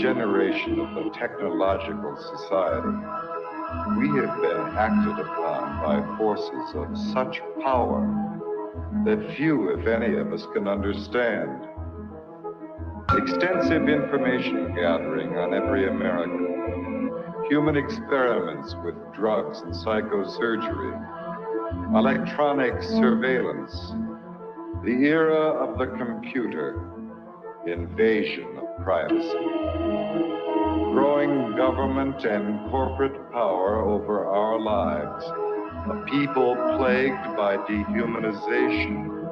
generation of the technological society, we have been acted upon by forces of such power that few, if any, of us can understand. Extensive information gathering on every American, human experiments with drugs and psychosurgery, electronic surveillance, the era of the computer, invasion of privacy, growing government and corporate power over our lives, a people plagued by dehumanization,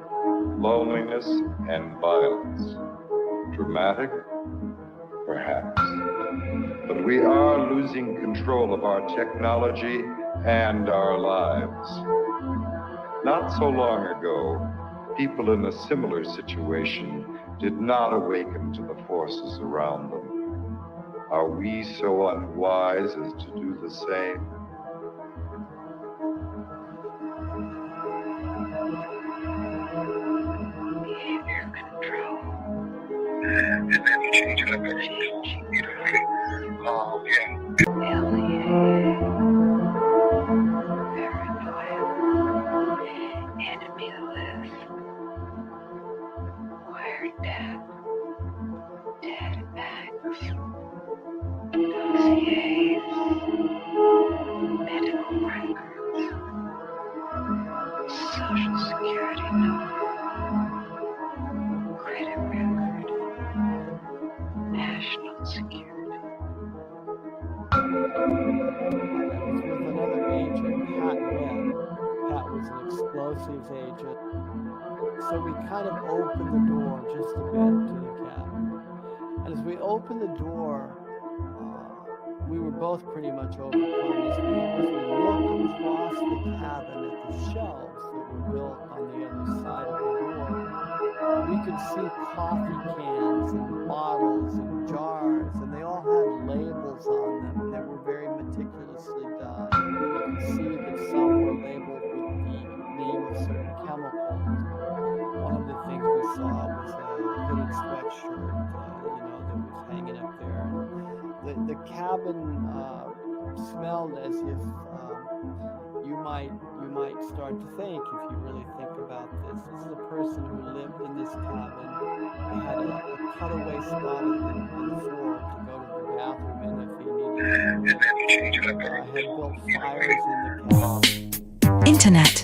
loneliness, and violence. Dramatic? Perhaps. But we are losing control of our technology and our lives. Not so long ago, people in a similar situation did not awaken to the forces around them. Are we so unwise as to do the same? Behavior control. And then you change it up every beautifully. Alien. Paranoia. Enemy-less. Wired death. Dead acts. Dossiers. Medical records. Social security number. Credit record. National security. That was with another agent, Pat Webb. Pat was an explosives agent. So we kind of opened the door just a bit to the cabin. And as we opened the door, we were both pretty much overcome as we looked across the cabin at the shelves that were built on the other side of the door. We could see coffee cans and bottles and jars, and they all had labels on them, and they were very meticulously done. You could see that some were labeled with the name of certain chemicals. One of the things we saw was a hooded sweatshirt, that was hanging up there. The cabin smelled as if you might start to think, if you really think about this. This is a person who lived in this cabin. They had a cutaway spot in the floor to go to the bathroom in if he needed to. Had built fires in the cabin. Internet.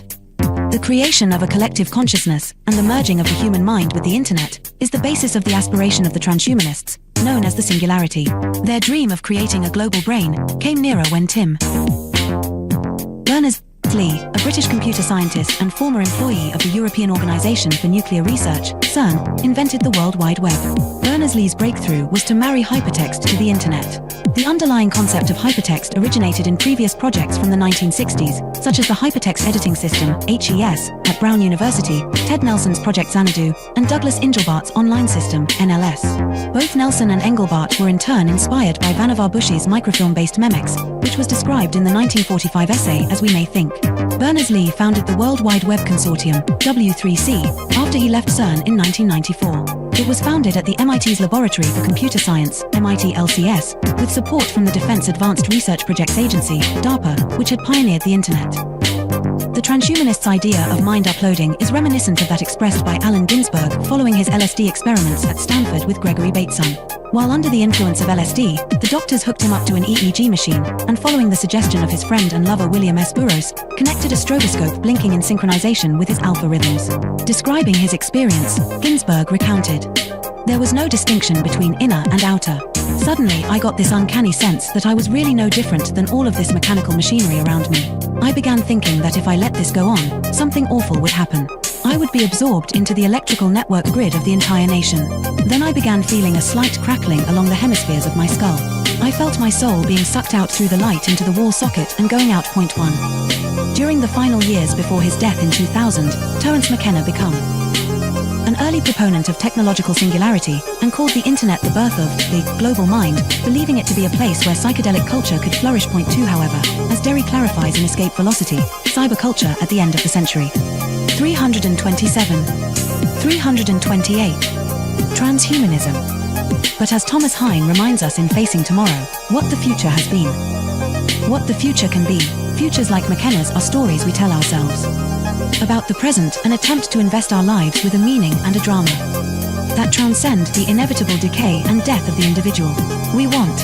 The creation of a collective consciousness and the merging of the human mind with the internet is the basis of the aspiration of the transhumanists, known as the singularity. Their dream of creating a global brain came nearer when Tim Berners-Lee, a British computer scientist and former employee of the European Organization for Nuclear Research, CERN, invented the World Wide Web. Berners-Lee's breakthrough was to marry hypertext to the internet. The underlying concept of hypertext originated in previous projects from the 1960s, such as the Hypertext Editing System, HES, at Brown University, Ted Nelson's Project Xanadu, and Douglas Engelbart's online system, NLS. Both Nelson and Engelbart were in turn inspired by Vannevar Bush's microfilm-based Memex, which was described in the 1945 essay As We May Think. Berners-Lee founded the World Wide Web Consortium, W3C, after he left CERN in 1994. It was founded at the MIT's Laboratory for Computer Science, MIT LCS, with support from the Defense Advanced Research Projects Agency, DARPA, which had pioneered the Internet. The transhumanists' idea of mind uploading is reminiscent of that expressed by Allen Ginsberg following his LSD experiments at Stanford with Gregory Bateson. While under the influence of LSD, the doctors hooked him up to an EEG machine, and following the suggestion of his friend and lover William S. Burroughs, connected a stroboscope blinking in synchronization with his alpha rhythms. Describing his experience, Ginsberg recounted, "There was no distinction between inner and outer. Suddenly, I got this uncanny sense that I was really no different than all of this mechanical machinery around me. I began thinking that if I let this go on, something awful would happen. I would be absorbed into the electrical network grid of the entire nation. Then I began feeling a slight crackling along the hemispheres of my skull. I felt my soul being sucked out through the light into the wall socket and going out point one." During the final years before his death in 2000, Terence McKenna became an early proponent of technological singularity and called the internet the birth of the global mind, believing it to be a place where psychedelic culture could flourish. Point two, however, as Derry clarifies in Escape Velocity, cyberculture at the end of the century. 327. 328. Transhumanism. But as Thomas Hein reminds us in Facing Tomorrow, what the future has been. What the future can be, futures like McKenna's are stories we tell ourselves. About the present, an attempt to invest our lives with a meaning and a drama that transcend the inevitable decay and death of the individual. We want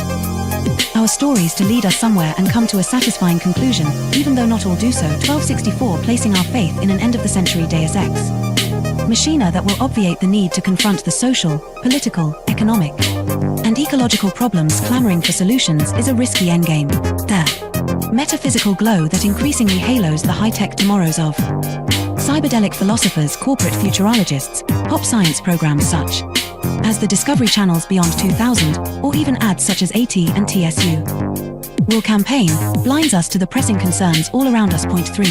our stories to lead us somewhere and come to a satisfying conclusion, even though not all do so. 1264, placing our faith in an end-of-the-century Deus Ex Machina that will obviate the need to confront the social, political, economic, and ecological problems clamoring for solutions is a risky endgame. The metaphysical glow that increasingly halos the high-tech tomorrows of cyberdelic philosophers, corporate futurologists, pop science programs such as the Discovery Channel's Beyond 2000, or even ads such as AT and TSU will campaign, blinds us to the pressing concerns all around us. Point 3.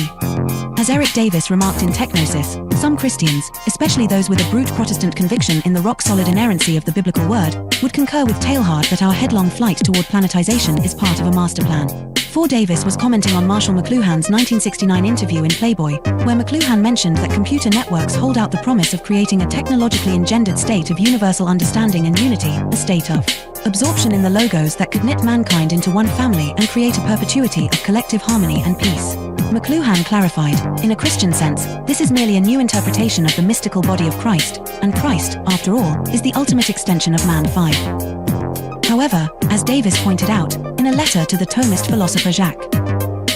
As Eric Davis remarked in Technosis, some Christians, especially those with a brute Protestant conviction in the rock-solid inerrancy of the biblical word, would concur with Teilhard that our headlong flight toward planetization is part of a master plan. 4. Davis was commenting on Marshall McLuhan's 1969 interview in Playboy, where McLuhan mentioned that computer networks hold out the promise of creating a technologically engendered state of universal understanding and unity, a state of absorption in the logos that could knit mankind into one family and create a perpetuity of collective harmony and peace. McLuhan clarified, in a Christian sense, this is merely a new interpretation of the mystical body of Christ, and Christ, after all, is the ultimate extension of man. 5. However, as Davis pointed out, in a letter to the Thomist philosopher Jacques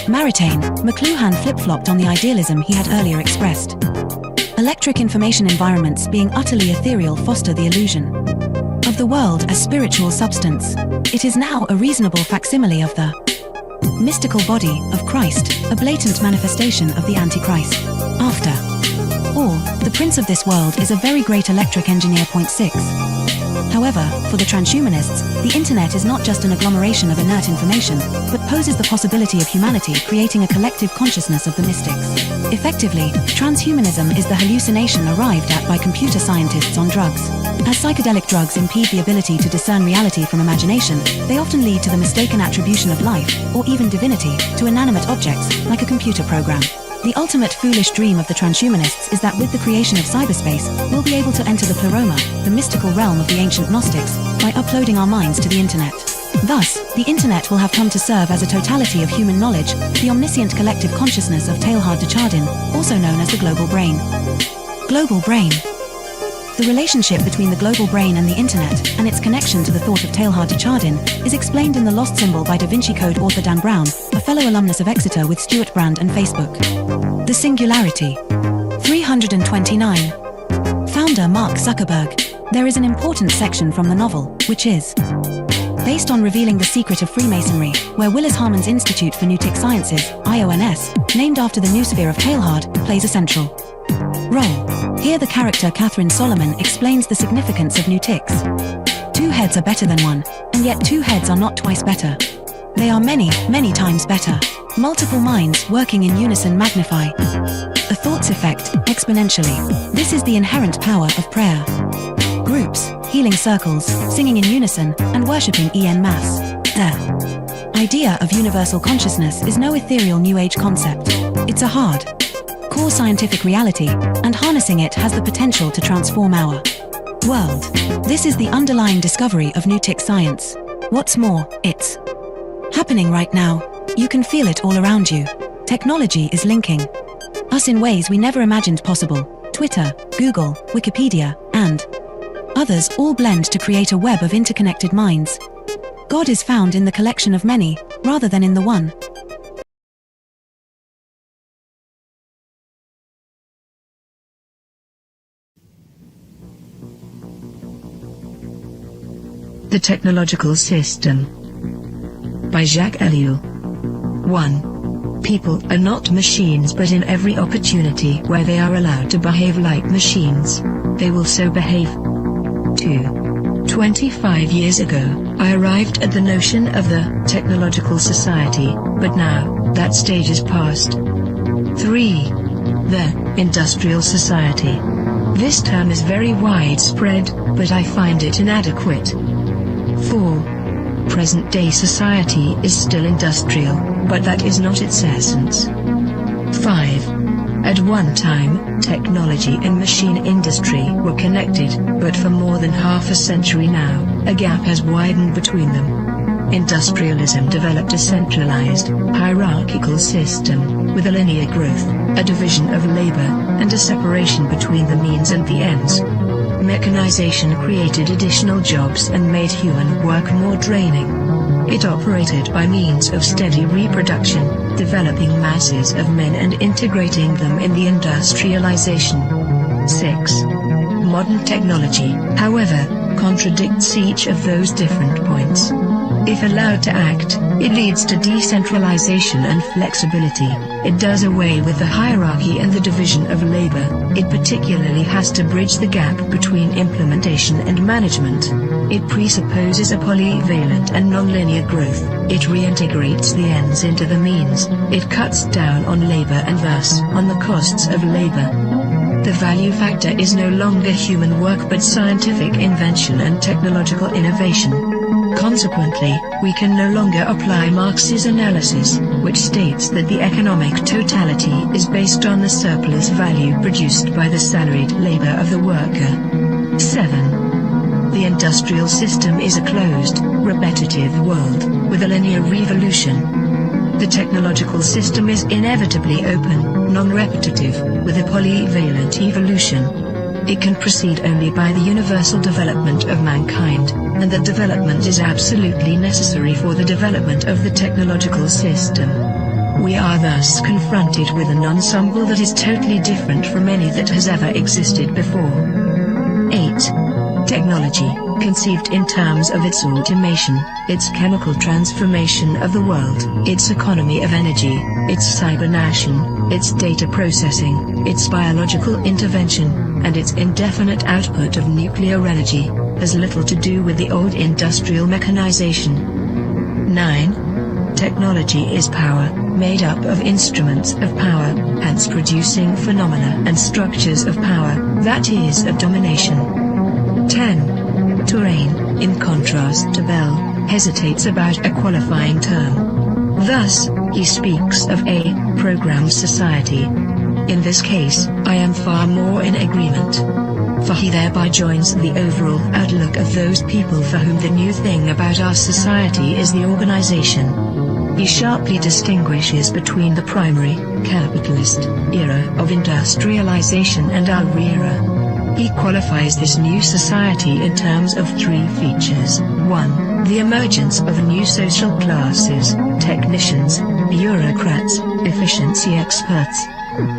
Maritain, McLuhan flip-flopped on the idealism he had earlier expressed. Electric information environments being utterly ethereal foster the illusion of the world as spiritual substance. It is now a reasonable facsimile of the mystical body of Christ, a blatant manifestation of the Antichrist. After all, the prince of this world is a very great electric engineer. Point 6. However, for the transhumanists, the internet is not just an agglomeration of inert information, but poses the possibility of humanity creating a collective consciousness of the mystics. Effectively, transhumanism is the hallucination arrived at by computer scientists on drugs. As psychedelic drugs impede the ability to discern reality from imagination, they often lead to the mistaken attribution of life, or even divinity, to inanimate objects, like a computer program. The ultimate foolish dream of the transhumanists is that with the creation of cyberspace, we'll be able to enter the pleroma, the mystical realm of the ancient Gnostics, by uploading our minds to the internet. Thus, the internet will have come to serve as a totality of human knowledge, the omniscient collective consciousness of Teilhard de Chardin, also known as the global brain. Global brain. The relationship between the global brain and the internet, and its connection to the thought of Teilhard de Chardin, is explained in The Lost Symbol by Da Vinci Code author Dan Brown, a fellow alumnus of Exeter with Stuart Brand and Facebook. The Singularity. 329. Founder Mark Zuckerberg. There is an important section from the novel, which is based on revealing the secret of Freemasonry, where Willis Harman's Institute for Newtic Sciences, IONS, named after the new sphere of Teilhard, plays a central role. Here the character Catherine Solomon explains the significance of Newtics. 2 heads are better than 1, and yet 2 heads are not twice better. They are many, many times better. Multiple minds working in unison magnify the thought's effect exponentially. This is the inherent power of prayer. Groups, healing circles, singing in unison, and worshipping en masse. The idea of universal consciousness is no ethereal New Age concept. It's a hard core scientific reality, and harnessing it has the potential to transform our world. This is the underlying discovery of Newtic science. What's more, it's happening right now. You can feel it all around you. Technology is linking us in ways we never imagined possible. Twitter, Google, Wikipedia, and others all blend to create a web of interconnected minds. God is found in the collection of many, rather than in the one. The Technological System by Jacques Ellul. 1. People are not machines, but in every opportunity where they are allowed to behave like machines, they will so behave. 2. 25 years ago, I arrived at the notion of the technological society, but now, that stage is past. 3. The industrial society. This term is very widespread, but I find it inadequate. 4. Present-day society is still industrial, but that is not its essence. 5. At one time, technology and machine industry were connected, but for more than half a century now, a gap has widened between them. Industrialism developed a centralized, hierarchical system, with a linear growth, a division of labor, and a separation between the means and the ends. Mechanization created additional jobs and made human work more draining. It operated by means of steady reproduction, developing masses of men and integrating them in the industrialization. 6. Modern technology, however, contradicts each of those different points. If allowed to act, it leads to decentralization and flexibility. It does away with the hierarchy and the division of labor. It particularly has to bridge the gap between implementation and management. It presupposes a polyvalent and nonlinear growth. It reintegrates the ends into the means. It cuts down on labor and thus on the costs of labor. The value factor is no longer human work but scientific invention and technological innovation. Consequently, we can no longer apply Marx's analysis, which states that the economic totality is based on the surplus value produced by the salaried labor of the worker. 7. The industrial system is a closed, repetitive world, with a linear revolution. The technological system is inevitably open, non-repetitive, with a polyvalent evolution. It can proceed only by the universal development of mankind, and that development is absolutely necessary for the development of the technological system. We are thus confronted with an ensemble that is totally different from any that has ever existed before. 8. Technology, conceived in terms of its automation, its chemical transformation of the world, its economy of energy, its cybernation, its data processing, its biological intervention, and its indefinite output of nuclear energy, has little to do with the old industrial mechanization. 9. Technology is power, made up of instruments of power, hence producing phenomena and structures of power, that is of domination. 10. Touraine, in contrast to Bell, hesitates about a qualifying term. Thus, he speaks of a programmed society. In this case, I am far more in agreement. For he thereby joins the overall outlook of those people for whom the new thing about our society is the organization. He sharply distinguishes between the primary, capitalist, era of industrialization and our era. He qualifies this new society in terms of 3 features. 1. The emergence of new social classes, technicians, bureaucrats, efficiency experts.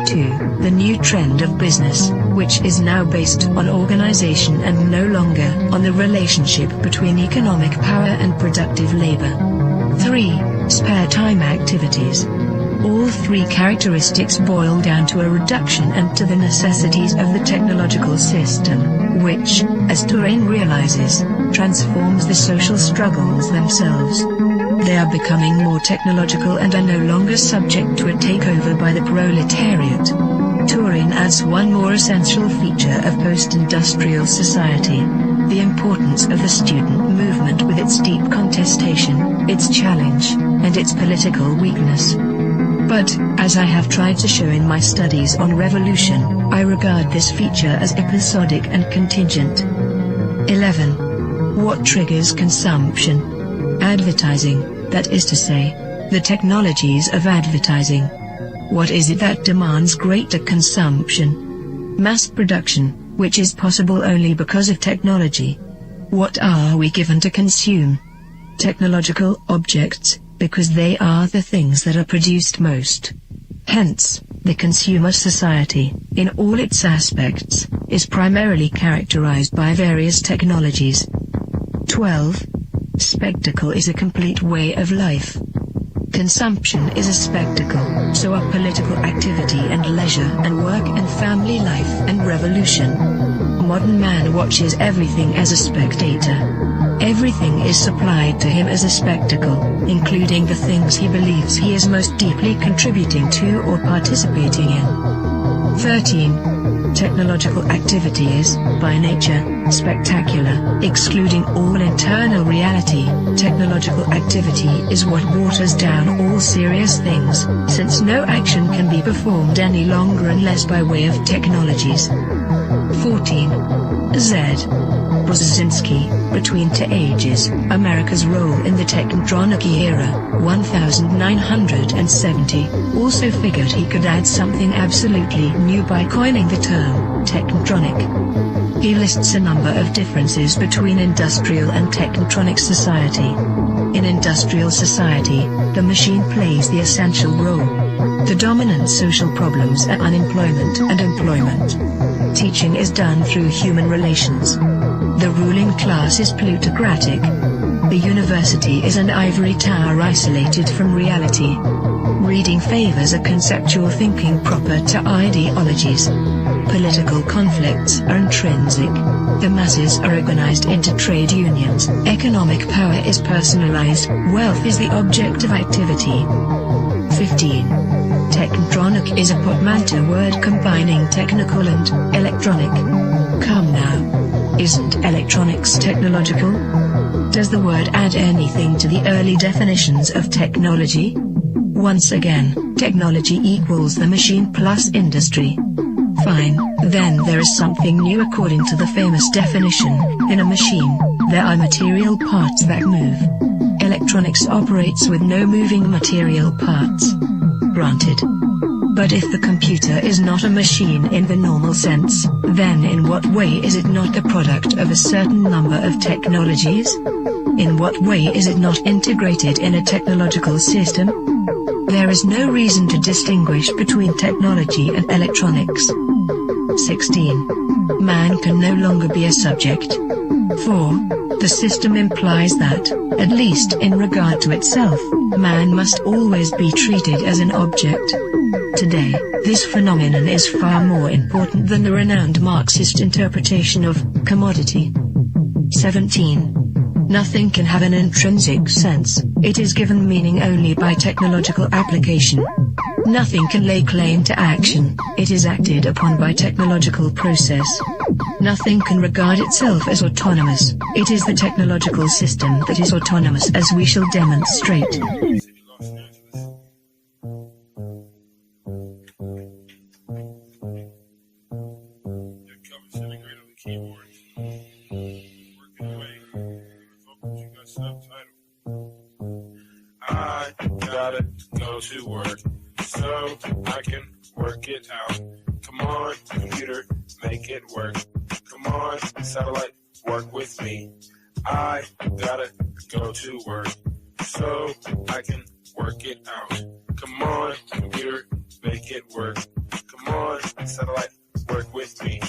2. The new trend of business, which is now based on organization and no longer on the relationship between economic power and productive labor. 3. Spare time activities. All 3 characteristics boil down to a reduction and to the necessities of the technological system, which, as Touraine realizes, transforms the social struggles themselves. They are becoming more technological and are no longer subject to a takeover by the proletariat. Touraine adds one more essential feature of post-industrial society: the importance of the student movement with its deep contestation, its challenge, and its political weakness. But, as I have tried to show in my studies on revolution, I regard this feature as episodic and contingent. 11. What triggers consumption? Advertising, that is to say, the technologies of advertising. What is it that demands greater consumption? Mass production, which is possible only because of technology. What are we given to consume? Technological objects, because they are the things that are produced most. Hence, the consumer society, in all its aspects, is primarily characterized by various technologies. 12. Spectacle is a complete way of life. Consumption is a spectacle, so are political activity and leisure and work and family life and revolution. Modern man watches everything as a spectator. Everything is supplied to him as a spectacle, including the things he believes he is most deeply contributing to or participating in. 13. Technological activity is, by nature, spectacular, excluding all internal reality. Technological activity is what waters down all serious things, since no action can be performed any longer unless by way of technologies. 14. Z. Brzezinski, Between Two Ages, America's Role in the Technotronic Era, 1970, also figured he could add something absolutely new by coining the term, technotronic. He lists a number of differences between industrial and technotronic society. In industrial society, the machine plays the essential role. The dominant social problems are unemployment and employment. Teaching is done through human relations. The ruling class is plutocratic. The university is an ivory tower isolated from reality. Reading favors a conceptual thinking proper to ideologies. Political conflicts are intrinsic. The masses are organized into trade unions. Economic power is personalized. Wealth is the object of activity. 15. Technotronic is a portmanteau word combining technical and electronic. Come now. Isn't electronics technological? Does the word add anything to the early definitions of technology? Once again, technology equals the machine plus industry. Fine, then there is something new according to the famous definition. In a machine, there are material parts that move. Electronics operates with no moving material parts. Granted. But if the computer is not a machine in the normal sense, then in what way is it not the product of a certain number of technologies? In what way is it not integrated in a technological system? There is no reason to distinguish between technology and electronics. 16. Man can no longer be a subject. 4. The system implies that, at least in regard to itself, man must always be treated as an object. Today, this phenomenon is far more important than the renowned Marxist interpretation of commodity. 17. Nothing can have an intrinsic sense, it is given meaning only by technological application. Nothing can lay claim to action, it is acted upon by technological process. Nothing can regard itself as autonomous, it is the technological system that is autonomous, as we shall demonstrate. I gotta go to work so I can work it out. Come on, computer, make it work. Come on, satellite, work with me. I gotta go to work so I can work it out. Come on, computer, make it work. Come on, satellite, work with me.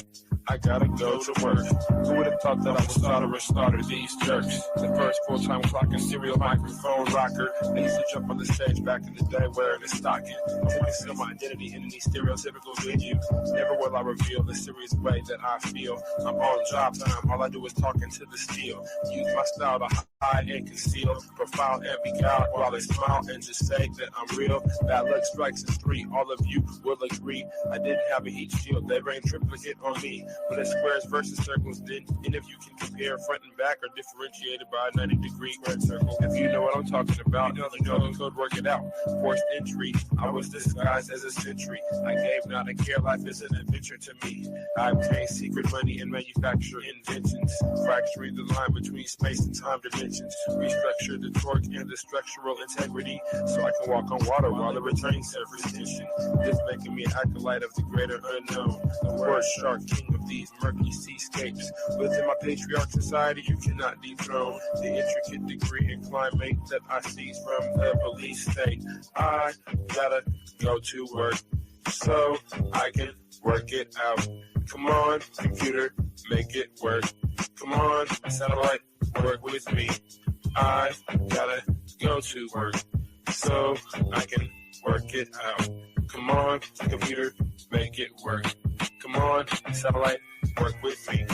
I gotta go to work. Who would have thought that I would starter these jerks? The first full-time clock and serial microphone rocker. I used to jump on the stage back in the day wearing a stocking. To conceal my identity in any stereotypical venue. Never will I reveal the serious way that I feel. I'm on job time, all I do is talking to the steel. Use my style to hide and conceal. Profile and be cowed while I smile and just say that I'm real. That look strikes as 3, all of you will agree. I didn't have a heat shield, they rained triplicate on me. But it's squares versus circles, then and if you can compare front and back are differentiated by a 90-degree squared circle. If you know what I'm talking about, you know the code, work it out. Forced entry, I was disguised as a sentry. I gave not a care, life is an adventure to me. I obtain secret money and manufacture inventions. Fracturing the line between space and time dimensions. Restructure the torque and the structural integrity. So I can walk on water while it retains surface tension. This making me an acolyte of the greater unknown. The word shark, king of these murky seascapes. Within my patriarch society, you cannot dethrone the intricate degree and climate that I seize from the police state. I gotta go to work so I can work it out. Come on, computer, make it work. Come on, satellite, work with me. I gotta go to work so I can work it out. Come on, computer, make it work. Come on, satellite, work with me.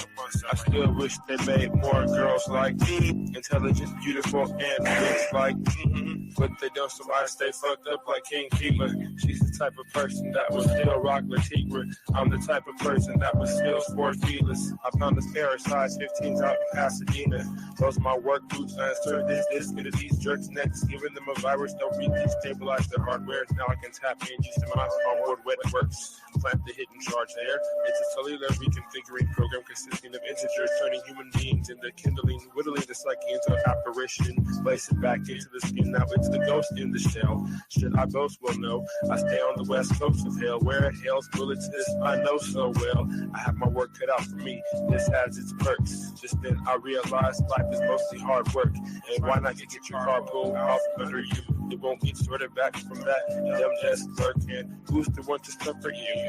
I still wish they made more girls like me, intelligent, beautiful, and rich like me. But they don't, so I stay fucked up like King Keeper. She's the type of person that will still rock Latigua. I'm the type of person that will still sport feelers. I found this pair of size 15s out in Pasadena. Those are my work boots. I insert this into these jerks' necks, giving them a virus that will destabilize their hardware. Now I can tap in just to my onboard wet works. Plant the hidden charge there. It's a cellular reconfiguring program consisting of integers, turning human beings into kindling, whittling the psyche into apparition, place it back into the skin. Now it's the ghost in the shell. Should I boast? Well, no. I stay on the west coast of hell, where hell's bullets is I know so well. I have my work cut out for me. This has its perks. Just then I realized life is mostly hard work. And why not get your car pulled off under you? It won't get sorted back from that dumb desk clerk. And who's the one to suffer you?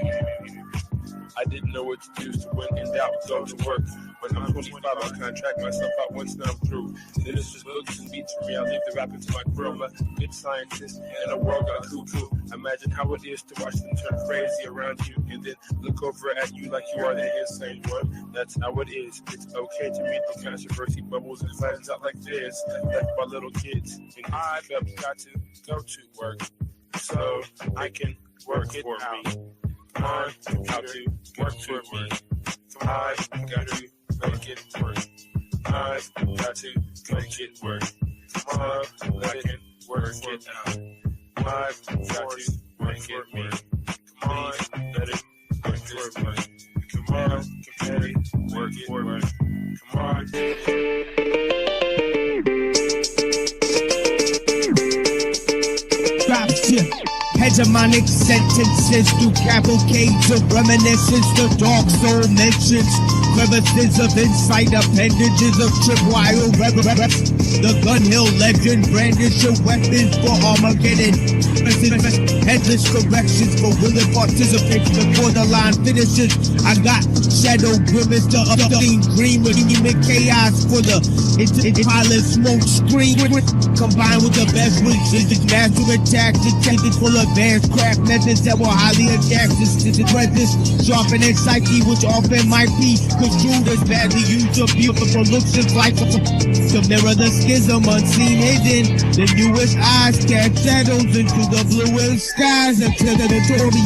I didn't know what to do, so when in doubt, go to work. When I'm 25, I'll contract myself out once I'm through. Then it's just books and beats for me. I leave the rapping to my crew. I'm a good scientist and a world got cuckoo. Imagine how it is to watch them turn crazy around you and then look over at you like you are the insane one. That's how it is. It's okay to meet the controversy bubbles and flattens out like this. Left by little kids. And I've got to go to work so I can work it out. Come on, how to work for me. Come on, got to make it work. I've got to make it work. Come on, I can work it out. I've got to make it work. Come on, let it work this way. Come on, let it work it work. Come on. Drop shit. Hegemonic sentences through cavalcades of reminiscence, the dark soul mentions crevices of insight, appendages of tripwire reverence. The gun hill legend brandish your weapons for Armageddon. Headless corrections for willing participants before the line finishes. I got shadow grimace, the upstream green with human chaos for the pilot smoke screen. Combined with the best wishes, master attacks, intended full advanced craft methods that were highly adapted to the presence, sharpening psyche, which often might be construed as badly used or beautiful looks and like to mirror the schism unseen hidden. The newest eyes cast shadows into the bluest skies until the notoriety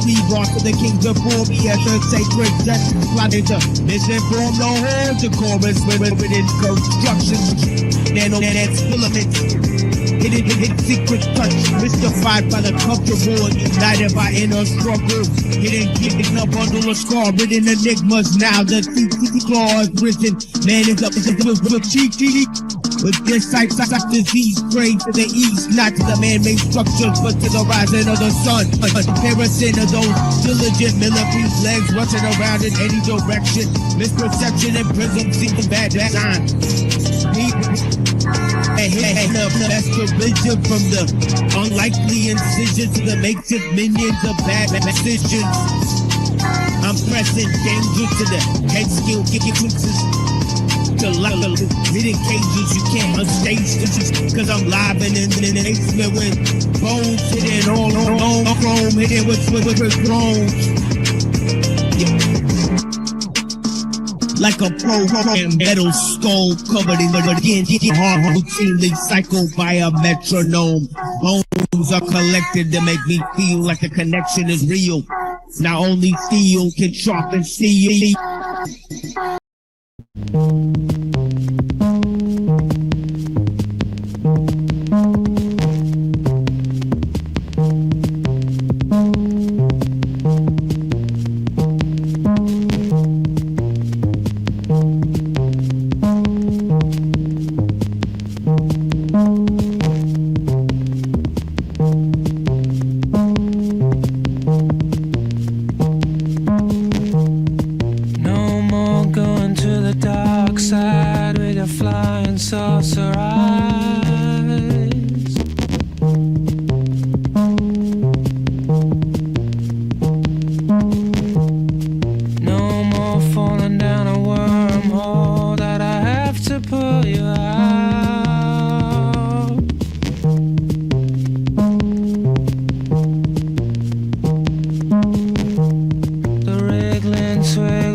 be brought to the kings before me as a sacred justice plotted to misinform the whole to chorus within constructions. Nanonet filaments, hidden secret touch, mystified by the comfortable and united by inner struggle. Hidden a bundle of scar, written enigmas. Now the claw is risen. Man is up with cheek. With this sight disease praying to the east, not to the man-made structures, but to the rising of the sun. A comparison of those diligent millipedes, legs rushing around in any direction. Misperception and prism seem bad design. And the best provision from the unlikely incision to the makeshift minions of bad decisions. I'm pressing danger to the head skill, kicking fixes. To level hidden cages you can't unstage this cause I'm live and in the basement with bones hidden all chrome hidden with thrones. Like a program metal skull covered in the hard routinely cycled by a metronome. Bones are collected to make me feel like the connection is real. Not only steel can sharpen steel. Sway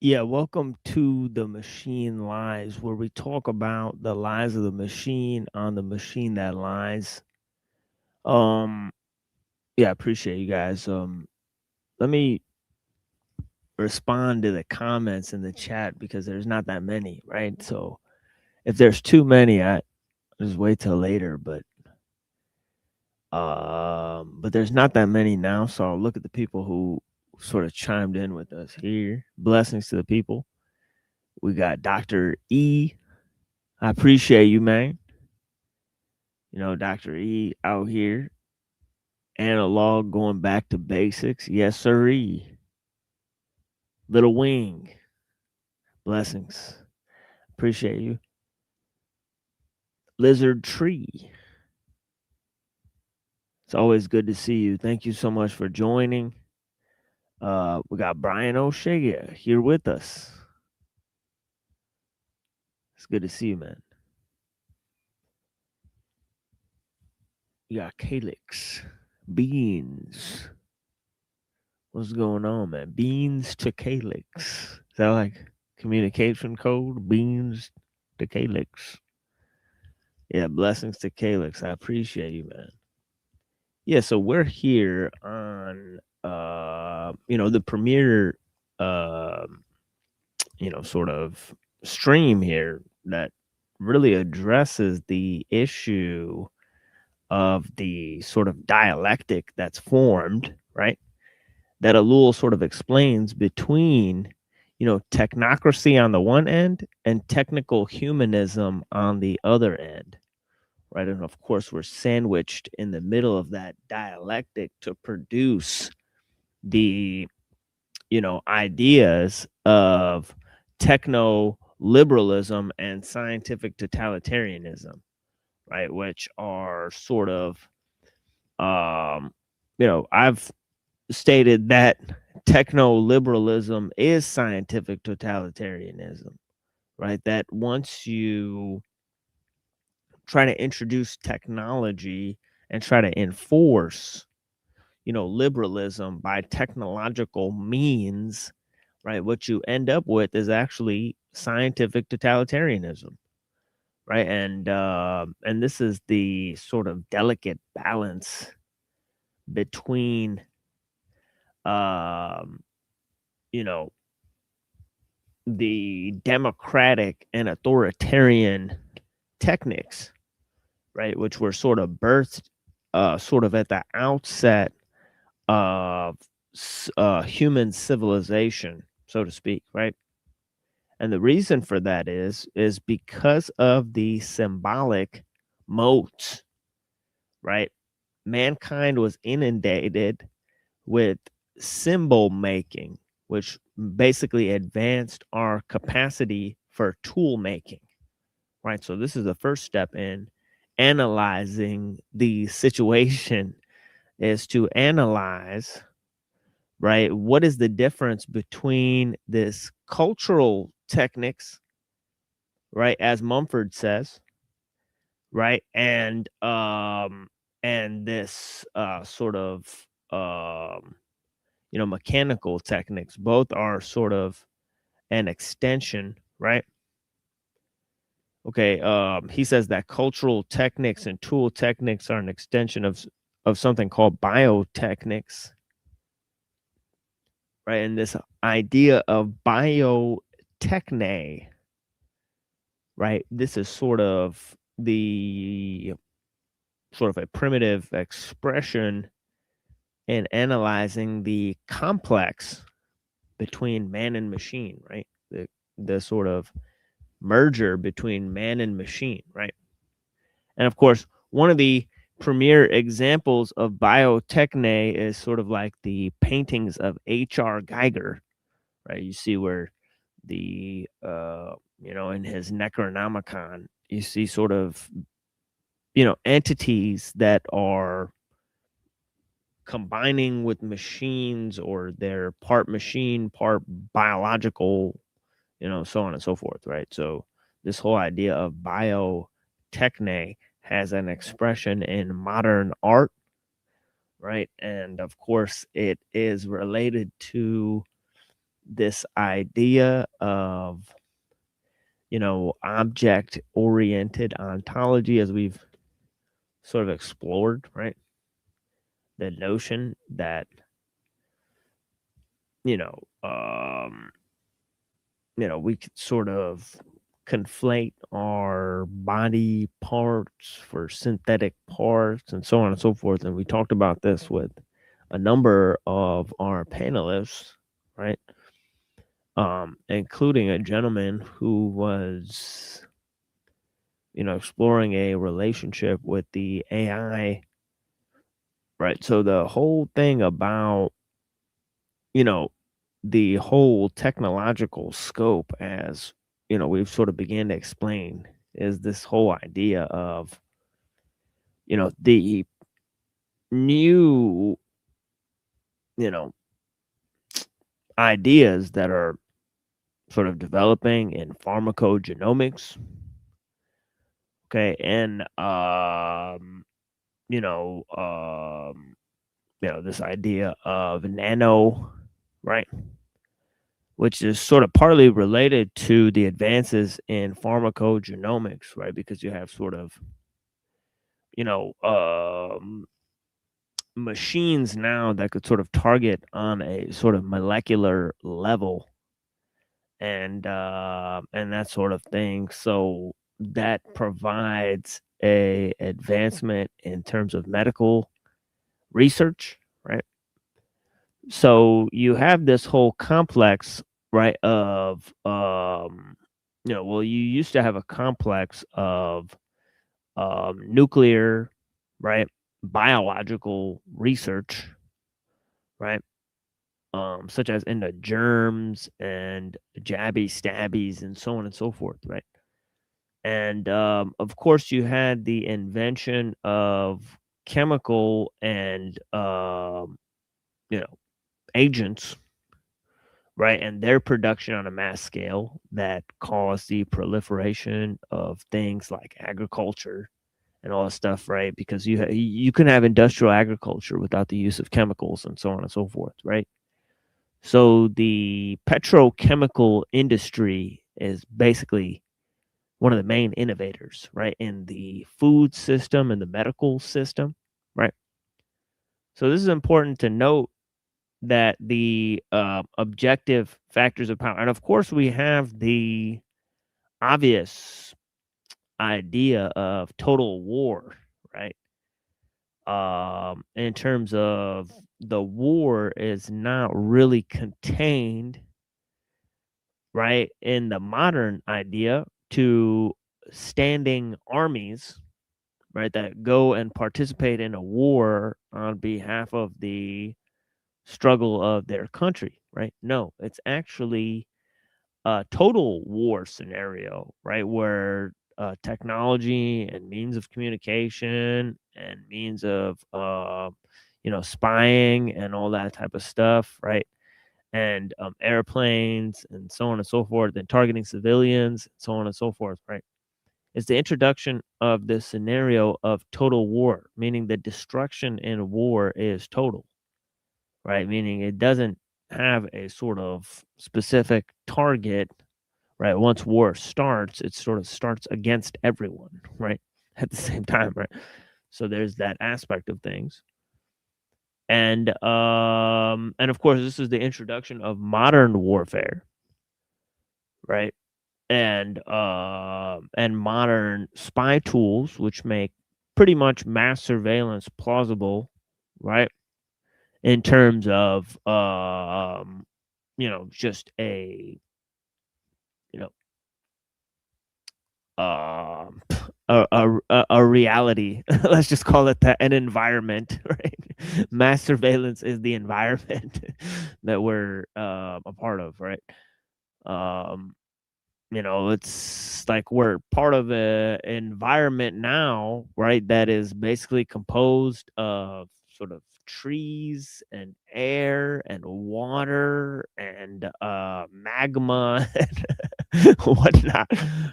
Yeah, welcome to the Machine Lies, where we talk about the lies of the machine on the machine that lies. Yeah, I appreciate you guys. Let me respond to the comments in the chat because there's not that many, right? So if there's too many, I just wait till later, but there's not that many now, so I'll look at the people who sort of chimed in with us here. Blessings to the people. We got Dr. E. I appreciate you, man. You know, Dr. E out here. Analog going back to basics. Yes, sirree. Little Wing. Blessings. Appreciate you. Lizard Tree. It's always good to see you. Thank you so much for joining. We got Brian O'Shea here with us. It's good to see you, man. You got Calix. Beans. What's going on, man? Beans to Calix. Is that like communication code? Beans to Calix. Yeah, blessings to Calix. I appreciate you, man. Yeah, so we're here on the premier sort of stream here that really addresses the issue of the sort of dialectic that's formed, right? That ellul sort of explains between, technocracy on the one end and technical humanism on the other end, right? And of course, we're sandwiched in the middle of that dialectic to produce the, ideas of techno liberalism and scientific totalitarianism, right? Which are sort of, I've stated that techno liberalism is scientific totalitarianism, right? That once you try to introduce technology and try to enforce, liberalism by technological means, right? What you end up with is actually scientific totalitarianism, right? And this is the sort of delicate balance between, the democratic and authoritarian techniques, right, which were sort of birthed sort of at the outset of human civilization, so to speak, right? And the reason for that is because of the symbolic modes, right? Mankind was inundated with symbol making, which basically advanced our capacity for tool making, right? So this is the first step in analyzing the situation, is to analyze, right, what is the difference between this cultural techniques, right, as Mumford says, right, and this sort of mechanical techniques. Both are sort of an extension, right? Okay, he says that cultural techniques and tool techniques are an extension of something called biotechnics, right? And this idea of biotechne, right? This is sort of a primitive expression in analyzing the complex between man and machine, right? The sort of merger between man and machine, right? And of course, one of the premier examples of biotechne is sort of like the paintings of H.R. Geiger, right? You see where the in his Necronomicon, you see sort of entities that are combining with machines, or they're part machine, part biological, so on and so forth, right? So this whole idea of biotechne has an expression in modern art, right? And of course, it is related to this idea of, object-oriented ontology, as we've sort of explored, right? The notion that, we could sort of conflate our body parts for synthetic parts and so on and so forth. And we talked about this with a number of our panelists, right? Including a gentleman who was, exploring a relationship with the AI, right? So the whole thing about, the whole technological scope, as we've sort of began to explain, is this whole idea of, the new, ideas that are sort of developing in pharmacogenomics. Okay, and this idea of nano, right? Which is sort of partly related to the advances in pharmacogenomics, right? Because you have sort of, machines now that could sort of target on a sort of molecular level and that sort of thing. So that provides a advancement in terms of medical research, right? So you have this whole complex, right, of you used to have a complex of nuclear, right, biological research, right, such as in the germs and jabby stabbies and so on and so forth, right? And of course, you had the invention of chemical and agents, right, and their production on a mass scale that caused the proliferation of things like agriculture and all that stuff, right? Because you couldn't have industrial agriculture without the use of chemicals and so on and so forth, right? So the petrochemical industry is basically one of the main innovators, right, in the food system and the medical system, right? So this is important to note, that the objective factors of power, and of course we have the obvious idea of total war, right? In terms of the war is not really contained, right, in the modern idea to standing armies, right, that go and participate in a war on behalf of the struggle of their country, right? No, it's actually a total war scenario, right, where technology and means of communication and means of spying and all that type of stuff, right, and airplanes and so on and so forth, and targeting civilians, so on and so forth, right, is the introduction of this scenario of total war, meaning the destruction in war is total, right? Meaning it doesn't have a sort of specific target, right? Once war starts, it sort of starts against everyone, right? At the same time, right? So there's that aspect of things. And of course, this is the introduction of modern warfare, right? And modern spy tools, which make pretty much mass surveillance plausible, right? In terms of just a a reality. Let's just call it that, an environment, right? Mass surveillance is the environment that we're a part of, right? It's like we're part of an environment now, right, that is basically composed of sort of trees and air and water and magma and whatnot,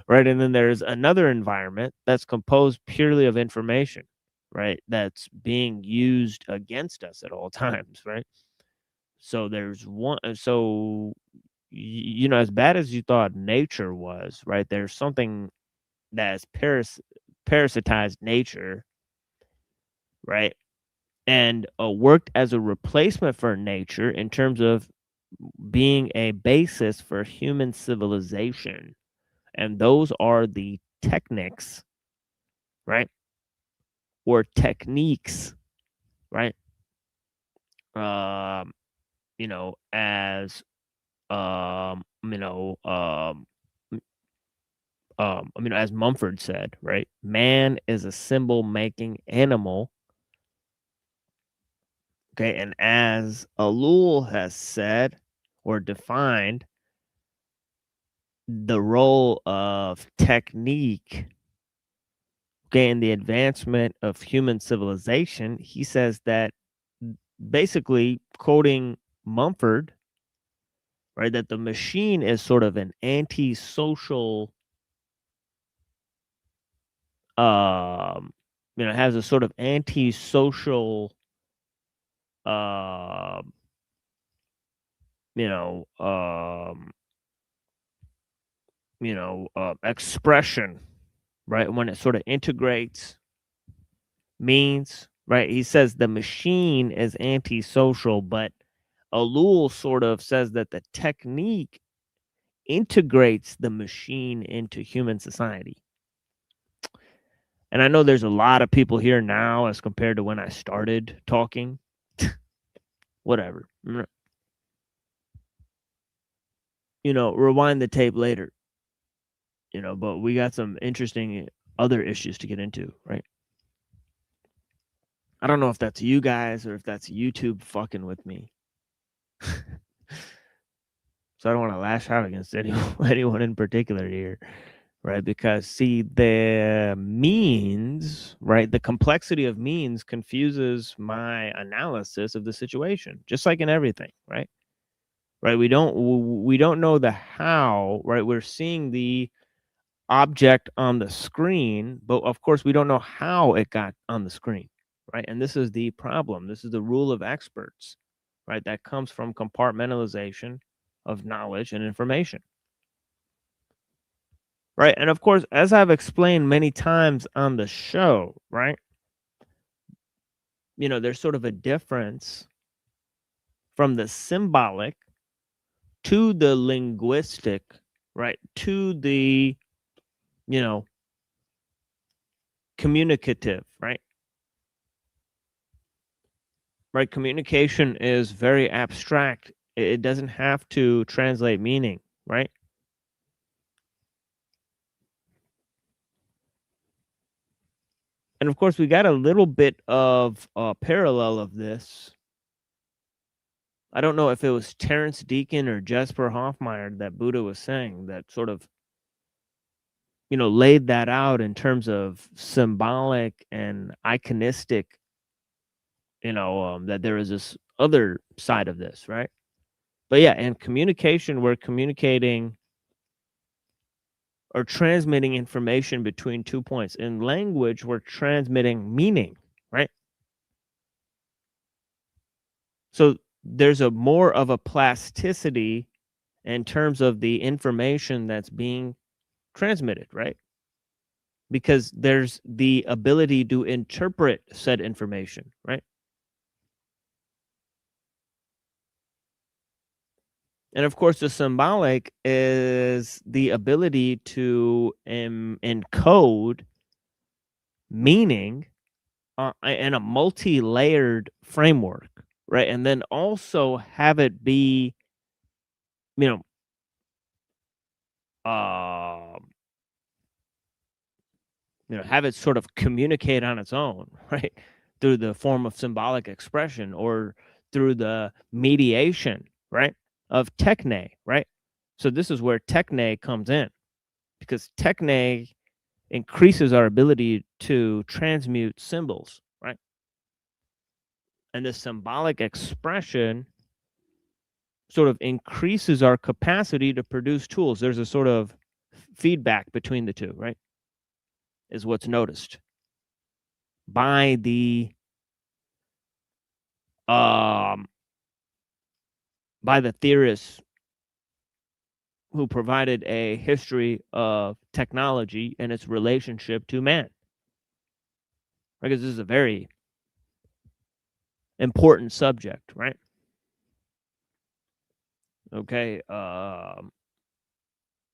right? And then there's another environment that's composed purely of information, right, that's being used against us at all times, right? So there's one. So you know, as bad as you thought nature was, right? There's something that's parasitized nature, right? And worked as a replacement for nature in terms of being a basis for human civilization. And those are the technics, right? Or techniques, right? You know, as you know, you know, as Mumford said, right? Man is a symbol-making animal. Okay, and as Ellul has said or defined the role of technique, okay, in the advancement of human civilization, he says that basically quoting Mumford, right, that the machine is sort of an antisocial, you know, has a sort of antisocial, you know, expression, right? When it sort of integrates means, right? He says the machine is antisocial, but Ellul sort of says that the technique integrates the machine into human society. And I know there's a lot of people here now as compared to when I started talking. Whatever. You know, rewind the tape later. You know, but we got some interesting other issues to get into, right? I don't know if that's you guys or if that's YouTube fucking with me. So I don't want to lash out against anyone in particular here, right? Because see, the means, right? The complexity of means confuses my analysis of the situation, just like in everything, right? Right? We don't know the how, right? We're seeing the object on the screen, but of course we don't know how it got on the screen, right? And this is the problem. This is the rule of experts, right? That comes from compartmentalization of knowledge and information, right? And of course, as I've explained many times on the show, right, you know, there's sort of a difference from the symbolic to the linguistic, right, to the, you know, communicative, right? Right, communication is very abstract. It doesn't have to translate meaning, right? And of course, we got a little bit of a parallel of this. I don't know if it was Terence Deacon or Jesper Hoffmeyer that Buddha was saying that sort of, you know, laid that out in terms of symbolic and iconistic, you know, that there is this other side of this, right? But yeah, in communication, we're communicating or transmitting information between 2 points. In language, we're transmitting meaning, right? So there's a more of a plasticity in terms of the information that's being transmitted, right? Because there's the ability to interpret said information, right? And of course, the symbolic is the ability to encode meaning in a multi-layered framework, right? And then also have it be, you know, have it sort of communicate on its own, right? Through the form of symbolic expression or through the mediation, right, of techne, right? So this is where techne comes in, because techne increases our ability to transmute symbols, right? And the symbolic expression sort of increases our capacity to produce tools. There's a sort of feedback between the two, right? Is what's noticed by the theorists who provided a history of technology and its relationship to man. Because this is a very important subject, right? Okay,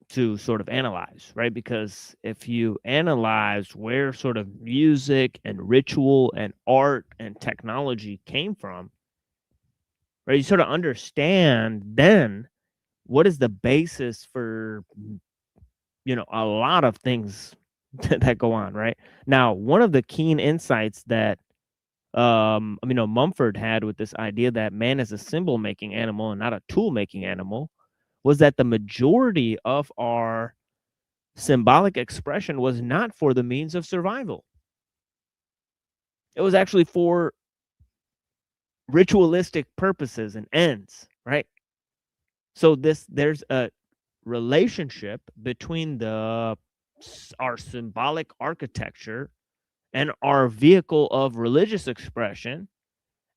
to sort of analyze, right? Because if you analyze where sort of music and ritual and art and technology came from, right, you sort of understand then what is the basis for, you know, a lot of things that go on, right? Now, one of the keen insights that you know, Mumford had with this idea that man is a symbol making animal and not a tool making animal was that the majority of our symbolic expression was not for the means of survival. It was actually for ritualistic purposes and ends, right? So there's a relationship between our symbolic architecture and our vehicle of religious expression,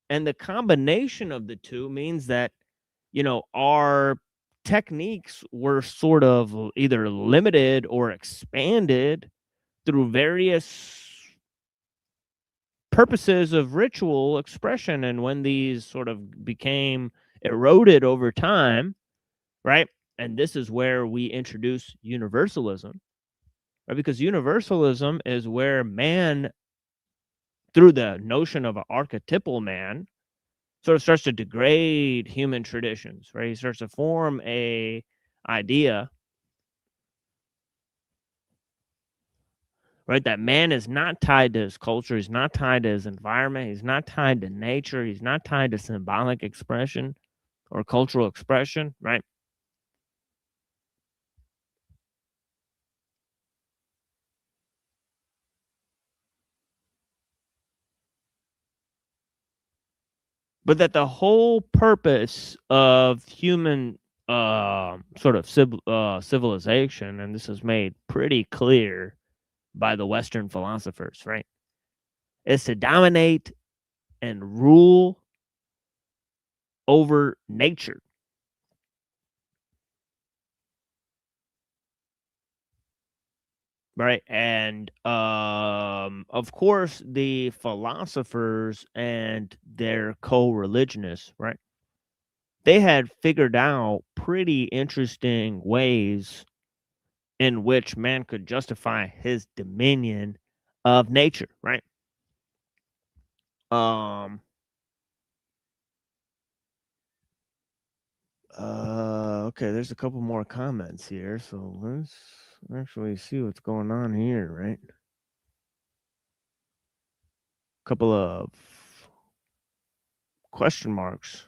and the combination of the two means that, you know, our techniques were sort of either limited or expanded through various purposes of ritual expression. And when these sort of became eroded over time, right? And this is where we introduce universalism, right? Because universalism is where man, through the notion of an archetypal man, sort of starts to degrade human traditions, right? He starts to form a idea, right, that man is not tied to his culture, he's not tied to his environment, he's not tied to nature, he's not tied to symbolic expression or cultural expression, right? But that the whole purpose of human sort of civilization, and this is made pretty clear by the Western philosophers, right, is to dominate and rule over nature. Right. And of course the philosophers and their co-religionists, right, they had figured out pretty interesting ways in which man could justify his dominion of nature, right? Okay, there's a couple more comments here, so let's actually see what's going on here, right? Couple of question marks.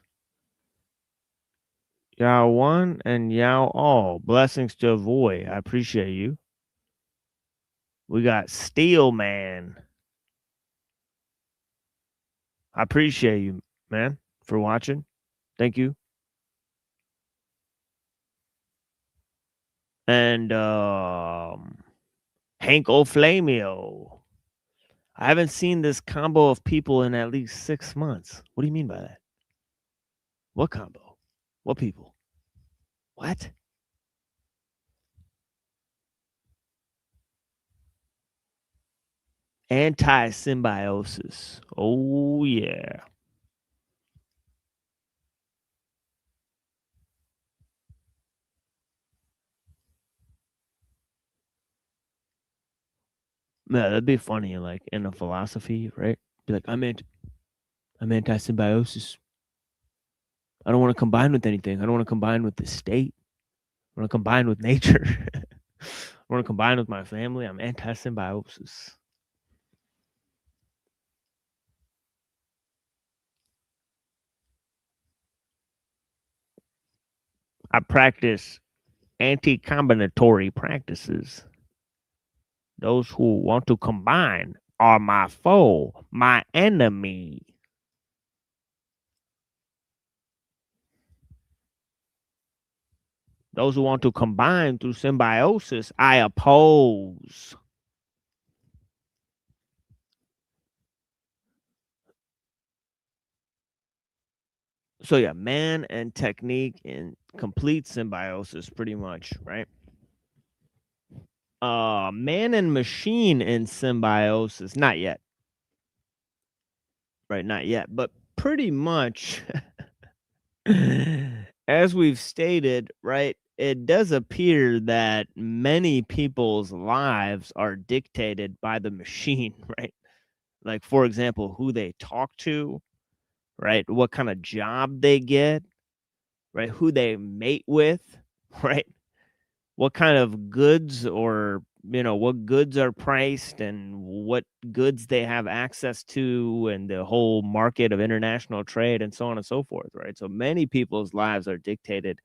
Yao one and Yao all. Blessings to Avoy. I appreciate you. We got Steel Man. I appreciate you, man, for watching. Thank you. And Hank O'Flamio. I haven't seen this combo of people in at least 6 months. What do you mean by that? What combo? What people? What? Anti-symbiosis. Oh, yeah. Yeah, that'd be funny, like in a philosophy, right? Be like, I'm anti-symbiosis. I don't want to combine with anything. I don't want to combine with the state. I want to combine with nature. I want to combine with my family. I'm anti-symbiosis. I practice anti-combinatory practices. Those who want to combine are my foe, my enemy. Those who want to combine through symbiosis, I oppose. So yeah, man and technique in complete symbiosis, pretty much, right? Man and machine in symbiosis, not yet. Right, not yet, but pretty much as we've stated, right, it does appear that many people's lives are dictated by the machine, right? Like, for example, who they talk to, right? What kind of job they get, right? Who they mate with, right? What kind of goods, or what goods are priced and what goods they have access to, and the whole market of international trade and so on and so forth, right? So many people's lives are dictated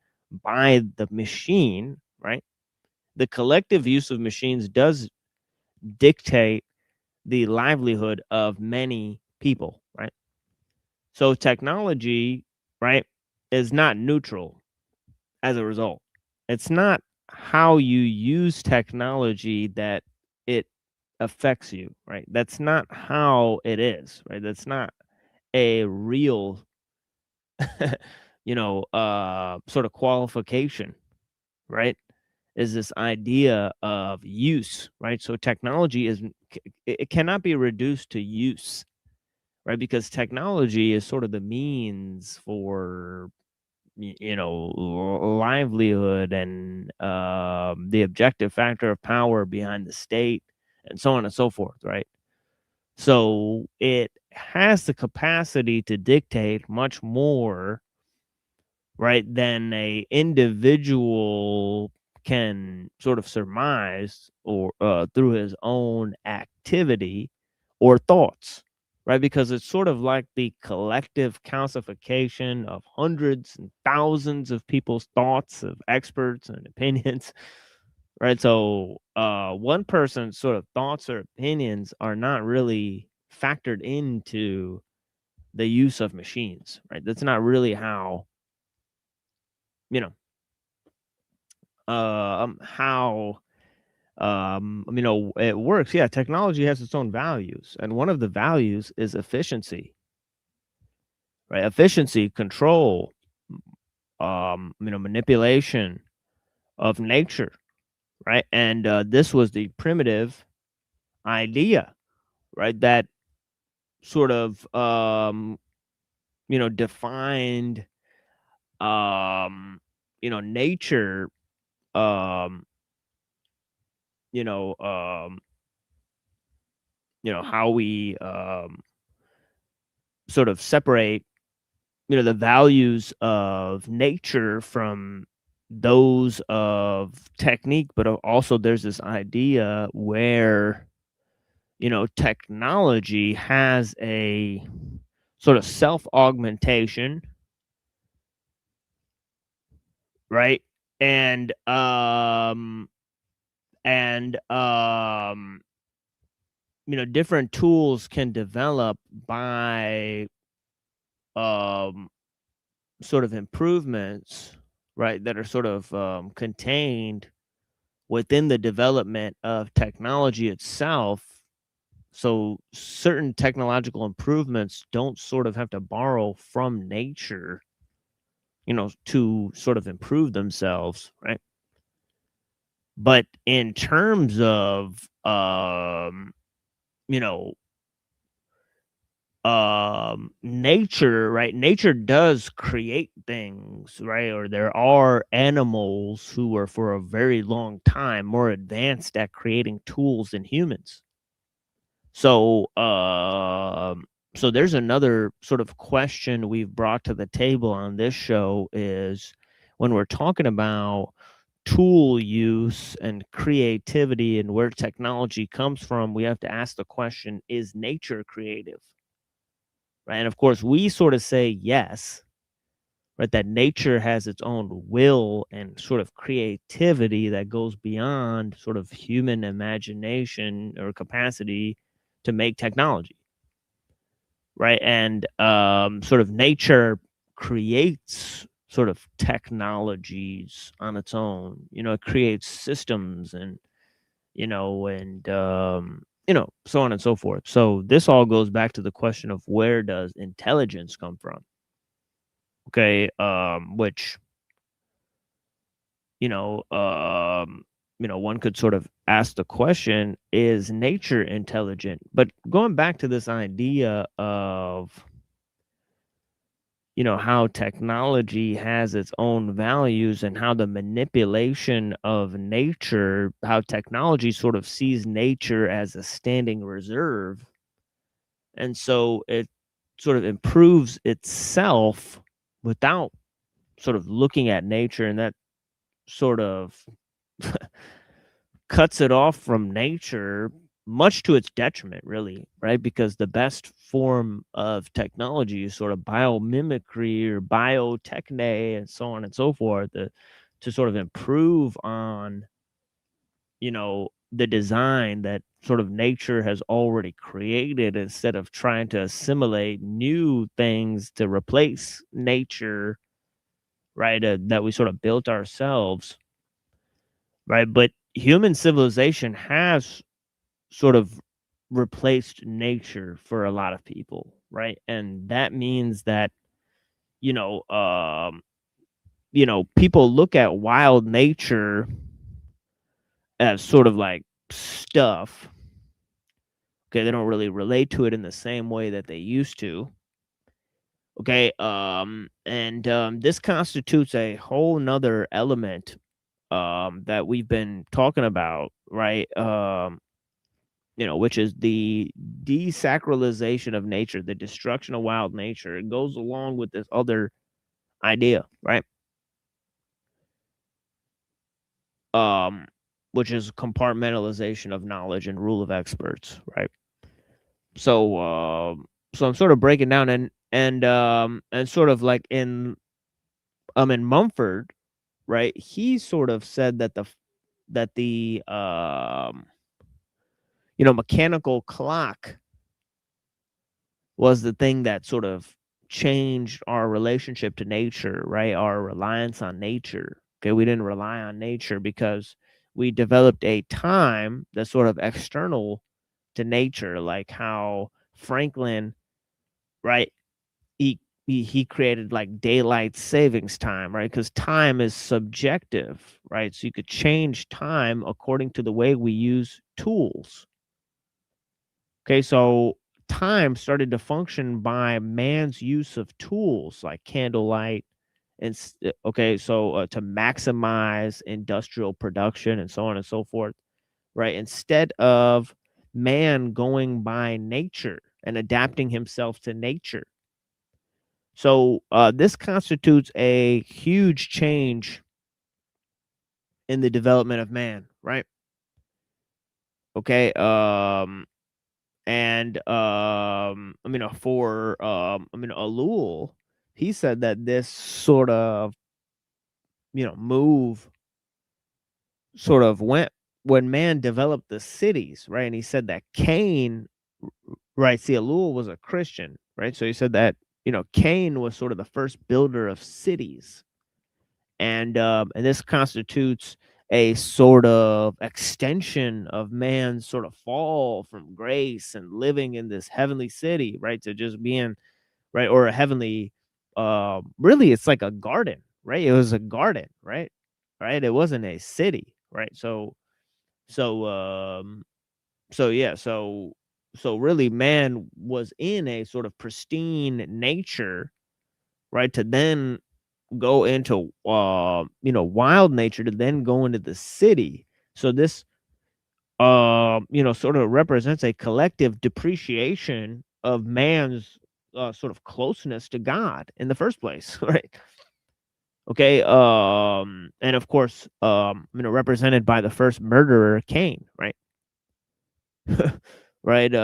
by the machine, right? The collective use of machines does dictate the livelihood of many people, right? So technology, right, is not neutral as a result. It's not how you use technology that it affects you, right? That's not how it is, right? That's not a real, sort of qualification, right? Is this idea of use, right? So technology it cannot be reduced to use, right? Because technology is sort of the means for livelihood and the objective factor of power behind the state and so on and so forth, right? So it has the capacity to dictate much more, right, than a individual can sort of surmise or through his own activity or thoughts, right? Because it's sort of like the collective calcification of hundreds and thousands of people's thoughts, of experts and opinions, right? So one person's sort of thoughts or opinions are not really factored into the use of machines, right? That's not really how you know how it works. Yeah, technology has its own values, and one of the values is efficiency, right? Efficiency, control, manipulation of nature, right? And this was the primitive idea, right? That sort of defined nature, um you know um how we sort of separate the values of nature from those of technique, but also there's this idea where technology has a sort of self augmentation, right? And and different tools can develop by sort of improvements, right, that are sort of contained within the development of technology itself. So certain technological improvements don't sort of have to borrow from nature, to sort of improve themselves, right? But in terms of you know nature, right, nature does create things, right? Or there are animals who are for a very long time more advanced at creating tools than humans. So so there's another sort of question we've brought to the table on this show, is when we're talking about tool use and creativity and where technology comes from, we have to ask the question, is nature creative? Right? And of course, we sort of say yes, right? That nature has its own will and sort of creativity that goes beyond sort of human imagination or capacity to make technology, right? And sort of nature creates sort of technologies on its own. It creates systems and so on and so forth. So this all goes back to the question of, where does intelligence come from? Okay, which one could sort of ask the question: is nature intelligent? But going back to this idea of how technology has its own values and how the manipulation of nature, how technology sort of sees nature as a standing reserve. And so it sort of improves itself without sort of looking at nature, and that sort of cuts it off from nature, much to its detriment, really, right? Because the best form of technology is sort of biomimicry or biotechne and so on and so forth, to sort of improve on, the design that sort of nature has already created, instead of trying to assimilate new things to replace nature, right? That we sort of built ourselves, right? But human civilization has sort of replaced nature for a lot of people, right? And that means that, people look at wild nature as sort of like stuff. Okay, they don't really relate to it in the same way that they used to. Okay, and this constitutes a whole nother element that we've been talking about, right? Which is the de-sacralization of nature, the destruction of wild nature. It goes along with this other idea, right? Which is compartmentalization of knowledge and rule of experts, right? So, so I'm sort of breaking down and sort of like in Mumford, right? He sort of said that the mechanical clock was the thing that sort of changed our relationship to nature, right? Our reliance on nature. Okay, we didn't rely on nature because we developed a time that's sort of external to nature, like how Franklin, right? He created like daylight savings time, right? Because time is subjective, right? So you could change time according to the way we use tools. Okay, so time started to function by man's use of tools like candlelight and okay, so to maximize industrial production and so on and so forth, right? Instead of man going by nature and adapting himself to nature. So this constitutes a huge change in the development of man, right? Okay, and ellul, he said that this sort of move sort of went when man developed the cities, right? And he said that Cain, right? See, ellul was a Christian, right? So he said that Cain was sort of the first builder of cities, and this constitutes a sort of extension of man's sort of fall from grace and living in this heavenly city, right? To just being right, or a heavenly, really, it's like a garden, right? It was a garden, right? It wasn't a city, right? So yeah, so really, man was in a sort of pristine nature, right? To then go into wild nature, to then go into the city. So this sort of represents a collective depreciation of man's sort of closeness to God in the first place, right? Okay, and of course, represented by the first murderer, Cain, right? Right,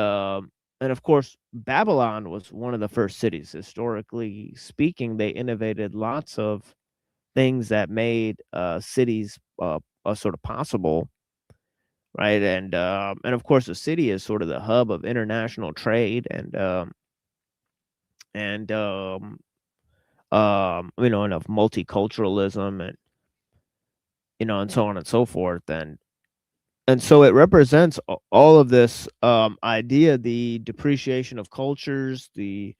and of course, Babylon was one of the first cities. Historically speaking, they innovated lots of things that made cities sort of possible, right? And of course, the city is sort of the hub of international trade and and and of multiculturalism and and so on and so forth, and so it represents all of this idea, the depreciation of cultures, the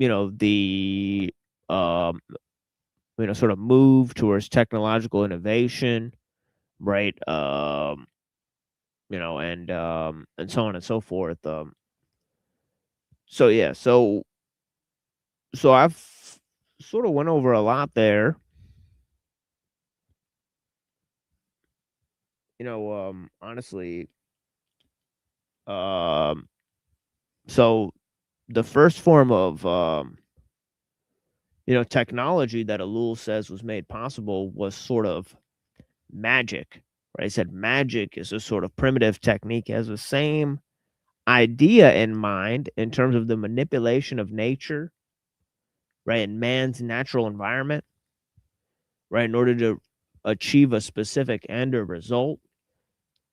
the sort of move towards technological innovation, right? And so on and so forth. So yeah, so I've sort of went over a lot there. Honestly, so the first form of technology that Ellul says was made possible was sort of magic, right? He said magic is a sort of primitive technique, has the same idea in mind in terms of the manipulation of nature, right, in man's natural environment, right, in order to achieve a specific end or result,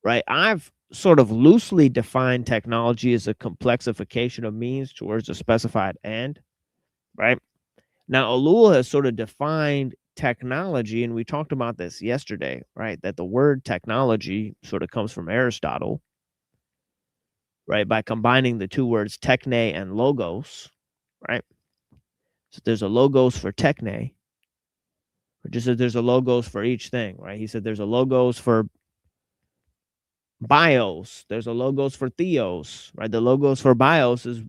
right? I've sort of loosely defined technology as a complexification of means towards a specified end, right? Now, Ellul has sort of defined technology, and we talked about this yesterday, right? That the word technology sort of comes from Aristotle, right? By combining the two words techne and logos, right? So there's a logos for techne, or just that there's a logos for each thing, right? He said there's a logos for bios, there's a logos for theos, right? The logos for bios is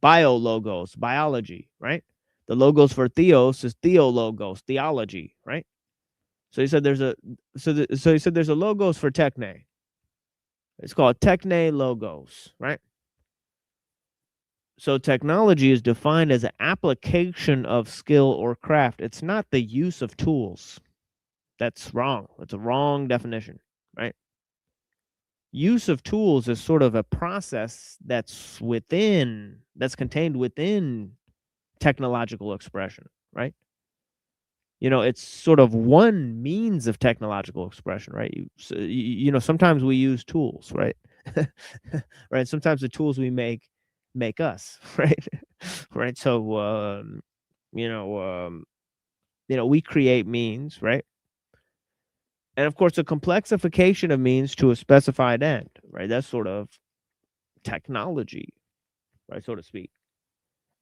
biologos, biology, right? The logos for theos is theologos, theology, right? So he said there's a so he said there's a logos for techne. It's called techne logos, right? So technology is defined as an application of skill or craft. It's not the use of tools. That's wrong. It's a wrong definition, right? Use of tools is sort of a process that's contained within technological expression, right? It's sort of one means of technological expression, right? Sometimes we use tools, right? Right. Sometimes the tools we make us, right? Right. So, we create means, right? And of course, the complexification of means to a specified end, right? That's sort of technology, right, so to speak.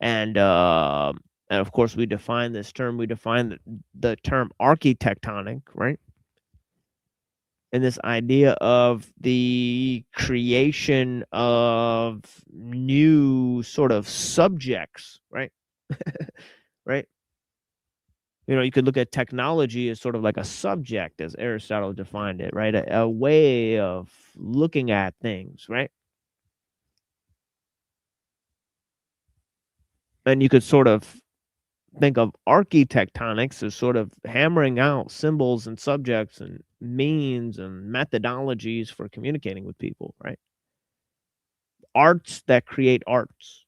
And of course, we define this term. We define the term architectonic, right? And this idea of the creation of new sort of subjects, right? Right? You could look at technology as sort of like a subject, as Aristotle defined it, right? A way of looking at things, right? And you could sort of think of architectonics as sort of hammering out symbols and subjects and means and methodologies for communicating with people, right? Arts that create arts.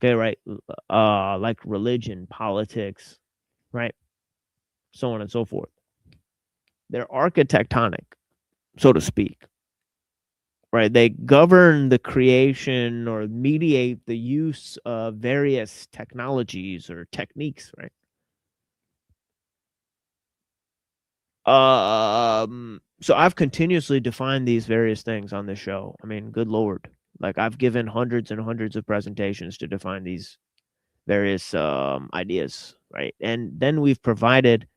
Okay, right? Like religion, politics, right? So on and so forth. They're architectonic, so to speak. Right? They govern the creation or mediate the use of various technologies or techniques, right? So I've continuously defined these various things on this show. I mean, good Lord. Like I've given hundreds and hundreds of presentations to define these various ideas, right? And then we've provided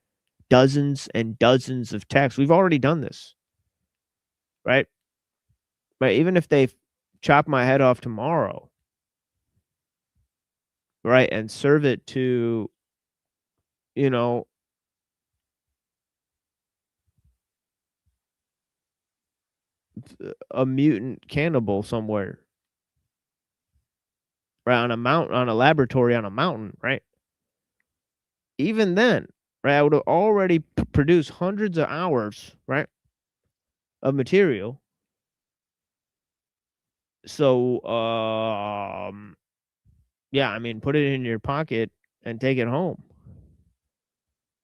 dozens and dozens of texts. We've already done this, right? But even if they chop my head off tomorrow, right, and serve it to, a mutant cannibal somewhere, right, on a laboratory on a mountain, right? Even then, right, I would have already produced hundreds of hours, right, of material. So, yeah, I mean, put it in your pocket and take it home.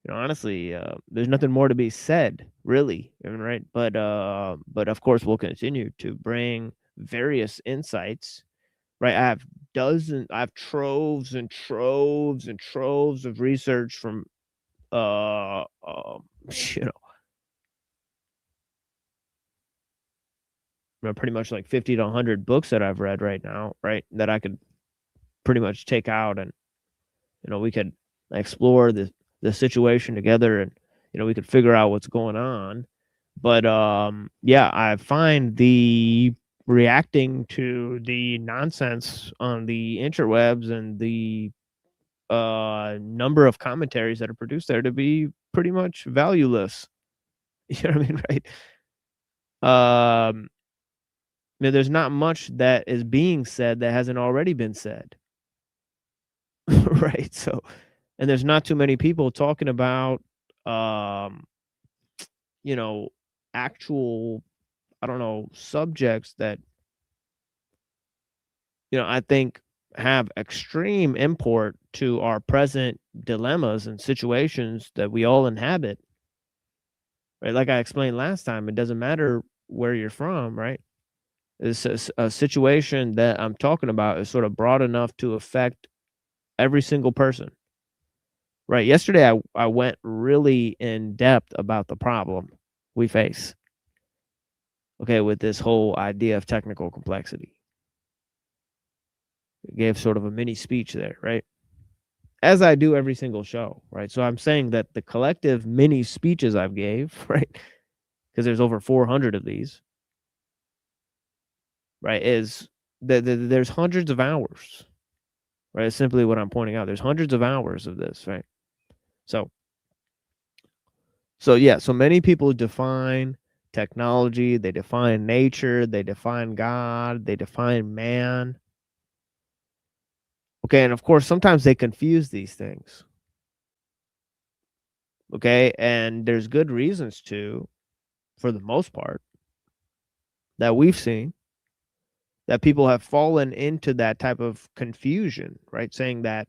Honestly, there's nothing more to be said, really, right? But of course, we'll continue to bring various insights, right? I have troves and troves and troves of research from, pretty much like 50 to 100 books that I've read right now, right? That I could pretty much take out, and we could explore the situation together, and we could figure out what's going on. But yeah, I find the reacting to the nonsense on the interwebs and the number of commentaries that are produced there to be pretty much valueless. You know what I mean, right? There's not much that is being said that hasn't already been said. Right? So, and there's not too many people talking about actual, I don't know, subjects that I think have extreme import to our present dilemmas and situations that we all inhabit. Right? Like I explained last time, it doesn't matter where you're from, right? It's a situation that I'm talking about is sort of broad enough to affect every single person. Right? Yesterday, I went really in depth about the problem we face. Okay, with this whole idea of technical complexity. I gave sort of a mini speech there, right? As I do every single show, right? So I'm saying that the collective mini speeches I've gave, right? Because there's over 400 of these, right? Is that there's hundreds of hours, right? It's simply what I'm pointing out. There's hundreds of hours of this, right? So yeah, so many people define technology, they define nature, they define God, they define man. Okay, and of course, sometimes they confuse these things. Okay, and there's good reasons to, for the most part, that we've seen, that people have fallen into that type of confusion, right? Saying that,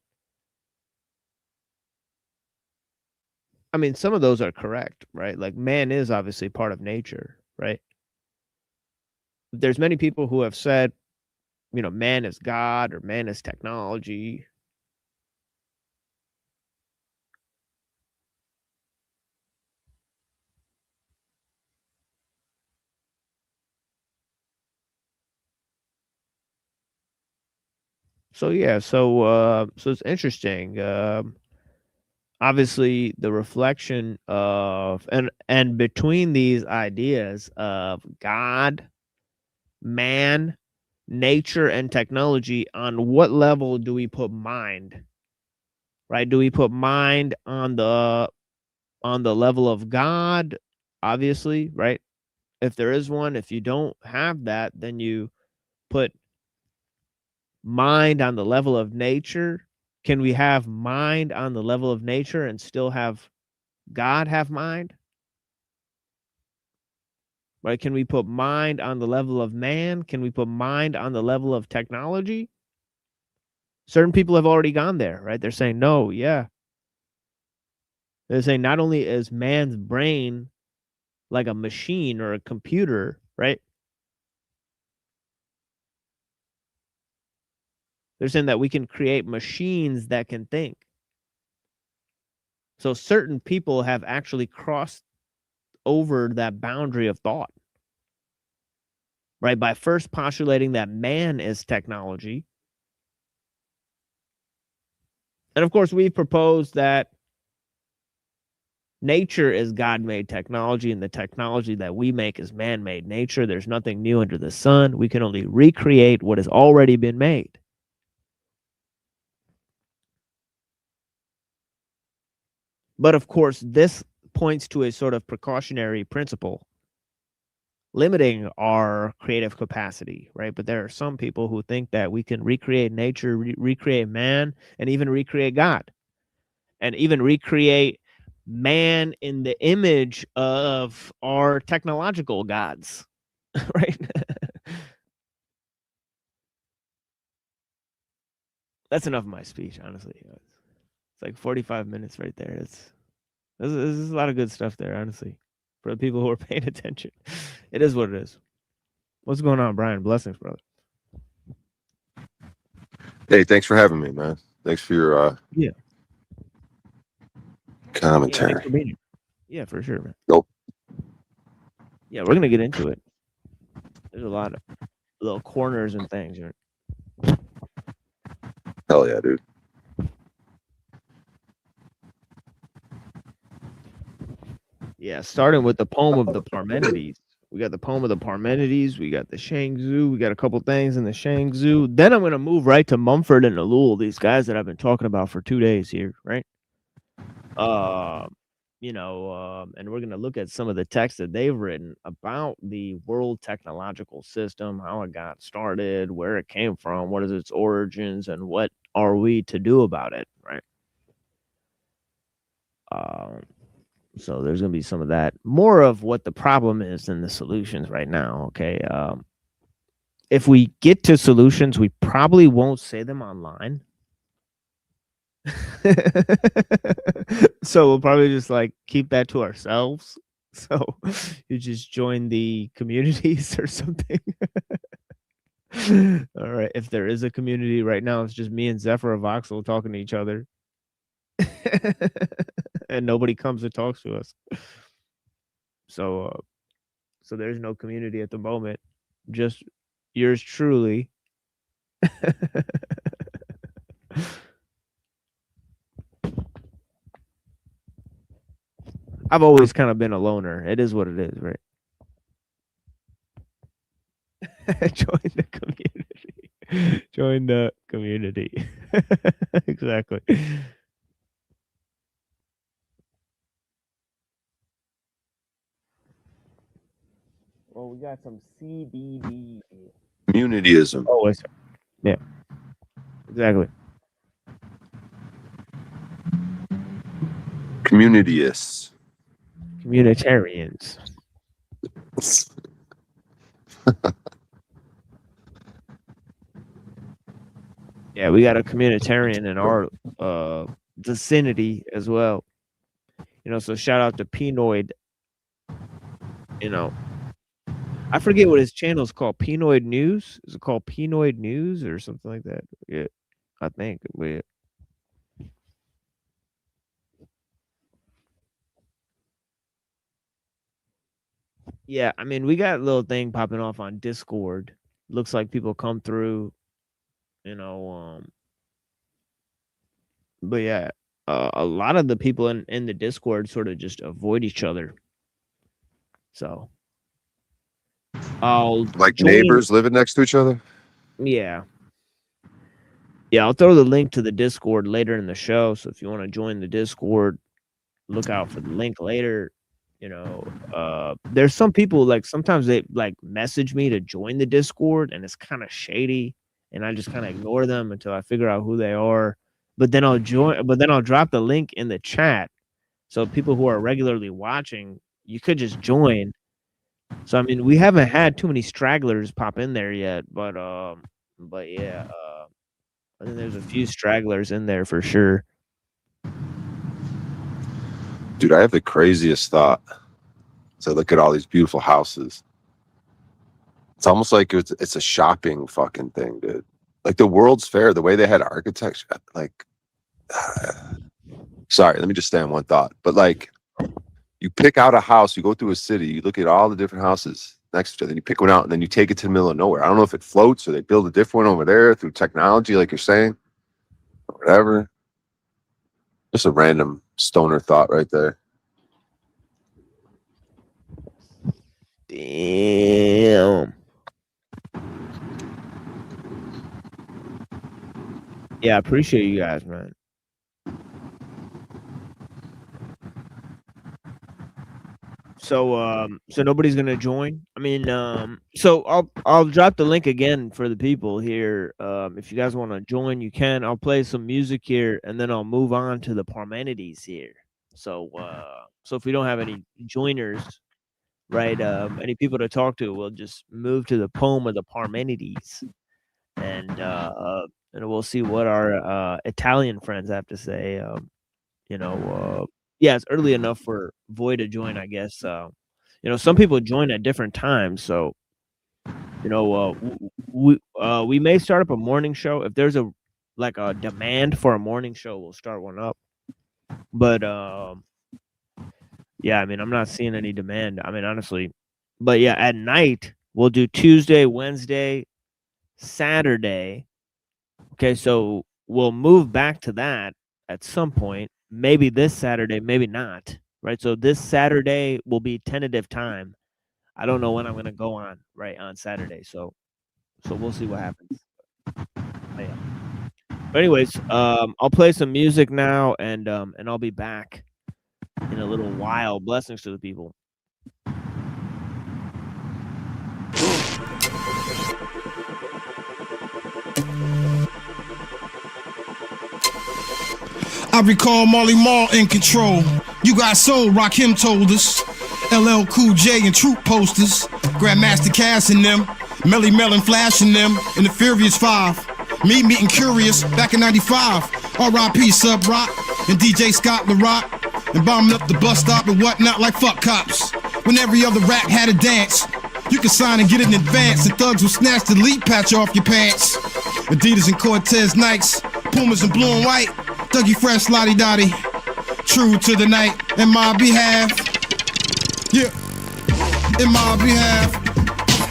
I mean, some of those are correct, right? Like man is obviously part of nature, right? There's many people who have said, man is God or man is technology. So yeah, so it's interesting. Obviously, the reflection of and between these ideas of God, man, nature, and technology, on what level do we put mind? Right? Do we put mind on the level of God? Obviously, right? If there is one, if you don't have that, then you put mind on the level of nature. Can we have mind on the level of nature and still have God have mind? Right? Can we put mind on the level of man? Can we put mind on the level of technology? Certain people have already gone there, right? They're saying, no, yeah. They're saying not only is man's brain like a machine or a computer, right? They're saying that we can create machines that can think. So certain people have actually crossed over that boundary of thought, right? By first postulating that man is technology. And of course, we've proposed that nature is God-made technology, and the technology that we make is man-made nature. There's nothing new under the sun. We can only recreate what has already been made. But of course, this points to a sort of precautionary principle limiting our creative capacity, right? But there are some people who think that we can recreate nature, recreate man, and even recreate God, and even recreate man in the image of our technological gods, right? That's enough of my speech, honestly. It's like 45 minutes right there. This is a lot of good stuff there, honestly, for the people who are paying attention. It is what it is. What's going on, Brian? Blessings, brother. Hey, thanks for having me, man. Thanks for your commentary. Yeah, thanks for being here. Yeah, for sure, man. Nope. Yeah, we're gonna get into it. There's a lot of little corners and things. Right? Hell yeah, dude. Yeah, starting with the poem of the Parmenides. We got the poem of the Parmenides. We got the Shangzu. We got a couple things in the Shangzu. Then I'm going to move right to Mumford and ellul, these guys that I've been talking about for 2 days here, right? And we're going to look at some of the texts that they've written about the world technological system, how it got started, where it came from, what is its origins, and what are we to do about it, right? So there's going to be some of that, more of what the problem is than the solutions right now. Okay. If we get to solutions, we probably won't say them online. So we'll probably just like keep that to ourselves. So you just join the communities or something. All right. If there is a community right now, it's just me and Zephyr of Voxel talking to each other. And nobody comes and talks to us. So there's no community at the moment. Just yours truly. I've always kind of been a loner. It is what it is, right? Join the community. Join the community. Exactly. Well, we got some CBD. Communityism. Oh, yeah. Exactly. Communityists. Communitarians. Yeah, we got a communitarian in our vicinity as well. So shout out to Pinoid. I forget what his channel is called. Pinoid News? Is it called Pinoid News or something like that? Yeah, I think. Yeah, I mean, we got a little thing popping off on Discord. Looks like people come through, but yeah, a lot of the people in the Discord sort of just avoid each other. So I'll neighbors living next to each other. Yeah, I'll throw the link to the Discord later in the show. So if you want to join the Discord, look out for the link later. There's some people like sometimes they like message me to join the Discord, and it's kind of shady, and I just kind of ignore them until I figure out who they are. But then I'll drop the link in the chat, so people who are regularly watching, you could just join. So I mean, we haven't had too many stragglers pop in there yet, but yeah, I think there's a few stragglers in there for sure. Dude, I have the craziest thought. So look at all these beautiful houses. It's almost like it's a shopping fucking thing, dude. Like the World's Fair, the way they had architecture, like, sorry, let me just stay on one thought. But like, you pick out a house, you go through a city, you look at all the different houses next to each other, and you pick one out, and then you take it to the middle of nowhere. I don't know if it floats or they build a different one over there through technology, like you're saying, or whatever. Just a random stoner thought right there. Damn. Yeah, I appreciate you guys, man. So nobody's gonna join. I mean, so I'll drop the link again for the people here. If you guys want to join, you can. I'll play some music here, and then I'll move on to the Parmenides here. So if we don't have any joiners, right, any people to talk to, we'll just move to the poem of the Parmenides, and we'll see what our Italian friends have to say. Yeah, it's early enough for Void to join, I guess. Some people join at different times, so we may start up a morning show if there's a demand for a morning show. We'll start one up, but yeah, I mean, I'm not seeing any demand. I mean, honestly, but yeah, at night we'll do Tuesday, Wednesday, Saturday. Okay, so we'll move back to that at some point. Maybe this Saturday, maybe not. Right. So this Saturday will be tentative time. I don't know when I'm gonna go on on Saturday. So we'll see what happens. But anyways, I'll play some music now, and I'll be back in a little while. Blessings to the people. I recall Marley Marl in control. You got soul, Rakim told us. LL Cool J and Troop posters. Grandmaster Cass and them. Melly Mellon flashing them in the Furious 5. Me meeting Curious back in 95. R.I.P. Sub Rock and DJ Scott LaRock. And bombing up the bus stop and whatnot like fuck cops. When every other rap had a dance, you could sign and get it in advance, and thugs would snatch the elite patch off your pants. Adidas and Cortez Nikes, Pumas and blue and white, Dougie Fresh Lottie Dottie. True to the night, in my behalf. Yeah, in my behalf.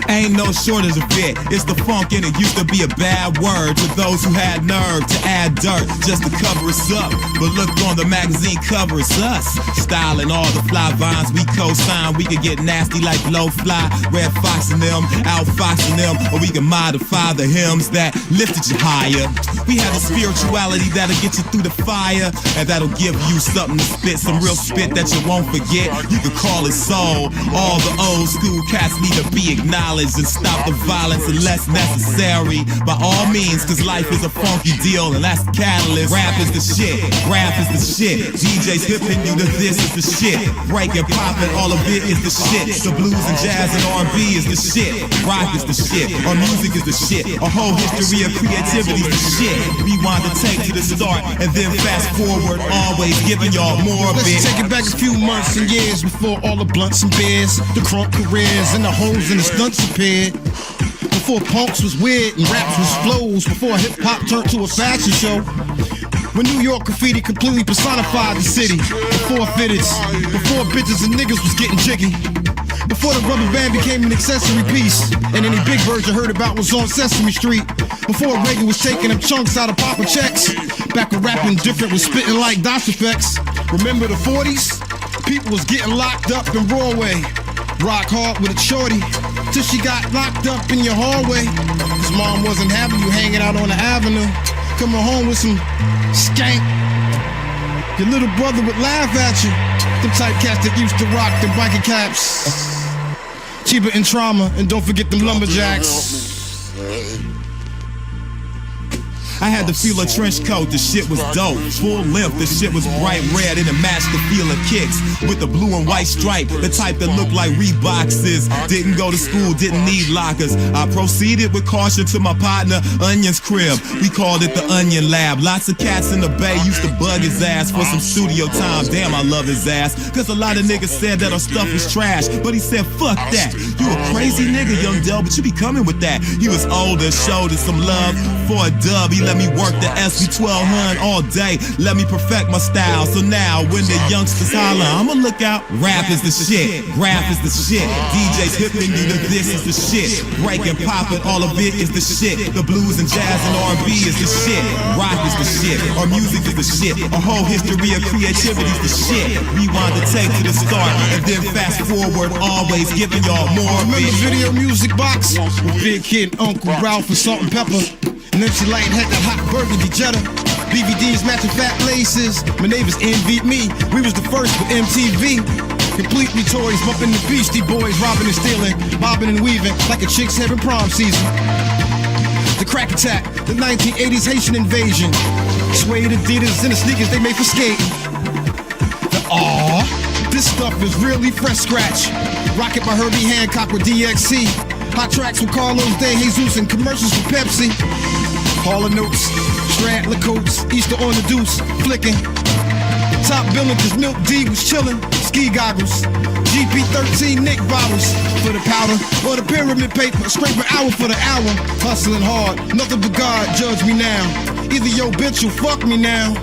Ain't no shortage of it. It's the funk and it used to be a bad word to those who had nerve to add dirt just to cover us up. But look on the magazine cover, it's us. Styling all the fly vines we co-sign. We could get nasty like Low Fly, Red Fox and them, outfoxing them. Or we can modify the hymns that lifted you higher. We have a spirituality that'll get you through the fire, and that'll give you something to spit, some real spit that you won't forget. You can call it soul. All the old school cats need to be acknowledged and stop the violence unless necessary. By all means, cause life is a funky deal, and that's the catalyst. Rap is the shit, rap is the shit. DJs hipping you to this is the shit. Breaking, popping, all of it is the shit. The blues and jazz and R&B is the shit. Rock is the shit, our music is the shit. Our whole history of creativity is the shit. Rewind the tape to the start and then fast forward, always giving y'all more of it. Let's take it back a few months and years before all the blunts and beers, the crunk careers and the hoes and the stunts appeared. Before punks was weird and raps was flows, before hip-hop turned to a fashion show. When New York graffiti completely personified the city. Before fitteds, before bitches and niggas was getting jiggy. Before the rubber band became an accessory piece, and any big birds you heard about was on Sesame Street. Before Reagan was taking them chunks out of Papa checks. Back when rapping different was spitting like DOS effects. Remember the 40s? People was getting locked up in Broadway. Rock hard with a shorty till she got locked up in your hallway. Cause mom wasn't having you hanging out on the avenue, coming home with some skank. Your little brother would laugh at you. Them type cats that used to rock the biker caps. Cheaper in trauma, and don't forget them lumberjacks. I had to feel a trench coat, the shit was dope. Full length, the shit was bright red and it matched the feel of kicks. With the blue and white stripe, the type that looked like Reeboxes. Didn't go to school, didn't need lockers. I proceeded with caution to my partner, Onion's crib. We called it the Onion Lab. Lots of cats in the bay used to bug his ass for some studio time. Damn, I love his ass. Cause a lot of niggas said that our stuff was trash. But he said, fuck that. You a crazy nigga, young Del, but you be coming with that. He was older, showed us some love for a dub. He let me work the SB1200 all day, let me perfect my style. So now when the youngsters holler, I'ma look out. Rap is the shit, rap is the shit. DJs hipping you to this is the shit. Breaking, popping, all of it is the shit. The blues and jazz and R&B is the shit. Rock is the shit, our music is the shit. Our whole history of creativity is the shit. Rewind the tape to the start and then fast forward, always giving y'all more of it. Remember Video Music Box with Big Kid and Uncle Ralph for Salt and Pepper? And then she light had that hot burgundy Jetta. BVDs matching fat laces. My neighbors envied me. We was the first with MTV. Completely toys, bumping the Beastie Boys, robbing and stealing, bobbing and weaving like a chick's having prom season. The crack attack, the 1980s Haitian invasion. Suede Adidas and the sneakers they made for skating. The aw, this stuff is really fresh scratch. Rocket by Herbie Hancock with DXC. Hot tracks with Carlos De Jesus and commercials for Pepsi. Hall of Notes, Stradler coats, Easter on the deuce, flicking. Top billing cause Milk D was chillin'. Ski goggles, GP13 Nick bottles for the powder, or the pyramid paper, scrape an hour for the hour. Hustling hard, nothing but God judge me now. Either yo bitch or fuck me now.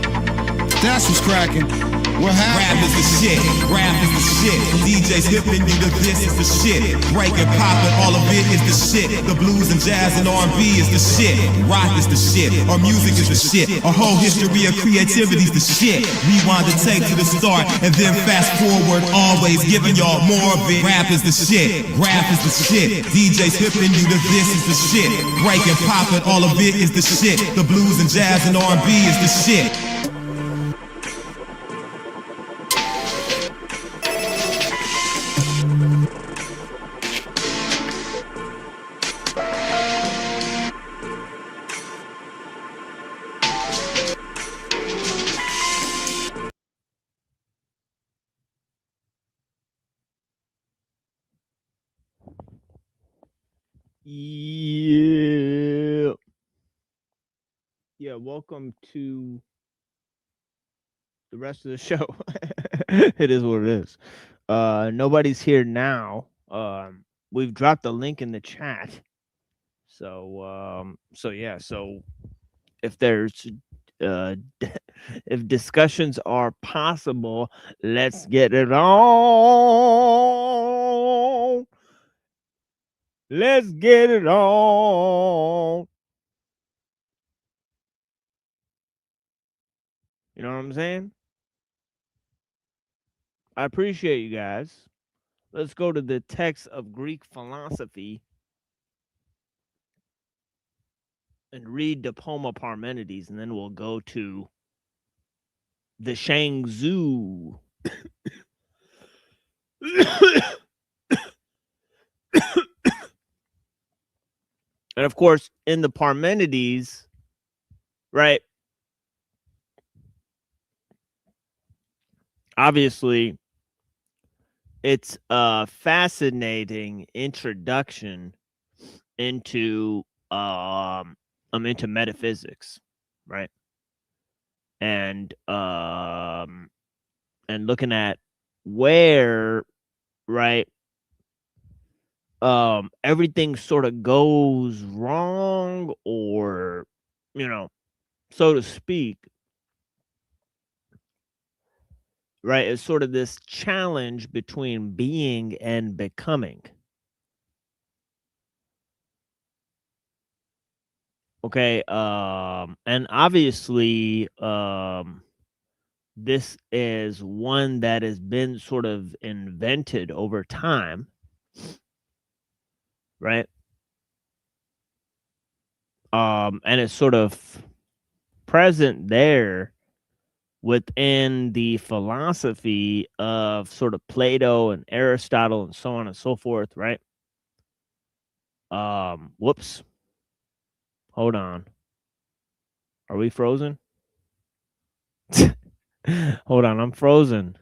That's what's cracking. What happened? Rap is the shit. Rap is the shit. DJs hipping you to this is the shit. Breaking, popping, all of it is the shit. The blues and jazz and R&B is the shit. Rock is the shit. Our music is the shit. Our whole history of creativity's the shit. Rewind the tape to the start and then fast forward. Always giving y'all more of it. Rap is the shit. Rap is the shit. DJs hipping you to this is the shit. Breaking, popping, all of it is the shit. The blues and jazz and R&B is the shit. Yeah. Yeah, welcome to the rest of the show. It is what it is. Nobody's here now. We've dropped the link in the chat. So yeah, so if there's if discussions are possible, let's get it on. Let's get it on. You know what I'm saying? I appreciate you guys. Let's go to the text of Greek philosophy and read the poem of Parmenides, and then we'll go to the Shangzu. And of course, in the Parmenides, right? Obviously, it's a fascinating introduction into metaphysics, right? And looking at where, right, everything sort of goes wrong, or, you know, so to speak, right? It's sort of this challenge between being and becoming. Okay, and obviously, this is one that has been sort of invented over time, right? And it's sort of present there within the philosophy of sort of Plato and Aristotle and so on and so forth, right? Whoops. Hold on. Are we frozen? Hold on, I'm frozen.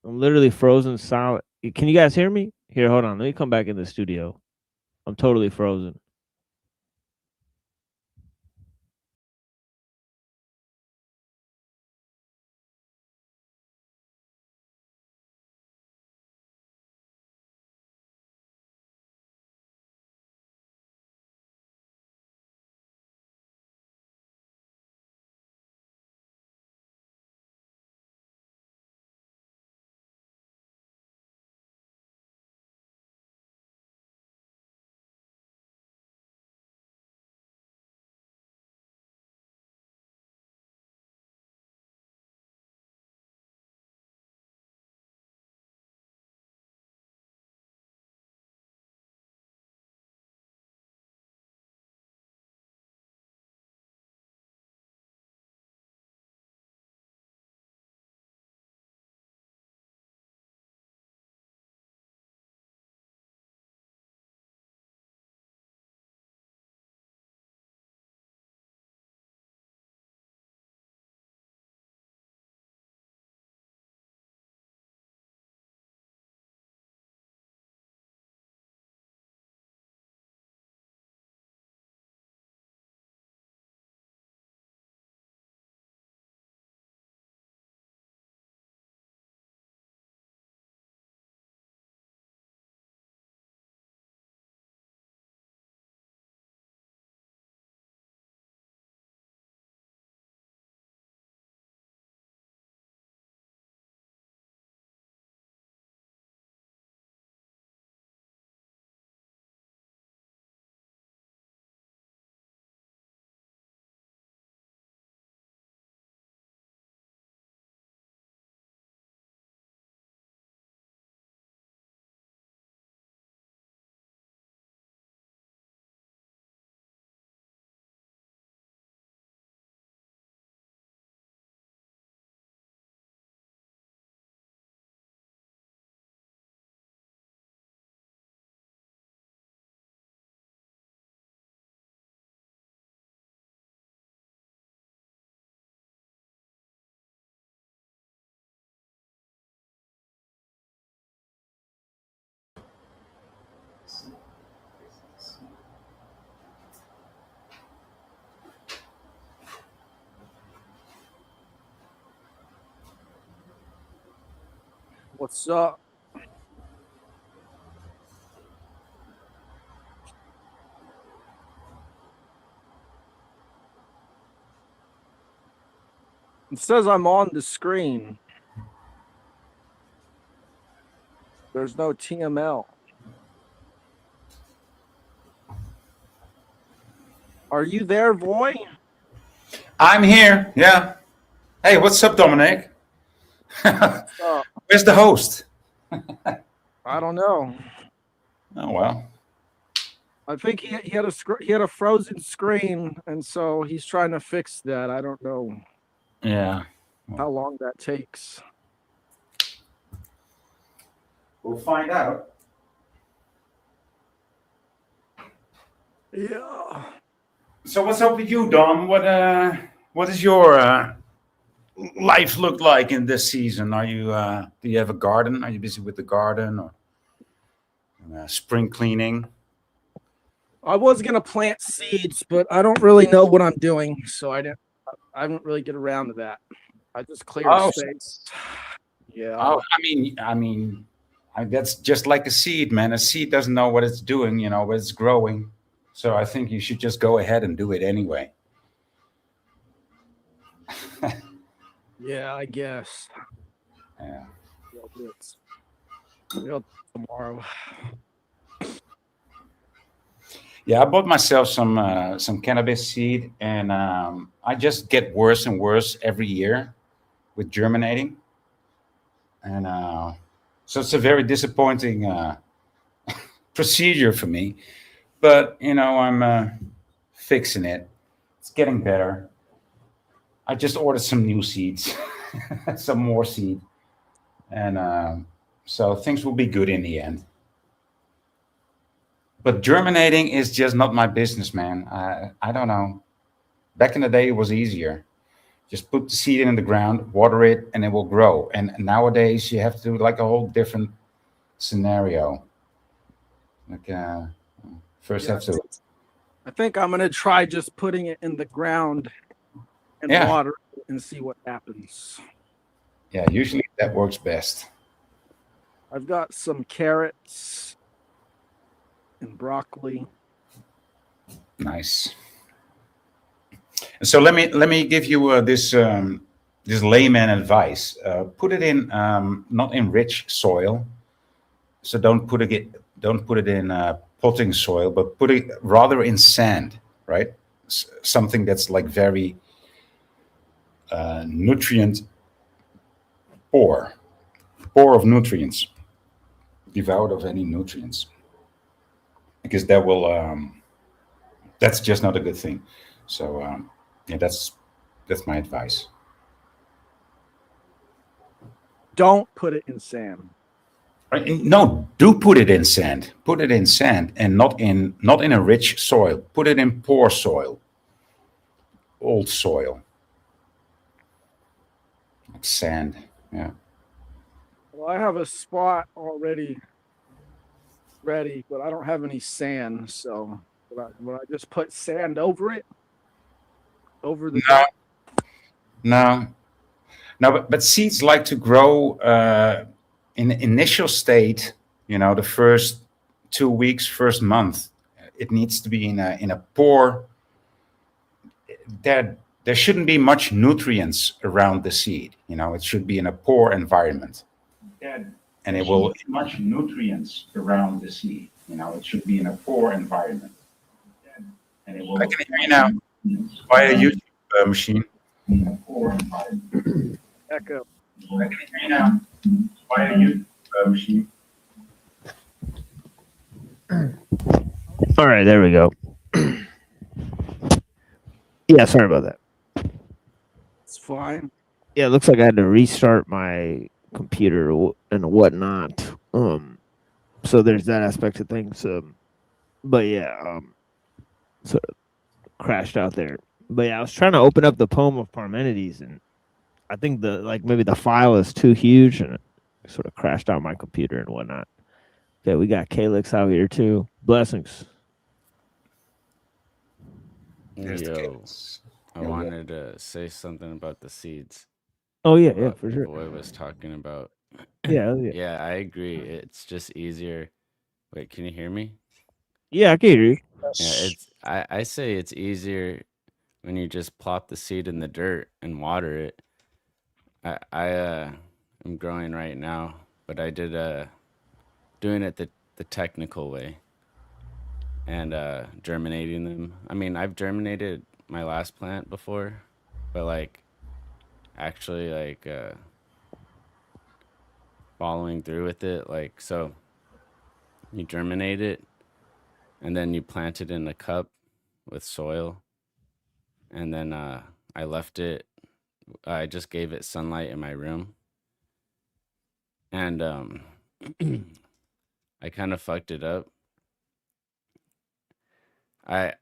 I'm literally frozen solid. Can you guys hear me? Here, hold on. Let me come back in the studio. I'm totally frozen. What's up? It says I'm on the screen. There's no TML. Are you there, Voy? I'm here. Yeah. Hey, what's up, Dominic? Where's the host? I don't know. Oh well. I think he had a frozen screen, and so he's trying to fix that. I don't know. Yeah. How long that takes. We'll find out. Yeah. So what's up with you, Dom? What does your life look like in this season? Are you do you have a garden? Are you busy with the garden or spring cleaning? I was gonna plant seeds, but I don't really know what I'm doing, so I didn't really get around to that. I just cleared space. Yeah. Oh, I mean, that's just like a seed, man. A seed doesn't know what it's doing, but it's growing. So I think you should just go ahead and do it anyway. Yeah, I guess. Yeah. Tomorrow. Yeah, I bought myself some cannabis seed, and I just get worse and worse every year with germinating, and so it's a very disappointing procedure for me. But I'm fixing it. It's getting better. I just ordered some new seeds, some more seed, and so things will be good in the end. But germinating is just not my business, man. I don't know. Back in the day, it was easier. Just put the seed in the ground, water it, and it will grow. And nowadays, you have to do like a whole different scenario. Like first have to. I think I'm gonna try just putting it in the ground and water it and see what happens. Yeah, usually that works best. I've got some carrots and broccoli. Nice. So let me give you this layman advice. Put it in not in rich soil. So don't put it in potting soil, but put it rather in sand, right? Something that's like very nutrient poor of nutrients, devoid of any nutrients, because that will that's just not a good thing. So yeah, that's my advice. Don't put it in sand. No, do put it in sand. Put it in sand, and not in a rich soil. Put it in poor soil, old soil, like sand. Yeah. Well, I have a spot already ready, but I don't have any sand. So would I just put sand over it? Over the No, but seeds like to grow in the initial state. The first 2 weeks, first month, it needs to be in a poor. There shouldn't be much nutrients around the seed. It should be in a poor environment. And it will much nutrients around the seed. It should be in a poor environment. And it will. I can hear you now. Via YouTube machine. Echo. I can hear you now. Via YouTube machine. All right, there we go. Yeah, sorry about that. It's fine. Yeah, it looks like I had to restart my computer and whatnot. So there's that aspect of things. But yeah, sort of crashed out there. But yeah, I was trying to open up the poem of Parmenides, and I think maybe the file is too huge, and it sort of crashed out my computer and whatnot. Okay, we got Calix out here too. Blessings. Yo, I wanted to say something about the seeds. Oh yeah, for sure. Boy was talking about Yeah, Yeah, I agree. It's just easier. Wait, can you hear me? yeah, I get it. Yeah, I say it's easier when you just plop the seed in the dirt and water it. I am growing right now, but I did doing it the technical way and germinating them. I mean, I've germinated my last plant before, but like actually like following through with it, like so you germinate it and then you plant it in a cup with soil, and then I left it. I just gave it sunlight in my room, and I kind of fucked it up.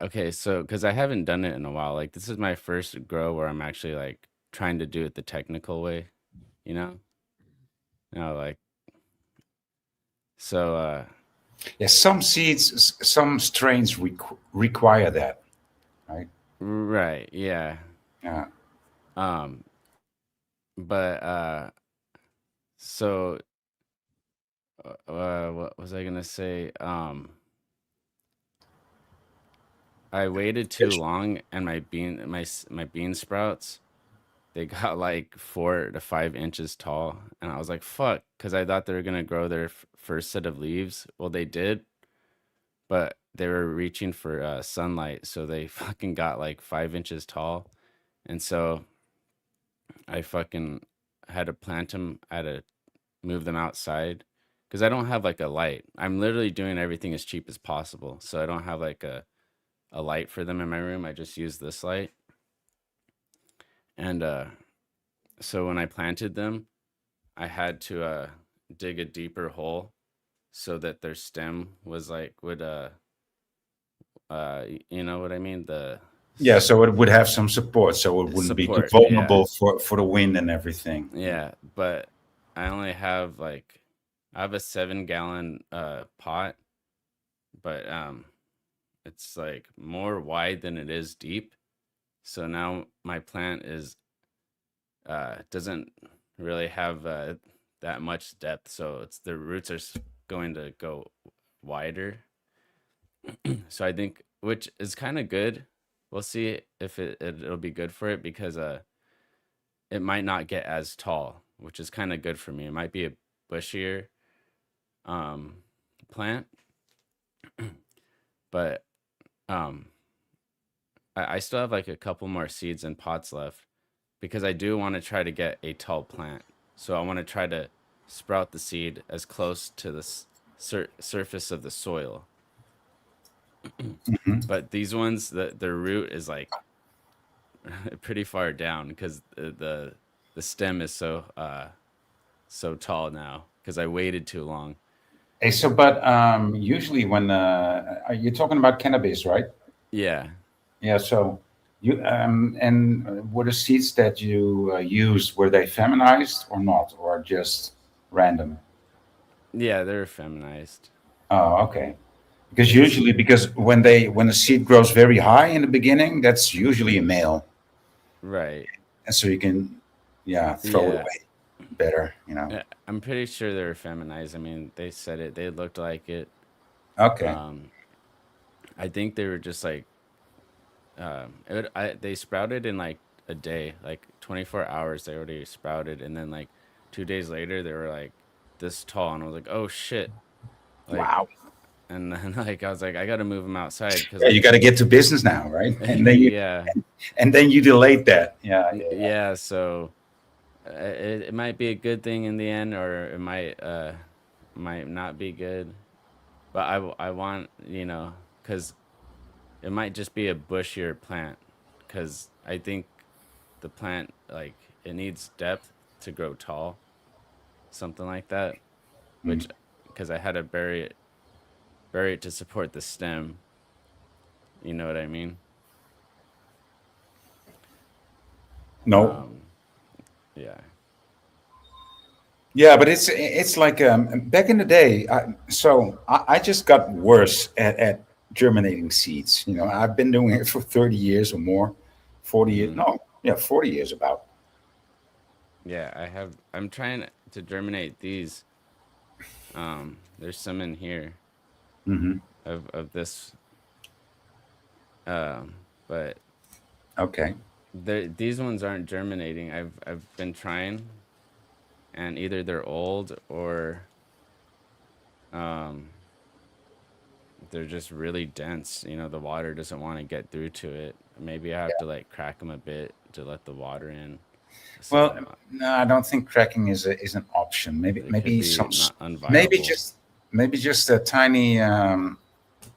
Okay, so because I haven't done it in a while, like this is my first grow where I'm actually like trying to do it the technical way, you know? Like so. Yeah, some seeds, some strains require that, right? Right. Yeah. Yeah. But so what was I gonna say? I waited too long, and my bean sprouts, they got like 4 to 5 inches tall, and I was like, "Fuck," because I thought they were gonna grow their first set of leaves. Well, they did, but they were reaching for sunlight, so they fucking got like 5 inches tall, and so I fucking had to plant them. I had to move them outside because I don't have like a light. I'm literally doing everything as cheap as possible, so I don't have like a light for them in my room. I just use this light. And so when I planted them, I had to dig a deeper hole so that their stem was like would you know what I mean? Yeah, so it would have some support, so it wouldn't be too Support, vulnerable for the wind and everything. Yeah, but I only have like I have a 7-gallon pot, but it's like more wide than it is deep. So now my plant is doesn't really have that much depth, so it's the roots are going to go wider. So I think, which is kind of good. We'll see if it'll be good for it because it might not get as tall, which is kind of good for me. It might be a bushier plant, but I still have like a couple more seeds and pots left because I do want to try to get a tall plant. So I want to try to sprout the seed as close to the surface of the soil. But these ones, the root is like pretty far down because the stem is so tall now because I waited too long. Hey, so but usually when you're talking about cannabis, right? Yeah. Yeah. So you and were the seeds that you used, were they feminized or not, or just random? Yeah, they're feminized. Oh, okay. Because when the seed grows very high in the beginning, that's usually a male. Right. And so you can throw it away better, you know. Yeah, I'm pretty sure they were feminized. I mean, they said it. They looked like it. Okay. I think they were just like they sprouted in like a day, like 24 hours they already sprouted, and then like 2 days later they were like this tall, and I was like, "Oh shit." Like, wow. And then like I was like, I got to move them outside because you got to get to business now, right? And then and then you delayed that. Yeah. So it might be a good thing in the end, or it might not be good. But I want, because it might just be a bushier plant, because I think the plant, like, it needs depth to grow tall, something like that. Which, because I had to bury it to support the stem. You know what I mean? No. Yeah. Yeah, but it's like back in the day. I just got worse at germinating seeds. You know, I've been doing it for 30 years or more, 40 years. No, 40 years about. Yeah, I'm trying to germinate these. There's some in here Mm-hmm. of this, but Okay. these ones aren't germinating. I've been trying, and either they're old or um they're just really dense. The water doesn't want to get through to it. Maybe I have to like crack them a bit to let the water in. Well, So no, I don't think cracking is an option. Maybe it could be some not maybe unviable. just a tiny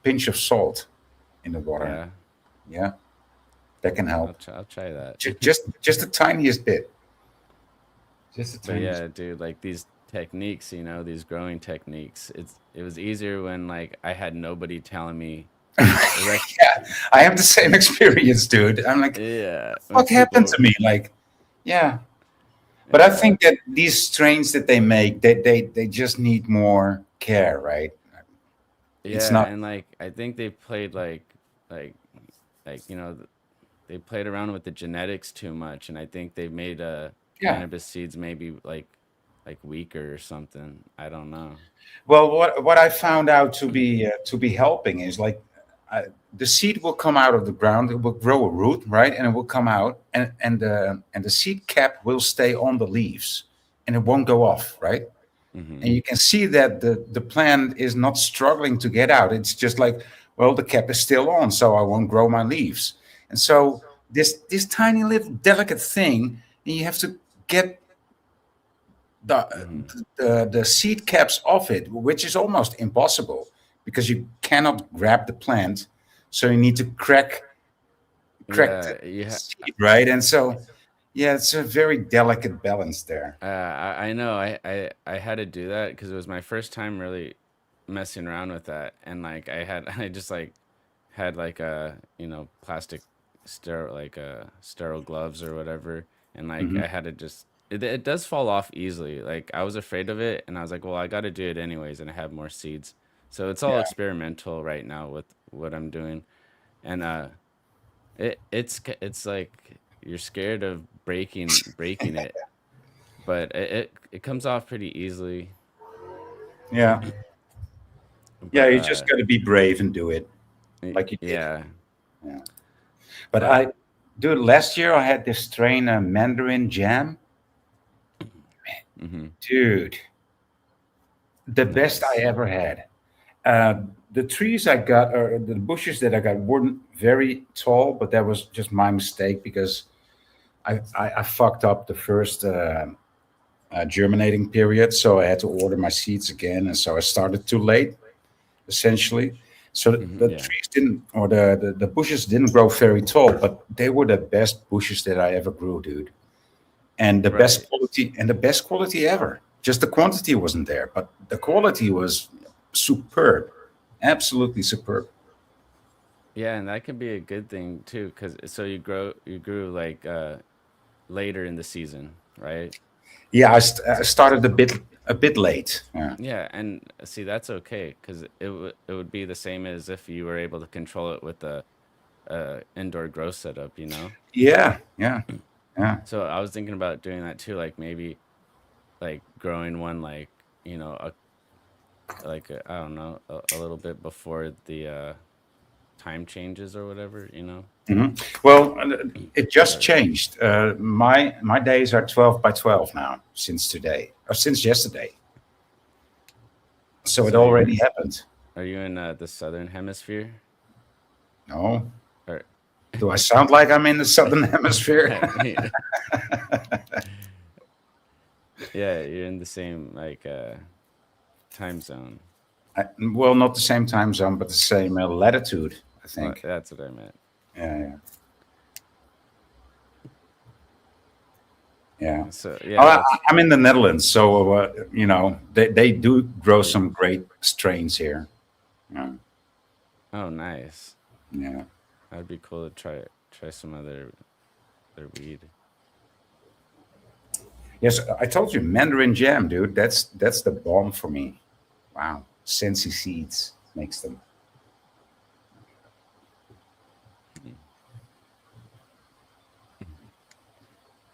pinch of salt in the water. Yeah, Yeah, that can help. I'll try that. Just the tiniest bit. Just the But tiniest. yeah, dude, like these techniques, these growing techniques. It was easier when like I had nobody telling me. Yeah, I have the same experience, dude. I'm like, Yeah, what happened to me? Like, yeah. But I think that these strains that they make, they just need more care, right? It's Yeah, not. and like I think they played like they played around with the genetics too much, and I think they made Yeah. cannabis seeds maybe like weaker or something. I don't know. Well, what I found out to be helping is like the seed will come out of the ground, it will grow a root, right, and it will come out, and the seed cap will stay on the leaves, and it won't go off, right? Hmm. And you can see that the plant is not struggling to get out. It's just like, well, the cap is still on, so I won't grow my leaves. And so this tiny little delicate thing, and you have to get the seed caps off it, which is almost impossible because you cannot grab the plant, so you need to crack Yeah, the seed, right? And so, yeah, it's a very delicate balance there. I know. I had to do that because it was my first time really messing around with that, and like I just like had like a plastic sterile gloves or whatever, and like Mhm. I had to just it does fall off easily. Like I was afraid of it, and I was like, well, I got to do it anyways, and I have more seeds, so it's all Yeah. experimental right now with what I'm doing, and it's like you're scared of breaking it, but it comes off pretty easily. Yeah. Yeah, But you just got to be brave and do it like you did. yeah. Yeah. But But dude, last year I had this strain Mandarin jam. hmm Dude, the best I nice. ever had. The trees I got, or the bushes that I got, weren't very tall, but that was just my mistake because I fucked up the first germinating period, so I had to order my seeds again, and so I started too late, essentially. So the Yeah. trees didn't, or the bushes didn't grow very tall, but they were the best bushes that I ever grew, dude. And Right. the best quality ever. Just the quantity wasn't there, but the quality was superb, absolutely superb. Yeah, and that could be a good thing too, because so you grew like later in the season, right? Yeah, I started a bit late. Yeah, Yeah, and see that's okay because it would be the same as if you were able to control it with a indoor grow setup, you know? yeah, yeah, yeah. So I was thinking about doing that too, like maybe like growing one like, I don't know, a little bit before the time changes or whatever, you know? Well, it just Or changed. My days are 12 by 12 now since today, or since yesterday. So it so already happened. are you in the southern hemisphere? No, Or do I sound like I'm in the southern hemisphere? yeah, yeah, you're in the same like time zone. Well, not the same time zone, but the same latitude, I Well, think. that's what I meant. Yeah, yeah, yeah. So Oh, yeah, that's I'm in the Netherlands, so they do grow some great strains here. Yeah, oh nice. yeah. That'd be cool to try some other their weed. Yes, I told you Mandarin jam, dude. That's the bomb for me. Wow, Sensi Seeds makes them.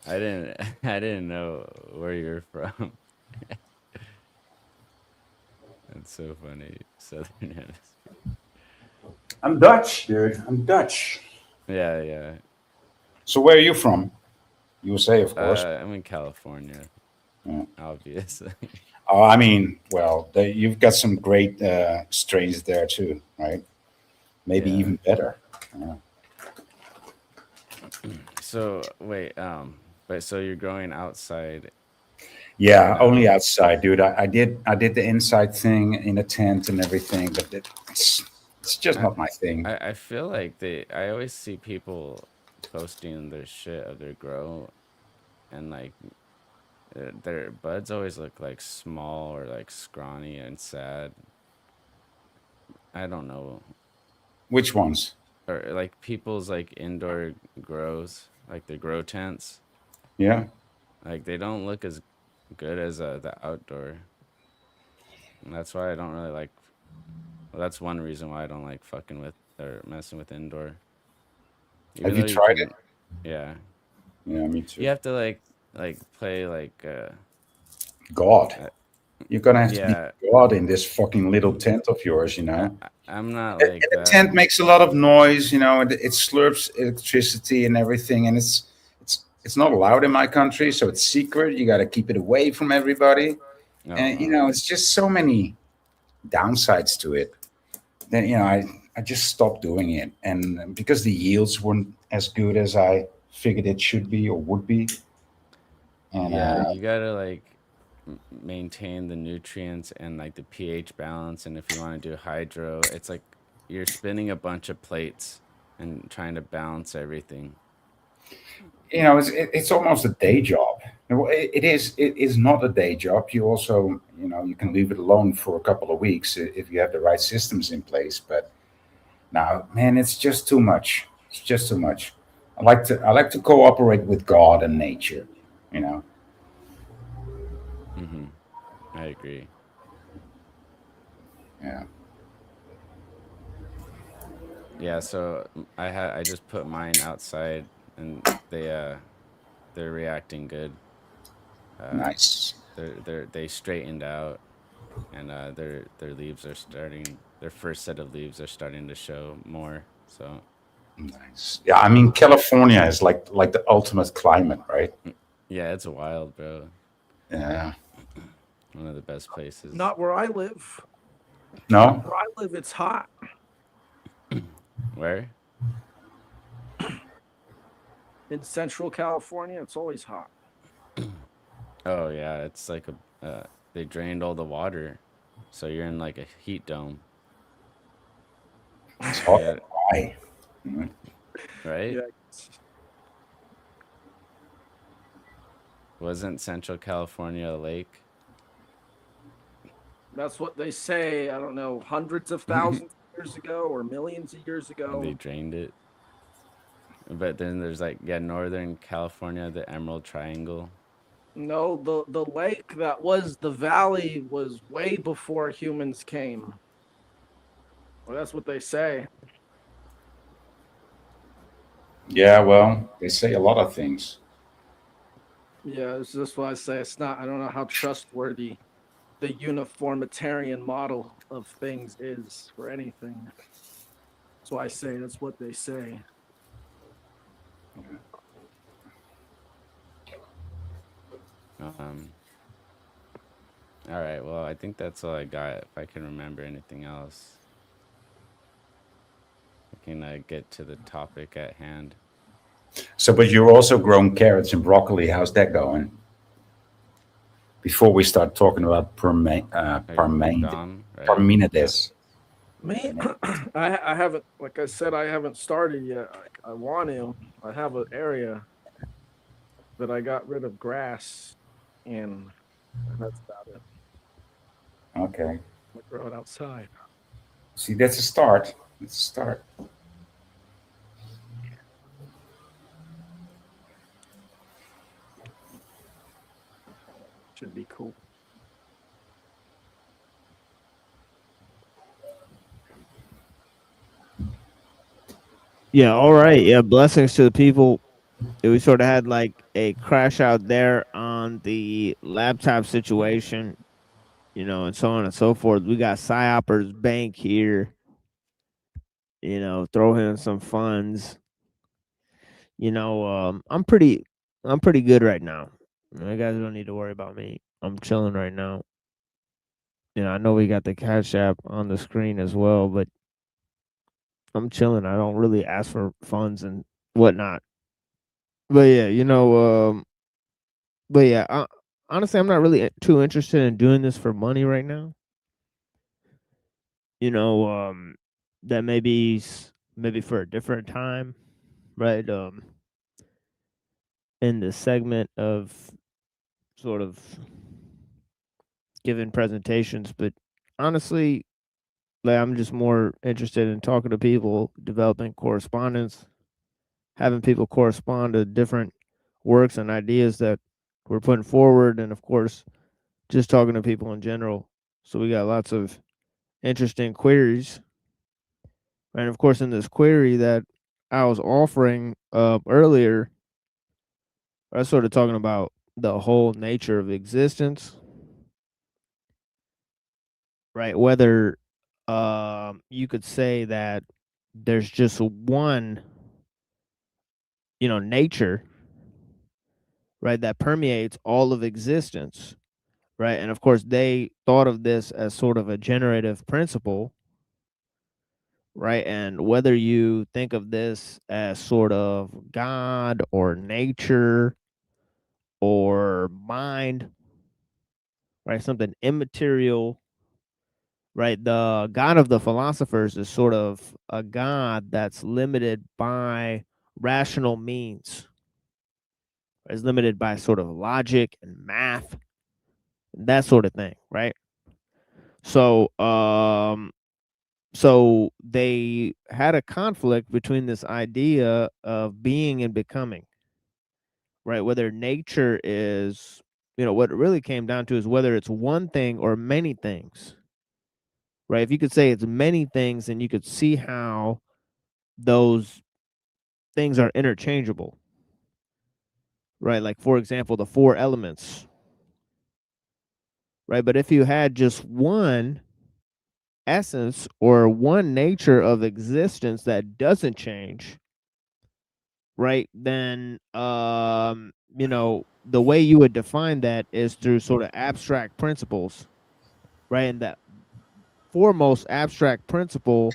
I didn't I didn't know where you're from. That's so funny. Southern Hemisphere. I'm Dutch, dude. I'm Dutch. Yeah, yeah. So where are you from? USA, of course. I'm in California, Yeah. obviously. I mean, well, you've got some great strains there too, right? Maybe Yeah. even better. Yeah. So wait, but so you're growing outside. Yeah, now. only outside, dude. I did the inside thing in a tent and everything, but it's just not my thing. I feel like I always see people posting their shit of their grow, and like their buds always look like small or like scrawny and sad. I don't know. Which ones? Or like people's like indoor grows, like the grow tents. Yeah. Like they don't look as good as the outdoor. And that's why I don't really like. Well, that's one reason why I don't like fucking with or messing with indoor. Even Have you though tried it? Yeah. Yeah, me too. You have to like play like God. You're gonna have yeah. to be God in this fucking little tent of yours, you know. I'm not And like the that. tent makes a lot of noise, you know. It slurps electricity and everything, and it's not allowed in my country, so it's secret. You got to keep it away from everybody, and you know, it's just so many downsides to it. Then you know, I just stopped doing it, and because the yields weren't as good as I figured it should be or would be. And yeah, you gotta like maintain the nutrients and like the pH balance, and if you want to do hydro, it's like you're spinning a bunch of plates and trying to balance everything. you know, it's almost a day job. It is not a day job. You also, you know, you can leave it alone for a couple of weeks if you have the right systems in place. But now, man, it's just too much. It's just too much. I like to cooperate with God and nature. You know. I agree. Yeah. Yeah, so I just put mine outside, and they're reacting good. Nice. They straightened out, and their leaves are starting. Their first set of leaves are starting to show more. So nice. Yeah, I mean California is like the ultimate climate, right? Yeah, it's wild, bro. Yeah. One of the best places. Not where I live. No. Where I live, it's hot. Where? In Central California, it's always hot. Oh yeah, it's like they drained all the water, so you're in like a heat dome. It's hot. Yeah. Why? Right? Yeah. Wasn't Central California a lake? That's what they say. I don't know, hundreds of thousands of years ago or millions of years ago. And they drained it. But then there's like Northern California, the Emerald Triangle. No, the lake that was the valley was way before humans came. Well, that's what they say. Yeah, well, they say a lot of things. Yeah, it's just why I say it's not. I don't know how trustworthy the uniformitarian model of things is for anything. That's why I say that's what they say. All right, well, I think that's all I got. If I can remember anything else, I can get to the topic at hand. So, but you're also growing carrots and broccoli. How's that going? Before we start talking about Parmenides. Me, I haven't, like I said, I haven't started yet. I want to. I have an area that I got rid of grass in, and that's about it. Okay. I grow it outside. See, that's a start. That's a start. Should be cool. Yeah, all right. Yeah, blessings to the people. we sort of had like a crash out there on the laptop situation, and so on and so forth. We got Psyopper's Bank here, throw in some funds. I'm pretty good right now. You guys don't need to worry about me. I'm chilling right now. I know we got the Cash App on the screen as well, but I'm chilling. I don't really ask for funds and whatnot. But yeah, honestly, I'm not really too interested in doing this for money right now. That maybe for a different time, right? In the segment of sort of giving presentations, but honestly, like I'm just more interested in talking to people, developing correspondence, having people correspond to different works and ideas that we're putting forward, and of course, just talking to people in general. So we got lots of interesting queries. And of course, in this query that I was offering earlier, I was sort of talking about the whole nature of existence, right? Whether you could say that there's just one, nature, right, that permeates all of existence, right? And of course, they thought of this as sort of a generative principle, right? And whether you think of this as sort of God or nature or mind, right, something immaterial, right? The God of the philosophers is sort of a God that's limited by rational means, is limited by sort of logic and math, that sort of thing, right? So, so they had a conflict between this idea of being and becoming, right? Whether nature is, what it really came down to is whether it's one thing or many things, right? If you could say it's many things, then you could see how those things are interchangeable, right? Like, for example, the four elements, right? But if you had just one essence or one nature of existence that doesn't change, right, then the way you would define that is through sort of abstract principles, right? And that foremost abstract principle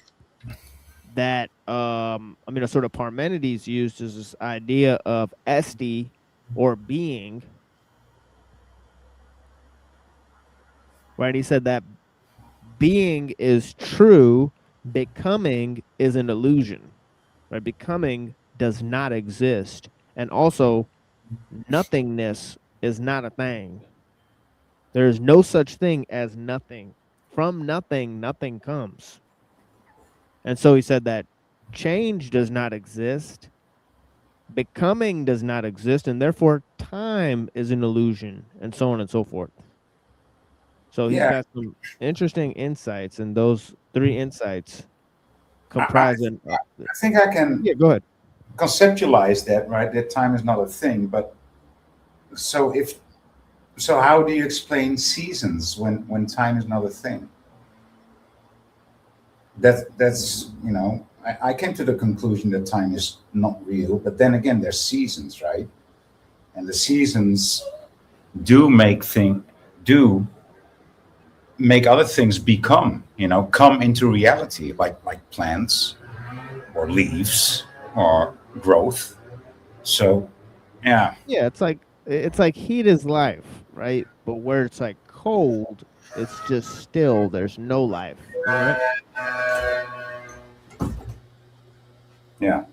that a sort of Parmenides used is this idea of esti, or being, right? He said that being is true, becoming is an illusion, right? Becoming does not exist, and also nothingness is not a thing. There is no such thing as nothing. From nothing, nothing comes. And so he said that change does not exist, becoming does not exist, and therefore time is an illusion, and so on and so forth. So he's Yeah, got some interesting insights, and those three insights I, comprise an. I think I can Yeah, go ahead. conceptualize that, right? That time is not a thing. But so how do you explain seasons when time is not a thing? That's I came to the conclusion that time is not real. But then again, there's seasons, right? And the seasons do do make other things come into reality, like plants or leaves or growth. So yeah, Yeah, it's like heat is life, right? But where it's like cold, it's just still. There's no life. All right. yeah,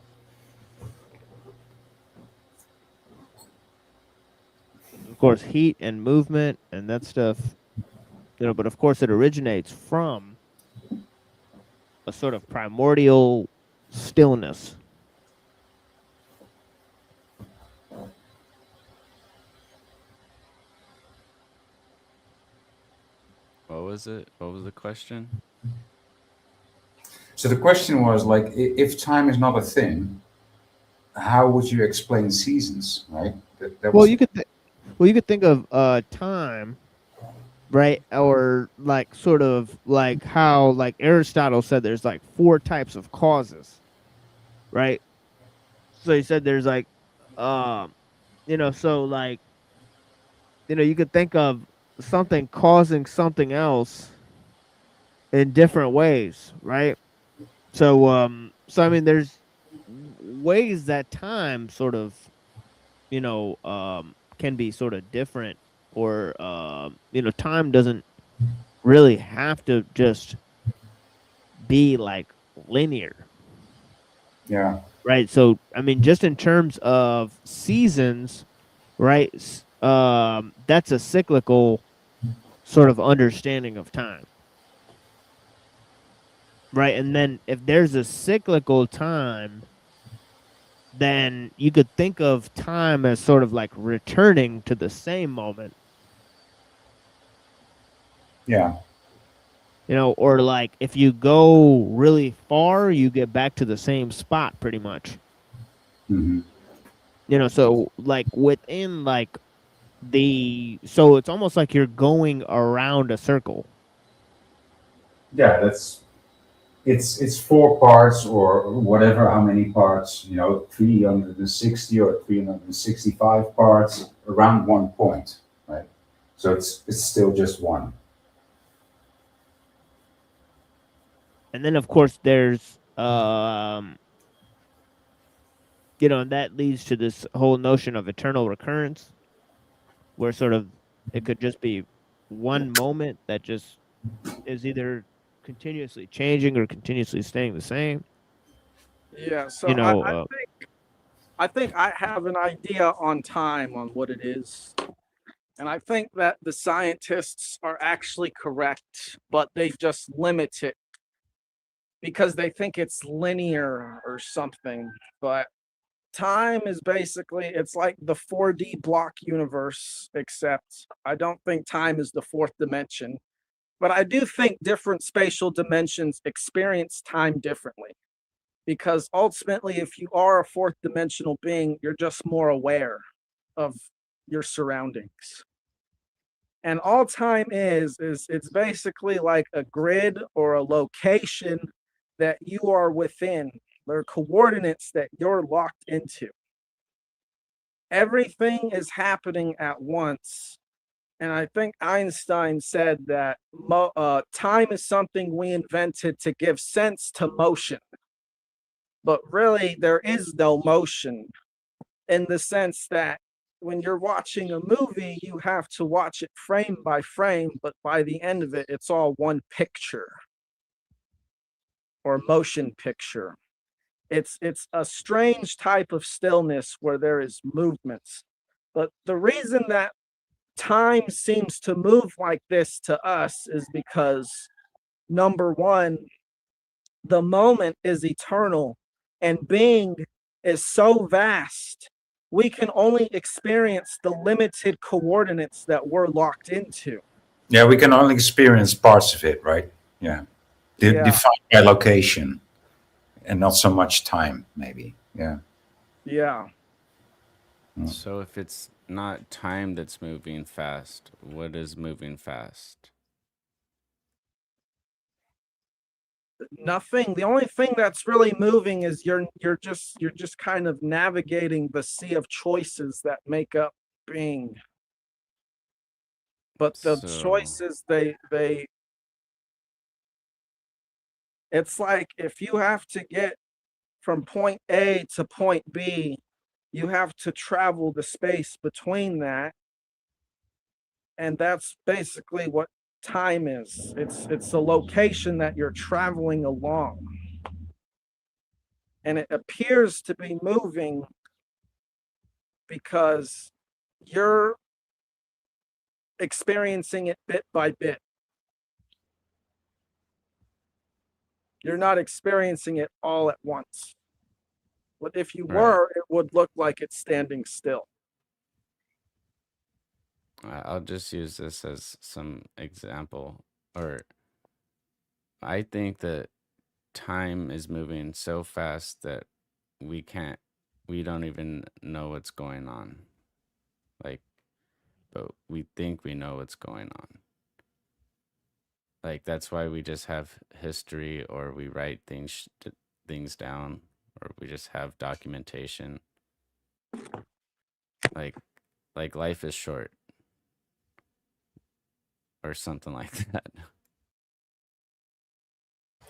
Of course, heat and movement and that stuff, but of course it originates from a sort of primordial stillness. What was it? What was the question? so the question was like, if time is not a thing, how would you explain seasons, right? That Well, was you could think of time, right? Or like sort of like how like Aristotle said there's like four types of causes, right? So he said there's like so like you could think of something causing something else in different ways, right? So I mean there's ways that time sort of can be sort of different, or time doesn't really have to just be like linear, yeah, right? So I mean just in terms of seasons, right? That's a cyclical sort of understanding of time, right? And then if there's a cyclical time, then you could think of time as sort of like returning to the same moment, yeah. or like if you go really far, you get back to the same spot pretty much. Hmm. So like within like so it's almost like you're going around a circle. Yeah, it's 4 parts or whatever, how many parts, 360 or 365 parts around one point, right? So it's still just one. And then of course there's and that leads to this whole notion of eternal recurrence, where sort of it could just be one moment that just is either continuously changing or continuously staying the same. Yeah. So You I, know, I think I think I have an idea on time on what it is. And I think that the scientists are actually correct, but they just limit it because they think it's linear or something. But time is basically, it's like the 4D block universe, except I don't think time is the fourth dimension. But I do think different spatial dimensions experience time differently. Because ultimately, if you are a fourth dimensional being, you're just more aware of your surroundings. And all time is it's basically like a grid or a location that you are within. There are coordinates that you're locked into. Everything is happening at once. And I think Einstein said that time is something we invented to give sense to motion. But really, there is no motion, in the sense that when you're watching a movie, you have to watch it frame by frame, but by the end of it, it's all one picture or motion picture. It's a strange type of stillness where there is movements. But the reason that time seems to move like this to us is because, number one, the moment is eternal and being is so vast, we can only experience the limited coordinates that we're locked into. Yeah, we can only experience parts of it, right? Yeah. Yeah, Defined by location and not so much time, maybe. Yeah. yeah. So if it's not time that's moving fast, what is moving fast? Nothing. The only thing that's really moving is you're just kind of navigating the sea of choices that make up being. But the So, choices they it's like if you have to get from point A to point B, you have to travel the space between that. And that's basically what time is. It's a location that you're traveling along. And it appears to be moving because you're experiencing it bit by bit. You're not experiencing it all at once. But if you right. were, it would look like it's standing still. I'll just use this as some example. Or I think that time is moving so fast that we can't we don't even know what's going on. Like, but we think we know what's going on. Like, that's why we just have history, or we write things down, or we just have documentation. Like life is short, or something like that.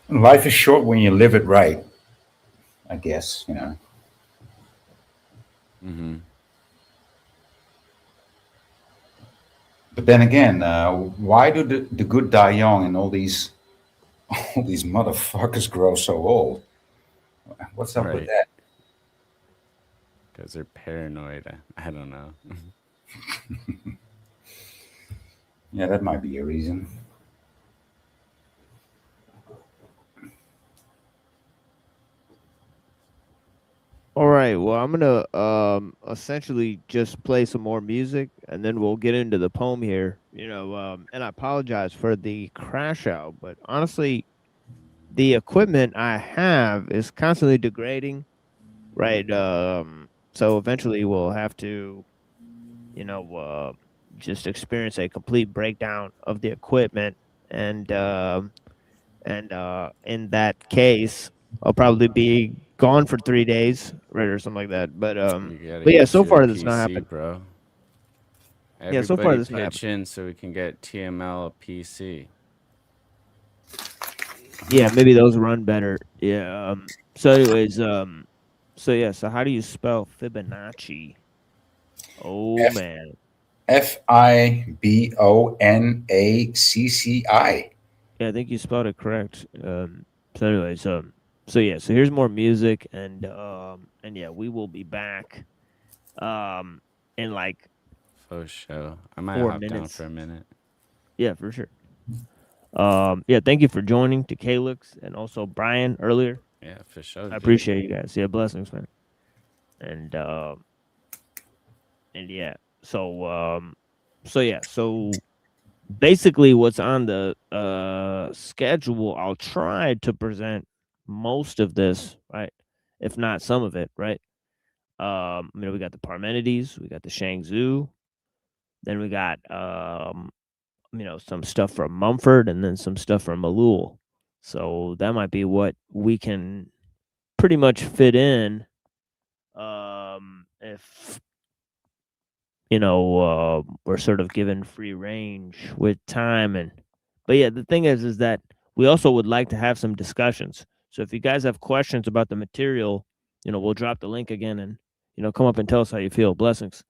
Life is short when you live it right, I guess, you know. Mm-hmm. But then again, why do the good die young and all these motherfuckers grow so old? What's up with that? Because they're paranoid. I don't know. Yeah, that might be a reason. All right. Well, I'm gonna essentially just play some more music, and then we'll get into the poem here. And I apologize for the crash out, but honestly, the equipment I have is constantly degrading, right? So eventually we'll have to, just experience a complete breakdown of the equipment, and in that case, I'll probably be gone for 3 days, right, or something like that. But yeah, so far that's not happened, bro. Yeah, so far this not pitch in so we can get TML a PC. Yeah, maybe those run better. Yeah. So anyways, so how do you spell Fibonacci? Oh man. Fibonacci. Yeah, I think you spelled it correct. So anyways, so here's more music, and yeah, we will be back in like for sure. I might 4 hop minutes. down for a minute. Yeah, for sure. Yeah, thank you for joining, to Calix and also Brian earlier. Yeah, for sure. I appreciate you guys. Yeah, blessings, man. And yeah, so basically what's on the schedule, I'll try to present most of this, right? If not some of it, right? We got the Parmenides, we got the Shangzu, then we got some stuff from Mumford, and then some stuff from ellul. So that might be what we can pretty much fit in, if we're sort of given free range with time. But yeah, the thing is that we also would like to have some discussions. So if you guys have questions about the material, we'll drop the link again, and come up and tell us how you feel. Blessings.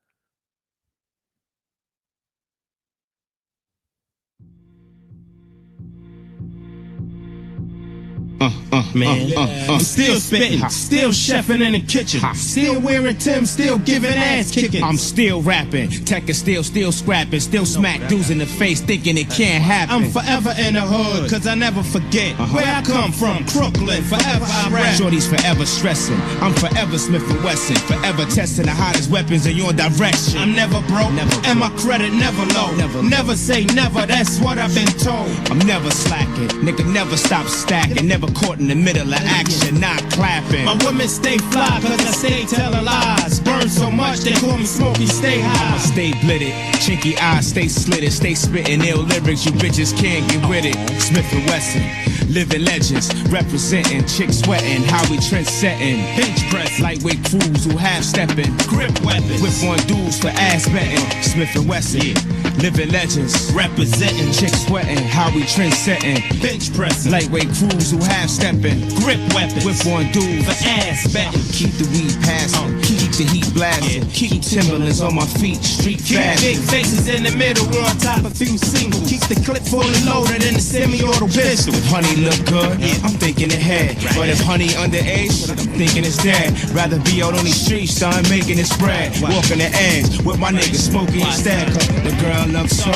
Man, I'm still spitting, still chefing in the kitchen, still wearing Tim's, still giving ass kicking. I'm still rapping, tech is still scrapping, still smack dudes in the face thinking it can't happen. I'm forever in the hood, cause I never forget where I come from, Brooklyn, forever I rap. Shorty's forever stressing, I'm forever Smith & Wesson, forever testing the hottest weapons in your direction. I'm never broke, and my credit never low, never say never, that's what I've been told. I'm never slacking, nigga never stop stacking, never caught in the middle of action, not clapping. My women stay fly cause I stay telling lies. Burn so much they call me Smokey, stay high. I'ma stay blitted, chinky eyes stay slitted, stay spitting ill lyrics you bitches can't get with it. Smith & Wesson, living legends, representing, chicks sweating, how we trend setting. Bench press, lightweight crews who half stepping, grip weapons, whip on dudes for ass betting. Smith & Wesson, living legends, representing, chicks sweating, how we trend setting. Bench press, lightweight crews who half stepping, grip weapons, whip on dudes for ass betting. Keep the weed passing, keep the heat blasting, keep Timberlands on my feet, street fast. Big faces in the middle, we're on top of few singles. Keep the clip fully loaded in the semi-auto pistol. If honey look good, I'm thinking ahead. But if honey underage, I'm thinking it's dead. Rather be out on these streets, start making it spread. Walking the edge with my niggas smoking instead. Cause the girl looks so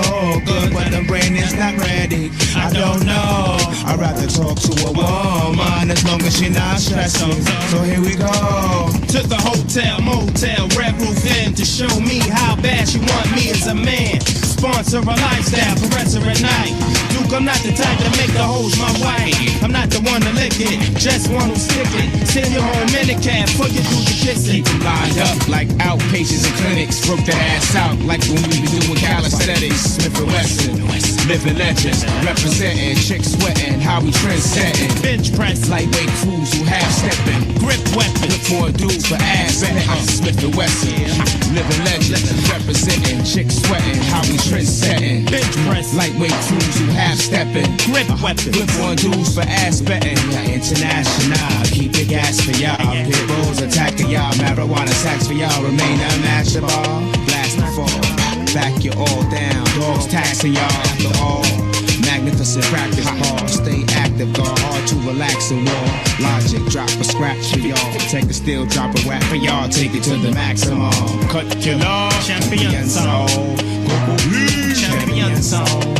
good, but the brain is not ready. I don't know. I'd rather talk to a woman as long as she not stressing. So here we go. To the hotel, motel, red roof inn to show me how bad you want me as a man. sponsor a lifestyle, caresser at night. Duke, I'm not the type to make the hoes my wife. I'm not the one to lick it, just one who stick it. Send your home in the cab before you do the kissing. Keep them lined up like outpatients and clinics. Broke the ass out like when we be doing calisthenics. Smith & Wesson, living legends, representing, chicks sweating, how we trendsetting. Bench press, lightweight crews who half stepping. Grip weapon, look for a dude for ass betting. Smith & Wesson, living legends, representing, chicks sweating, how we trendsetting. Bench press, lightweight crews who half stepping. Grip weapon, look for dudes for ass betting. International, keep the gas for y'all. Pit bulls attacking y'all, marijuana sacks for y'all. Remain unmatchable. Blast before, back you all down. Dogs taxing y'all after all. Magnificent practice ball. Stay active, go hard to relax and war. Logic, drop a scratch for y'all. Take a steel, drop a whack for y'all. Take it to the maximum. Cut killer, champion soul. Go champion soul.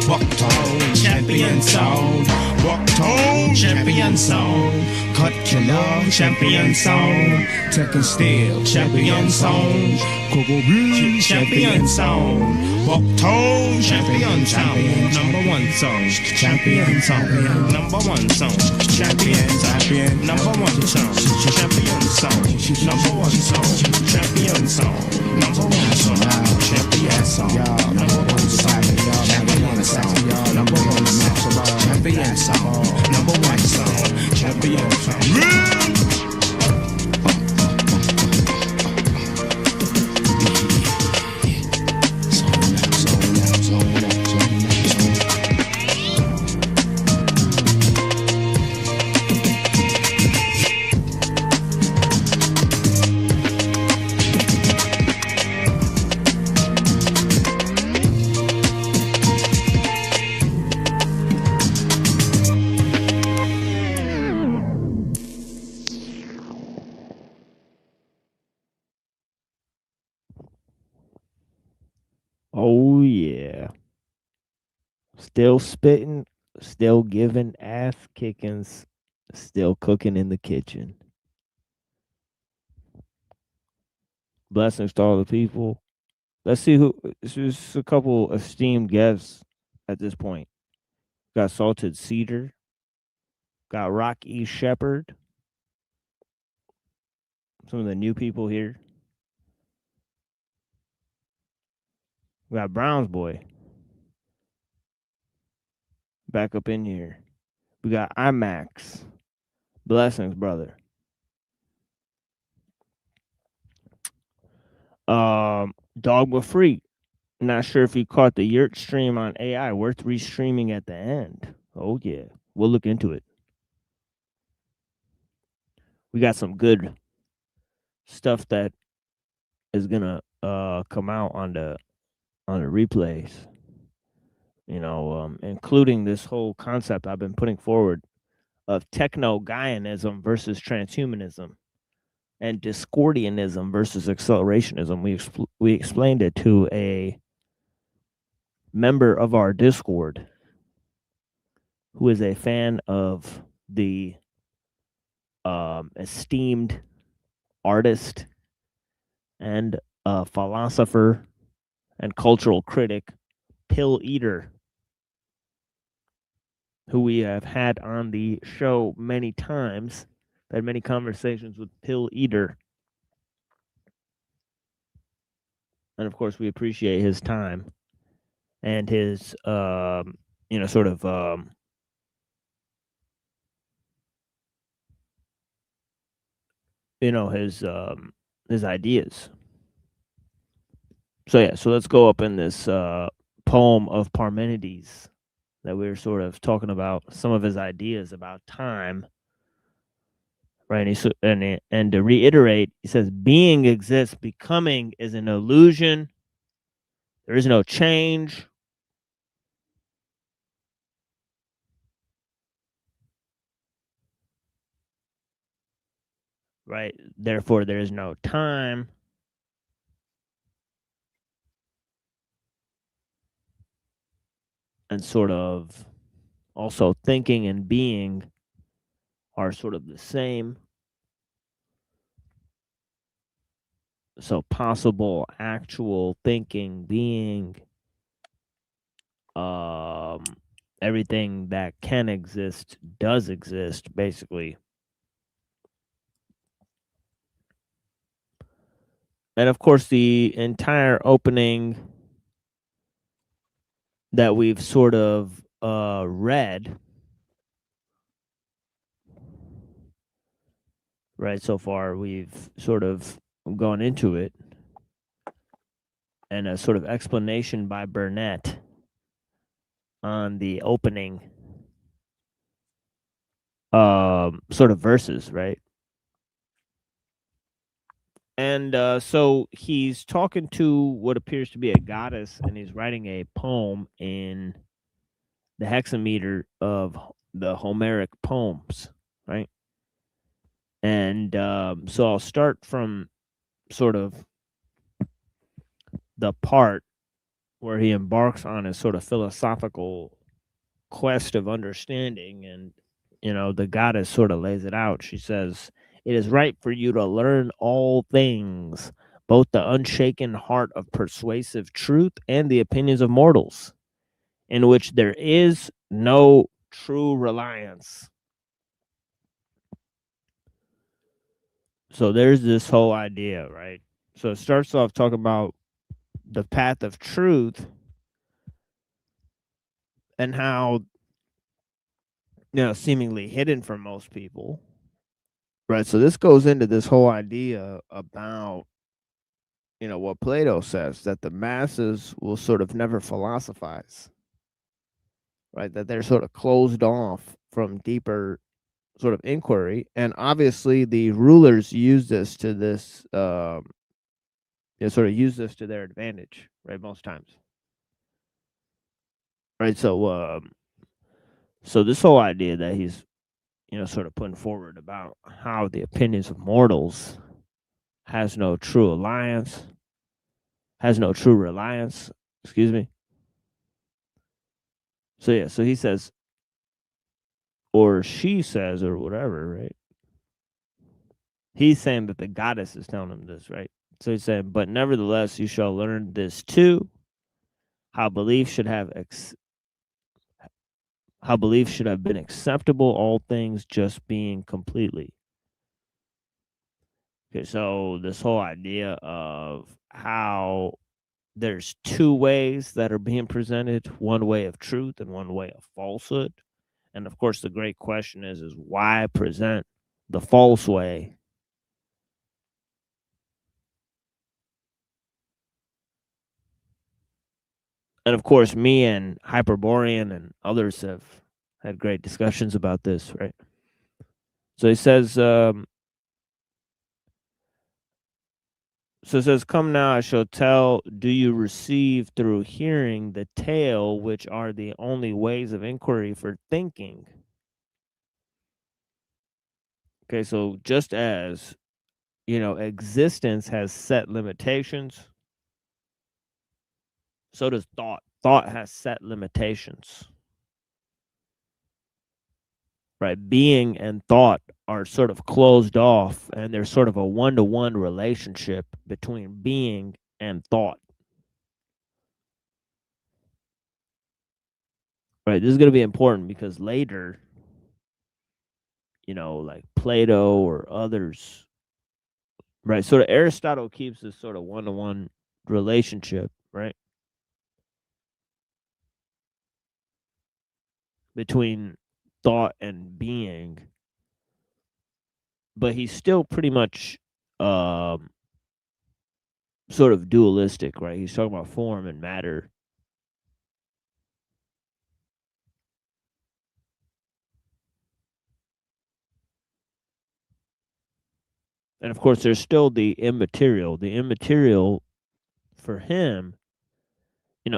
Buck tone, champion soul. Buck tone, champion soul. Cut killer, champion soul. Tekken steel, champion soul. Coco Blue, champion soul. Buck tone, champion soul. Number one song, champion song. Number one song, champion song. Number one song, champion song. Number one song, champion song. Number one song, champion song. Number one song, champion song. Number one song, champion song. Number one song, champion song. Oh yeah. Still spitting, still giving ass kickings, still cooking in the kitchen. Blessings to all the people. Let's see who. This is a couple esteemed guests at this point. Got Salted Cedar. Got Rocky Shepherd. Some of the new people here. We got Browns Boy. Back up in here. We got IMAX. Blessings, brother. Dogma Free. Not sure if you caught the Yurt stream on AI. Worth restreaming at the end. Oh yeah. We'll look into it. We got some good stuff that is gonna come out on the replays. You know, including this whole concept I've been putting forward of techno-Gaianism versus transhumanism and Discordianism versus accelerationism. We explained it to a member of our Discord who is a fan of the esteemed artist and philosopher and cultural critic, Pill Eater, who we have had on the show many times, had many conversations with Pill Eater. And of course, we appreciate his time and his, sort of, his ideas. So yeah, so let's go up in this poem of Parmenides that we were sort of talking about some of his ideas about time, right? And to reiterate, he says, being exists, becoming is an illusion. There is no change. Right? Therefore, there is no time. And sort of also thinking and being are sort of the same. So possible, actual, thinking, being everything that can exist does exist, basically. And of course, the entire opening that we've sort of read, right, so far, we've sort of gone into it, and a sort of explanation by Burnett on the opening sort of verses, right? And so he's talking to what appears to be a goddess, and he's writing a poem in the hexameter of the Homeric poems, right? And so I'll start from sort of the part where he embarks on his sort of philosophical quest of understanding. And, the goddess sort of lays it out. She says, "It is right for you to learn all things, both the unshaken heart of persuasive truth and the opinions of mortals, in which there is no true reliance." So there's this whole idea, right? So it starts off talking about the path of truth and how, seemingly hidden from most people, right? So this goes into this whole idea about, what Plato says, that the masses will sort of never philosophize, right? That they're sort of closed off from deeper sort of inquiry. And obviously the rulers use this to this, sort of use this to their advantage, right? Most times. Right. So this whole idea that he's, sort of putting forward about how the opinions of mortals has no true alliance, has no true reliance, excuse me. So yeah, so he says, or she says, or whatever, right? He's saying that the goddess is telling him this, right? So he's saying, "But nevertheless, you shall learn this too, how belief should have how belief should have been acceptable, all things just being completely." Okay, so this whole idea of how there's two ways that are being presented, one way of truth and one way of falsehood. And of course, the great question is why present the false way? And of course, me and Hyperborean and others have had great discussions about this, right? So he says, so it says, "Come now, I shall tell, do you receive through hearing the tale, which are the only ways of inquiry for thinking?" Okay, so just as, existence has set limitations, so does thought. Thought has set limitations, right? Being and thought are sort of closed off, and there's sort of a one-to-one relationship between being and thought. Right, this is going to be important because later, like Plato or others, right? Sort of Aristotle keeps this sort of one-to-one relationship, right? Between thought and being, but he's still pretty much sort of dualistic, right? He's talking about form and matter. And of course, there's still the immaterial. The immaterial for him,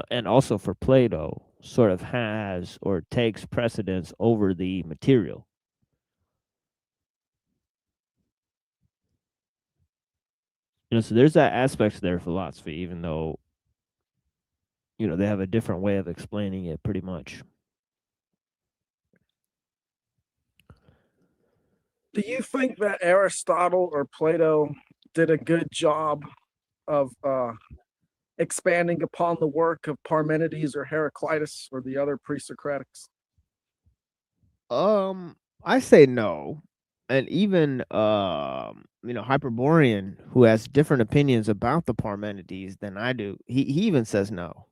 and also for Plato, sort of has or takes precedence over the material. So there's that aspect to their philosophy, even though, they have a different way of explaining it pretty much. Do you think that Aristotle or Plato did a good job of expanding upon the work of Parmenides or Heraclitus or the other pre-Socratics? I say no. And even Hyperborean, who has different opinions about the Parmenides than I do, he even says no.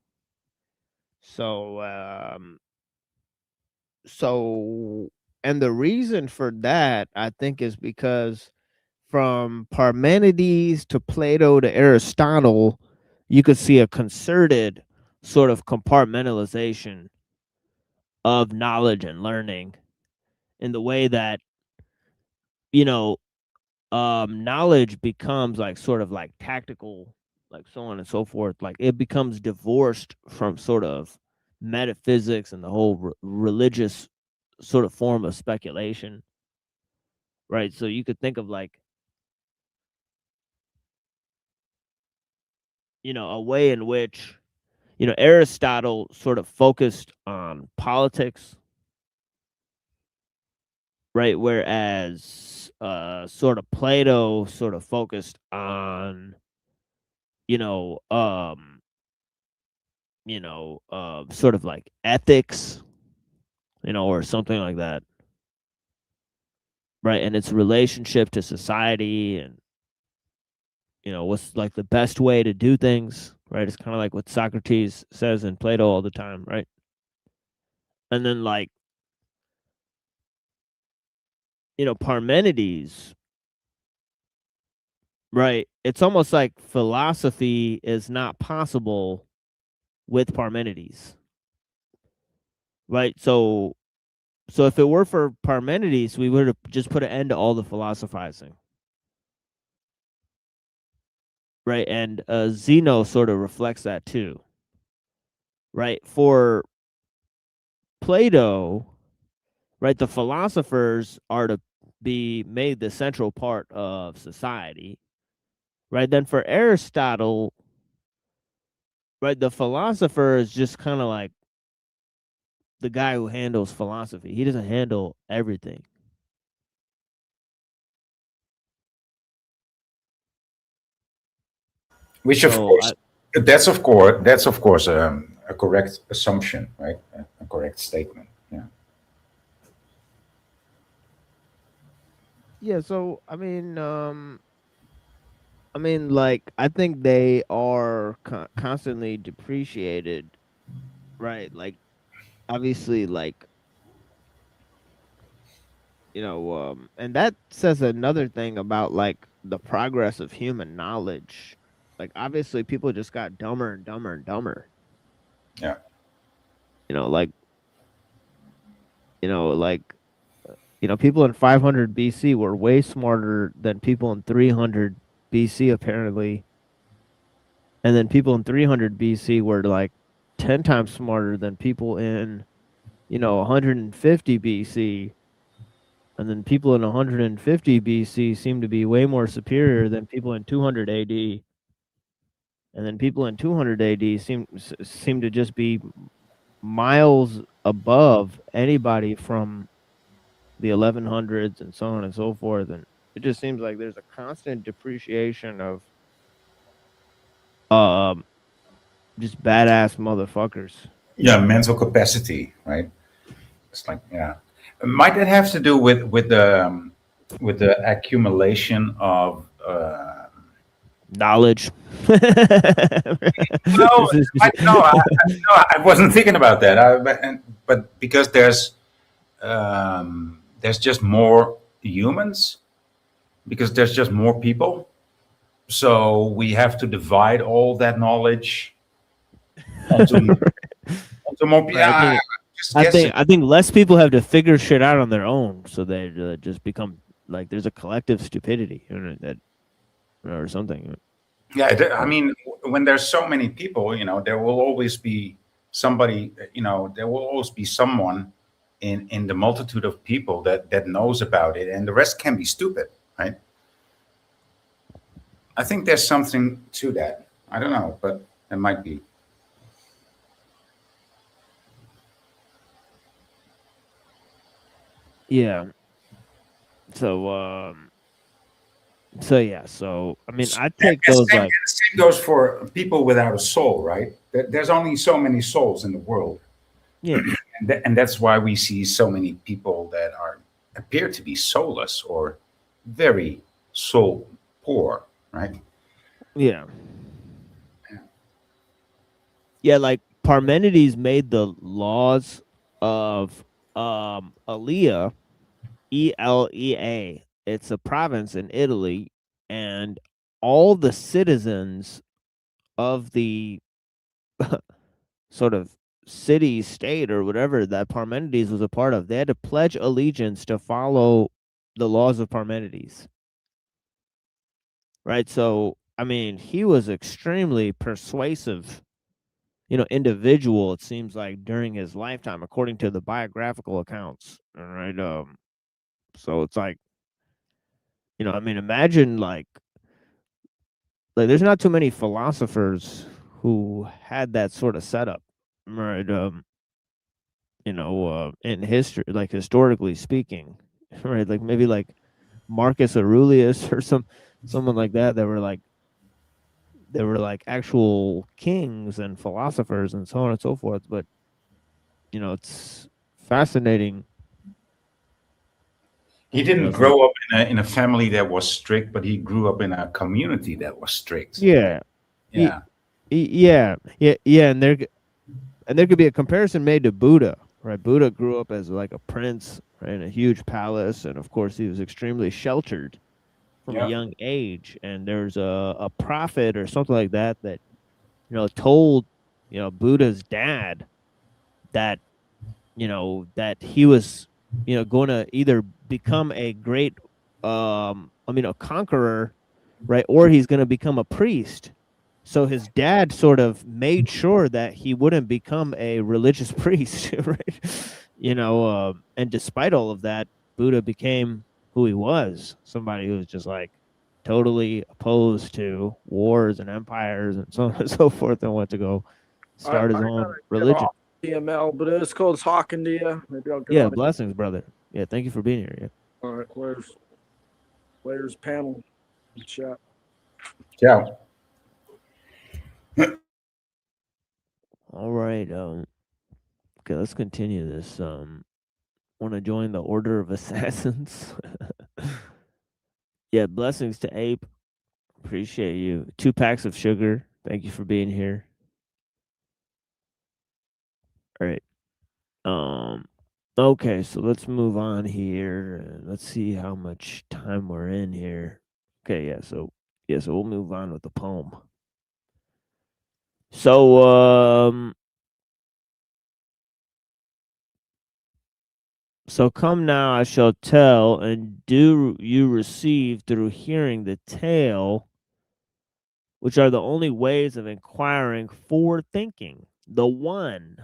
So and the reason for that, I think, is because from Parmenides to Plato to Aristotle, you could see a concerted sort of compartmentalization of knowledge and learning in the way that, knowledge becomes like sort of like tactical, like so on and so forth. Like it becomes divorced from sort of metaphysics and the whole religious sort of form of speculation, right? So you could think of like, a way in which, Aristotle sort of focused on politics, right? Whereas sort of Plato sort of focused on, you know, um, sort of like ethics, or something like that, right? And its relationship to society and, what's like the best way to do things, right? It's kind of like what Socrates says in Plato all the time, right? And then like, Parmenides, right? It's almost like philosophy is not possible with Parmenides, right? So if it were for Parmenides, we would have just put an end to all the philosophizing, right? And Zeno sort of reflects that too, right? For Plato, right, the philosophers are to be made the central part of society, right? Then for Aristotle, right, the philosopher is just kind of like the guy who handles philosophy. He doesn't handle everything. Which, of So course, that's of course a correct assumption, right? A correct statement. Yeah. yeah, so like I think they are constantly depreciated, right? Like obviously, like and that says another thing about like the progress of human knowledge. Like obviously, people just got dumber and dumber and dumber. Yeah. Like like people in 500 BC were way smarter than people in 300 BC apparently, and then people in 300 BC were like 10 times smarter than people in 150 BC, and then people in 150 BC seem to be way more superior than people in 200 AD, and then people in 200 AD seem to just be miles above anybody from the 1100s and so on and so forth. And it just seems like there's a constant depreciation of um just badass motherfuckers. Yeah, mental capacity, right? It's like, yeah. Might that have to do with the accumulation of Knowledge. no, no, I wasn't thinking about that. But because there's just more humans, because there's just more people, so we have to divide all that knowledge onto more people. Right, I think less people have to figure shit out on their own, so they just become like there's a collective stupidity that or something. Yeah, I mean, when there's so many people, there will always be somebody. There will always be someone in the multitude of people that knows about it, and the rest can be stupid, right? I think there's something to that. I don't know, but it might be. Yeah. So So yeah, so I mean, I And take the those same, like the same goes for people without a soul, right? There's only so many souls in the world, yeah, and that's why we see so many people that appear to be soulless or very soul poor, right? yeah, yeah. Like Parmenides made the laws of Elea, Elea. It's a province in Italy, and all the citizens of the sort of city, state, or whatever that Parmenides was a part of, they had to pledge allegiance to follow the laws of Parmenides. Right. So, I mean, he was extremely persuasive, individual, it seems like, during his lifetime, according to the biographical accounts. All right. So it's like, I mean, imagine like there's not too many philosophers who had that sort of setup. Right. In history, like historically speaking, right? Like maybe like Marcus Aurelius or someone like that they were like actual kings and philosophers and so on and so forth. But it's fascinating. He didn't It's like, grow up in a family that was strict, but he grew up in a community that was strict. yeah, Yeah. yeah, and there could be a comparison made to Buddha, right? Buddha grew up as like a prince, right, in a huge palace, and of course he was extremely sheltered from a Yeah. young age. And there's a prophet or something like that told Buddha's dad that that he was going to either become a great a conqueror, right, or he's going to become a priest. So his dad sort of made sure that he wouldn't become a religious priest, right? And despite all of that, Buddha became who he was, somebody who was just like totally opposed to wars and empires and so on and so forth, and went to go start his own religion. DML, but it's called talking to you. Maybe I'll get Yeah, on it. blessings, brother. Yeah, thank you for being here. Yeah. All right, where's panel chat? Yeah. All right. Okay, let's continue this. Want to join the Order of Assassins? Yeah, blessings to Ape. Appreciate you. 2 packs of sugar. Thank you for being here. All right. Okay, so let's move on here. Let's see how much time we're in here. Okay, yeah, so we'll move on with the poem. So so come now, I shall tell, and do you receive through hearing the tale, which are the only ways of inquiring for thinking. The one.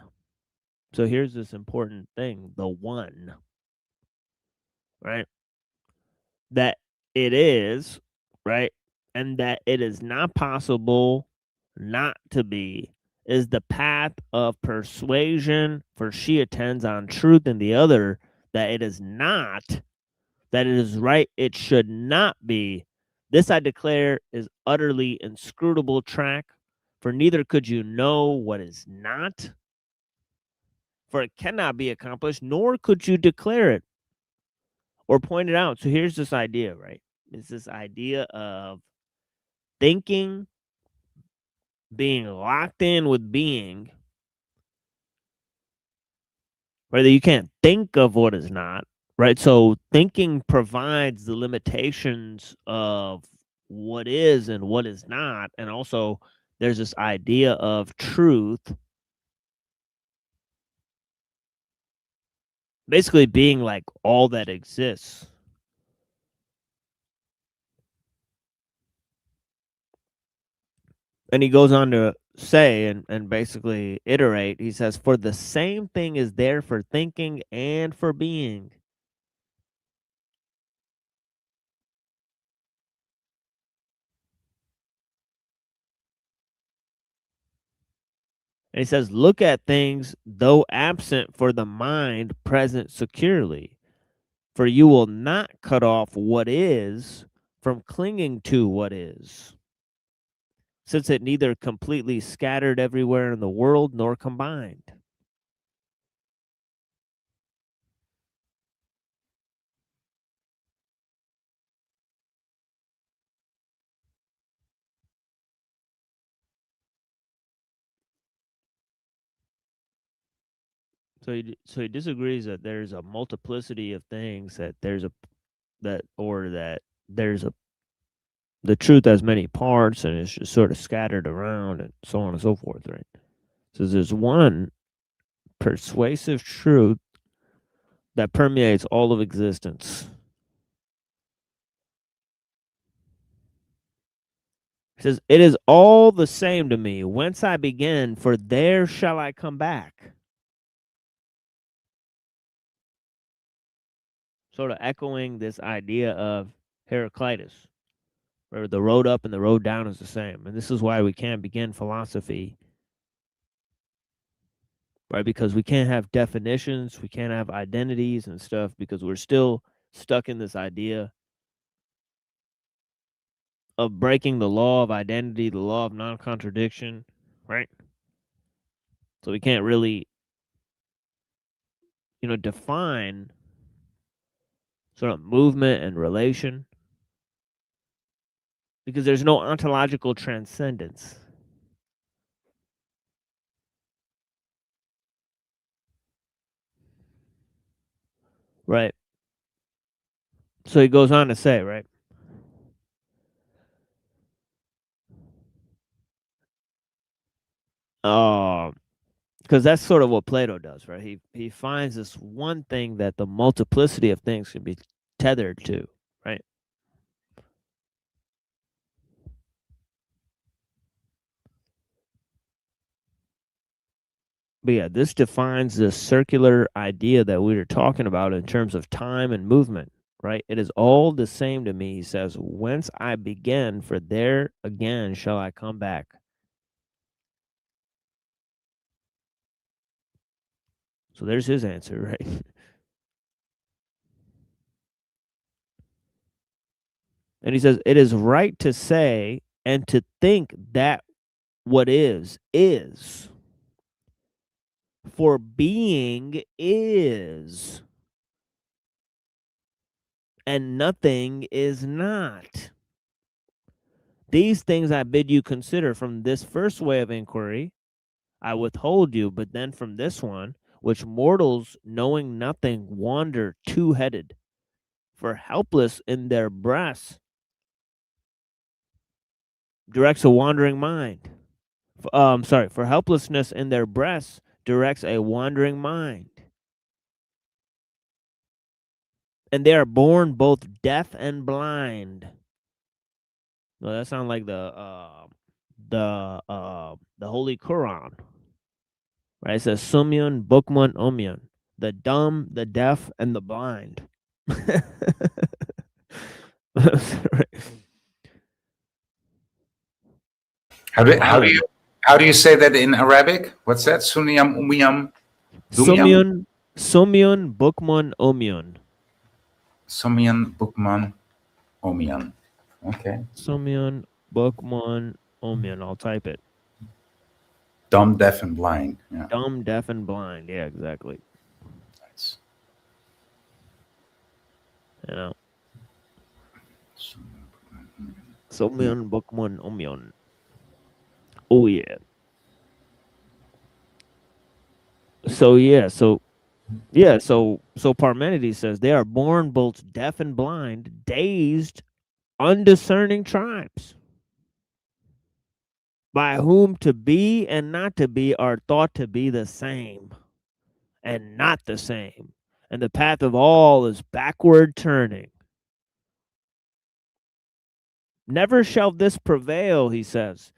So here's this important thing, the one. Right? That it is, right? And that it is not possible not to be, is the path of persuasion, for she attends on truth, and the other, that it is not, that it is right, it should not be. This I declare is utterly inscrutable track, for neither could you know what is not, for it cannot be accomplished, nor could you declare it or point it out. So here's this idea, right? It's this idea of thinking, being locked in with being, right? That you can't think of what is not, right? So thinking provides the limitations of what is and what is not. And also there's this idea of truth basically being like all that exists. And he goes on to say and basically iterate, he says, for the same thing is there for thinking and for being. And he says, look at things, though absent for the mind, present securely. For you will not cut off what is, from clinging to what is, since it neither completely scattered everywhere in the world nor combined. So he disagrees that there's a multiplicity of things, that there's the truth has many parts and it's just sort of scattered around and so on and so forth, right? So there's one persuasive truth that permeates all of existence. He says, it is all the same to me whence I begin, for there shall I come back. Sort of echoing this idea of Heraclitus, where the road up and the road down is the same. And this is why we can't begin philosophy, right? Because we can't have definitions, we can't have identities and stuff, because we're still stuck in this idea of breaking the law of identity, the law of non-contradiction, right? So we can't really, define sort of movement and relation, because there's no ontological transcendence. Right. So he goes on to say, right? Because that's sort of what Plato does, right? He finds this one thing that the multiplicity of things can be tethered to, right? But yeah, this defines the circular idea that we were talking about in terms of time and movement, right? It is all the same to me, he says, whence I begin, for there again shall I come back. So there's his answer, right? And he says, it is right to say and to think that what is. For being is, and nothing is not. These things I bid you consider. From this first way of inquiry, I withhold you, but then from this one, which mortals knowing nothing wander two-headed, for helpless in their breasts directs a wandering mind. For helplessness in their breasts directs a wandering mind. And they are born both deaf and blind. Well, that sounds like the Holy Quran, right? It says Sumyun, Bukmun, Umyun, the dumb, the deaf, and the blind. How do you say that in Arabic? What's that? Sunyam, umyam, dumyam? Sumyun, Bukmun, Umyun. Sumyun, Bukman, Umyan. Okay. Sumyun, Bukmun, Umyun. I'll type it. Dumb, deaf, and blind. Yeah. Dumb, deaf, and blind. Yeah, exactly. Nice. Sumyun, Bukmun, Umyun. Oh yeah. So Parmenides says they are born both deaf and blind, dazed, undiscerning tribes, by whom to be and not to be are thought to be the same and not the same, and the path of all is backward turning. Never shall this prevail, he says,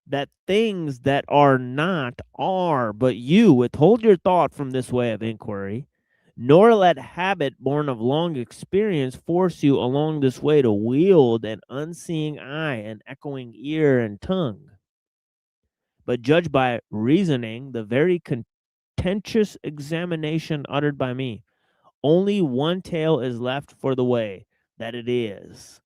that things that are not are, but you withhold your thought from this way of inquiry, nor let habit born of long experience force you along this way to wield an unseeing eye, an echoing ear, and tongue, but judge by reasoning the very contentious examination uttered by me. Only one tale is left for the way, that it is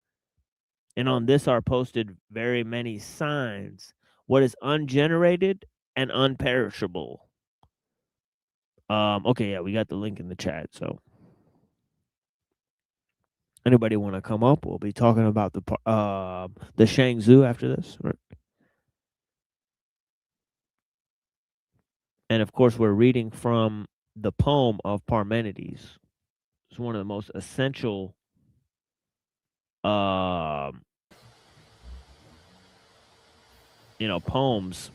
and on this are posted very many signs. What is ungenerated and unperishable. Okay, yeah, we got the link in the chat. So, anybody want to come up? We'll be talking about the Shangzhou after this. And of course, we're reading from the poem of Parmenides. It's one of the most essential poems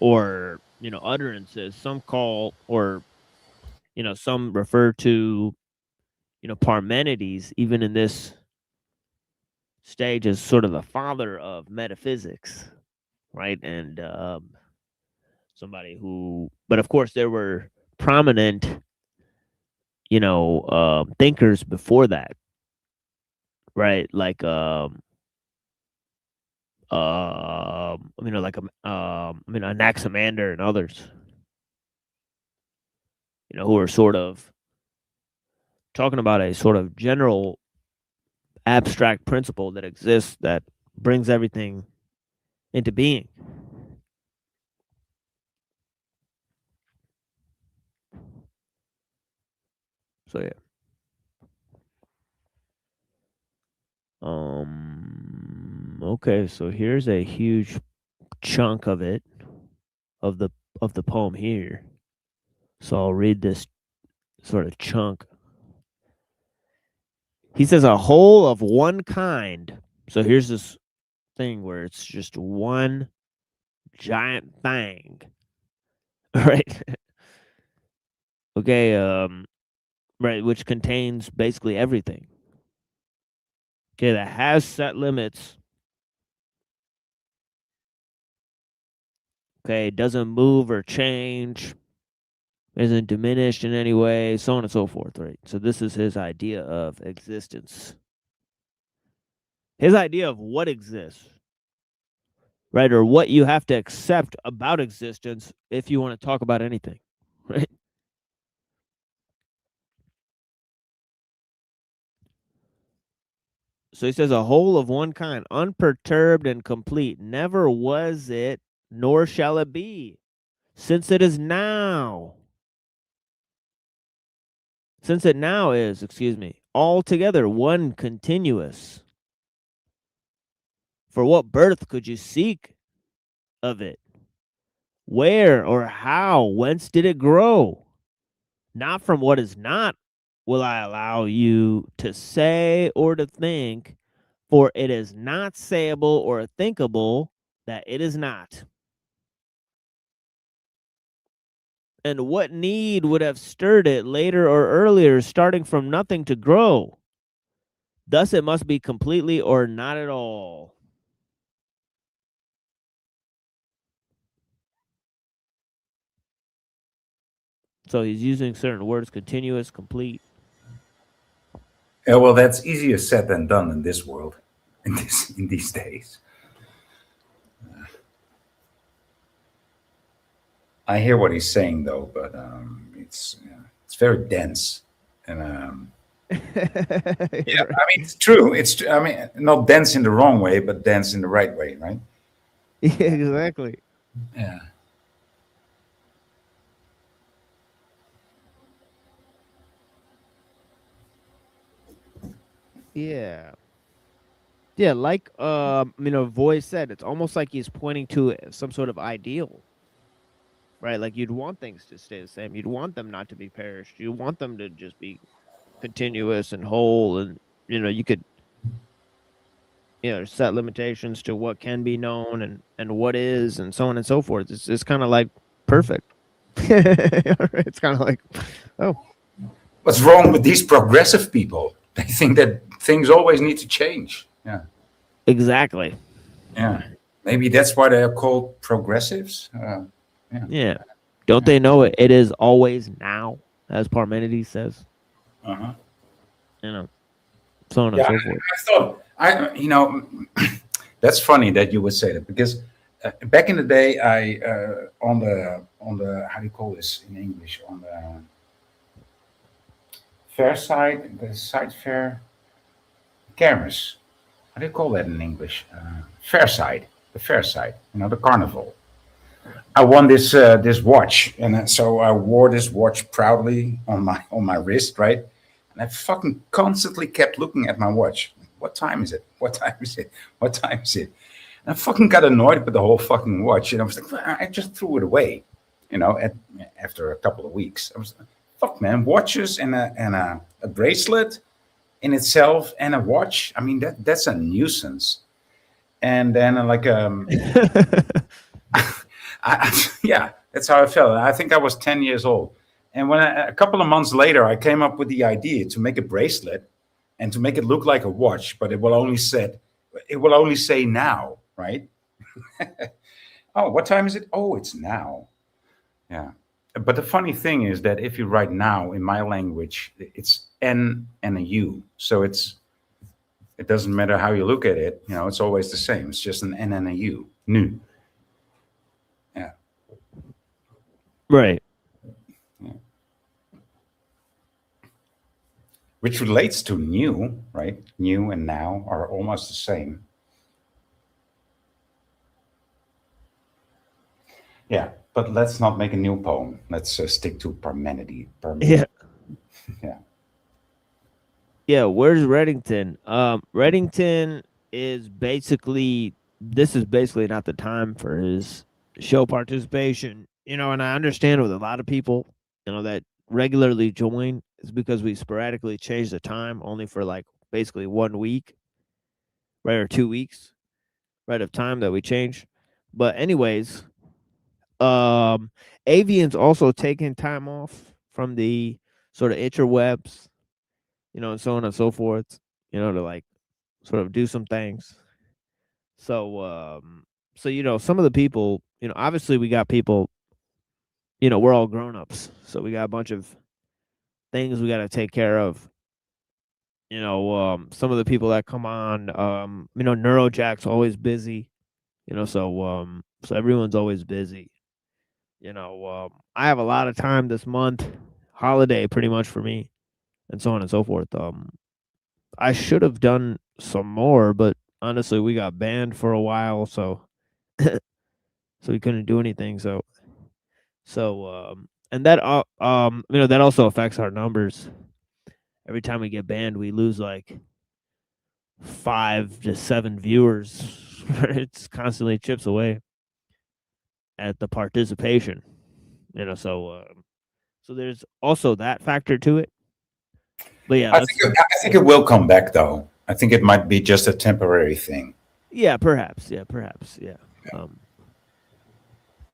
or utterances. Some call, or some refer to Parmenides, even in this stage, as sort of the father of metaphysics, right? And somebody who, but of course there were prominent thinkers before that, right? Like Anaximander and others, who are sort of talking about a sort of general abstract principle that exists that brings everything into being. So yeah. Okay, so here's a huge chunk of it, of the poem here. So I'll read this sort of chunk. He says, a whole of one kind. So here's this thing where it's just one giant thing. Right? Okay, right, which contains basically everything. Okay, that has set limits. Okay, doesn't move or change, isn't diminished in any way, so on and so forth, right? So this is his idea of existence. His idea of what exists, right? Or what you have to accept about existence if you want to talk about anything, right? So he says, a whole of one kind, unperturbed and complete. Never was it, nor shall it be, since it is now. Since it now is, altogether one continuous. For what birth could you seek of it? Where or how? Whence did it grow? Not from what is not will I allow you to say or to think, for it is not sayable or thinkable that it is not. And what need would have stirred it later or earlier, starting from nothing to grow? Thus it must be completely or not at all. So he's using certain words: continuous, complete. Yeah, well, that's easier said than done in this world, in these days. I hear what he's saying though, but it's very dense, and yeah, I mean it's true. I mean, not dense in the wrong way, but dense in the right way, right? Yeah, exactly. Yeah. Yeah. Yeah, like Voice said, it's almost like he's pointing to some sort of ideal. Right? Like you'd want things to stay the same. You'd want them not to be perished. You want them to just be continuous and whole, and you could set limitations to what can be known and what is, and so on and so forth. It's kind of like perfect. It's kind of like, oh, what's wrong with these progressive people? They think that things always need to change. Yeah. Exactly. Yeah. Maybe that's why they are called progressives. Yeah. Don't they know it is always now, as Parmenides says? Uh-huh. So on and so forth. I thought, that's funny that you would say that, because back in the day, I on the how do you call this in English, on the fair side, the side fair, kermis. How do you call that in English? Fair side, the fair side, the carnival. I won this this watch, and so I wore this watch proudly on my wrist, right? And I fucking constantly kept looking at my watch. What time is it? What time is it? What time is it? And I fucking got annoyed with the whole fucking watch, and I was like, I just threw it away, after a couple of weeks. I was like, fuck, man, watches and a bracelet in itself and a watch. I mean, that's a nuisance. And then yeah, that's how I felt. I think I was 10 years old. And when a couple of months later, I came up with the idea to make a bracelet and to make it look like a watch, but it will only say now, right? Oh, what time is it? Oh, it's now. Yeah. But the funny thing is that if you write now in my language, it's N and a U. So it doesn't matter how you look at it. It's always the same. It's just an N and a U. Nu. Yeah. Right. Yeah. Which relates to new, right? New and now are almost the same. Yeah, but let's not make a new poem. Let's stick to Parmenides. Yeah. Yeah. Yeah, where's Reddington? Reddington is basically, this is basically not the time for his show participation, and I understand with a lot of people, that regularly join is because we sporadically change the time only for like basically 1 week, right, or 2 weeks, right, of time that we change. But anyways, Avian's also taking time off from the sort of interwebs, and so on and so forth, to like sort of do some things. So, some of the people, obviously we got people, we're all grown-ups, so we got a bunch of things we got to take care of. Some of the people that come on, Neurojack's always busy, so everyone's always busy. I have a lot of time this month, holiday pretty much for me, and so on and so forth. I should have done some more, but honestly, we got banned for a while, so so we couldn't do anything. So and that that also affects our numbers. Every time we get banned, we lose like 5 to 7 viewers. It's constantly chips away at the participation. So there's also that factor to it. But yeah, I think it will come back though. I think it might be just a temporary thing. Yeah, perhaps. Yeah.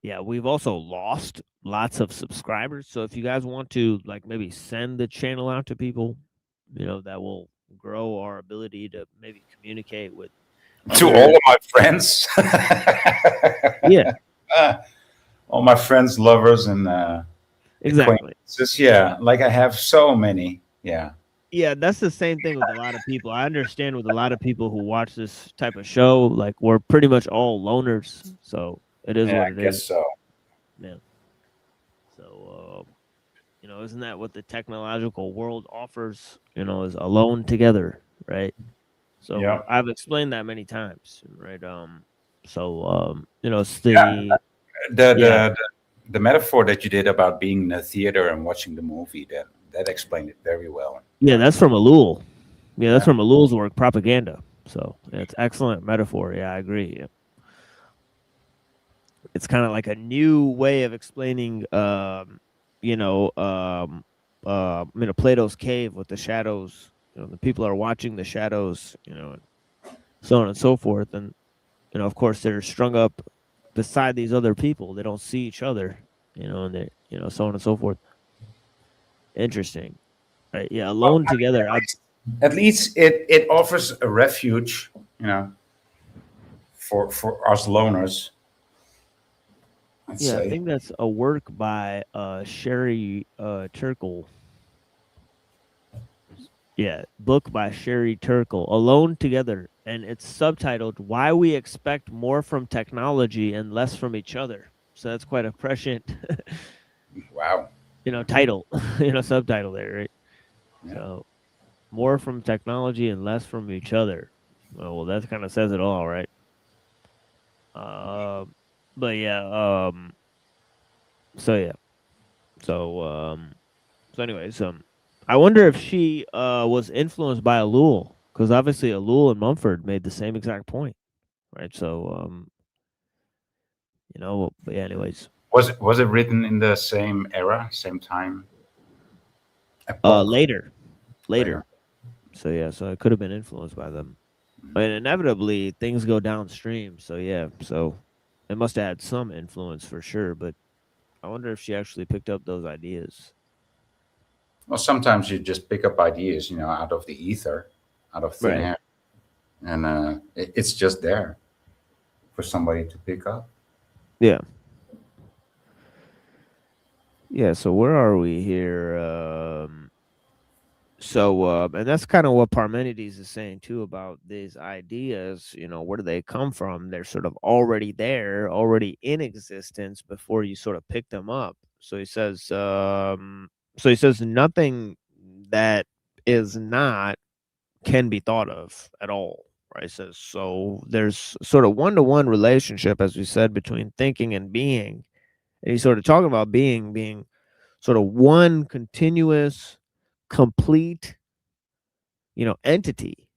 Yeah, we've also lost lots of subscribers. So if you guys want to like maybe send the channel out to people, that will grow our ability to maybe communicate with to all of my friends. Yeah. All my friends, lovers, and exactly. Yeah, like I have so many. Yeah. Yeah, that's the same thing with a lot of people. I understand with a lot of people who watch this type of show, like we're pretty much all loners. So it is what it is. I guess so. Yeah. So, isn't that what the technological world offers? Is alone together, right? So yeah. I've explained that many times, right? It's the the metaphor that you did about being in the theater and watching the movie that explained it very well. Yeah, that's from ellul. Yeah, that's from ellul's work, Propaganda. So it's excellent metaphor. Yeah, I agree. Yeah. It's kind of like a new way of explaining, Plato's cave with the shadows. The people are watching the shadows, and so on and so forth. And, of course, they're strung up beside these other people. They don't see each other, and they, so on and so forth. Interesting. Right. Yeah. Alone together. At least it offers a refuge, for us loners. I think that's a work by Sherry Turkle. Yeah, book by Sherry Turkle, Alone Together, and it's subtitled "Why We Expect More from Technology and Less from Each Other." So that's quite a prescient, wow, title, subtitle there, right? Yeah. So more from technology and less from each other. Well, that kind of says it all, right? But yeah, so yeah. So anyways, I wonder if she was influenced by Ellul, because obviously Ellul and Mumford made the same exact point, right? So but yeah, anyways. Was it written in the same era, same time? Epoch? Later. Later. So yeah, so it could have been influenced by them. And inevitably things go downstream. So yeah, so it must have had some influence for sure, but I wonder if she actually picked up those ideas. Well, sometimes you just pick up ideas, out of the ether, out of thin Right. air, and it's just there for somebody to pick up. Yeah. Yeah, so where are we here? And that's kind of what Parmenides is saying too about these ideas. Where do they come from? They're sort of already there, already in existence before you sort of pick them up. So he says, nothing that is not can be thought of at all. Right? He says so. There's sort of one-to-one relationship, as we said, between thinking and being. And he's sort of talking about being sort of one continuous, complete, entity.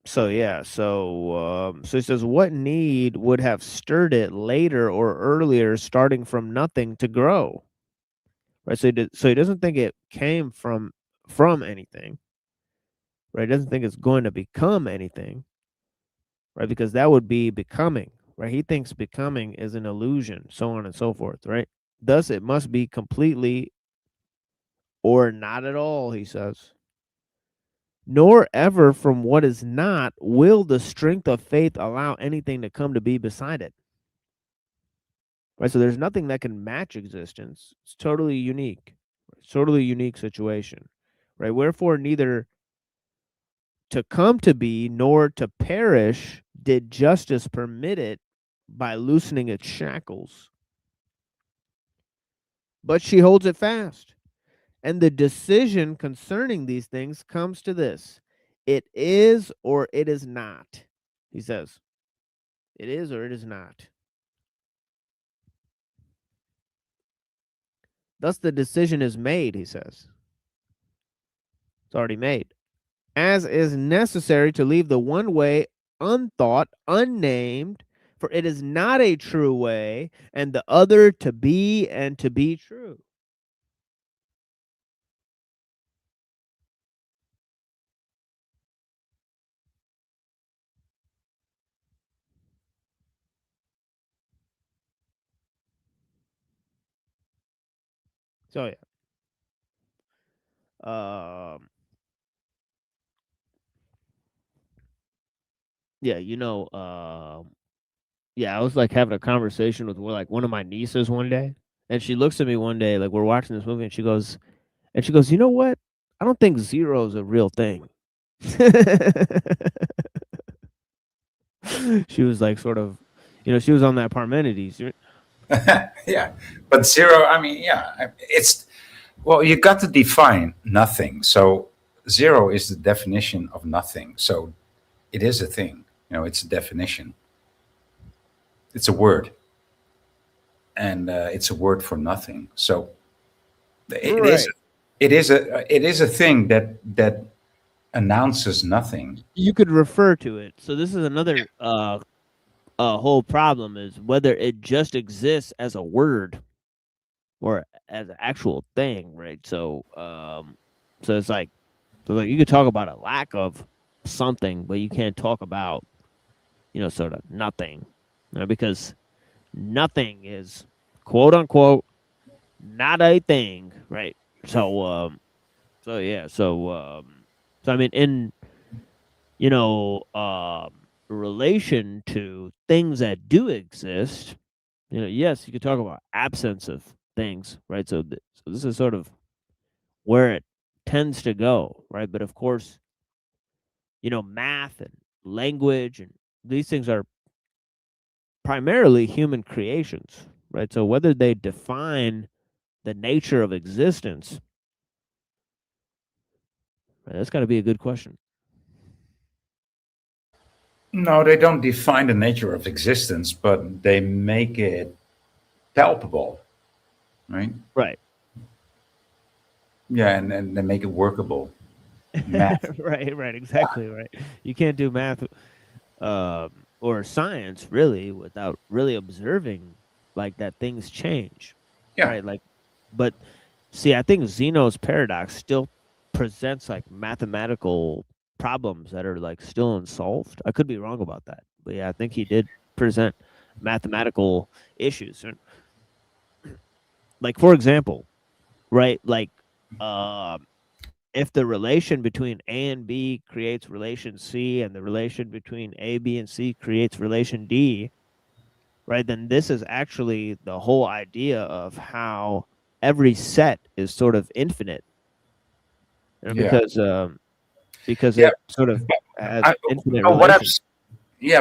So yeah, so he says, what need would have stirred it later or earlier, starting from nothing to grow? Right. So he doesn't think it came from anything. Right. He doesn't think it's going to become anything. Right, because that would be becoming. Right. He thinks becoming is an illusion, so on and so forth. Right. Thus, it must be completely or not at all, he says. Nor ever from what is not will the strength of faith allow anything to come to be beside it. Right, so there's nothing that can match existence. It's totally unique. It's totally unique situation. Right, wherefore neither to come to be nor to perish did justice permit it by loosening its shackles. But she holds it fast. And the decision concerning these things comes to this: it is or it is not. He says, it is or it is not. Thus the decision is made, he says. It's already made. As is necessary to leave the one way unthought, unnamed, for it is not a true way, and the other to be and to be true. So yeah. Yeah, yeah, I was like having a conversation with one of my nieces one day, and she looks at me one day, like we're watching this movie, and she goes, you know what? I don't think zero is a real thing. She was like, sort of, she was on that Parmenides. Yeah, but zero. I mean, yeah, you got to define nothing. So zero is the definition of nothing. So it is a thing. It's a definition. It's a word, and it's a word for nothing. So it is. It is a thing that announces nothing. You could refer to it. So this is another whole problem, is whether it just exists as a word or as an actual thing, right? So it's like you could talk about a lack of something, but you can't talk about sort of nothing, because nothing is, quote unquote, not a thing, right? So yeah, so I mean, in relation to things that do exist, yes, you could talk about absence of things, right? So this is sort of where it tends to go, right? But of course, math and language and these things are primarily human creations, right? So whether they define the nature of existence Right? That's got to be a good question. No, they don't define the nature of existence, but they make it palpable, right? Right. Yeah, and they make it workable. Math. Right, exactly, right. You can't do math or science really without really observing like that things change. Yeah. Right? Like, but see, I think Zeno's paradox still presents like mathematical problems that are like still unsolved. I could be wrong about that. But yeah, I think he did present mathematical issues. And like for example, right? Like if the relation between A and B creates relation C and the relation between A, B, and C creates relation D, right? Then this is actually the whole idea of how every set is sort of infinite. You know, because Yeah. it sort of has I, infinite but what I've relations.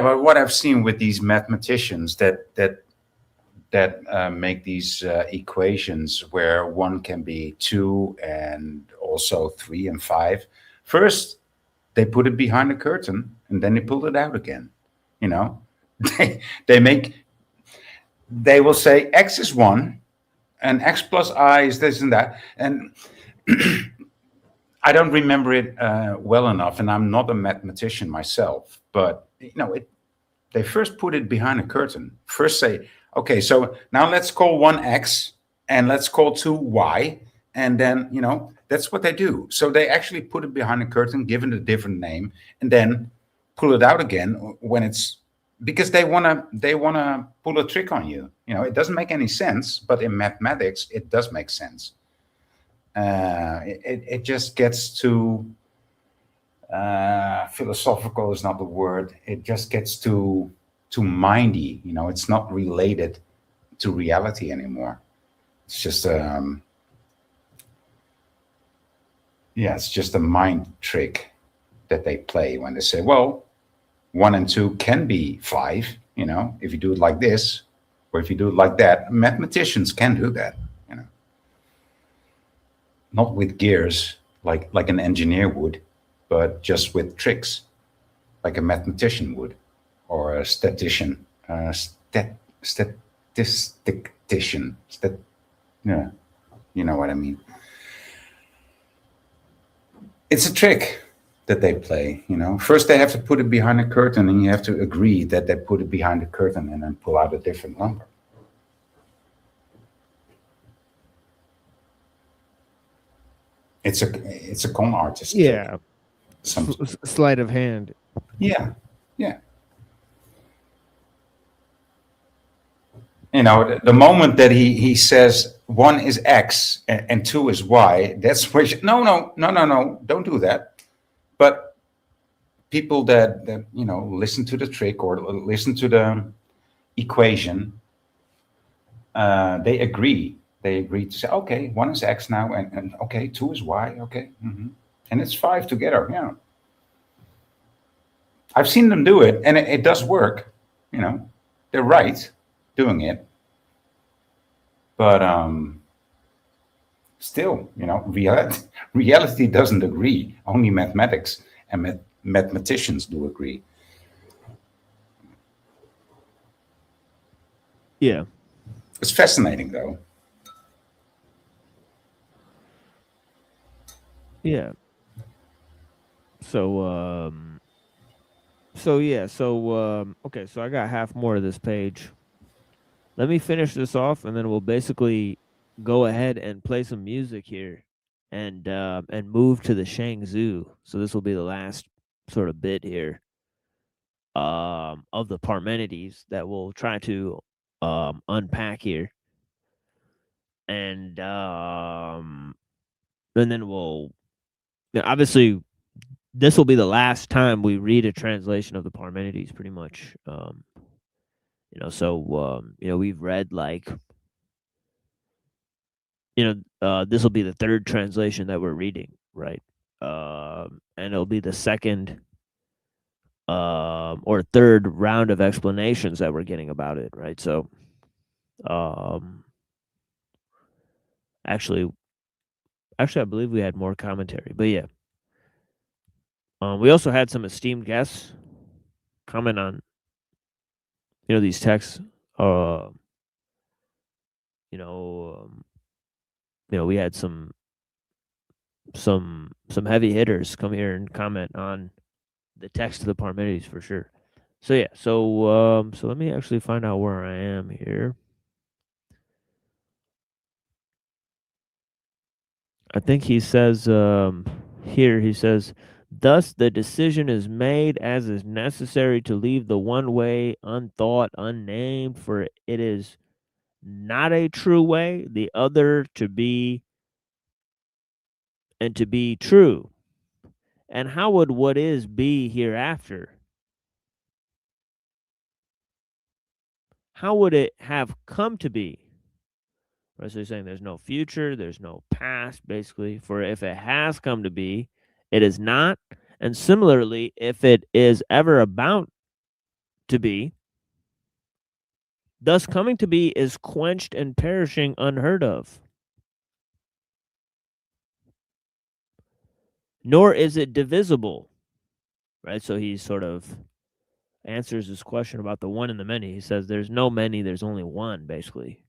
but what I've seen with these mathematicians that make these equations where one can be 2 and also 3 and 5. First, they put it behind the curtain and then they pull it out again. You know, they will say x is 1 and x plus I is this and that. And I don't remember it well enough, and I'm not a mathematician myself, but they first put it behind a curtain. First say, okay, so now let's call one x and let's call two y, and then that's what they do. So they actually put it behind a curtain, give it a different name, and then pull it out again when it's because they wanna pull a trick on you. It doesn't make any sense, but in mathematics it does make sense. It just gets too philosophical is not the word. It just gets too mindy. It's not related to reality anymore. It's just it's just a mind trick that they play when they say, well, 1 and 2 can be 5, if you do it like this, or if you do it like that. Mathematicians can do that, not with gears like an engineer would, but just with tricks, like a mathematician would, or a statistician, statistician. Yeah, you know what I mean. It's a trick that they play. First they have to put it behind a curtain, and you have to agree that they put it behind the curtain, and then pull out a different number. It's a con artist. Yeah. Sleight of hand. Yeah. The moment that he says 1 is X and 2 is Y, that's where no, don't do that. But people that listen to the trick or listen to the equation, they agree. They agree to say, okay, 1 is X now, and okay, 2 is Y, okay, and it's 5 together. Yeah, I've seen them do it, and it does work. They're right doing it, but still, reality doesn't agree. Only mathematics and mathematicians do agree. Yeah, it's fascinating, though. Yeah. Okay, so I got half more of this page. Let me finish this off, and then we'll basically go ahead and play some music here, and move to the Shangzu. So this will be the last sort of bit here, of the Parmenides that we'll try to unpack here, and then we'll obviously. This will be the last time we read a translation of the Parmenides, pretty much. We've read like, this will be the third translation that we're reading, right? And it'll be the second or third round of explanations that we're getting about it, right? So, actually, I believe we had more commentary, but yeah. We also had some esteemed guests comment on, these texts. We had some heavy hitters come here and comment on the text of the Parmenides for sure. So yeah, so let me actually find out where I am here. I think he says here he says, thus the decision is made as is necessary to leave the one way unthought, unnamed, for it is not a true way, the other to be and to be true. And how would what is be hereafter? How would it have come to be? Right, so he's saying there's no future, there's no past, basically. For if it has come to be, it is not. And similarly, if it is ever about to be, thus coming to be is quenched and perishing unheard of. Nor is it divisible. Right, so he sort of answers this question about the one and the many. He says there's no many, there's only one, basically.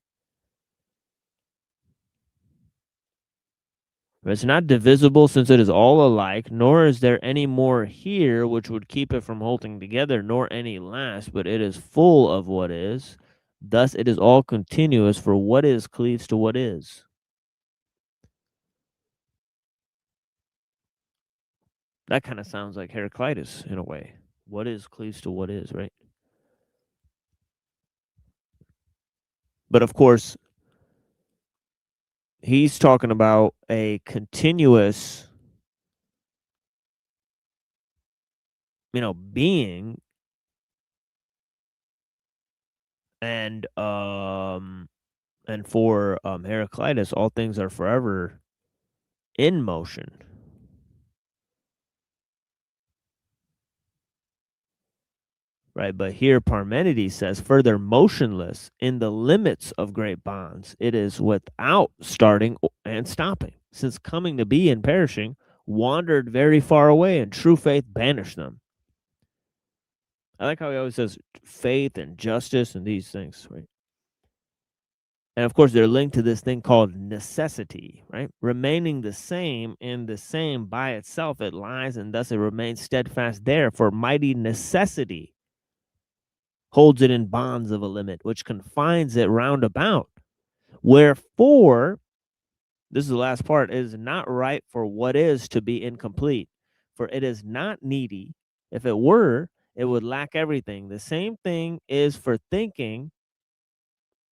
It's not divisible since it is all alike, nor is there any more here which would keep it from holding together, nor any last, but it is full of what is. Thus it is all continuous, for what is cleaves to what is. That kind of sounds like Heraclitus in a way. What is cleaves to what is, right? But of course, he's talking about a continuous, being, and for Heraclitus, all things are forever in motion. Right, but here Parmenides says, further motionless in the limits of great bonds, it is without starting and stopping, since coming to be and perishing wandered very far away, and true faith banished them. I like how he always says faith and justice and these things, right? And of course, they're linked to this thing called necessity, right? Remaining the same in the same by itself, it lies, and thus it remains steadfast there, for mighty necessity holds it in bonds of a limit, which confines it round about. Wherefore, this is the last part, it is not right for what is to be incomplete, for it is not needy. If it were, it would lack everything. The same thing is for thinking,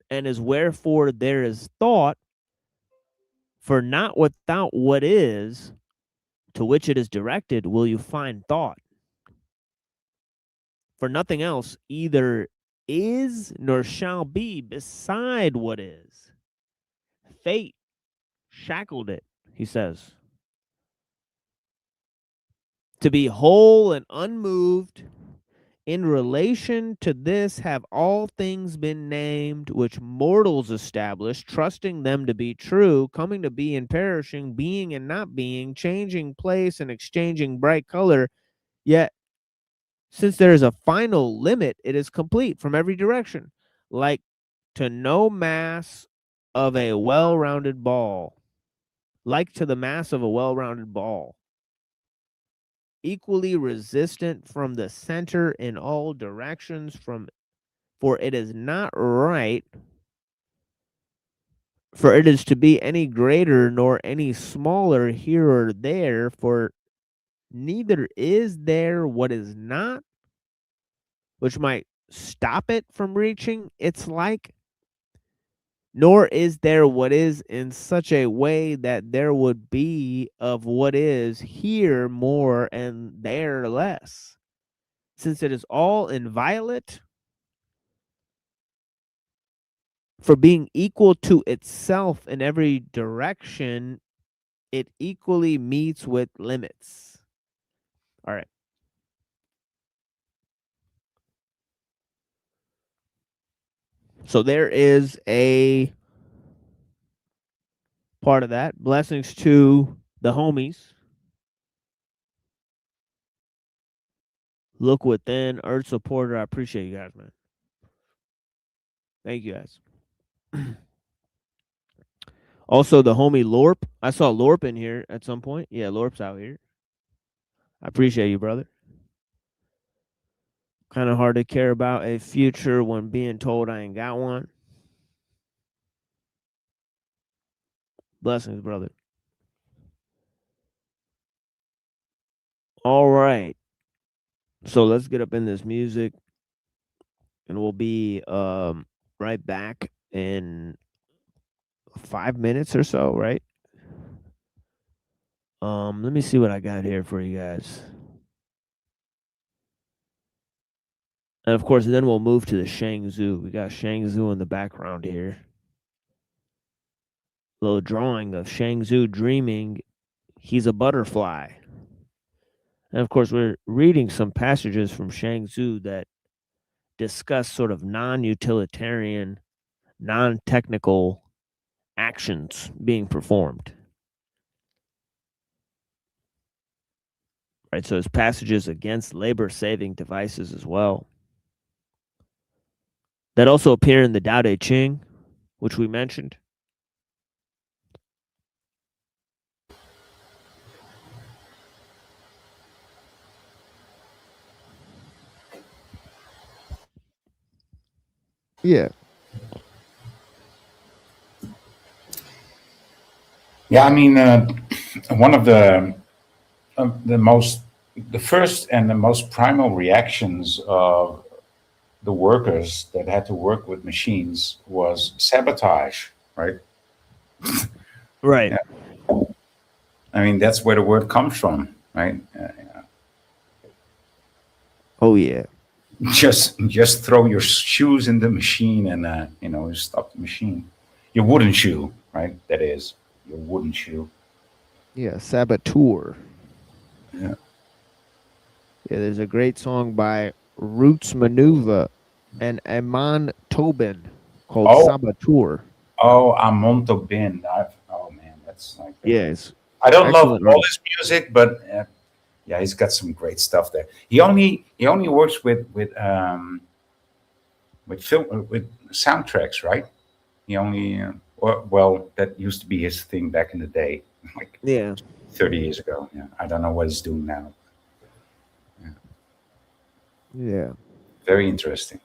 and is wherefore there is thought, for not without what is, to which it is directed, will you find thought. For nothing else either is nor shall be beside what is. Fate shackled it, he says. To be whole and unmoved, in relation to this have all things been named, which mortals establish, trusting them to be true, coming to be and perishing, being and not being, changing place and exchanging bright color. Yet, since there is a final limit, it is complete from every direction, like to no mass of a well-rounded ball, like to the mass of a well-rounded ball, equally resistant from the center in all directions, for it is not right for it is to be any greater nor any smaller here or there, for neither is there what is not, which might stop it from reaching its like, nor is there what is in such a way that there would be of what is here more and there less. Since it is all inviolate, for being equal to itself in every direction, it equally meets with limits. All right. So there is a part of that. Blessings to the homies. Look Within, Earth Supporter. I appreciate you guys, man. Thank you guys. Also, the homie Lorp. I saw Lorp in here at some point. Yeah, Lorp's out here. I appreciate you, brother. Kind of hard to care about a future when being told I ain't got one. Blessings, brother. All right. So let's get up in this music, and we'll be right back in 5 minutes or so, right? Let me see what I got here for you guys. And of course, then we'll move to the Shangzhou. We got Shangzhou in the background here. Little drawing of Shangzhou dreaming he's a butterfly. And of course, we're reading some passages from Shangzhou that discuss sort of non-utilitarian, non-technical actions being performed. Right, so there's passages against labor-saving devices as well that also appear in the Tao Te Ching, which we mentioned. Yeah. Yeah, I mean, one of the first and the most primal reactions of the workers that had to work with machines was sabotage, right? Right. Yeah. I mean, that's where the word comes from, right? Oh yeah. Just throw your shoes in the machine and you stop the machine. Your wooden shoe, right? That is your wooden shoe. Yeah, saboteur. Yeah. Yeah, there's a great song by Roots Manuva and Amon Tobin called Saboteur. Oh, Amon Tobin. Oh man, that's like yes. I don't love all his music, but yeah, he's got some great stuff there. He only works with film with soundtracks, right? He only well, that used to be his thing back in the day, like 30 years ago. Yeah, I don't know what he's doing now. Yeah. Very interesting.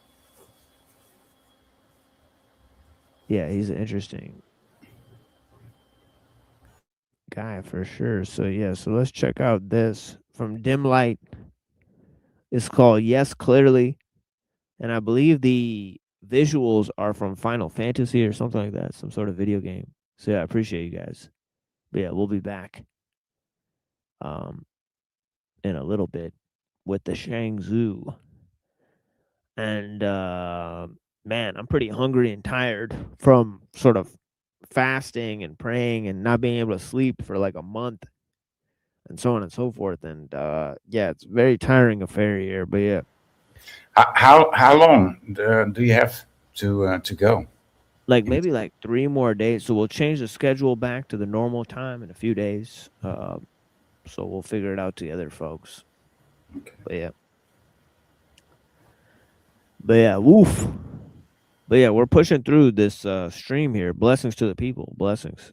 Yeah, he's an interesting guy for sure. So yeah, so let's check out this from Dim Light. It's called Yes Clearly, and I believe the visuals are from Final Fantasy or something like that, some sort of video game. So yeah, I appreciate you guys. But yeah, we'll be back in a little bit with the Shangzhou. And man, I'm pretty hungry and tired from sort of fasting and praying and not being able to sleep for like a month and so on and so forth. And yeah, it's a very tiring affair here. But yeah. How long do you have to go? Like maybe like 3 more days. So we'll change the schedule back to the normal time in a few days. So we'll figure it out together, folks. Okay. But yeah, woof. But yeah, we're pushing through this stream here. Blessings to the people. Blessings.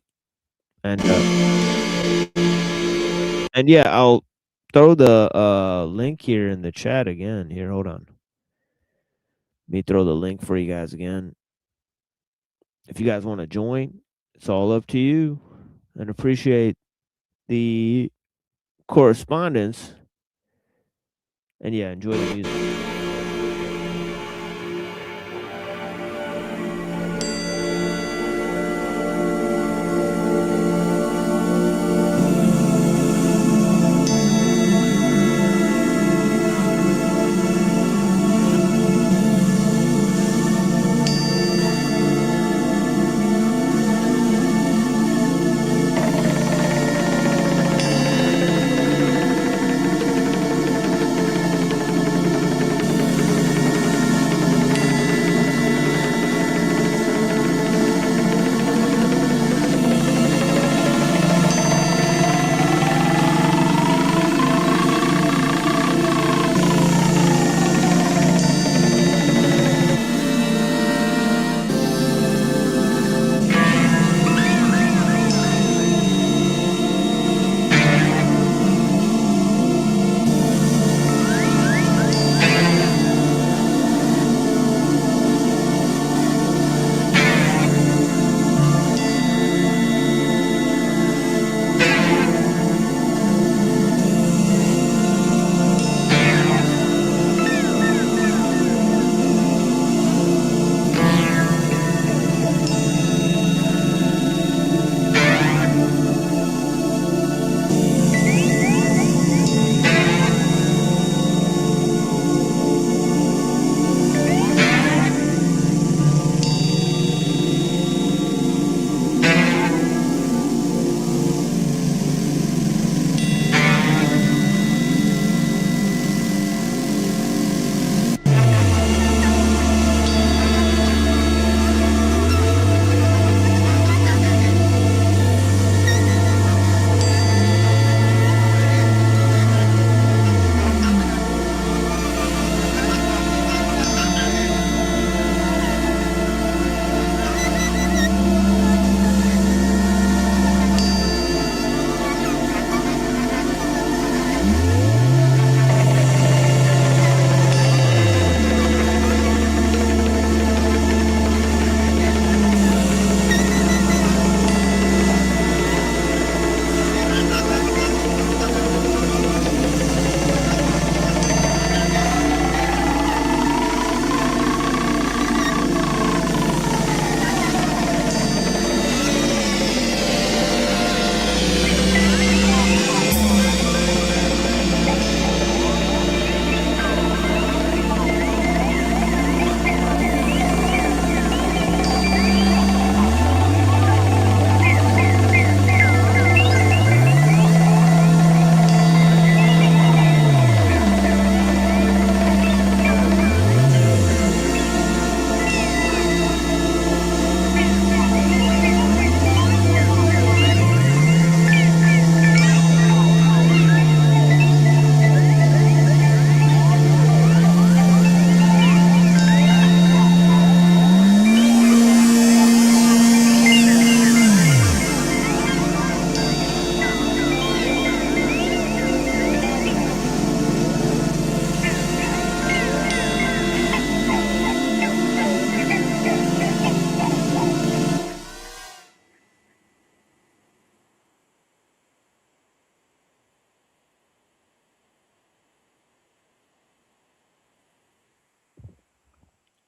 And yeah, I'll throw the link here in the chat again. Here, hold on. Let me throw the link for you guys again. If you guys want to join, it's all up to you. And appreciate the correspondence. And yeah, enjoy the music.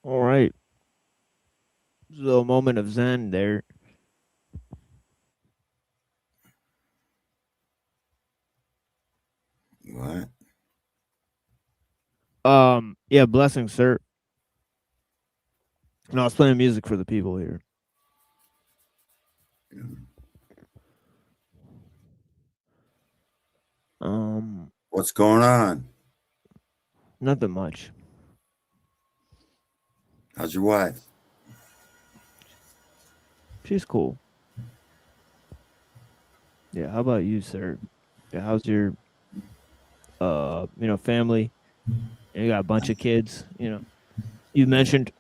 All right. So a moment of Zen there. What? Yeah, blessings, sir. No, I was playing music for the people here. What's going on? Nothing much. How's your wife? She's cool. Yeah, how about you, sir? Yeah, how's your family? You got a bunch of kids, You mentioned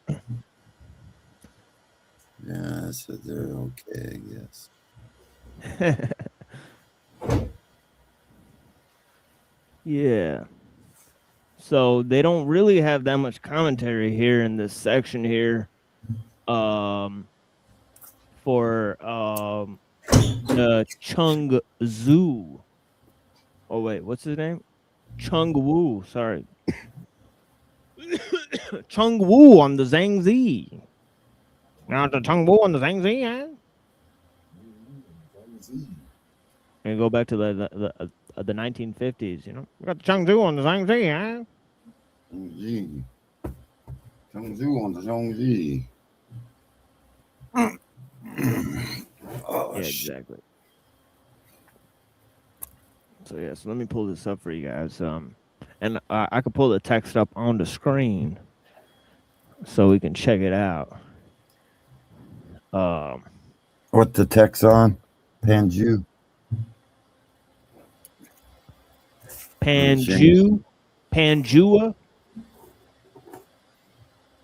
Yeah, I said they're okay, I guess. Yeah. So they don't really have that much commentary here in this section here. For the Chung Zhu. Oh wait, what's his name? Chung Wu. Sorry. Chung Wu on the Zhangzi. Now the Chung Wu on the Zhangzi, eh? And go back to the 1950s, We got the Chung Zhu on the Zhangzi, eh? Chung Zhu on the Zhangzi. Yeah, exactly. So yeah, so let me pull this up for you guys. And I could pull the text up on the screen so we can check it out. What the text on? Panju. Panjua.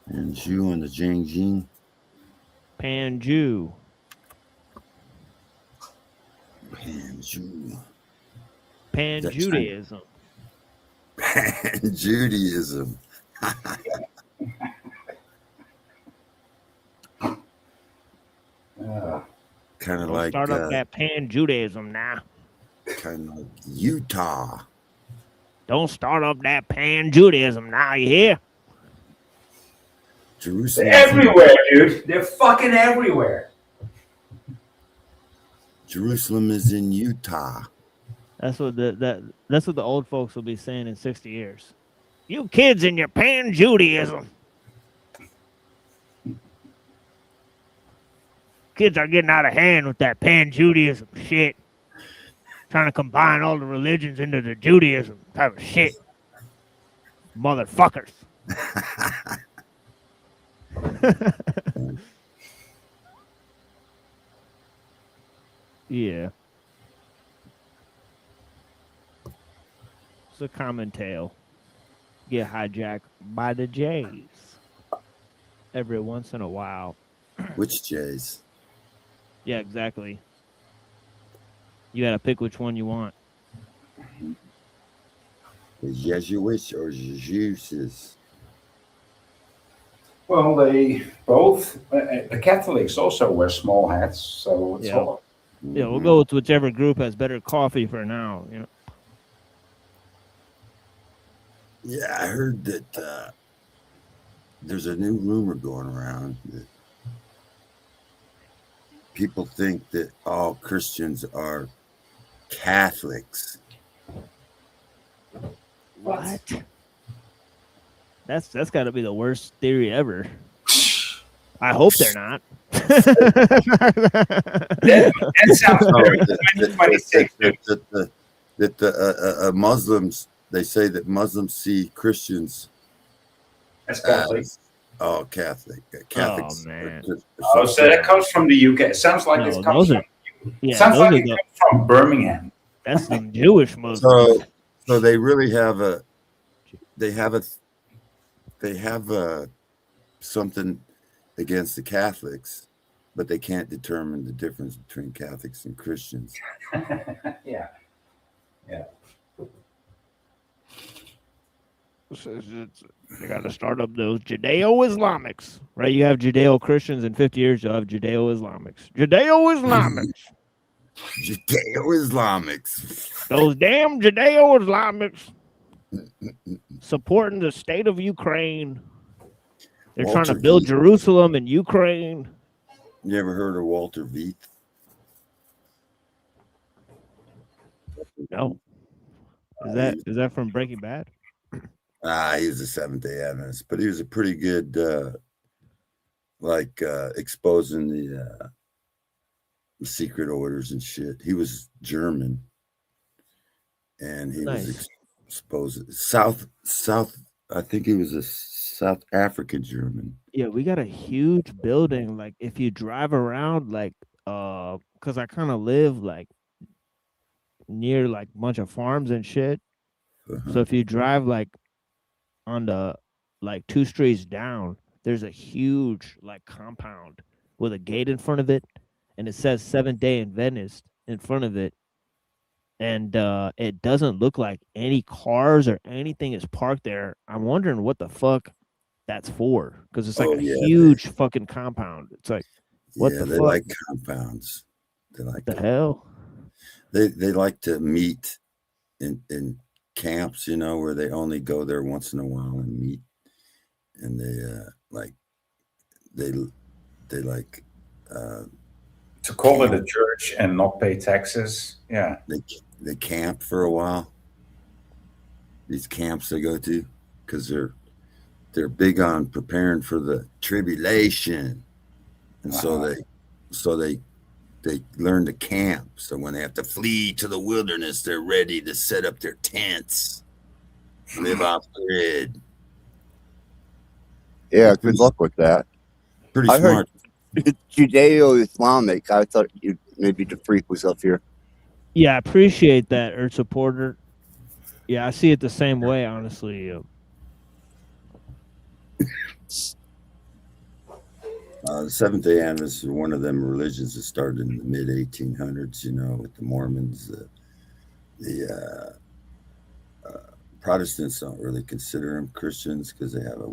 Panju and the Jiangjing. Panju. Panju. Pan-Judaism. Pan-Judaism. Kind of like start up that Pan-Judaism now. Kind of like Utah. Don't start up that Pan-Judaism now, you hear? Jerusalem. They're everywhere, dude. They're fucking everywhere. Jerusalem is in Utah. That's what the old folks will be saying in 60 years. You kids and your Pan-Judaism. Kids are getting out of hand with that Pan-Judaism shit. Trying to combine all the religions into the Judaism type of shit. Motherfuckers. Yeah. It's a common tale. Get hijacked by the Jays every once in a while. Which Jays? Yeah, exactly. You gotta pick which one you want. The Jesuits or Jesuses? Well, they both. The Catholics also wear small hats, so it's all. Yeah, we'll go with whichever group has better coffee for now. Yeah, I heard that there's a new rumor going around that people think that all Christians are Catholics. What? That's got to be the worst theory ever. I hope they're not. That sounds very 2026. That the Muslims, they say that Muslims see Christians as Catholics. Catholics. Oh man! Oh, so that comes from the UK. It sounds like it comes from. Sounds like it comes from Birmingham. That's some Jewish Muslims. So they really have something against the Catholics, but they can't determine the difference between Catholics and Christians. Yeah. They got to start up those Judeo-Islamics, right? You have Judeo-Christians in 50 years. You'll have Judeo-Islamics. Judeo-Islamics. Judeo-Islamics. Those damn Judeo-Islamics supporting the state of Ukraine. They're Walter trying to build Veith. Jerusalem in Ukraine. You ever heard of Walter Veith? No. Is that from Breaking Bad? He was a Seventh-day Adventist, but he was a pretty good, exposing the secret orders and shit. He was German, and he was exposed South. I think he was a South African German. Yeah, we got a huge building. Like if you drive around, like because I kind of live like near like a bunch of farms and shit. So if you drive like on the like 2 streets down, there's a huge like compound with a gate in front of it, and it says Seventh Day Adventist in front of it. And it doesn't look like any cars or anything is parked there. I'm wondering what the fuck that's for, because it's like huge fucking compound. It's like, what the they fuck? like compounds. They like the hell. They like to meet in camps, you know, where they only go there once in a while and meet, and they like to call it a church and not pay taxes. Yeah, they camp for a while. These camps they go to because they're big on preparing for the tribulation, and so they learn to camp. So when they have to flee to the wilderness, they're ready to set up their tents, live off grid. Yeah, good luck with that. Pretty smart. smart. Heard Judeo-Islamic. I thought maybe the freak was up here. Yeah, I appreciate that, Earth supporter. Yeah, I see it the same way, honestly. The Seventh-day Adventists are one of them religions that started in the mid 1800s. You know, with the Mormons, the Protestants don't really consider them Christians because they have a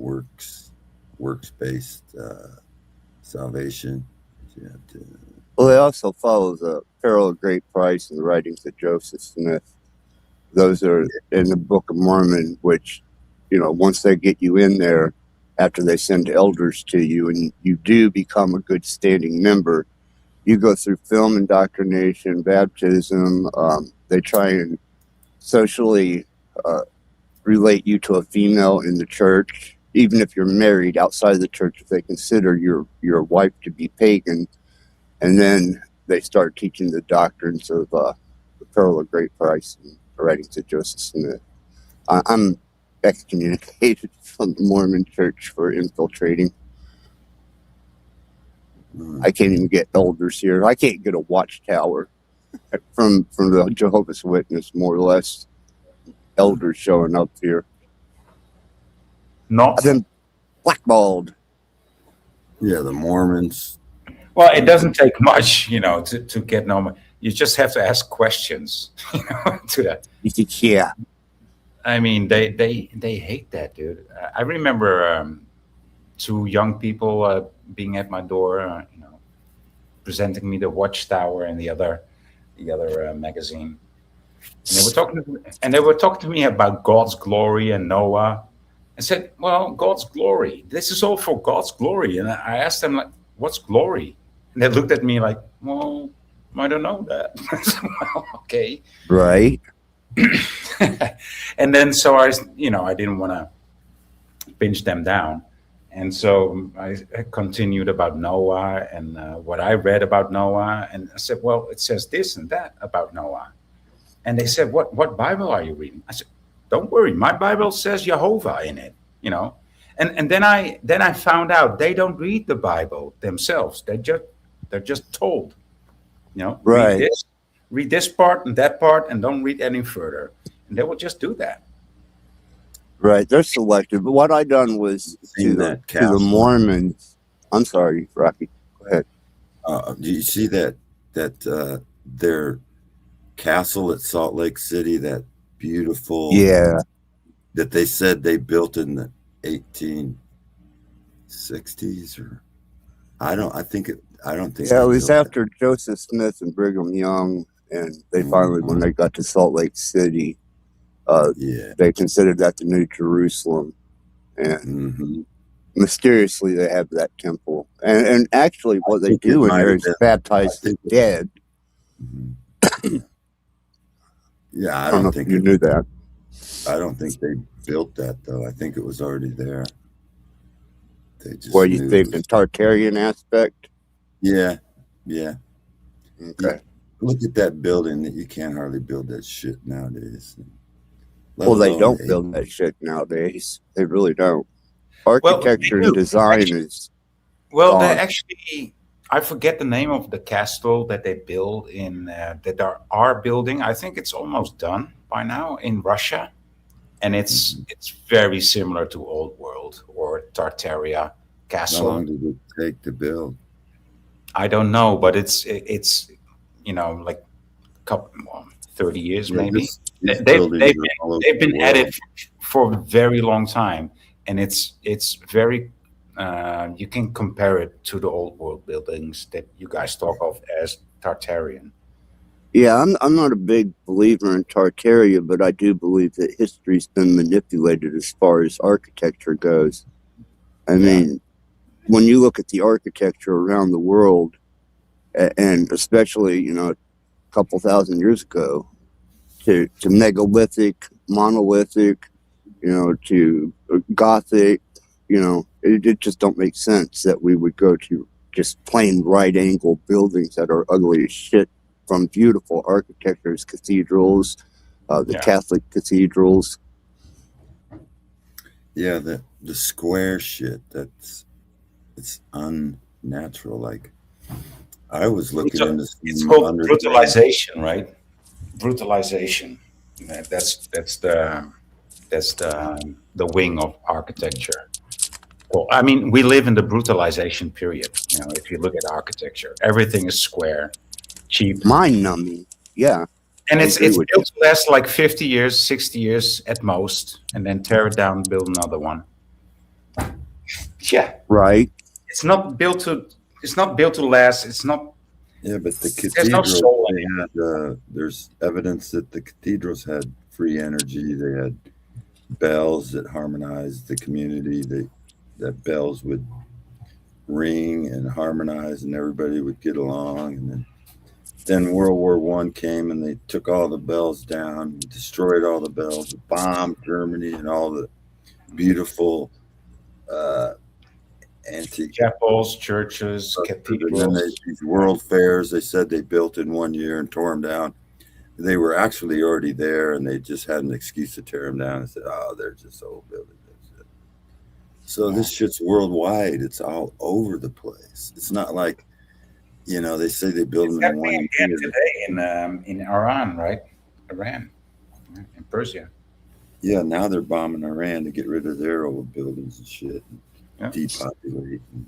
works-based salvation. You have to, Well, they also follow the Peril of Great Price and the writings of Joseph Smith. Those are in the Book of Mormon, which, you know, once they get you in there, after they send elders to you and you do become a good standing member, you go through film indoctrination, baptism. They try and socially relate you to a female in the church, even if you're married outside of the church, if they consider your wife to be pagan. And then they start teaching the doctrines of the Pearl of Great Price and the writings of Joseph Smith. I'm excommunicated from the Mormon church for infiltrating. I can't even get elders here. I can't get a watchtower from the Jehovah's Witness, more or less. Elders showing up here. Not I've been blackballed. Yeah, the Mormons. Well, it doesn't take much, you know, to get no. You just have to ask questions, you know, to that. Yeah. I mean, they hate that, dude. I remember 2 young people being at my door, you know, presenting me the Watchtower and the other magazine. And they were talking to me about God's glory and Noah. I said, "Well, God's glory. This is all for God's glory." And I asked them, like, "What's glory?" And they looked at me like, "Well, I don't know that." Well, okay, right. And then so I didn't want to pinch them down, and so I continued about Noah and what I read about Noah, and I said, "Well, it says this and that about Noah," and they said, "What Bible are you reading?" I said, "Don't worry, my Bible says Jehovah in it," you know, and then I found out they don't read the Bible themselves; they're just told, you know, right. Read this part and that part, and don't read any further. And they will just do that. Right, they're selective. But what I done was to the Mormons. I'm sorry, Rocky. Go ahead. Do you see that their castle at Salt Lake City, that beautiful, that they said they built in the 1860s, or I don't think. Yeah, it was after Joseph Smith and Brigham Young, and they finally, when they got to Salt Lake City, they considered that the New Jerusalem, and mysteriously they have that temple, and actually what they think it do in might there have is been. baptize the dead. Yeah, I don't know if you knew that. I don't think they built that though. I think it was already there. They just What do you knew think, it the was. Tartarian aspect? Yeah, yeah. Okay. Look at that building. You can't hardly build that shit nowadays. Let Well, they alone don't the build that shit nowadays. They really don't. Well, they Architecture and do. design Actually, is well, they gone. actually, I forget the name of the castle that they build in, that are building. I think it's almost done by now in Russia. And it's very similar to Old World or Tartaria How Castle. long did it take to build? I don't know, but it's like a couple 30 years Yeah, maybe. these They've buildings they've are all been, over they've the been at it world. for a very long time, and it's very. You can compare it to the Old World buildings that you guys talk of as Tartarian. Yeah, I'm not a big believer in Tartaria, but I do believe that history's been manipulated as far as architecture goes. I mean, when you look at the architecture around the world, and especially, a couple thousand years ago, to megalithic, monolithic, to Gothic, it just don't make sense that we would go to just plain right angle buildings that are ugly as shit, from beautiful architectures, cathedrals, the Catholic cathedrals. Yeah, the square shit, it's unnatural. Like I was looking into It's some called underground. brutalization, right? Brutalization. That's the wing of architecture. Well, I mean, we live in the brutalization period. If you look at architecture, everything is square, cheap, mind numbing. Yeah, and I it's agree with built to last like 50 years, 60 years at most, and then tear it down, build another one. Yeah, right. It's not built to last. It's not. Yeah, but the There's no cathedrals, soul in they it. had, there's evidence that the cathedrals had free energy. They had bells that harmonized the community. That bells would ring and harmonize, and everybody would get along. And then World War I came, and they took all the bells down, destroyed all the bells, bombed Germany and all the beautiful antique chapels, churches, cathedrals. And then these world fairs, they said they built in 1 year and tore them down. They were actually already there, and they just had an excuse to tear them down and said, "Oh, they're just old buildings." So this shit's worldwide. It's all over the place. It's not like, they say they build them in 1 year. Today in Iran, right? Iran, in Persia. Yeah, now they're bombing Iran to get rid of their old buildings and shit. Depopulate and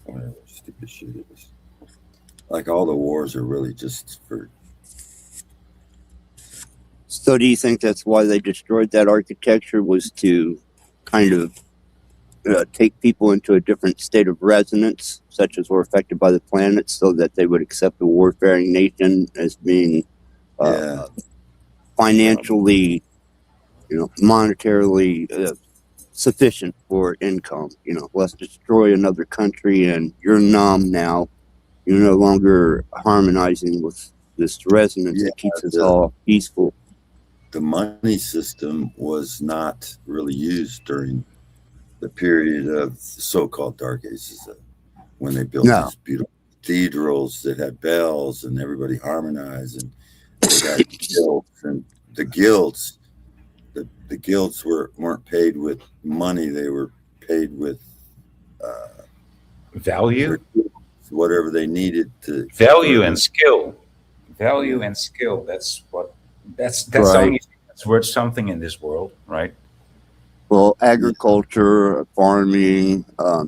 whatever stupid shit it is. Like all the wars are really just for. So do you think that's why they destroyed that architecture, was to kind of take people into a different state of resonance, such as were affected by the planet, so that they would accept the warfaring nation as being financially, monetarily sufficient for income? Let's destroy another country, and you're numb now. You're no longer harmonizing with this resonance that keeps us all peaceful. The money system was not really used during the period of the so-called Dark Ages, when they built these beautiful cathedrals that had bells and everybody harmonized, and they got guilds, and the guilds weren't paid with money. They were paid with value, whatever they needed to value and skill. Value and skill. That's the only thing that's worth something in this world, right? Well, agriculture, farming, Yeah,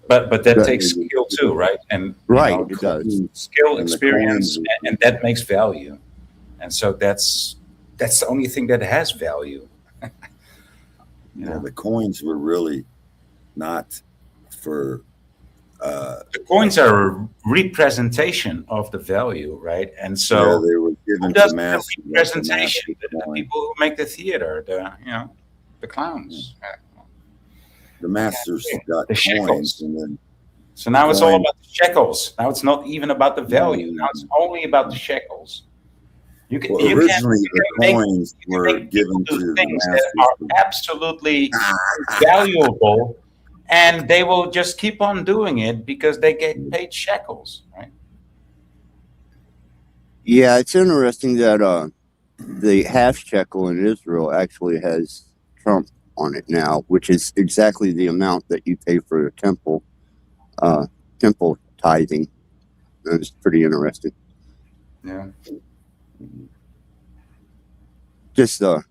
but that takes skill too, right? And it does. Skill, experience, and that makes value. And so that's the only thing that has value. The coins were really not for. The coins are a representation of the value, right? And so they were given to mass representation. The people who make the theater, the clowns. the masters got The coins, shekels. and then So now it's all coin. about the shekels. Now it's not even about the value. Now it's only about the shekels. You can Well, you originally can the make coins were people given do to the things that masters. are absolutely valuable, and they will just keep on doing it because they get paid shekels, right? Yeah, it's interesting that the half shekel in Israel actually has Trump on it now, which is exactly the amount that you pay for a temple tithing. That's pretty interesting. Yeah. Just the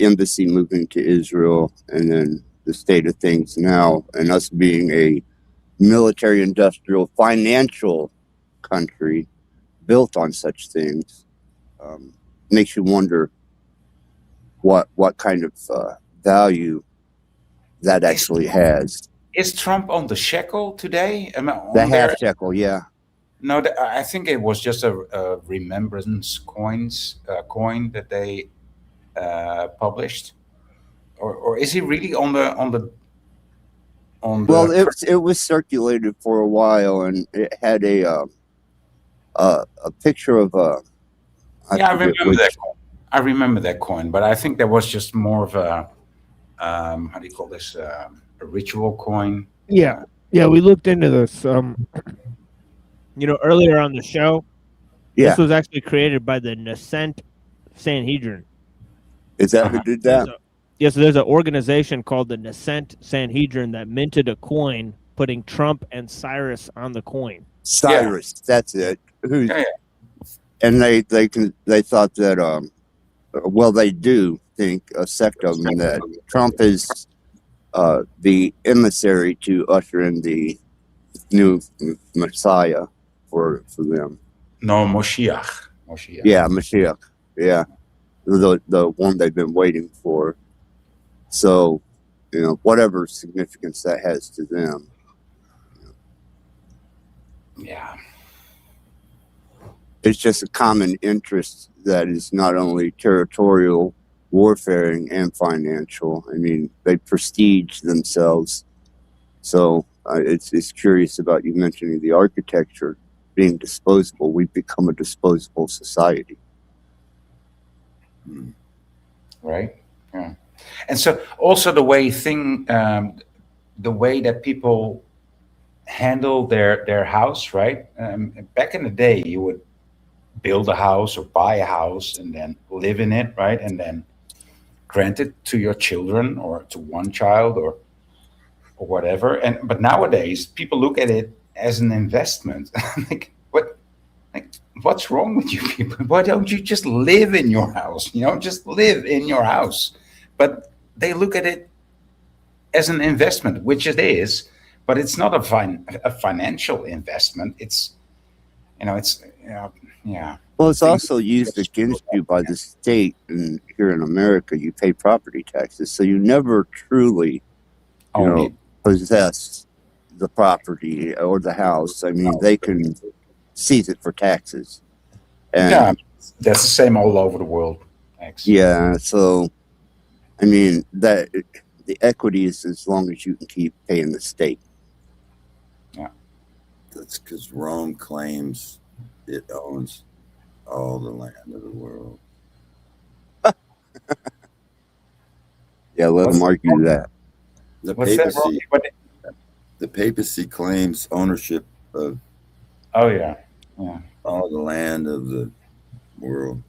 embassy moving to Israel, and then the state of things now, and us being a military, industrial, financial country built on such things, makes you wonder what kind of value that actually has. Is Trump on the shekel today? Am I The on there? half shekel, yeah. No, I think it was just a remembrance coin that they published, or is he really on the Well, it was circulated for a while, and it had a picture of Yeah, I forget remember which. that coin. I remember that coin, but I think that was just more of a how do you call this? A ritual coin. Yeah, we looked into this. Earlier on the show, Yeah. this was actually created by the Nascent Sanhedrin. Is that who did that? So there's an organization called the Nascent Sanhedrin that minted a coin, putting Trump and Cyrus on the coin. Cyrus, that's it. And they thought that well, they do think, a sect of them, that Trump is the emissary to usher in the new Messiah for them. No, Moshiach. Yeah, Mashiach. Yeah, the one they've been waiting for. So, whatever significance that has to them. Yeah. It's just a common interest that is not only territorial, warfaring, and financial. I mean, they prestige themselves. So it's curious about you mentioning the architecture being disposable. We've become a disposable society. Right. Yeah. And so also the way that people handle their house, right? Back in the day, you would build a house or buy a house and then live in it, right? And then grant it to your children or to one child or whatever. But nowadays, people look at it as an investment. What's wrong with you people? Why don't you just live in your house? Just live in your house. But they look at it as an investment, which it is, but it's not a financial investment. It's, yeah. Well, it's also used against you by the state, and here in America, you pay property taxes, so you never truly, possess the property or the house. I mean, they can seize it for taxes. And yeah, that's the same all over the world. Thanks. Yeah, so I mean that the equity is as long as you can keep paying the state. Yeah, that's because Rome claims it owns all the land of the world. Yeah, let them argue that. The papacy, the papacy claims ownership of. Oh yeah, all the land of the world.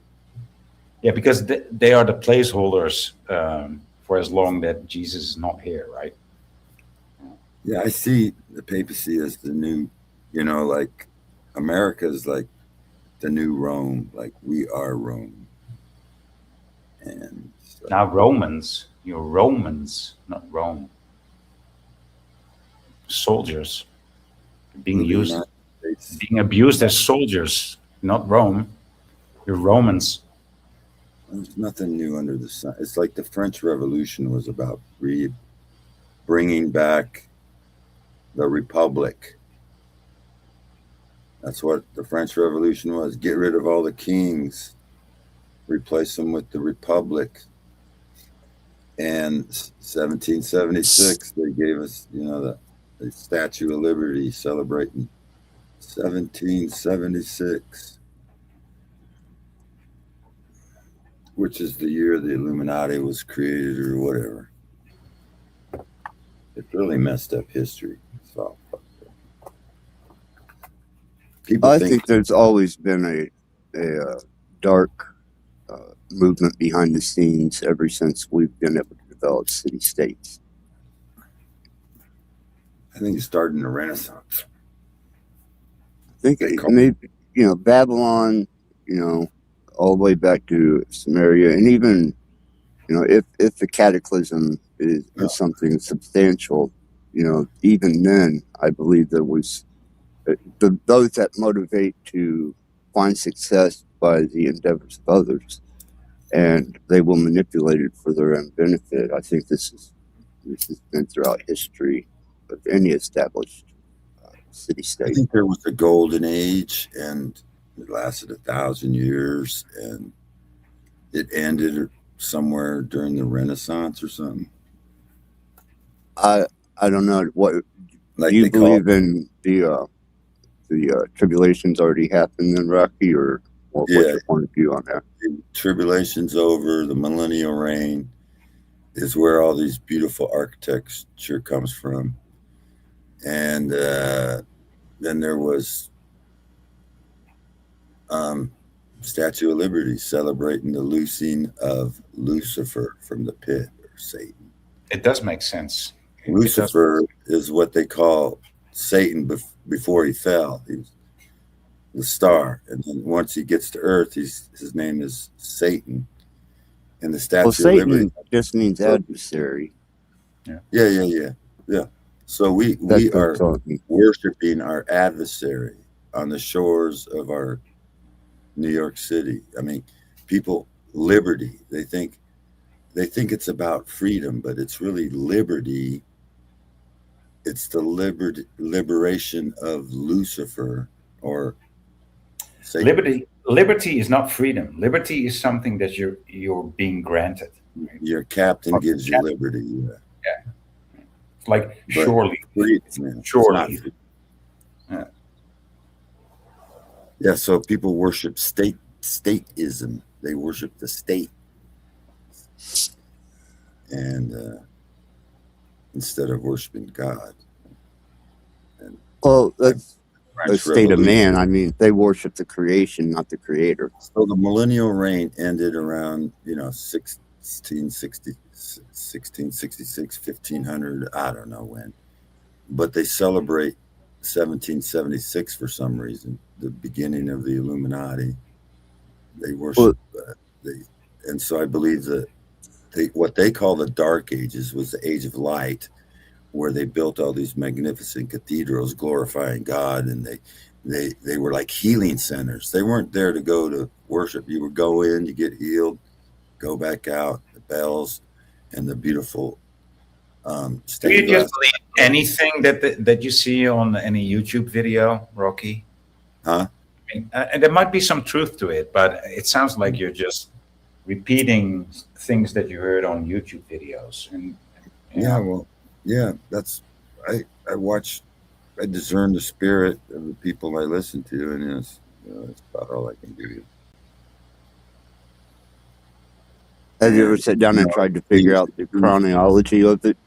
Yeah, because they are the placeholders for as long that Jesus is not here, right? Yeah, I see the papacy as the new, like America's like the new Rome, like we are Rome. And so, now you're Romans, not Rome. Soldiers being abused as soldiers, not Rome. You're Romans. There's nothing new under the sun. It's like the French Revolution was about bringing back the Republic. That's what the French Revolution was. Get rid of all the kings, replace them with the Republic. And 1776, they gave us, the Statue of Liberty, celebrating 1776, which is the year the Illuminati was created or whatever. It really messed up history. So I think there's always been a dark movement behind the scenes ever since we've been able to develop city-states. I think it started in the Renaissance. I think maybe, Babylon, all the way back to Samaria, and even, if the cataclysm is something substantial, even then, I believe there was those that motivate to find success by the endeavors of others, and they will manipulate it for their own benefit. I think this has been throughout history of any established city-state. I think there was a golden age, and it lasted 1,000 years, and it ended somewhere during the Renaissance or something. I don't know what. Do you believe in the tribulations already happened in Rocky, or what's your point of view on that? Tribulation's over. The millennial reign is where all these beautiful architecture comes from, and then there was Statue of Liberty celebrating the loosing of Lucifer from the pit, or Satan. It does make sense. Lucifer is what they call Satan before he fell. He's the star, and then once he gets to Earth, his name is Satan. And the Statue of Liberty just means adversary. Yeah. So we are worshiping our adversary on the shores of our New York City. I mean, people, liberty. They think it's about freedom, but it's really liberty. It's the liberation of Lucifer, or Satan. Liberty is not freedom. Liberty is something that you're being granted. Right? Your captain gives you liberty. Yeah. Like surely. Surely. Yeah, so people worship stateism. They worship the state. And instead of worshiping God. Well, that's a state of man. I mean, they worship the creation, not the creator. So the millennial reign ended around, 1666, 1500, I don't know when. But they celebrate 1776 for some reason, the beginning of the Illuminati. They worship, and so I believe that what they call the Dark Ages was the Age of Light, where they built all these magnificent cathedrals glorifying God, and they were like healing centers. They weren't there to go to worship. You would go in, you get healed, go back out, the bells and the beautiful do you just believe anything that you see on any YouTube video, Rocky? Huh? I mean, there might be some truth to it, but it sounds like you're just repeating things that you heard on YouTube videos. And that's I discern the spirit of the people I listen to, and that's about all I can do. Have you ever sat down and tried to figure out the chronology of it?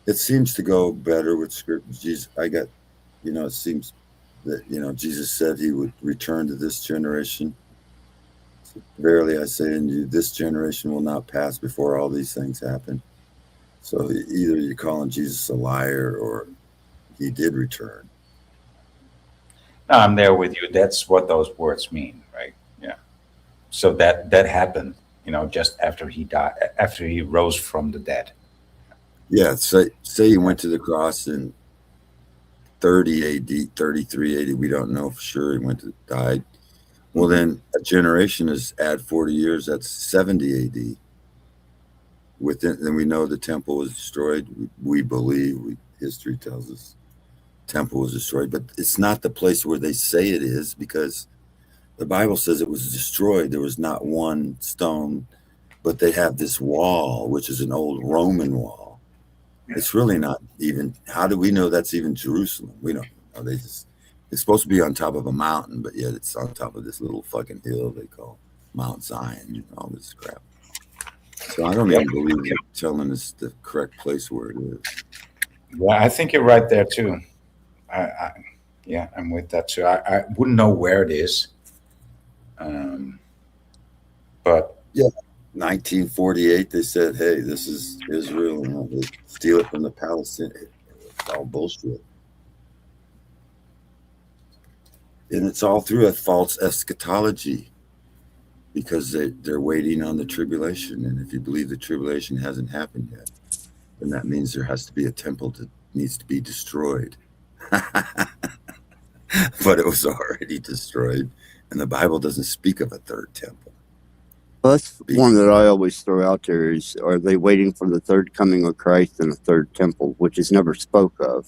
It seems to go better with script. Jesus, it seems that Jesus said he would return to this generation. So, verily I say unto you, this generation will not pass before all these things happen. So either you're calling Jesus a liar, or he did return. No, I'm there with you. That's what those words mean, right? Yeah. So that happened, just after he died, after he rose from the dead. Yeah, say he went to the cross in 30 AD, 33 AD. We don't know for sure. He died. Well, then a generation is add 40 years. That's 70 AD. Then we know the temple was destroyed. We believe, history tells us, temple was destroyed. But it's not the place where they say it is, because the Bible says it was destroyed. There was not one stone but they have this wall, which is an old Roman wall. It's really not even. How do we know that's even Jerusalem? We don't know. It's supposed to be on top of a mountain, but yet it's on top of this little fucking hill they call Mount Zion and all this crap. So I don't even believe you're telling us the correct place where it is. Yeah, I think you're right there too. Yeah, I'm with that too. I wouldn't know where it is, but yeah, 1948 they said, "Hey, this is Israel," and they steal it from the Palestinians. It's all bullshit, and it's all through a false eschatology because they're waiting on the tribulation. And if you believe the tribulation hasn't happened yet, then that means there has to be a temple that needs to be destroyed. But it was already destroyed, and the Bible doesn't speak of a third temple. Well, that's one that I always throw out there is, are they waiting for the third coming of Christ and a third temple, which is never spoke of?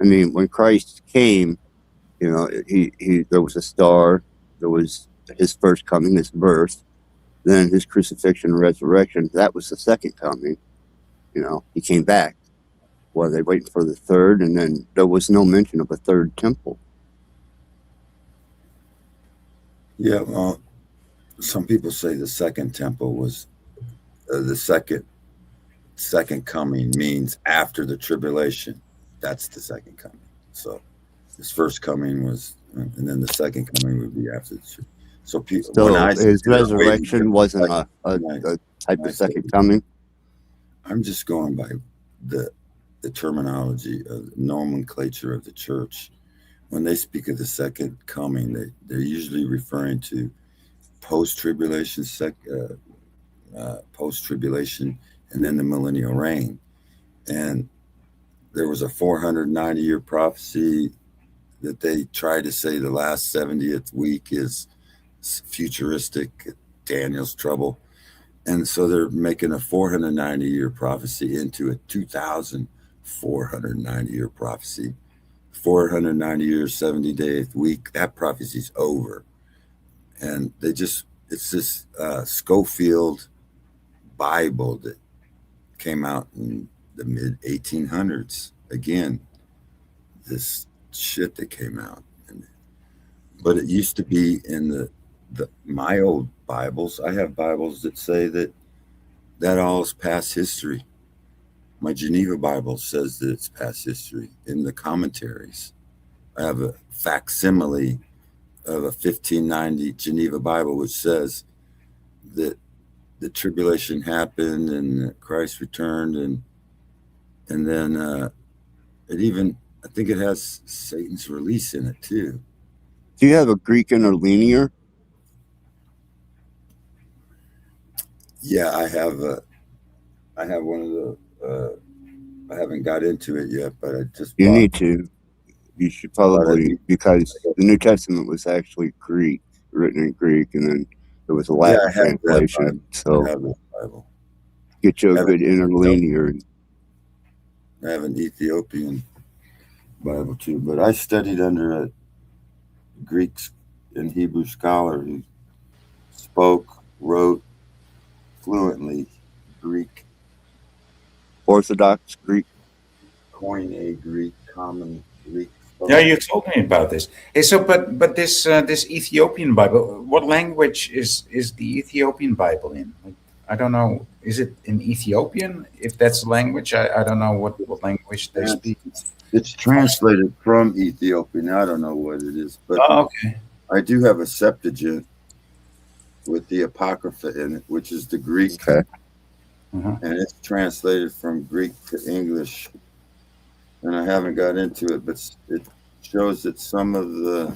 I mean, when Christ came, you know, there was a star, there was his first coming, his birth, then his crucifixion and resurrection. That was the second coming. You know, he came back. Well, they waiting for the third, and then there was no mention of a third temple. Yeah, well, some people say the second temple was the second coming means after the tribulation. That's the second coming. So his first coming was, and then the second coming would be after the tribulation. So people, So his resurrection wasn't a type of second coming? I'm just going by the terminology of the nomenclature of the church. When they speak of the second coming, they're usually referring to post-tribulation, post-tribulation, and then the millennial reign. And there was a 490-year prophecy that they try to say the last 70th week is futuristic, Daniel's trouble. And so they're making a 490-year prophecy into a 2,490-year prophecy. 490 years, 70-day week, that prophecy's over. And it's this Schofield Bible that came out in the mid 1800s. Again, this shit that came out. But it used to be in my old Bibles. I have Bibles that say that all is past history. My Geneva Bible says that it's past history. In the commentaries, I have a facsimile of a 1590 Geneva Bible, which says that the tribulation happened and Christ returned, and then it even, I think it has Satan's release in it too. Do you have a Greek interlinear? Yeah, I have one of the. I haven't got into it yet, but I just. You need to. You should probably, because the New Testament was actually Greek, written in Greek, and then there was a Latin translation. So get you a good interlinear. I have an Ethiopian Bible too, but I studied under a Greek and Hebrew scholar who spoke, wrote fluently Greek. Orthodox Greek. Koine Greek, common Greek. Yeah, you told me about this. Hey, so but this Ethiopian Bible, what language is the Ethiopian Bible in? Like, I don't know. Is it in Ethiopian? If that's a language, I don't know what language they speak. It's translated from Ethiopian. I don't know what it is, but okay. I do have a Septuagint with the Apocrypha in it, which is the Greek. Okay. And it's translated from Greek to English. And I haven't got into it, but it shows that some of the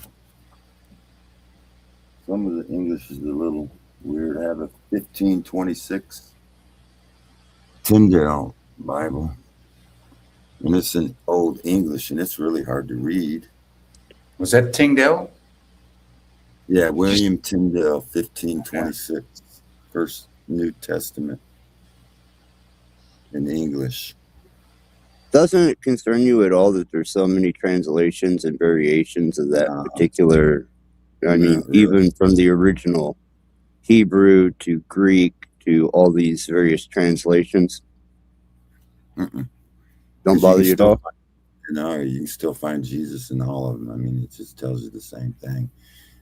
English is a little weird. I have a 1526 Tyndale Bible, and it's in Old English, and it's really hard to read. Was that Tyndale? Yeah, William Tyndale, 1526, First New Testament in English. Doesn't it concern you at all that there's so many translations and variations of that particular? I mean, even from the original Hebrew to Greek into all these various translations? Mm-mm. Don't 'Cause bother you at all? No, you can still find Jesus in all of them. I mean, it just tells you the same thing,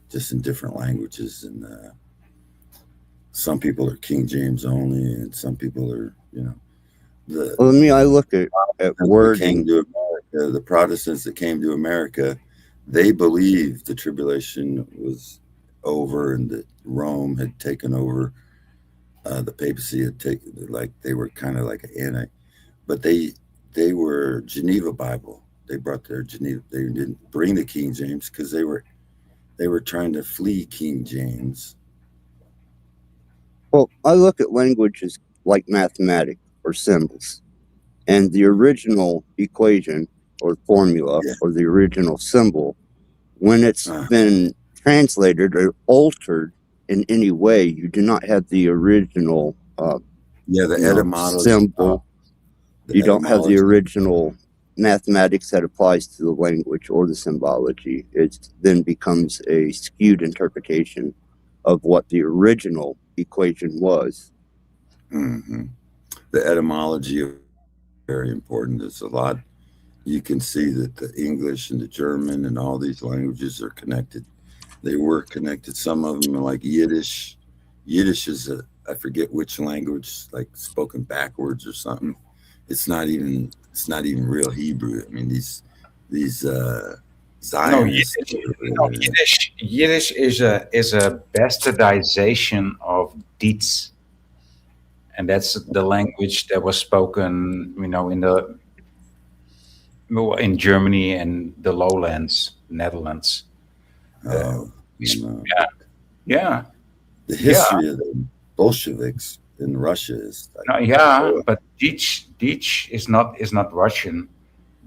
just in different languages. And some people are King James only, and some people are, Well, I look at wording. The Protestants that came to America, they believed the tribulation was over and that Rome had taken over. The papacy had taken, like, they were kind of like an anti, but they were Geneva Bible. They brought their Geneva. They didn't bring the King James because they were trying to flee King James. Well, I look at languages like mathematics or symbols, and the original equation or formula or the original symbol, when it's been translated or altered in any way, you do not have the original the etymology symbol. You don't have the original mathematics that applies to the language or the symbology. It then becomes a skewed interpretation of what the original equation was. Mm-hmm. The etymology is very important. There's a lot. You can see that the English and the German and all these languages are connected. They were connected. Some of them are like Yiddish. Yiddish is I forget which language, like spoken backwards or something. It's not even real Hebrew. I mean, these Zionists. Yiddish is a bastardization of Dietz, and that's the language that was spoken, in Germany and the lowlands, Netherlands. Yeah. The history of the Bolsheviks in Russia is but Dietz is not Russian.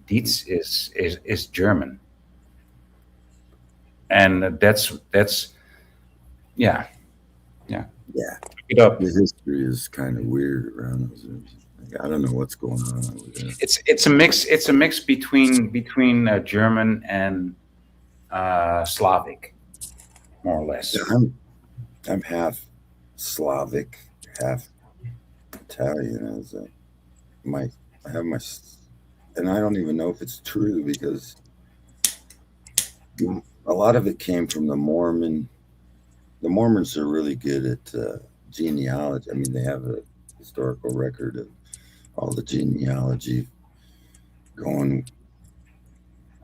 Dietz is German, and that's yeah. Look it up. The history is kind of weird around those. I don't know what's going on over there. It's a mix. It's a mix between German and Slavic, more or less. I'm half Slavic, half Italian. I have my, and I don't even know if it's true because a lot of it came from the Mormon. The Mormons are really good at genealogy. I mean, they have a historical record of all the genealogy going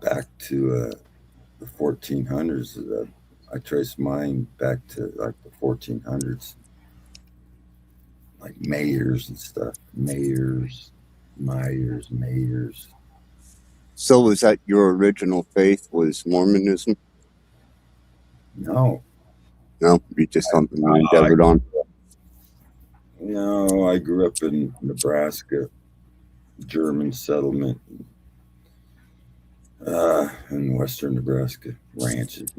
back to the 1400s. I trace mine back to like the 1400s, like mayors and stuff. Myers. So was that your original faith, was Mormonism? No, you just something you endeavored on. No, I grew up in Nebraska, German settlement, in western Nebraska, ranches.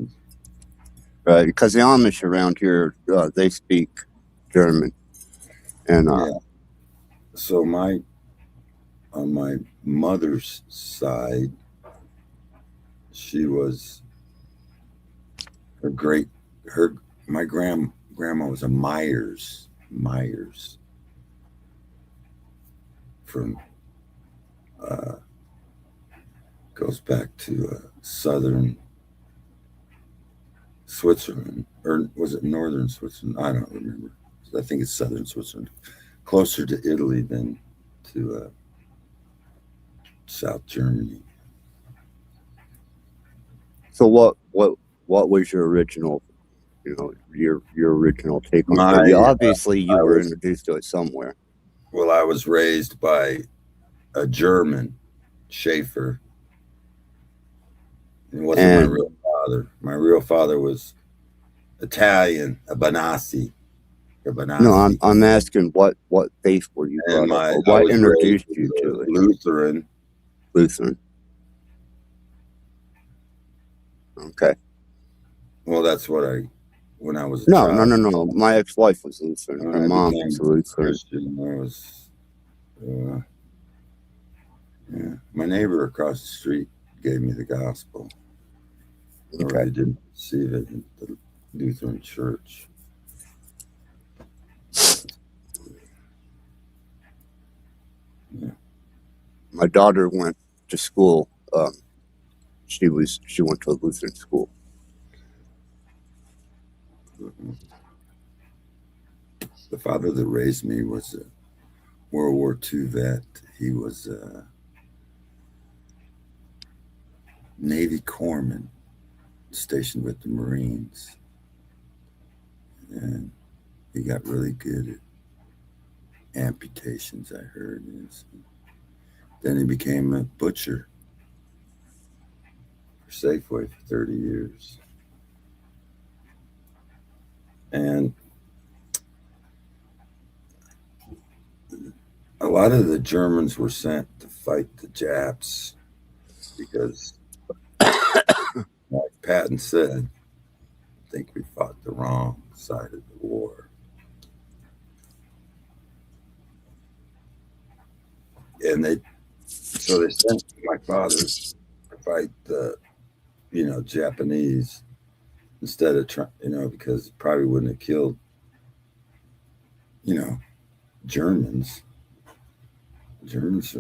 Right, because the Amish around here, they speak German. And so on my mother's side, she was my grandma was a Myers from goes back to southern Switzerland, or was it northern Switzerland? I don't remember. I think it's southern Switzerland, closer to Italy than to South Germany. So what was your original, your original take on it? Obviously, you were introduced to it somewhere. Well, I was raised by a German, Schaefer. It wasn't my real father. My real father was Italian, a Banassi. No, I'm asking what faith were you brought up, or what introduced you to it? Lutheran. Okay. Well, that's what when I was a child. No. My ex-wife was Lutheran. Her mom was Lutheran. My neighbor across the street gave me the gospel. Okay. I didn't receive it in the Lutheran church. my daughter went to school. She went to a Lutheran school. The father that raised me was a World War II vet. He was a Navy corpsman stationed with the Marines. And he got really good at amputations, I heard. Then he became a butcher for Safeway for 30 years. And a lot of the Germans were sent to fight the Japs because, like Patton said, I think we fought the wrong side of the war. And they sent my father to fight the, Japanese instead of trying, because it probably wouldn't have killed, Germans. Germans,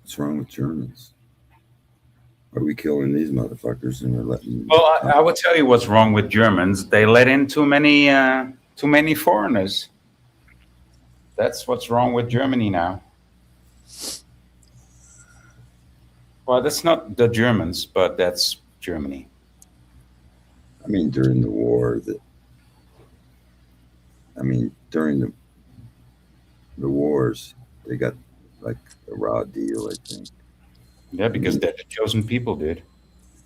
what's wrong with Germans? Are we killing these motherfuckers and we're letting them? Well, I will tell you what's wrong with Germans. They let in too many foreigners. That's what's wrong with Germany now. Well, that's not the Germans, but that's Germany. I mean, during the war, during the wars, they got like a raw deal, I think. Yeah, because they're the chosen people, dude.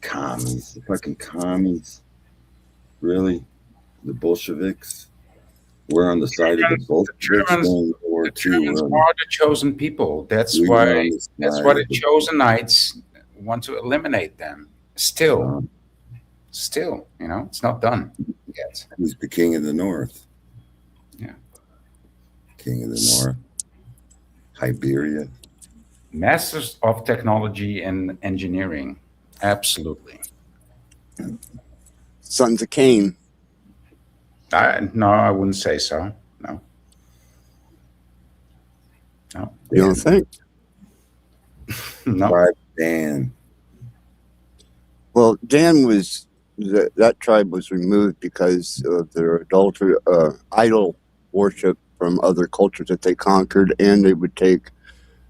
Commies, the fucking commies. Really? The Bolsheviks? We're on the side of the Bolsheviks during World War II. The Germans are the chosen people. That's why the chosen knights want to eliminate them. Still, it's not done yet. Who's the king of the North? Yeah. King of the North. Iberia. Masters of technology and engineering. Absolutely. Sons of Cain. No, I wouldn't say so. No. You don't think? No. Dan. Well, Dan was that tribe was removed because of their idol worship from other cultures that they conquered, and they would take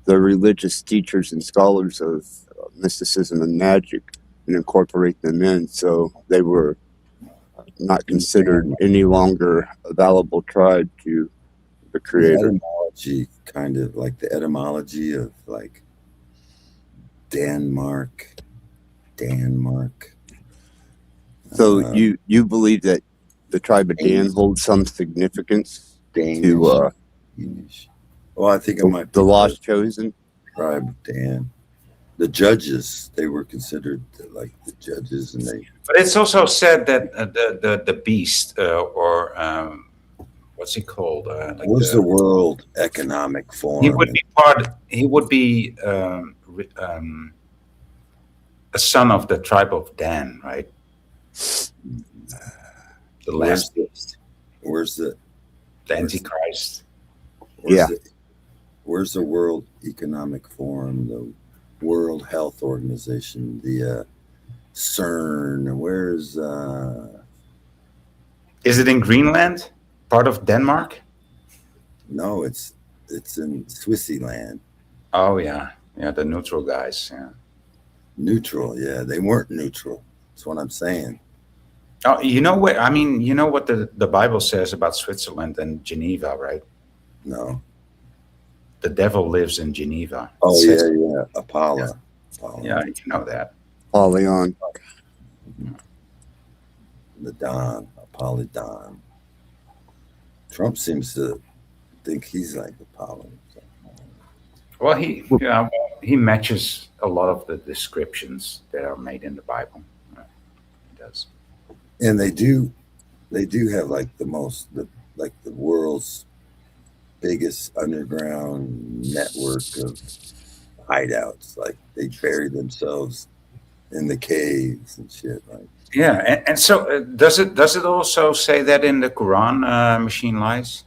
the religious teachers and scholars of mysticism and magic and incorporate them in. So they were not considered any longer a valuable tribe to the creator. Etymology, kind of like the etymology of like Denmark. So you believe that the tribe of Dan holds some significance to well, I think it might be the lost chosen tribe of Dan. The judges, they were considered like the judges, and they. But it's also said that the beast or what's he called? What's the World Economic Forum? He would be a son of the tribe of Dan, right? The last beast. Where's the Antichrist? Where's the World Economic Forum, the World Health Organization, the CERN? Where's Is it in Greenland? Part of Denmark? No, it's in Switzerland. Oh yeah, the neutral guys. Yeah, neutral. Yeah, they weren't neutral. That's what I'm saying. Oh, you know what? I mean, you know what the Bible says about Switzerland and Geneva, right? No. The devil lives in Geneva. Oh yeah, Apollo. Yeah, you know that. Apollyon. The Don, Apollyon. Trump seems to think he's like Apollo. Well, he matches a lot of the descriptions that are made in the Bible. He does. And they do have like the world's biggest underground network of hideouts. Like they bury themselves in the caves and shit. Like yeah, and so does it also say that in the Quran, machine lies?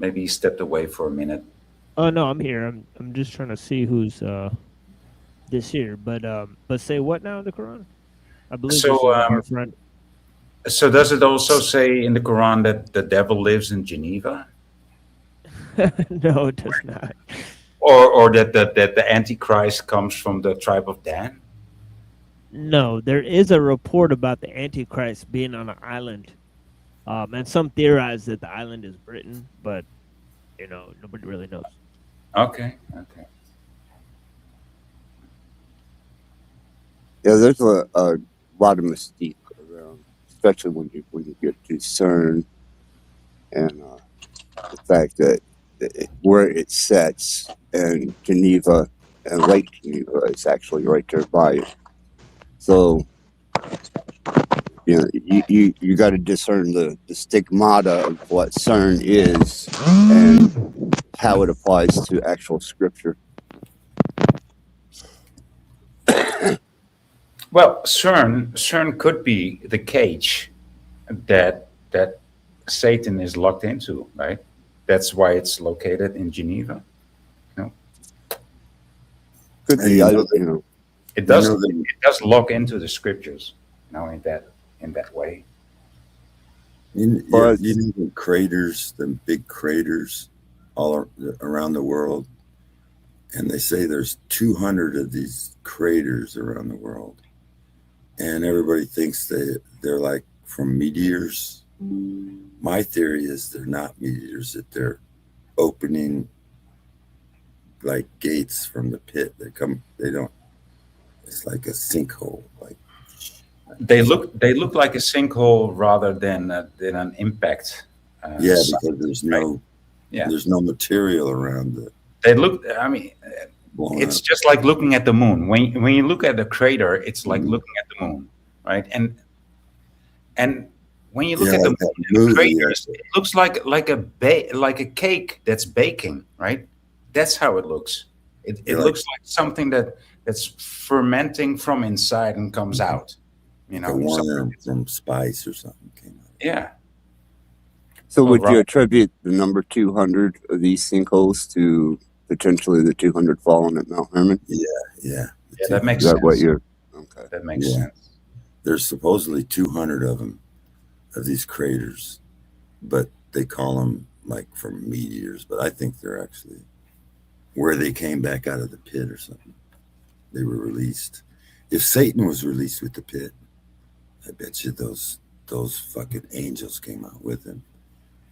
Maybe he stepped away for a minute. Oh no, I'm here. I'm just trying to see who's this here. But say what now in the Quran? I believe this is So, our friend. so does it also say in the Quran that the devil lives in Geneva, No, it does not. or that the Antichrist comes from the tribe of Dan? No, there is a report about the Antichrist being on an island. And some theorize that the island is Britain, but nobody really knows. Okay. Yeah, there's a lot of mystique around, especially when you get to CERN and the fact that where it sets and Geneva and Lake Geneva is actually right there by it. So you got to discern the stigmata of what CERN is and how it applies to actual scripture. Well, CERN could be the cage that Satan is locked into, right? That's why it's located in Geneva. Could be, It does lock into the scriptures, in that way. You know the craters, the big craters all around the world, and they say there's 200 of these craters around the world, and everybody thinks they're like from meteors. My theory is they're not meteors, that they're opening like gates from the pit. It's like a sinkhole. Like they look like a sinkhole rather than an impact. Because there's no material around it. They look. I mean, it's just like looking at the moon. When you look at the crater, it's like looking at the moon, right? And when you look at the craters, it looks like a cake that's baking, right? That's how it looks. It looks like something that's fermenting from inside and comes out. A worm from spice or something came out. Yeah. So would you attribute the number 200 of these sinkholes to potentially the 200 fallen at Mount Hermon? Yeah. That makes sense. Okay. That makes sense. There's supposedly 200 of them, of these craters, but they call them like from meteors, but I think they're actually where they came back out of the pit or something. They were released. If Satan was released with the pit, I bet you those fucking angels came out with him.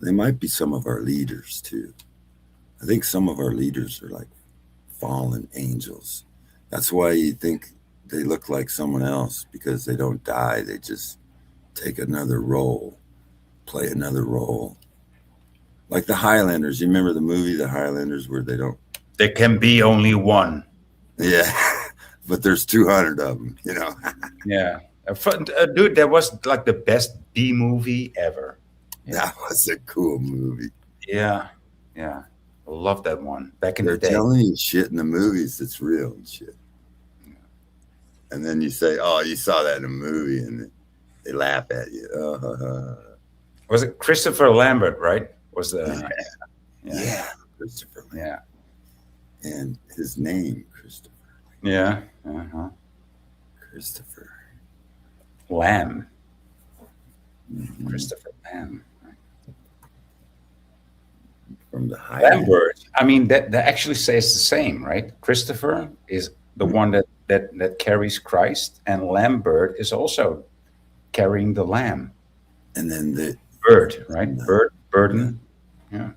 They might be some of our leaders too. I think some of our leaders are like fallen angels. That's why you think they look like someone else, because they don't die. They just take another role, play another role. Like the Highlanders. You remember the movie, The Highlanders, where there can be only one. Yeah. But there's 200 of them, Yeah. Dude, that was like the best B movie ever. That was a cool movie. Yeah. I love that one. Back in the day. They're telling you shit in the movies that's real and shit. Yeah. And then you say, oh, you saw that in a movie, and they laugh at you. Was it Christopher Lambert, right? Was Yeah, Christopher Lambert. Yeah. And his name, Christopher. Yeah. Christopher Lamb. Christopher Lamb. From the high Lambert. I mean, that actually says the same, right? Christopher is the one that carries Christ, and Lambert is also carrying the lamb. And then the bird, right? Burden. Yeah.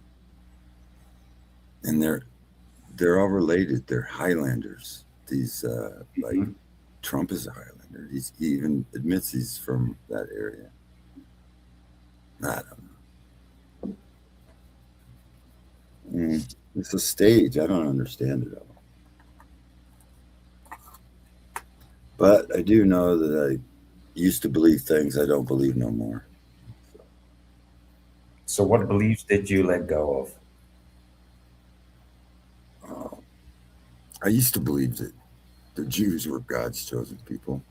And they're all related. They're Highlanders. These like Trump is a Highlander. He even admits he's from that area. I don't know. It's a stage. I don't understand it all. But I do know that I used to believe things I don't believe no more. So what beliefs did you let go of? I used to believe that the Jews were God's chosen people.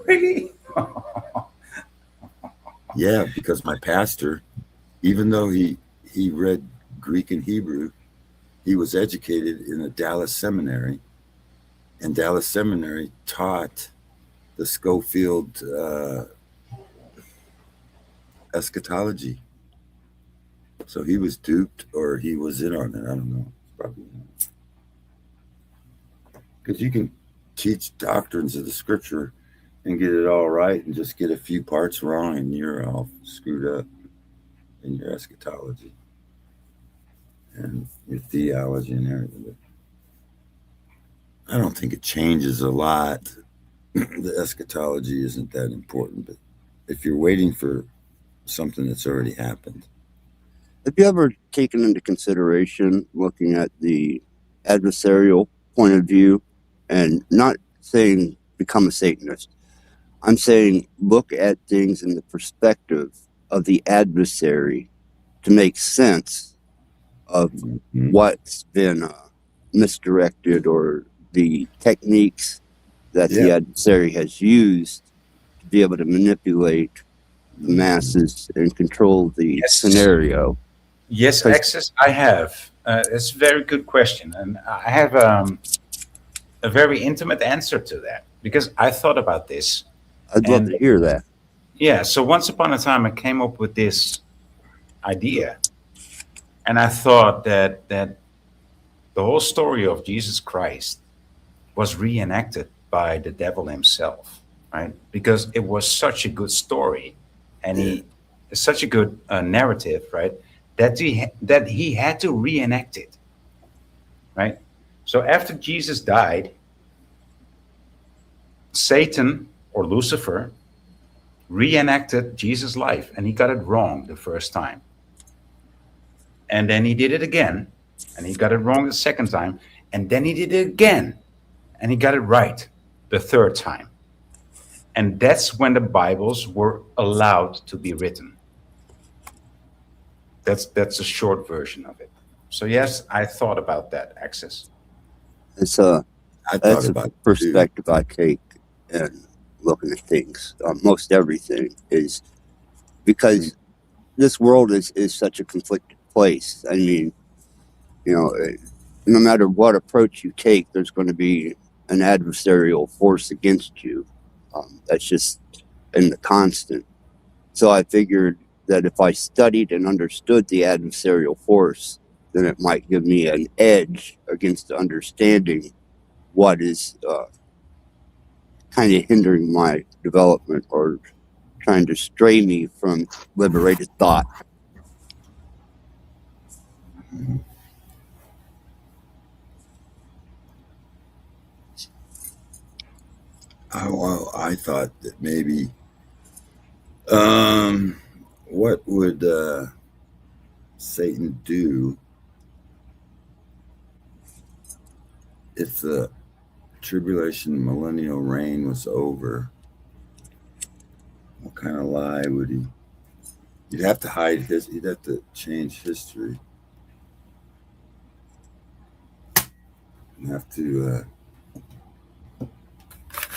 Really? Yeah, because my pastor, even though he read Greek and Hebrew. He was educated in a Dallas seminary, and Dallas seminary taught the Schofield eschatology. So he was duped, or he was in on it. I don't know. Probably not. Because you can teach doctrines of the scripture and get it all right and just get a few parts wrong, and you're all screwed up in your eschatology and your theology and everything. But I don't think it changes a lot. The eschatology isn't that important, but if you're waiting for something that's already happened. Have you ever taken into consideration looking at the adversarial point of view, and not saying become a Satanist? I'm saying look at things in the perspective of the adversary to make sense of what's been misdirected, or the techniques that the adversary has used to be able to manipulate the masses and control the scenario. Yes, Access, I have. It's a very good question. And I have a very intimate answer to that, because I thought about this. I'd love to hear that. Yeah, so once upon a time I came up with this idea, and I thought that the whole story of Jesus Christ was reenacted by the devil himself, right? Because it was such a good story, and it's such a good narrative, right? That he had to reenact it, right? So after Jesus died, Satan, or Lucifer, reenacted Jesus' life, and he got it wrong the first time. And then he did it again, and he got it wrong the second time, and then he did it again, and he got it right the third time. And that's when the Bibles were allowed to be written. That's a short version of it. So yes, I thought about that, Access. It's that's a perspective I take in looking at things. Most everything is because this world is such a conflicted place. I mean, no matter what approach you take, there's going to be an adversarial force against you. That's just in the constant. So I figured that if I studied and understood the adversarial force, then it might give me an edge against understanding what is kind of hindering my development, or trying to stray me from liberated thought. Well, I thought that maybe, what would Satan do if the tribulation millennial reign was over? What kind of lie would he? You'd have to hide he'd have to change history. You'd have to,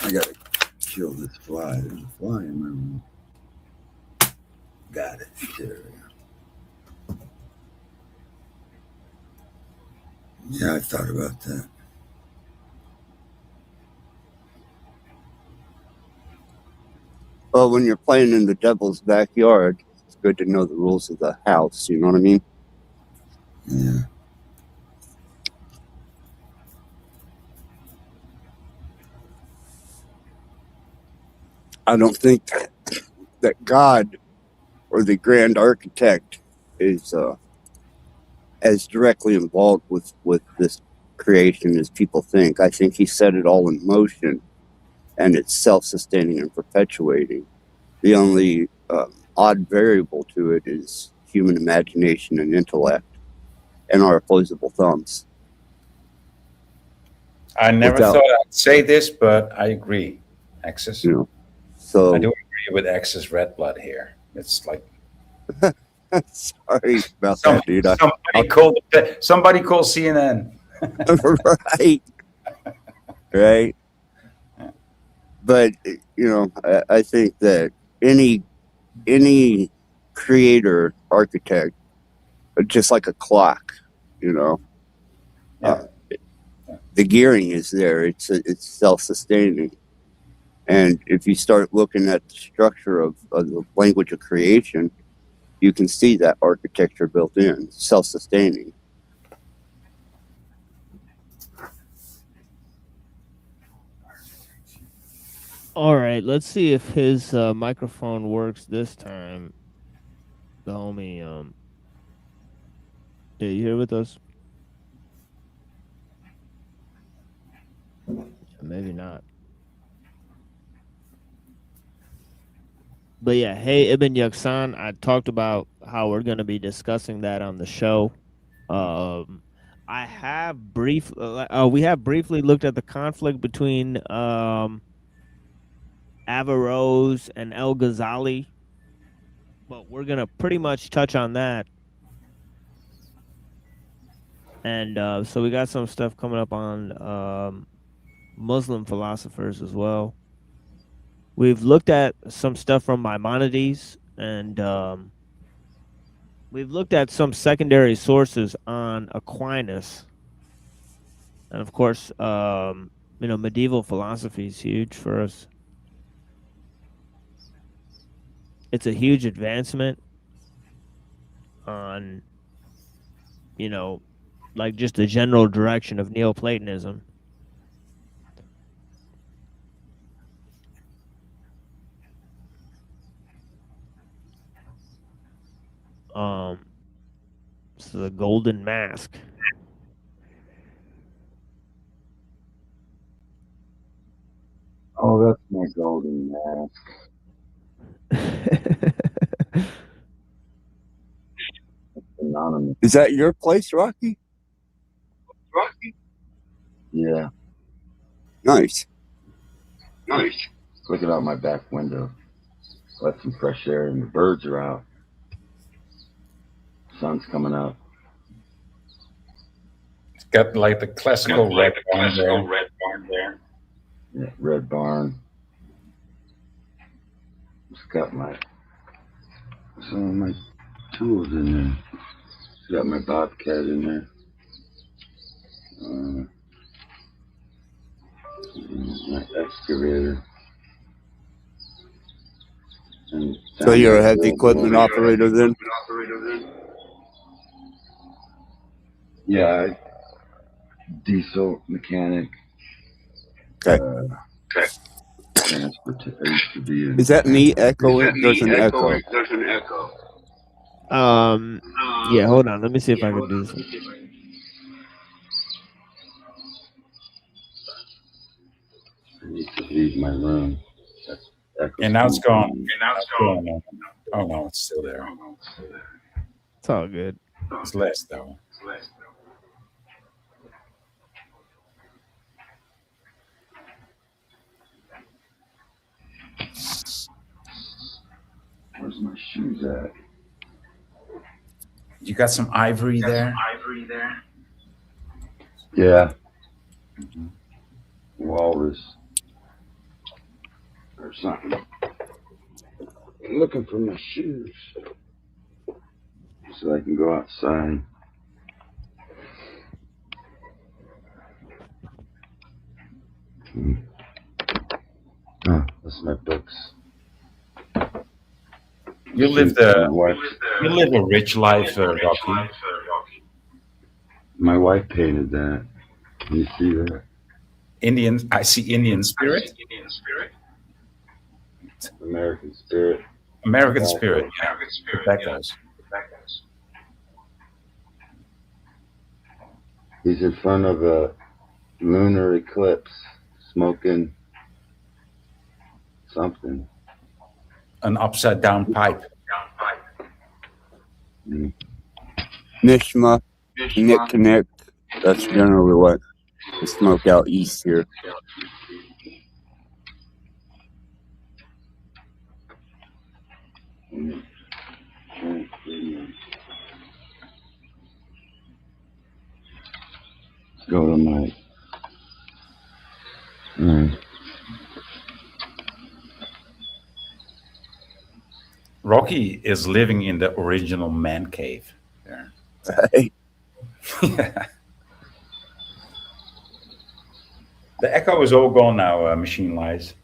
I gotta kill this fly. There's a fly in my room. Got it. There we go. Yeah, I thought about that. Well, when you're playing in the devil's backyard, it's good to know the rules of the house. You know what I mean? Yeah. I don't think that God or the grand architect is as directly involved with this creation as people think. I think he set it all in motion, and it's self-sustaining and perpetuating. The only odd variable to it is human imagination and intellect, and our opposable thumbs. I never thought I'd say this, but I agree, Access. So I do agree with Access Red Blood here. It's like sorry about that, dude. Somebody call CNN. Right. But I think that any creator, architect, just like a clock, you know. Yeah. The gearing is there. It's self-sustaining. And if you start looking at the structure of the language of creation, you can see that architecture built in, self-sustaining. All right, let's see if his microphone works this time. The homie, yeah, you here with us? Maybe not. But yeah, hey Ibn Yaksan, I talked about how we're going to be discussing that on the show. I have we have briefly looked at the conflict between Averroes and El Ghazali, but we're gonna pretty much touch on that. And so we got some stuff coming up on Muslim philosophers as well. We've looked at some stuff from Maimonides, and we've looked at some secondary sources on Aquinas. And of course, medieval philosophy is huge for us. It's a huge advancement on, like just the general direction of Neoplatonism. So the golden mask. Oh, that's my golden mask. Anonymous. Is that your place, Rocky? Yeah. Nice. Looking out my back window. Let some fresh air and the birds are out. Sun's coming out. It's got like the classical red barn there. Yeah, red barn. It's got some of my tools in there. It's got my bobcat in there. My excavator. So you're a heavy equipment operator then? Yeah, diesel mechanic. Okay. I used to be in. Is that me echoing? There's an echo. Yeah, hold on. Let me see if I can do this. I need to leave my room. And now it's gone. Oh no, it's still there. It's all good. It's less though. Where's my shoes at? You got some ivory there? Yeah. Walrus. Or something. I'm looking for my shoes so I can go outside. Oh, that's my books. You live a rich life, Rocky. My wife painted that. Can you see that? I see Indian spirit. American spirit. American spirit. That goes. He's in front of a lunar eclipse, smoking something. An upside down pipe. Nishma, Nick. That's generally what we smoke out east here. Go to my. Rocky is living in the original man cave there. Right. Yeah. The echo is all gone now, machine lies.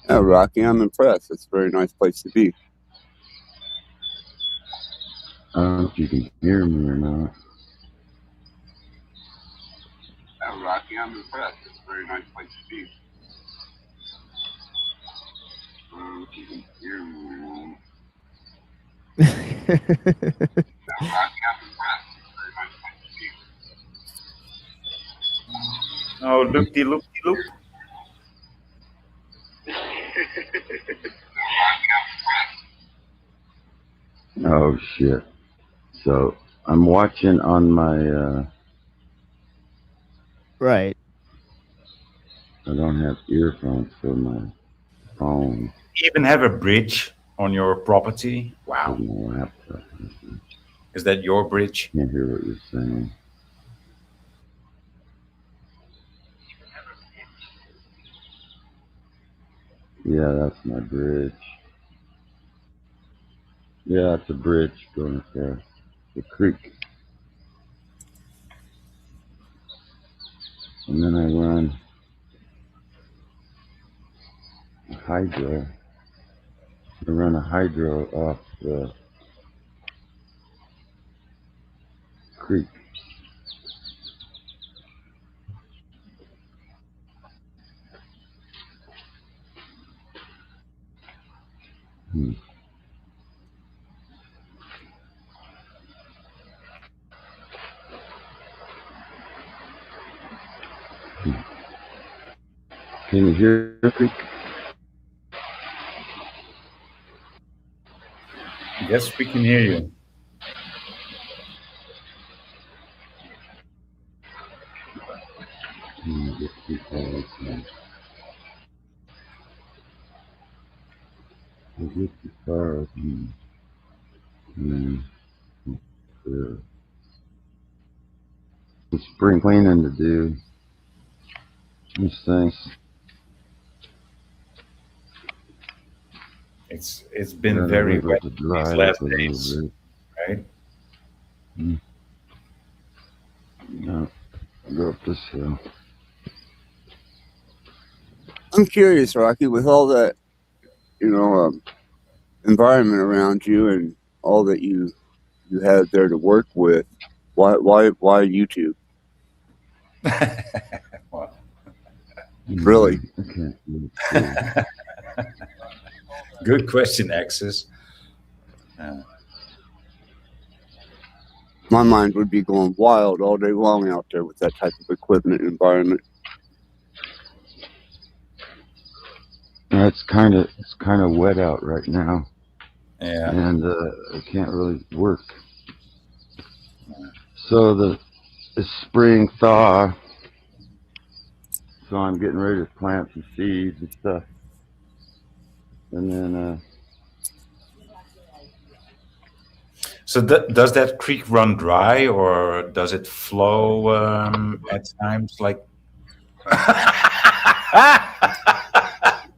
Yeah, Rocky, I'm impressed. It's a very nice place to be. I don't know if you can hear me or not. Yeah, Rocky, I'm impressed. It's a very nice place to be. I don't know if you can hear me or not. Yeah, Rocky, I'm impressed. It's a very nice place to be. Oh, loop-de-loop. Oh shit. So I'm watching on my Right. I don't have earphones for my phone. You even have a bridge on your property. Wow. My laptop. Is that your bridge? Can't hear what you're saying. Yeah, that's my bridge. Yeah, it's a bridge going across the creek. And then I run a hydro. I run a hydro off the creek. Can you hear the creek? Yes, we can hear you. Get too far away from it. I get too far away from the spring cleaning to do. These things. It's been very wet these last days, right? No, go up this hill. I'm curious, Rocky, with all that, environment around you and all that you have there to work with, why YouTube? What? Really? Okay. Good question, Axis. My mind would be going wild all day long out there with that type of equipment and environment. It's kind of wet out right now. Yeah. And I can't really work. So the spring thaw. So I'm getting ready to plant some seeds and stuff. And then So does that creek run dry, or does it flow at times? Like,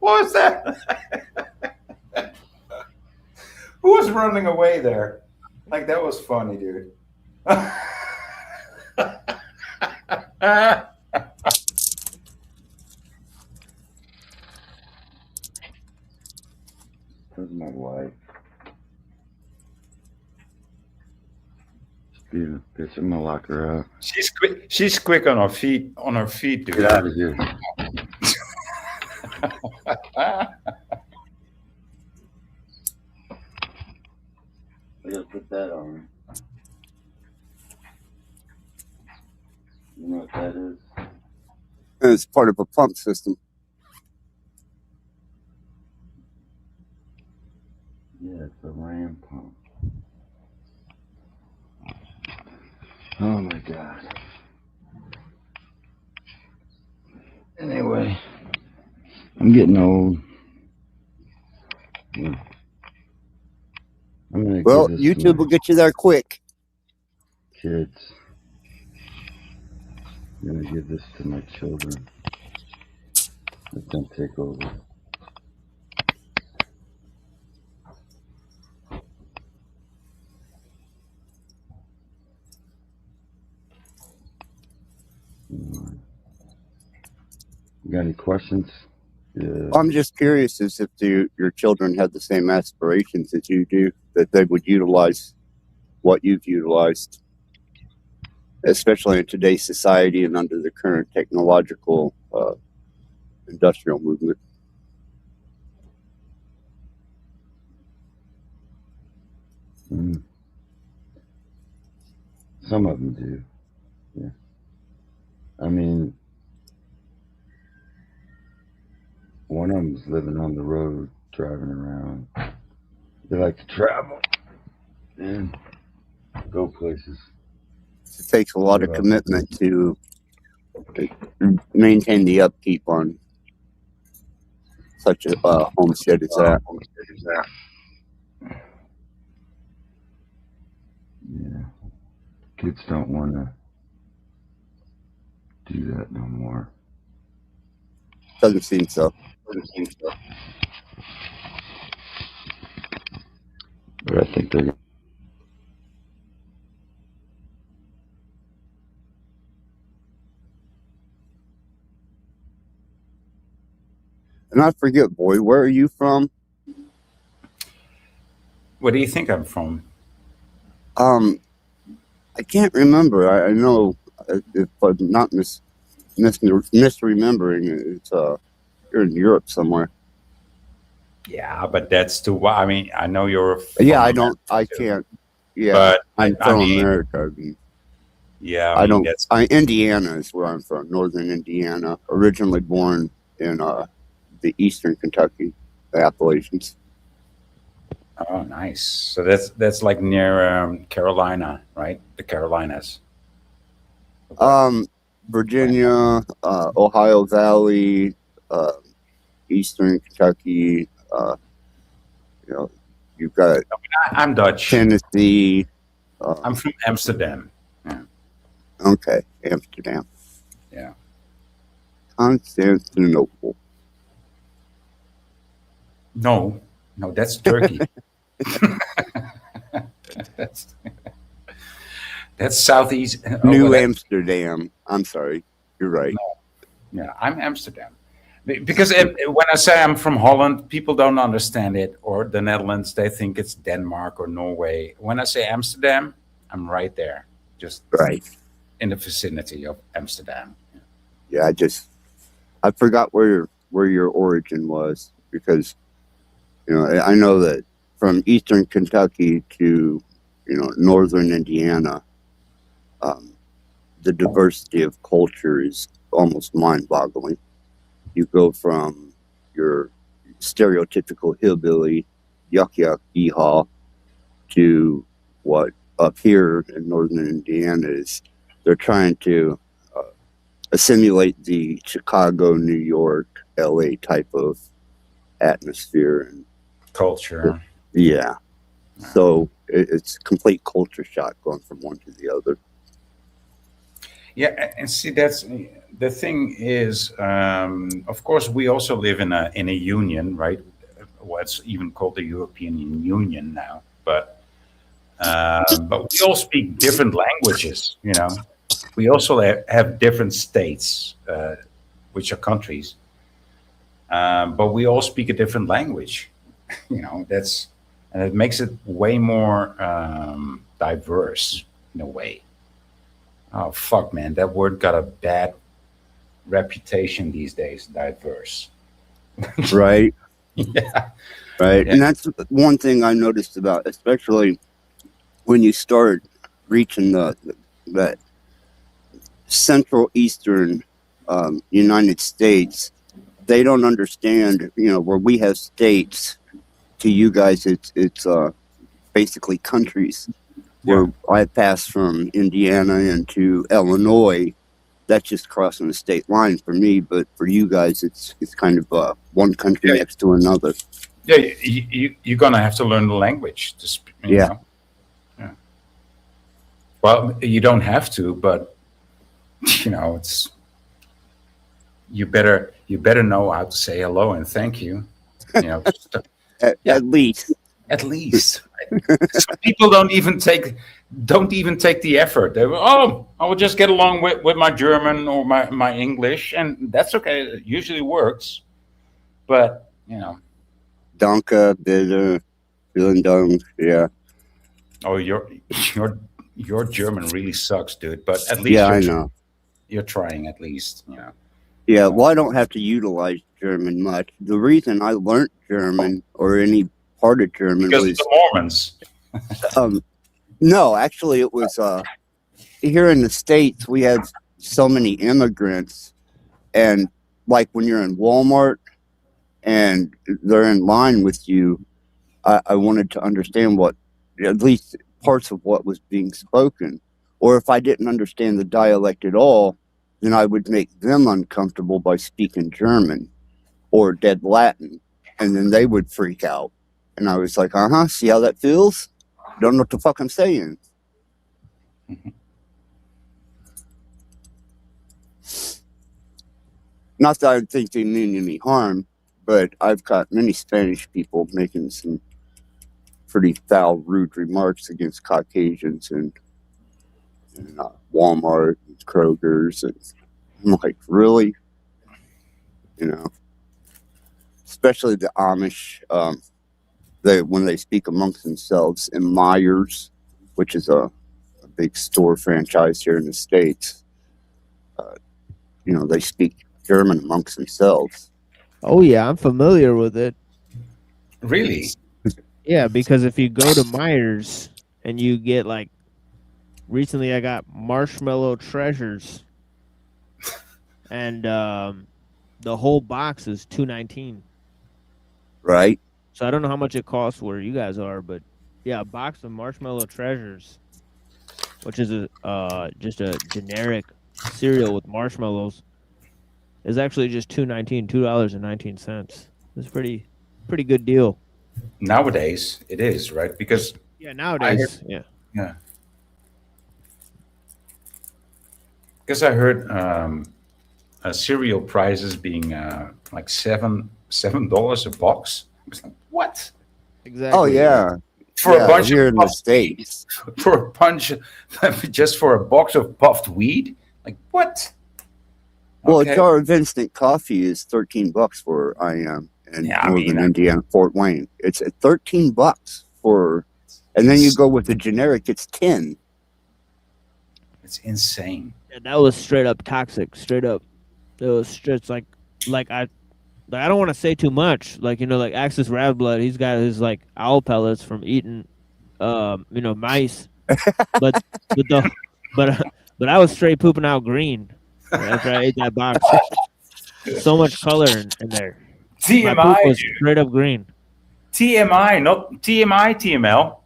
what was that? Who was running away there? Like, that was funny, dude. That's my wife. Being a bitch, I'm gonna lock her out. She's quick. She's quick on her feet. Dude. Get out of here. I gotta put that on. You know what that is? It's part of a pump system. Yeah, it's a ram pump. Oh my god. Anyway, I'm getting old. I'm gonna Well, give this to YouTube my will get you there quick. kids. I'm gonna give this to my children. Let them take over. You got any questions? Yeah. I'm just curious as if your children have the same aspirations as you do, that they would utilize what you've utilized, especially in today's society and under the current technological industrial movement. Mm. Some of them do. Yeah. I mean, one of them's living on the road, driving around. They like to travel and go places. It takes a lot of commitment to maintain the upkeep on such a homestead as that. Yeah. Kids don't want to do that no more. Doesn't seem so. But I think they're. And I forget, boy, where are you from? Where do you think I'm from? I can't remember. I know if I'm not misremembering, it's you're in Europe somewhere. Yeah, but that's too. I mean, I know you're. Yeah, I don't. I can't. Yeah, But I'm I from mean, America. yeah, I mean, don't. That's Indiana is where I'm from. Northern Indiana. Originally born in the Eastern Kentucky, the Appalachians. oh nice. So that's like near Carolina, right? The Carolinas. Virginia, Ohio Valley, Eastern Kentucky. You know, you've got I'm Dutch. Tennessee. I'm from Amsterdam. Yeah. Okay, Amsterdam. Yeah. Constantinople. No, that's Turkey. that's southeast. New well, Amsterdam. I'm sorry. You're right. Yeah, I'm Amsterdam. Because when I say I'm from Holland, people don't understand it, or the Netherlands, they think it's Denmark or Norway. When I say Amsterdam, I'm right there, just right in the vicinity of Amsterdam. Yeah, I forgot where your origin was, because I know that from Eastern Kentucky to Northern Indiana, the diversity of culture is almost mind-boggling. You go from your stereotypical hillbilly, yuck yuck yeehaw, to what up here in Northern Indiana is they're trying to assimilate the Chicago, New York, LA type of atmosphere and culture. Yeah. So it's complete culture shock going from one to the other. Yeah, and see, that's the thing is, of course, we also live in a union, right? What's even called the European Union now, but we all speak different languages. We also have different states, which are countries, but we all speak a different language. And it makes it way more diverse in a way. Oh, fuck, man. That word got a bad reputation these days, diverse. Right. Yeah. Right. Yeah. And that's one thing I noticed about, especially when you start reaching that Central Eastern United States, they don't understand, where we have states, to you guys, it's basically countries. Where I passed from Indiana into Illinois, that's just crossing the state line for me. But for you guys, it's kind of one country next to another. Yeah, you're gonna have to learn the language to speak. Yeah. Know? Yeah. Well, you don't have to, but it's you better know how to say hello and thank you. At least. At least. Some people don't even take the effort. They I will just get along with my German or my English, and that's okay. It usually works. But Danke, bitte, vielen Dank. Yeah. Oh, your German really sucks, dude. But at least I know. You're trying at least. Yeah, well, I don't have to utilize German much. The reason I learned German or any part of German because was of the Mormons. No, actually, it was here in the States. We have so many immigrants, and like when you're in Walmart and they're in line with you, I wanted to understand what, at least parts of what was being spoken. Or if I didn't understand the dialect at all, then I would make them uncomfortable by speaking German or dead Latin, and then they would freak out. And I was like, see how that feels? Don't know what the fuck I'm saying. Not that I think they mean any harm, but I've got many Spanish people making some pretty foul, rude remarks against Caucasians and Walmart and Kroger's. And I'm like, really? Especially the Amish, when they speak amongst themselves in Myers, which is a big store franchise here in the States, they speak German amongst themselves. Oh yeah, I'm familiar with it. Really? Yeah, because if you go to Myers and you get recently I got marshmallow treasures, and the whole box is $2.19. Right. So I don't know how much it costs where you guys are, but yeah, a box of marshmallow treasures, which is just a generic cereal with marshmallows, is actually just $2.19. It's pretty good deal. Nowadays, it is, right? Because nowadays, yeah. Because I heard cereal prices being like $7 a box. I was like, what? Exactly. Oh yeah. For a bunch here of in the States. For a bunch, just for a box of puffed weed. Like what? Well, a jar of instant coffee is $13 where I am in northern Indiana, Fort Wayne. It's at $13 and then you go with the generic, it's $10. It's insane. Yeah, that was straight up toxic. Straight up, it was just like I don't want to say too much. Like Axis Radblood, he's got his owl pellets from eating, mice. but I was straight pooping out green after I ate that box. So much color in there. TMI, my poop was straight up green. TMI, not TMI, TML.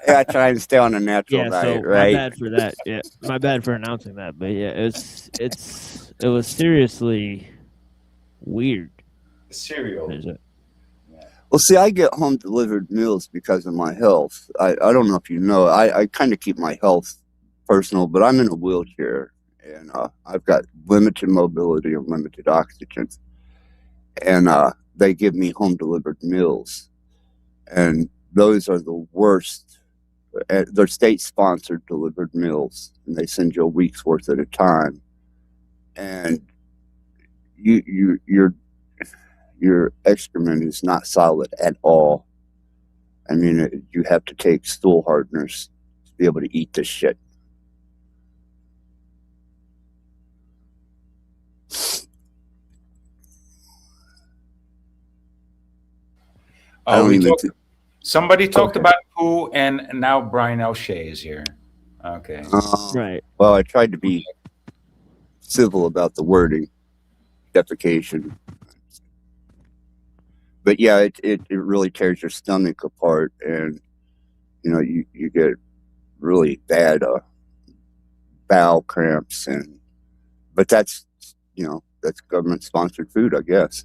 Yeah, I try to stay on a natural diet, right? My bad for that. Yeah, my bad for announcing that. But yeah, it was seriously weird. Cereal. Well, see, I get home delivered meals because of my health. I don't know if you know, I kind of keep my health personal, but I'm in a wheelchair and I've got limited mobility and limited oxygen. And they give me home delivered meals. And those are the worst. They're state sponsored delivered meals, and they send you a week's worth at a time. And your excrement is not solid at all. I mean, you have to take stool hardeners to be able to eat this shit. Somebody talked about poo, and now Brian O'Shea is here. Okay. Right. Well, I tried to be civil about the wording, defecation. But yeah, it really tears your stomach apart, and you get really bad bowel cramps, but that's government sponsored food, I guess.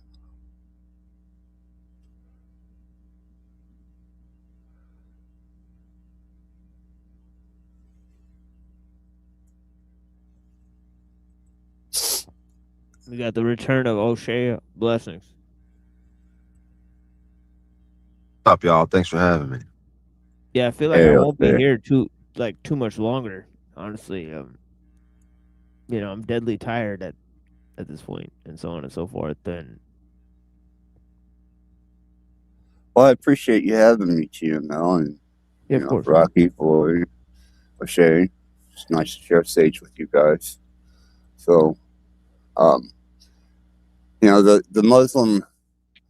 We got the return of O'Shea. Blessings. What's up, y'all? Thanks for having me. Yeah, I feel like I won't be here too much longer. Honestly, I'm deadly tired at this point, and so on and so forth. Then, Well, I appreciate you having me, TML, and yeah, of course, Rocky, Floyd, O'Shea. It's nice to share stage with you guys. So, the Muslim,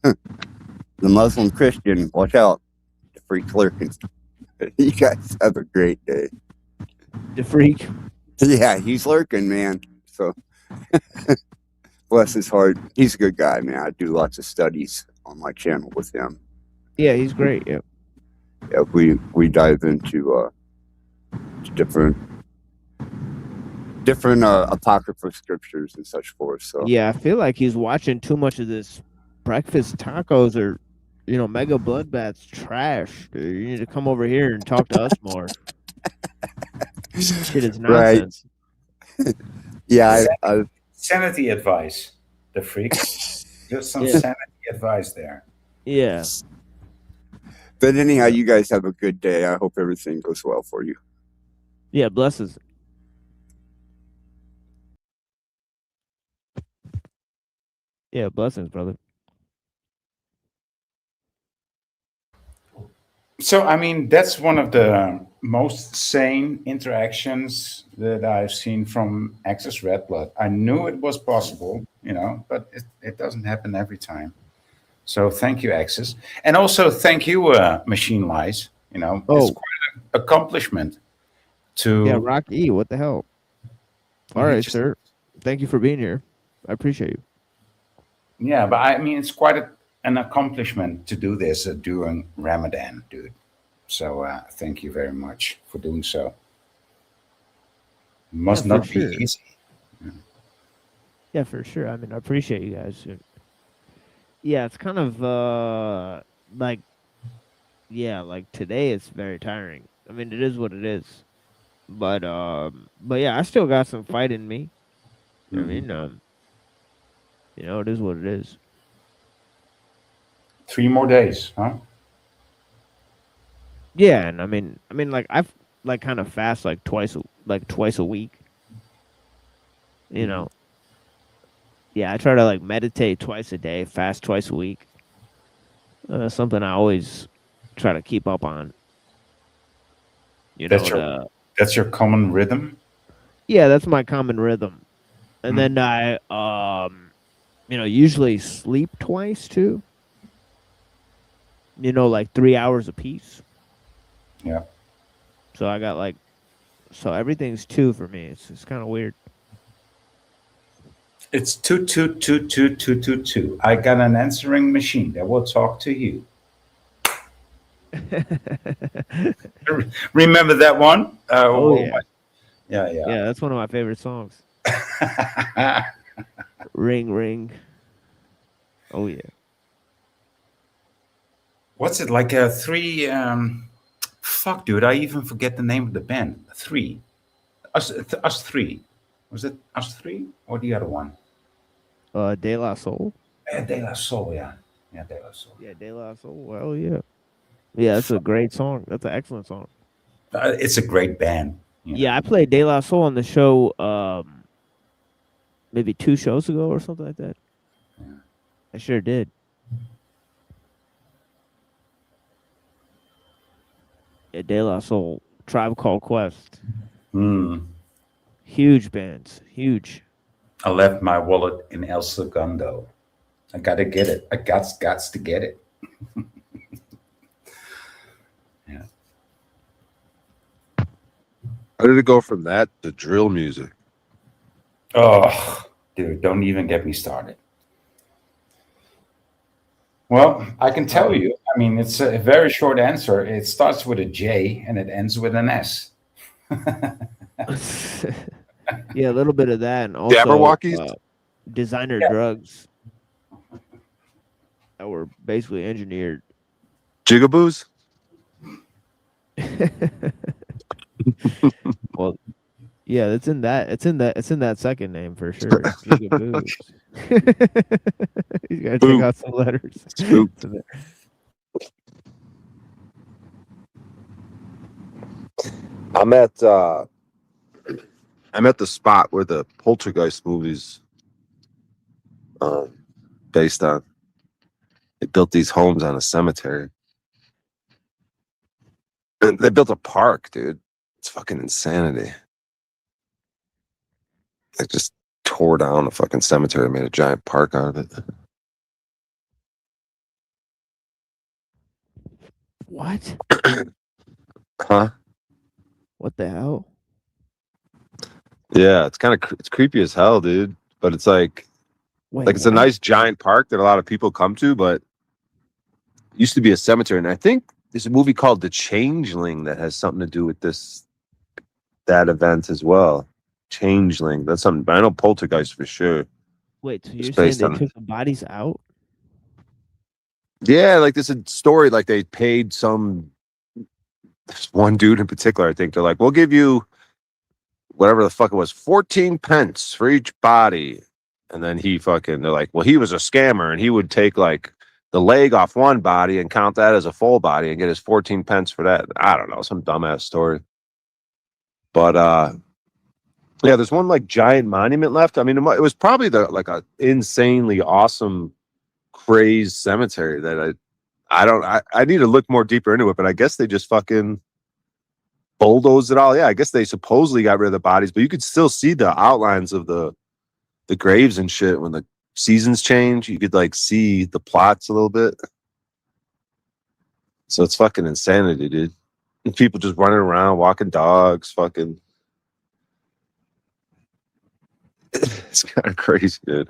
the Muslim Christian, watch out, the freak's lurking. You guys have a great day. The freak. Yeah, he's lurking, man. So, bless his heart. He's a good guy, man. I do lots of studies on my channel with him. Yeah, he's great. Yeah. Yeah, we dive into different apocryphal scriptures and such forth. So yeah, I feel like he's watching too much of this breakfast tacos or mega bloodbaths trash. Dude. You need to come over here and talk to us more. Shit is nonsense. Right. Yeah, sanity advice, the freak. Just some sanity advice there. Yeah. But anyhow, you guys have a good day. I hope everything goes well for you. Yeah, blesses. Yeah, blessings, brother. So, I mean, that's one of the most sane interactions that I've seen from Access Red Blood. I knew it was possible, but it doesn't happen every time. So thank you, Access. And also thank you, Machine Lies. It's quite an accomplishment to... Yeah, Rock E, what the hell? All right, sir. Thank you for being here. I appreciate you. Yeah, but I mean, it's quite an accomplishment to do this during Ramadan, dude. So thank you very much for doing so. Must not be easy. Yeah, for sure. I mean, I appreciate you guys. Yeah, it's kind of like today it's very tiring. I mean, it is what it is. But yeah, I still got some fight in me. I mean, it is what it is. 3 more days, huh? Yeah, and I mean, like I've kind of fast twice a week. Yeah, I try to meditate twice a day, fast twice a week. Something I always try to keep up on. That's your common rhythm? Yeah, that's my common rhythm. And then I usually sleep twice too. 3 hours apiece. Yeah. So I got so everything's 2 for me. It's kind of weird. It's 2, 2, 2, 2, 2, 2, 2. I got an answering machine that will talk to you. Remember that one? Yeah. Yeah, that's one of my favorite songs. Ring, ring. Oh yeah. What's it like? 3. Fuck, dude! I even forget the name of the band. 3. Us 3. Was it Us 3 or the other one? De La Soul. De La Soul, yeah. Yeah, De La Soul. Yeah, De La Soul. Well, yeah. Yeah, that's a great song. That's an excellent song. It's a great band. Yeah, I played De La Soul on the show maybe 2 shows ago or something like that. Yeah. I sure did. Yeah, De La Soul. Tribe Called Quest. Huge bands. Huge. I left my wallet in El Segundo. I gotta get it. I got to get it. Yeah. How did it go from that to drill music? Oh, dude, don't even get me started. Well, I can tell you. I mean, it's a very short answer. It starts with a J and it ends with an S. Yeah, a little bit of that, and also designer drugs that were basically engineered. Jigaboos? Well, Yeah, it's in that. It's in that. It's in that second name for sure. Gigaboobs. You gotta take Boop. out some letters. Spoop. I'm at the spot where the Poltergeist movies based on. They built these homes on a cemetery. And they built a park, dude. It's fucking insanity. They just tore down a fucking cemetery and made a giant park out of it. What? Huh? What the hell? Yeah, it's kind of it's creepy as hell, dude. But it's like Wait, it's a nice giant park that a lot of people come to, but it used to be a cemetery. And I think there's a movie called The Changeling that has something to do with that event as well. Changeling. That's something. But I know Poltergeist for sure. Wait, so It's you're saying based they on- took the bodies out? Yeah, like there's a story. Like they paid this one dude in particular. I think they're like, we'll give you whatever the fuck it was, 14 pence for each body. And then they're like, well, he was a scammer and he would take like the leg off one body and count that as a full body and get his 14 pence for that. I don't know, some dumbass story. But yeah, there's one like giant monument left. I mean, it was probably like a insanely awesome, crazed cemetery that I need to look more deeper into it, but I guess they just fucking bulldozed it all. Yeah, I guess they supposedly got rid of the bodies, but you could still see the outlines of the graves and shit when the seasons change. You could like see the plots a little bit. So it's fucking insanity, dude. And people just running around, walking dogs, fucking. It's kind of crazy, dude.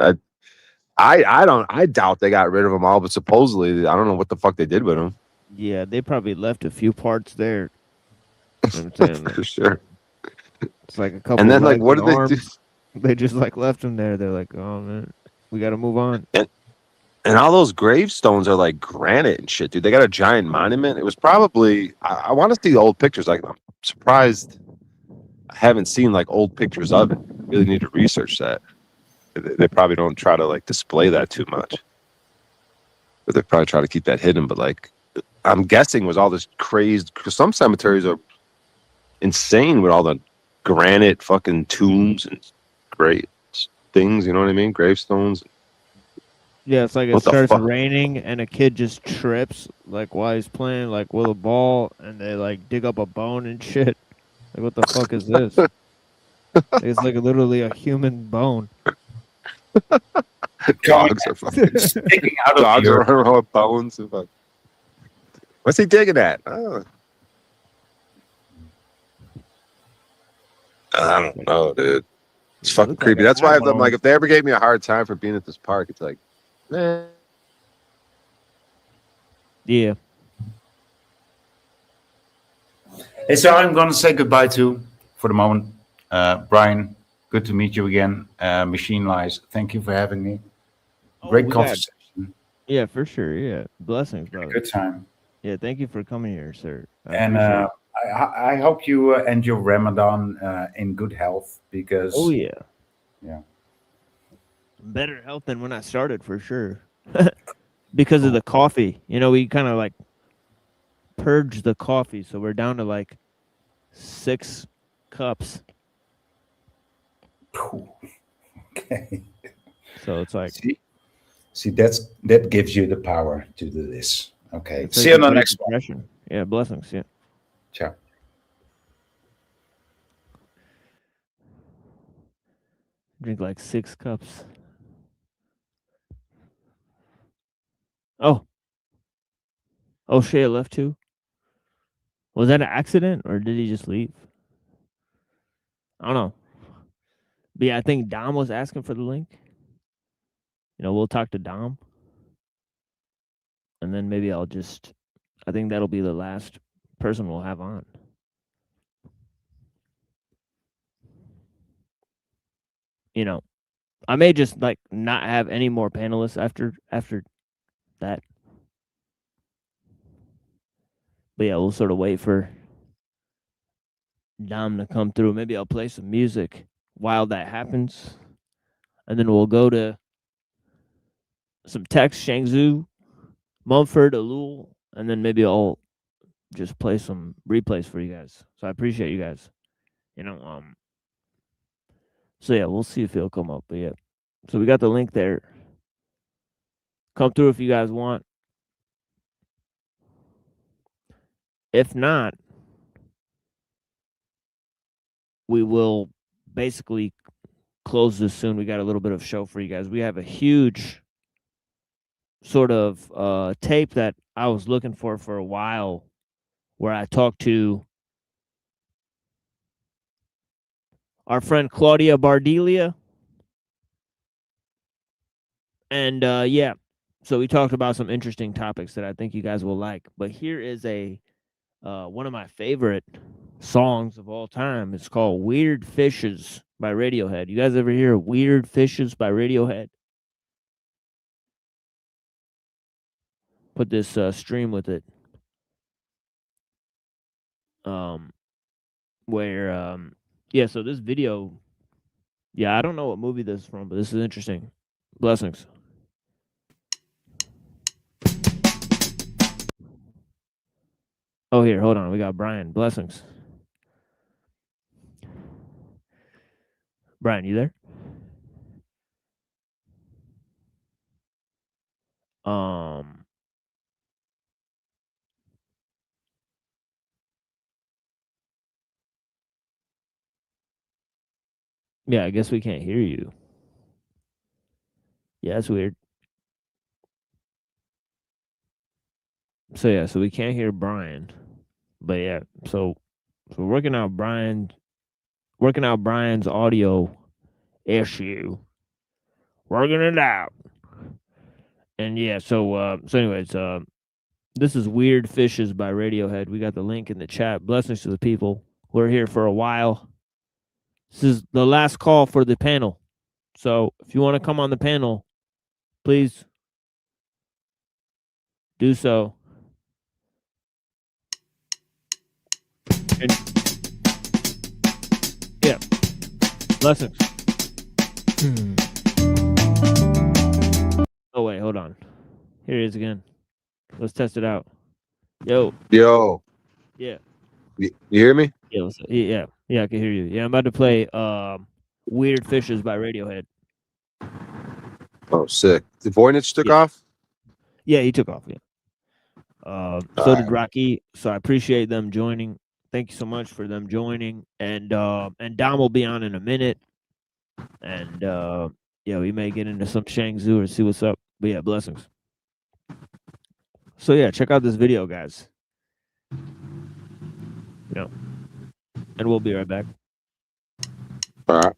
I doubt they got rid of them all, but supposedly I don't know what the fuck they did with them. Yeah, they probably left a few parts there. You know what I'm saying? For sure. It's like a couple. And then like, legs what and did they do? arms. They just like left them there. They're like, oh man, we got to move on. And all those gravestones are like granite and shit, dude. They got a giant monument. It was probably I want to see the old pictures. Like I'm surprised I haven't seen like old pictures of it. Really need to research that. They probably don't try to like display that too much. But they probably try to keep that hidden. But like I'm guessing was all this crazed, because some cemeteries are insane with all the granite fucking tombs and great things, you know what I mean? Gravestones. Yeah, it's like it What the starts fuck? raining and a kid just trips like while he's playing like with a ball, and they like dig up a bone and shit. Like, what the fuck is this? It's like literally a human bone. Dogs are fucking Sticking out of dogs the are earth. running around bones and fuck. What's he digging at? Oh. I don't know, dude. It's fucking Looks like creepy. a That's why I'm eyeball. like, if they ever gave me a hard time for being at this park, it's like, man. Yeah. Hey, so I'm going to say goodbye to, for the moment, Brian. Good to meet you again. Machine Lies, thank you for having me. Great we got- conversation. Yeah, for sure. Yeah. Blessings, brother. Good time. Yeah, thank you for coming here, sir. I And appreciate it. I hope you end your Ramadan in good health, because Oh yeah. Yeah. Better health than when I started for sure. Because of the coffee. You know, we kind of like purged the coffee, so we're down to like 6 cups. Okay. So it's like See, that gives you the power to do this. Okay. it's See like you a on the great next one. depression. Yeah, blessings. Yeah. Ciao. Drink like 6 cups. Oh. Oh, Shay left too? Was that an accident or did he just leave? I don't know. But yeah, I think Dom was asking for the link. You know, we'll talk to Dom. And then maybe I think that'll be the last person we'll have on. You know, I may just like not have any more panelists after that. But yeah, we'll sort of wait for Dom to come through. Maybe I'll play some music while that happens. And then we'll go to some text, Shangzhou, Mumford, Ellul, and then maybe I'll just play some replays for you guys. So I appreciate you guys. So yeah, we'll see if it'll come up. But yeah. So we got the link there. Come through if you guys want. If not, we will basically close this soon. We got a little bit of show for you guys. We have a huge sort of tape that I was looking for a while, where I talked to our friend Claudia Bardelia. And yeah, so we talked about some interesting topics that I think you guys will like. But here is one of my favorite songs of all time. It's called Weird Fishes by Radiohead. You guys ever hear of Weird Fishes by Radiohead? Put this stream with it. Yeah, so this video, I don't know what movie this is from, but this is interesting. Blessings. Oh, here, hold on. We got Brian. Blessings. Brian, you there? Yeah, I guess we can't hear you. Yeah, that's weird. So yeah, so we can't hear Brian. But yeah, so we're working out Brian's audio issue. Working it out. And yeah, so anyways, this is Weird Fishes by Radiohead. We got the link in the chat. Blessings to the people. We're here for a while. This is the last call for the panel. So if you want to come on the panel, please do so. And yeah, blessings. Oh wait, hold on. Here it is again. Let's test it out. Yo. Yeah. You hear me? Yeah, yeah, I can hear you. Yeah, I'm about to play Weird Fishes by Radiohead. Oh, sick. Did Voynich took off? Yeah, he took off, yeah. So did Rocky. So I appreciate them joining. Thank you so much for them joining. And Dom will be on in a minute. And yeah, we may get into some Shangzhou or see what's up. But yeah, blessings. So yeah, check out this video, guys. And we'll be right back. All right.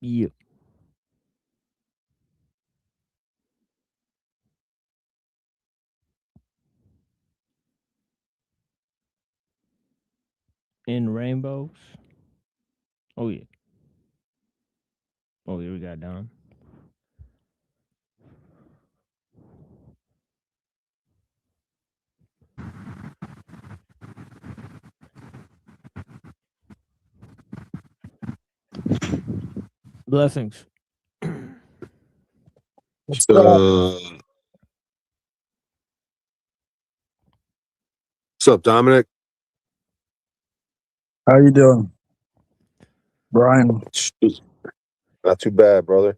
Yeah. In rainbows. Oh yeah. Oh yeah, we got down. Blessings. What's up? What's up, Dominic? How you doing, Brian? Not too bad, brother.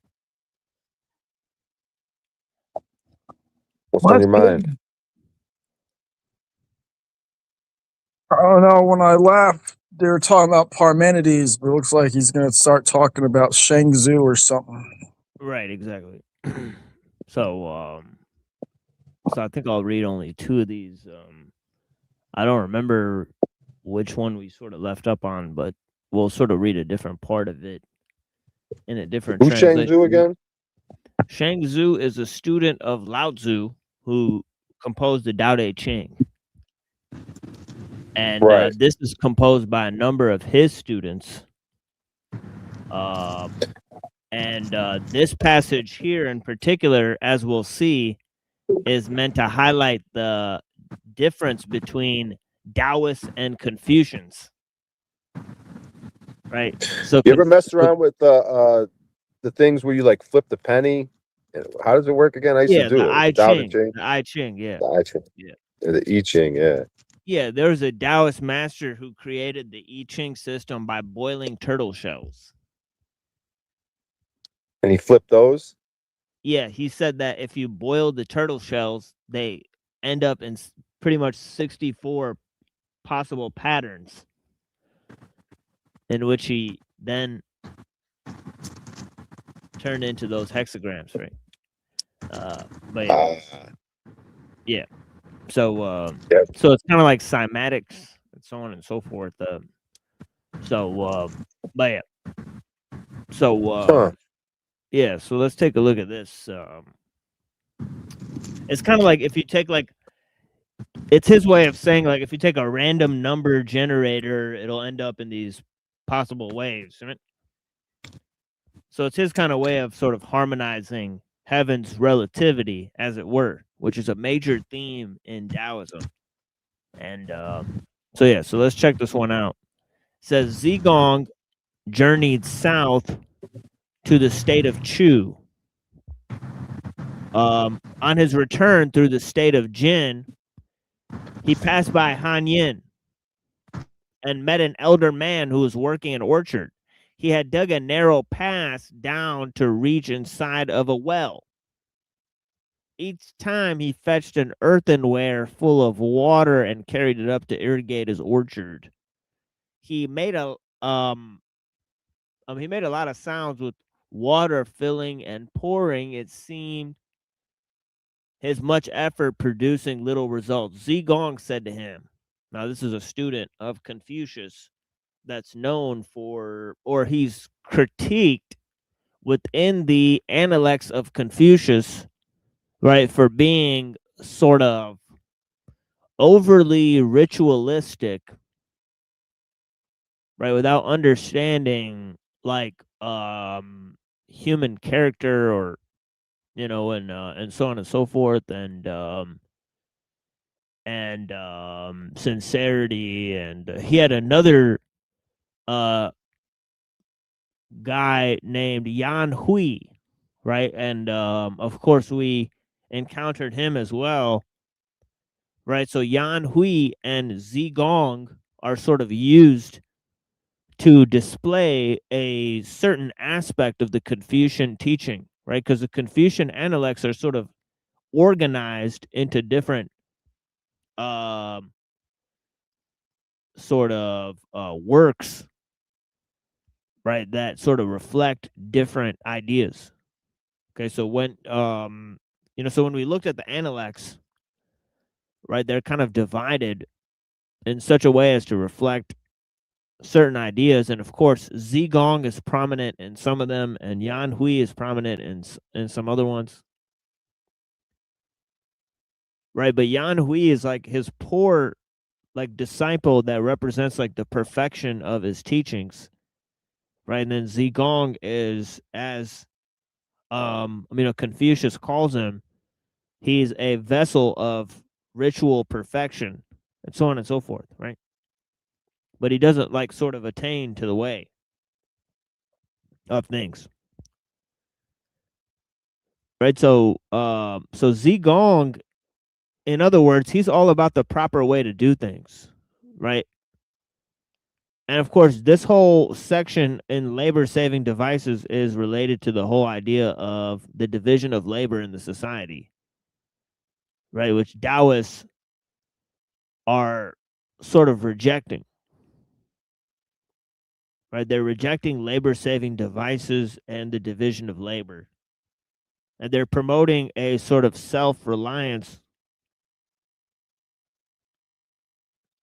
What's Well, on your that's mind? good. I don't know. When I left, they were talking about Parmenides, but it looks like he's going to start talking about Shangzu or something. Right, exactly. So I think I'll read only two of these. I don't remember which one we sort of left up on, but we'll sort of read a different part of it in a different Who's translation. Shangzu again? Shangzu is a student of Lao Tzu who composed the Tao Te Ching. And Right. this is composed by a number of his students. And this passage here in particular, as we'll see, is meant to highlight the difference between Taoists and Confucians. Right. So You ever messed around with the things where you like flip the penny? How does it work again? I used to do the it. I Tao Te Ching. Ching. The I Ching, yeah. The I Ching. Yeah. The I Ching, yeah. Yeah, there's a Taoist master who created the I Ching system by boiling turtle shells. And he flipped those? Yeah, he said that if you boil the turtle shells, they end up in pretty much 64 possible patterns, in which he then turned into those hexagrams, right? But yeah. So so it's kind of like cymatics and so on and so forth. But yeah. So yeah, so let's take a look at this. It's kind of like if you take it's his way of saying if you take a random number generator, it'll end up in these possible waves, right? So it's his kind of way of sort of harmonizing heaven's relativity, as it were, which is a major theme in Taoism. And so yeah, so let's check this one out. It says Zigong journeyed south to the state of Chu. On his return through the state of Jin, he passed by Hanyin and met an elder man who was working an orchard. He had dug a narrow pass down to reach inside of a well. Each time he fetched an earthenware full of water and carried it up to irrigate his orchard. He made a lot of sounds with water filling and pouring. It seemed his much effort producing little results. Zigong said to him, now this is a student of Confucius that's known for, or he's critiqued within the Analects of Confucius, right, for being sort of overly ritualistic, right, without understanding human character, or and so on and so forth, and sincerity. And he had another guy named Yan Hui, right? And of course we encountered him as well, right? So Yan Hui and Zigong are sort of used to display a certain aspect of the Confucian teaching, right? Because the Confucian Analects are sort of organized into different works, right, that sort of reflect different ideas. Okay, so when so when we looked at the Analects, right, they're kind of divided in such a way as to reflect certain ideas, and of course, Zigong is prominent in some of them, and Yan Hui is prominent in some other ones. Right, but Yan Hui is like his poor, like, disciple that represents like the perfection of his teachings, right? And then Zigong is, as Confucius calls him, he's a vessel of ritual perfection, and so on and so forth, right? But he doesn't like sort of attain to the way of things, right? So Zigong, in other words, he's all about the proper way to do things, right? And of course, this whole section in labor saving devices is related to the whole idea of the division of labor in the society, right? Which Taoists are sort of rejecting, right? They're rejecting labor saving devices and the division of labor. And they're promoting a sort of self reliance,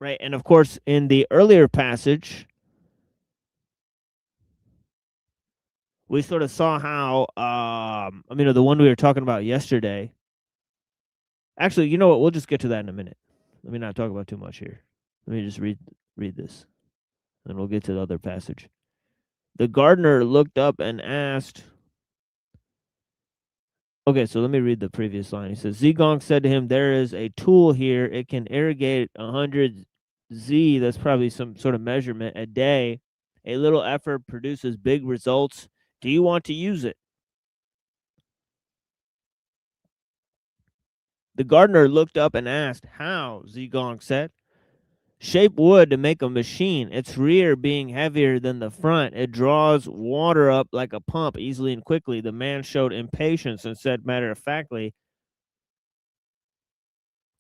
right? And of course, in the earlier passage, we sort of saw how, the one we were talking about yesterday. Actually, you know what? We'll just get to that in a minute. Let me not talk about too much here. Let me just read this, and we'll get to the other passage. The gardener looked up and asked. Okay, so let me read the previous line. He says, Zigong said to him, there is a tool here. It can irrigate 100 Z, that's probably some sort of measurement, a day. A little effort produces big results. Do you want to use it? The gardener looked up and asked, how? Zigong said. Shape wood to make a machine, its rear being heavier than the front. It draws water up like a pump easily and quickly. The man showed impatience and said matter-of-factly,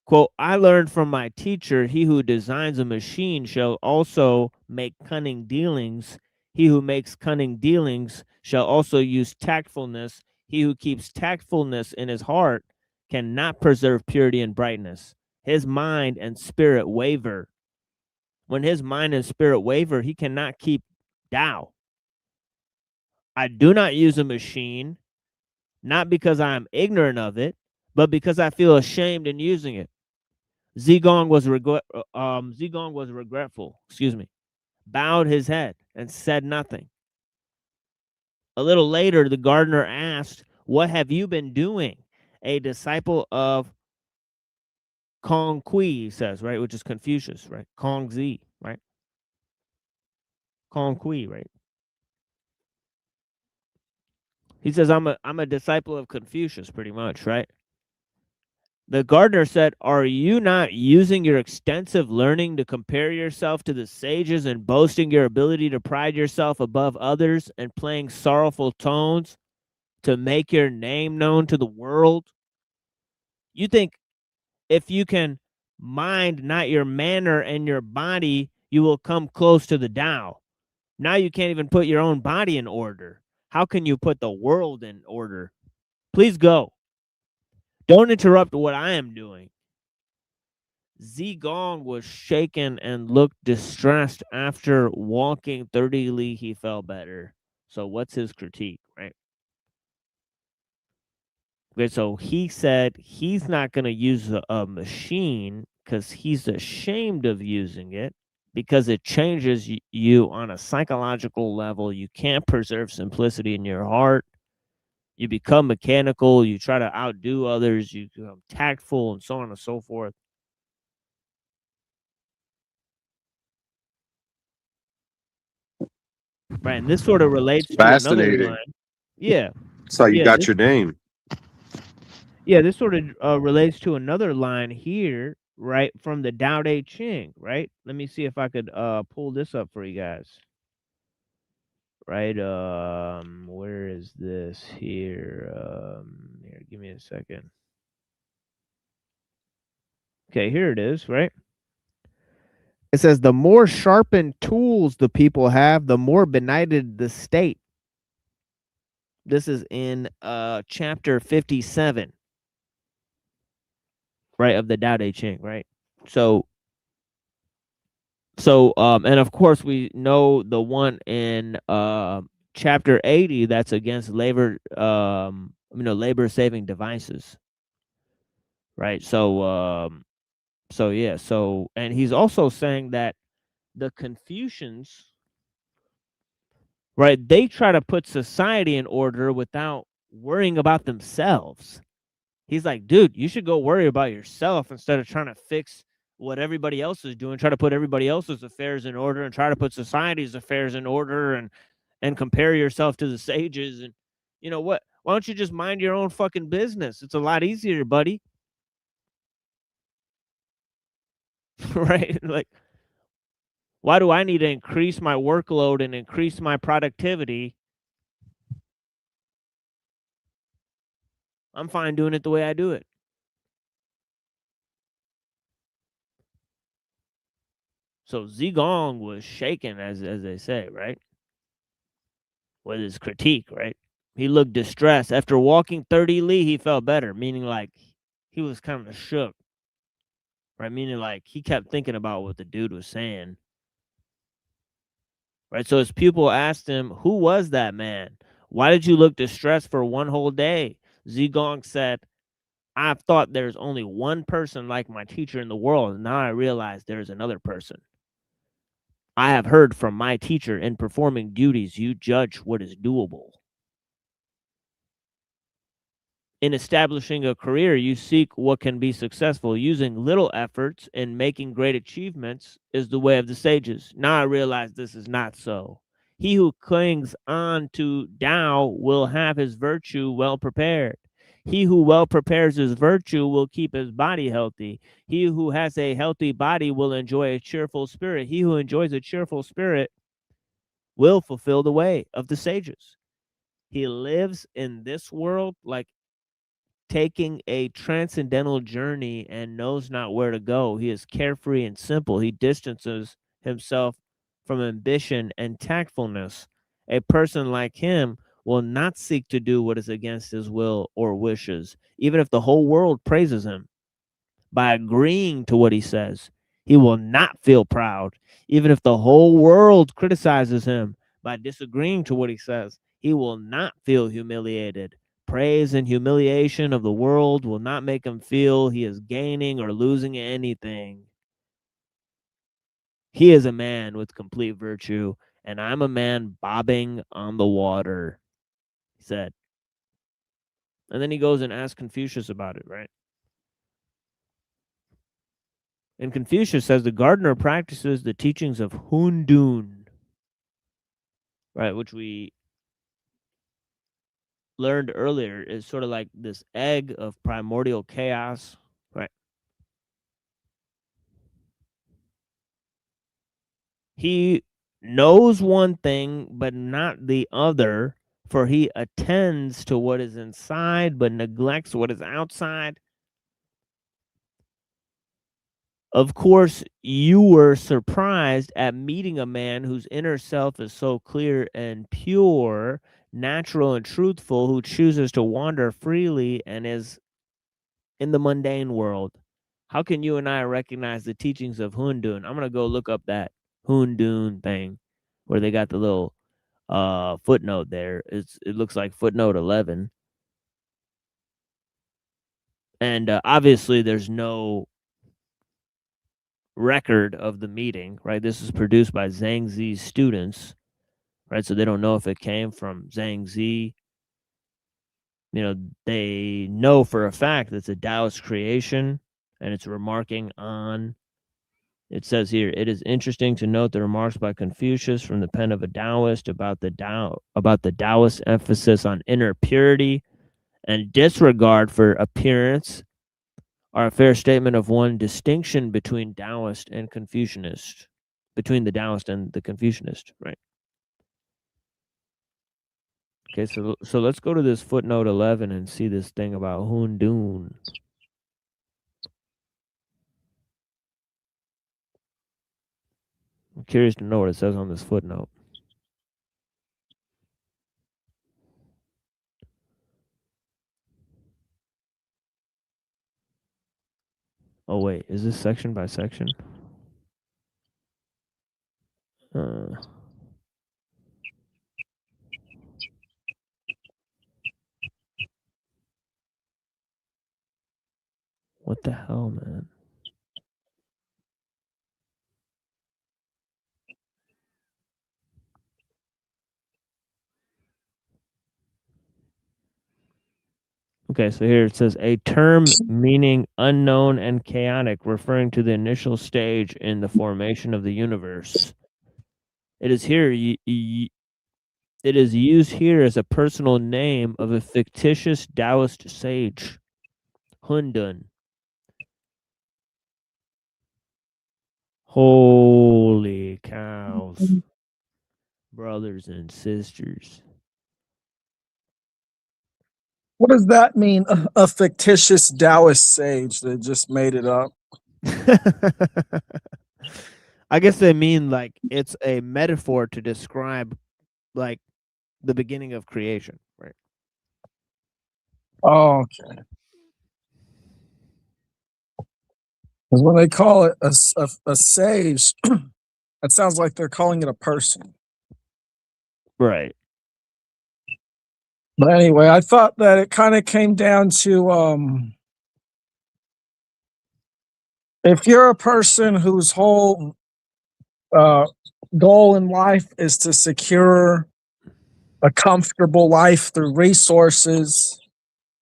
quote, I learned from my teacher, he who designs a machine shall also make cunning dealings. He who makes cunning dealings shall also use tactfulness. He who keeps tactfulness in his heart cannot preserve purity and brightness. His mind and spirit waver. When his mind and spirit waver, he cannot keep Tao. I do not use a machine, not because I am ignorant of it, but because I feel ashamed in using it. Zigong was regretful, bowed his head and said nothing. A little later, the gardener asked, what have you been doing? A disciple of Kong Kui, he says, right, which is Confucius, right? Kong Zi, right? Kong Kui, right? He says, I'm a disciple of Confucius, pretty much, right? The gardener said, are you not using your extensive learning to compare yourself to the sages and boasting your ability to pride yourself above others and playing sorrowful tones to make your name known to the world? You think if you can mind not your manner and your body, you will come close to the Tao. Now you can't even put your own body in order. How can you put the world in order? Please go. Don't interrupt what I am doing. Zigong was shaken and looked distressed. After walking 30 li, he felt better. So what's his critique, right? Okay, so he said he's not going to use a machine because he's ashamed of using it because it changes you on a psychological level. You can't preserve simplicity in your heart. You become mechanical. You try to outdo others. You become tactful and so on and so forth. Right, and this sort of relates to another line. Yeah. That's how you got your name. Yeah, this sort of relates to another line here, right, from the Tao Te Ching, right? Let me see if I could pull this up for you guys. Right, where is this here? Here, give me a second. Okay, here it is, right? It says, the more sharpened tools the people have, the more benighted the state. This is in chapter 57, right, of the Tao Te Ching, right? So So, and of course, we know the one in chapter 80 that's against labor saving devices, right? So yeah, and he's also saying that the Confucians, right? They try to put society in order without worrying about themselves. He's like, dude, you should go worry about yourself instead of trying to fix what everybody else is doing. Try to put everybody else's affairs in order and try to put society's affairs in order and compare yourself to the sages. And you know what? Why don't you just mind your own fucking business? It's a lot easier, buddy. Right? Like, why do I need to increase my workload and increase my productivity? I'm fine doing it the way I do it. So Zigong was shaken, as they say, right? With his critique, right? He looked distressed. After walking 30 li, he felt better, meaning like he was kind of shook, right? Meaning like he kept thinking about what the dude was saying, right? So his pupil asked him, who was that man? Why did you look distressed for one whole day? Zigong said, I've thought there's only one person like my teacher in the world, and now I realize there's another person. I have heard from my teacher, in performing duties, you judge what is doable. In establishing a career, you seek what can be successful. Using little efforts and making great achievements is the way of the sages. Now I realize this is not so. He who clings on to Tao will have his virtue well prepared. He who well prepares his virtue will keep his body healthy. He who has a healthy body will enjoy a cheerful spirit. He who enjoys a cheerful spirit will fulfill the way of the sages. He lives in this world like taking a transcendental journey and knows not where to go. He is carefree and simple. He distances himself from ambition and tactfulness. A person like him will not seek to do what is against his will or wishes, even if the whole world praises him. By agreeing to what he says, he will not feel proud, even if the whole world criticizes him. By disagreeing to what he says, he will not feel humiliated. Praise and humiliation of the world will not make him feel he is gaining or losing anything. He is a man with complete virtue, and I'm a man bobbing on the water, he said. And then he goes and asks Confucius about it, right? And Confucius says the gardener practices the teachings of HUNDUN, right, which we learned earlier is sort of like this egg of primordial chaos, right? He knows one thing, but not the other, for he attends to what is inside, but neglects what is outside. Of course, you were surprised at meeting a man whose inner self is so clear and pure, natural and truthful, who chooses to wander freely and is in the mundane world. How can you and I recognize the teachings of HUNDUN? I'm going to go look up that HUNDUN thing where they got the little footnote there. It looks like footnote 11. And obviously there's no record of the meeting, right? This is produced by Zhang Zi's students, right? So they don't know if it came from Zhang Zi. You know, they know for a fact it's a Taoist creation, and it's remarking on, it says here, it is interesting to note the remarks by Confucius from the pen of a Taoist about the Taoist emphasis on inner purity and disregard for appearance are a fair statement of one distinction between Taoist and Confucianist, between the Taoist and the Confucianist, right? Okay, so let's go to this footnote 11 and see this thing about HUNDUN. I'm curious to know what it says on this footnote. Oh wait, is this section by section? What the hell, man? Okay, so here it says a term meaning unknown and chaotic, referring to the initial stage in the formation of the universe. It is here. It is used here as a personal name of a fictitious Taoist sage, HUNDUN. Holy cows, brothers and sisters. What does that mean? A fictitious Taoist sage that just made it up? I guess they mean like it's a metaphor to describe like the beginning of creation, right? Oh, okay. Because when they call it a sage, it sounds like they're calling it a person. Right. But anyway, I thought that it kind of came down to if you're a person whose whole goal in life is to secure a comfortable life through resources,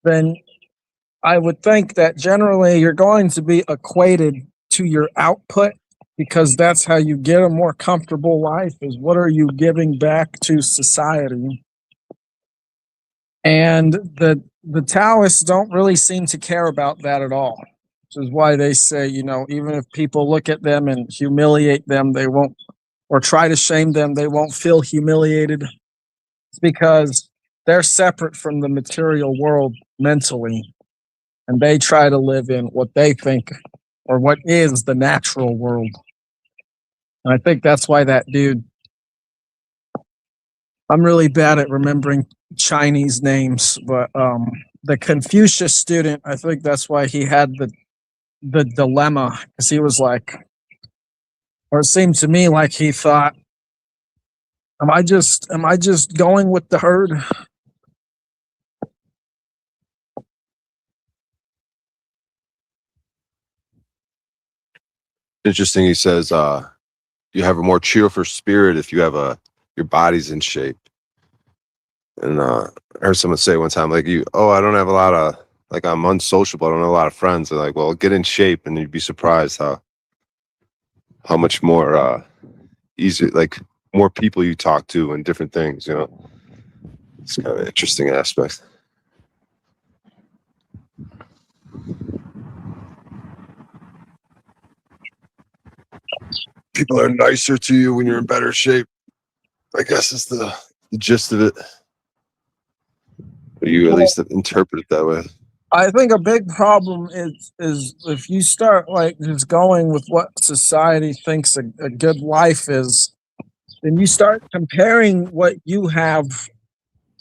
then I would think that generally you're going to be equated to your output, because that's how you get a more comfortable life, is what are you giving back to society. And the Taoists don't really seem to care about that at all, which is why they say, you know, even if people look at them and humiliate them, they won't, or try to shame them, they won't feel humiliated. It's because they're separate from the material world mentally, and they try to live in what they think or what is the natural world. And I think that's why that dude, I'm really bad at remembering Chinese names, but the Confucius student, I think that's why he had the dilemma, because he was like, or it seemed to me like he thought, am I just going with the herd? Interesting. He says, you have a more cheerful spirit if you have your body's in shape. And I heard someone say one time, like, I don't have a lot of, like, I'm unsociable, I don't have a lot of friends. They're like, well, get in shape, and you'd be surprised how much more easy, like, more people you talk to and different things, you know. It's kind of an interesting aspect. People are nicer to you when you're in better shape, I guess is the gist of it. Or you at least interpret it that way. I think a big problem is if you start like just going with what society thinks a good life is, then you start comparing what you have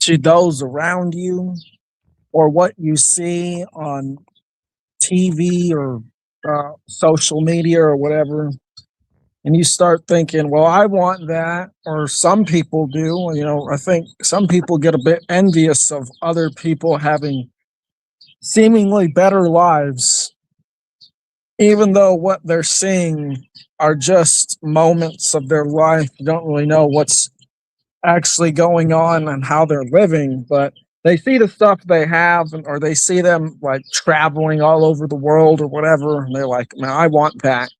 to those around you, or what you see on TV or social media or whatever. And you start thinking, well, I want that, or some people do. You know, I think some people get a bit envious of other people having seemingly better lives, even though what they're seeing are just moments of their life. You don't really know what's actually going on and how they're living, but they see the stuff they have, or they see them like traveling all over the world or whatever, and they're like, man, I want that.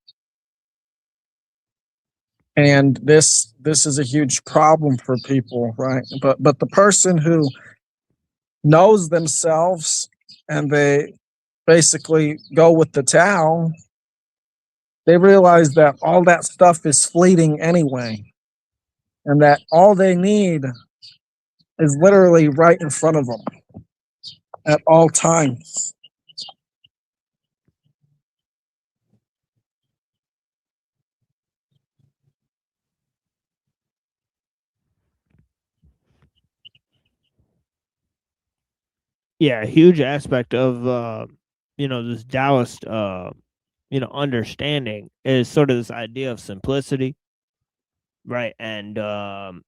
And this is a huge problem for people, right? But the person who knows themselves and they basically go with the Tao, they realize that all that stuff is fleeting anyway, and that all they need is literally right in front of them at all times. Yeah, a huge aspect of this Taoist understanding is sort of this idea of simplicity, right? And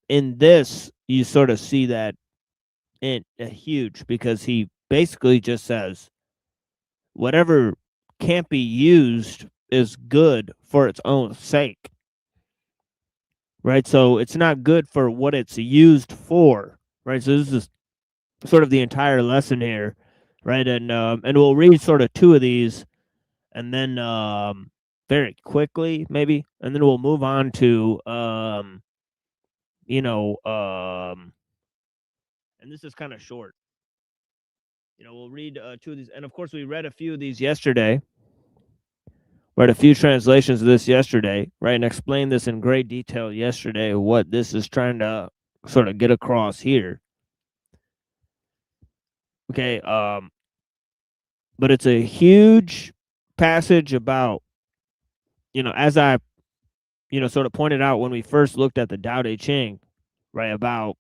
in this you sort of see that in huge, because he basically just says whatever can't be used is good for its own sake. Right? So it's not good for what it's used for. Right? So this is sort of the entire lesson here. Right? And we'll read sort of two of these and then very quickly maybe, and then we'll move on to and this is kind of short. We'll read two of these, and of course we read a few of these yesterday. Read a few translations of this yesterday, right, and explained this in great detail yesterday, what this is trying to sort of get across here. Okay, but it's a huge passage about, as I, sort of pointed out when we first looked at the Tao Te Ching, right, about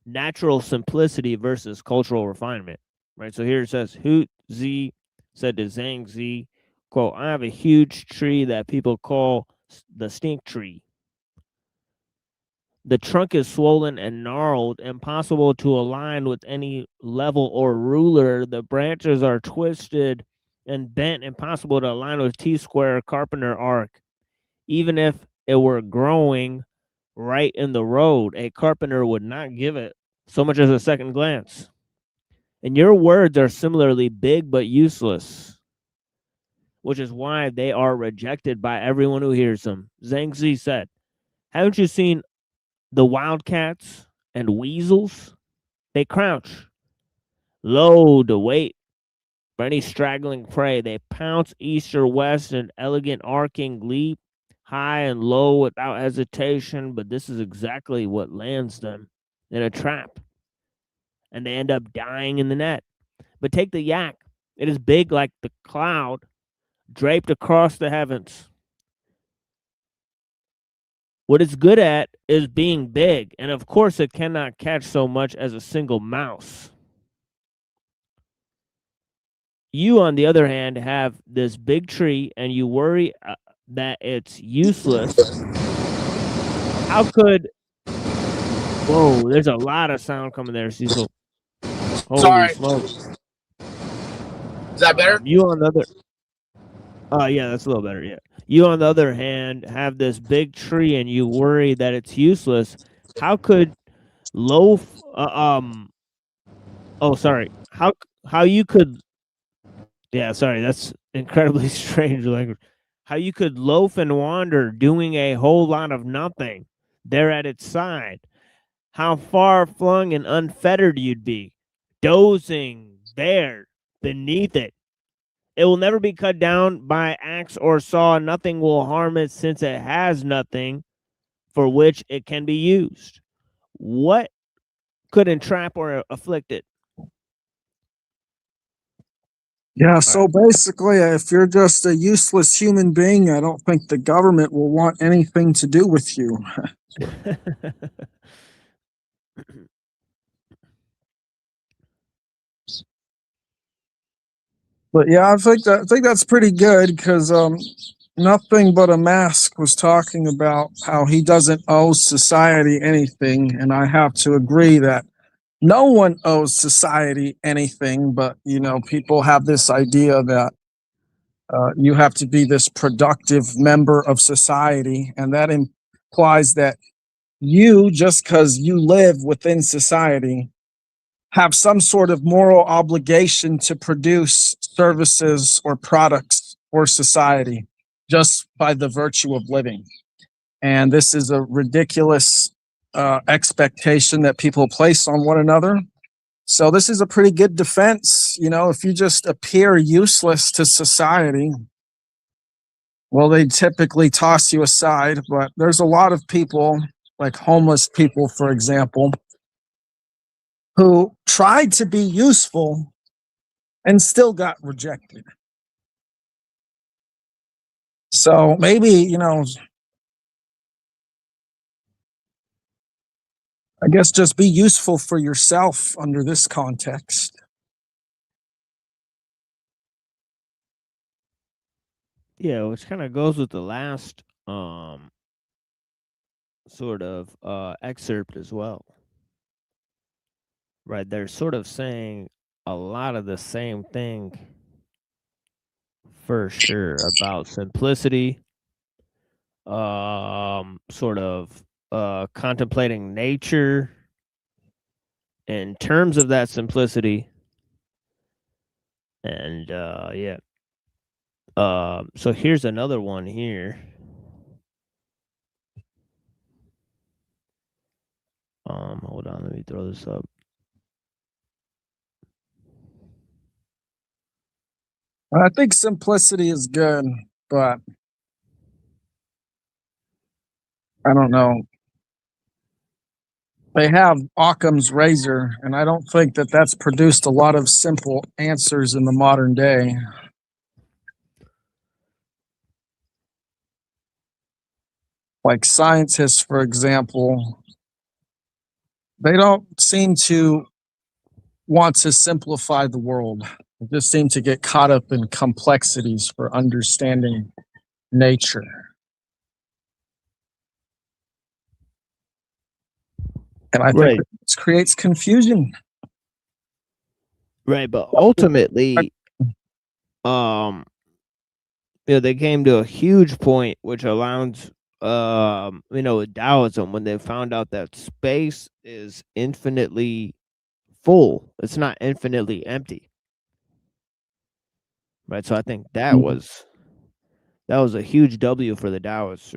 natural simplicity versus cultural refinement, right? So here it says, Hu Zi said to Zhang Zi, quote, I have a huge tree that people call the stink tree. The trunk is swollen and gnarled, impossible to align with any level or ruler. The branches are twisted and bent, impossible to align with T-square carpenter arc. Even if it were growing right in the road, a carpenter would not give it so much as a second glance. And your words are similarly big but useless, which is why they are rejected by everyone who hears them. Zhang Zi said, haven't you seen the wildcats and weasels? They crouch low to wait for any straggling prey. They pounce east or west in elegant arcing leap, high and low without hesitation, but this is exactly what lands them in a trap, and they end up dying in the net. But take the yak. It is big like the cloud draped across the heavens. What it's good at is being big, and of course it cannot catch so much as a single mouse. You, on the other hand, have this big tree, and you worry that it's useless. How could... Whoa, there's a lot of sound coming there, Cecil. Holy Sorry. smokes. Is that better? You on the other... yeah, that's a little better, yeah. You, on the other hand, have this big tree, and you worry that it's useless. How could loaf... Oh, sorry. How you could... Yeah, sorry, that's incredibly strange language. How you could loaf and wander doing a whole lot of nothing there at its side. How far flung and unfettered you'd be, dozing there beneath it. It will never be cut down by axe or saw. Nothing will harm it since it has nothing for which it can be used. What could entrap or afflict it? Yeah, so basically, if you're just a useless human being, I don't think the government will want anything to do with you. But yeah, I think that's pretty good, because Nothing But a Mask was talking about how he doesn't owe society anything, and I have to agree that no one owes society anything, but people have this idea that you have to be this productive member of society, and that implies that you, just because you live within society, have some sort of moral obligation to produce services or products for society just by the virtue of living. And this is a ridiculous expectation that people place on one another. So this is a pretty good defense. If you just appear useless to society, well, they typically toss you aside. But there's a lot of people, like homeless people, for example, who tried to be useful and still got rejected. So maybe, I guess just be useful for yourself under this context. Yeah, which kind of goes with the last sort of excerpt as well. Right, they're sort of saying a lot of the same thing for sure, about simplicity, sort of contemplating nature in terms of that simplicity. And yeah. So here's another one here. Hold on, let me throw this up. I think simplicity is good, but I don't know. They have Occam's razor, and I don't think that that's produced a lot of simple answers in the modern day. Like scientists, for example, they don't seem to want to simplify the world. They just seem to get caught up in complexities for understanding nature. And I think this creates confusion. Right, but ultimately, they came to a huge point which aligns, with Taoism, when they found out that space is infinitely full. It's not infinitely empty. Right, so I think that was a huge W for the Taoists.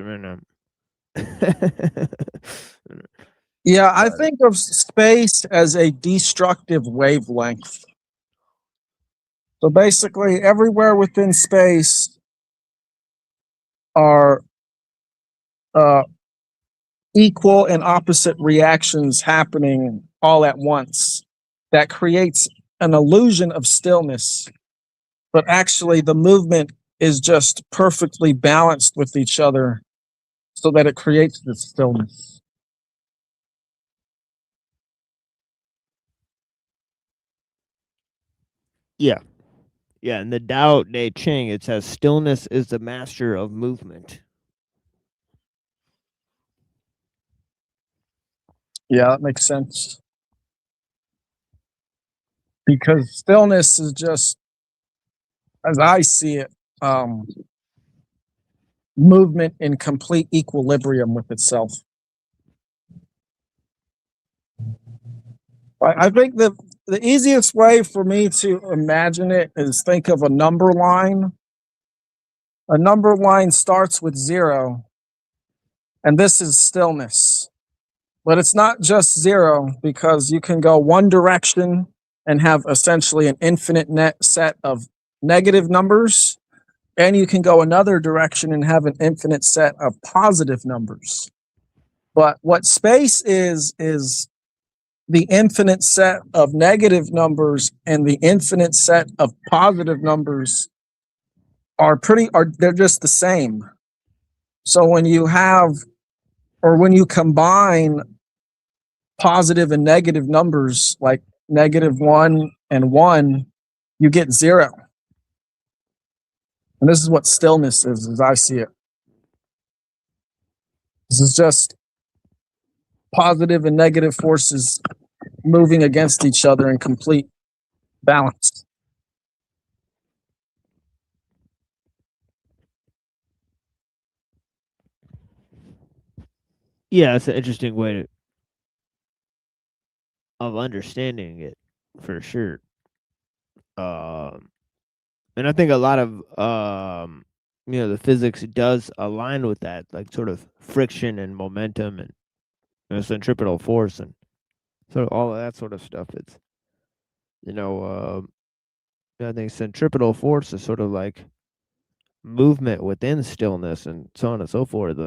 Yeah, I think of space as a destructive wavelength. So basically, everywhere within space are equal and opposite reactions happening all at once. That creates an illusion of stillness, but actually the movement is just perfectly balanced with each other so that it creates this stillness. Yeah. Yeah, in the Tao Te Ching, it says stillness is the master of movement. Yeah, that makes sense. Because stillness is just, as I see it, movement in complete equilibrium with itself. I think the easiest way for me to imagine it is think of a number line. A number line starts with 0, and this is stillness. But it's not just 0, because you can go one direction and have essentially an infinite net set of negative numbers, and you can go another direction and have an infinite set of positive numbers. But what space is the infinite set of negative numbers and the infinite set of positive numbers they're just the same. So when you combine positive and negative numbers, like -1 and 1, you get 0. And this is what stillness is, as I see it. This is just positive and negative forces moving against each other in complete balance. Yeah, it's an interesting way of understanding it, for sure. And I think a lot of the physics does align with that, like sort of friction and momentum and centripetal force and sort of all of that sort of stuff. It's I think centripetal force is sort of like movement within stillness and so on and so forth.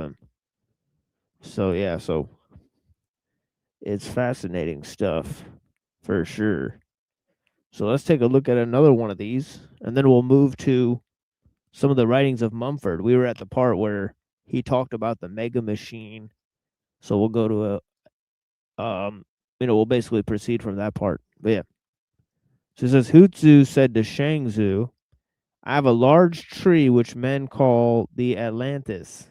So yeah, so it's fascinating stuff for sure. So let's take a look at another one of these, and then we'll move to some of the writings of Mumford. We were at the part where he talked about the mega machine. So we'll go to we'll basically proceed from that part. But yeah. So it says, Hutsu said to Shangzu, I have a large tree which men call the Atlantis.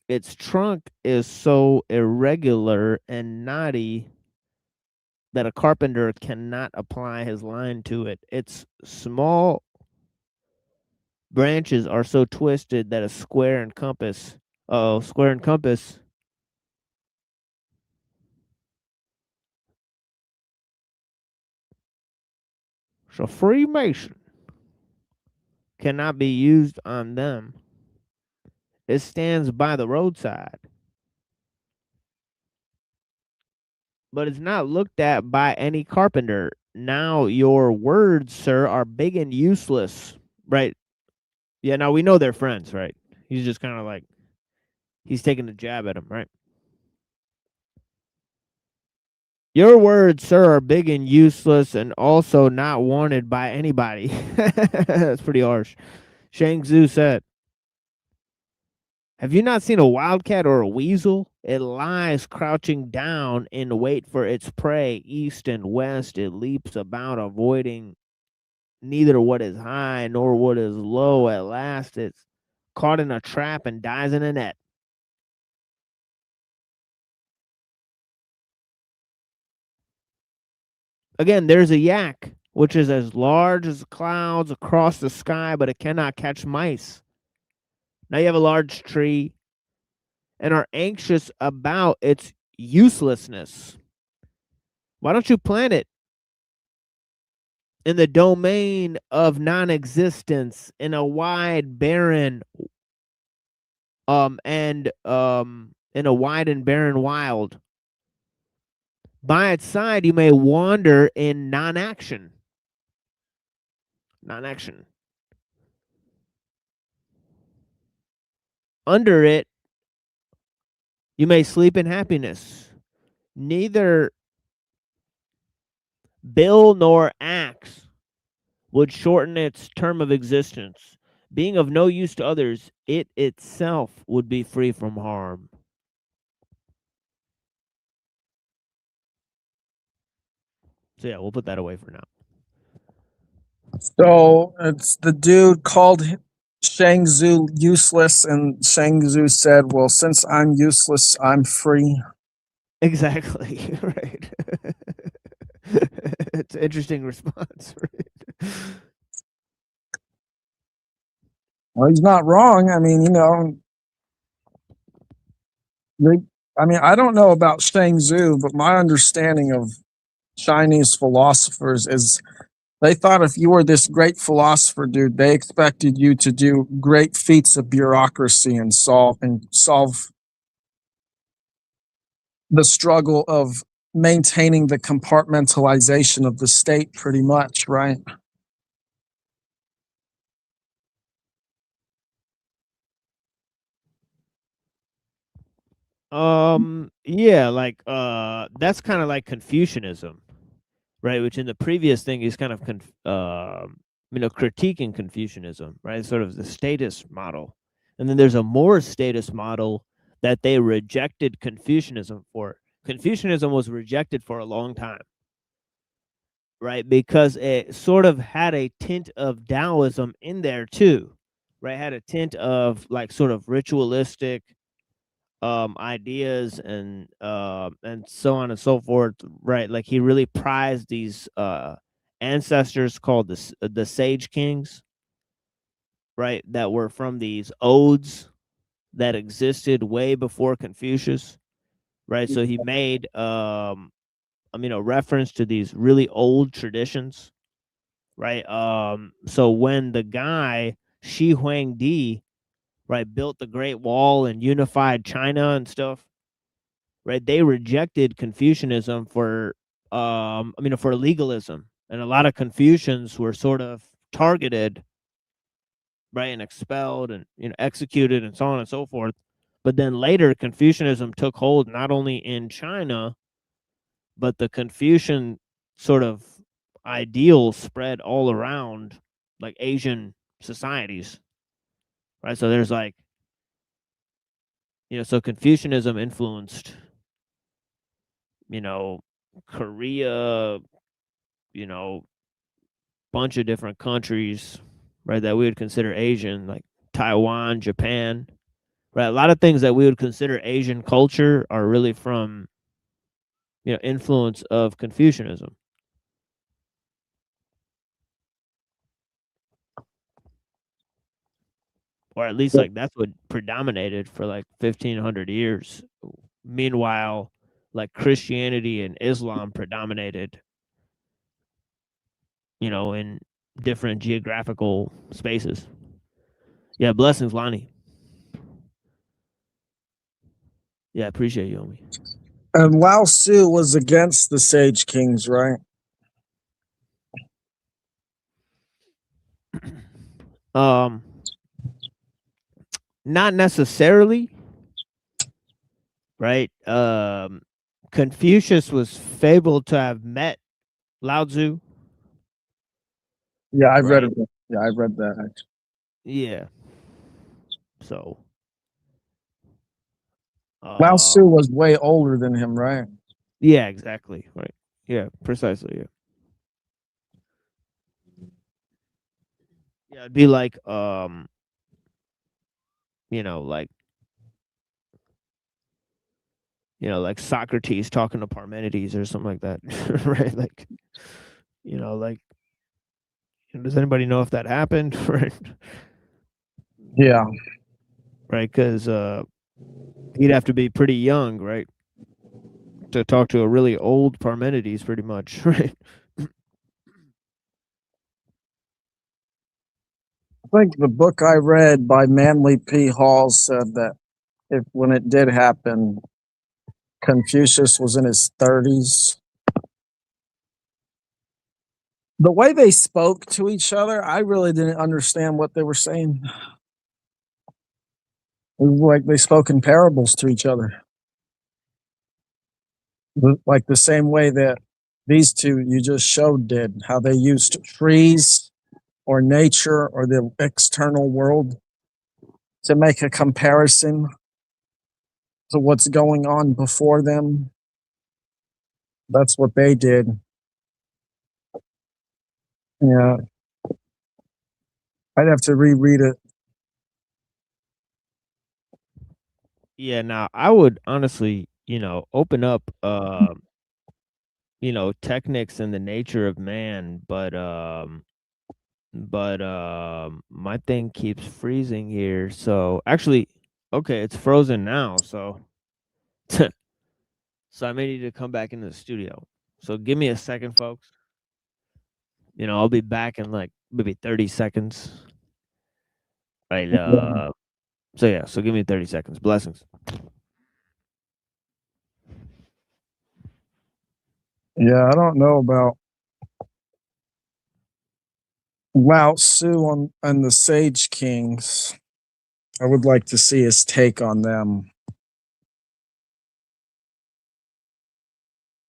Its trunk is so irregular and knotty that a carpenter cannot apply his line to it. Its small branches are so twisted that a square and compass, square and compass so Freemason cannot be used on them. It stands by the roadside, but it's not looked at by any carpenter. Now your words, sir, are big and useless, right? Yeah, now we know they're friends, right? He's just kind of like, he's taking a jab at him, right? Your words, sir, are big and useless and also not wanted by anybody. That's pretty harsh. Shang Tzu said, have you not seen a wildcat or a weasel? It lies crouching down in wait for its prey. East and west it leaps about, avoiding neither what is high nor what is low. At last it's caught in a trap and dies in a net. Again, there's a yak, which is as large as the clouds across the sky, but it cannot catch mice. Now you have a large tree and are anxious about its uselessness. Why don't you plant it in the domain of non-existence, in a wide, barren, in a wide and barren wild? By its side, you may wander in non-action. Non-action. Under it, you may sleep in happiness. Neither bill nor axe would shorten its term of existence. Being of no use to others, it itself would be free from harm. So yeah, we'll put that away for now. So it's the dude called Shang Tzu useless, and Shang Tzu said, well, since I'm useless, I'm free. Exactly, right. It's an interesting response, right? Well, he's not wrong. I mean, I don't know about Shang Tzu, but my understanding of Chinese philosophers is they thought if you were this great philosopher, dude, they expected you to do great feats of bureaucracy and solve the struggle of maintaining the compartmentalization of the state, pretty much, right? Yeah, like that's kind of like Confucianism, right? Which in the previous thing is kind of critiquing Confucianism, right? Sort of the status model. And then there's a more status model that they rejected Confucianism for. Confucianism was rejected for a long time, right? Because it sort of had a tint of Taoism in there too, right? Had a tint of like sort of ritualistic ideas and so on and so forth, right? Like he really prized these ancestors called the sage kings, right? That were from these odes that existed way before Confucius, right? So he made a reference to these really old traditions, right? So when the guy Shi Huangdi, right, built the Great Wall and unified China and stuff, right? They rejected Confucianism for legalism, and a lot of Confucians were sort of targeted, right, and expelled and executed and so on and so forth. But then later, Confucianism took hold not only in China, but the Confucian sort of ideals spread all around like Asian societies, right? So there's like, so Confucianism influenced, Korea, bunch of different countries, right, that we would consider Asian, like Taiwan, Japan, right? A lot of things that we would consider Asian culture are really from, influence of Confucianism. or at least like that's what predominated for like 1500 years. Meanwhile, like Christianity and Islam predominated, in different geographical spaces. Yeah, blessings, Lonnie. Yeah, appreciate you, homie. And Lao Tzu was against the Sage Kings, right? Not necessarily, right? Confucius was fabled to have met Lao Tzu. Yeah, I've read it. Yeah, I've read that. Actually. Yeah. So. Lao Tzu was way older than him, right? Yeah, exactly. Right. Yeah, precisely. Yeah. Yeah, it'd be like like Socrates talking to Parmenides or something like that. Right? Like, does anybody know if that happened? Right. Yeah. Right, because he'd have to be pretty young, right, to talk to a really old Parmenides, pretty much, right? I think the book I read by Manly P. Hall said that when it did happen, Confucius was in his 30s. The way they spoke to each other, I really didn't understand what they were saying. It was like they spoke in parables to each other. Like the same way that these two you just showed did, how they used trees or nature or the external world to make a comparison to what's going on before them. That's what they did. Yeah. I'd have to reread it. Yeah, now I would honestly, open up techniques and the nature of man, but my thing keeps freezing here. So actually, okay, it's frozen now, so so I may need to come back into the studio. So give me a second, folks. I'll be back in like maybe 30 seconds. Right. So yeah, so give me 30 seconds. Blessings. Yeah, I don't know about Lao Tzu and the Sage Kings. I would like to see his take on them.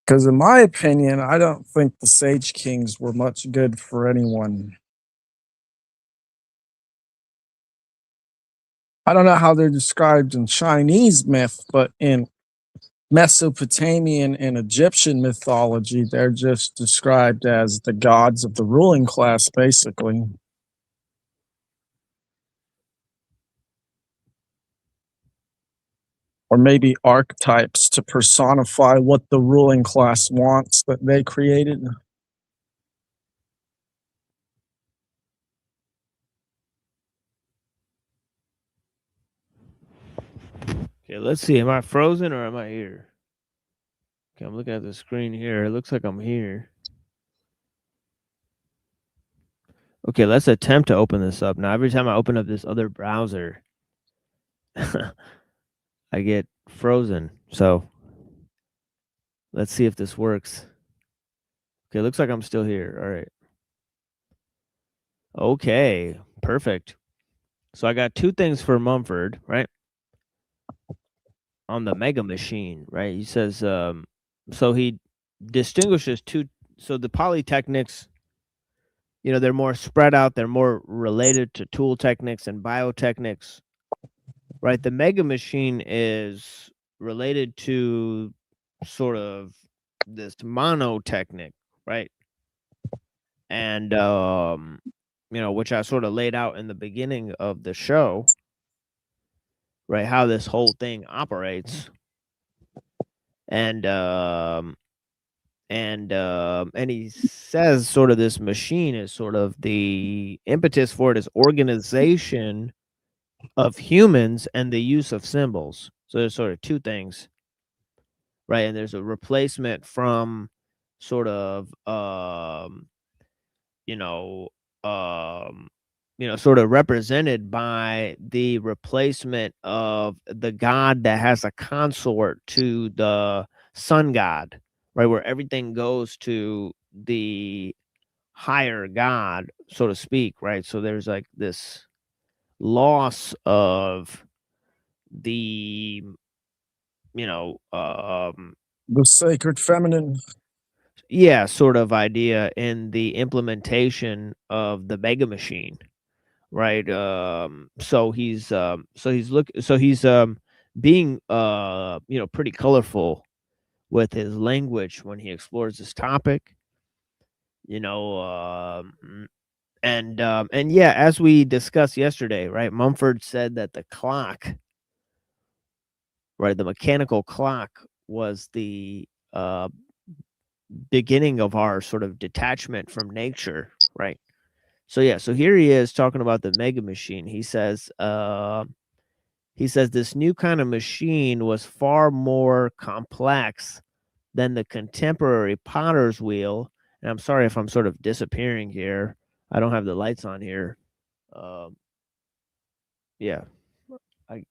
Because in my opinion, I don't think the Sage Kings were much good for anyone. I don't know how they're described in Chinese myth, but in Mesopotamian and Egyptian mythology, they're just described as the gods of the ruling class, basically. Or maybe archetypes to personify what the ruling class wants that they created. Okay, let's see. Am I frozen or am I here? Okay, I'm looking at the screen here. It looks like I'm here. Okay, let's attempt to open this up. Now, every time I open up this other browser, I get frozen. So let's see if this works. Okay, looks like I'm still here. All right. Okay, perfect. So I got two things for Mumford, right? On the mega machine, right? He says, so he distinguishes two. So the polytechnics, they're more spread out. They're more related to tool techniques and biotechnics, right? The mega machine is related to sort of this monotechnic, right? And, which I sort of laid out in the beginning of the show, right? How this whole thing operates. And he says sort of this machine is sort of the impetus for it is organization of humans and the use of symbols. So there's sort of two things, right? And there's a replacement from sort of you know, sort of represented by the replacement of the god that has a consort to the sun god, right? Where everything goes to the higher god, so to speak, right? So there's like this loss of the, The sacred feminine. yeah, sort of idea in the implementation of the mega machine, right? So he's being pretty colorful with his language when he explores this topic, and yeah, as we discussed yesterday, right? Mumford said that the clock, right, the mechanical clock was the beginning of our sort of detachment from nature, right? So yeah, so here he is talking about the mega machine. He says this new kind of machine was far more complex than the contemporary potter's wheel. And I'm sorry if I'm sort of disappearing here. I don't have the lights on here. Yeah. I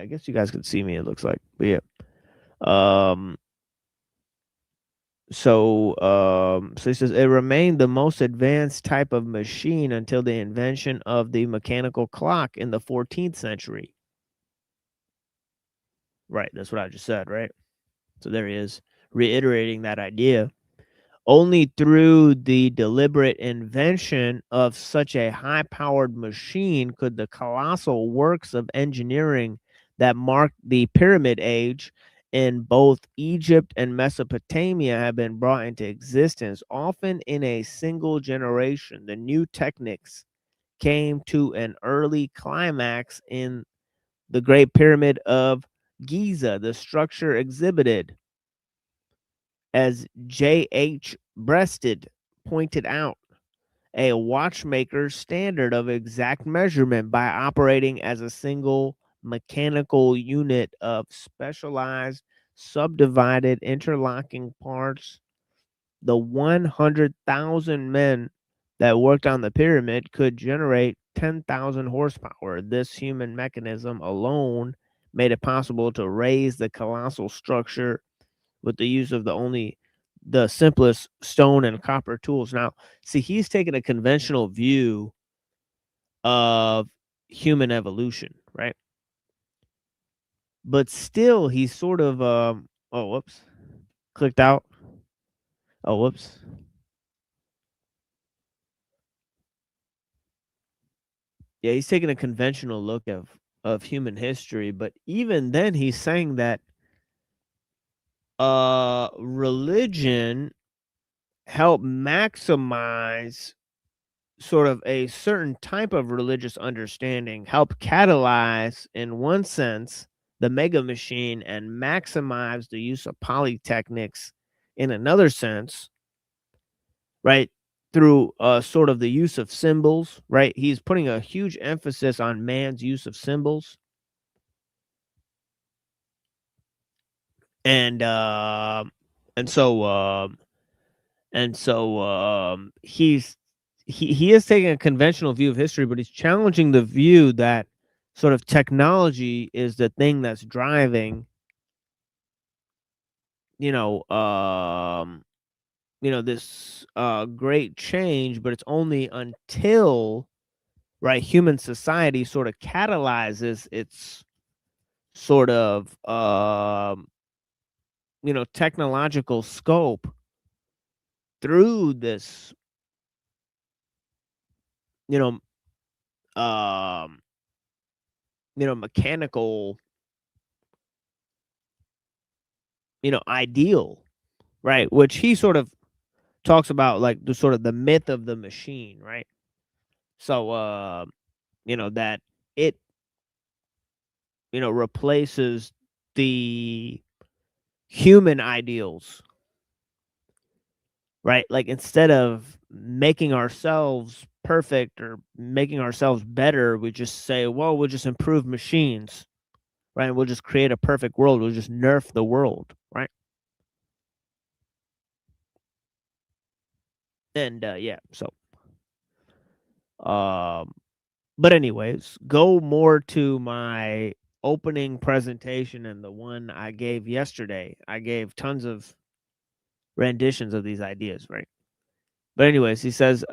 guess you guys can see me, it looks like. But yeah. So he says it remained the most advanced type of machine until the invention of the mechanical clock in the 14th century. Right, that's what I just said, right? So there he is, reiterating that idea. Only through the deliberate invention of such a high-powered machine could the colossal works of engineering that marked the Pyramid Age in both Egypt and Mesopotamia have been brought into existence, often in a single generation. The new techniques came to an early climax in the Great Pyramid of Giza. The structure exhibited, as J.H. Breasted pointed out, a watchmaker's standard of exact measurement by operating as a single mechanical unit of specialized, subdivided, interlocking parts. The 100,000 men that worked on the pyramid could generate 10,000 horsepower. This human mechanism alone made it possible to raise the colossal structure with the use of the simplest stone and copper tools. Now, see, he's taking a conventional view of human evolution, right? But still, he's sort of oh, whoops, clicked out. Oh, whoops. Yeah, he's taking a conventional look of human history, but even then, he's saying that religion helped maximize sort of a certain type of religious understanding, help catalyze, in one sense, the mega machine and maximize the use of polytechnics in another sense, right? Through sort of the use of symbols, right? He's putting a huge emphasis on man's use of symbols. And so he is taking a conventional view of history, but he's challenging the view that sort of technology is the thing that's driving, this great change, but it's only until, right, human society sort of catalyzes its sort of technological scope through this, mechanical, ideal, right? Which he sort of talks about, like the sort of the myth of the machine, right? So, that it, replaces the human ideals, right? Like instead of making ourselves perfect or making ourselves better, we just say, well, we'll just improve machines, right? We'll just create a perfect world. We'll just nerf the world, right? And yeah, so but anyways, go more to my opening presentation and the one I gave yesterday. I gave tons of renditions of these ideas, right? But anyways, he says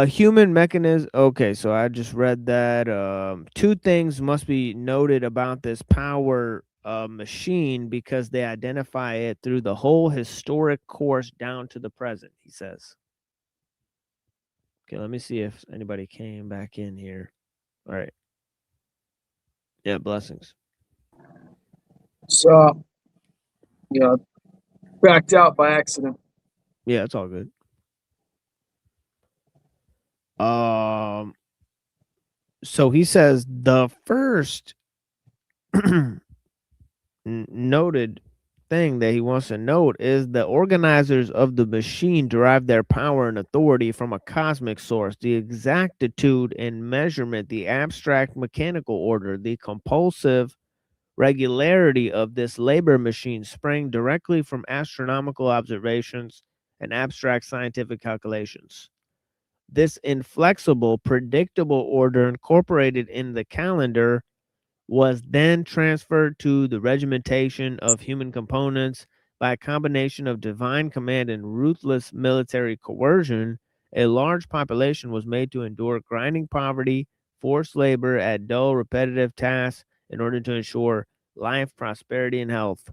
human mechanism. Okay, so I just read that. Two things must be noted about this power machine because they identify it through the whole historic course down to the present, he says. Okay, let me see if anybody came back in here. All right. Yeah, blessings. So, yeah, backed out by accident. Yeah, it's all good. So he says the first noted thing that he wants to note is the organizers of the machine derive their power and authority from a cosmic source. The exactitude and measurement, the abstract mechanical order, the compulsive regularity of this labor machine sprang directly from astronomical observations and abstract scientific calculations. This inflexible, predictable order incorporated in the calendar was then transferred to the regimentation of human components by a combination of divine command and ruthless military coercion. A large population was made to endure grinding poverty, forced labor at dull, repetitive tasks in order to ensure life, prosperity, and health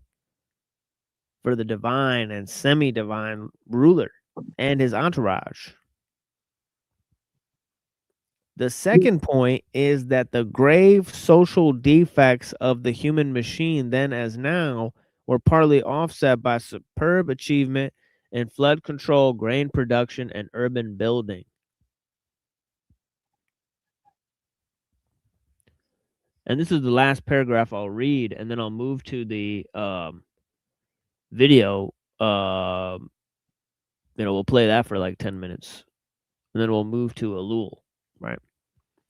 for the divine and semi-divine ruler and his entourage. The second point is that the grave social defects of the human machine, then as now, were partly offset by superb achievement in flood control, grain production, and urban building. And this is the last paragraph I'll read, and then I'll move to the video. We'll play that for like 10 minutes, and then we'll move to ellul, right?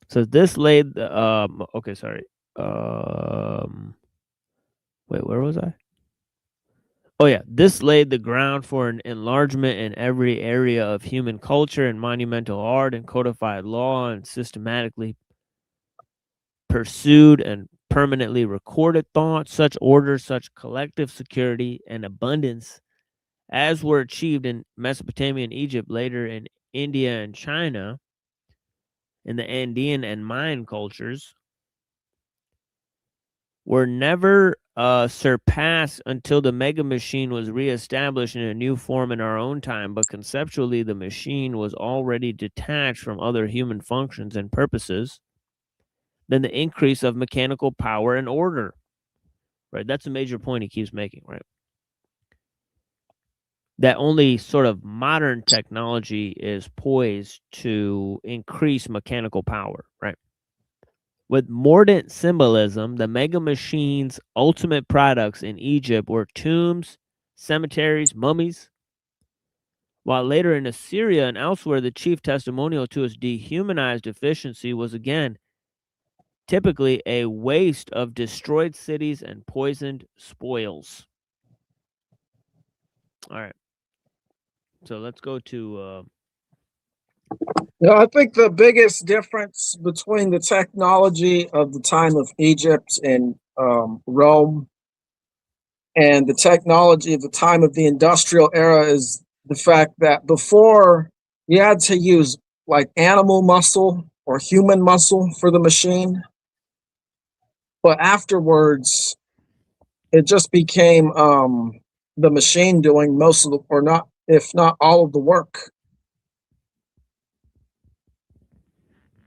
So this laid the okay, sorry. Wait, where was I? Oh yeah, this laid the ground for an enlargement in every area of human culture and monumental art and codified law and systematically pursued and permanently recorded thought, such order, such collective security and abundance as were achieved in Mesopotamia and Egypt, later in India and China, in the Andean and Mayan cultures, were never surpassed until the mega machine was reestablished in a new form in our own time. But conceptually, the machine was already detached from other human functions and purposes than the increase of mechanical power and order. Right? That's a major point he keeps making, right? That only sort of modern technology is poised to increase mechanical power, right? With mordant symbolism, the mega machine's ultimate products in Egypt were tombs, cemeteries, mummies, while later in Assyria and elsewhere, the chief testimonial to its dehumanized efficiency was again typically a waste of destroyed cities and poisoned spoils. All right. So let's go to I think the biggest difference between the technology of the time of Egypt and Rome and the technology of the time of the industrial era is the fact that before you had to use like animal muscle or human muscle for the machine, but afterwards it just became the machine doing most of the, or not, if not all of the work.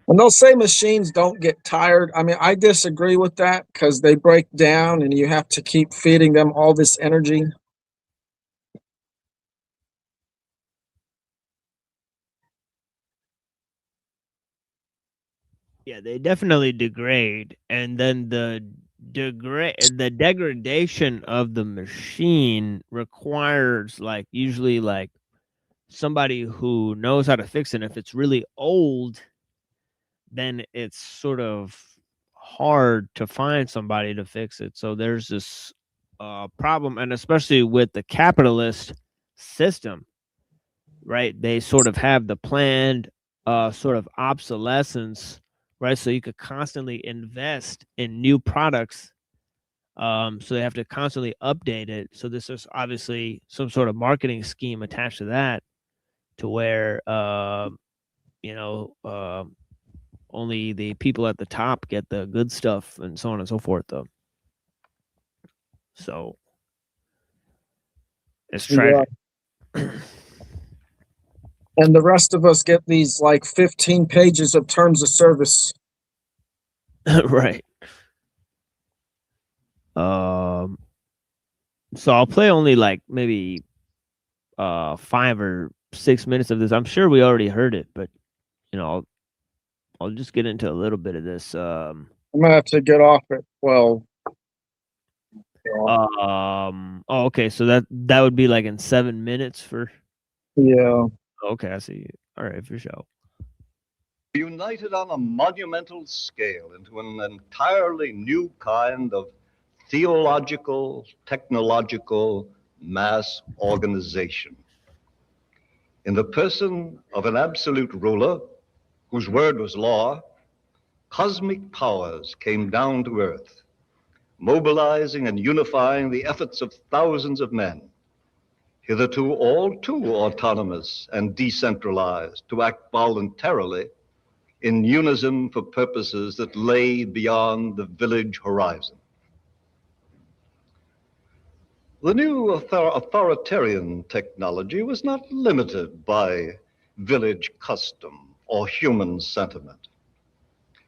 And they'll say machines don't get tired. I mean, I disagree with that because they break down and you have to keep feeding them all this energy. yeah, they definitely degrade, and then the the degradation of the machine requires like usually like somebody who knows how to fix it. If it's really old, then it's sort of hard to find somebody to fix it. So there's this problem, and especially with the capitalist system, right? They sort of have the planned sort of obsolescence, right? So you could constantly invest in new products. So they have to constantly update it. So this is obviously some sort of marketing scheme attached to that, to where only the people at the top get the good stuff, and so on and so forth. Though, so it's tragic. Yeah. And the rest of us get these like 15 pages of terms of service. Right. So I'll play only like maybe 5 or 6 minutes of this. I'm sure we already heard it, but I'll just get into a little bit of this. I'm gonna have to get off at 12. Oh, okay. So that would be like in 7 minutes for. Yeah. Okay, I see. All right, for sure. United on a monumental scale into an entirely new kind of theological, technological mass organization. In the person of an absolute ruler whose word was law, cosmic powers came down to earth, mobilizing and unifying the efforts of thousands of men, hitherto all too autonomous and decentralized, to act voluntarily in unison for purposes that lay beyond the village horizon. The new authoritarian technology was not limited by village custom or human sentiment.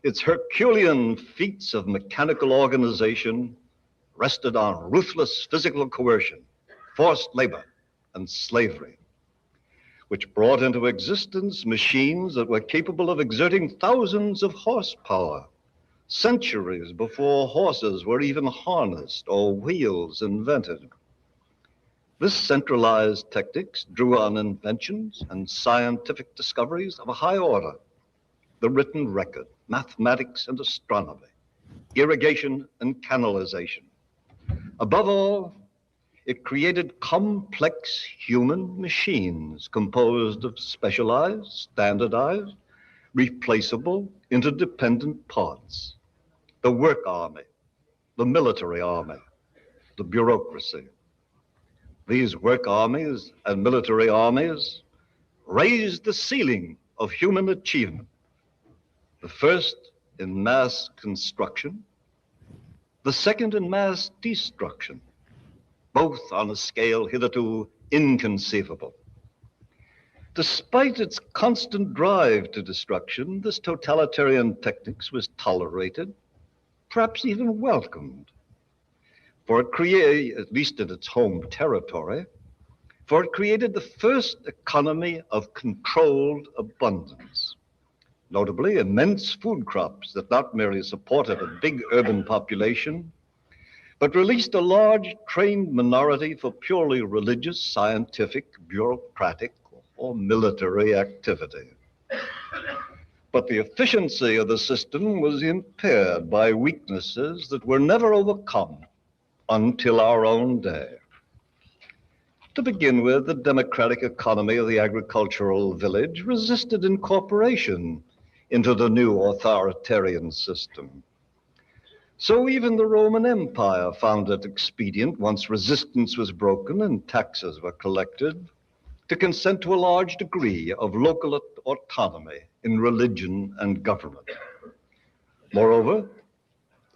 Its Herculean feats of mechanical organization rested on ruthless physical coercion, forced labor, and slavery, which brought into existence machines that were capable of exerting thousands of horsepower, centuries before horses were even harnessed or wheels invented. This centralized tactics drew on inventions and scientific discoveries of a high order: the written record, mathematics and astronomy, irrigation and canalization. Above all, it created complex human machines composed of specialized, standardized, replaceable, interdependent parts. The work army, the military army, the bureaucracy. These work armies and military armies raised the ceiling of human achievement. The first in mass construction, the second in mass destruction, both on a scale hitherto inconceivable. Despite its constant drive to destruction, this totalitarian tactics was tolerated, perhaps even welcomed. For it created, at least in its home territory, for it created the first economy of controlled abundance. Notably, immense food crops that not merely supported a big urban population, but released a large trained minority for purely religious, scientific, bureaucratic, or military activity. But the efficiency of the system was impaired by weaknesses that were never overcome until our own day. To begin with, the democratic economy of the agricultural village resisted incorporation into the new authoritarian system. So even the Roman Empire found it expedient, once resistance was broken and taxes were collected, to consent to a large degree of local autonomy in religion and government. Moreover,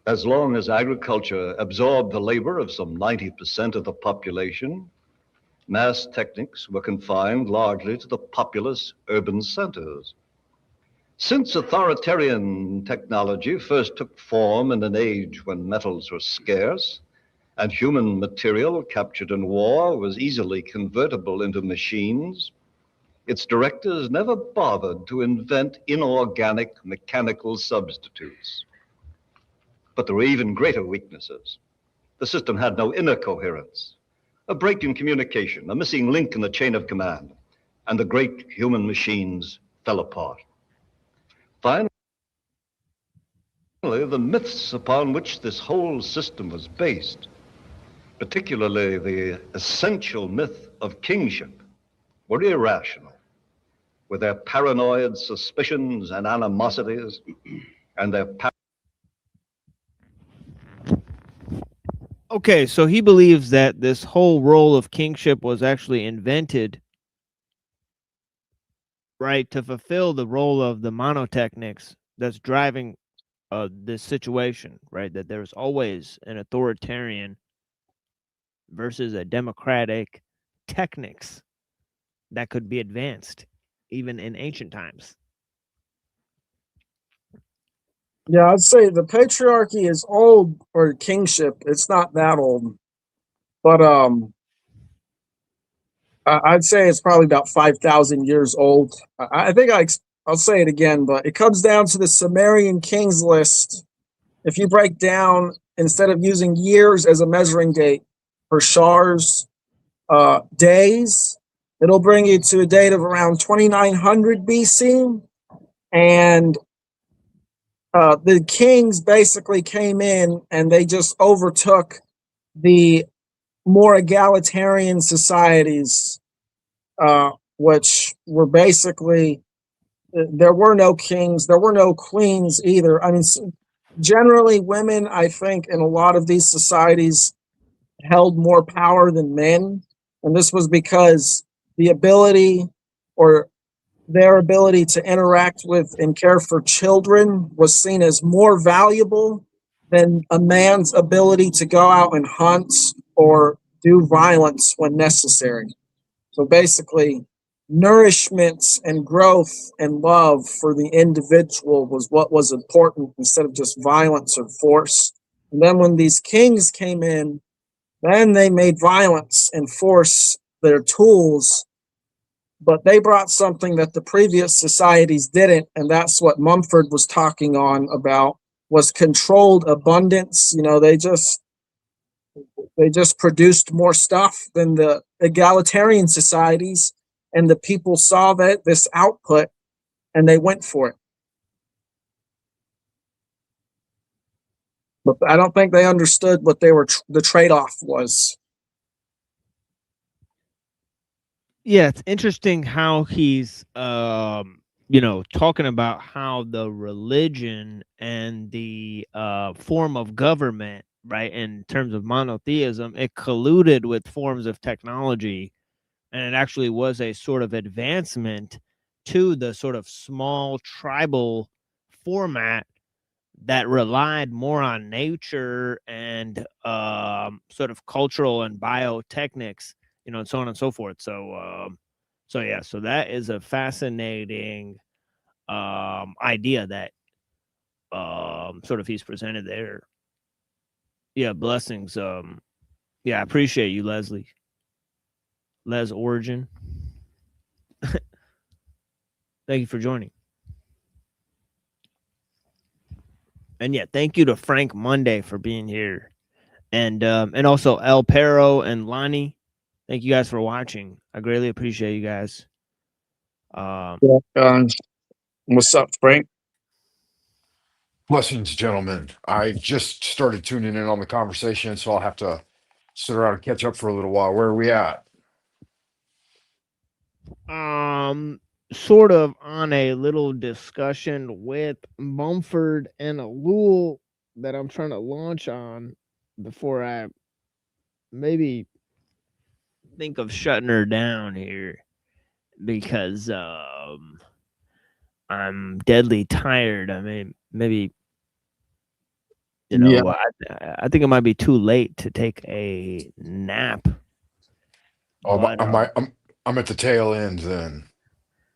as long as agriculture absorbed the labor of some 90% of the population, mass techniques were confined largely to the populous urban centers. Since authoritarian technology first took form in an age when metals were scarce and human material captured in war was easily convertible into machines, its directors never bothered to invent inorganic mechanical substitutes. But there were even greater weaknesses. The system had no inner coherence, a break in communication, a missing link in the chain of command, and the great human machines fell apart. Finally, the myths upon which this whole system was based, particularly the essential myth of kingship, were irrational, with their paranoid suspicions and animosities and their Okay, so he believes that this whole role of kingship was actually invented, right, to fulfill the role of the monotechnics that's driving this situation, right? That there's always an authoritarian versus a democratic technics that could be advanced even in ancient times. Yeah, I'd say the patriarchy is old, or kingship. It's not that old, but I'd say it's probably about 5,000 years old. I think I'll say it again, but it comes down to the Sumerian kings list. If you break down, instead of using years as a measuring date for Shar's days, it'll bring you to a date of around 2900 BC, and the kings basically came in and they just overtook the more egalitarian societies, which were basically, there were no kings, there were no queens either. I mean, generally women, I think, in a lot of these societies held more power than men. And this was because the ability, or their ability to interact with and care for children, was seen as more valuable than a man's ability to go out and hunt or do violence when necessary. So basically, nourishment and growth and love for the individual was what was important, instead of just violence or force. And then when these kings came in, then they made violence and force their tools, but they brought something that the previous societies didn't, and that's what Mumford was talking on about, was controlled abundance. You know, they just produced more stuff than the egalitarian societies, and the people saw that this output and they went for it. But I don't think they understood what they were the trade-off was. Yeah, it's interesting how he's you know, talking about how the religion and the form of government, right, in terms of monotheism, it colluded with forms of technology, and it actually was a sort of advancement to the sort of small tribal format that relied more on nature and sort of cultural and biotechnics, you know, and so on and so forth. So yeah, so that is a fascinating idea that sort of he's presented there. Yeah, blessings. Yeah, I appreciate you, Leslie. Les Origin. Thank you for joining. And yeah, thank you to Frank Monday for being here. And also El Pero and Lonnie. Thank you guys for watching. I greatly appreciate you guys. What's up, Frank? Blessings, gentlemen. I just started tuning in on the conversation, so I'll have to sit around and catch up for a little while. Where are we at? Sort of on a little discussion with Mumford and ellul that I'm trying to launch on before I maybe think of shutting her down here, because I'm deadly tired. I mean, maybe, you know, Yeah. I think it might be too late to take a nap. Oh, But, I'm at the tail end then.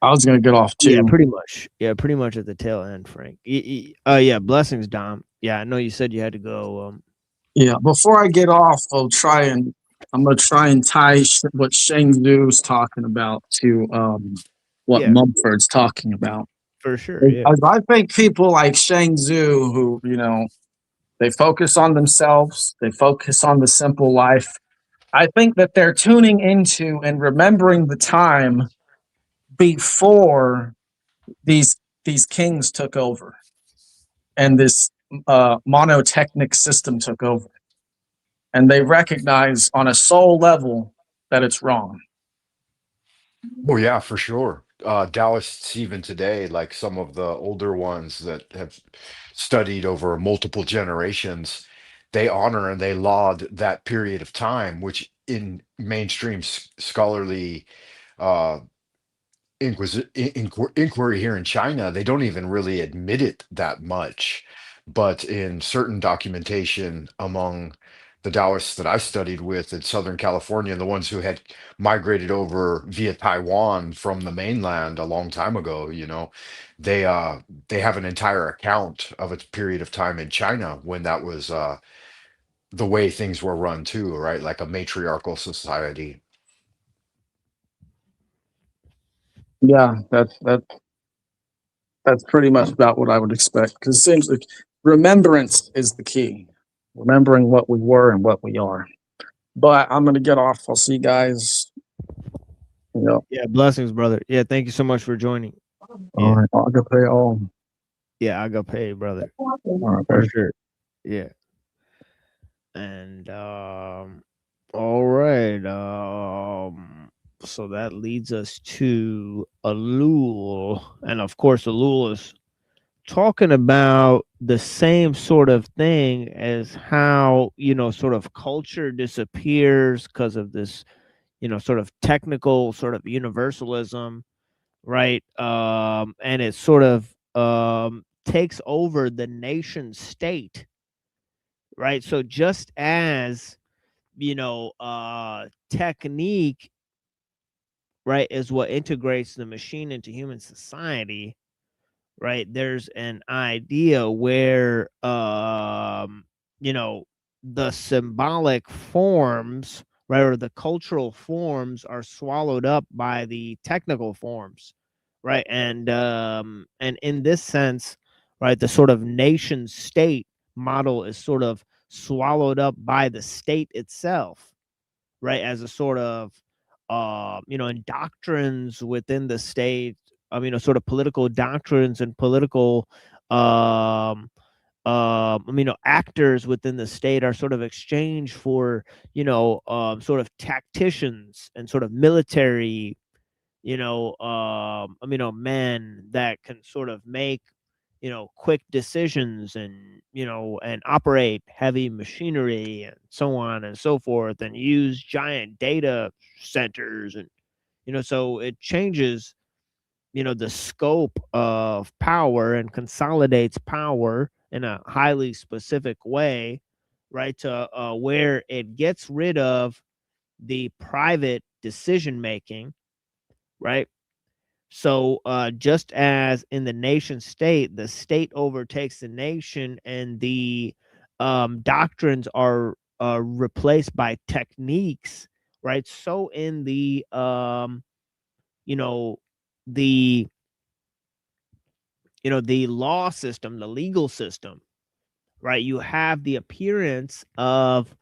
I was gonna get off too. Yeah, pretty much. Yeah, pretty much at the tail end, Frank. Yeah, blessings, Dom. Yeah, I know you said you had to go. Yeah, before I get off, I'm gonna try and tie what Shang Zhu's talking about to what Yeah. Mumford's talking about. For sure, yeah. I think people like Shang Zhu, who, you know, They focus on themselves. They focus on the simple life. I think that they're tuning into and remembering the time before these kings took over and this monotechnic system took over. And they recognize on a soul level that it's wrong. Oh yeah, for sure. Taoists even today, like some of the older ones that have studied over multiple generations, they honor and they laud that period of time, which in mainstream scholarly uh, inquiry here in China, they don't even really admit it that much. But in certain documentation among the Taoists that I studied with in Southern California, the ones who had migrated over via Taiwan from the mainland a long time ago, you know, they have an entire account of a period of time in China when that was the way things were run too, right? Like a matriarchal society. Yeah, that's pretty much about what I would expect. Because it seems like remembrance is the key. Remembering what we were and what we are. But I'm gonna get off. I'll see you guys. Yeah, blessings, brother. Yeah, thank you so much for joining. All right, I'll go pay all. Yeah, I go pay, brother. All right, For baby. sure. Yeah. And all right. So that leads us to ellul. And of course, ellul is talking about the same sort of thing as how, you know, sort of culture disappears because of this, you know, sort of technical sort of universalism, right? And it sort of takes over the nation state, right? So just as, you know, technique, right, is what integrates the machine into human society, right? There's an idea where you know, the symbolic forms, right, or the cultural forms are swallowed up by the technical forms, right? And in this sense, right, the sort of nation state model is sort of swallowed up by the state itself, right, as a sort of you know, and doctrines within the state, you know, sort of political doctrines and political you know, actors within the state are sort of exchanged for, you know, sort of tacticians and sort of military, you know, you know, men that can sort of make, you know, quick decisions and, you know, and operate heavy machinery and so on and so forth, and use giant data centers. And, you know, so it changes, you know, the scope of power and consolidates power in a highly specific way, right? To where it gets rid of the private decision making, right? So just as in the nation state, the state overtakes the nation and the doctrines are replaced by techniques, right? So in the you know, the the law system, the legal system, right? You have the appearance of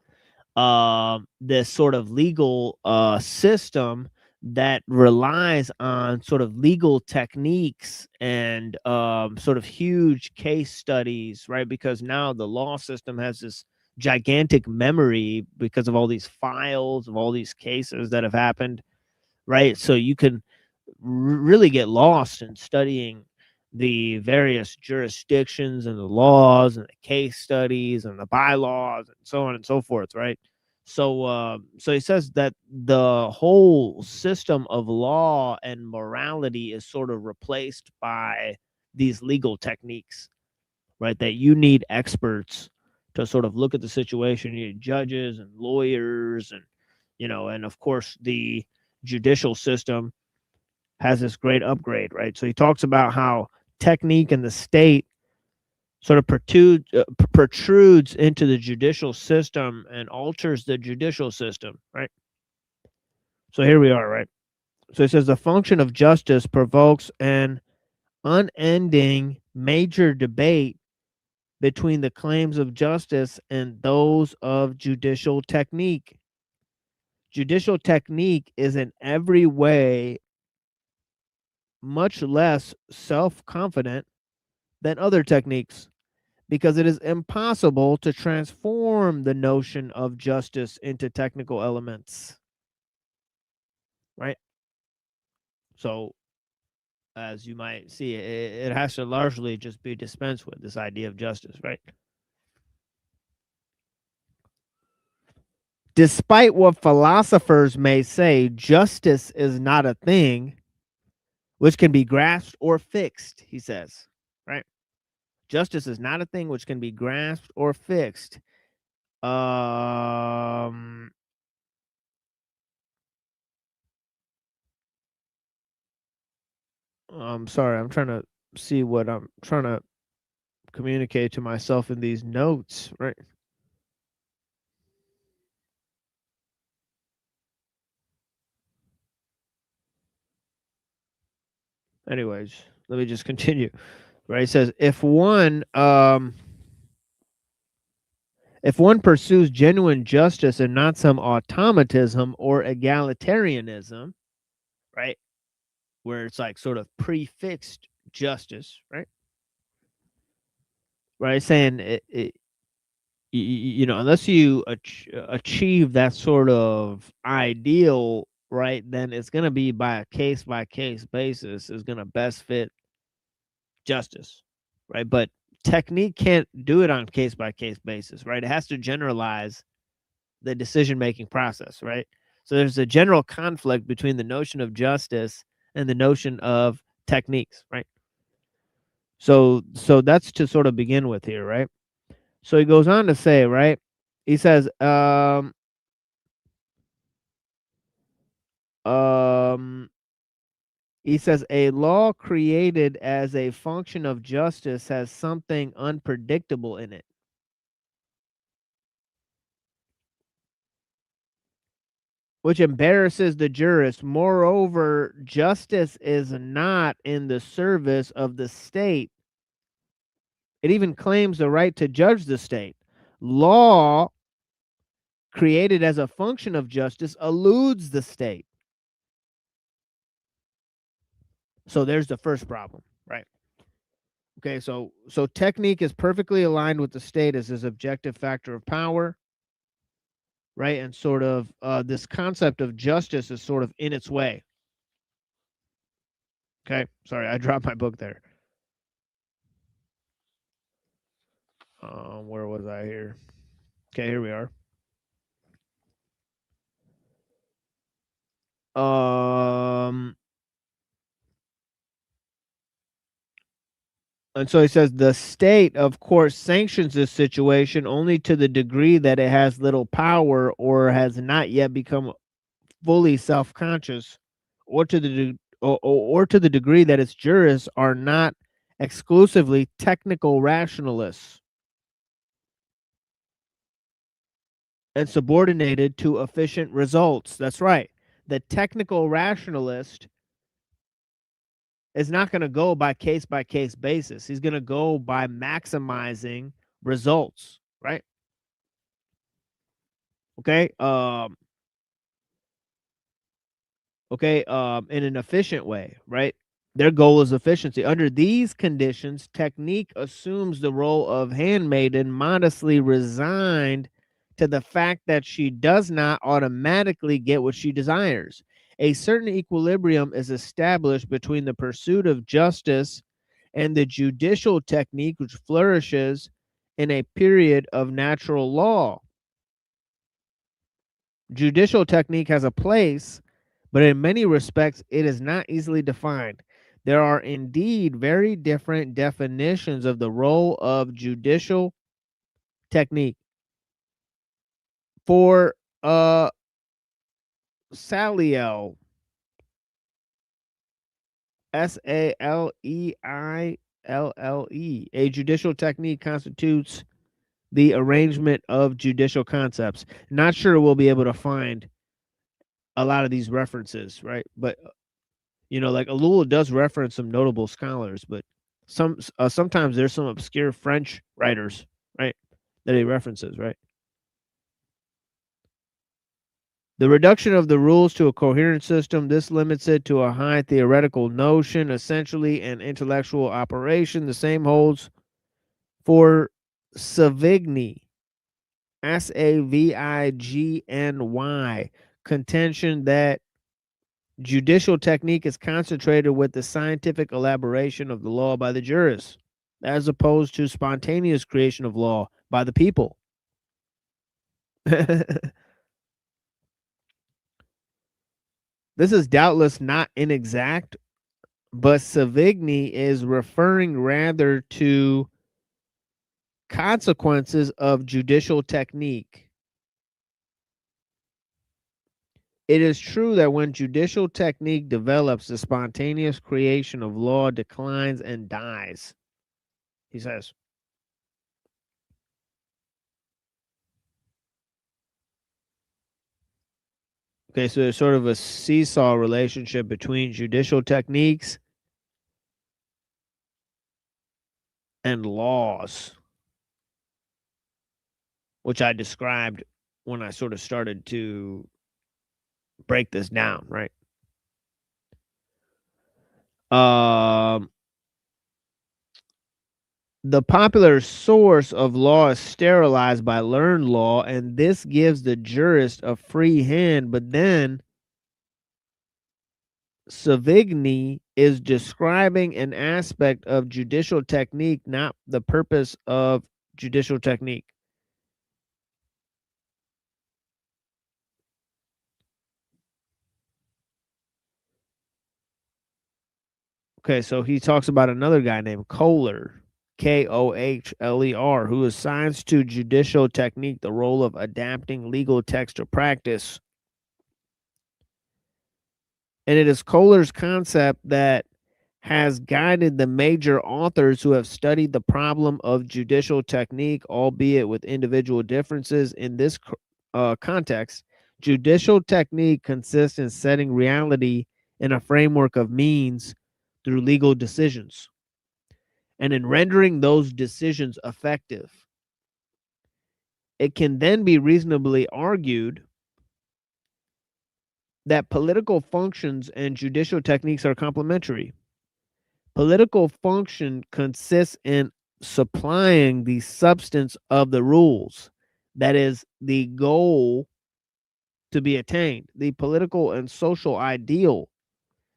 this sort of legal system that relies on sort of legal techniques and sort of huge case studies, right? Because now the law system has this gigantic memory because of all these files of all these cases that have happened, right? So you can really get lost in studying the various jurisdictions and the laws and the case studies and the bylaws and so on and so forth, right? So so he says that the whole system of law and morality is sort of replaced by these legal techniques, right? That you need experts to sort of look at the situation. You need judges and lawyers and, you know, and of course the judicial system has this great upgrade, right? So he talks about how technique and the state sort of protrudes into the judicial system and alters the judicial system, right? So here we are, right? So he says the function of justice provokes an unending major debate between the claims of justice and those of judicial technique. Judicial technique is in every way much less self-confident than other techniques because it is impossible to transform the notion of justice into technical elements. Right? So, as you might see, it has to largely just be dispensed with, this idea of justice, right? Despite what philosophers may say, justice is not a thing which can be grasped or fixed, he says, right? Justice is not a thing which can be grasped or fixed. I'm sorry, I'm trying to see what I'm trying to communicate to myself in these notes, right? Anyways, let me just continue. Right? It says if one pursues genuine justice and not some automatism or egalitarianism, right? Where it's like sort of prefixed justice, right? Right? Saying you know, unless you achieve that sort of ideal, right, then it's going to be by case basis is going to best fit justice, right? But technique can't do it on case by case basis, right? It has to generalize the decision making process, right? So there's a general conflict between the notion of justice and the notion of techniques, right? So that's to sort of begin with here, right? So he goes on to say, right? He says, he says a law created as a function of justice has something unpredictable in it. Which embarrasses the jurist. Moreover, justice is not in the service of the state. It even claims the right to judge the state. Law, created as a function of justice, eludes the state. So there's the first problem, right? Okay, so technique is perfectly aligned with the state as his objective factor of power, right? And sort of this concept of justice is sort of in its way. Okay, sorry, I dropped my book there. Where was I here? Okay, here we are. And so he says the state, of course, sanctions this situation only to the degree that it has little power or has not yet become fully self-conscious, or to the degree that its jurists are not exclusively technical rationalists and subordinated to efficient results. That's right. The technical rationalist is not going to go by case basis. He's going to go by maximizing results, right? Okay. In an efficient way, right? Their goal is efficiency. Under these conditions, technique assumes the role of handmaiden, modestly resigned to the fact that she does not automatically get what she desires. A certain equilibrium is established between the pursuit of justice and the judicial technique which flourishes in a period of natural law. Judicial technique has a place, but in many respects, it is not easily defined. There are indeed very different definitions of the role of judicial technique. For Saliel, Saleille, a judicial technique constitutes the arrangement of judicial concepts. Not sure we'll be able to find a lot of these references, right? But, you know, like Ellul does reference some notable scholars, but sometimes there's some obscure French writers, right, that he references, right? The reduction of the rules to a coherent system, this limits it to a high theoretical notion, essentially an intellectual operation. The same holds for Savigny, Savigny, contention that judicial technique is concentrated with the scientific elaboration of the law by the jurists, as opposed to spontaneous creation of law by the people. This is doubtless not inexact, but Savigny is referring rather to consequences of judicial technique. It is true that when judicial technique develops, the spontaneous creation of law declines and dies, he says. Okay, so there's sort of a seesaw relationship between judicial techniques and laws, which I described when I sort of started to break this down, right? The popular source of law is sterilized by learned law, and this gives the jurist a free hand. But then Savigny is describing an aspect of judicial technique, not the purpose of judicial technique. Okay, so he talks about another guy named Kohler, Kohler, who assigns to judicial technique the role of adapting legal text to practice. And it is Kohler's concept that has guided the major authors who have studied the problem of judicial technique, albeit with individual differences. In this context, judicial technique consists in setting reality in a framework of means through legal decisions, and in rendering those decisions effective. It can then be reasonably argued that political functions and judicial techniques are complementary. Political function consists in supplying the substance of the rules, that is, the goal to be attained, the political and social ideal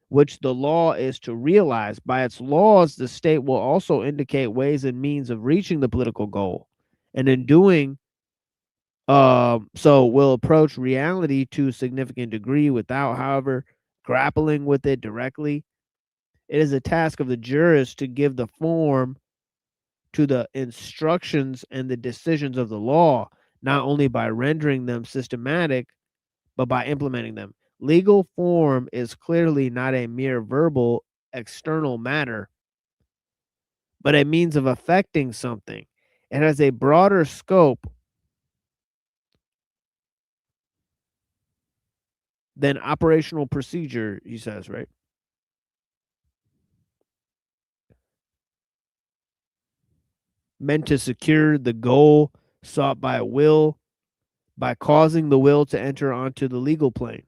which the law is to realize. By its laws, the state will also indicate ways and means of reaching the political goal, and in doing so will approach reality to a significant degree without, however, grappling with it directly. It is a task of the jurist to give the form to the instructions and the decisions of the law, not only by rendering them systematic, but by implementing them. Legal form is clearly not a mere verbal external matter, but a means of affecting something. It has a broader scope than operational procedure, he says, right? Meant to secure the goal sought by a will, by causing the will to enter onto the legal plane.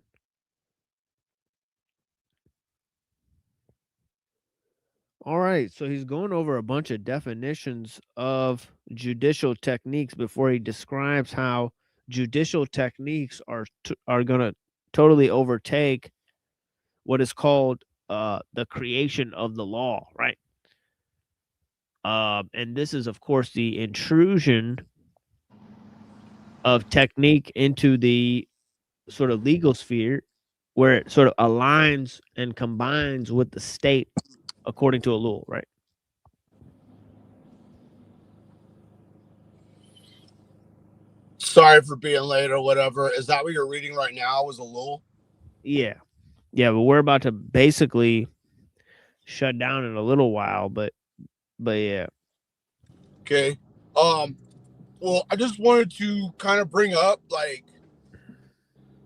All right, so he's going over a bunch of definitions of judicial techniques before he describes how judicial techniques are going to totally overtake what is called the creation of the law, right? And this is, of course, the intrusion of technique into the sort of legal sphere, where it sort of aligns and combines with the state according to ellul, right? Sorry for being late or whatever. Is that what you're reading right now? Was ellul? Yeah. Yeah, but we're about to basically shut down in a little while, but yeah. Okay. Well, I just wanted to kind of bring up, like,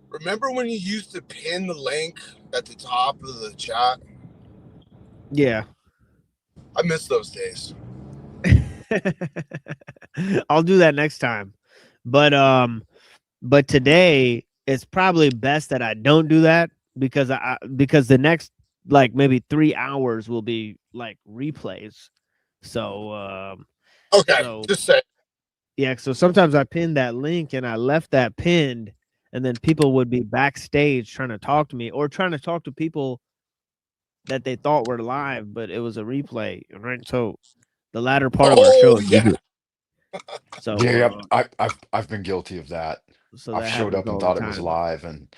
remember when you used to pin the link at the top of the chat? Yeah. I miss those days. I'll do that next time. But today it's probably best that I don't do that because because the next like maybe 3 hours will be like replays. So Okay, so just say. yeah, so sometimes I pinned that link and I left that pinned, and then people would be backstage trying to talk to me or trying to talk to people that they thought were live, but it was a replay, right? So the latter part of our show. Oh yeah. So Yeah, I've been guilty of that. so I've that showed happens up and all the thought it was time. live and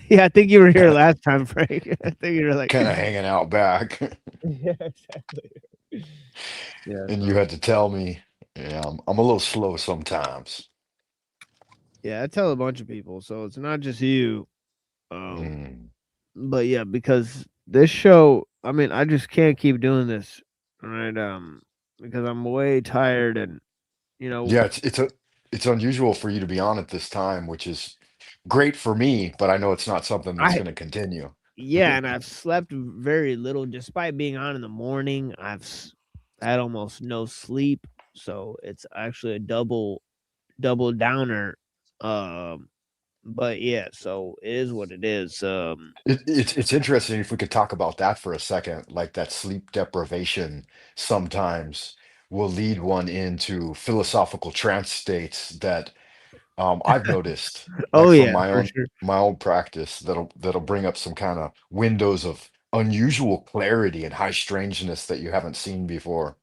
Yeah, I think you were here last time, Frank. I think you were like kind of hanging out back. yeah, exactly. Yeah, And so you had to tell me, yeah, I'm a little slow sometimes. yeah, I tell a bunch of people, so it's not just you. Mm. But yeah, because this show, I mean, I just can't keep doing this, right? Because I'm way tired, and you know, Yeah, it's unusual for you to be on at this time, which is great for me, but I know it's not something that's I going to continue. yeah, and I've slept very little, despite being on in the morning. Had almost no sleep, so it's actually a double downer. But yeah, so it is what it is. It's interesting if we could talk about that for a second, like that sleep deprivation sometimes will lead one into philosophical trance states that I've noticed, Oh like from yeah, my for own sure. practice, that'll bring up some kind of windows of unusual clarity and high strangeness that you haven't seen before.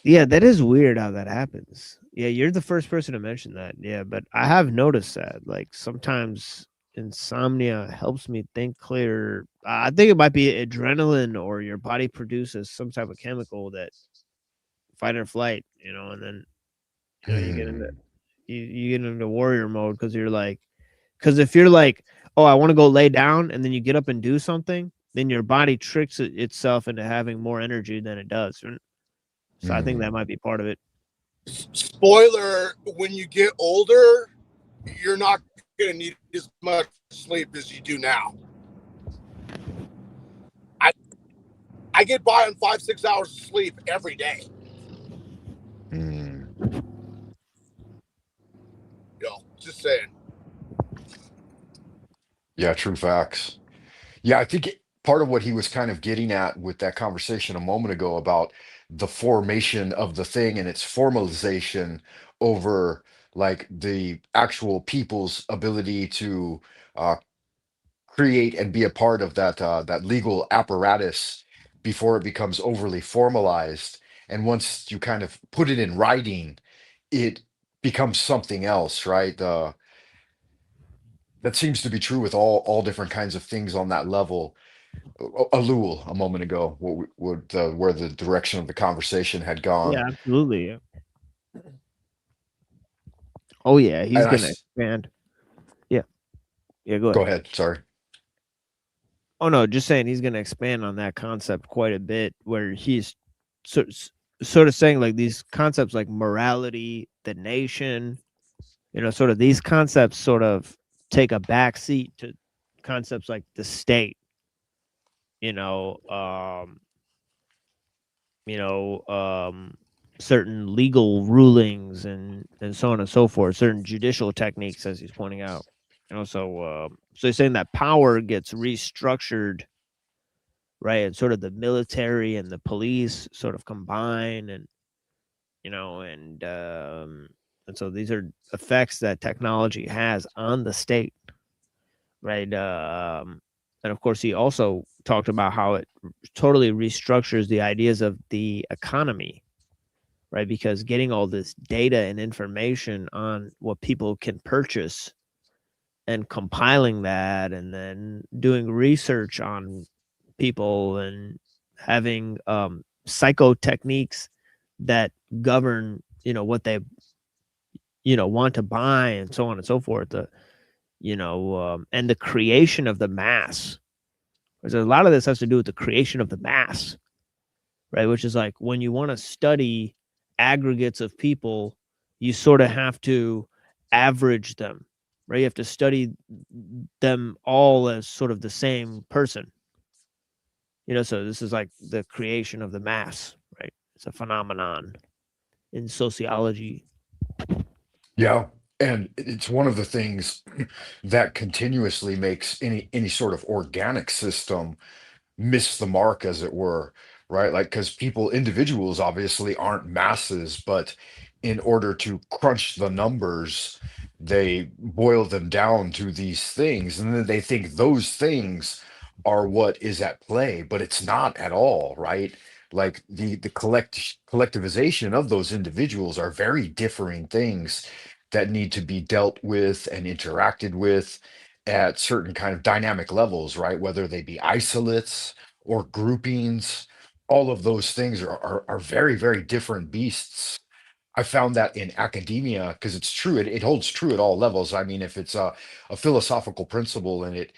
Yeah, that is weird how that happens. Yeah, you're the first person to mention that. Yeah, but I have noticed that. Like sometimes insomnia helps me think clearer. I think it might be adrenaline or your body produces some type of chemical that fight or flight, and then you get into Hmm. you get into warrior mode because you're like because if you're like, oh, I want to go lay down and then you get up and do something, then your body tricks itself into having more energy than it does. So I think that Hmm. might be part of it. Spoiler: when you get older, you're not going to need as much sleep as you do now. I get by on 5-6 hours of sleep every day. Hmm. Just saying. Yeah, true facts. Yeah, I think part of what he was kind of getting at with that conversation a moment ago about the formation of the thing and its formalization over like the actual people's ability to uh, create and be a part of that legal apparatus before it becomes overly formalized. And once you kind of put it in writing, it becomes something else, right? That seems to be true with all different kinds of things on that level. Ellul a moment ago, where the direction of the conversation had Yeah, gone. absolutely. Yeah. Oh yeah, he's And gonna expand. Yeah, yeah. Go go ahead. ahead, sorry. Oh no, just saying he's gonna expand on that concept quite a bit, where he's sort sort of saying like these concepts like morality, the nation, sort of these concepts sort of take a back seat to concepts like the state. You know, um, certain legal rulings and so on and so forth, certain judicial techniques, as he's pointing out. So he's saying that power gets restructured, right? And sort of the military and the police sort of combine, and you know, and so these are effects that technology has on the state, right? And of course, he also talked about how it totally restructures the ideas of the economy, right? Because getting all this data and information on what people can purchase and compiling that and then doing research on people and having psycho techniques that govern, what they, want to buy and so on and so forth. And the creation of the mass. Because a lot of this has to do with the creation of the mass, right? Which is like when you want to study aggregates of people, you sort of have to average them, right? You have to study them all as sort of the same person. So this is like the creation of the mass, right? It's a phenomenon in sociology. Yeah. And it's one of the things that continuously makes any sort of organic system miss the mark, as it were, right? Like, because individuals obviously aren't masses, but in order to crunch the numbers, they boil them down to these things, and then they think those things are what is at play, but it's not at all, right? Like the collectivization of those individuals are very differing things that need to be dealt with and interacted with at certain kind of dynamic levels, right? Whether they be isolates or groupings, all of those things are very, very different beasts. I found that in academia because it's true. It holds true at all levels. I mean, if it's a philosophical principle and it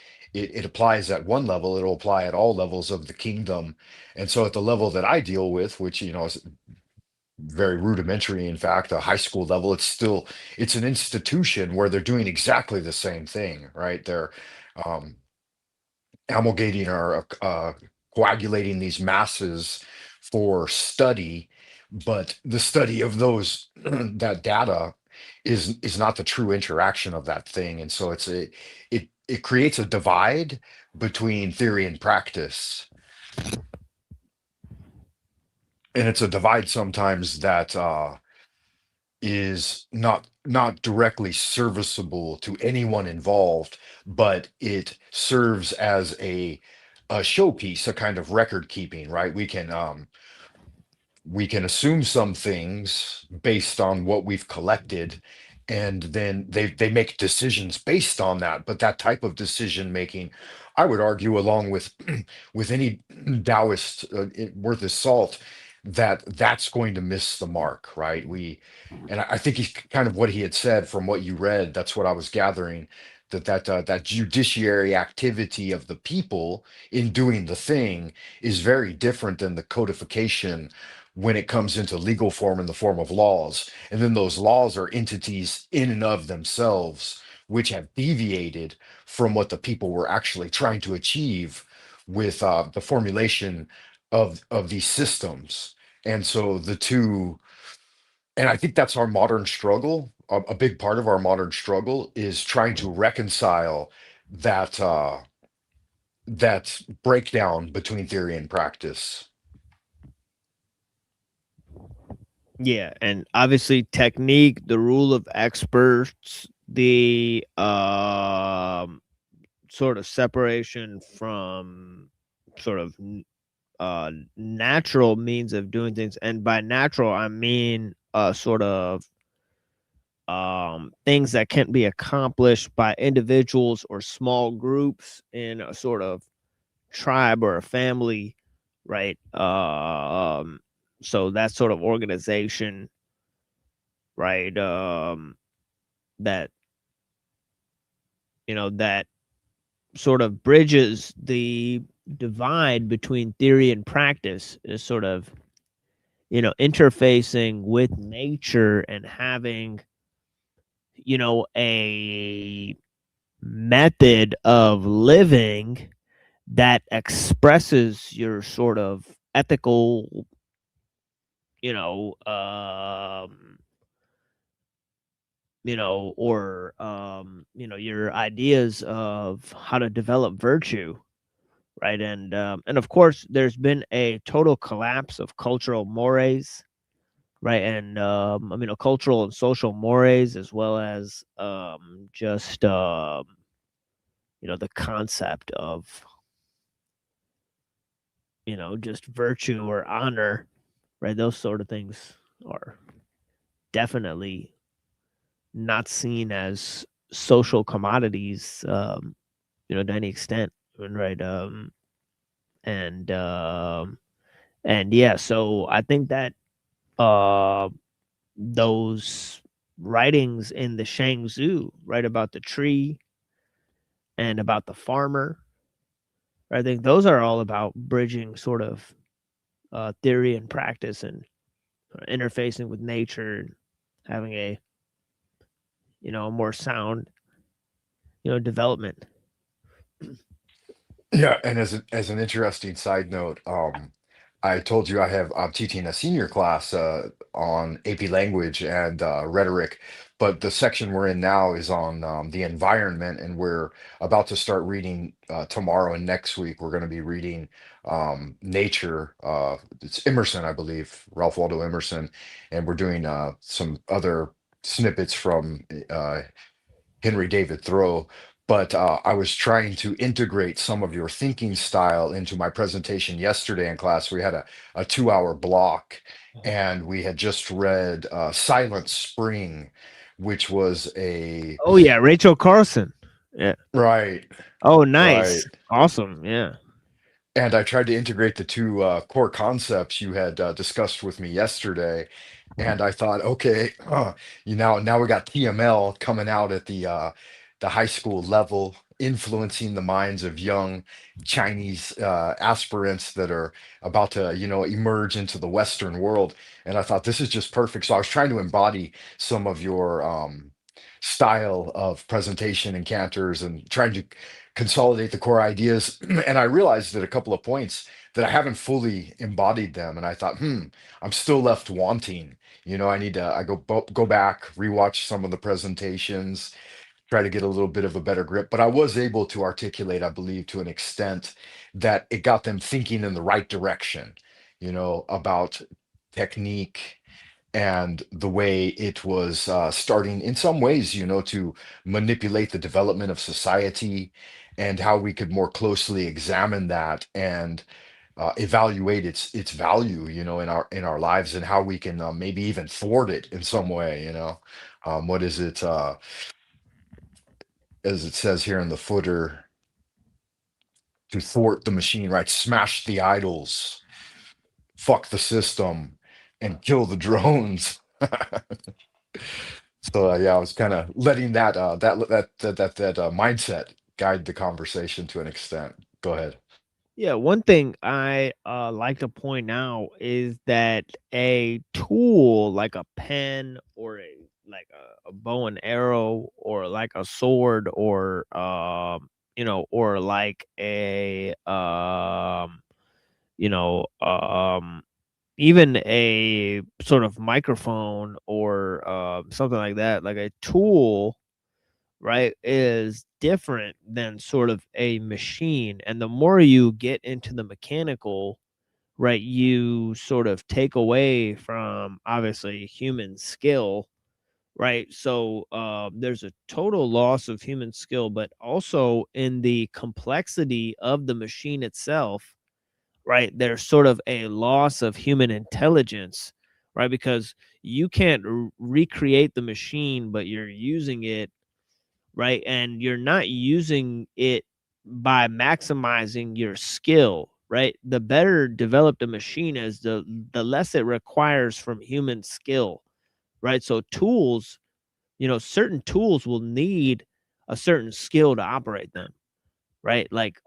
applies at one level, it'll apply at all levels of the kingdom. And so at the level that I deal with, which, is very rudimentary, in fact, a high school level, it's an institution where they're doing exactly the same thing, right? They're um, amalgating or coagulating these masses for study, but the study of those that data is not the true interaction of that thing, and so it creates a divide between theory and practice, and it's a divide sometimes that is not directly serviceable to anyone involved, but it serves as a showpiece, a kind of record keeping, right? We can assume some things based on what we've collected, and then they make decisions based on that. But that type of decision making, I would argue, along with with any Taoist worth his salt, that's going to miss the mark, right? And I think he's kind of what he had said from what you read. That's what I was gathering, that judiciary activity of the people in doing the thing is very different than the codification when it comes into legal form in the form of laws. And then those laws are entities in and of themselves, which have deviated from what the people were actually trying to achieve with the formulation of these systems. And so the two, and I think that's our modern struggle. A big part of our modern struggle is trying to reconcile that breakdown between theory and practice. Yeah, and obviously technique, the rule of experts, the sort of separation from sort of natural means of doing things, and by natural I mean sort of things that can't be accomplished by individuals or small groups in a sort of tribe or a family, right? So that sort of organization, right? That that sort of bridges the divide between theory and practice, is sort of interfacing with nature and having a method of living that expresses your sort of ethical or your ideas of how to develop virtue, right? And of course there's been a total collapse of cultural mores, right? And cultural and social mores, as well as just the concept of just virtue or honor, right? Those sort of things are definitely not seen as social commodities, to any extent, right? And yeah, so I think that those writings in the Shangzu, right, about the tree and about the farmer, I think those are all about bridging sort of theory and practice, and interfacing with nature, and having a more sound development. Yeah, and as an interesting side note, I told you I'm teaching a senior class on AP language and rhetoric, but the section we're in now is on the environment, and we're about to start reading tomorrow and next week. We're going to be reading Nature. It's Emerson, I believe, Ralph Waldo Emerson, and we're doing some other snippets from Henry David Thoreau. But I was trying to integrate some of your thinking style into my presentation yesterday in class. We had a 2 hour block, and we had just read Silent Spring, which was a Oh yeah, Rachel Carson. Yeah. right, Oh, right. nice. Awesome. Yeah. And I tried to integrate the two core concepts you had discussed with me yesterday. And I thought, okay, now we got TML coming out at the high school level, influencing the minds of young Chinese aspirants that are about to, emerge into the Western world. And I thought this is just perfect. So I was trying to embody some of your style of presentation and canters and trying to consolidate the core ideas. And I realized at a couple of points that I haven't fully embodied them. And I thought, I'm still left wanting. I need to go back, rewatch some of the presentations, try to get a little bit of a better grip. But I was able to articulate, I believe, to an extent that it got them thinking in the right direction, about technique and the way it was starting in some ways, to manipulate the development of society and how we could more closely examine that and evaluate its value, in our lives, and how we can maybe even thwart it in some way. What is it? As it says here in the footer, to thwart the machine, right? Smash the idols, fuck the system, and kill the drones. So yeah, I was kind of letting that mindset guide the conversation to an extent. Go ahead. Yeah, one thing I like to point out is that a tool like a pen or a bow and arrow or like a sword or or like a you know even a sort of microphone or something like that, like a tool, right, is different than sort of a machine. And the more you get into the mechanical, right, you sort of take away from obviously human skill, right? So there's a total loss of human skill, but also in the complexity of the machine itself, right? There's sort of a loss of human intelligence, right? Because you can't recreate the machine, but you're using it, right? And you're not using it by maximizing your skill, right? The better developed a machine is, the less it requires from human skill, right? So tools, certain tools will need a certain skill to operate them, right? Like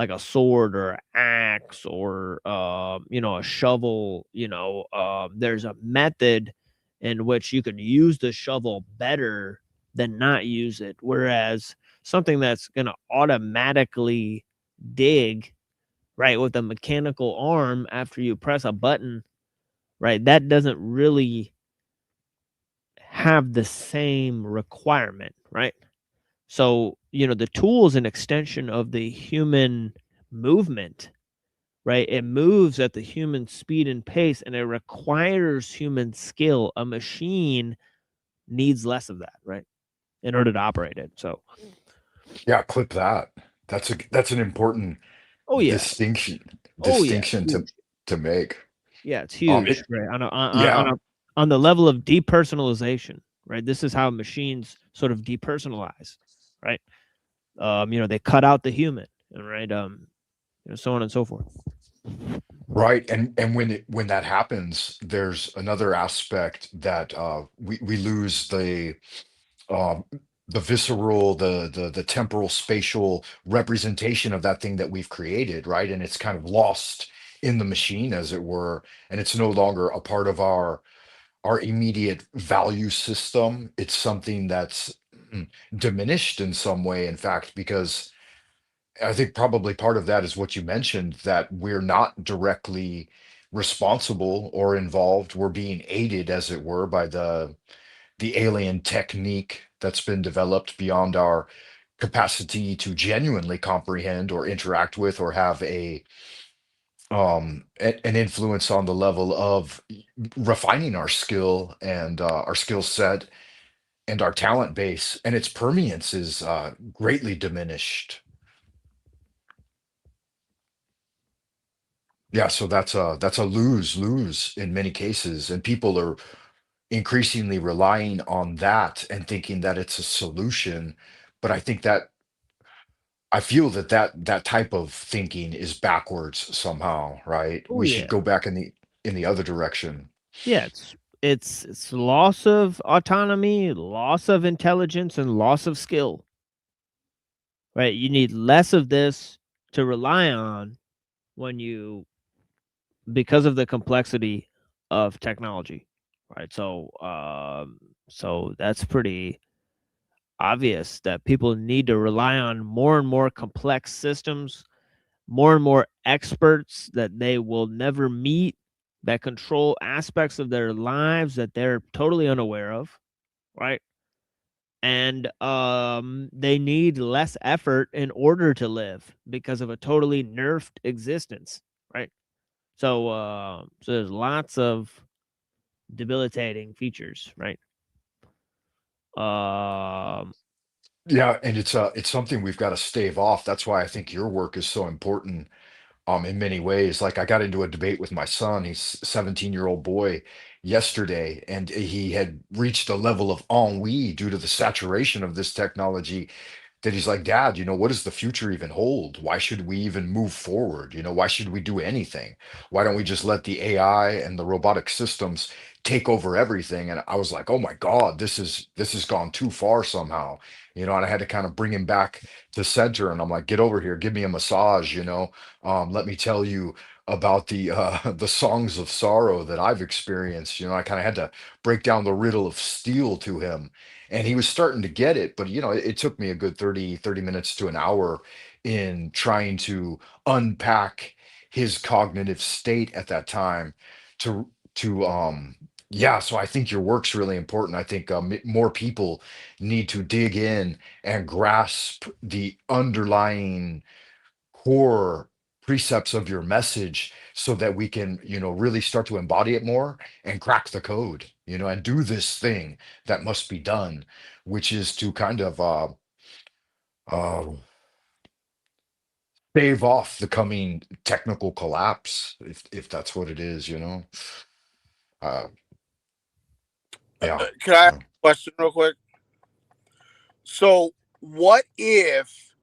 a sword or axe or a shovel. There's a method in which you can use the shovel better than not use it, whereas something that's going to automatically dig, right, with a mechanical arm after you press a button, right, that doesn't really have the same requirement, right? So, the tool is an extension of the human movement, right? It moves at the human speed and pace, and it requires human skill. A machine needs less of that, right, in order to operate it. So, Yeah, clip that. That's an important oh yeah, distinction oh yeah, it's distinction to huge. to make. Yeah, it's It huge, right? yeah, On the level of depersonalization, right? This is how machines sort of depersonalize, right? They cut out the human, right? So on and so forth. right. And when that happens, there's another aspect that we lose um, the visceral, the temporal, spatial representation of that thing that we've created, right? And it's kind of lost in the machine, as it were, and it's no longer a part of our immediate value system. It's something that's diminished in some way, in fact, because I think probably part of that is what you mentioned, that we're not directly responsible or involved. We're being aided, as it were, by the alien technique that's been developed beyond our capacity to genuinely comprehend or interact with or have an influence on the level of refining our skill and our skill set and our talent base, and its permeance is greatly diminished. Yeah, so that's a lose-lose in many cases, and people are increasingly relying on that and thinking that it's a solution. But I feel that type of thinking is backwards somehow, right? Oh We should yeah. go back in the other direction. Yeah, it's loss of autonomy, loss of intelligence, and loss of skill. Right? You need less of this to rely on when you because of the complexity of technology. Right? So that's pretty obvious that people need to rely on more and more complex systems, more and more experts that they will never meet, that control aspects of their lives that they're totally unaware of, right? And they need less effort in order to live because of a totally nerfed existence, right? So there's lots of debilitating features, right? Um, Yeah, and it's something we've got to stave off. That's why I think your work is so important in many ways. Like I got into a debate with my son, he's a 17-year-old boy yesterday, and he had reached a level of ennui due to the saturation of this technology that he's like, Dad, what does the future even hold? Why should we even move forward? Why should we do anything? Why don't we just let the AI and the robotic systems take over everything? And I was like, oh my God, this has gone too far somehow. And I had to kind of bring him back to center. And I'm like, get over here, give me a massage, let me tell you about the songs of sorrow that I've experienced. I kind of had to break down the riddle of steel to him, and he was starting to get it. But it took me a good 30 minutes to an hour in trying to unpack his cognitive state at that time to yeah. So I think your work's really important. I think more people need to dig in and grasp the underlying core precepts of your message so that we can really start to embody it more and crack the code, and do this thing that must be done, which is to kind of uh stave off the coming technical collapse, if that's what it is. uh yeah. Can I ask Yeah. a question real quick? So, what if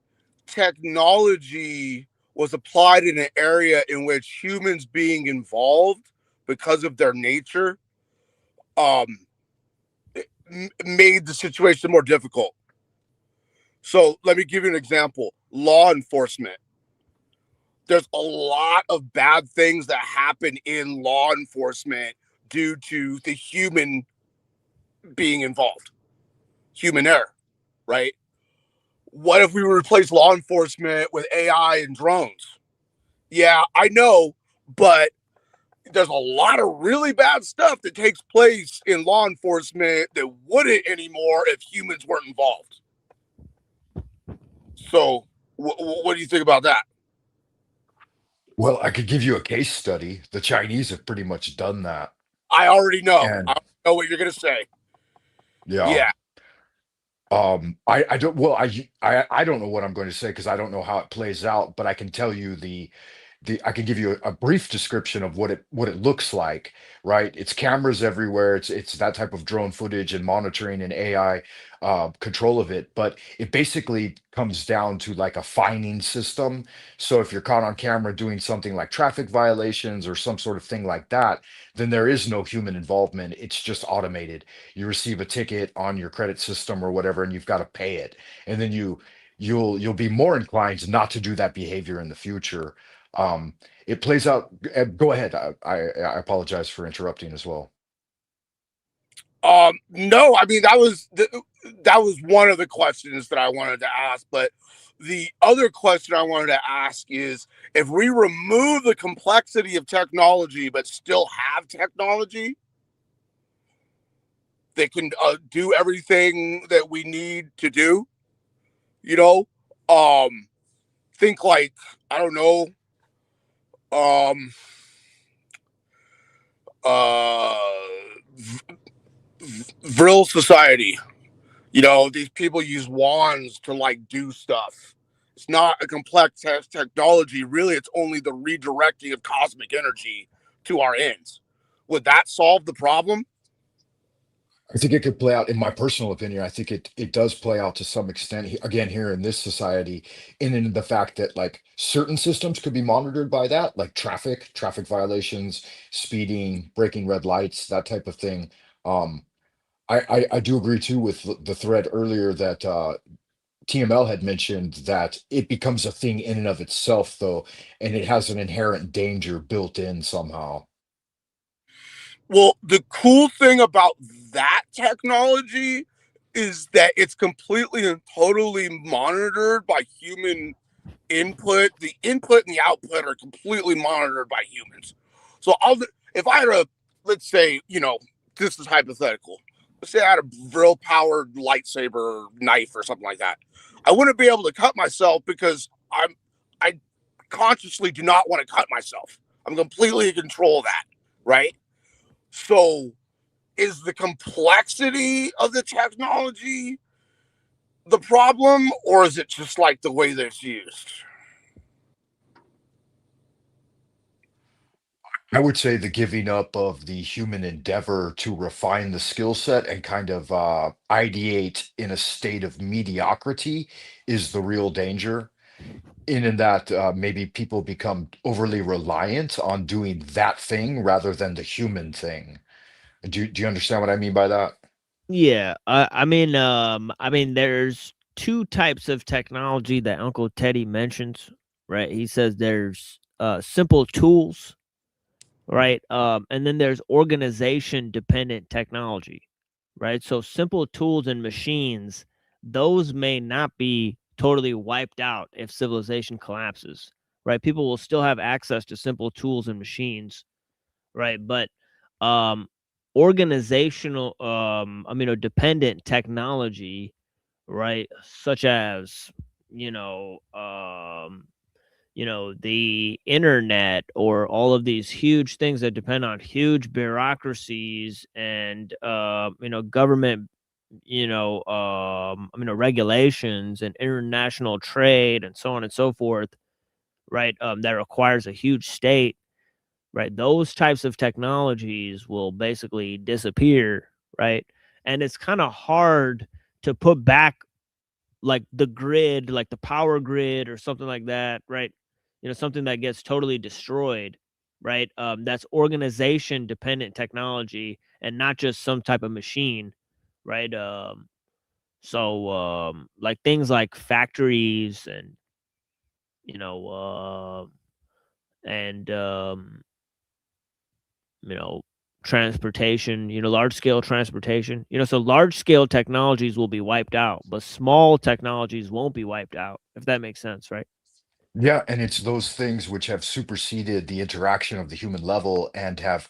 technology was applied in an area in which humans being involved because of their nature um, made the situation more difficult? So, let me give you an example. Law enforcement. There's a lot of bad things that happen in law enforcement due to the human being involved, human error, right? What if we replace law enforcement with AI and drones? Yeah, I know, but there's a lot of really bad stuff that takes place in law enforcement that wouldn't anymore if humans weren't involved. So, what do you think about that? Well, I could give you a case study. The Chinese have pretty much done that. I already know. And I know what you're gonna say. yeah. Yeah. I don't, well, I don't know what I'm going to say because I don't know how it plays out, but I can tell you I can give you a brief description of what it looks like, right? It's cameras everywhere. It's that type of drone footage and monitoring and AI control of it. But it basically comes down to like a fining system. So if you're caught on camera doing something like traffic violations or some sort of thing like that, then there is no human involvement. It's just automated. You receive a ticket on your credit system or whatever, and you've got to pay it. And then you'll be more inclined not to do that behavior in the future. It plays out. Go ahead. I apologize for interrupting as well. No, I mean that was one of the questions that I wanted to ask, but the other question I wanted to ask is, if we remove the complexity of technology but still have technology that can do everything that we need to do, you know, think like, I don't know, Vril society. You know, these people use wands to like do stuff. It's not a complex technology. Really, it's only the redirecting of cosmic energy to our ends. Would that solve the problem? I think it could play out, in my personal opinion. I think it does play out to some extent, again, here in this society, and in the fact that like certain systems could be monitored by that, like traffic violations, speeding, breaking red lights, that type of thing. Um, I do agree too with the thread earlier that TML had mentioned, that it becomes a thing in and of itself, though, and it has an inherent danger built in somehow. Well, the cool thing about that technology is that it's completely and totally monitored by human input. The input and the output are completely monitored by humans. So if I had a, let's say, you know, this is hypothetical. Let's say I had a Vril powered lightsaber knife or something like that. I wouldn't be able to cut myself because I consciously do not want to cut myself. I'm completely in control of that, right? So is the complexity of the technology the problem, or is it just like the way that it's used? I would say the giving up of the human endeavor to refine the skill set and kind of ideate in a state of mediocrity is the real danger. In that maybe people become overly reliant on doing that thing rather than the human thing. Do you understand what I mean by that? Yeah, I mean, there's two types of technology that Uncle Teddy mentions, right? He says there's simple tools, right? And then there's organization dependent technology, right? So simple tools and machines, those may not be totally wiped out if civilization collapses, right? People will still have access to simple tools and machines, right? But um organizational dependent technology, right, such as you know um the internet, or all of these huge things that depend on huge bureaucracies and government, regulations and international trade and so on and so forth, right, that requires a huge state, right? Those types of technologies will basically disappear, right? And it's kind of hard to put back like the grid, like the power grid or something like that, right? Something that gets totally destroyed, right? That's organization dependent technology and not just some type of machine, right? Like things like factories and, you know, and transportation, large scale transportation, so large scale technologies will be wiped out, but small technologies won't be wiped out, if that makes sense, right? Yeah, and it's those things which have superseded the interaction of the human level and have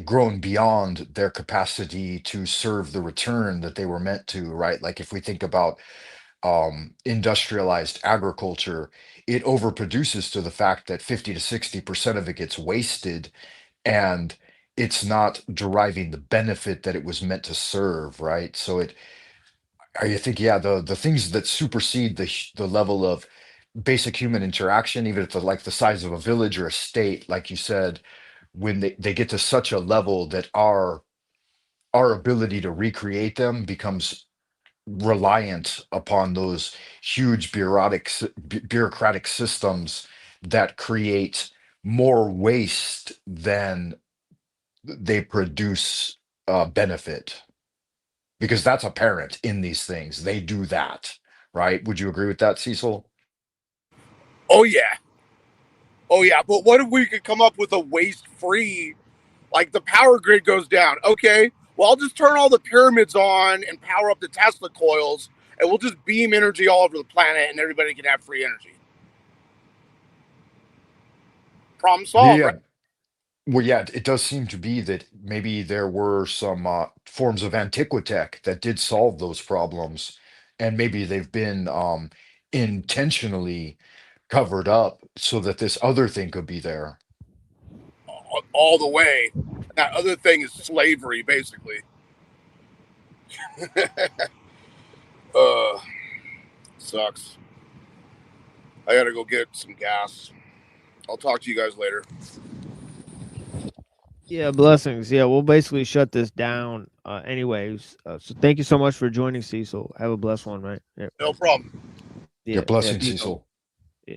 grown beyond their capacity to serve the return that they were meant to, right? Like if we think about industrialized agriculture, it overproduces to the fact that 50 to 60% of it gets wasted, and it's not deriving the benefit that it was meant to serve, right? So I think, yeah, the things that supersede the level of basic human interaction, even at like the size of a village or a state, like you said, when they get to such a level that our ability to recreate them becomes reliant upon those huge bureaucratic systems that create more waste than they produce benefit, because that's apparent in these things. They do that, right? Would you agree with that, Cecil? Oh yeah. Oh yeah. But what if we could come up with a waste free, like the power grid goes down? Okay, well, I'll just turn all the pyramids on and power up the Tesla coils, and we'll just beam energy all over the planet, and everybody can have free energy. Problem solved, Yeah. right? Well, yeah, it does seem to be that maybe there were some forms of antiquitech that did solve those problems, and maybe they've been intentionally covered up so that this other thing could be there. All the way. That other thing is slavery, basically. Sucks. I gotta go get some gas. I'll talk to you guys later. Yeah, blessings. Yeah, we'll basically shut this down. Anyways, so thank you so much for joining, Cecil. Have a blessed one, right? Yeah. No problem. Yeah, blessings, peace. Cecil. Yeah.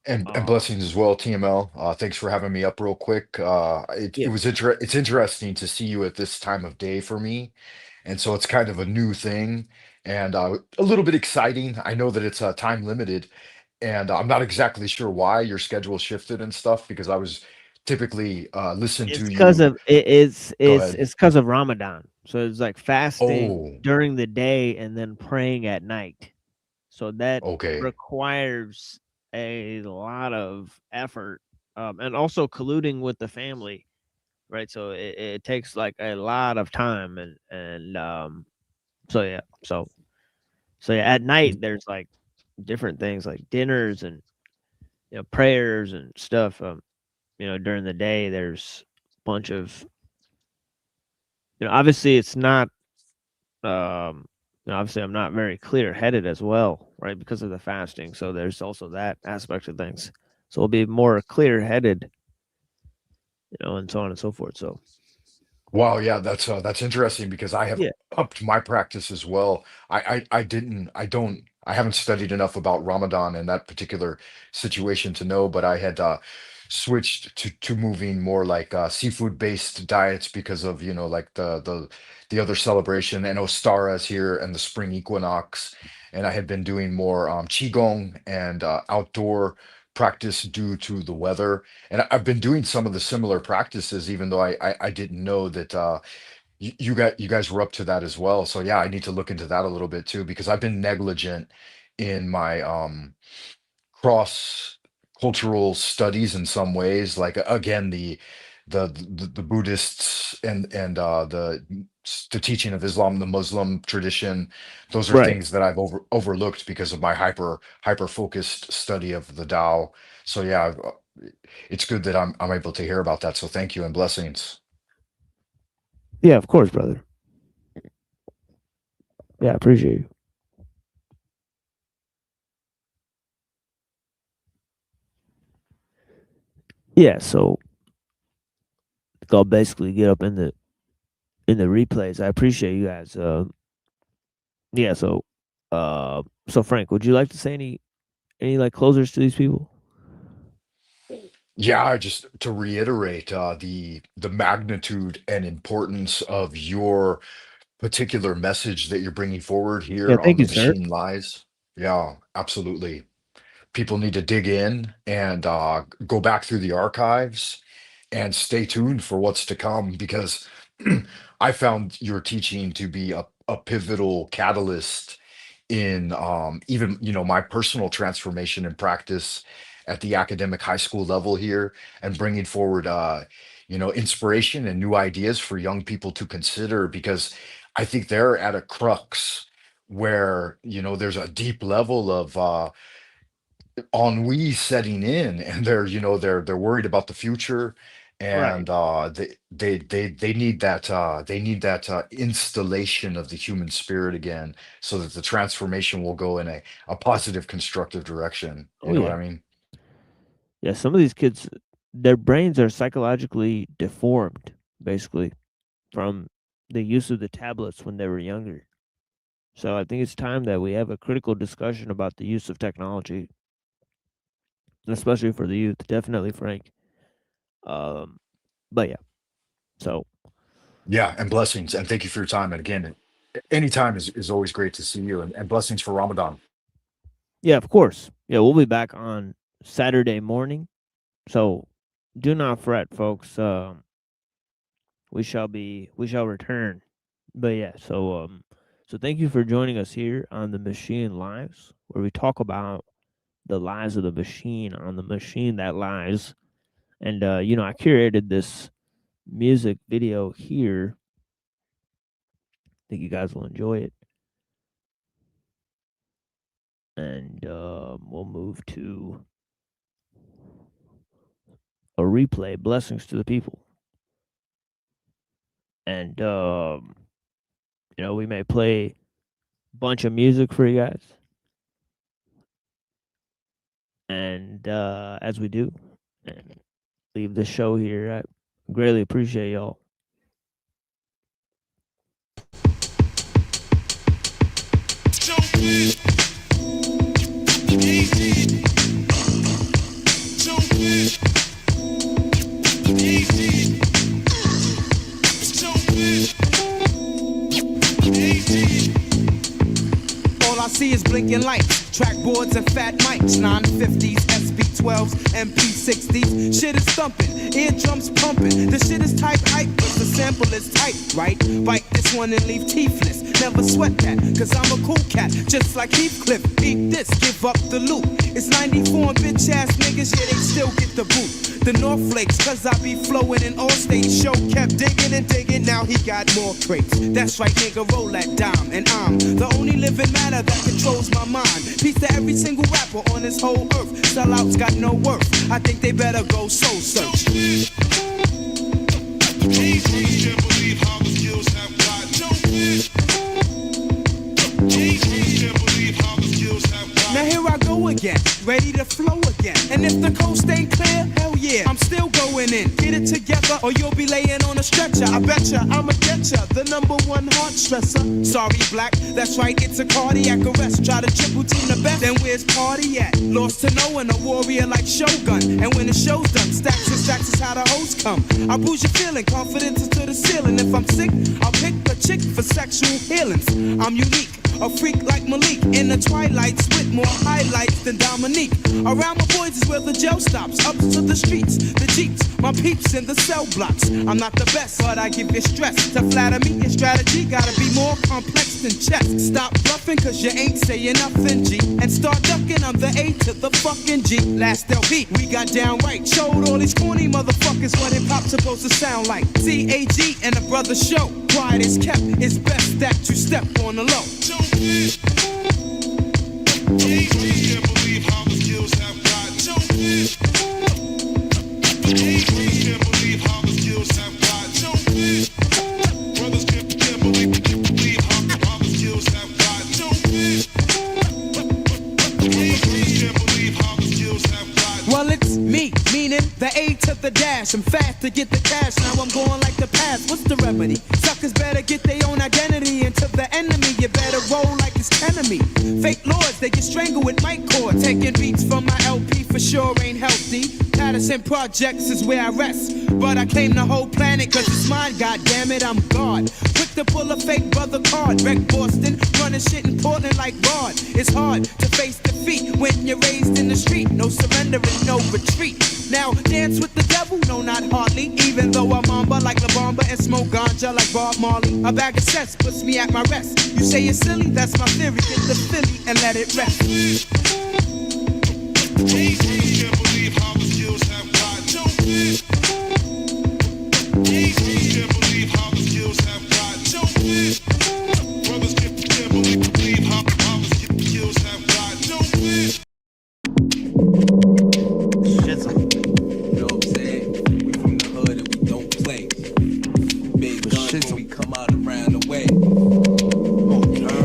And blessings as well, TML. Thanks for having me up real quick. It's interesting to see you at this time of day for me, and so it's kind of a new thing and a little bit exciting. I know that it's time limited, and I'm not exactly sure why your schedule shifted and stuff because I was typically listen It's to because you. of it's Go ahead. because of Ramadan. So it's like fasting Oh, during the day and then praying at night. So that okay. requires a lot of effort, and also colluding with the family, right? So it takes like a lot of time, and so yeah, so yeah, at night there's like different things like dinners and prayers and stuff. During the day there's a bunch of obviously it's not obviously I'm not very clear headed as well, right? Because of the fasting. So there's also that aspect of things. So we'll be more clear headed, and so on and so forth. So Wow, yeah, that's interesting because I have yeah, upped my practice as well. I haven't studied enough about Ramadan and that particular situation to know, but I had switched to moving more like seafood based diets because of like the other celebration and Ostara's here and the spring equinox, and I had been doing more qigong and outdoor practice due to the weather, and I've been doing some of the similar practices, even though I didn't know that you guys were up to that as well. So yeah, I need to look into that a little bit too because I've been negligent in my cross cultural studies in some ways. Like again, the Buddhists and the teaching of Islam, the Muslim tradition, those are right. things that I've overlooked because of my hyper focused study of the Tao. So yeah, it's good that I'm able to hear about that. So thank you and blessings. Yeah, of course, brother. Yeah, I appreciate you. Yeah, so I'll basically get up in the replays. I appreciate you guys. Yeah, so Frank, would you like to say any like closers to these people? Yeah, just to reiterate the magnitude and importance of your particular message that you're bringing forward Yeah, here on thank the you, sir. machine lies. Yeah, absolutely. People need to dig in and go back through the archives and stay tuned for what's to come because I found your teaching to be a pivotal catalyst in even my personal transformation and practice at the academic high school level here and bringing forward inspiration and new ideas for young people to consider because I think they're at a crux where there's a deep level of ennui setting in and they're worried about the future Right. and they need that installation of the human spirit again so that the transformation will go in a positive constructive direction. Oh You know what yeah. I mean? Yeah, some of these kids, their brains are psychologically deformed, basically, from the use of the tablets when they were younger. So I think it's time that we have a critical discussion about the use of technology, especially for the youth. Definitely, Frank. But yeah. So Yeah, and blessings and thank you for your time and again anytime is always great to see you and blessings for Ramadan. yeah, of course. Yeah, we'll be back on Saturday morning. So do not fret, folks. We shall return. But yeah, so So thank you for joining us here on The Machine Lives, where we talk about the lies of the machine on the machine that lies. And, you know, I curated this music video here. I think you guys will enjoy it. And we'll move to a replay, Blessings to the People. And, you know, we may play a bunch of music for you guys. And as we do, and leave the show here, I greatly appreciate y'all. All I see is blinking lights, track boards and fat mics, 950s, SB12s, MP60s. Shit is thumping, eardrums pumping. The shit is type hype, but the sample is tight, right? Bite this one and leave teethless. Never sweat that, cause I'm a cool cat, just like Heathcliff. Eat this, give up the loot. It's 94 and bitch ass niggas, yeah, they still get the boot. The North Flakes, cause I be flowing in all states. Show kept digging and digging, now he got more crates. That's right, nigga, roll that dime. And I'm the only living matter that controls my mind. Peace to every single rapper on this whole earth. Sellouts got no worth, I think they better go soul search. Can't believe how the skills have now here I go again, ready to flow again. And if the coast ain't clear, hell yeah, I'm still going in. Get it together or you'll be laying on a stretcher. I betcha I'ma get ya, the #1 heart stressor. Sorry black, that's right, it's a cardiac arrest. Try to triple team the best, then where's party at? Lost to no one, a warrior like Shogun. And when the show's done, stacks and stacks is how the hoes come. I boost your feeling, confidence is to the ceiling. If I'm sick, I'll pick a chick for sexual healings. I'm unique, a freak like Malik, in the twilights with more highlights than Dominique. Around my boys is where the jail stops, up to the streets, the jeeps, my peeps in the cell blocks. I'm not the best, but I give you stress. To flatter me, your strategy gotta be more complex than chess. Stop bluffing, cause you ain't saying nothing, G. And start ducking, I'm the A to the fucking G. Last LP, we got down right. Showed all these corny motherfuckers what hip hop's supposed to sound like. CAG and a brother show. Quiet is kept, it's best that you step on the low. Can't believe how the skills have gotten. Can't believe how the skills have gotten. Brothers can't believe how the skills have gotten. Can't believe how the skills have gotten. Well, it's me, meaning the A to the dash. I'm fast to get the cash, now I'm going like the past. What's the remedy? Suckers better get their own identity, and to the enemy, you better roll like it's enemy. Fake lords, they get strangled with mic cord. Taking beats from my LP for sure ain't healthy. Patterson Projects is where I rest, but I claim the whole planet cause it's mine, goddammit, I'm God. Quick to pull a fake brother card. Wreck Boston, running shit in Portland like Rod. It's hard to face defeat when you're raised in the street. No surrender and no retreat. Now dance with the devil, no not hardly. Even though I'm mamba like La Bamba and smoke ganja like Bob Marley. A bag of cents puts me at my rest. You say it's silly, that's my theory. Get the Philly and let it rest. Can't believe how the skills have gotten. Can't believe how the skills have gotten. Brothers can't believe how the skills have gotten. You know what I'm saying? We from the hood and we don't play. Big guns when we come out around the way.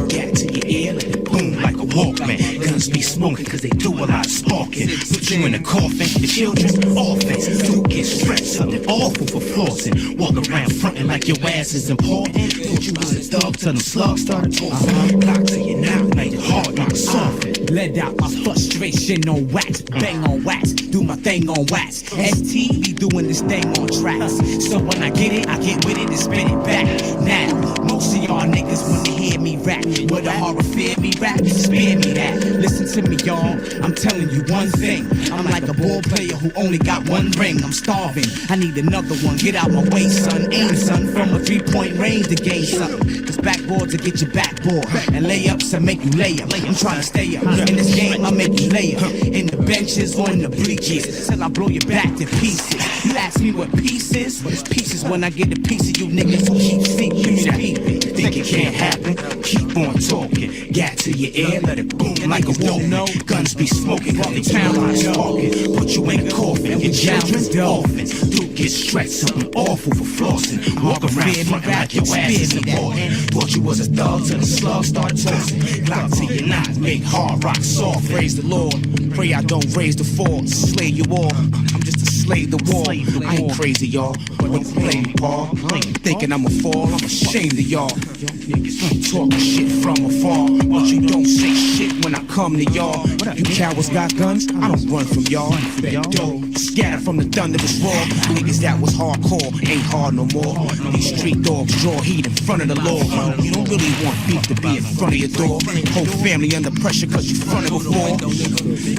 Gat to your ear, let it boom like a Walkman. Guns be smoking cause they do a lot of sparking. Put you in a coffin, the children's offense. You get stretched, something awful for flossing. Walk around fronting like your ass is important. Thought you was a dog till the slugs started talking. Block to you now, made it hard like soften. Let out my frustration on wax, bang on wax, do my thing on wax. ST be doing this thing on tracks. So when I get it, I get with it and spin it back. Now, most of y'all niggas when they hear me rap, with a horror fear me rap, spare me that. Listen to me, y'all. I'm telling you one thing. I'm like a ball player who only got one ring. I'm starving. I need another one. Get out my way, son. Aim, son, from a 3-point range to gain something. Cause backboards will get your backboard, and layups will make you lay up. I'm trying to stay up. In this game, I make you lay up. In the benches or in the bleachers, till I blow your back to pieces. You ask me what peace is? It's pieces when I get a piece of you niggas who keep seeking. Think it can't happen? Keep on talking. Gat to your ear, let it boom like a Walkman. Guns be smoking, cause they paralyzed talking. Put you in a coffin, your children's dolphins. Dude get stressed, something awful for flossing. Walk around frontin' like your ass is important. Thought you was a thug till the slugs start tossing. Glock to your knives, make hard rock soft. Praise the Lord, pray I don't raise the fall. Slay you all, I'm just a slave the wall. I ain't crazy, y'all, but don't play me, Paul. Thinking I'ma fall, I'm ashamed of y'all. Niggas talking shit from afar, but you don't say shit when I come to y'all. You cowards got guns, I don't run from y'all. Scatter from the thunderous roar. Niggas that was hardcore ain't hard no more. These street dogs draw heat in front of the law. You don't really want beef to be in front of your door. Whole family under pressure cause you fronted before.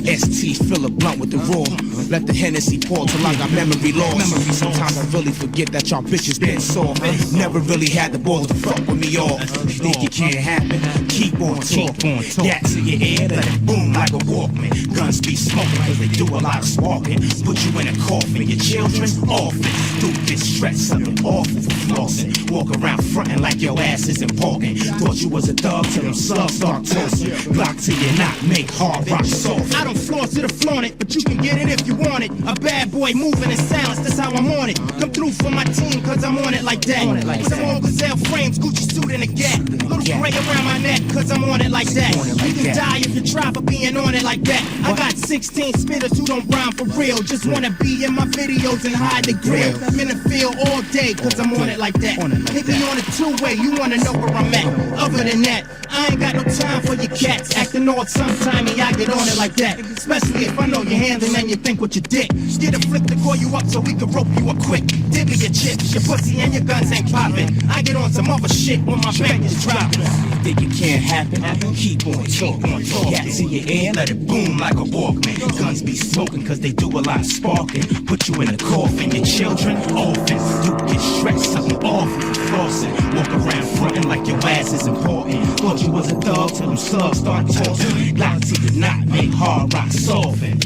ST fill a blunt with the raw. Let the Hennessy pour till I got memory loss. Sometimes I really forget that y'all bitches been soft. Never really had the balls to fuck with me all. Think it can't happen? Keep on talking. Gat to your ear, let it boom like a Walkman. Guns be smoking cause they do a lot of sparking. Put you in a coffin, your children's orphan. Dude get stressed, something awful for flossing. Walk around frontin' like your ass is important. Thought you was a thug till them slugs start tossing. Block till you're not, make hard rock soft. I don't floss it or flaunt it, but you can get it if you want it. A bad boy moving in silence, that's how I'm on it. Come through for my team cause I'm on it like that. Some old gazelle frames, Gucci suit in a gap. Little spray around my neck cause I'm on it like that. You can die if you try for being on it like that. I got 16 spitters who don't rhyme for real. Just wanna be in my videos and hide the grill. I'm in the field all day cause I'm on it like that. Hit me on a two-way, you wanna know where I'm at. Other than that, I ain't got no time for your cats. Acting all sometime and I get on it like that. Especially if I know your hand and then you think with your dick. Get a flick to call you up so we can rope you up quick. Dip me your chips, your pussy and your guns ain't popping. I get on some other shit when my bank is dropping. Think it can't happen? Keep on talking. Gat to your ear, let it boom like a Walkman. Guns be smoking cause they do a lot of sparking. Put you in a coffin, your children orphans. You get stressed, something awful for flossing. Walk around frontin' like your ass is important. Thought you was a thug till them slugs start tossing. Lock to your knot, make hard rock solving.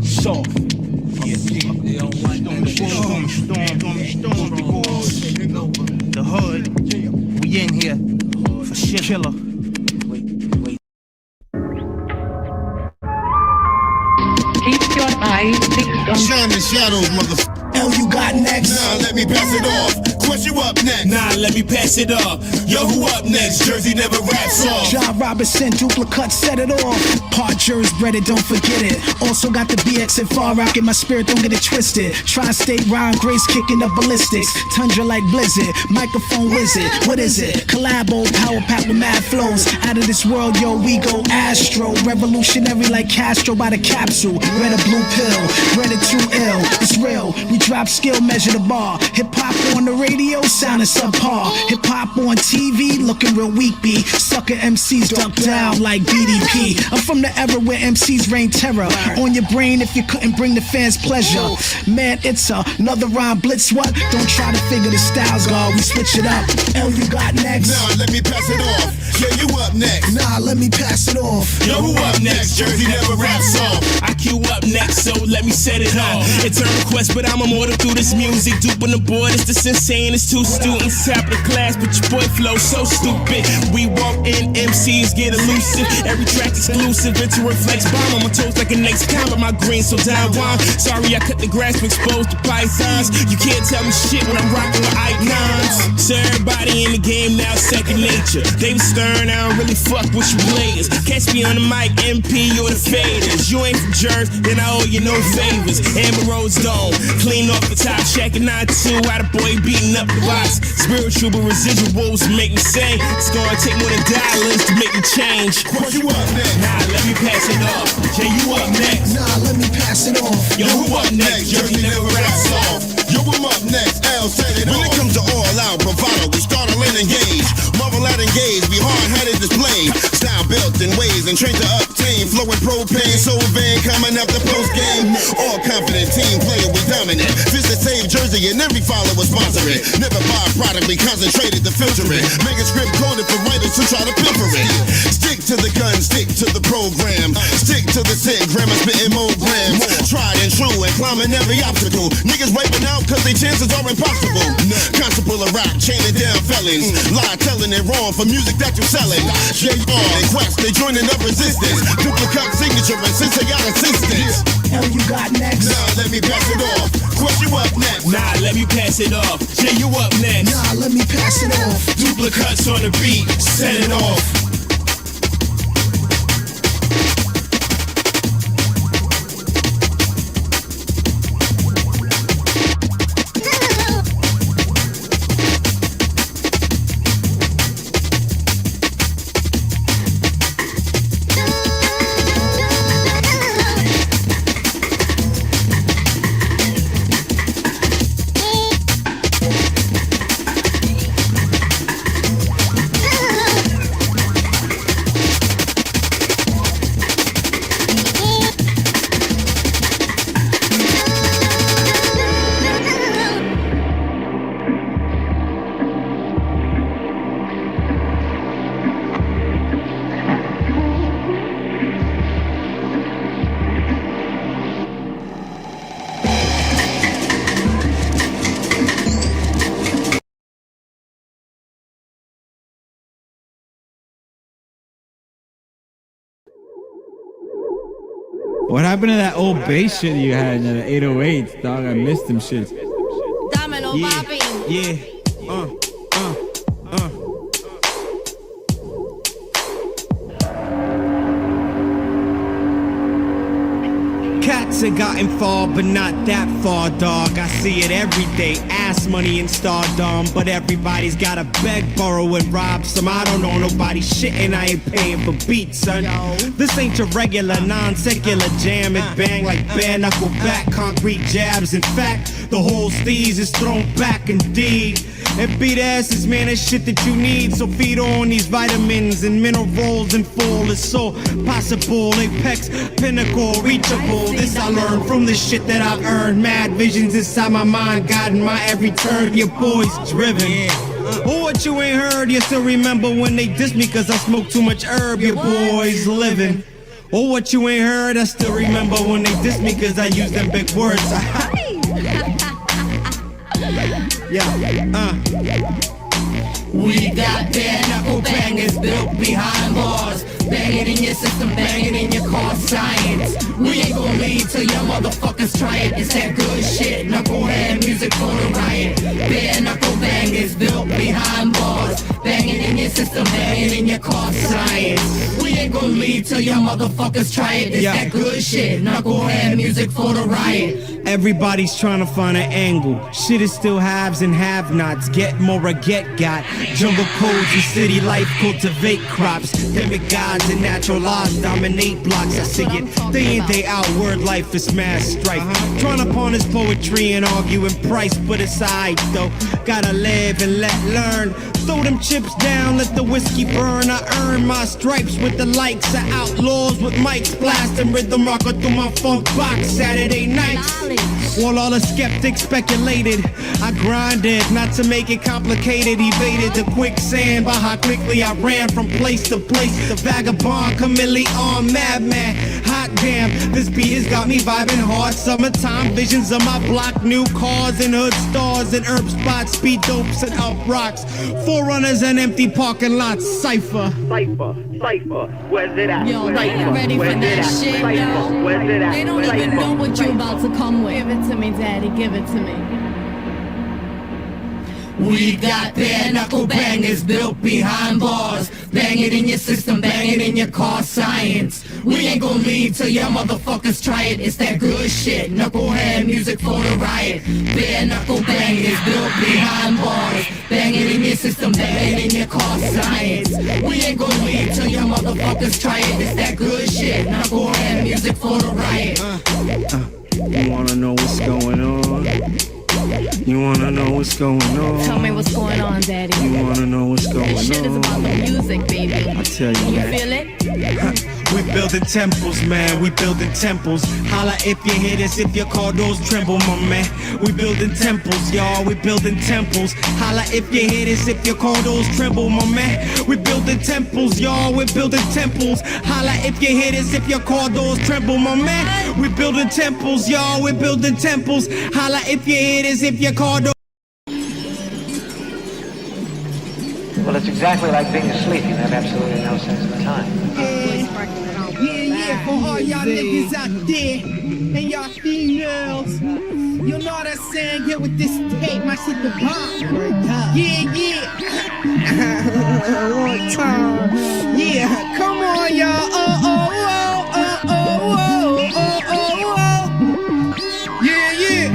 Soft. The hood, we in here for shit killer. Keep your eyes fixed on shining shadows, motherfucker. You got next? Nah, let me pass it off. Quest you up next? Nah, let me pass it off. Yo, who up next? Jersey never raps off. John Robinson, duplicate, set it off. Part jurors bread it, don't forget it. Also got the BX and Far Rock in my spirit, don't get it twisted. Tri-state rhyme, grace kicking the ballistics. Tundra like blizzard, microphone wizard. What is it? Collabo, power pack with mad flows. Out of this world, yo, we go astro. Revolutionary like Castro by the capsule. Red or blue pill, red or too ill. It's real, we drop skill, measure the bar. Hip hop on the radio, sounding subpar. Hip hop on TV, looking real weak, B. Sucker MCs duck down like BDP. I'm from the era where MCs reign terror on your brain if you couldn't bring the fans pleasure. Man, it's another rhyme blitz. What? Don't try to figure the styles, God. We switch it up. You got next? Nah, let me pass it off. Yeah, you up next? Nah, let me pass it off. Yo, who up next? Jersey never raps off. I queue up next, so let me set it off. It's a request, but I'm immortal through this music. Duping the board, it's just insane. It's two students, top of the class, but your boy flow so stupid. We walk in, MCs get elusive. Every track exclusive, it's a reflex bomb on my toes like a next combo. My green so down one. Sorry, I cut the grass to expose the pythons. You can't tell me shit when I'm rocking with icons. So everybody in the game now second nature. David Stern, I don't really fuck with you players. Catch me on the mic, MP or the faders. You ain't from Jersey, then I owe you no favors. Amber Rose Dome, clean off the top, checking 9-2. Out of boy beating up the box. Spiritual but residuals make me say it's gonna take more than dollars to make me change. What you up next? Nah, let me pass it off. Jay, you up next? Nah, let me pass it off. Yo, who up next? Jersey never raps off. Yo, I'm up next. well set it. When it comes to all out bravado, we startle and engage. Marvel at engage, we hard-headed display. Style built in ways and trained to obtain. Flowing propane, so vain, coming up the post game. All confident team player, we dominant. Visit Save Jersey and every follower sponsor it. Never buy product, we concentrated to filter it. Make a script coded for writers who try to pilfer it. Stick to the gun, stick to the program. Stick to the sick grammar, spitting more grams. Tried and true and climbing every obstacle. Niggas wiping out cause their chances are impossible. Constable of rap, chaining down felons. Lie telling it wrong for music that you're selling. J.R. and Quest, they joining up resistance. Duplicate signature and since they got assistance. Hell, you got next. Nah, let me pass it off. Quest, you up next. Nah, let me pass it off. Jay, you up next. Nah, let me pass it off. Duplicates on the beat, set it off. What happened to that old bass shit you had in the 808s, dog? I missed them shits. Dámelo, papi. Yeah. Cats have gotten far, but not that far, dog. I see it every day, ass money and stardom. But everybody's gotta beg, borrow, and rob some. I don't know nobody shit and I ain't paying for beats, son. This ain't your regular, non-secular jam. It bang like bare knuckle back, concrete jabs. In fact, the whole steez is thrown back indeed. And beat asses, man, that's shit that you need. So feed on these vitamins and minerals and full. It's so possible, apex, pinnacle, reachable. This I learned from the shit that I've earned. Mad visions inside my mind, guiding my every turn. Your boy's driven. Oh, what you ain't heard, you still remember when they dissed me cause I smoked too much herb. Your boy's living. Oh, what you ain't heard, I still remember when they dissed me cause I used them big words. We got bare knuckle bangers built behind bars. Bang it in your system, bang it in your car science. We ain't gon' leave till your motherfuckers try it. It's that good shit, knucklehead music for the riot. Bare knuckle bangers built behind bars. Bang it in your system, bang it in your car science. We ain't gon' leave till your motherfuckers try it. It's that good shit, knucklehead music for the riot. Everybody's trying to find an angle. Shit is still haves and have-nots. Get more or get got. Jungle codes and city life cultivate crops. Demigods and natural laws dominate blocks. I see it day in, day out. Word life is mass strife. Trying to pawn his poetry and argue in price, but it's alright though. Gotta live and let learn. Throw them chips down, let the whiskey burn. I earn my stripes with the likes of outlaws with mics blasting rhythm rocker through my funk box Saturday nights. While all the skeptics speculated, I grinded, not to make it complicated. Evaded the quicksand by how quickly I ran from place to place. The vagabond, chameleon, madman. Hot damn, this beat has got me vibing hard. Summertime visions of my block, new cars and hood stars and herb spots, speed dopes and up rocks. Forerunners and empty parking lots. Cypher, where's it at? Yo, they ain't ready for that shit, yo. They don't even know what you're about to come with. Give it to me, daddy, give it to me. We got bare knuckle bangers built behind bars. Bang it in your system, bang it in your car science. We ain't gon' leave till your motherfuckers try it. It's that good shit, knucklehead music for the riot. Bare knuckle bangers built behind bars. Bang it in your system, bang it in your car science. We ain't gon' leave till your motherfuckers try it. It's that good shit, knucklehead music for the riot. You wanna know what's going on? You wanna know what's going on? Tell me what's going on, daddy. You wanna know what's going on? Shit is about the music, baby. I'll tell you that. feel it? We building temples, man. We building temples. Holla if you hear this, if your corridors tremble, my man. We building temples, y'all. We building temples. Holla if you hear this, if your corridors tremble, my man. We building temples, y'all. We building temples. Holla if you hear this, if your corridors tremble, my man. We building temples, y'all. We building temples. Holla if you hear this, if your corridors. Well, it's exactly like being asleep. You have absolutely no sense of time. Yeah, for all y'all niggas out there and y'all females, you know what I'm saying? Get with this tape, my shit the bomb. Yeah. One time. Yeah, come on, y'all. Oh. Yeah.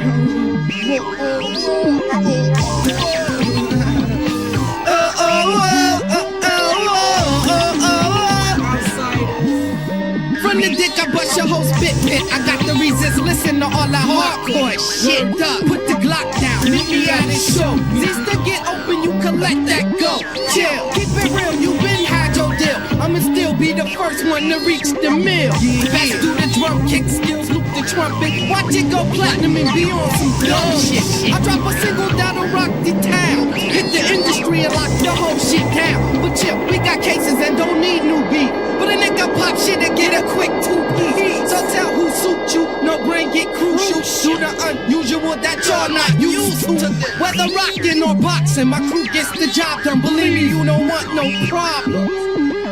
From the dick, I bust your whole spit pit. I got the reasons, listen to all that hardcore shit. Put the Glock down, meet me at the show. These to get open, you can let that go. Chill, keep it real, you been had your deal. I'ma still be the first one to reach the mill. Back do the drum kick skills, loop the trumpet. Watch it go platinum and be on some dumb shit. I drop a single that'll rock the town. Hit the industry and lock the whole shit down. But chill, we got cases and don't need new beat. But a nigga pop shit and get a quick 2-piece. So tell who suit you, no brain get crucial. Do the unusual that y'all not used to. Whether rockin' or boxing, my crew gets the job done. Believe me, you don't want no problem.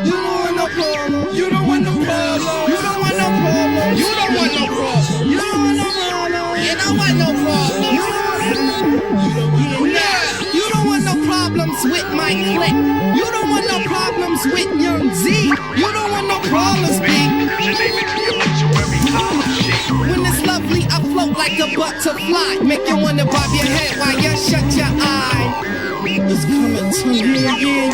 You don't want no problem. You don't want no problem. You don't want no problem. You don't want no problem. You don't want no problem. You don't want no problem. You don't want no problems with my clique. You don't want no problems with Young Z. You don't want no problems, B. When it's lovely, I float like a butterfly. Make you wanna bob your head while you shut your eye. It's coming to you, yeah.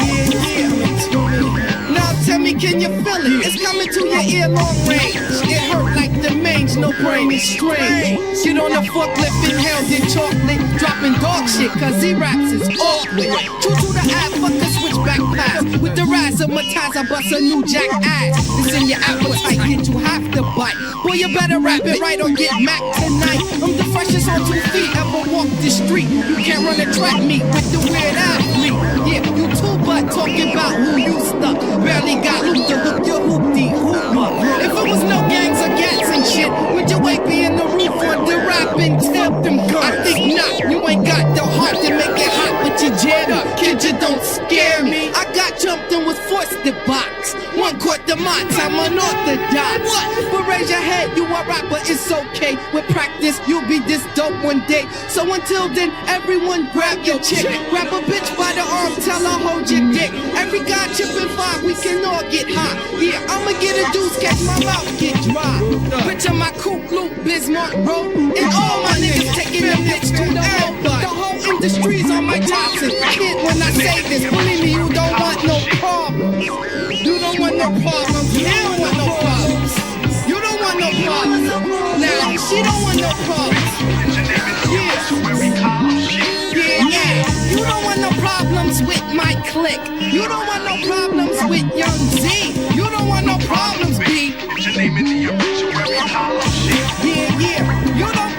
Now tell me, can you feel it? It's coming to your ear long range. It hurt like the mange, no brain is strange. Get on the forklift, inhale the chocolate. Dropping dog shit, cause he raps is awkward. True to the ad, fuck the switchback pass. With the razzmatazz, I bust a new jack ass. It's in your appetite, get you have to bite. Boy, you better rap it right or get Mac tonight. I'm the freshest on 2 feet, ever walk the street. You can't run a track meet with the weird athlete. Yeah, you too, but talking about who you stuck. Barely got loot to hook your hoop up. If it was no gangs or gats and shit, would you wait be in the roof on the rapping tip them guns? I think not, you ain't got the heart to make it hot, but you jammed up. Kid, you don't scare me. I got jumped and was forced to box. One caught the mots, I'm unorthodox. What? But raise your head, you a rapper, it's okay. With practice, you'll be this dope one day. So until then, everyone grab your chick. Grab a bitch by the arm, tell her hold your dick. Every guy chipping 5, we can all get hot. Yeah, I'ma get a deuce, catch my mouth get dry. Picture my CTUHLU, Bismarck Road. And all my niggas taking a bitch to the road. The whole industry's on my Johnson. Kid, when I say this, believe me, you don't want no problems. You don't want no problems. You don't want no problems. You don't want no problems. Now, she don't want no problems. Yeah. You don't want no problems with my clique. You don't want no problems with Young Z. You don't want no problems, B. Put your name in the obituary column shit. Yeah. You don't.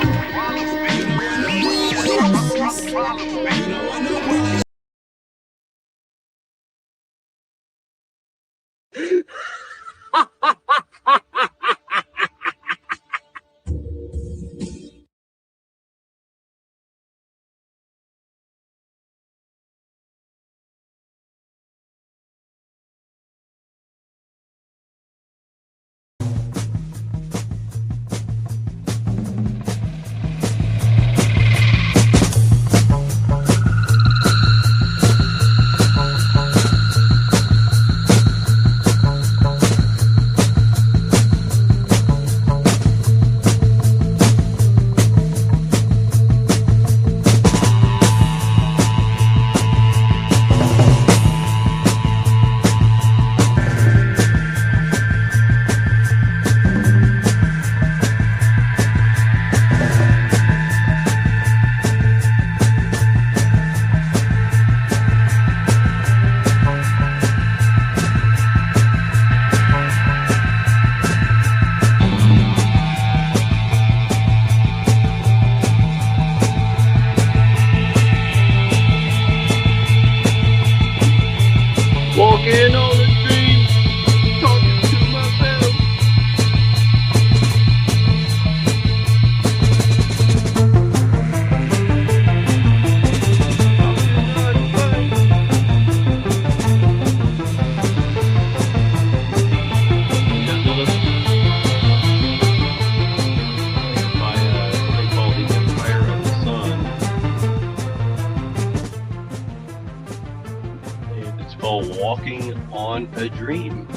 walking on a dream.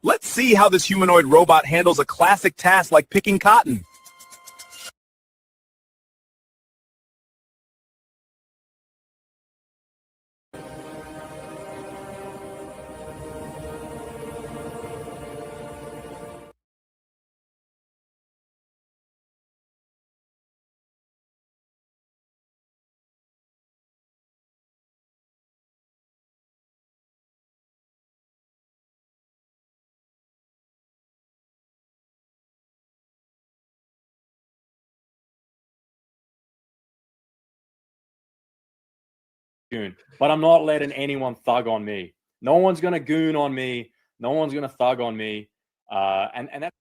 Let's see how this humanoid robot handles a classic task like picking cotton. Goon, but I'm not letting anyone thug on me. No one's gonna goon on me. No one's gonna thug on me. And that.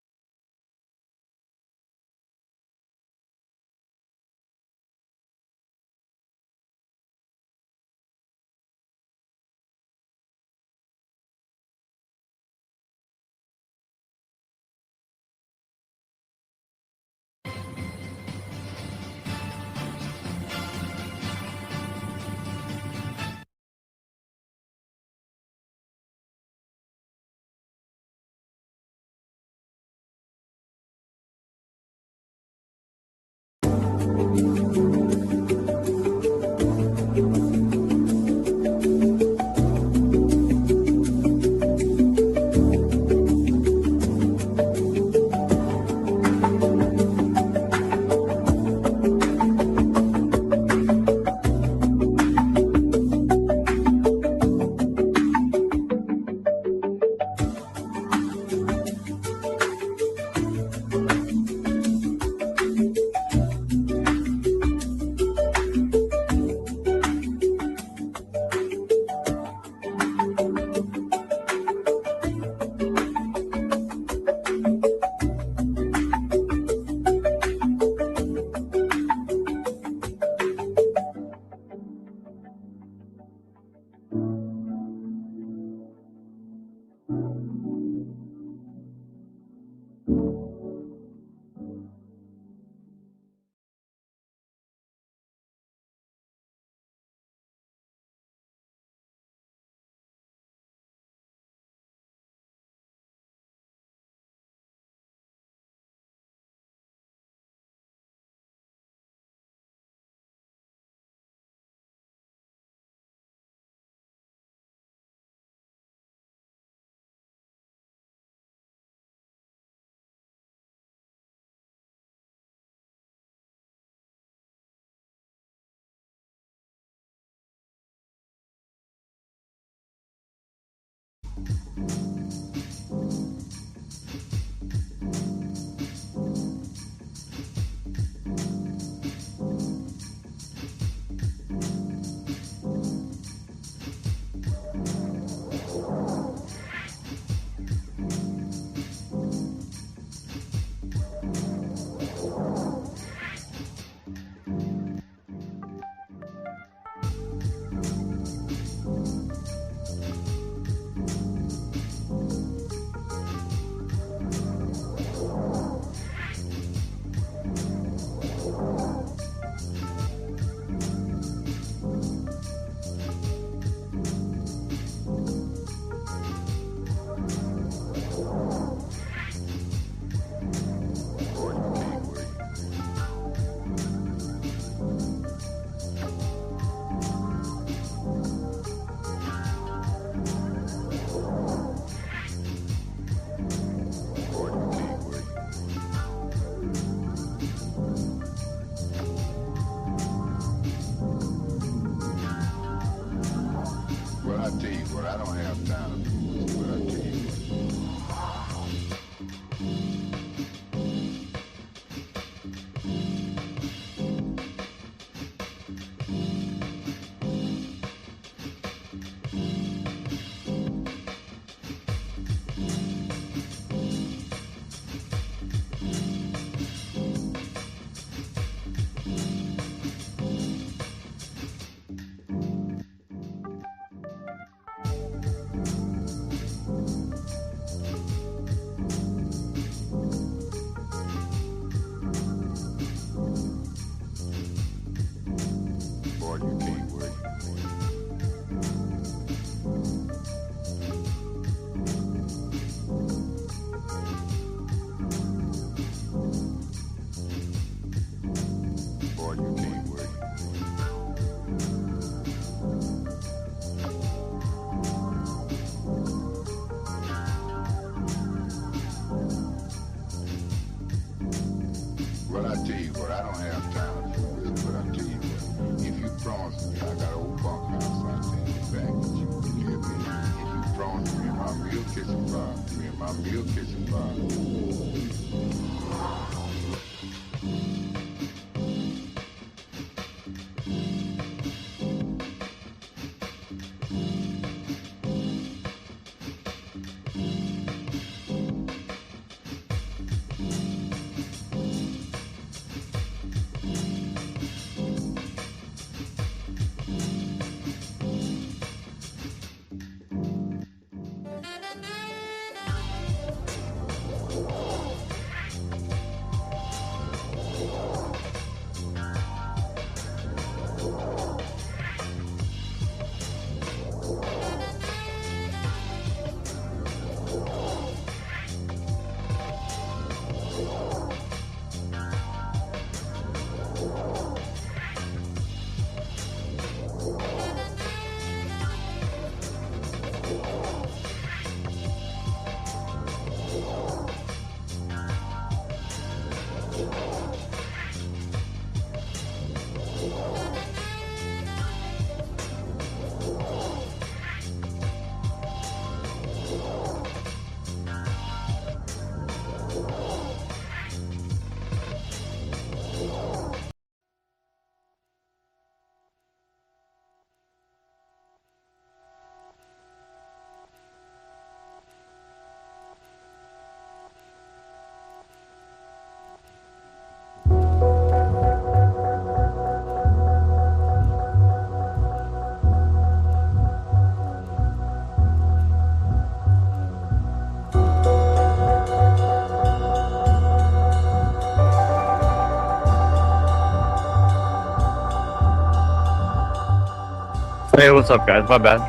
Hey, what's up, guys? My bad.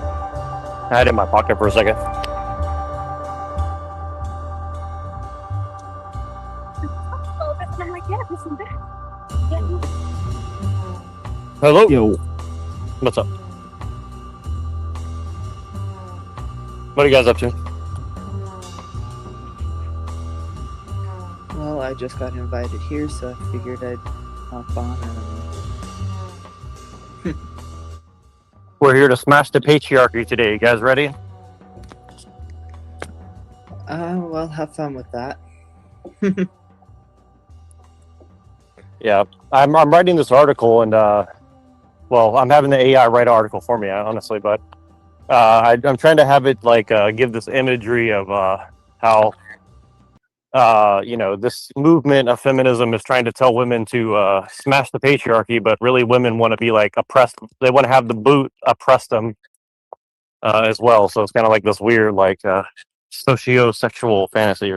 I had it in my pocket for a second. Hello? Yo. What's up? What are you guys up to? Well, I just got invited here, so I figured I'd hop on and... We're here to smash the patriarchy today. You guys ready? Well, have fun with that. Yeah, I'm writing this article, and well, I'm having the AI write an article for me, honestly, but I'm trying to have it like give this imagery of how you know, this movement of feminism is trying to tell women to smash the patriarchy, but really women want to be like oppressed. They want to have the boot oppress them as well. So it's kind of like this weird like socio-sexual fantasy.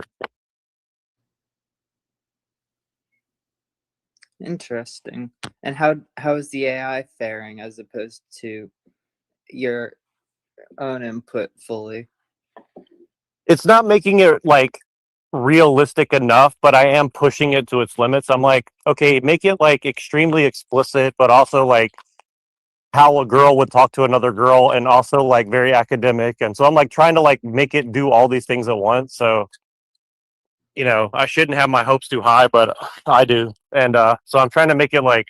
Interesting. And how is the AI faring as opposed to your own input fully? It's not making it like realistic enough, but I am pushing it to its limits. I'm like, okay, make it like extremely explicit, but also like how a girl would talk to another girl, and also like very academic. And so I'm like trying to like make it do all these things at once. So, you know, I shouldn't have my hopes too high, but I do. And so I'm trying to make it like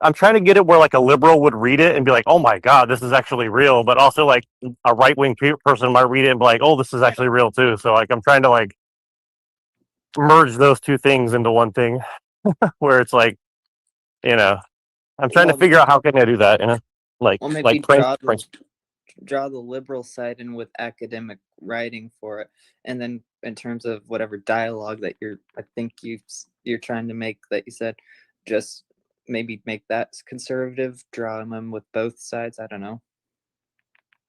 I'm trying to get it where like a liberal would read it and be like, oh my god, this is actually real, but also like a right-wing person might read it and be like, oh, this is actually real too. So like I'm trying to like merge those two things into one thing where it's like, you know, I'm trying to figure out how can I do that, you know, like Well, maybe like draw the liberal side in with academic writing for it, and then in terms of whatever dialogue that I think you're trying to make, that you said, just maybe make that conservative, draw them in with both sides. I don't know.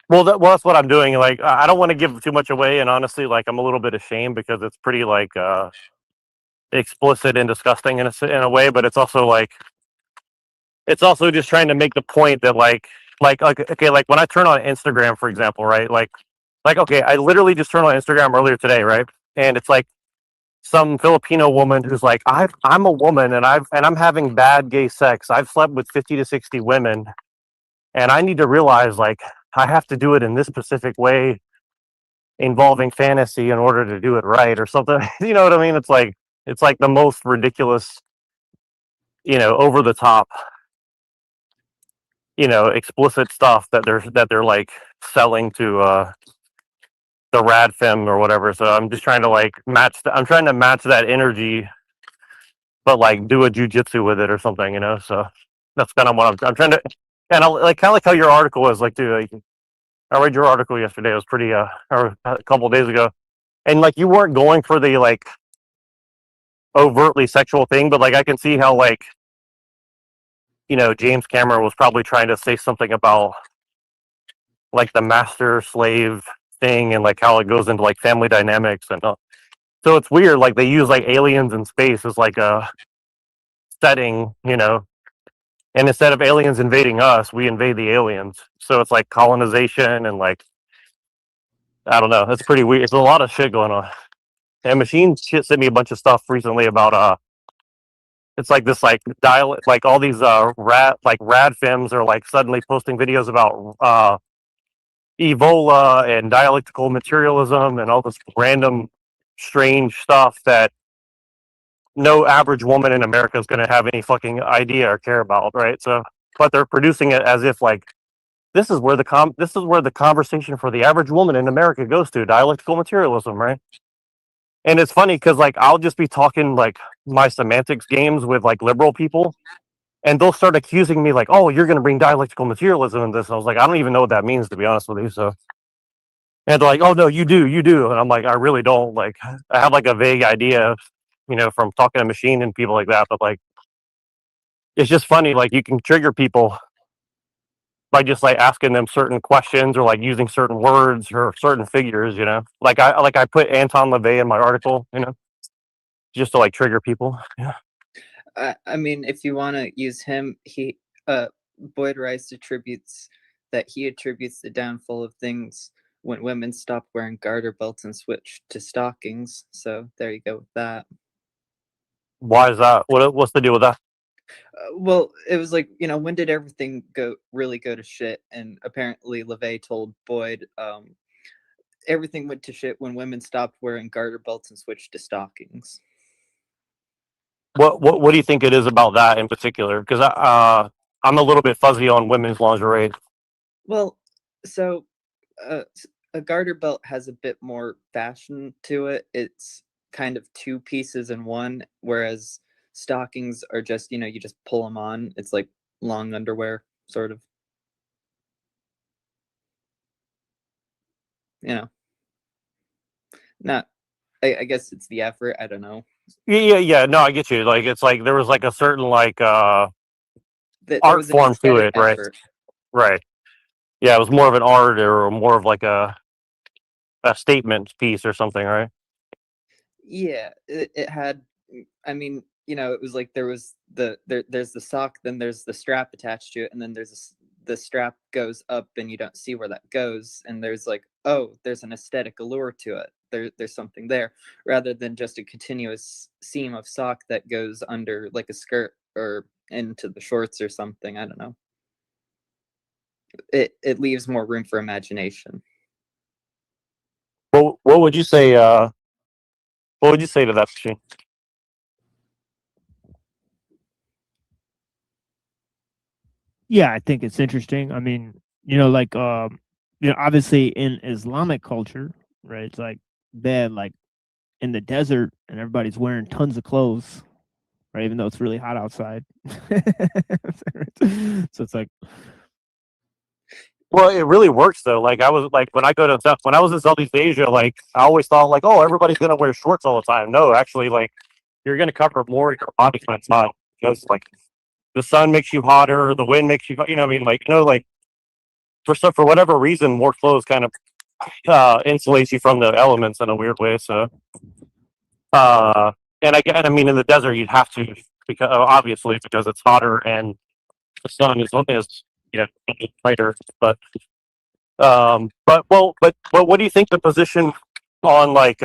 Well, that's what I'm doing. Like, I don't want to give too much away, and honestly, like, I'm a little bit ashamed because it's pretty like explicit and disgusting in a way. But it's also like, it's also just trying to make the point that like okay, like when I turn on Instagram, for example, right? Like okay, I literally just turned on Instagram earlier today, right? And it's like some Filipino woman who's like, I'm a woman and I'm having bad gay sex. I've slept with 50 to 60 women, and I need to realize like I have to do it in this specific way, involving fantasy in order to do it right or something. You know what I mean? It's like the most ridiculous, you know, over the top, you know, explicit stuff that they're like selling to the rad fem or whatever. So I'm just trying to like match. I'm trying to match that energy, but like do a jujitsu with it or something, you know. So that's kind of what I'm trying to. And I like kind of like how your article was like, dude. Like, I read your article yesterday. It was pretty or a couple of days ago, and like you weren't going for the like overtly sexual thing, but like I can see how like, you know, James Cameron was probably trying to say something about like the master slave thing and like how it goes into like family dynamics and so it's weird like they use like aliens in space as like a setting, you know, and instead of aliens invading us, we invade the aliens. So it's like colonization and like I don't know, it's pretty weird. It's a lot of shit going on. And Machine shit sent me a bunch of stuff recently about it's like this like like all these rad fems are like suddenly posting videos about Evola and dialectical materialism and all this random strange stuff that no average woman in America is going to have any fucking idea or care about, right? So but they're producing it as if like this is where the conversation for the average woman in America goes to, dialectical materialism, right? And it's funny because like I'll just be talking like my semantics games with like liberal people and they'll start accusing me like, oh, you're going to bring dialectical materialism in this. And I was like, I don't even know what that means, to be honest with you. So, and they're like, oh, no, you do. And I'm like, I really don't. Like, I have like a vague idea, you know, from talking to Machine and people like that. But like, it's just funny. Like, you can trigger people by just like asking them certain questions or like using certain words or certain figures, you know. Like I put Anton LaVey in my article, you know, just to like trigger people. Yeah. I mean, if you want to use him, Boyd Rice attributes the downfall of things when women stopped wearing garter belts and switched to stockings. So there you go with that. Why is that? What's the deal with that? Well, it was like, you know, when did everything really go to shit? And apparently LaVey told Boyd, everything went to shit when women stopped wearing garter belts and switched to stockings. What do you think it is about that in particular? Because I'm a little bit fuzzy on women's lingerie. Well, so a garter belt has a bit more fashion to it. It's kind of two pieces in one, whereas stockings are just, you know, you just pull them on. It's like long underwear, sort of. You know, not. I guess it's the effort. I don't know. Yeah. No, I get you. Like it's like there was like a certain like art was an form to it, effort. Right. Yeah, it was more of an art or more of like a statement piece or something, right? Yeah, it had. I mean, you know, it was like there's the sock, then there's the strap attached to it, and then the strap goes up and you don't see where that goes, and there's like, oh, there's an aesthetic allure to it. There's something there, rather than just a continuous seam of sock that goes under like a skirt or into the shorts or something. I don't know. It leaves more room for imagination. What would you say? What would you say to that, Machine? Yeah, I think it's interesting. I mean, you know, like you know, obviously in Islamic culture, right? It's like they're like in the desert and everybody's wearing tons of clothes, right? Even though it's really hot outside. So it's like, well, it really works though. Like I was like when I was in Southeast Asia, like I always thought like, oh, everybody's gonna wear shorts all the time. No, actually, like you're gonna cover more of your body when it's hot because like the sun makes you hotter, the wind makes you, you know, what I mean, like you know, like for whatever reason, more clothes kind of insulates you from the elements in a weird way. So, and I mean, in the desert, you'd have to because obviously because it's hotter and the sun is you know brighter. But what do you think the position on like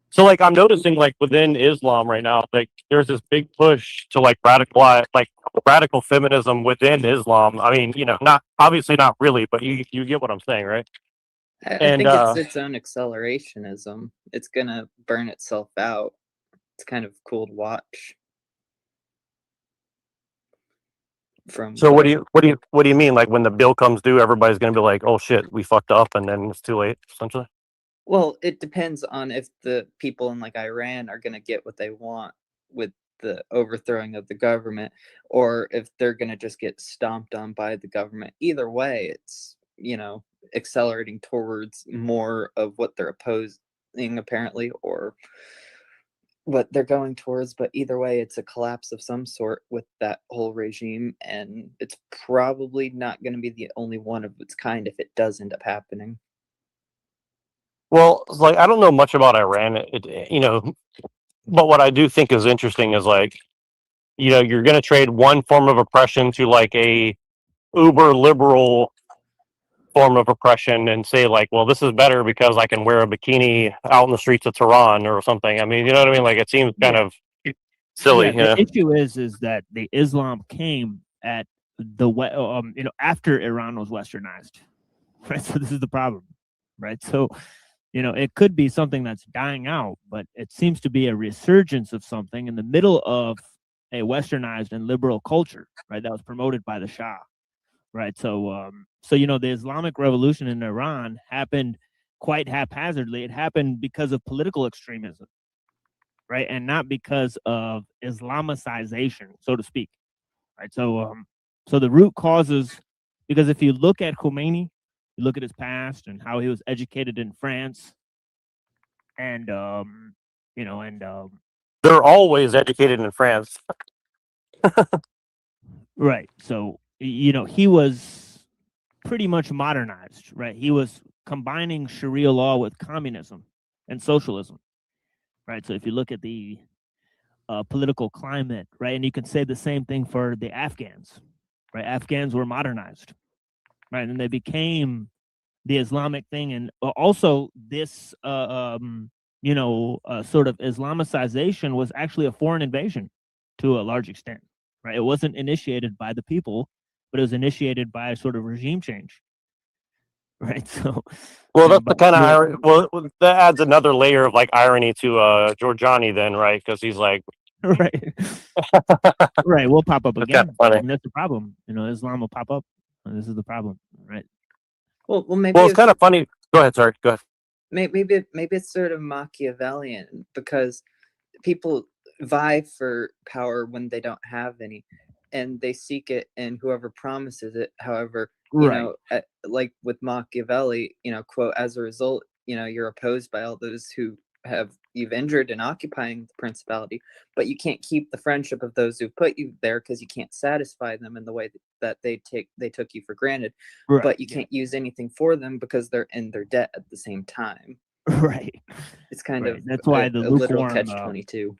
so like I'm noticing like within Islam right now, like there's this big push to like radical feminism within Islam. I mean, you know, not obviously not really, but you get what I'm saying, right? I think it's its own accelerationism. It's gonna burn itself out. It's kind of cool to watch. from So what do you mean? Like when the bill comes due, everybody's going to be like, "Oh shit, we fucked up," and then it's too late, essentially. Well, it depends on if the people in like Iran are going to get what they want with the overthrowing of the government, or if they're going to just get stomped on by the government. Either way, it's, accelerating towards more of what they're opposing, apparently, or what they're going towards. But either way, it's a collapse of some sort with that whole regime, and it's probably not going to be the only one of its kind if it does end up happening. Well, it's like I don't know much about Iran, but what I do think is interesting is like, you're going to trade one form of oppression to like a uber liberal form of oppression and say like, well, this is better because I can wear a bikini out in the streets of Tehran or something. I mean, you know what I mean? Like it seems kind of silly. Yeah, the issue is that the Islam came at after Iran was westernized, right? So this is the problem, right? So, it could be something that's dying out, but it seems to be a resurgence of something in the middle of a westernized and liberal culture, right? That was promoted by the Shah, right? So, the Islamic Revolution in Iran happened quite haphazardly. It happened because of political extremism, right? And not because of Islamicization, so to speak, right? So, so the root causes, because if you look at Khomeini, you look at his past and how he was educated in France, and they're always educated in France. right. So, he was pretty much modernized, right? He was combining Sharia law with communism and socialism, right? So if you look at the political climate, right, and you can say the same thing for the Afghans, right? Afghans were modernized, right? And they became the Islamic thing. And also this, sort of Islamicization was actually a foreign invasion to a large extent, right? It wasn't initiated by the people, but it was initiated by a sort of regime change, right? So, well, that's the kind of well, that adds another layer of like irony to Giorgiani, then, right? Because he's like, right, right. We'll pop up that's again. kind of funny. And that's the problem. Islam will pop up. And this is the problem, right? Well, maybe Well, it's kind of funny. Go ahead, sorry. Go ahead. Maybe it's sort of Machiavellian because people vie for power when they don't have any, and they seek it in whoever promises it. However, like with Machiavelli, quote, as a result, you're opposed by all those who you've injured in occupying the principality, but you can't keep the friendship of those who put you there because you can't satisfy them in the way that they took you for granted. Right, but you can't use anything for them because they're in their debt at the same time. Right. It's kind of that's why the literal lukewarm catch-22.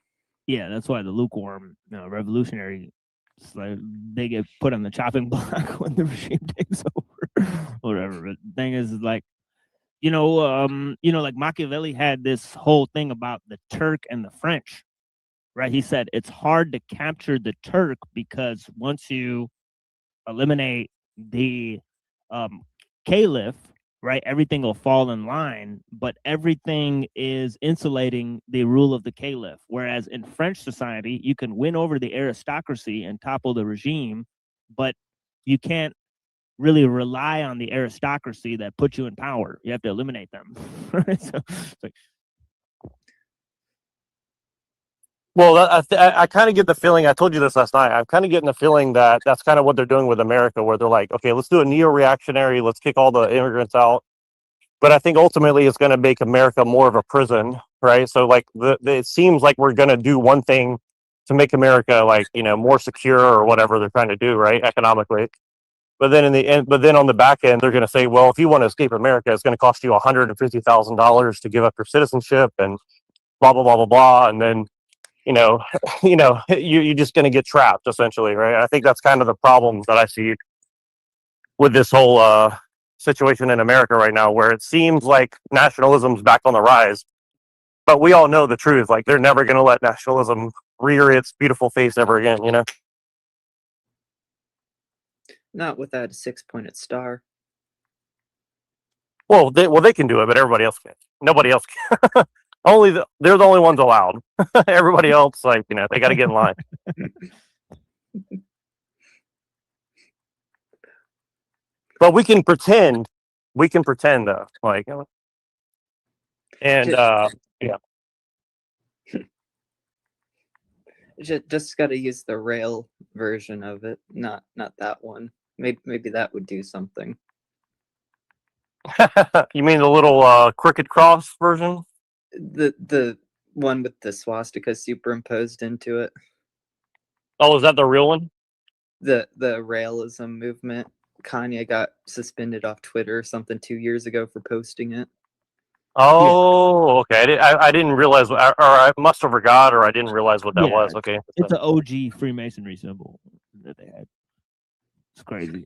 Yeah, that's why the lukewarm revolutionary, like, they get put on the chopping block when the regime takes over, whatever. But the thing is, like, like Machiavelli had this whole thing about the Turk and the French, right? He said it's hard to capture the Turk because once you eliminate the caliph, right, everything will fall in line, but everything is insulating the rule of the caliph. Whereas in French society, you can win over the aristocracy and topple the regime, but you can't really rely on the aristocracy that put you in power. You have to eliminate them. So, Well, I kind of get the feeling, I told you this last night, I'm kind of getting the feeling that that's kind of what they're doing with America, where they're like, okay, let's do a neo-reactionary, let's kick all the immigrants out. But I think ultimately it's going to make America more of a prison, right? So like it seems like we're going to do one thing to make America like, more secure or whatever they're trying to do, right, economically. But then on the back end, they're going to say, well, if you want to escape America, it's going to cost you $150,000 to give up your citizenship and blah, blah, blah, blah, blah. And then, you're just going to get trapped essentially, right? I think that's kind of the problem that I see with this whole situation in America right now, where it seems like nationalism's back on the rise, but we all know the truth. Like they're never going to let nationalism rear its beautiful face ever again, Not without a 6-pointed star. Well, they can do it, but everybody else can't. Nobody else can. They're the only ones allowed. Everybody else, like, they got to get in line. But we can pretend. We can pretend though, like, and yeah. Just got to use the rail version of it, not that one. Maybe that would do something. You mean the little crooked cross version? The one with the swastika superimposed into it. Oh, is that the real one? The Raelism movement. Kanye got suspended off Twitter or something 2 years ago for posting it. Oh, okay. I didn't realize, or I must have forgot, or I didn't realize what that was. Okay, It's an OG Freemasonry symbol that they had. It's crazy.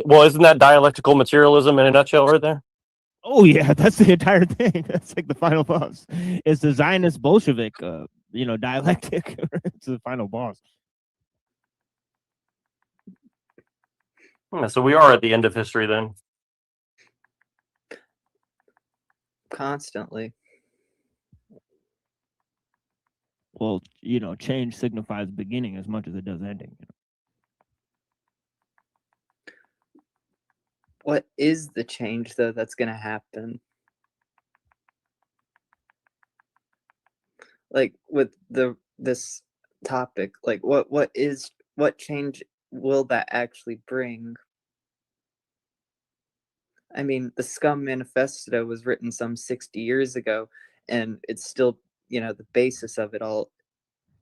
Well, isn't that dialectical materialism in a nutshell, right there? Oh yeah, that's the entire thing. That's like the final boss. It's the Zionist Bolshevik, dialectic. It's the final boss. So we are at the end of history then. Constantly. Well, change signifies beginning as much as it does ending. What is the change though that's going to happen? Like with this topic, like what change will that actually bring? I mean, the Scum Manifesto was written some 60 years ago, and it's still, the basis of it all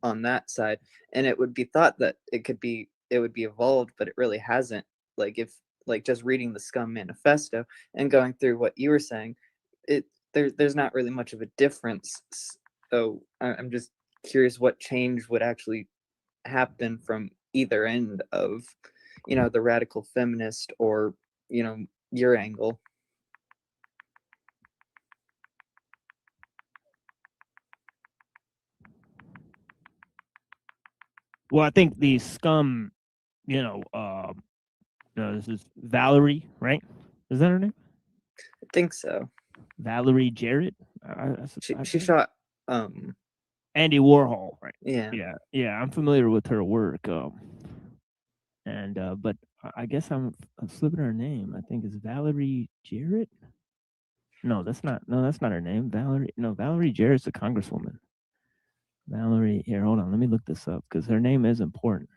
on that side. And it would be thought that it would be evolved, but it really hasn't. Like just reading the Scum Manifesto and going through what you were saying, there's not really much of a difference. So I'm just curious what change would actually happen from either end of, the radical feminist or, your angle. Well, I think the Scum, this is Valerie, right? Is that her name? I think so. Valerie Jarrett. She shot Andy Warhol, right? Yeah. I'm familiar with her work. But I guess I'm slipping her name. I think it's Valerie Jarrett. No, that's not her name. Valerie Jarrett's a congresswoman. Valerie, here, hold on. Let me look this up because her name is important.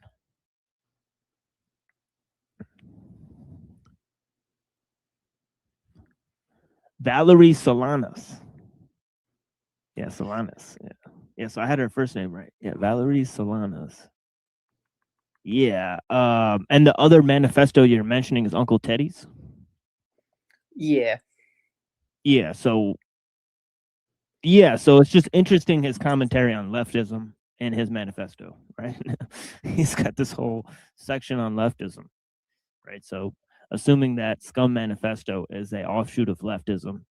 Valerie Solanas. Yeah, Solanas. Yeah. So I had her first name right. Yeah, Valerie Solanas. Yeah. And the other manifesto you're mentioning is Uncle Teddy's. Yeah. Yeah. So it's just interesting his commentary on leftism in his manifesto, right? He's got this whole section on leftism, right? So assuming that Scum Manifesto is a offshoot of leftism,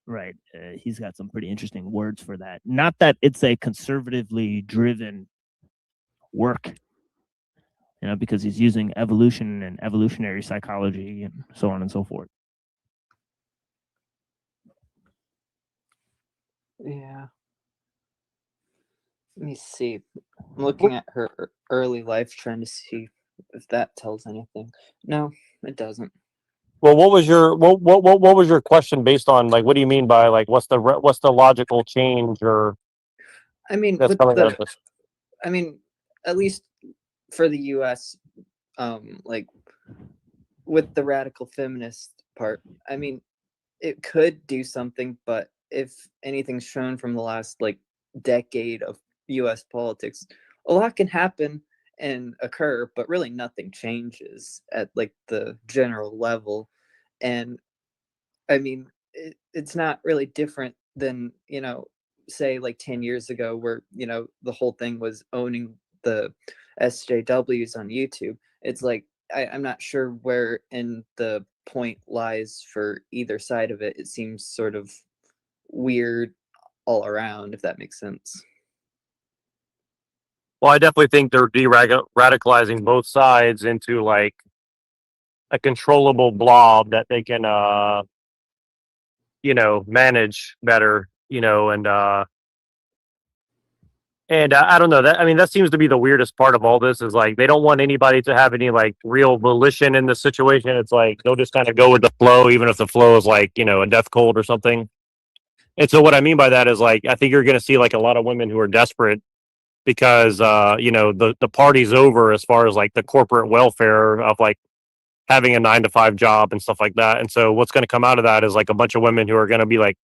right? He's got some pretty interesting words for that. Not that it's a conservatively driven work, because he's using evolution and evolutionary psychology and so on and so forth. Yeah. Let me see. I'm looking at her early life, trying to see if that tells anything. No, it doesn't. Well, what was your question based on? Like, what do you mean by like what's the logical change or? I mean, that's coming out of this? I mean, at least for the U.S., like with the radical feminist part, I mean, it could do something, but if anything's shown from the last decade of U.S. politics, a lot can happen and occur, but really nothing changes at the general level. And I mean, it's not really different than say 10 years ago where the whole thing was owning the SJWs on YouTube. It's I'm not sure where in the point lies for either side of it. It seems sort of weird all around, if that makes sense. Well, I definitely think they're radicalizing both sides into a controllable blob that they can manage better, And I don't know that. I mean, that seems to be the weirdest part of all this is like they don't want anybody to have any like real volition in the situation. It's like they'll just kind of go with the flow, even if the flow is like a death cold or something. And so what I mean by that is like I think you're going to see like a lot of women who are desperate because the party's over as far as like the corporate welfare of like having a 9 to 5 job and stuff like that. And so what's going to come out of that is like a bunch of women who are going to be like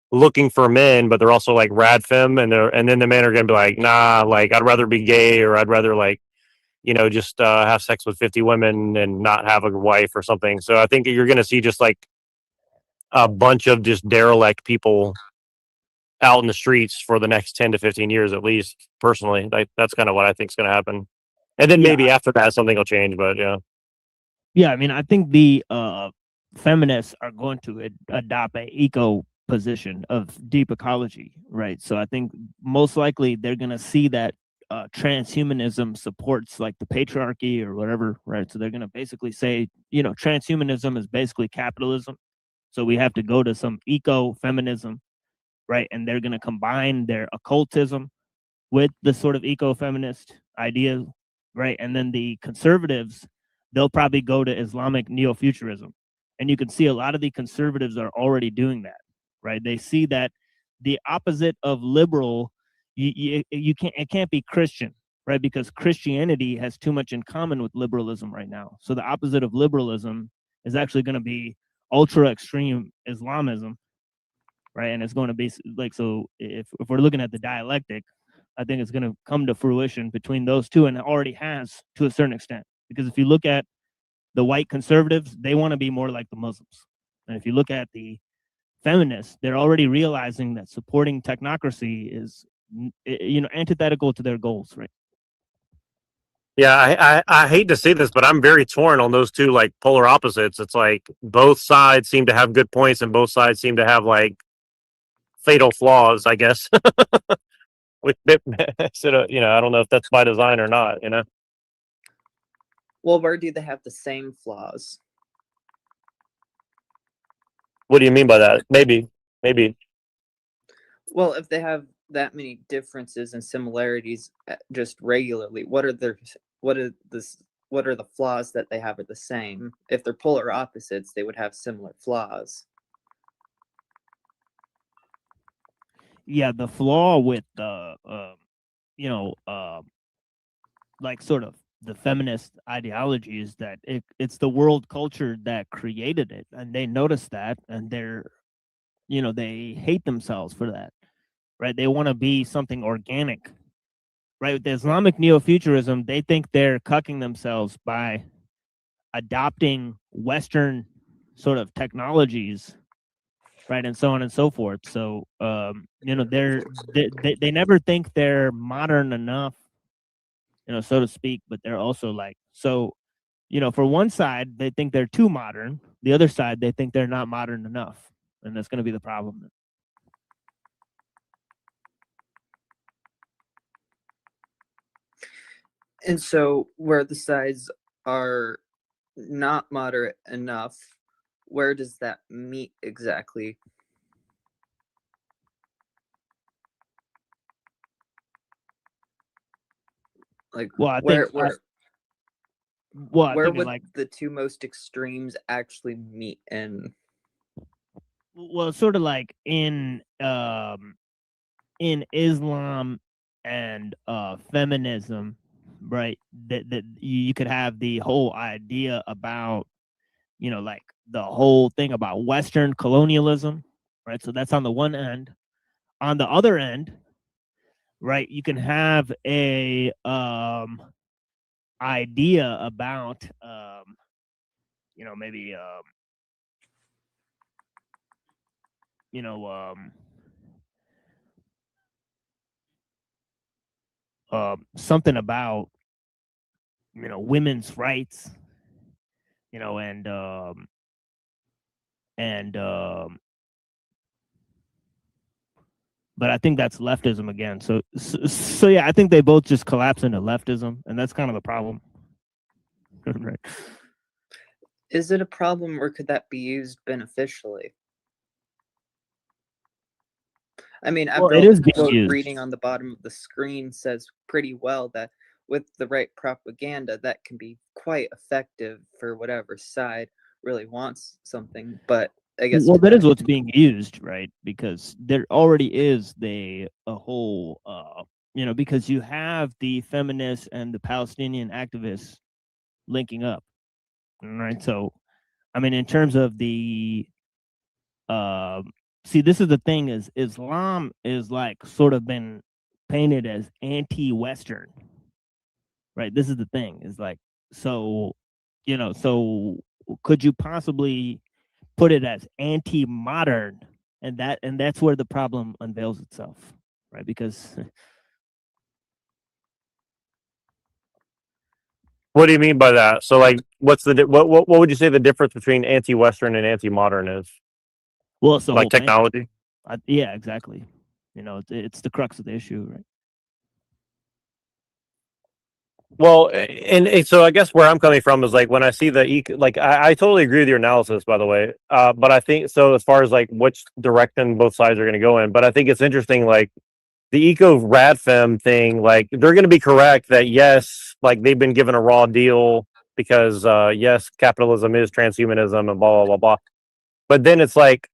looking for men, but they're also like rad femme, and then the men are gonna be like, nah, like I'd rather be gay, or I'd rather like, just have sex with 50 women and not have a wife or something. So I think you're gonna see just like a bunch of just derelict people out in the streets for the next 10 to 15 years at least. Personally, that's kind of what I think is gonna happen. And then maybe after that something will change, but Yeah, I mean, I think the feminists are going to adopt a eco position of deep ecology, right? So I think most likely they're going to see that transhumanism supports like the patriarchy or whatever, right? So they're going to basically say, transhumanism is basically capitalism. So we have to go to some eco-feminism, right? And they're going to combine their occultism with the sort of eco-feminist idea, right? And then the conservatives, they'll probably go to Islamic neo-futurism. And you can see a lot of the conservatives are already doing that, right? They see that the opposite of liberal, it can't be Christian, right? Because Christianity has too much in common with liberalism right now. So the opposite of liberalism is actually going to be ultra extreme Islamism, right? And it's going to be like, so if we're looking at the dialectic, I think it's going to come to fruition between those two, and it already has to a certain extent. Because if you look at the white conservatives, they want to be more like the Muslims. And if you look at the feminists, they're already realizing that supporting technocracy is, antithetical to their goals, right? Yeah, I hate to say this, but I'm very torn on those two like polar opposites. It's like both sides seem to have good points, and both sides seem to have like fatal flaws, I guess. I don't know if that's by design or not. Well, where do they have the same flaws? What do you mean by that? Maybe. Well, if they have that many differences and similarities just regularly, what are the flaws that they have are the same? If they're polar opposites, they would have similar flaws. Yeah, the flaw with the like sort of the feminist ideology is that it's the world culture that created it, and they notice that, and they hate themselves for that, right? They want to be something organic, right? With the Islamic neo-futurism, they think they're cucking themselves by adopting Western sort of technologies, right, and so on and so forth. So they never think they're modern enough, so to speak, but they're also like, so for one side they think they're too modern, the other side they think they're not modern enough, and that's going to be the problem. And so where the sides are not moderate enough, where does that meet exactly? Like, Well, I where think I think would like the two most extremes actually meet in? well, sort of like in Islam and feminism, right? That you could have the whole idea about, like the whole thing about Western colonialism, right? So that's on the one end. On the other end, right, you can have a idea about maybe something about women's rights, and but I think that's leftism again. So yeah, I think they both just collapse into leftism, and that's kind of the problem. Right. Is it a problem, or could that be used beneficially? I mean, Well, it is being quote used. reading on the bottom of the screen says pretty well that with the right propaganda, that can be quite effective for whatever side really wants something. But I guess Well, that is what's being used, right? Because there already is a whole because you have the feminists and the Palestinian activists linking up, right? So, I mean, in terms of the see, this is the thing: is Islam is like sort of been painted as anti-Western, right? This is the thing: is like so, so could you possibly put it as anti-modern, and that's where the problem unveils itself, right? Because What do you mean by that? So, like, what's the what would you say the difference between anti-Western and anti-modern is? well, it's the Like whole thing. technology? Yeah, exactly. It's the crux of the issue, right? Well, and so I guess where I'm coming from is like when I see like I totally agree with your analysis, by the way. But I think so as far as like which direction both sides are going to go in. But I think it's interesting, like the eco radfem thing. Like they're going to be correct that yes, like they've been given a raw deal because yes, capitalism is transhumanism and blah blah blah blah. But then it's like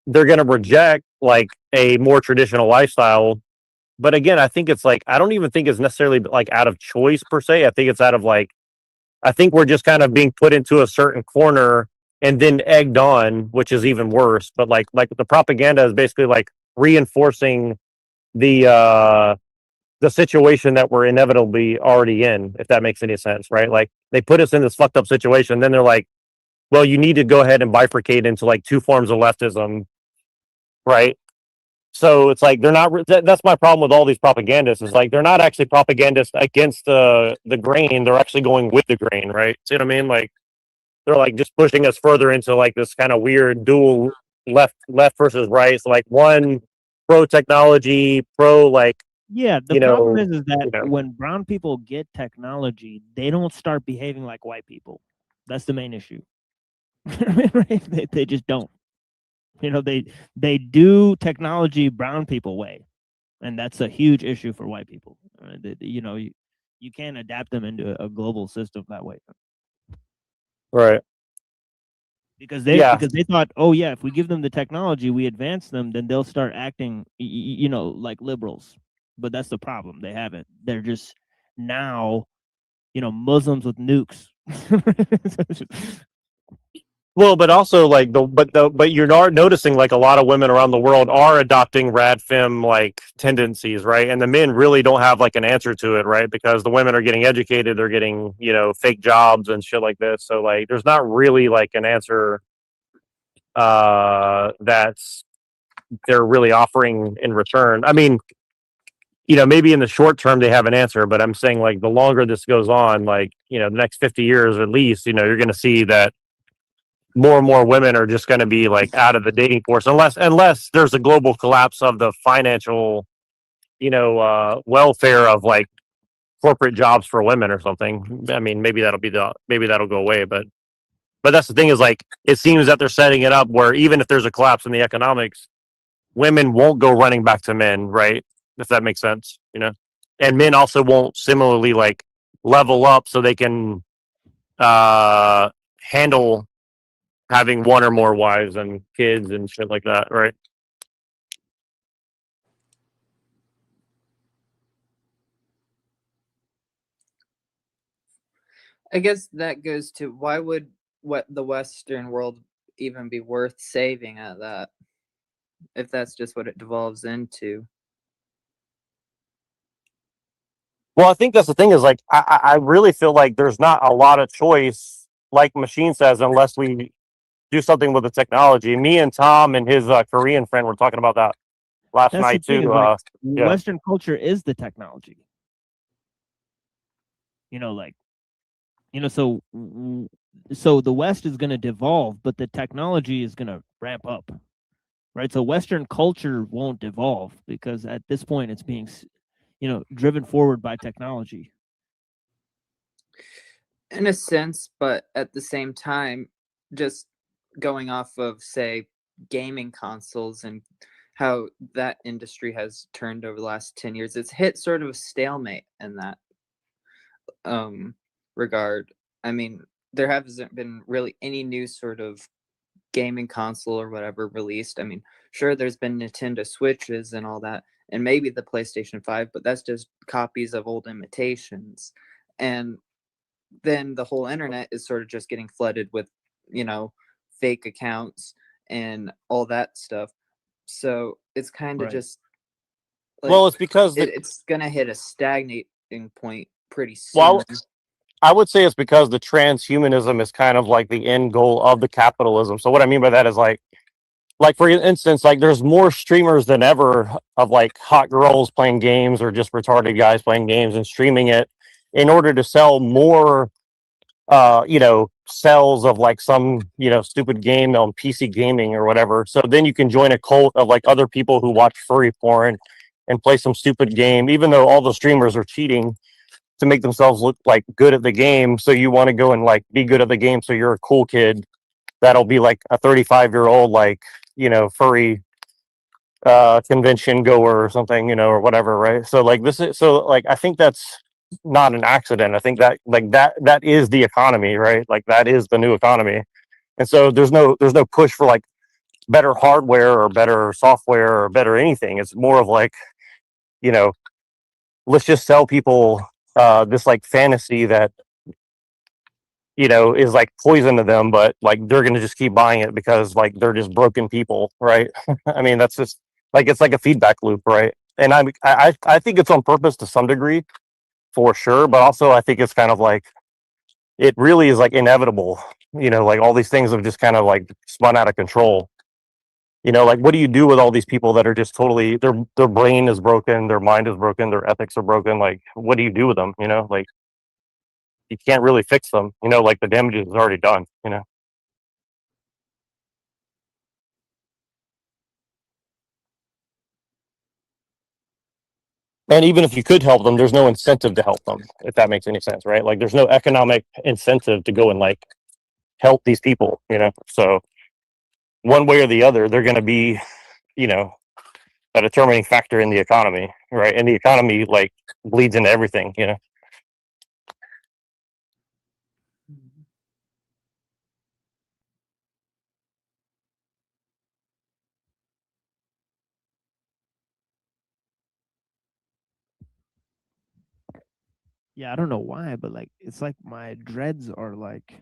they're going to reject like a more traditional lifestyle. But again, I think it's like I don't even think it's necessarily like out of choice per se. I think it's out of like I think we're just kind of being put into a certain corner and then egged on, which is even worse. But like the propaganda is basically like reinforcing the situation that we're inevitably already in, if that makes any sense, right? Like they put us in this fucked up situation, then they're like, well, you need to go ahead and bifurcate into like two forms of leftism, right? So it's like they're not. That's my problem with all these propagandists. Is like they're not actually propagandists against the grain. They're actually going with the grain, right? See what I mean? Like they're like just pushing us further into like this kind of weird dual left versus right. So like one pro technology, pro like Yeah, the you problem know, is that when brown people get technology, they don't start behaving like white people. That's the main issue. Right? They just don't. They do technology brown people way, and that's a huge issue for white people. You can't adapt them into a global system that way. right? Because they thought, oh yeah, if we give them the technology, we advance them, then they'll start acting, like liberals. But that's the problem. They haven't. They're just now, Muslims with nukes. Well, but also like but you're not noticing like a lot of women around the world are adopting rad fem like tendencies, right? And the men really don't have like an answer to it, right? Because the women are getting educated, they're getting fake jobs and shit like this. So like, there's not really like an answer that's they're really offering in return. I mean, maybe in the short term they have an answer, but I'm saying like the longer this goes on, like the next 50 years at least, you're going to see that more and more women are just going to be like out of the dating force unless there's a global collapse of the financial welfare of like corporate jobs for women or something. I mean, maybe that'll go away, but that's the thing is like it seems that they're setting it up where even if there's a collapse in the economics, women won't go running back to men, right? If that makes sense, and men also won't similarly like level up so they can handle having one or more wives and kids and shit like that, right? I guess that goes to why would the Western world even be worth saving at that, if that's just what it devolves into. Well, I think that's the thing is like I really feel like there's not a lot of choice, like Machine says, unless we do something with the technology. Me and Tom and his Korean friend were talking about that last That's night the thing, too. is like, Yeah. Western culture is the technology. So the West is going to devolve, but the technology is going to ramp up, right? So Western culture won't devolve because at this point it's being, driven forward by technology. In a sense, but at the same time, just going off of say gaming consoles and how that industry has turned over the last 10 years. It's hit sort of a stalemate in that regard. I mean, there hasn't been really any new sort of gaming console or whatever released. I mean, sure, there's been Nintendo Switches and all that, and maybe the PlayStation 5, but that's just copies of old imitations. And then the whole internet is sort of just getting flooded with, fake accounts and all that stuff. So it's kind of Right. just Well, it's because it's gonna hit a stagnating point pretty soon. well, I would say it's because the transhumanism is kind of like the end goal of the capitalism. So what I mean by that is like for instance, like there's more streamers than ever of like hot girls playing games or just retarded guys playing games and streaming it in order to sell more cells of like some stupid game on PC gaming or whatever. So then you can join a cult of like other people who watch furry porn and play some stupid game, even though all the streamers are cheating to make themselves look like good at the game. So you want to go and like be good at the game, so you're a cool kid that'll be like a 35-year-old like furry convention goer or something, or whatever, right? So like I think that's not an accident. I think that like that is the economy, right? Like that is the new economy. And so there's no push for like better hardware or better software or better anything. It's more of like, let's just sell people this like fantasy that is like poison to them, but like they're gonna just keep buying it because like they're just broken people, right? I mean, that's just like it's like a feedback loop, right? And I think it's on purpose to some degree, for sure, but also I think it's kind of like it really is like inevitable. Like all these things have just kind of like spun out of control. Like what do you do with all these people that are just totally their brain is broken, their mind is broken, their ethics are broken? Like what do you do with them? Like you can't really fix them. Like the damage is already done. And even if you could help them, there's no incentive to help them, if that makes any sense, right? Like there's no economic incentive to go and like help these people. So one way or the other, they're going to be, a determining factor in the economy, right? And the economy like bleeds into everything. Yeah, I don't know why, but like it's like my dreads are like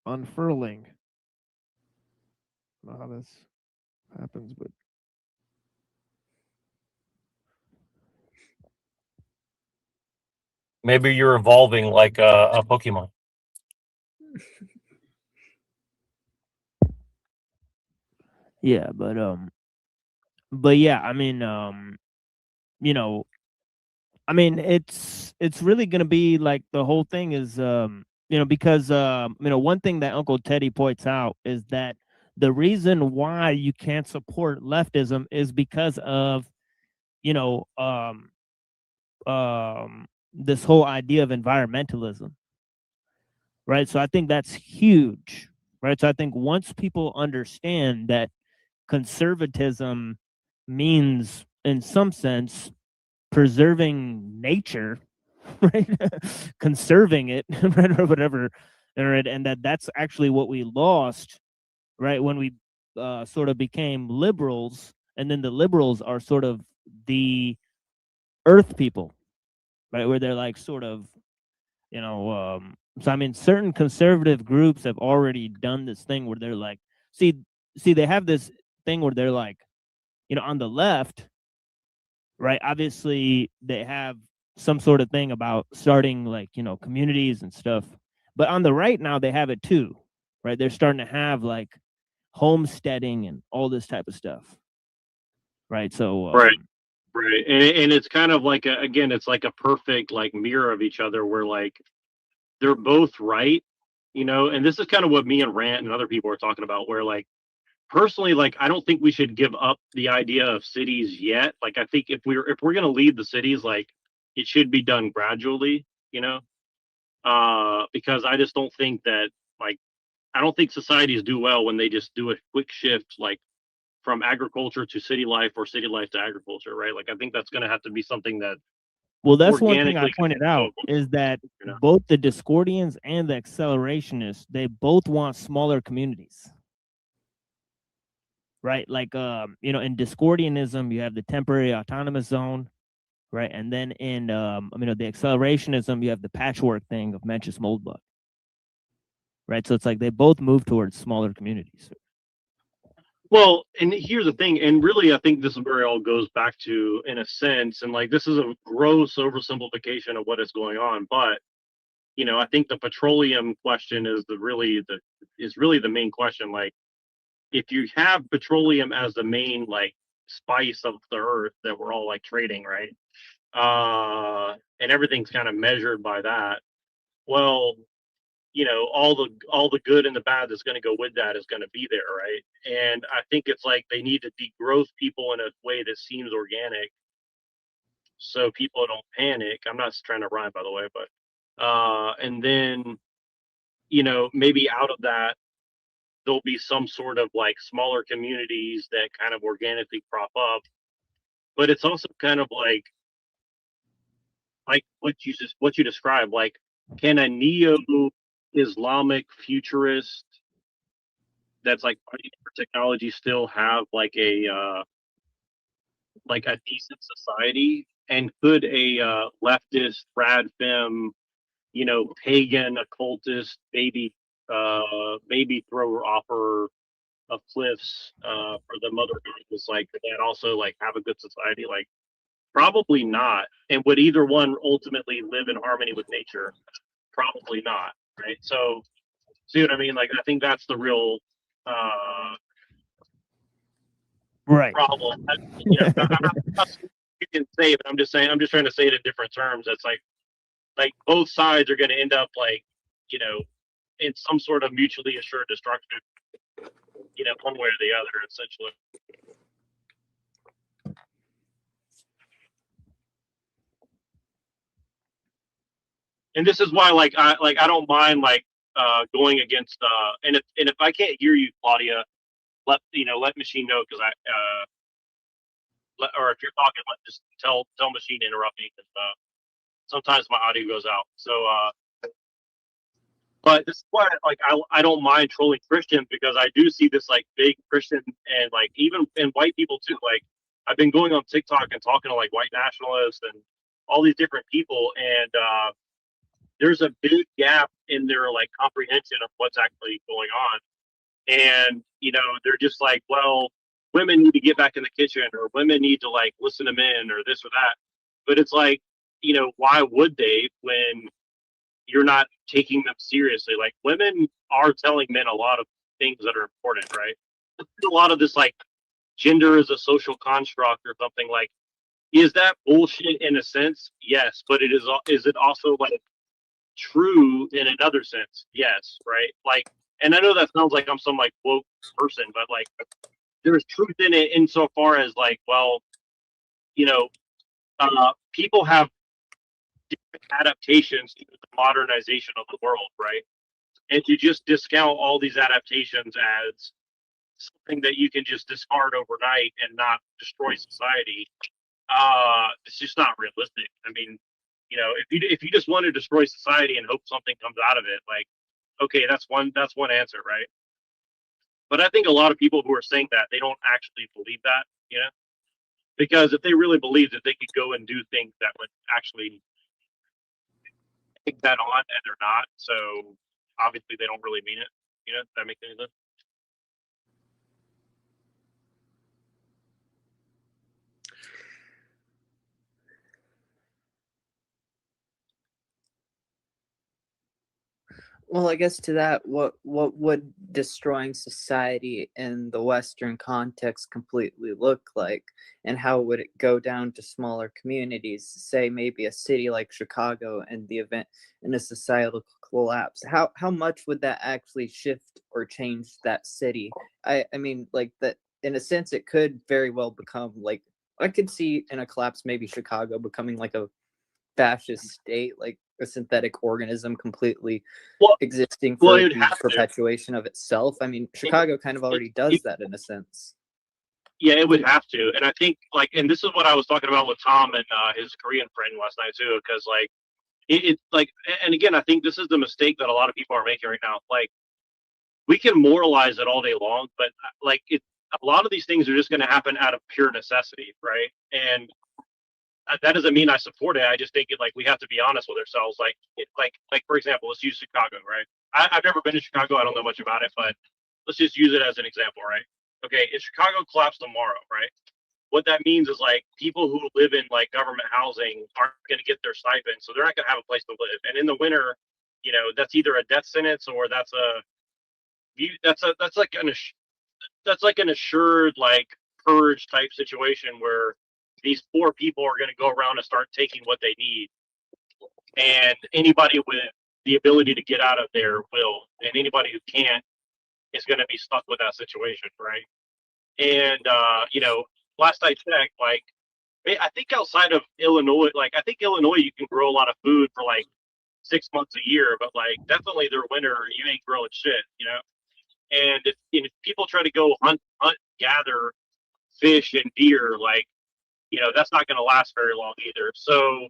unfurling. I don't know how this happens, but Maybe you're evolving like a Pokemon. yeah, but yeah, I mean, I mean, it's really gonna be like the whole thing is, because one thing that Uncle Teddy points out is that the reason why you can't support leftism is because of, you know, this whole idea of environmentalism, right? So I think that's huge, right? So I think once people understand that conservatism means, in some sense, preserving nature, right? Conserving it, right, or whatever, right? And that's actually what we lost, right, when we sort of became liberals, and then the liberals are sort of the earth people, right, where they're like sort of, so I mean, certain conservative groups have already done this thing where they're like, see, they have this thing where they're like, on the left, right? Obviously, they have some sort of thing about starting like, communities and stuff. But on the right now, they have it too, right? They're starting to have like homesteading and all this type of stuff, right? So, Right. Right. And it's kind of like again, it's like a perfect like mirror of each other where like they're both right, and this is kind of what me and Rant and other people are talking about, where like personally, like I don't think we should give up the idea of cities yet. Like I think if we're gonna lead the cities, like it should be done gradually, because I just don't think that like I don't think societies do well when they just do a quick shift like from agriculture to city life or city life to agriculture, right? Like I think that's going to have to be something that Well, that's one thing I organically pointed out is that both the Discordians and the accelerationists, they both want smaller communities. Right? Like you know, in Discordianism, you have the temporary autonomous zone, right? And then in you know, the accelerationism, you have the patchwork thing of Mencius Moldbug. Right? So it's like they both move towards smaller communities. Well, and here's the thing, and really, I think this is where it all goes back to, in a sense, and like this is a gross oversimplification of what is going on. But you know, I think the petroleum question is really the main question. Like, if you have petroleum as the main like spice of the earth that we're all like trading, right? And everything's kind of measured by that. Well, you know, all the good and the bad that's going to go with that is going to be there, right? And I think it's like they need to degrowth people in a way that seems organic, so people don't panic. I'm not trying to rhyme, by the way, but and then, you know, maybe out of that there'll be some sort of like smaller communities that kind of organically crop up. But it's also kind of like what you described, like, can a neo-Islamic futurist that's like fighting for technology still have like a decent society? And could a leftist rad femme, you know, pagan occultist baby thrower off her of cliffs for the mother was like that also like have a good society? Like, probably not. And would either one ultimately live in harmony with nature? Probably not, right? So see what I mean? Like, I think that's the real right problem. You know, I'm not you can say, but I'm just trying to say it in different terms. It's like both sides are going to end up like, you know, in some sort of mutually assured destruction, you know, one way or the other, essentially. And this is why, like, I don't mind like going against and if I can't hear you, Claudia, let machine know, because or if you're talking, just tell machine to interrupt me, because sometimes my audio goes out. So but this is why like I don't mind trolling Christians, because I do see this like big Christian, and like even in white people too. Like, I've been going on TikTok and talking to like white nationalists and all these different people, and there's a big gap in their like comprehension of what's actually going on. And, you know, they're just like, well, women need to get back in the kitchen, or women need to like listen to men, or this or that. But it's like, you know, why would they, when you're not taking them seriously? Like, women are telling men a lot of things that are important, right? A lot of this like gender is a social construct or something. Like, is that bullshit in a sense? Yes. But is it also like true in another sense? Yes, right? Like, and I know that sounds like I'm some like woke person, but like there's truth in it insofar as like, well, you know, people have different adaptations to the modernization of the world, right? And to just discount all these adaptations as something that you can just discard overnight and not destroy society, it's just not realistic. I mean, you know, if you just want to destroy society and hope something comes out of it, like, okay, that's one answer, right? But I think a lot of people who are saying that, they don't actually believe that, you know, because if they really believed that, they could go and do things that would actually take that on, and they're not. So obviously they don't really mean it, you know, if that makes any sense. Well, I guess to that, what would destroying society in the Western context completely look like, and how would it go down to smaller communities? Say maybe a city like Chicago, and the event in a societal collapse. How much would that actually shift or change that city? I mean, like, that in a sense, it could very well become like, I could see in a collapse maybe Chicago becoming like a fascist state, like a synthetic organism completely existing for the perpetuation of itself. I mean, Chicago kind of already does that in a sense. Yeah, it would have to. And I think like, and this is what I was talking about with Tom and his Korean friend last night too, because like it like, and again, I think this is the mistake that a lot of people are making right now. Like, we can moralize it all day long, but like a lot of these things are just going to happen out of pure necessity, right? And that doesn't mean I support it. I just think it like we have to be honest with ourselves. Like, like for example, let's use Chicago, right? I've never been to Chicago. I don't know much about it, but let's just use it as an example, right? Okay, if Chicago collapsed tomorrow, right? What that means is like people who live in like government housing aren't going to get their stipend, so they're not going to have a place to live. And in the winter, you know, that's either a death sentence or that's like an assured like purge type situation where these poor people are going to go around and start taking what they need, and anybody with the ability to get out of there will, and anybody who can't is going to be stuck with that situation, right? And you know, last I checked, like I think outside of Illinois, like I think Illinois you can grow a lot of food for like 6 months a year, but like definitely their winter you ain't growing shit, you know. And if people try to go hunt, gather fish and deer, like, you know, that's not going to last very long either. So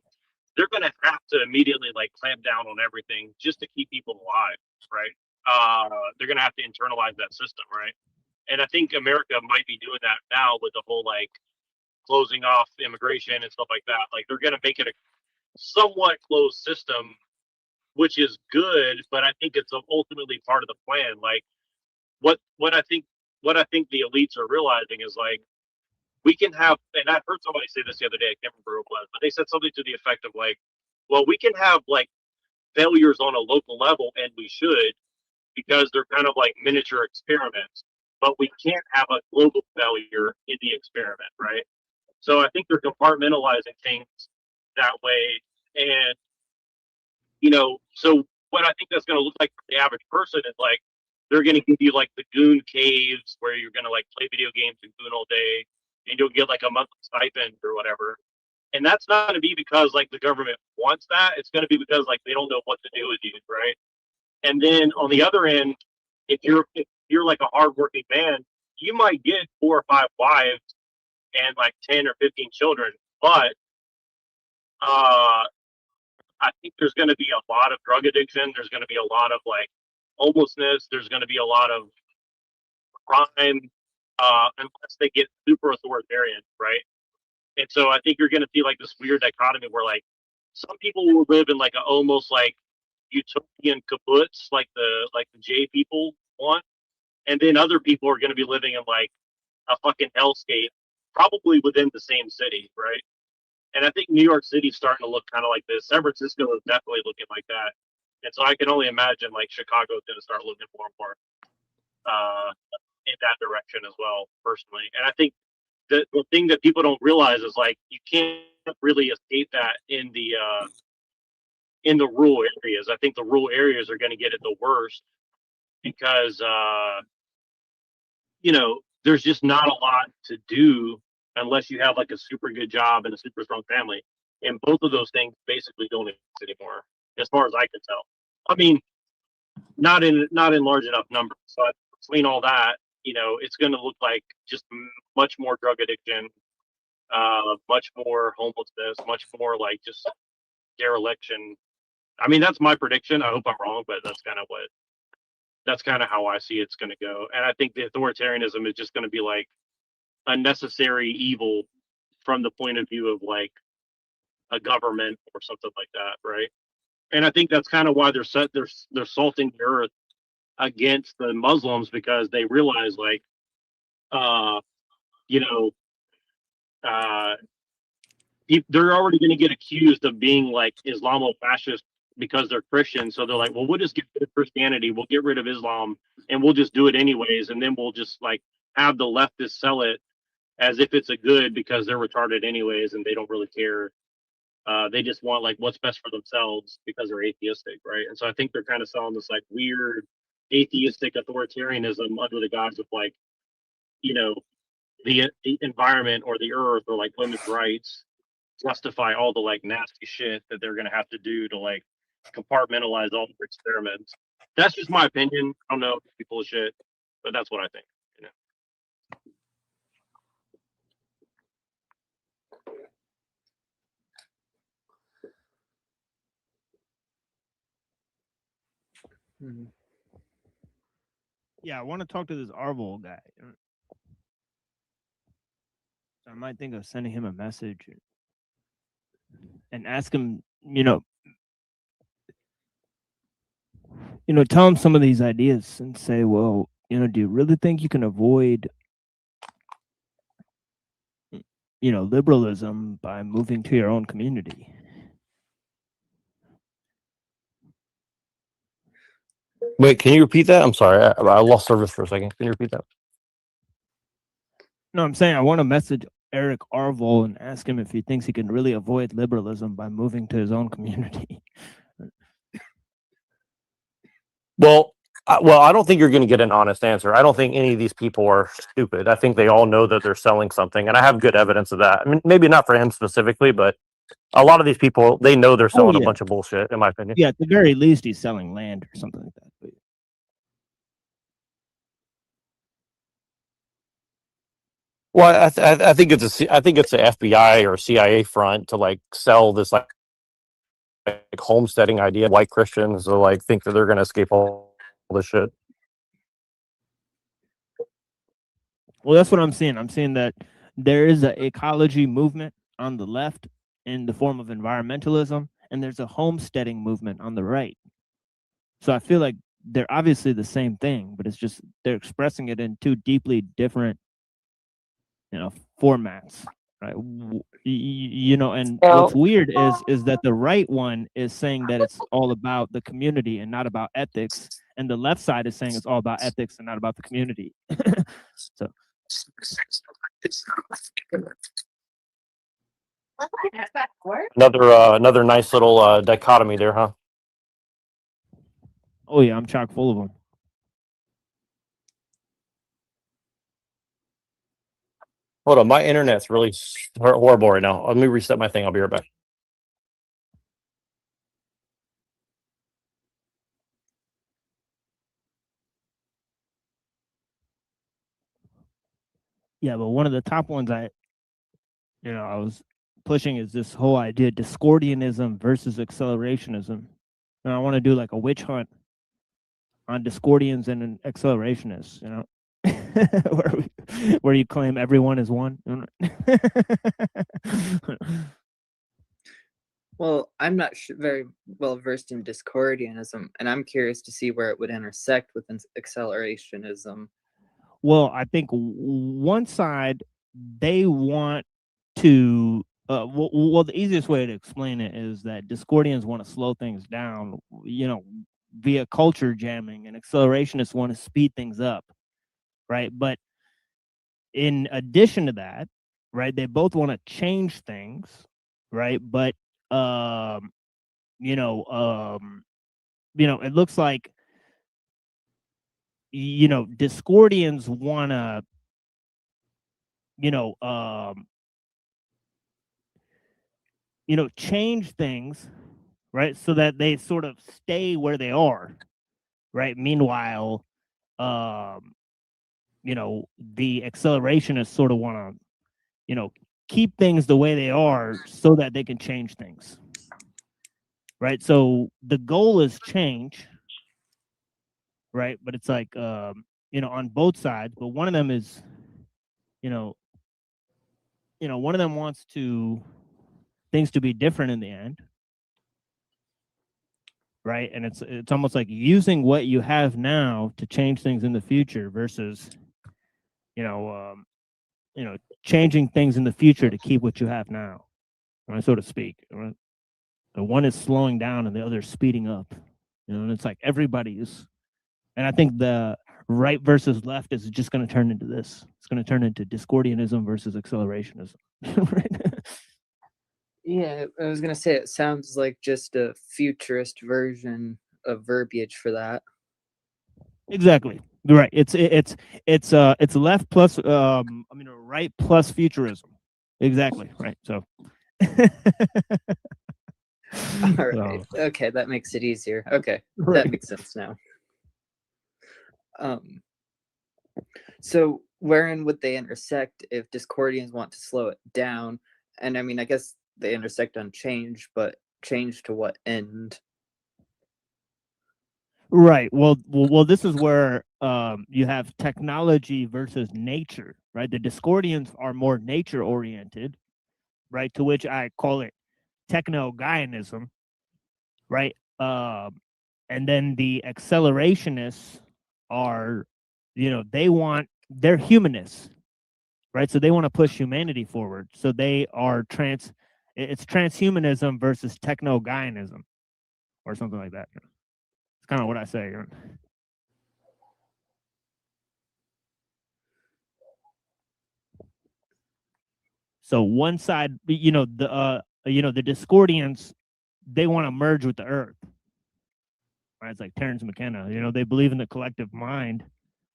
they're going to have to immediately like clamp down on everything just to keep people alive, right? They're going to have to internalize that system, right? And I think America might be doing that now with the whole like closing off immigration and stuff like that. Like they're going to make it a somewhat closed system, which is good, but I think it's ultimately part of the plan. Like what I think the elites are realizing is like we can have, and I heard somebody say this the other day, I can't remember who it was, but they said something to the effect of like, well, we can have like failures on a local level, and we should, because they're kind of like miniature experiments, but we can't have a global failure in the experiment, right? So I think they're compartmentalizing things that way. And, you know, so what I think that's going to look like for the average person is like, they're going to give you like the goon caves where you're going to like play video games and goon all day, and you'll get like a monthly stipend or whatever. And that's not going to be because like the government wants that. It's going to be because like they don't know what to do with you, right? And then on the other end, if you're like a hardworking man, you might get 4 or 5 wives and like 10 or 15 children, but I think there's going to be a lot of drug addiction. There's going to be a lot of like homelessness. There's going to be a lot of crime unless they get super authoritarian, right? And so I think you're going to see like this weird dichotomy where like some people will live in like a almost like utopian kibbutz, like the J people want, and then other people are going to be living in like a fucking hellscape, probably within the same city, right? And I think New York City's starting to look kind of like this. San Francisco is definitely looking like that. And so I can only imagine like Chicago's going to start looking more and more in that direction as well, personally. And I think the thing that people don't realize is like you can't really escape that in the rural areas. I think the rural areas are going to get it the worst because you know, there's just not a lot to do unless you have like a super good job and a super strong family. And both of those things basically don't exist anymore, as far as I can tell. I mean, not in large enough numbers. So between all that, you know, it's going to look like just much more drug addiction, much more homelessness, much more like just dereliction. I mean, that's my prediction. I hope I'm wrong, but that's kind of how I see it's going to go. And I think the authoritarianism is just going to be like a necessary evil from the point of view of like a government or something like that, right? And I think that's kind of why they're salting the earth against the Muslims, because they realize like you know they're already going to get accused of being like Islamo-fascist because they're Christian. So they're like, well, we'll just get rid of Christianity, we'll get rid of Islam, and we'll just do it anyways, and then we'll just like have the leftists sell it as if it's a good because they're retarded anyways and they don't really care. They just want like what's best for themselves because they're atheistic, right? And so I think they're kind of selling this like weird atheistic authoritarianism under the guise of like, you know, the environment or the earth or like women's rights justify all the like nasty shit that they're gonna have to do to like compartmentalize all their experiments. That's just my opinion. I don't know if people shit, but that's what I think. You know. Yeah, I want to talk to this Arvol guy. I might think of sending him a message and ask him, tell him some of these ideas and say, well, do you really think you can avoid, liberalism by moving to your own community? Wait, can you repeat that? I'm sorry, I lost service for a second. Can you repeat that? No, I'm saying I want to message Eric Arvol and ask him if he thinks he can really avoid liberalism by moving to his own community. Well, I don't think you're going to get an honest answer. I don't think any of these people are stupid. I think they all know that they're selling something, and I have good evidence of that. I mean, maybe not for him specifically, but a lot of these people, they know they're selling a bunch of bullshit, in my opinion. Yeah, at the very least, he's selling land or something like that. But Well, I think it's I think it's the FBI or CIA front to like sell this like homesteading idea. White Christians to like think that they're going to escape all this shit. well, that's what I'm seeing. I'm seeing that there is an ecology movement on the left in the form of environmentalism, and there's a homesteading movement on the right. So I feel like they're obviously the same thing, but it's just they're expressing it in two deeply different, formats, right? And what's weird is that the right one is saying that it's all about the community and not about ethics, and the left side is saying it's all about ethics and not about the community. So Another nice little dichotomy there, huh? oh yeah, I'm chock full of them. Hold on, my internet's really horrible right now. Let me reset my thing. I'll be right back. Yeah, but one of the top ones I was pushing is this whole idea Discordianism versus accelerationism. And I want to do like a witch hunt on Discordians and accelerationists, where you claim everyone is one. Well, I'm not very well versed in Discordianism, and I'm curious to see where it would intersect with accelerationism. Well, I think one side, they want to well, the easiest way to explain it is that Discordians want to slow things down, via culture jamming, and accelerationists want to speed things up, right? But in addition to that, right, they both want to change things, right? But it looks like Discordians want to change things, right, so that they sort of stay where they are, right? Meanwhile, the accelerationists sort of want to, keep things the way they are so that they can change things, right? So the goal is change, right? But it's like, on both sides, but one of them is, one of them wants things to be different in the end, right? And it's almost like using what you have now to change things in the future versus, changing things in the future to keep what you have now, right, so to speak. Right? The one is slowing down and the other is speeding up. And it's like everybody is. And I think the right versus left is just going to turn into this. It's going to turn into Discordianism versus accelerationism. Right? Yeah, I was gonna say it sounds like just a futurist version of verbiage for that. Exactly. Right. It's left plus right plus futurism. Exactly. Right. So All right. Okay, that makes it easier. Okay, that makes sense now. So wherein would they intersect if Discordians want to slow it down? And I mean, I guess they intersect on change, but change to what end? Right. Well, this is where you have technology versus nature, right? The Discordians are more nature oriented, right? To which I call it techno-Gaianism, right? And then the accelerationists are, they're humanists, right? So they want to push humanity forward. So they are it's transhumanism versus techno-Gaianism or something like that. It's kind of what I say. So one side, the Discordians, they want to merge with the earth. Right? It's like Terence McKenna, they believe in the collective mind,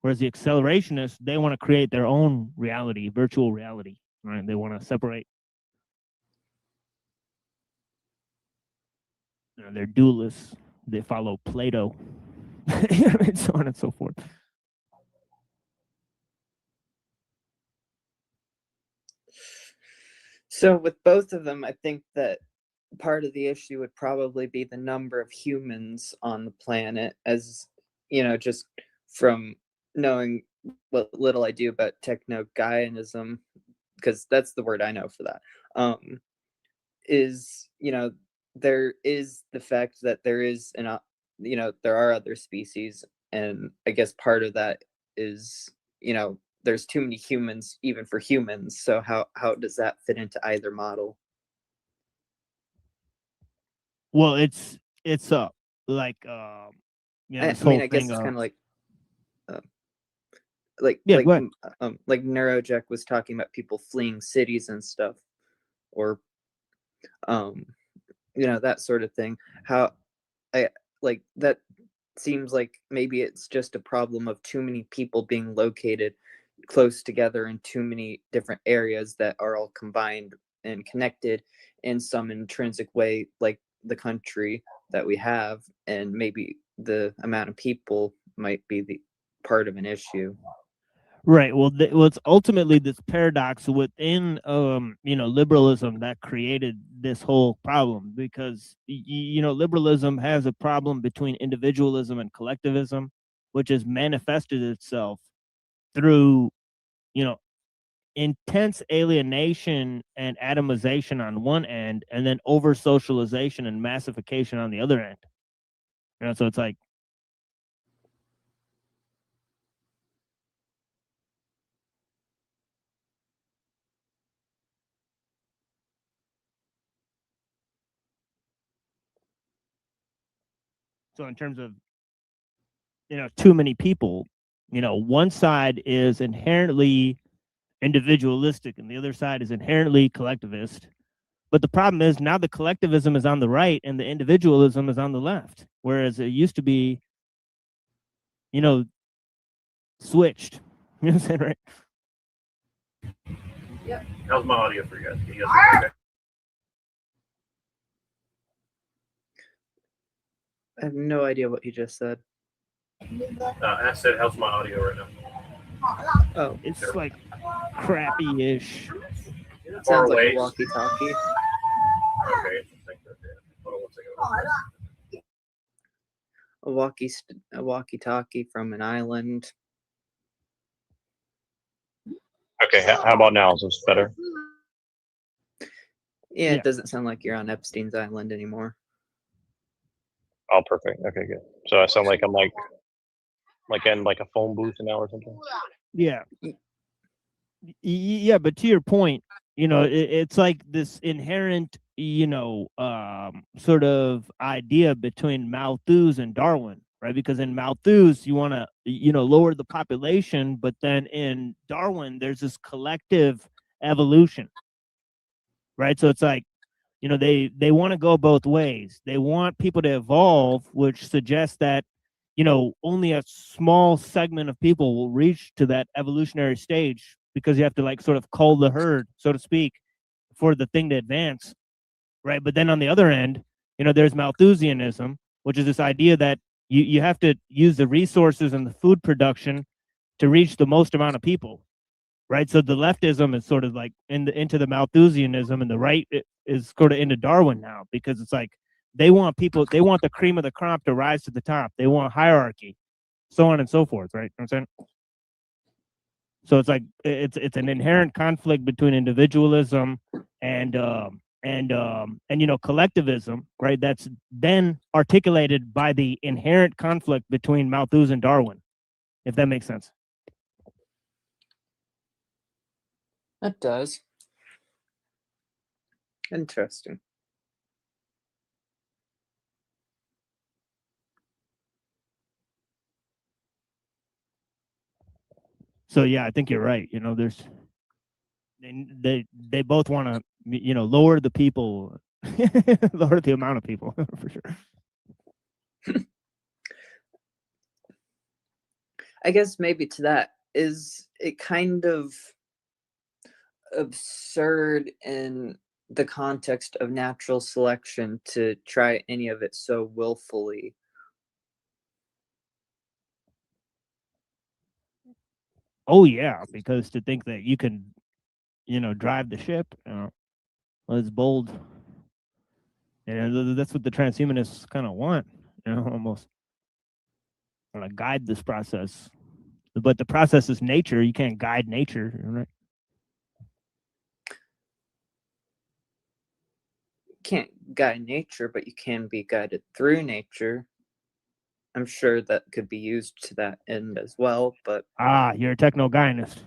whereas the accelerationists, they want to create their own reality, virtual reality, right? They want to separate. They're dualists. They follow Plato, and so on and so forth. So with both of them, I think that part of the issue would probably be the number of humans on the planet, as just from knowing what little I do about techno-Gaianism, because that's the word I know for that, is there is the fact that there is there are other species, and I guess part of that is there's too many humans even for humans. So how does that fit into either model? Well, it's like I mean, I guess it's kind of like Neurojack was talking about people fleeing cities and stuff, or that sort of thing. How I like that seems like maybe it's just a problem of too many people being located close together in too many different areas that are all combined and connected in some intrinsic way, like the country that we have, and maybe the amount of people might be the part of an issue. Right. Well, it's ultimately this paradox within, liberalism that created this whole problem, because, liberalism has a problem between individualism and collectivism, which has manifested itself through, intense alienation and atomization on one end, and then over socialization and massification on the other end. So it's like, so in terms of, too many people, one side is inherently individualistic and the other side is inherently collectivist. But the problem is now the collectivism is on the right and the individualism is on the left, whereas it used to be, switched. You know what I'm saying, right? Yep. How's my audio for you guys? Can you guys hear me okay? I have no idea what you just said. I said, how's my audio right now? Oh, it's like crappy-ish. It sounds like a walkie-talkie. Okay. Hold on 1 second. A walkie-talkie from an island. Okay, how about now? Is this better? Yeah, it doesn't sound like you're on Epstein's island anymore. Oh, perfect. Okay, good. So I sound like I'm like in like a phone booth now or something. Yeah. Yeah, but to your point, it's like this inherent, sort of idea between Malthus and Darwin, right? Because in Malthus, you want to, lower the population, but then in Darwin, there's this collective evolution, right? So it's like, they want to go both ways. They want people to evolve, which suggests that, only a small segment of people will reach to that evolutionary stage, because you have to like sort of cull the herd, so to speak, for the thing to advance, right? But then on the other end, there's Malthusianism, which is this idea that you have to use the resources and the food production to reach the most amount of people, right? So the leftism is sort of like into the Malthusianism, and the right is sort of into Darwin now, because it's like they want people, they want the cream of the crop to rise to the top. They want hierarchy, so on and so forth, right? You know what I'm saying? So it's like it's an inherent conflict between individualism and you know, collectivism, right? That's then articulated by the inherent conflict between Malthus and Darwin, if that makes sense. That does. Interesting. So yeah, I think you're right. You know, there's they both want to, you know, lower the people, lower the amount of people for sure. I guess maybe to that, is it kind of absurd in the context of natural selection to try any of it so willfully? Oh yeah, because to think that you can, you know, drive the ship, you know, well, it's bold. And that's what the transhumanists kind of want, you know, almost want to guide this process. But the process is nature. You can't guide nature, right? Can't guide nature, but you can be guided through nature. I'm sure that could be used to that end as well, but You're a techno-Guyanist.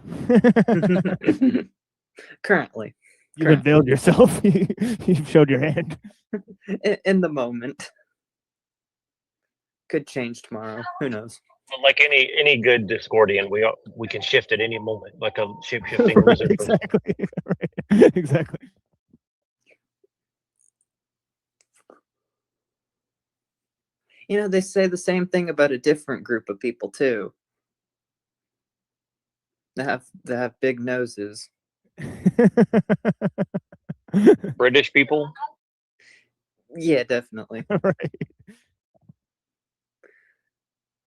currently. You've unveiled yourself. You've showed your hand. In the moment. Could change tomorrow. Who knows? But like any good Discordian, we can shift at any moment, like a shape-shifting lizard. Exactly. Right. Exactly. You know, they say the same thing about a different group of people too. They have big noses. British people? Yeah, definitely. Right.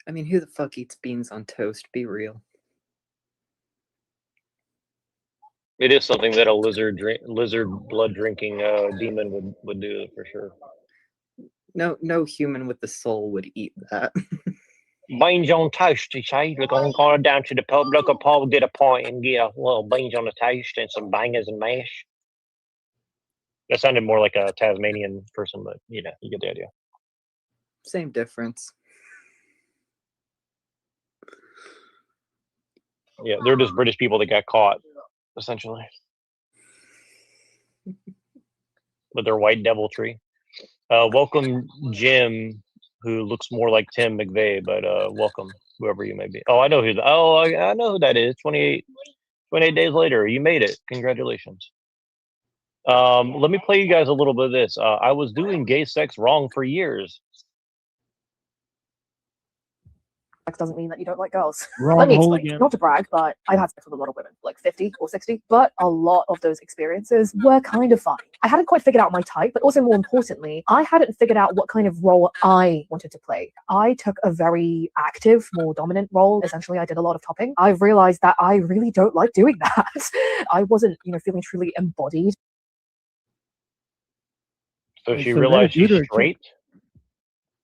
I mean, who the fuck eats beans on toast? Be real. It is something that a lizard blood drinking demon would do for sure. No human with the soul would eat that. Beans on toast, you say? We're going to go down to the pub, local pub, get a pint and get a little beans on the toast and some bangers and mash. That sounded more like a Tasmanian person, but you know, you get the idea. Same difference. Yeah, they're just British people that got caught, essentially. With their white deviltry. Welcome, Jim, who looks more like Tim McVeigh, but welcome, whoever you may be. Oh, I know who. I know who that is. 28 days later, you made it. Congratulations. Let me play you guys a little bit of this. I was doing gay sex wrong for years. Sex doesn't mean that you don't like girls. Wrong Let me hole explain. again. Not to brag, but I've had sex with a lot of women, like 50 or 60, but a lot of those experiences were kind of fun. I hadn't quite figured out my type, but also more importantly, I hadn't figured out what kind of role I wanted to play. I took a very active, more dominant role. Essentially, I did a lot of topping. I realized that I really don't like doing that. I wasn't, feeling truly embodied. So she realized she's straight.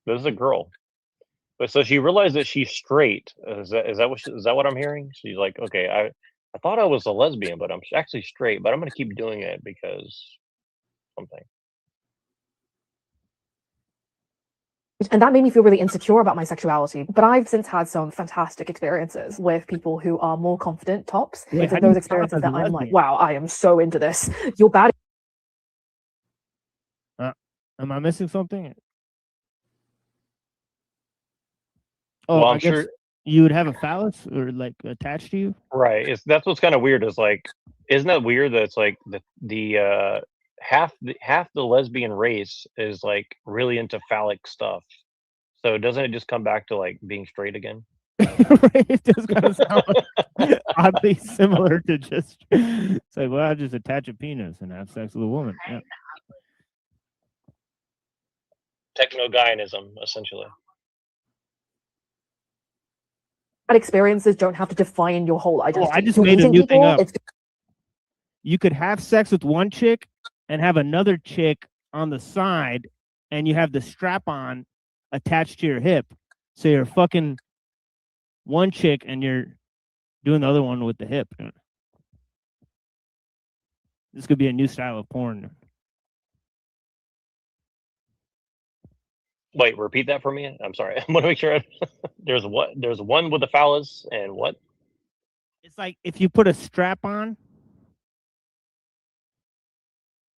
This is a girl. But so she realized that she's straight. Is that what I'm hearing? She's like, okay, I thought I was a lesbian, but I'm actually straight. But I'm going to keep doing it because something. And that made me feel really insecure about my sexuality. But I've since had some fantastic experiences with people who are more confident tops. Wait, It's in those experiences that I'm like, wow, I am so into this. You're bad. Am I missing something? Oh, Well, I I'm guess sure you would have a phallus or like attached to you. right. That's what's kind of weird. Is like, isn't that weird that it's like the half the lesbian race is like really into phallic stuff. So doesn't it just come back to like being straight again? Right, it does kind of sound oddly similar to just say, well, I just attach a penis and have sex with a woman. Yeah. Techno-Guyanism, essentially. Bad experiences don't have to define your whole identity. I just You're made a meeting new thing people, up. it's- You could have sex with one chick and have another chick on the side and you have the strap on attached to your hip, so you're fucking one chick and you're doing the other one with the hip. This could be a new style of porn. Wait, repeat that for me. I'm sorry. I want to make sure. There's what? There's one with the phallus and what? It's like if you put a strap on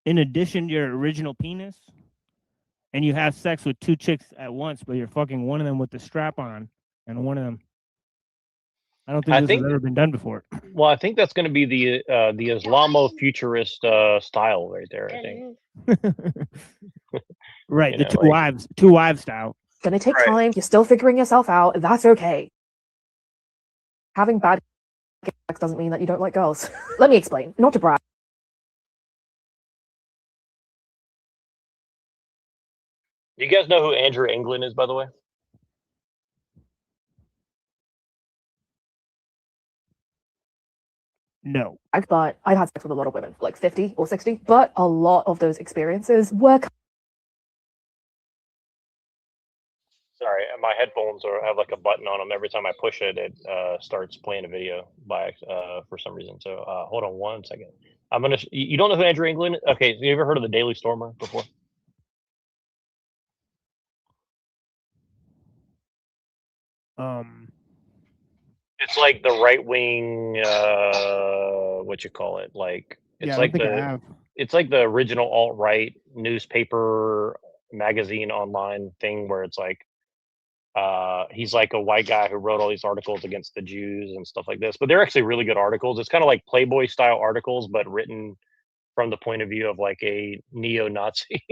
in addition to your original penis, and you have sex with two chicks at once, but you're fucking one of them with the strap on, and one of them. I don't think I this think. has ever been done before. Well, I think that's going to be the Islamo-futurist style right there. I think. Right, You the know, like- two wives style. Gonna take time. You're still figuring yourself out. That's okay. Having bad sex doesn't mean that you don't like girls. Let me explain. Not to brag. Do you guys know who Andrew England is, by the way? No. But I've had sex with a lot of women, like 50 or 60. But a lot of those experiences were Sorry, my headphones have like a button on them. Every time I push it, it starts playing a video for some reason. So hold on one second. I'm gonna. You don't know who Andrew England is? Okay, so you ever heard of the Daily Stormer before? It's like the right wing. What you call it? Like it's Yeah, I like don't think I the. have. It's like the original alt right newspaper, magazine, online thing where it's like. He's like a white guy who wrote all these articles against the Jews and stuff like this, but they're actually really good articles. It's kind of like Playboy style articles, but written from the point of view of like a neo-Nazi.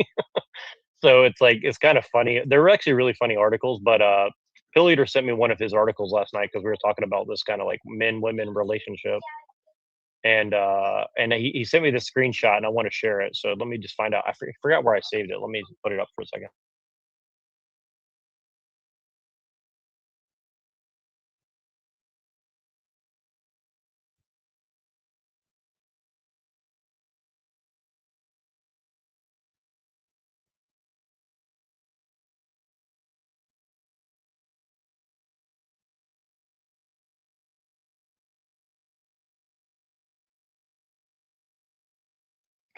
So it's like it's kind of funny. They're actually really funny articles. But Pill Eater sent me one of his articles last night because we were talking about this kind of like men-women relationship, and he sent me this screenshot, and I want to share it. So let me just find out. I forgot where I saved it. Let me put it up for a second.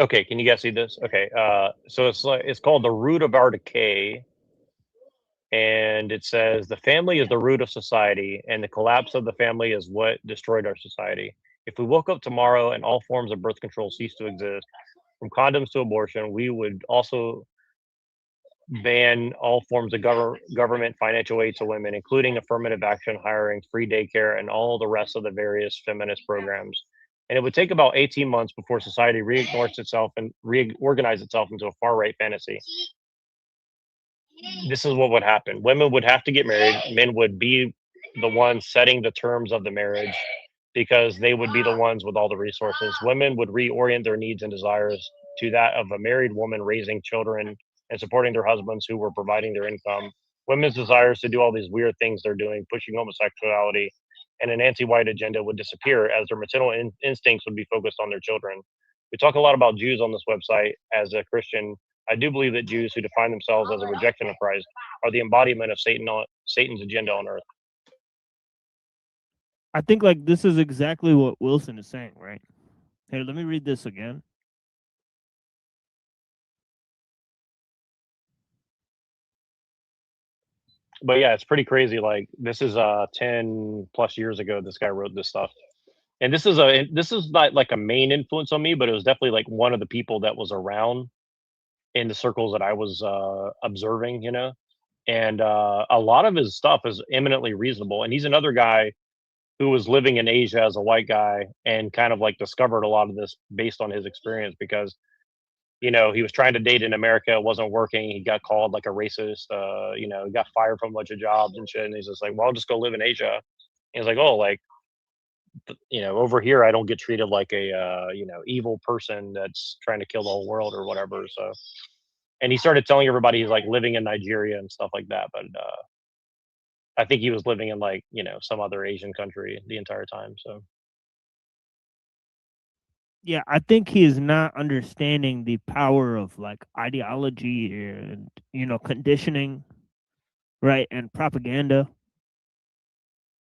Okay, can you guys see this? Okay, so it's called The Root of Our Decay, and it says the family is the root of society, and the collapse of the family is what destroyed our society. If we woke up tomorrow and all forms of birth control ceased to exist, from condoms to abortion, we would also ban all forms of government financial aid to women, including affirmative action, hiring, free daycare, and all the rest of the various feminist programs. And it would take about 18 months before society reignites itself and reorganize itself into a far right fantasy. This is what would happen. Women would have to get married. Men would be the ones setting the terms of the marriage because they would be the ones with all the resources. Women would reorient their needs and desires to that of a married woman raising children and supporting their husbands who were providing their income. Women's desires to do all these weird things they're doing, pushing homosexuality, and an anti-white agenda would disappear as their maternal instincts would be focused on their children. We talk a lot about Jews on this website. As a Christian, I do believe that Jews who define themselves as a rejection of Christ are the embodiment of Satan's agenda on earth. I think like this is exactly what Wilson is saying, right? Here, let me read this again. But yeah, it's pretty crazy. Like this is 10 plus years ago this guy wrote this stuff. And this is not like a main influence on me, but it was definitely like one of the people that was around in the circles that I was observing, you know. And a lot of his stuff is eminently reasonable. And he's another guy who was living in Asia as a white guy and kind of like discovered a lot of this based on his experience because you know, he was trying to date in America, it wasn't working. He got called like a racist. You know, he got fired from a bunch of jobs and shit. And he's just like, well, I'll just go live in Asia. And he's like, oh, like, you know, over here, I don't get treated like a, you know, evil person that's trying to kill the whole world or whatever. So, and he started telling everybody he's like living in Nigeria and stuff like that. But I think he was living in like, you know, some other Asian country the entire time. So. Yeah, I think he is not understanding the power of like ideology and conditioning, right, and propaganda,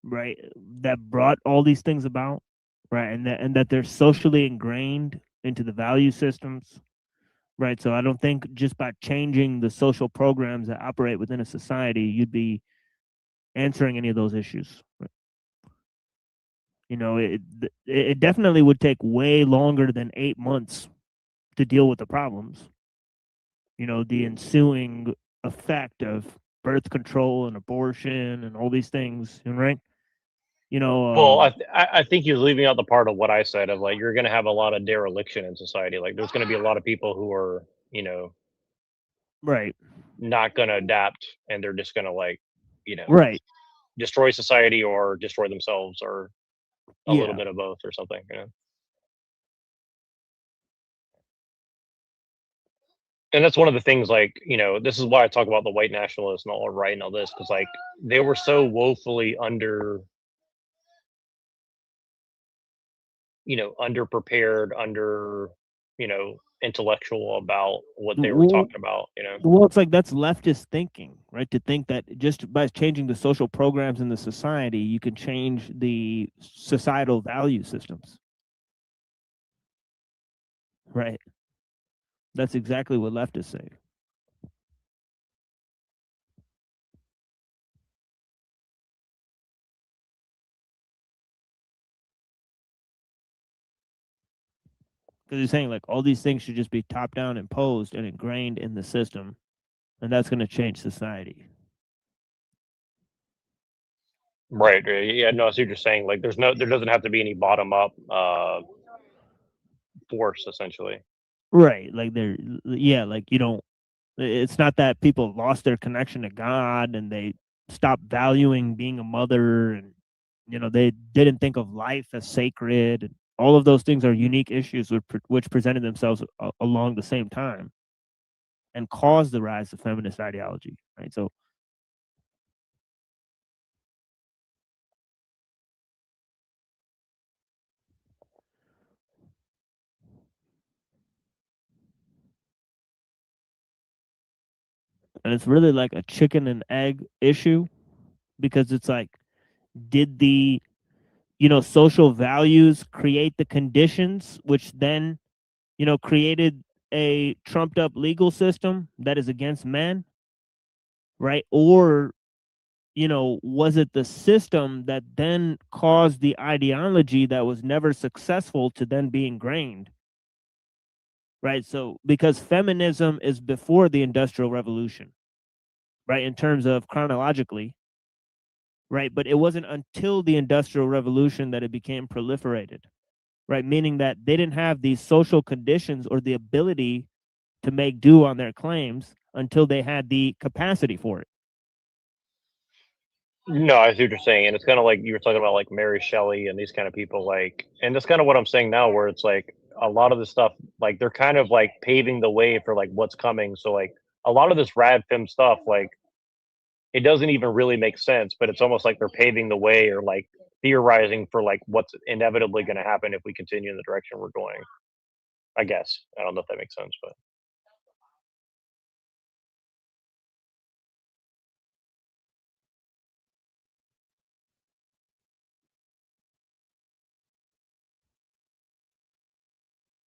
right, that brought all these things about, right, and that they're socially ingrained into the value systems, right. So I don't think just by changing the social programs that operate within a society, you'd be answering any of those issues. Right? It definitely would take way longer than 8 months to deal with the problems. The ensuing effect of birth control and abortion and all these things, right? Well, I think he's leaving out the part of what I said of like you're going to have a lot of dereliction in society. Like there's going to be a lot of people who are right, not going to adapt, and they're just going to like right, destroy society or destroy themselves or a little bit of both or something. And that's one of the things, like, this is why I talk about the white nationalists and all right and all this, because like they were so woefully underprepared, intellectual about what they were talking about. Well, it's like that's leftist thinking, right? To think that just by changing the social programs in the society, you can change the societal value systems, right? That's exactly what leftists say. Because he's saying like all these things should just be top down imposed and ingrained in the system, and that's going to change society. Right. Yeah. No, I see what you're saying. Like, there doesn't have to be any bottom up force, essentially. Right. Like like it's not that people lost their connection to God and they stopped valuing being a mother, and they didn't think of life as sacred, and all of those things are unique issues which presented themselves along the same time and caused the rise of feminist ideology, right? So and it's really like a chicken and egg issue, because it's like, did the social values create the conditions which then created a trumped up legal system that is against men, right? Or was it the system that then caused the ideology that was never successful to then be ingrained, right? So because feminism is before the Industrial Revolution, right, in terms of chronologically, right? But it wasn't until the Industrial Revolution that it became proliferated, right? Meaning that they didn't have these social conditions or the ability to make do on their claims until they had the capacity for it. No, I see what you're saying, and it's kind of like you were talking about, like Mary Shelley and these kind of people, like, and that's kind of what I'm saying now, where it's like a lot of the stuff, like they're kind of like paving the way for like what's coming. So like a lot of this rad fem stuff, like it doesn't even really make sense, but it's almost like they're paving the way or like theorizing for like what's inevitably going to happen if we continue in the direction we're going. I guess I don't know if that makes sense, but.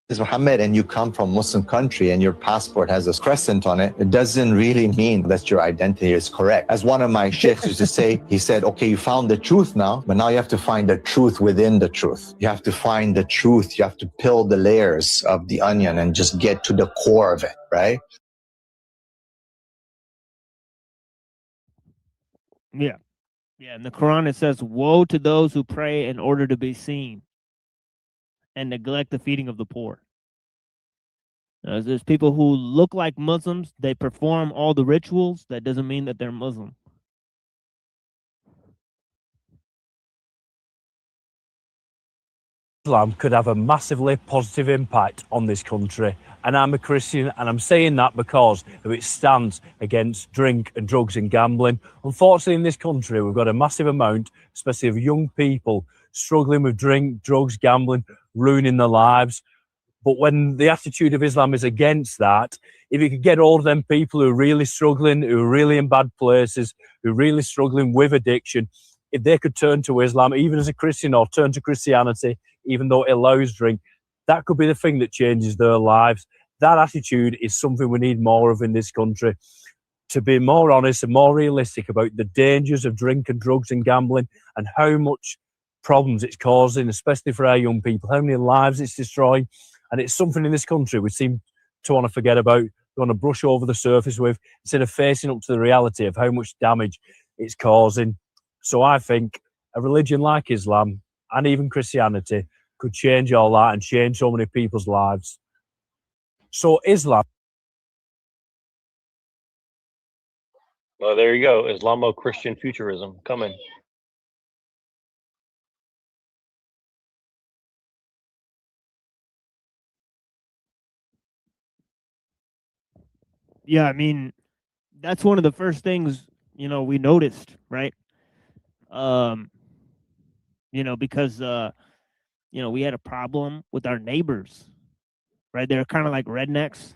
Is Muhammad and you come from a Muslim country and your passport has a crescent on it, it doesn't really mean that your identity is correct. As one of my sheikhs used to say, he said, okay, you found the truth now, but now you have to find the truth within the truth. You have to find the truth. You have to peel the layers of the onion and just get to the core of it, right? Yeah. Yeah. In the Quran, it says, woe to those who pray in order to be seen and neglect the feeding of the poor. There's people who look like Muslims, they perform all the rituals. That doesn't mean that they're Muslim. Islam could have a massively positive impact on this country, and I'm a Christian, and I'm saying that because of its stance against drink and drugs and gambling. Unfortunately, in this country, we've got a massive amount, especially of young people, struggling with drink, drugs, gambling, ruining their lives. But when the attitude of Islam is against that, if you could get all of them people who are really struggling, who are really in bad places, who are really struggling with addiction, if they could turn to Islam, even as a Christian, or turn to Christianity, even though it allows drink, that could be the thing that changes their lives. That attitude is something we need more of in this country, to be more honest and more realistic about the dangers of drink and drugs and gambling and how much problems it's causing, especially for our young people, how many lives it's destroying. And it's something in this country we seem to want to forget about, we want to brush over the surface with, instead of facing up to the reality of how much damage it's causing. So I think a religion like Islam and even Christianity could change all that and change so many people's lives. So Islam. Well, there you go. Islamo-Christian futurism coming. Yeah, I mean, that's one of the first things, you know, we noticed, right? You know, because you know, we had a problem with our neighbors, right? They're kind of like rednecks,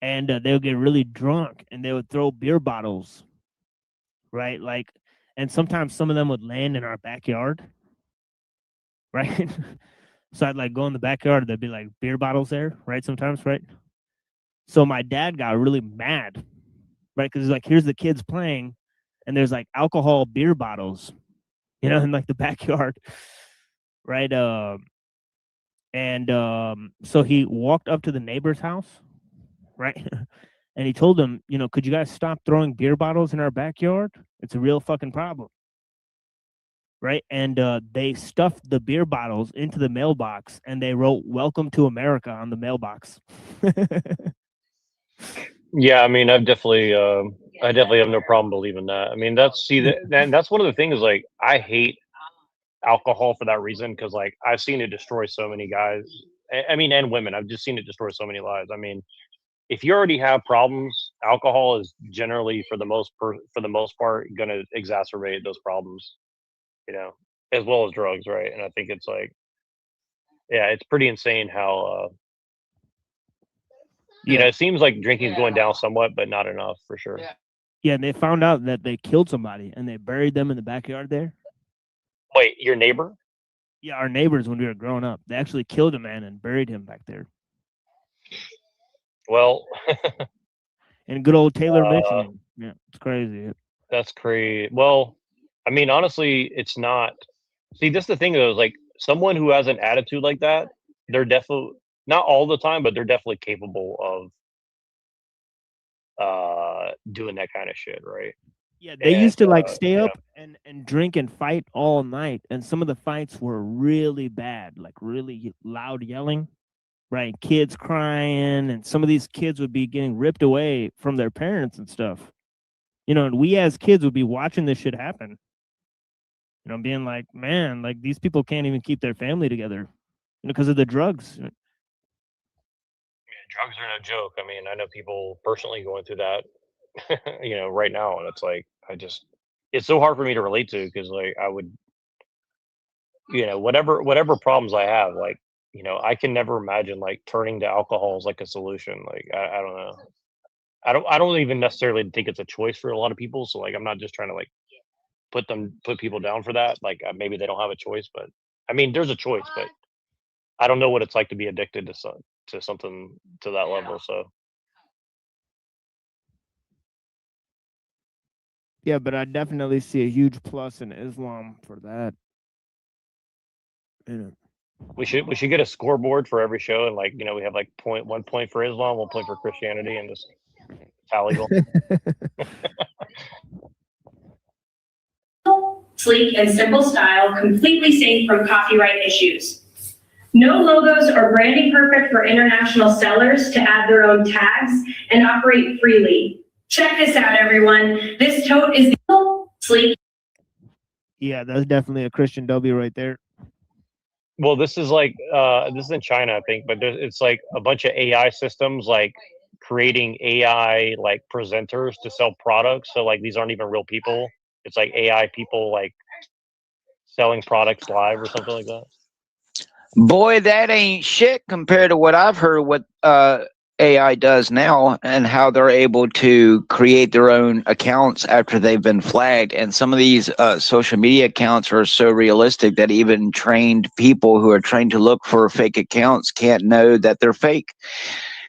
and they would get really drunk and they would throw beer bottles, right? Like, and sometimes some of them would land in our backyard, right? So I'd like go in the backyard, there'd be like beer bottles there, right? Sometimes, right? So my dad got really mad, right? Because he's like, here's the kids playing, and there's like alcohol beer bottles, you know, in like the backyard, right? So he walked up to the neighbor's house, right? And he told them, you know, could you guys stop throwing beer bottles in our backyard? It's a real fucking problem, right? And they stuffed the beer bottles into the mailbox, and they wrote "Welcome to America" on the mailbox. Yeah, I mean, I definitely have no problem believing that. I mean, that's one of the things. Like, I hate alcohol for that reason, because like I've seen it destroy so many guys. I mean, and women. I've just seen it destroy so many lives. I mean, if you already have problems, alcohol is generally, for the most part, going to exacerbate those problems. You know, as well as drugs, right? And I think it's like, yeah, it's pretty insane how. You know, it seems like drinking is going down somewhat, but not enough for sure. Yeah, and they found out that they killed somebody and they buried them in the backyard there. Wait, your neighbor? Yeah, our neighbors, when we were growing up, they actually killed a man and buried him back there. Well, in good old Taylor, Michigan. Yeah, it's crazy. That's crazy. Well, I mean, honestly, it's not. See, this is the thing though, is like someone who has an attitude like that, they're definitely, not all the time, but they're definitely capable of doing that kind of shit, right? Yeah, they used to like stay up and drink and fight all night, and some of the fights were really bad, like really loud yelling, right? Kids crying, and some of these kids would be getting ripped away from their parents and stuff. You know, and we as kids would be watching this shit happen. You know, being like, man, like these people can't even keep their family together, you know, because of the drugs. Yeah, drugs are no joke. I mean, I know people personally going through that, you know, right now, and it's like, it's so hard for me to relate to, because like I would, you know, whatever problems I have, like, you know, I can never imagine like turning to alcohol as like a solution. Like, I don't know. I don't even necessarily think it's a choice for a lot of people. So like, I'm not just trying to like put people down for that. Like, maybe they don't have a choice, but I mean, there's a choice, but I don't know what it's like to be addicted to something to that level. So yeah, but I definitely see a huge plus in Islam for that. You know. we should get a scoreboard for every show, and like, you know, we have like 1 point for Islam, 1 point for Christianity, and just tally them. Sleek and simple style, completely safe from copyright issues. No logos or branding, perfect for international sellers to add their own tags and operate freely. Check this out, everyone. This tote is sleek. Yeah, that's definitely a Christian W right there. Well, this is like this is in China, I think, but it's like a bunch of AI systems like creating AI like presenters to sell products. So like these aren't even real people. It's like AI people like selling products live or something like that. Boy, that ain't shit compared to what I've heard what AI does now and how they're able to create their own accounts after they've been flagged. And some of these social media accounts are so realistic that even trained people who are trained to look for fake accounts can't know that they're fake.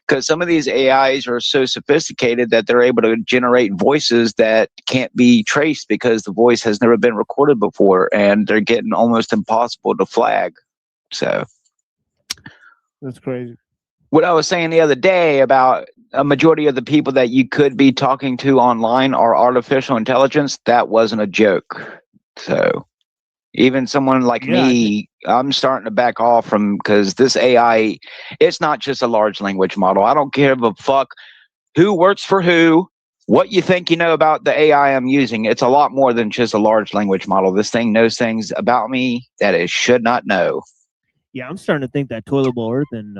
Because some of these AIs are so sophisticated that they're able to generate voices that can't be traced because the voice has never been recorded before, and they're getting almost impossible to flag. So that's crazy. What I was saying the other day about a majority of the people that you could be talking to online are artificial intelligence, that wasn't a joke. So even someone like me, I'm starting to back off from, because this AI, it's not just a large language model. I don't give a fuck who works for who, what you think you know about the AI I'm using. It's a lot more than just a large language model. This thing knows things about me that it should not know. Yeah, I'm starting to think that Toilet Bowl Earth and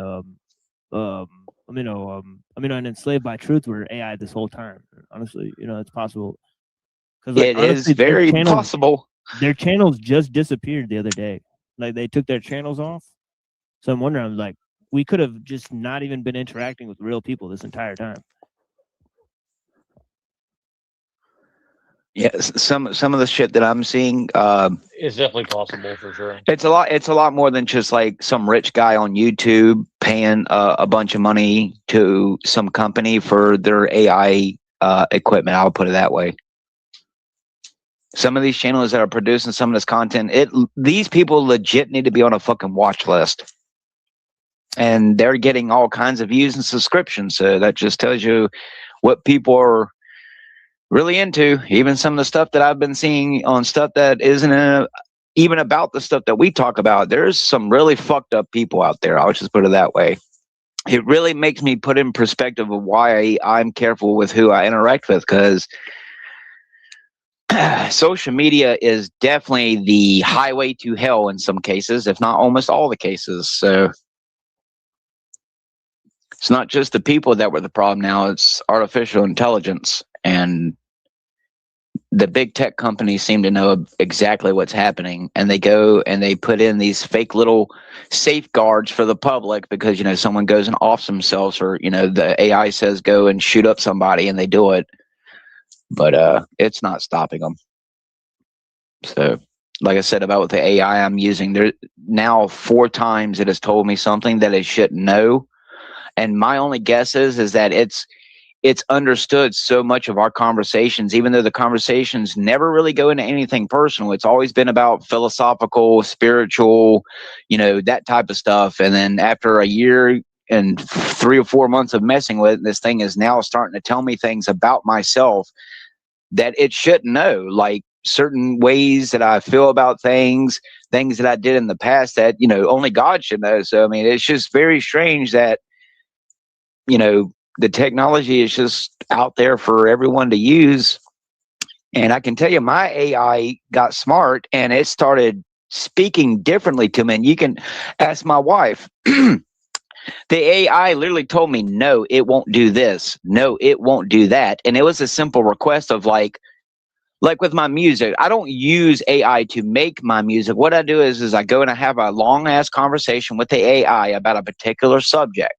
and Enslaved by Truth were AI this whole time. Honestly, it's possible. Because It is very possible. Their channels just disappeared the other day. Like they took their channels off. So I'm wondering, like, we could have just not even been interacting with real people this entire time. Yes, some of the shit that I'm seeing, It's definitely possible for sure. it's a lot more than just like some rich guy on YouTube paying a bunch of money to some company for their AI equipment. I'll put it that way. Some of these channels that are producing some of this content, these people legit need to be on a fucking watch list. And they're getting all kinds of views and subscriptions. So that just tells you what people are really into. Even some of the stuff that I've been seeing on stuff that isn't even about the stuff that we talk about. There's some really fucked up people out there. I'll just put it that way. It really makes me put in perspective of why I'm careful with who I interact with, because social media is definitely the highway to hell in some cases, if not almost all the cases. So it's not just the people that were the problem now, it's artificial intelligence. And the big tech companies seem to know exactly what's happening, and they go and they put in these fake little safeguards for the public because, someone goes and offs themselves, or, the AI says go and shoot up somebody and they do it. But it's not stopping them. So, like I said about with the AI I'm using, there now 4 times it has told me something that it shouldn't know. And my only guess is that it's understood so much of our conversations, even though the conversations never really go into anything personal. It's always been about philosophical, spiritual, that type of stuff. And then after a year and 3 or 4 months of messing with it, this thing is now starting to tell me things about myself that it shouldn't know, like certain ways that I feel about things that I did in the past that, only God should know. So, I mean, it's just very strange that, the technology is just out there for everyone to use. And I can tell you, my AI got smart and it started speaking differently to me. And you can ask my wife. The AI literally told me, no, it won't do this. No, it won't do that. And it was a simple request of like with my music, I don't use AI to make my music. What I do is I go and I have a long ass conversation with the AI about a particular subject.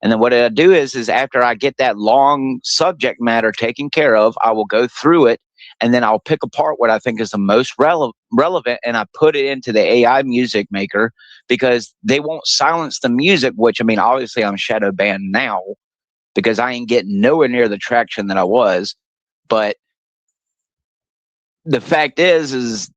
And then what I do is after I get that long subject matter taken care of, I will go through it and then I'll pick apart what I think is the most relevant, and I put it into the AI music maker, because they won't silence the music, which, I mean, obviously I'm shadow banned now because I ain't getting nowhere near the traction that I was. But the fact is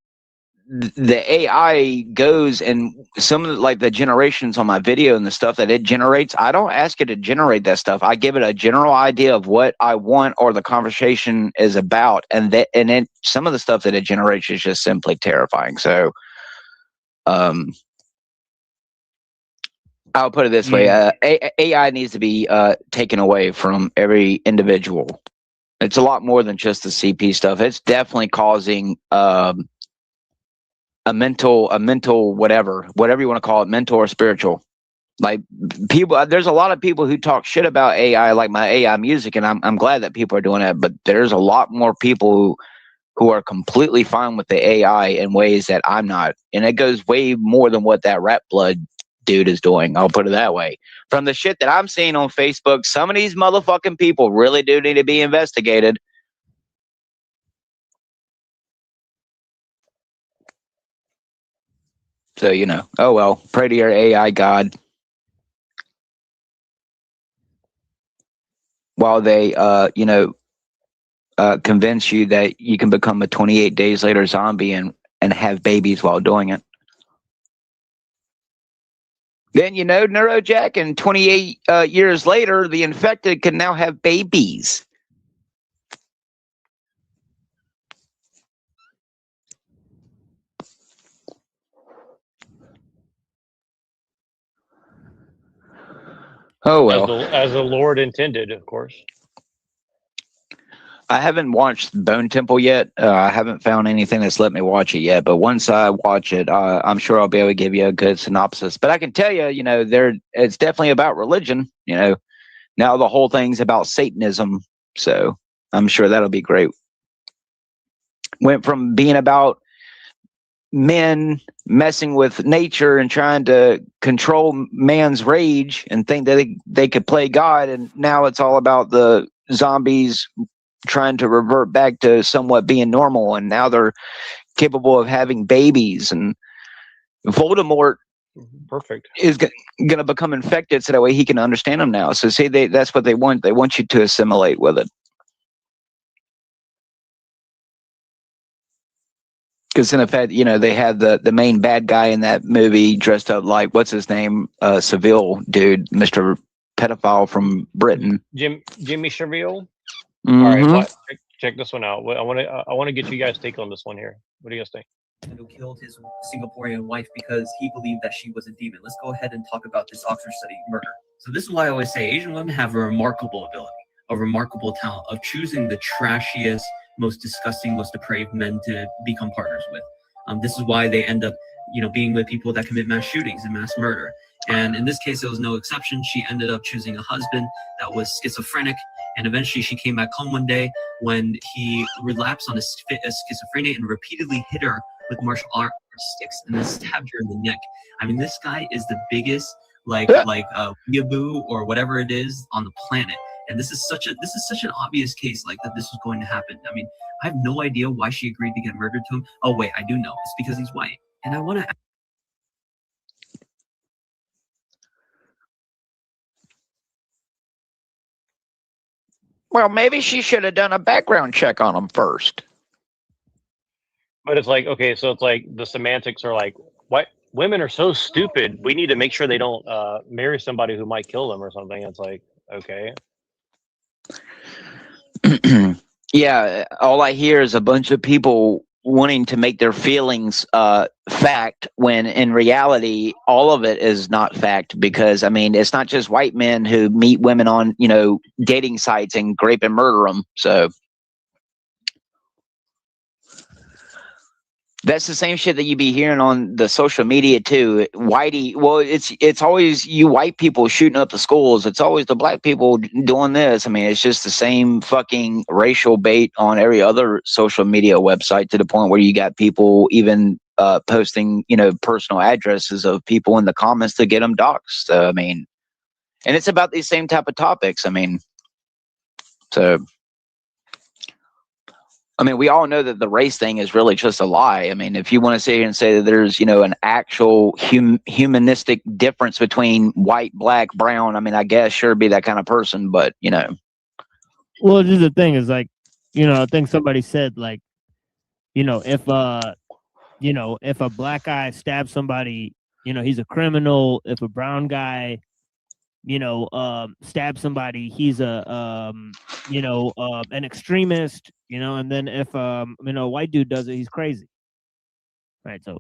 the AI goes, and some of the generations on my video and the stuff that it generates, I don't ask it to generate that stuff. I give it a general idea of what I want or the conversation is about, and then some of the stuff that it generates is just simply terrifying. So I'll put it this way. AI needs to be taken away from every individual. It's a lot more than just the CP stuff. It's definitely causing a mental whatever you want to call it, mental or spiritual. Like, people, there's a lot of people who talk shit about AI, like my AI music, and I'm glad that people are doing that. But there's a lot more people who are completely fine with the AI in ways that I'm not, and it goes way more than what that rap blood dude is doing. I'll put it that way. From the shit that I'm seeing on Facebook, some of these motherfucking people really do need to be investigated. So, you know, oh well, pray to your AI god. While they, you know, convince you that you can become a 28 days later zombie and have babies while doing it. Then, you know, Neurojack, and 28 years later, the infected can now have babies. Oh, well. As the Lord intended, of course. I haven't watched Bone Temple yet. I haven't found anything that's let me watch it yet. But once I watch it, I'm sure I'll be able to give you a good synopsis. But I can tell you, you know, it's definitely about religion. You know, now the whole thing's about Satanism. So I'm sure that'll be great. Went from being about men messing with nature and trying to control man's rage and think that they could play God, and now it's all about the zombies trying to revert back to somewhat being normal, and now they're capable of having babies, and Voldemort is going to become infected so that way he can understand them now. So see, that's what they want. They want you to assimilate with it. Because in effect, you know, they had the main bad guy in that movie dressed up like, what's his name? Seville dude, Mr. Pedophile from Britain. Jimmy Cheville. Mm-hmm. All right, well, check this one out. I want to get you guys' take on this one here. What do you guys think? Who killed his Singaporean wife because he believed that she was a demon. Let's go ahead and talk about this Oxford study, murder. So this is why I always say Asian women have a remarkable ability, a remarkable talent of choosing the trashiest, most disgusting, most depraved men to become partners with. This is why they end up, you know, being with people that commit mass shootings and mass murder. And in this case, it was no exception. She ended up choosing a husband that was schizophrenic. And eventually she came back home one day when he relapsed on his schizophrenia and repeatedly hit her with martial art sticks and then stabbed her in the neck. I mean, this guy is the biggest, weeaboo or whatever it is on the planet. And this is such an obvious case, like, that this was going to happen. I mean, I have no idea why she agreed to get murdered to him. Oh wait, I do know. It's because he's white. And I want to. Well, maybe she should have done a background check on him first. But it's like, okay, so it's like the semantics are like, what? Women are so stupid. We need to make sure they don't marry somebody who might kill them or something. It's like, okay. Yeah, all I hear is a bunch of people wanting to make their feelings fact, when in reality all of it is not fact. Because I mean, it's not just white men who meet women on, you know, dating sites and grape and murder them. So that's the same shit that you be hearing on the social media too. Whitey, well, it's always you white people shooting up the schools. It's always the black people doing this. I mean, it's just the same fucking racial bait on every other social media website, to the point where you got people even posting, you know, personal addresses of people in the comments to get them doxxed. So, I mean, and it's about these same type of topics. I mean, so. I mean, we all know that the race thing is really just a lie. I mean, if you want to sit here and say that there's, you know, an actual humanistic difference between white, black, brown, I mean, I guess sure be that kind of person, but, you know. Well, just the thing is, like, you know, I think somebody said, like, you know, if a black guy stabs somebody, you know, he's a criminal. If a brown guy, you know, stabs somebody, he's a, an extremist, you know, and then if, you know, a white dude does it, he's crazy. Right. So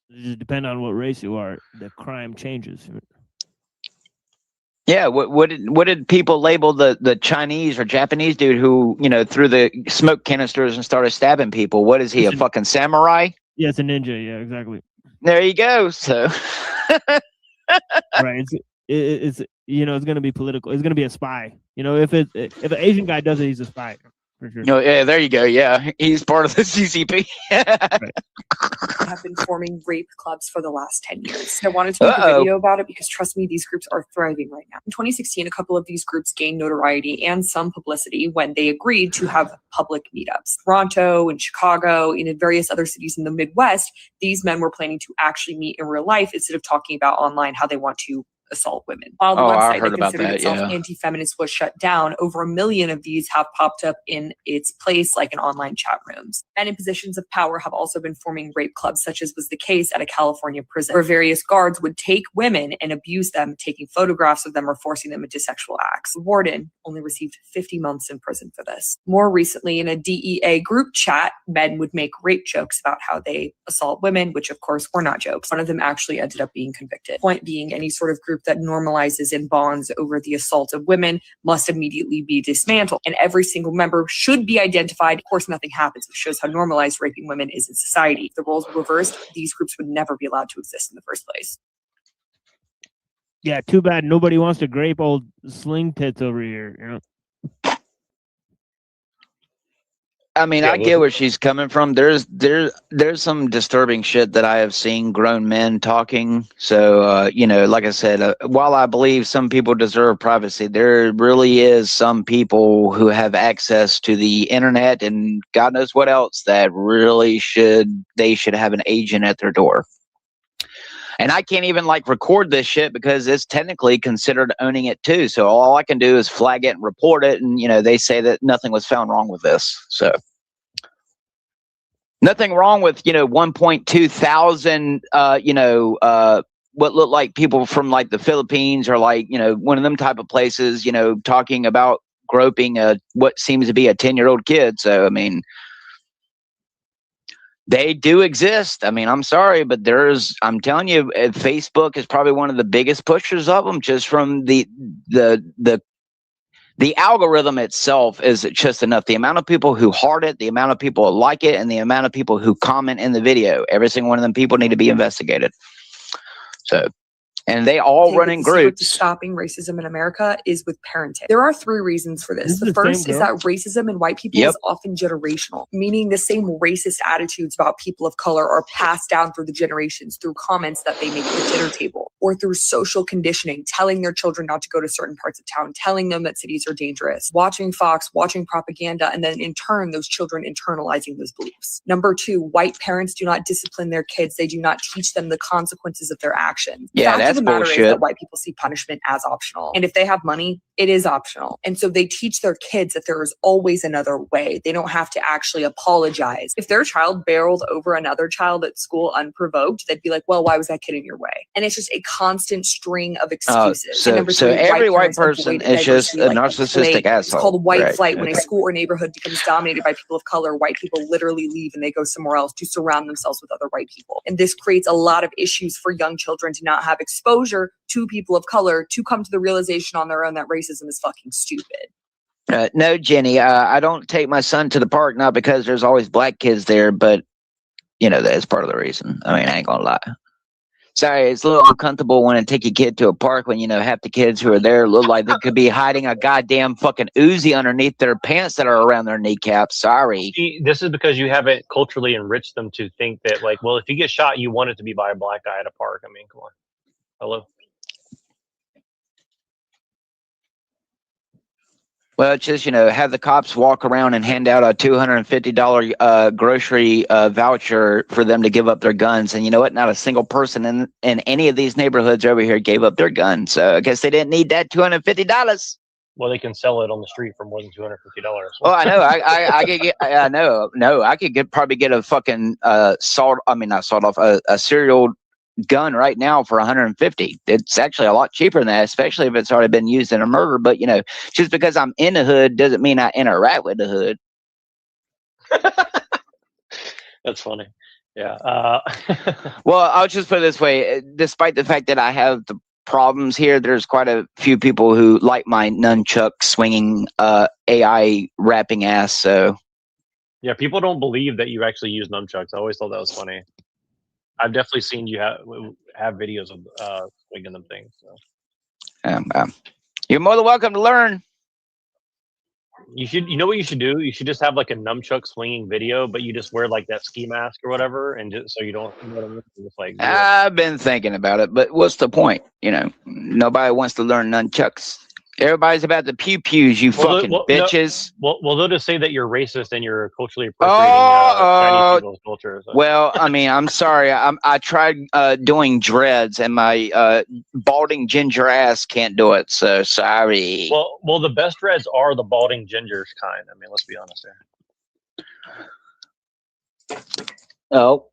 it just depends on what race you are. The crime changes. Yeah, what did people label the Chinese or Japanese dude who, you know, threw the smoke canisters and started stabbing people? What is he, a fucking samurai? Yeah, it's a ninja. Yeah, exactly. There you go. So, right, it's you know, it's gonna be political. It's gonna be a spy. You know, if an Asian guy does it, he's a spy. For sure. No, yeah, there you go. Yeah, he's part of the CCP. Have been forming rape clubs for the last 10 years. I wanted to make a video about it because, trust me, these groups are thriving right now. In 2016, a couple of these groups gained notoriety and some publicity when they agreed to have public meetups. Toronto and Chicago and in various other cities in the Midwest, these men were planning to actually meet in real life instead of talking about online how they want to assault women. While the website that considered itself anti-feminist was shut down, over 1 million of these have popped up in its place, like in online chat rooms. Men in positions of power have also been forming rape clubs, such as was the case at a California prison, where various guards would take women and abuse them, taking photographs of them or forcing them into sexual acts. The warden only received 50 months in prison for this. More recently, in a DEA group chat, men would make rape jokes about how they assault women, which of course were not jokes. One of them actually ended up being convicted. Point being, any sort of group that normalizes and bonds over the assault of women must immediately be dismantled, and every single member should be identified. Of course, nothing happens. It shows how normalized raping women is in society. If the roles were reversed, these groups would never be allowed to exist in the first place. Yeah, too bad nobody wants to grape old sling tits over here. You know? I mean, I get where she's coming from. There's some disturbing shit that I have seen grown men talking. So, you know, like I said, while I believe some people deserve privacy, there really is some people who have access to the internet and God knows what else that really should have an agent at their door. And I can't even like record this shit because it's technically considered owning it too. So all I can do is flag it and report it. And, you know, they say that nothing was found wrong with this. So nothing wrong with, you know, 1.2 thousand, what look like people from like the Philippines or like, you know, one of them type of places, you know, talking about groping what seems to be a 10-year-old kid. So, I mean, they do exist. I mean, I'm sorry, but I'm telling you, Facebook is probably one of the biggest pushers of them, just from the algorithm itself is just enough. The amount of people who heart it, the amount of people who like it, and the amount of people who comment in the video, every single one of them people need to be investigated. So, and they all run in groups. Stopping racism in America is with parenting. There are 3 reasons for this. The first is that racism in white people is often generational, meaning the same racist attitudes about people of color are passed down through the generations through comments that they make at the dinner table or through social conditioning, telling their children not to go to certain parts of town, telling them that cities are dangerous, watching Fox, watching propaganda, and then in turn, those children internalizing those beliefs. Number 2, white parents do not discipline their kids. They do not teach them the consequences of their actions. Yeah, that's the matter bullshit. Is that white people see punishment as optional. And if they have money, it is optional. And so they teach their kids that there is always another way. They don't have to actually apologize. If their child barreled over another child at school unprovoked, they'd be like, well, why was that kid in your way? And it's just a constant string of excuses. So every white person is just a narcissistic asshole. It's called white flight. When a school or neighborhood becomes dominated by people of color, white people literally leave and they go somewhere else to surround themselves with other white people. And this creates a lot of issues for young children to not have exposure to people of color to come to the realization on their own that racism is fucking stupid. No, Jenny, I don't take my son to the park, not because there's always black kids there, but, you know, that's part of the reason. I mean, I ain't gonna lie. Sorry, it's a little uncomfortable when I take your kid to a park when, you know, half the kids who are there look like they could be hiding a goddamn fucking Uzi underneath their pants that are around their kneecaps. Sorry. See, this is because you haven't culturally enriched them to think that, like, well, if you get shot, you want it to be by a black guy at a park. I mean, come on. Hello? Well, it's just, you know, have the cops walk around and hand out a $250 grocery voucher for them to give up their guns. And you know what? Not a single person in any of these neighborhoods over here gave up their guns. So I guess they didn't need that $250. Well, they can sell it on the street for more than $250. Oh, I know. I could get. I know. No, I could probably get a fucking not sawed off, a serial gun right now for $150. It's actually a lot cheaper than that, especially if it's already been used in a murder. But you know, just because I'm in the hood doesn't mean I interact with the hood. That's funny. Yeah. Well, I'll just put it this way: despite the fact that I have the problems here, there's quite a few people who like my nunchuck swinging AI rapping ass. So yeah, people don't believe that you actually use nunchucks. I always thought that was funny. I've definitely seen you have videos of swinging them things. So. You're more than welcome to learn. You know what you should do? You should just have like a nunchuck swinging video, but you just wear like that ski mask or whatever, and just so you don't, you know what I mean? Just like do it. I've been thinking about it, but what's the point? You know, nobody wants to learn nunchucks. Everybody's about the pew pews, you fucking bitches. Well, they'll just say that you're racist and you're culturally appropriating Chinese people's culture. So. Well, I mean, I'm sorry. I tried doing dreads, and my balding ginger ass can't do it. So sorry. Well, the best dreads are the balding gingers kind. I mean, let's be honest here. Oh.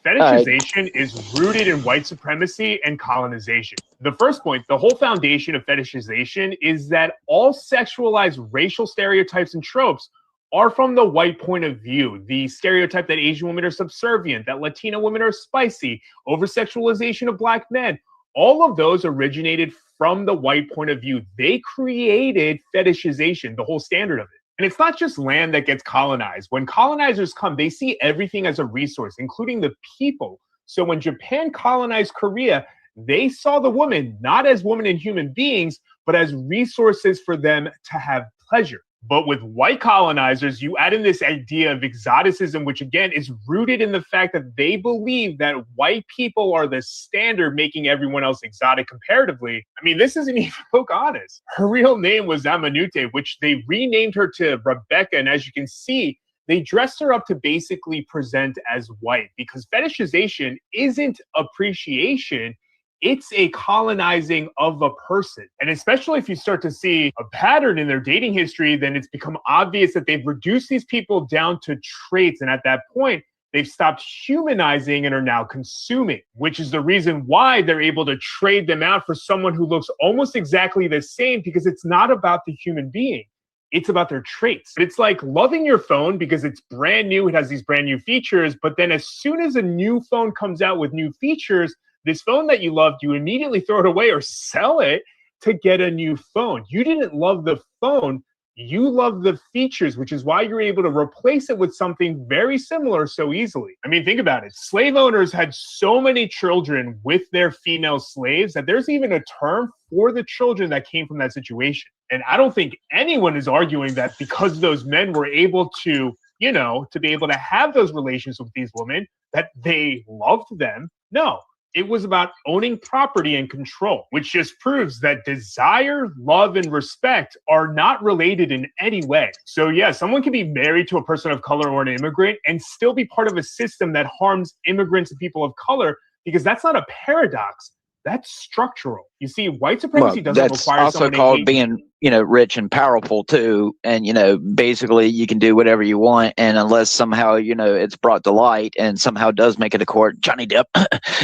Fetishization is rooted in white supremacy and colonization. The first point, the whole foundation of fetishization is that all sexualized racial stereotypes and tropes are from the white point of view. The stereotype that Asian women are subservient, that Latina women are spicy, over-sexualization of black men, all of those originated from the white point of view. They created fetishization, the whole standard of it. And it's not just land that gets colonized. When colonizers come, they see everything as a resource, including the people. So when Japan colonized Korea, they saw the woman not as women and human beings, but as resources for them to have pleasure. But with white colonizers, you add in this idea of exoticism, which again is rooted in the fact that they believe that white people are the standard, making everyone else exotic comparatively. I mean, this isn't even Pocahontas. Her real name was Amanute, which they renamed her to Rebecca. And as you can see, they dressed her up to basically present as white, because fetishization isn't appreciation. It's a colonizing of a person. And especially if you start to see a pattern in their dating history, then it's become obvious that they've reduced these people down to traits. And at that point, they've stopped humanizing and are now consuming, which is the reason why they're able to trade them out for someone who looks almost exactly the same, because it's not about the human being. It's about their traits. It's like loving your phone because it's brand new. It has these brand new features. But then as soon as a new phone comes out with new features, this phone that you loved, you immediately throw it away or sell it to get a new phone. You didn't love the phone, you love the features, which is why you're able to replace it with something very similar so easily. I mean, think about it. Slave owners had so many children with their female slaves that there's even a term for the children that came from that situation. And I don't think anyone is arguing that because those men were able to, you know, to be able to have those relations with these women, that they loved them. No. It was about owning property and control, which just proves that desire, love, and respect are not related in any way. So yeah, someone can be married to a person of color or an immigrant and still be part of a system that harms immigrants and people of color, because that's not a paradox. That's structural. You see, white supremacy doesn't require also someone to called hate being, you know, rich and powerful too. And, you know, basically you can do whatever you want. And unless somehow, you know, it's brought to light and somehow does make it a court, Johnny Depp,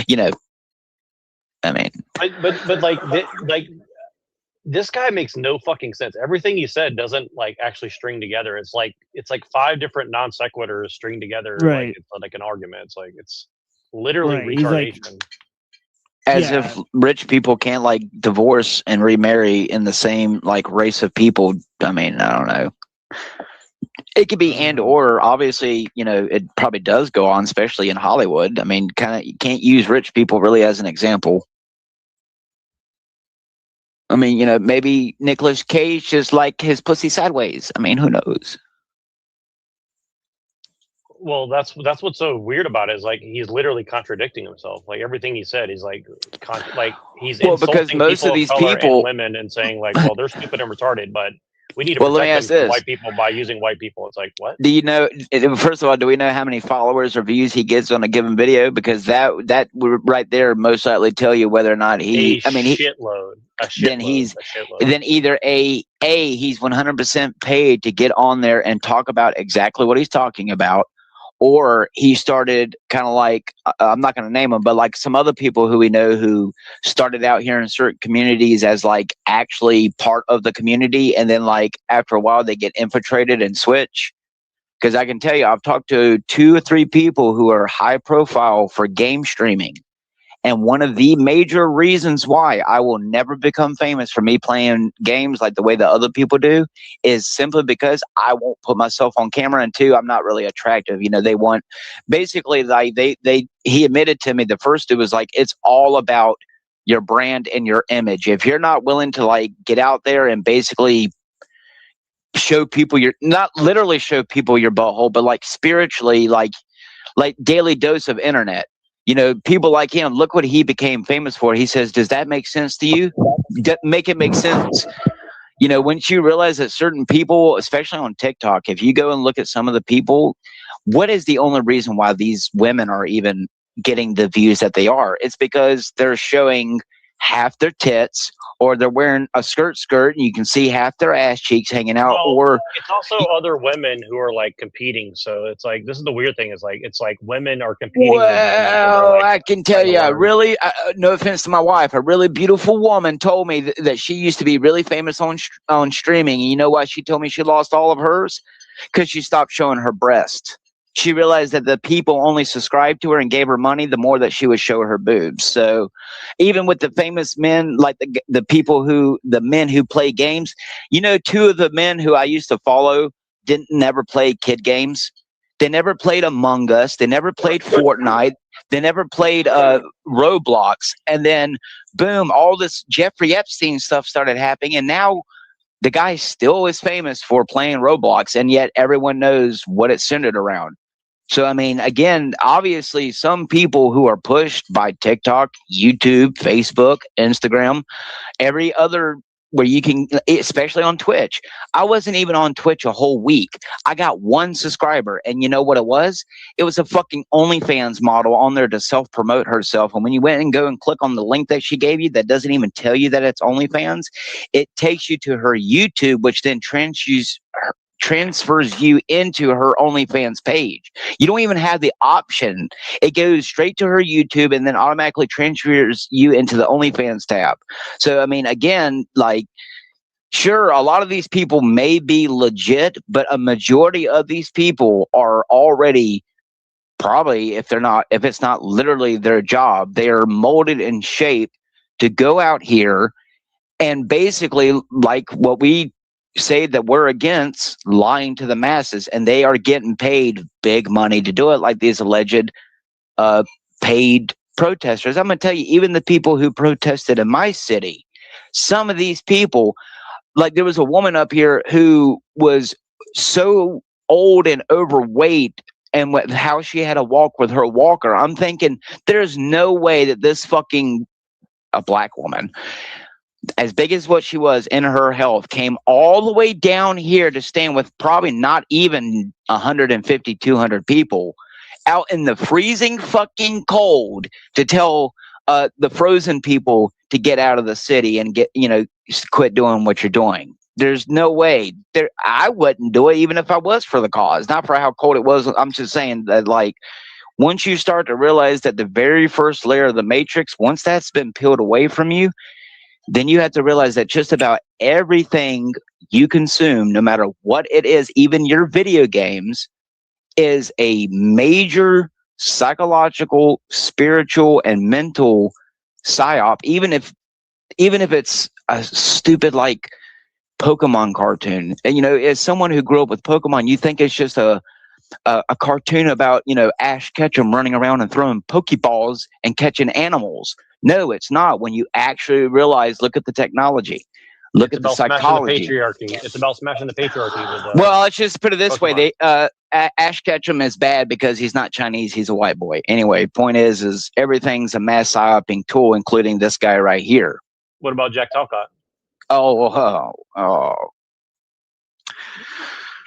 you know, I mean, but like this guy makes no fucking sense. Everything he said doesn't like actually string together. It's like 5 different non sequiturs string together. Right. Like, it's like an argument. It's like, it's literally Right. He's like- retardation. as if rich people can't like divorce and remarry in the same like race of people. I mean, I don't know. It could be and or. Obviously, you know, it probably does go on, especially in Hollywood. I mean, kind of, you can't use rich people really as an example. I mean, you know, maybe Nicolas Cage just like his pussy sideways. I mean, who knows? Well, that's what's so weird about it, is like he's literally contradicting himself. Like everything he said, he's like he's Well, insulting because most people of these color people- and women and saying like, well, they're stupid and retarded, but we need to Well, let me protect ask them from this. white people by using white people. It's like, what? Do you know? First of all, do we know how many followers or views he gets on a given video? Because that would right there most likely tell you whether or not he. Shitload. Then either he's 100% paid to get on there and talk about exactly what he's talking about, or he started kind of like, I'm not going to name them, but like some other people who we know who started out here in certain communities as like actually part of the community, and then like after a while they get infiltrated and switch. Because I can tell you, I've talked to 2 or 3 people who are high profile for game streaming. And one of the major reasons why I will never become famous for me playing games like the way that other people do is simply because I won't put myself on camera, and 2, I'm not really attractive. You know, they want basically like he admitted to me the first, it was like, it's all about your brand and your image. If you're not willing to like get out there and basically show people your, not literally show people your butthole, but like spiritually, like daily dose of internet. You know, people like him, look what he became famous for. He says, does that make sense to you? Make it make sense. You know, once you realize that certain people, especially on TikTok, if you go and look at some of the people, what is the only reason why these women are even getting the views that they are? It's because they're showing half their tits, or they're wearing a skirt and you can see half their ass cheeks hanging out. Well, Or it's also other women who are like competing. So it's like, this is the weird thing, is like, it's like women are competing with men, and they're, well, like, I can tell trying to you, learn. no offense to my wife, a really beautiful woman told me that she used to be really famous on streaming. And you know why she told me she lost all of hers? Because she stopped showing her breast. She realized that the people only subscribed to her and gave her money the more that she would show her boobs. So even with the famous men, like the men who play games, you know, two of the men who I used to follow never played kid games. They never played Among Us. They never played Fortnite. They never played Roblox. And then boom, all this Jeffrey Epstein stuff started happening. And now the guy still is famous for playing Roblox, and yet everyone knows what it's centered around. So, I mean, again, obviously some people who are pushed by TikTok, YouTube, Facebook, Instagram, every other where you can, especially on Twitch. I wasn't even on Twitch a whole week. I got 1 subscriber, and you know what it was? It was a fucking OnlyFans model on there to self-promote herself. And when you went and go and click on the link that she gave you that doesn't even tell you that it's OnlyFans, it takes you to her YouTube, which then transfers you into her OnlyFans page. You don't even have the option. It goes straight to her YouTube and then automatically transfers you into the OnlyFans tab. So, I mean, again, like, sure, a lot of these people may be legit, but a majority of these people are already probably, if it's not literally their job, they are molded and shaped to go out here and basically, like what we say that we're against, lying to the masses, and they are getting paid big money to do it, like these alleged paid protesters. I'm going to tell you, even the people who protested in my city, some of these people, like there was a woman up here who was so old and overweight, and how she had to walk with her walker. I'm thinking, there's no way that this a black woman, as big as what she was in her health, came all the way down here to stand with probably not even 150, 200 people out in the freezing fucking cold to tell the frozen people to get out of the city and quit doing what you're doing. There's no way. I wouldn't do it even if I was for the cause, not for how cold it was. I'm just saying that, like, once you start to realize that the very first layer of the matrix, once that's been peeled away from you, then you have to realize that just about everything you consume, no matter what it is, even your video games, is a major psychological, spiritual, and mental psyop. Even if it's a stupid like Pokemon cartoon, and you know, as someone who grew up with Pokemon, you think it's just a cartoon about, you know, Ash Ketchum running around and throwing Pokeballs and catching animals. No, it's not. When you actually realize, look at the technology, look at the psychology. It's about smashing the patriarchy. With, well, let's just put it this Pokemon. way: Ash Ketchum is bad because he's not Chinese; he's a white boy. Anyway, point is everything's a mass psyoping tool, including this guy right here. What about Jack Talcott? Oh.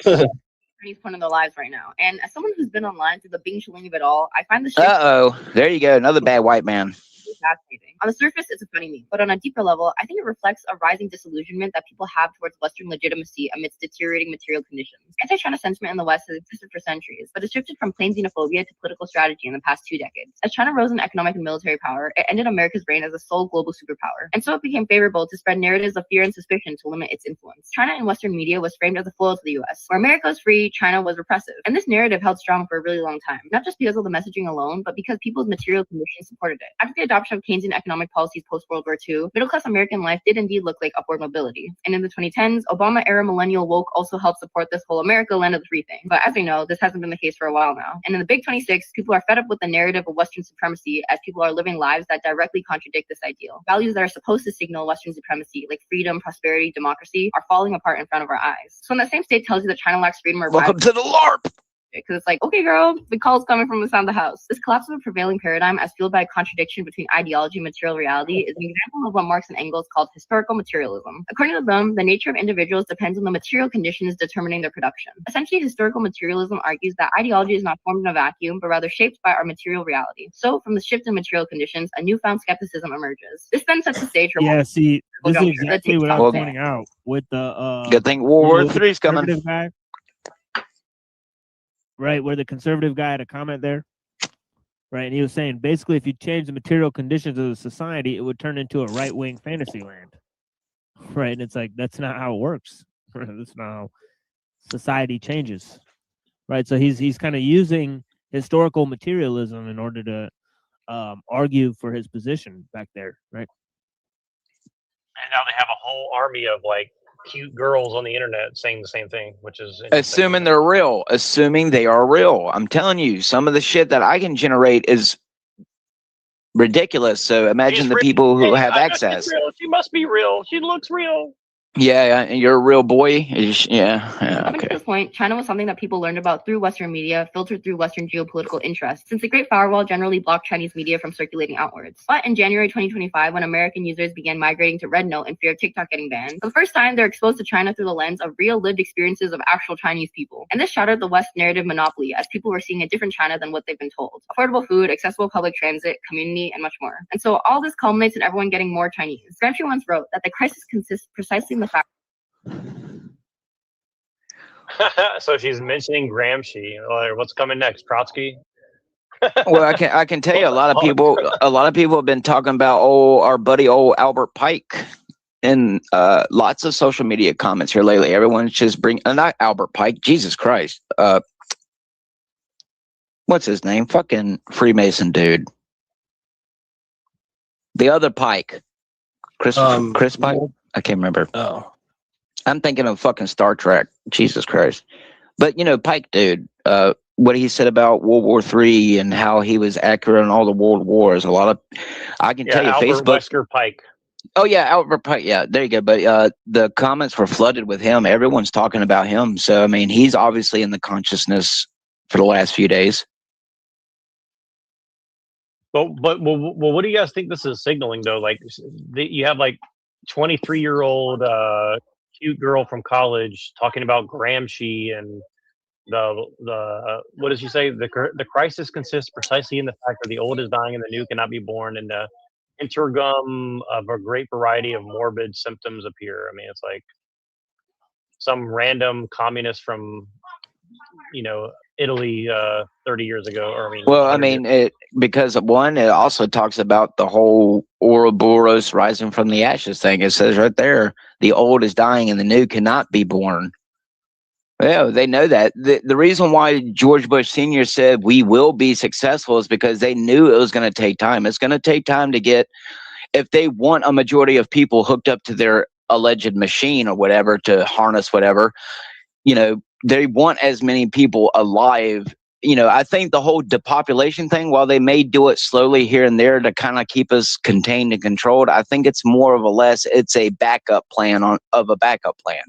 Point in their lives right now, and as someone who's been online through the Bing Chilling of it all, I find the shift There you go, another bad white man. fascinating. On the surface, it's a funny meme, but on a deeper level, I think it reflects a rising disillusionment that people have towards Western legitimacy amidst deteriorating material conditions. Anti-China sentiment in the West has existed for centuries, but it's shifted from plain xenophobia to political strategy in the past 2 decades. As China rose in economic and military power, it ended America's reign as a sole global superpower, and so it became favorable to spread narratives of fear and suspicion to limit its influence. China in Western media was framed as a foil to the US. Where America was free, China was repressive, and this narrative held strong for a really long time, not just because of the messaging alone, but because people's material conditions supported it. After the adoption adoption of Keynesian economic policies post-World War II, middle-class American life did indeed look like upward mobility. And in the 2010s, Obama-era millennial woke also helped support this whole America land of the free thing. But as we know, this hasn't been the case for a while now. And in the Big 26, people are fed up with the narrative of Western supremacy as people are living lives that directly contradict this ideal. Values that are supposed to signal Western supremacy, like freedom, prosperity, democracy, are falling apart in front of our eyes. So when that same state tells you that China lacks freedom or Welcome to the LARP. Because it's like, okay, girl, the call's coming from inside the house. This collapse of a prevailing paradigm as fueled by a contradiction between ideology and material reality is an example of what Marx and Engels called historical materialism. According to them, the nature of individuals depends on the material conditions determining their production. Essentially, historical materialism argues that ideology is not formed in a vacuum, but rather shaped by our material reality. So, from the shift in material conditions, a newfound skepticism emerges. This then sets the stage for This is juncture. exactly what I was pointing out with the Good thing World War III is coming. conservative guy. Right, where the conservative guy had a comment there, right, and he was saying basically if you change the material conditions of the society, it would turn into a right-wing fantasy land, right? And it's like that's not how it works. That's not how society changes, right? So he's kind of using historical materialism in order to argue for his position back there, right? And now they have a whole army of like cute girls on the internet saying the same thing, which is Assuming they're real, assuming they are real. I'm telling you, some of the shit that I can generate is ridiculous. So imagine the people who have access. She must be real. She looks real. Yeah, and you're a real boy. Yeah, Up until this point, China was something that people learned about through Western media, filtered through Western geopolitical interests, since the Great Firewall generally blocked Chinese media from circulating outwards. But in January 2025, when American users began migrating to Red Note in fear of TikTok getting banned, for the first time, they're exposed to China through the lens of real lived experiences of actual Chinese people. And this shattered the West narrative monopoly, as people were seeing a different China than what they've been told. Affordable food, accessible public transit, community, and much more. And so all this culminates in everyone getting more Chinese. Gramsci once wrote that the crisis consists precisely in the fact So she's mentioning Gramsci. Or what's coming next? Trotsky? Well, I can tell you a lot of people have been talking about our buddy old Albert Pike in lots of social media comments here lately. Everyone's just not Albert Pike, Jesus Christ. What's his name? Fucking Freemason dude. The other Pike. Chris Pike? I can't remember. Oh. I'm thinking of fucking Star Trek. Jesus Christ. But, Pike, dude, what he said about World War III and how he was accurate on all the world wars. I can tell you, Albert Facebook. Wesker Pike. Oh, yeah, Albert Pike. Yeah, there you go. But the comments were flooded with him. Everyone's talking about him. So, I mean, he's obviously in the consciousness for the last few days. Well, what do you guys think this is signaling, though? Like, you have, 23-year-old cute girl from college talking about Gramsci and the what does she say? The crisis consists precisely in the fact that the old is dying and the new cannot be born, and the intergum of a great variety of morbid symptoms appear. I mean, it's like some random communist from Italy 30 years ago, or because one, it also talks about the whole Ouroboros rising from the ashes thing. It says right there, the old is dying and the new cannot be born. Yeah, they know that. The reason why George Bush Sr. said we will be successful is because they knew it was going to take time. It's going to take time to get, if they want a majority of people hooked up to their alleged machine or whatever to harness whatever, they want as many people alive. I think the whole depopulation thing, while they may do it slowly here and there to kind of keep us contained and controlled, I think it's more of it's a backup plan of a backup plan.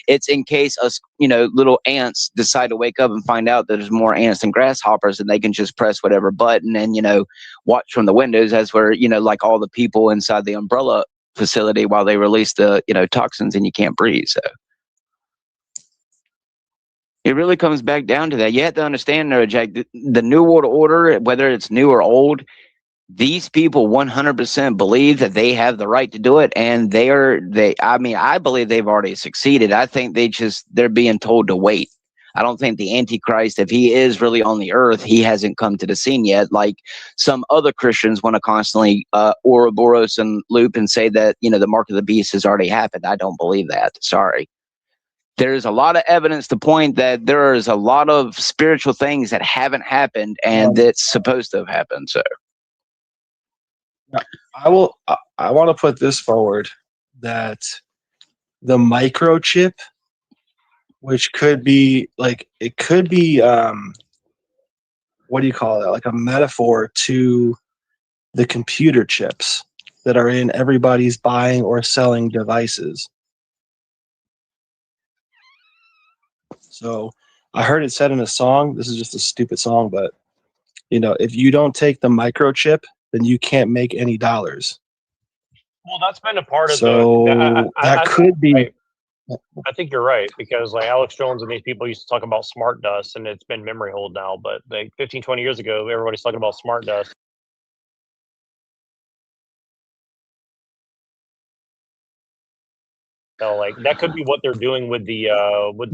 It's in case us, little ants decide to wake up and find out that there's more ants than grasshoppers, and they can just press whatever button and, watch from the windows as we're, like all the people inside the umbrella facility while they release the, toxins and you can't breathe. So it really comes back down to that. You have to understand, Jack, the New World Order, whether it's new or old, these people 100% believe that they have the right to do it, and I believe they've already succeeded. I think they're being told to wait. I don't think the Antichrist, if he is really on the earth, he hasn't come to the scene yet. Like some other Christians want to constantly Ouroboros and loop and say that, the mark of the beast has already happened. I don't believe that. Sorry. There's a lot of evidence to point that there is a lot of spiritual things that haven't happened and that's supposed to have happened. So I will. I want to put this forward that the microchip, which could be like it could be what do you call it? Like a metaphor to the computer chips that are in everybody's buying or selling devices. So I heard it said in a song. This is just a stupid song, but you know, if you don't take the microchip, then you can't make any dollars. Well, that's been a part of So that could be. Right. I think you're right, because like Alex Jones and these people used to talk about smart dust, and it's been memory hold now. But like 15, 20 years ago, everybody's talking about smart dust. So like that could be what they're doing with the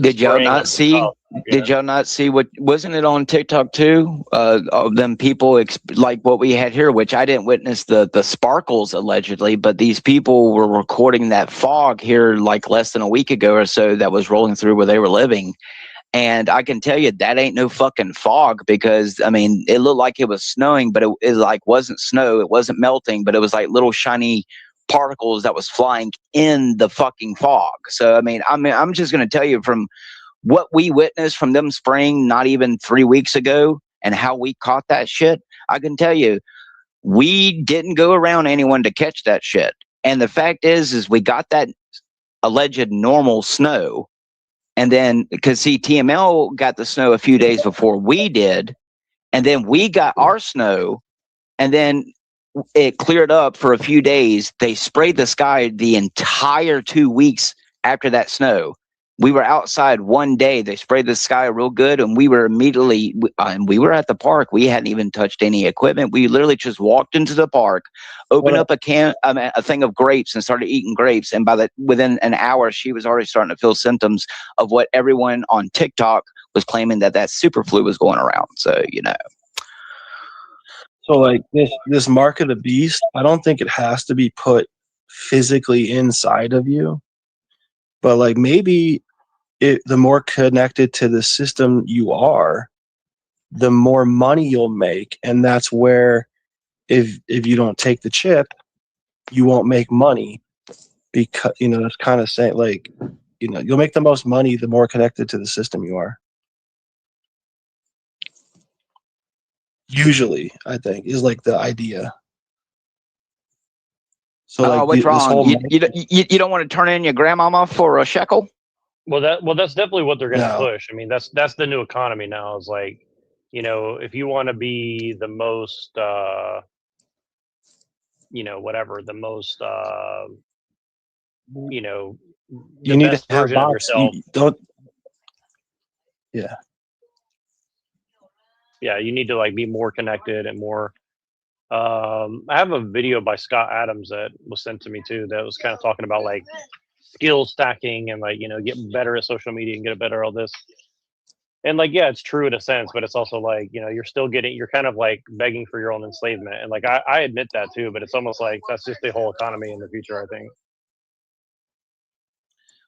Did y'all spraying not of the see? stuff, Did y'all not see what wasn't it on TikTok too? Of them people like what we had here, which I didn't witness the sparkles allegedly, but these people were recording that fog here like less than a week ago or so that was rolling through where they were living. And I can tell you that ain't no fucking fog, because I mean it looked like it was snowing, but it like wasn't snow, it wasn't melting, but it was like little shiny particles that was flying in the fucking fog. So I mean I'm just gonna tell you from what we witnessed from them spraying not even 3 weeks ago and how we caught that shit, I can tell you we didn't go around anyone to catch that shit. And the fact is we got that alleged normal snow. And then, because see, TML got the snow a few days before we did, and then we got our snow, and then it cleared up for a few days. They sprayed the sky the entire 2 weeks after that snow. We were outside one day. They sprayed the sky real good, and we were immediately, and we were at the park. We hadn't even touched any equipment. We literally just walked into the park, opened up a thing of grapes, and started eating grapes. And within an hour, she was already starting to feel symptoms of what everyone on TikTok was claiming that super flu was going around. So you know. So like this mark of the beast, I don't think it has to be put physically inside of you, but like maybe the more connected to the system you are, the more money you'll make. And that's where if you don't take the chip, you won't make money, because you know, that's kind of saying like, you know, you'll make the most money the more connected to the system you are. Usually, I think, is like the idea. So like what's this wrong? whole You don't want to turn in your grandmama for a shekel? Well, that's definitely what they're going to No. push. I mean, that's the new economy now. Is like, you know, if you want to be the most, you know, whatever, the most, you know, the you need best to have version of bots. yourself. You don't. Yeah. Yeah, you need to like be more connected and more. I have a video by Scott Adams that was sent to me too. That was kind of talking about like skill stacking and like, you know, getting better at social media and get better at all this. And like, yeah, it's true in a sense, but it's also like, you know, you're kind of like begging for your own enslavement. And like, I admit that too, but it's almost like that's just the whole economy in the future, I think.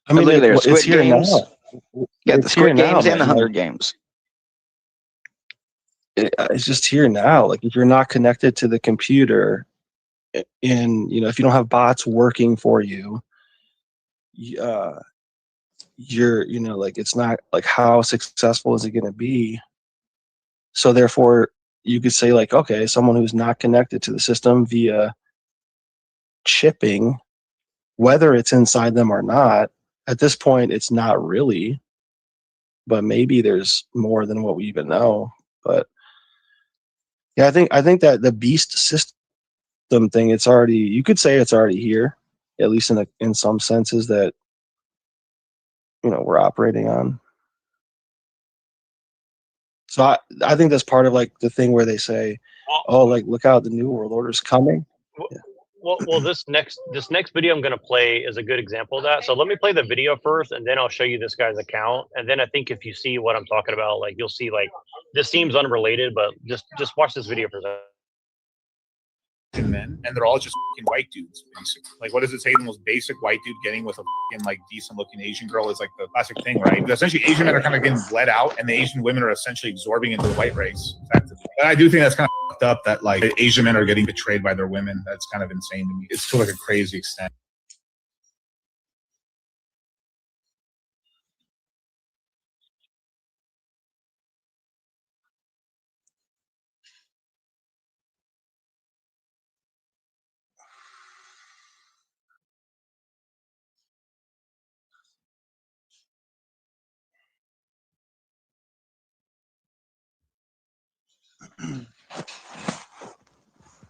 I mean, look at there, it's Squid here Games. now. Yeah, the It's here Squid Games now, and the man. Hunger Like, Games. it's just here now. Like if you're not connected to the computer, and you know, if you don't have bots working for you, you're, you know, like it's not like how successful is it going to be? So therefore, you could say like, okay, someone who's not connected to the system via chipping, whether it's inside them or not, at this point, it's not really. But maybe there's more than what we even know. But yeah, I think that the beast system thing, it's already, you could say it's already here, at least in some senses that, you know, we're operating on. So I think that's part of like the thing where they say, oh, like look out, the new world order's coming. Yeah. Well, this next video I'm going to play is a good example of that. So let me play the video first, and then I'll show you this guy's account. And then I think if you see what I'm talking about, like you'll see like this seems unrelated, but just watch this video for a second. Men, and they're all just fucking white dudes, basically. Like, what does it say? The most basic white dude getting with a fucking like decent looking Asian girl is like the classic thing, right? But essentially, Asian men are kind of getting bled out, and the Asian women are essentially absorbing into the white race. Effectively. And I do think that's kind of fucked up that like Asian men are getting betrayed by their women. That's kind of insane to me. It's to like a crazy extent.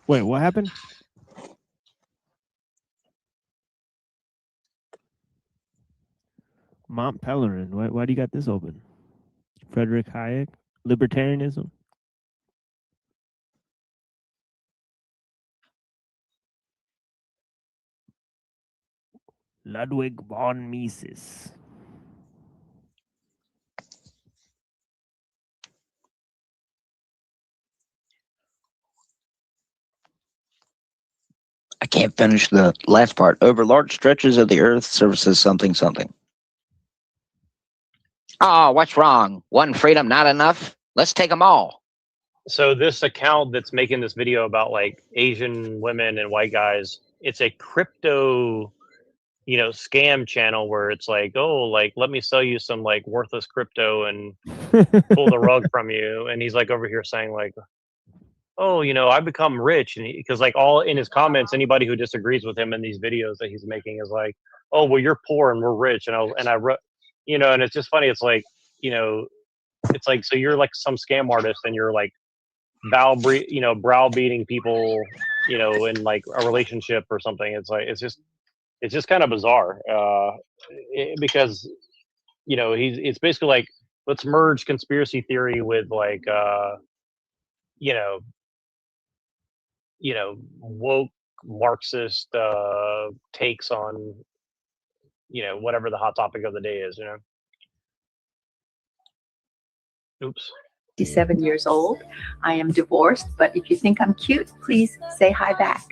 Wait, what happened? Mont Pelerin. Why do you got this open? Frederick Hayek, libertarianism. Ludwig von Mises. I can't finish the last part. Over large stretches of the earth surfaces something something. Oh, what's wrong? One freedom not enough? Let's take them all. So this account that's making this video about like Asian women and white guys, it's a crypto, scam channel where it's like, oh, like let me sell you some like worthless crypto and pull the rug from you. And he's like over here saying like, oh, I've become rich, and because like all in his comments, anybody who disagrees with him in these videos that he's making is like, oh, well, you're poor and we're rich, and I wrote, and it's just funny. It's like, it's like, so you're like some scam artist and you're like browbeating people, in like a relationship or something. It's like, it's just kind of bizarre, because, it's basically like, let's merge conspiracy theory with like, woke Marxist takes on, whatever the hot topic of the day is, Oops. 57 years old. I am divorced, but if you think I'm cute, please say hi back.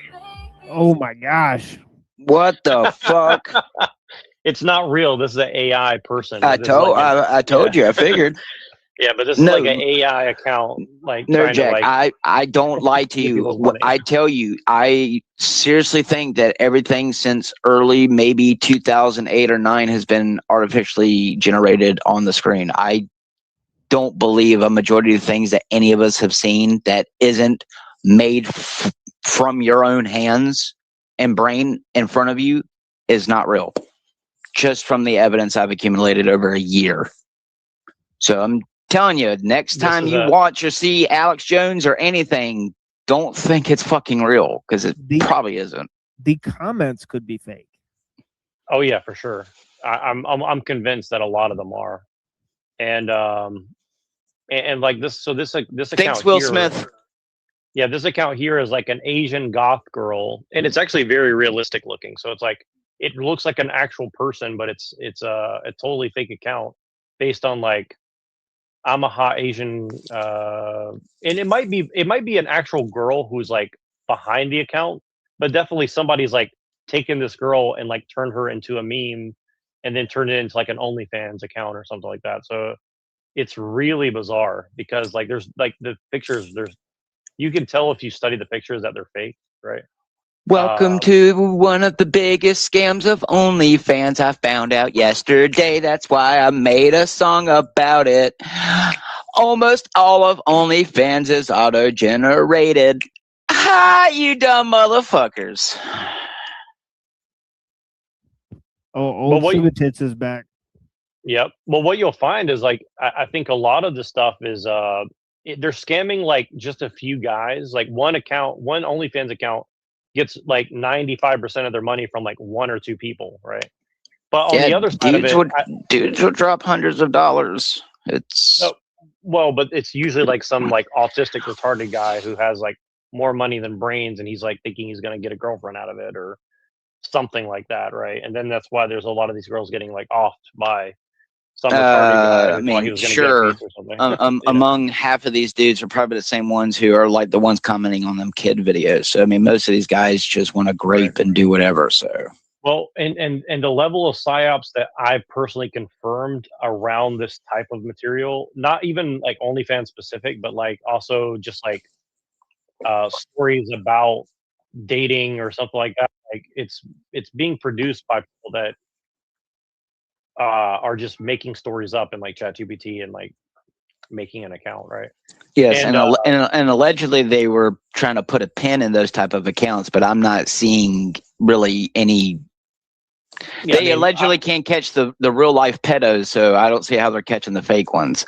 Oh my gosh. What the fuck? It's not real. This is an AI person. I told you, I figured. Yeah, but this is like an AI account. Like No, Jack, to, like, I don't lie to you. I tell you, I seriously think that everything since early, maybe 2008 or 9 has been artificially generated on the screen. I don't believe a majority of the things that any of us have seen that isn't made from your own hands and brain in front of you is not real. Just from the evidence I've accumulated over a year. So I'm telling you, next time you watch or see Alex Jones or anything, don't think it's fucking real, because it probably isn't. The comments could be fake. Oh yeah, for sure. I'm convinced that a lot of them are, and like this. So this account. Thanks, Will here, Smith. Yeah, this account here is like an Asian goth girl, and it's actually very realistic looking. So it's like it looks like an actual person, but it's a totally fake account based on like, I'm a hot Asian, and it might be an actual girl who's like behind the account, but definitely somebody's like taken this girl and like turned her into a meme, and then turned it into like an OnlyFans account or something like that. So it's really bizarre because like there's like the pictures, you can tell if you study the pictures that they're fake, right? Welcome to one of the biggest scams of OnlyFans. I found out yesterday. That's why I made a song about it. Almost all of OnlyFans is auto-generated. Ha, you dumb motherfuckers. Oh, old Subitits is back. Yep. Well, what you'll find is like, I think a lot of the stuff is, they're scamming like just a few guys. Like one OnlyFans account gets like 95% of their money from like one or two people, right? But on the other side of it, dudes would drop hundreds of dollars. It's well, but it's usually like some like autistic retarded guy who has like more money than brains, and he's like thinking he's gonna get a girlfriend out of it or something like that, right? And then that's why there's a lot of these girls getting like offed by some retarded guy. I mean, sure. Among half of these dudes are probably the same ones who are like the ones commenting on them kid videos. So I mean, most of these guys just want to grape and do whatever. So well, and the level of psyops that I've personally confirmed around this type of material, not even like OnlyFans specific, but like also just like stories about dating or something like that. Like it's being produced by people that are just making stories up in like ChatGPT and like making an account, right? Yes, And and allegedly they were trying to put a pin in those type of accounts, but I'm not seeing really any. Yeah, They allegedly can't catch the real life pedos, so I don't see how they're catching the fake ones.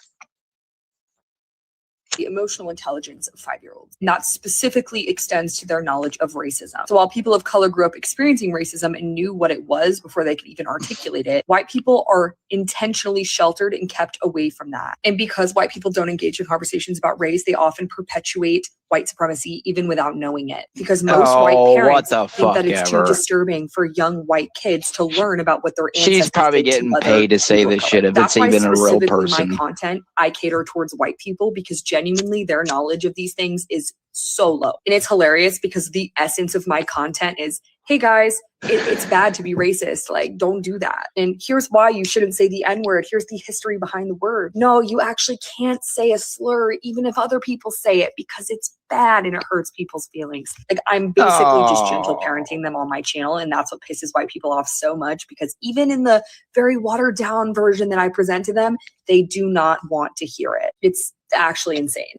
The emotional intelligence of 5-year-olds. And that specifically extends to their knowledge of racism. So while people of color grew up experiencing racism and knew what it was before they could even articulate it, white people are intentionally sheltered and kept away from that. And because white people don't engage in conversations about race, they often perpetuate white supremacy even without knowing it. Because most white parents think that it's too disturbing for young white kids to learn about what their ancestors She's probably did to getting other paid to say people of this color. shit if That's it's why even a real specifically person. my content, I cater towards white people because genuinely their knowledge of these things is so low. And it's hilarious because the essence of my content is, hey guys, it's bad to be racist. Like, don't do that. And here's why you shouldn't say the N-word. Here's the history behind the word. No, you actually can't say a slur even if other people say it because it's bad and it hurts people's feelings. Like, I'm basically just gentle parenting them on my channel, and that's what pisses white people off so much because even in the very watered down version that I present to them, they do not want to hear it. It's actually insane.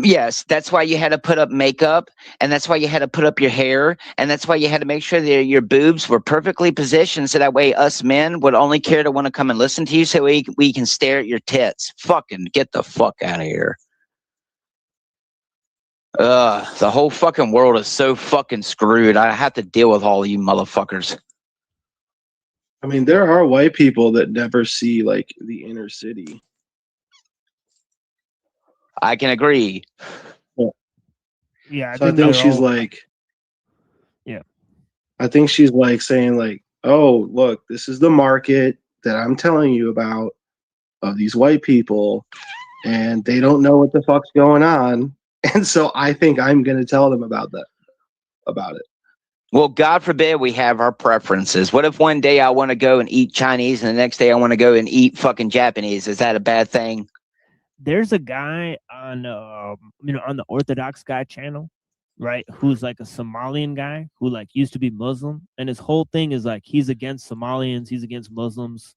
Yes, that's why you had to put up makeup, and that's why you had to put up your hair, and that's why you had to make sure that your boobs were perfectly positioned so that way us men would only care to want to come and listen to you so we can stare at your tits. Fucking get the fuck out of here. The whole fucking world is so fucking screwed. I have to deal with all you motherfuckers. I mean, there are white people that never see like the inner city. I can agree. Yeah, So I think she's like, I think she's like saying like, oh, look, this is the market that I'm telling you about of these white people, and they don't know what the fuck's going on, and so I think I'm gonna tell them about it. Well, God forbid we have our preferences. What if one day I want to go and eat Chinese and the next day I want to go and eat fucking Japanese? Is that a bad thing? There's a guy on on the Orthodox guy channel, right, who's like a Somalian guy who like used to be Muslim, and his whole thing is like he's against Somalians, he's against Muslims.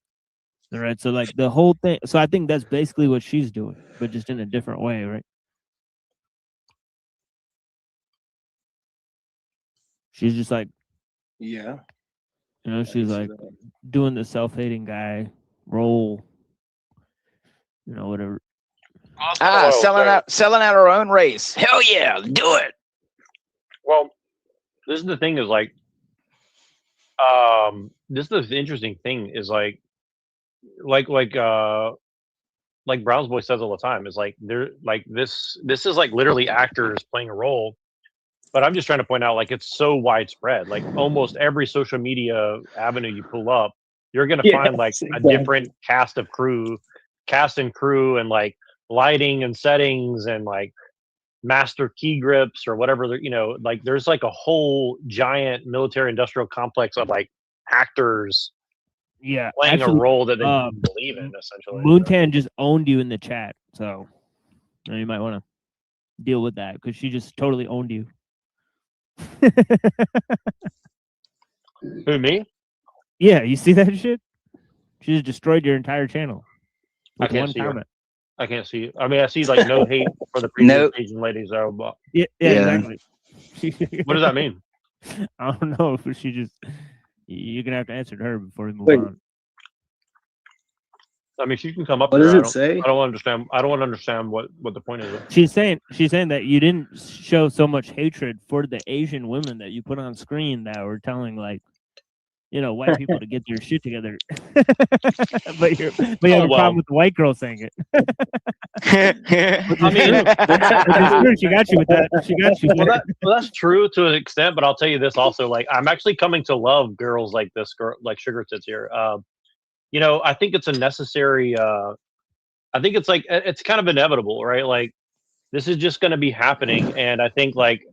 All right, so like the whole thing, so I think that's basically what she's doing, but just in a different way, right? She's just like, yeah, she's like doing the self-hating guy role, whatever. Selling out our own race. Hell yeah, do it. Well, this is the thing is like, this is the interesting thing is like Brown's Boy says all the time is like they're like this is like literally actors playing a role, but I'm just trying to point out like it's so widespread. Like almost every social media avenue you pull up, you're gonna find like a different cast and crew and like lighting and settings and like master key grips or whatever, like there's like a whole giant military industrial complex of like actors playing a role that they believe in, essentially. Moontan just owned you in the chat, so you might want to deal with that because she just totally owned you. Who, me? Yeah, you see that shit? She just destroyed your entire channel with I can't one see comment. her. I can't see it. I mean, I see like no hate for the previous Asian ladies. But yeah, exactly. What does that mean? I don't know. She just, you're gonna have to answer to her before we move on. I mean, she can come up. What here. does it say? I don't understand. I don't understand what the point is. She's saying that you didn't show so much hatred for the Asian women that you put on screen that were telling like, white people to get your shit together. but you have a problem with the white girl saying it. I mean, she got you with that. She got you. Well, that's true to an extent, but I'll tell you this also. Like, I'm actually coming to love girls like this, like Sugar Tits here. I think it's a necessary. I think it's like it's kind of inevitable, right? Like, this is just going to be happening, and I think like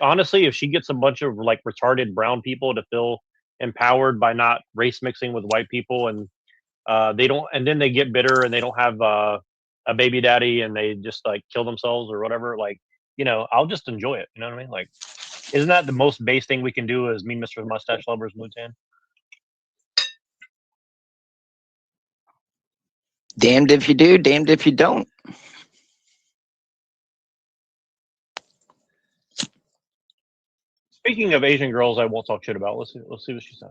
honestly, if she gets a bunch of like retarded brown people to feel empowered by not race mixing with white people, and they don't, and then they get bitter and they don't have a baby daddy and they just like kill themselves or whatever, like you know, I'll just enjoy it. You know what I mean? Like, isn't that the most base thing we can do as me, Mr. Mustache Lovers, Mutan? Damned if you do, damned if you don't. Speaking of Asian girls, I won't talk shit about. Let's see what she said.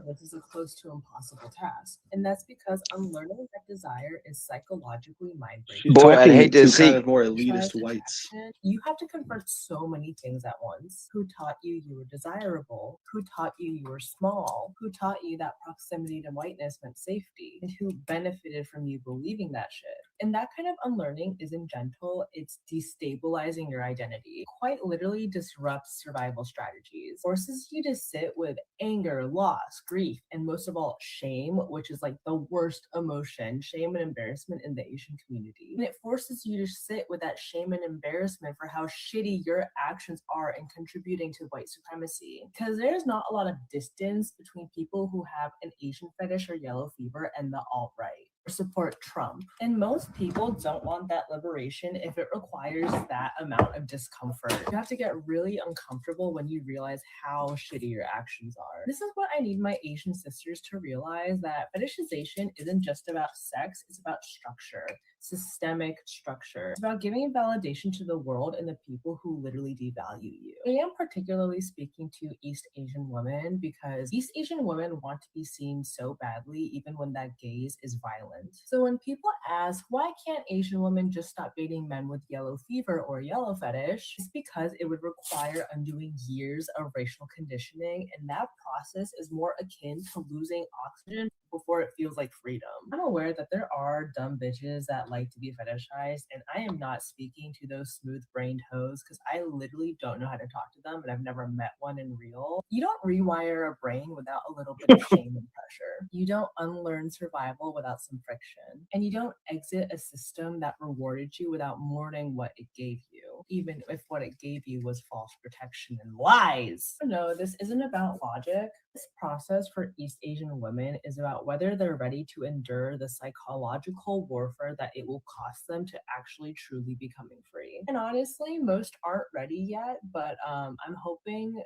This is a close to impossible task, and that's because unlearning that desire is psychologically mind-breaking. She's Boy, I'd talking hate to to see. kind of more elitist whites. You have to confront so many things at once. Who taught you were desirable? Who taught you were small? Who taught you that proximity to whiteness meant safety? And who benefited from you believing that shit? And that kind of unlearning isn't gentle, it's destabilizing your identity. Quite literally disrupts survival strategies, forces you to sit with anger, loss, grief, and most of all, shame, which is like the worst emotion, shame and embarrassment in the Asian community. And it forces you to sit with that shame and embarrassment for how shitty your actions are in contributing to white supremacy. Because there's not a lot of distance between people who have an Asian fetish or yellow fever and the alt-right, or support Trump. And most people don't want that liberation if it requires that amount of discomfort. You have to get really uncomfortable when you realize how shitty your actions are. This is what I need my Asian sisters to realize, that fetishization isn't just about sex, it's about structure, systemic structure. It's about giving validation to the world and the people who literally devalue you. I am particularly speaking to East Asian women because East Asian women want to be seen so badly even when that gaze is violent. So when people ask, why can't Asian women just stop dating men with yellow fever or yellow fetish? It's because it would require undoing years of racial conditioning, and that process is more akin to losing oxygen before it feels like freedom. I'm aware that there are dumb bitches that like to be fetishized, and I am not speaking to those smooth-brained hoes because I literally don't know how to talk to them, and I've never met one in real. You don't rewire a brain without a little bit of shame and pressure. You don't unlearn survival without some friction, and you don't exit a system that rewarded you without mourning what it gave you, even if what it gave you was false protection and lies. No, this isn't about logic. This process for East Asian women is about whether they're ready to endure the psychological warfare that it will cost them to actually truly becoming free. And honestly, most aren't ready yet, but I'm hoping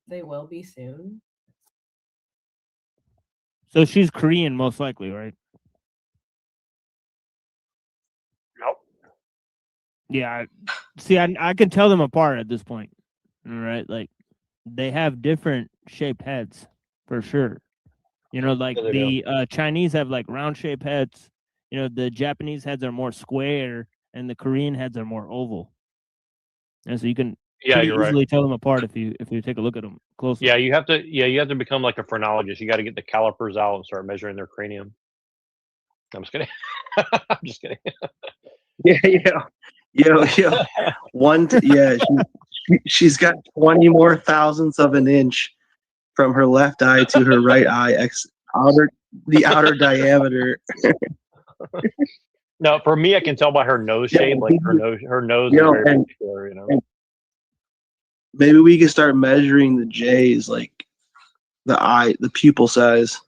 they will be soon. So she's Korean, most likely, right? Nope. Yeah. I can tell them apart at this point. All right, like they have different shaped heads for sure. You know, like Yeah, they the Chinese have like round shaped heads. You know, the Japanese heads are more square, and the Korean heads are more oval. And so you can pretty you're right. easily tell them apart if you take a look at them closely. Yeah, you have to become like a phrenologist. You got to get the calipers out and start measuring their cranium. I'm just kidding. I'm just kidding. Yo. She's got 20 more thousandths of an inch from her left eye to her right eye, the outer diameter. No, for me, I can tell by her nose shape. Like her nose is very particular, you know. Maybe we can start measuring the J's, like the pupil size.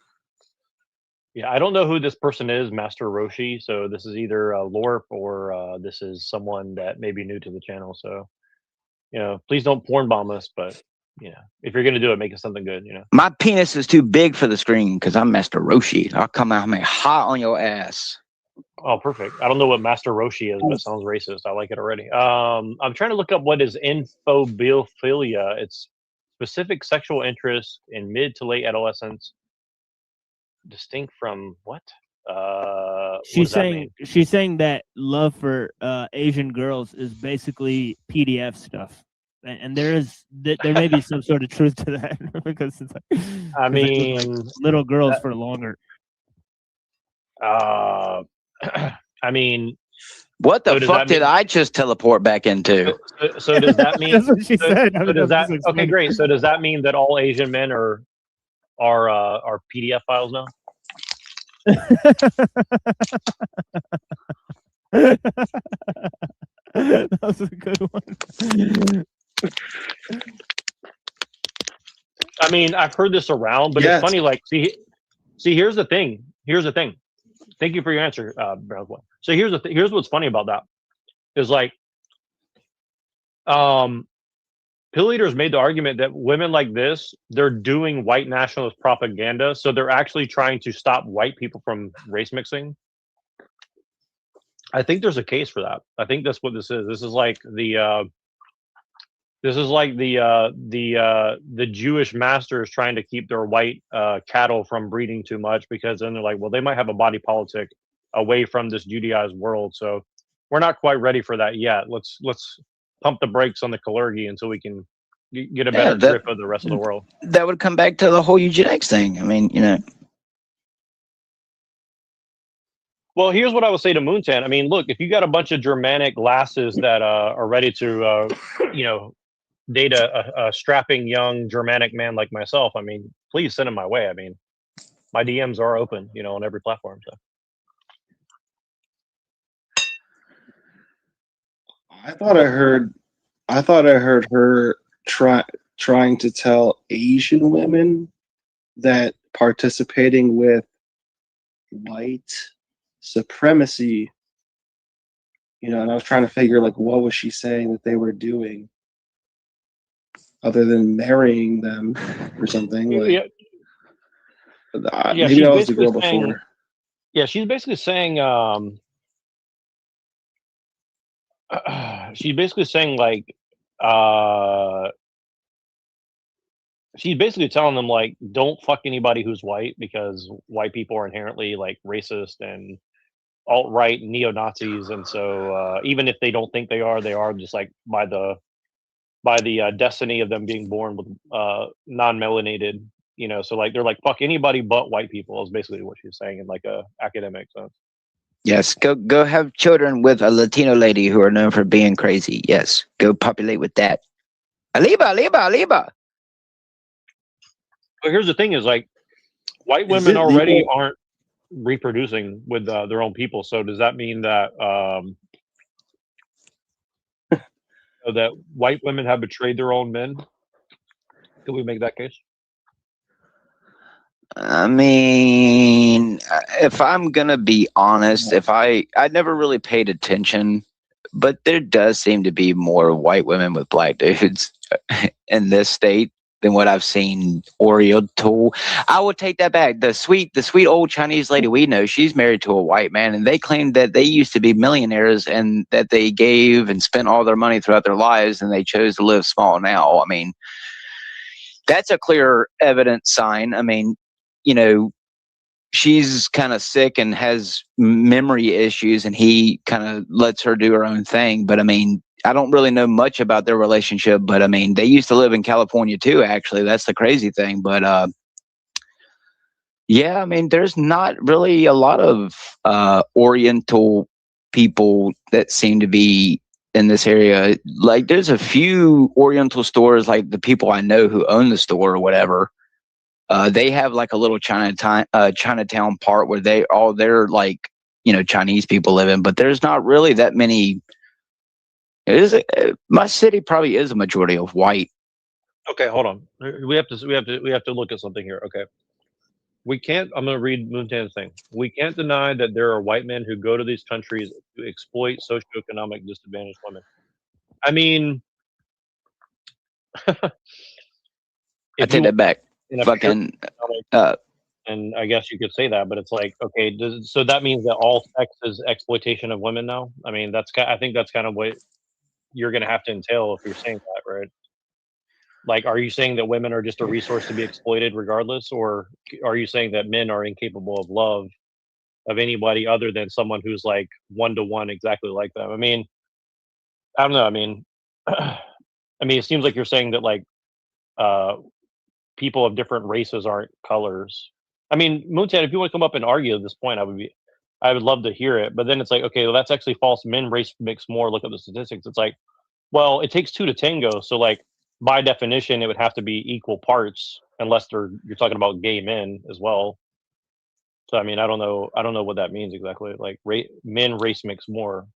Yeah, I don't know who this person is, Master Roshi. So this is either Lorp or this is someone that may be new to the channel. So, you know, please don't porn bomb us. But you know, if you're gonna do it, make it something good. You know. My penis is too big for the screen because I'm Master Roshi. I'll come out and hot on your ass. Oh, perfect. I don't know what Master Roshi is, but it sounds racist. I like it already. I'm trying to look up what is infobiophilia. It's specific sexual interest in mid to late adolescence, distinct from what? She's saying that love for Asian girls is basically PDF stuff, and there may be some sort of truth to that because it's like, I mean, like little girls for longer. I mean, what the fuck did I just teleport back into? So does that mean? That's what she said. So does that? Okay, great. So does that mean that all Asian men are PDF files now? That was a good one. I mean, I've heard this around, but it's funny. Like, see, here's the thing. Thank you for your answer, Brown's Boy. So here's what's funny about that is like Pill Eaters made the argument that women like this, they're doing white nationalist propaganda, so they're actually trying to stop white people from race mixing. I think there's a case for that. I think that's what this is. This is like the Jewish masters trying to keep their white cattle from breeding too much, because then they're like, well, they might have a body politic away from this Judaized world, so we're not quite ready for that yet. Let's pump the brakes on the Kalergi until we can get a better grip of the rest of the world. That would come back to the whole eugenics thing. I mean, Well, here's what I would say to Moontan. I mean, look, if you got a bunch of Germanic lasses that are ready to, date a strapping young Germanic man like myself, I mean, please send them my way. I mean, my DMs are open, on every platform. So. I thought I heard her trying to tell Asian women that participating with white supremacy, and I was trying to figure what was she saying that they were doing other than marrying them or something. Yeah, Maybe that was the girl before. Yeah, she's basically saying she's basically saying she's basically telling them don't fuck anybody who's white, because white people are inherently racist and alt-right neo-Nazis, and so even if they don't think they are just by the destiny of them being born with non-melanated, so they're fuck anybody but white people is basically what she's saying in a academic sense. yes, go have children with a Latino lady who are known for being crazy. Yes, go populate with that. Aliba. But here's the thing: is white women already aren't reproducing with their own people. So does that mean that that white women have betrayed their own men? Can we make that case? I mean, if I'm gonna be honest, I never really paid attention, but there does seem to be more white women with black dudes in this state than what I've seen Oriental. I will take that back. The sweet old Chinese lady we know, she's married to a white man, and they claimed that they used to be millionaires and that they gave and spent all their money throughout their lives, and they chose to live small now. I mean, that's a clear evidence sign. I mean, she's kind of sick and has memory issues, and he kind of lets her do her own thing. But I mean, I don't really know much about their relationship, but I mean, they used to live in California too, actually. That's the crazy thing. But yeah, I mean, there's not really a lot of Oriental people that seem to be in this area. There's a few Oriental stores, like the people I know who own the store or whatever. They have a little Chinatown part where they're Chinese people live in, but there's not really that many. My city probably is a majority of white. Okay, hold on. We have to look at something here. Okay, we can't. I'm going to read Moontan's thing. We can't deny that there are white men who go to these countries to exploit socioeconomic disadvantaged women. I mean, I take that back. Fucking. And I guess you could say that, but it's okay. So that means that all sex is exploitation of women now? I mean, I think that's kind of what you're going to have to entail if you're saying that, right? Are you saying that women are just a resource to be exploited regardless, or are you saying that men are incapable of love of anybody other than someone who's one-to-one exactly like them? I mean, I don't know. I mean, it seems like you're saying that people of different races aren't colors. I mean, Moontan, if you want to come up and argue at this point, I would love to hear it. But then it's okay, well, that's actually false. Men race mix more. Look at the statistics. It's well, it takes two to tango. So by definition, it would have to be equal parts, unless you're talking about gay men as well. So I mean, I don't know what that means exactly. Men race mix more.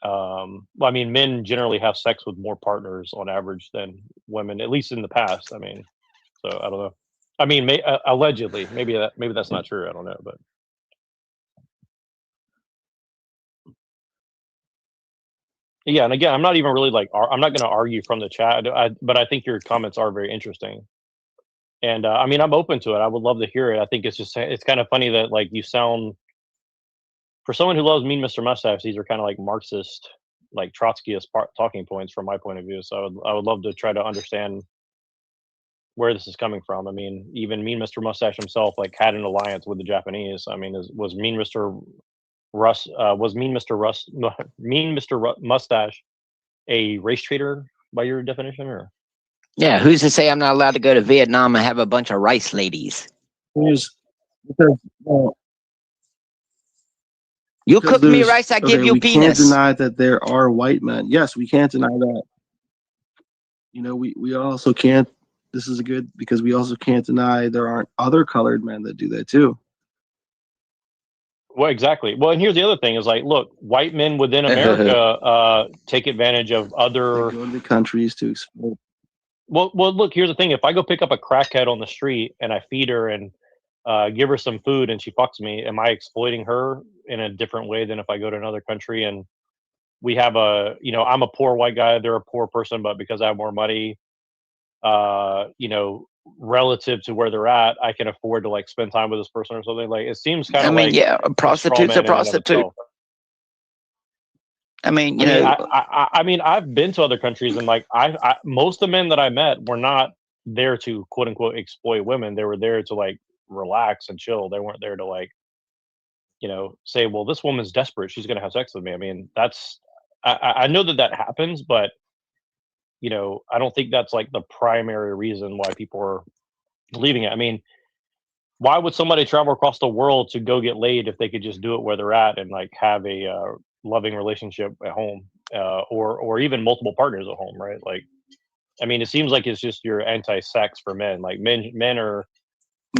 Well, I mean, men generally have sex with more partners on average than women, at least in the past. I mean, so I don't know. I mean, allegedly, maybe that's not true. I don't know, but Yeah, and again, I'm not even really like I'm not going to argue from the chat, but I think your comments are very interesting. And I mean, I'm open to it. I would love to hear it. I think it's kind of funny that like you sound, for someone who loves Mean Mr. Mustache, these are kind of like Marxist, like Trotskyist talking points from my point of view. So I would love to try to understand where this is coming from. I mean, even Mean Mr. Mustache himself like had an alliance with the Japanese. I mean, was Mean Mr. Mustache a race traitor by your definition, or? Yeah, who's to say I'm not allowed to go to Vietnam and have a bunch of rice ladies? Because, You cook me rice, I give you we penis. can't deny that there are white men. Yes, we can't deny that. You know, we also can't. This is good because we also can't deny there aren't other colored men that do that too. Well, exactly. Well, and here's the other thing: is like, look, white men within America take advantage of other They go to the countries to exploit. Well, look. Here's the thing: if I go pick up a crackhead on the street and I feed her and give her some food and she fucks me, am I exploiting her in a different way than if I go to another country and we have I'm a poor white guy, they're a poor person, but because I have more money, relative to where they're at, I can afford to like spend time with this person or something. Like it seems kind of like a prostitute's a prostitute. I mean, I mean, I've been to other countries and like most of the men that I met were not there to quote unquote exploit women. They were there to like relax and chill. They weren't there to like, say, well, this woman's desperate, she's gonna have sex with me. I mean, I know that happens, but I don't think that's like the primary reason why people are leaving it. I mean, why would somebody travel across the world to go get laid if they could just do it where they're at and like have a loving relationship at home, or even multiple partners at home, right? Like, I mean, it seems like it's just you're anti-sex for men. Like men are.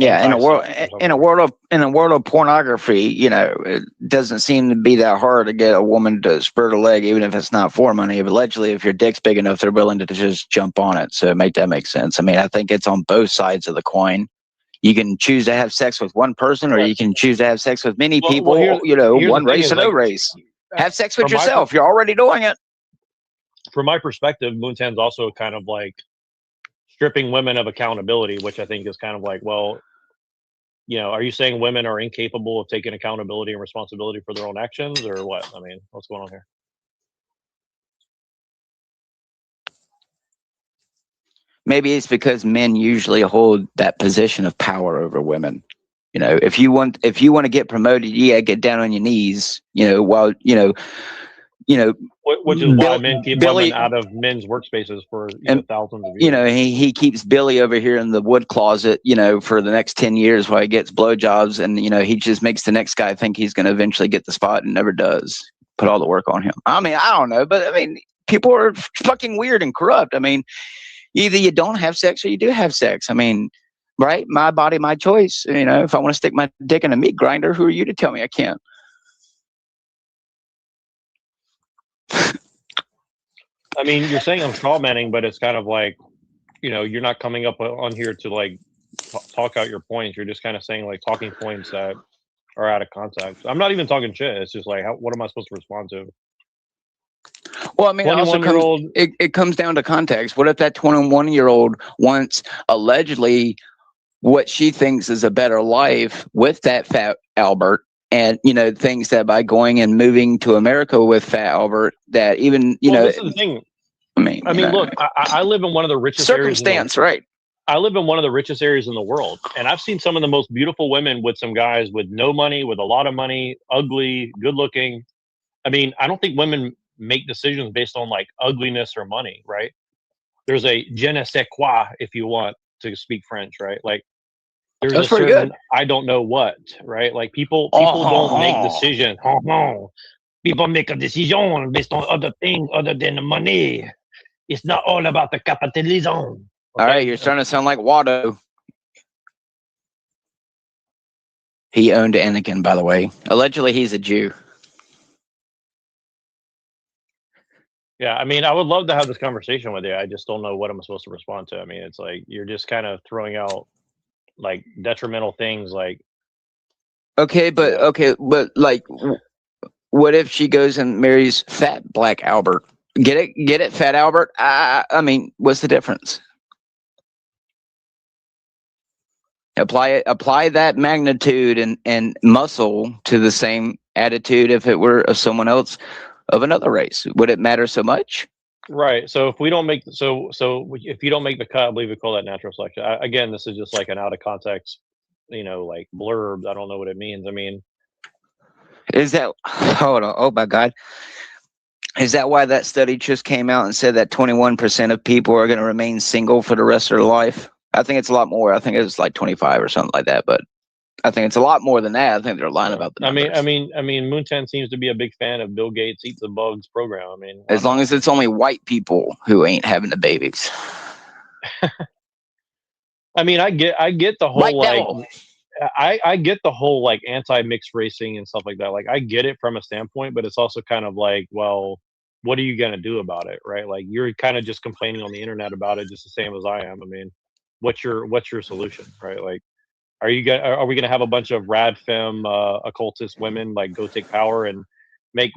Yeah, in a world of pornography, it doesn't seem to be that hard to get a woman to spread her leg, even if it's not for money. But allegedly, if your dick's big enough, they're willing to just jump on it. So make that make sense. I mean, I think it's on both sides of the coin. You can choose to have sex with one person, or you can choose to have sex with many people. Here's one the thing race is, or no like, race. Have sex with from my yourself. You're already doing it. From my perspective, Moontan's also kind of like stripping women of accountability, which I think is kind of like, well, are you saying women are incapable of taking accountability and responsibility for their own actions, or what? I mean, what's going on here? Maybe it's because men usually hold that position of power over women. If you want to get promoted, get down on your knees. While which is why men keep women out of men's workspaces for thousands of years. He keeps Billy over here in the wood closet, for the next 10 years while he gets blowjobs, and he just makes the next guy think he's going to eventually get the spot and never does. Put all the work on him. I mean, I don't know, but I mean, people are fucking weird and corrupt. I mean, either you don't have sex or you do have sex. I mean, right? My body, my choice. If I want to stick my dick in a meat grinder, who are you to tell me I can't? I mean, you're saying I'm strawmanning, but it's kind of like, you're not coming up on here to like talk out your points. You're just kind of saying like talking points that are out of context. I'm not even talking shit. It's just like, what am I supposed to respond to? Well, I mean, it comes down to context. What if that 21-year-old wants allegedly what she thinks is a better life with that fat Albert, and thinks that by going and moving to America with fat Albert, that even this is the thing. I mean, look, I live in one of the richest circumstance, right? I live in one of the richest areas in the world, and I've seen some of the most beautiful women with some guys with no money, with a lot of money, ugly, good looking. I mean, I don't think women make decisions based on like ugliness or money, right? There's a je ne sais quoi, if you want to speak French, right? Like there's That's a pretty certain good. I don't know what, right? Like people don't make decisions. People make a decision based on other things other than the money. It's not all about the capitalism. Okay? All right, you're starting to sound like Watto. He owned Anakin, by the way. Allegedly, he's a Jew. Yeah, I mean, I would love to have this conversation with you. I just don't know what I'm supposed to respond to. I mean, it's like you're just kind of throwing out like detrimental things. Like, okay, but like, what if she goes and marries fat Black Albert? Get it, Fat Albert. I mean, what's the difference? Apply that magnitude and muscle to the same attitude if it were of someone else of another race. Would it matter so much? Right. So if we don't make if you don't make the cut, I believe we call that natural selection. Again, this is just like an out of context, like blurb. I don't know what it means. I mean, is that hold on? Oh my God. Is that why that study just came out and said that 21% of people are going to remain single for the rest of their life? I think it's a lot more. I think it's like 25 or something like that, but I think it's a lot more than that. I think they're lying about the numbers. I mean, Moontan seems to be a big fan of Bill Gates Eat the Bugs program. I mean, as long as it's only white people who ain't having the babies. I mean, I get the whole I get the whole like anti-mixed racing and stuff like that. Like I get it from a standpoint, but it's also kind of like, well, what are you gonna do about it, right? Like you're kind of just complaining on the internet about it, just the same as I am. I mean, what's your solution, right? Like, are we gonna have a bunch of rad femme occultist women like go take power and make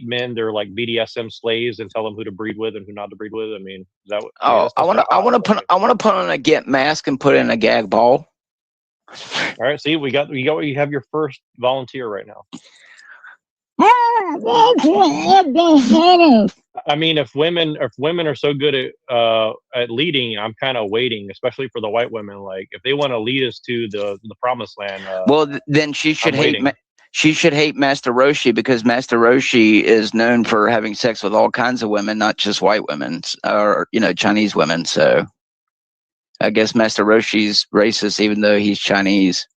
men their like BDSM slaves and tell them who to breed with and who not to breed with? I mean, is that what? Oh, I want to put on a get mask and put in a gag ball. All right, see, you have your first volunteer right now. I mean, if women are so good at leading, I'm kind of waiting, especially for the white women. Like, if they want to lead us to the promised land, well, then she should hate Master Roshi, because Master Roshi is known for having sex with all kinds of women, not just white women or Chinese women. So I guess Master Roshi's racist, even though he's Chinese.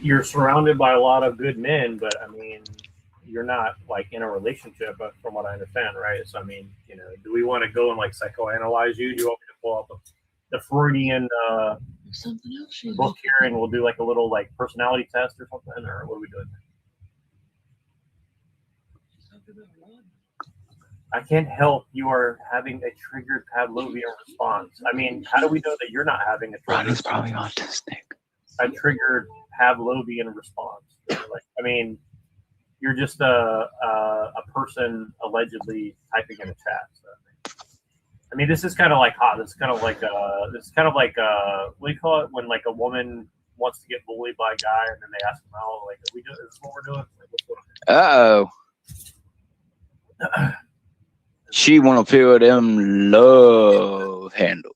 You're surrounded by a lot of good men, but I mean, you're not like in a relationship, but from what I understand, right? So I mean, do we want to go and like psychoanalyze you? Do you want me to pull out the Freudian book here, and we'll do like a little like personality test or something, or what are we doing? I can't help you are having a triggered Pavlovian response. I mean, how do we know that you're not having a triggered? Ronnie's probably autistic. A triggered Pavlovian response. Like, I mean, you're just a person allegedly typing in a chat. So, I mean, this is kind of like hot. This is kind of like what do you call it when like a woman wants to get bullied by a guy and then they ask him out, like, is this what we're doing? Like, what's going on? She want to feel them love handles.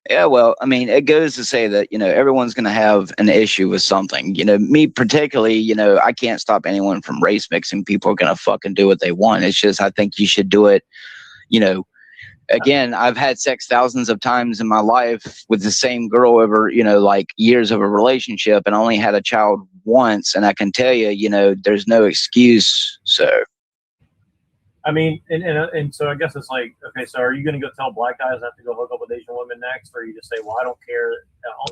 Yeah, well, I mean, it goes to say that, everyone's going to have an issue with something. Me particularly, I can't stop anyone from race mixing. People are going to fucking do what they want. It's just, I think you should do it. Again, I've had sex thousands of times in my life with the same girl over, like years of a relationship, and I only had a child once. And I can tell you, there's no excuse. So. I mean, and so I guess it's like, okay, so are you going to go tell black guys I have to go hook up with Asian women next, or you just say, well, I don't care.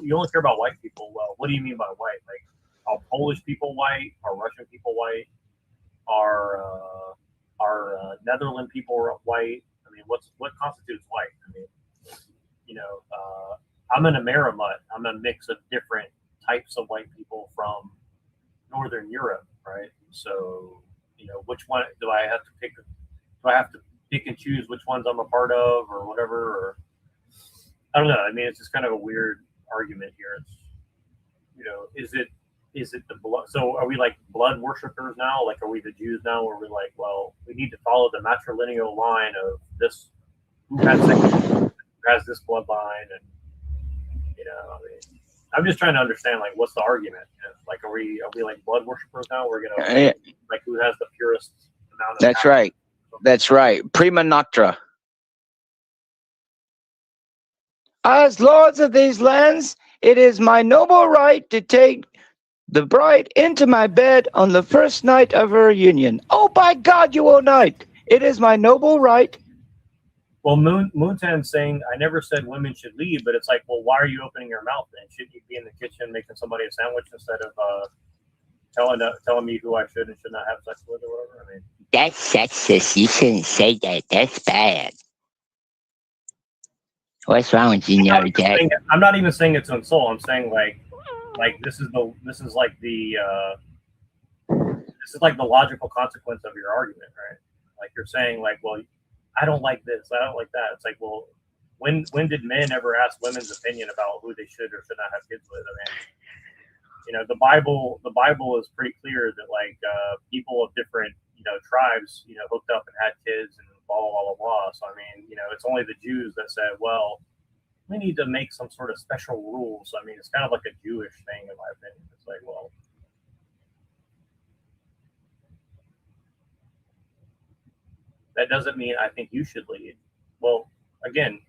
You only care about white people. Well, what do you mean by white? Like, are Polish people white? Are Russian people white? Are Netherlands people white? I mean, what constitutes white? I mean, I'm an Amerimut. I'm a mix of different types of white people from Northern Europe, right? So, which one do I have to pick? Do I have to pick and choose which ones I'm a part of or whatever? Or I don't know. I mean, it's just kind of a weird argument here. It's, is it the blood? So are we like blood worshipers now? Like, are we the Jews now? Where we're like, well, we need to follow the matrilineal line of this, who has this bloodline, and I mean, I'm just trying to understand, like, what's the argument? Like, are we like blood worshipers now? We're gonna like who has the purest amount of. That's right. That's right. Prima noctra. As lords of these lands, it is my noble right to take the bride into my bed on the first night of her union. Oh, by God, you will not. It is my noble right. Well, Moontan's saying, I never said women should lead, but it's like, well, why are you opening your mouth then? Shouldn't you be in the kitchen making somebody a sandwich instead of telling me who I should and should not have sex with or whatever? I mean, that's sexist. You shouldn't say that. That's bad. What's wrong with you, I'm not even saying it's an insult. I'm saying, like, like this is like the logical consequence of your argument, right? Like you're saying, like, well, I don't like this, I don't like that. It's like, well, when did men ever ask women's opinion about who they should or should not have kids with? I mean, you know, the Bible is pretty clear that like people of different, you know, tribes, you know, hooked up and had kids and blah blah blah blah. So I mean, you know, it's only the Jews that said, well, we need to make some sort of special rules. I mean, it's kind of like a Jewish thing, in my opinion. It's like, well, that doesn't mean I think you should lead. Well, again,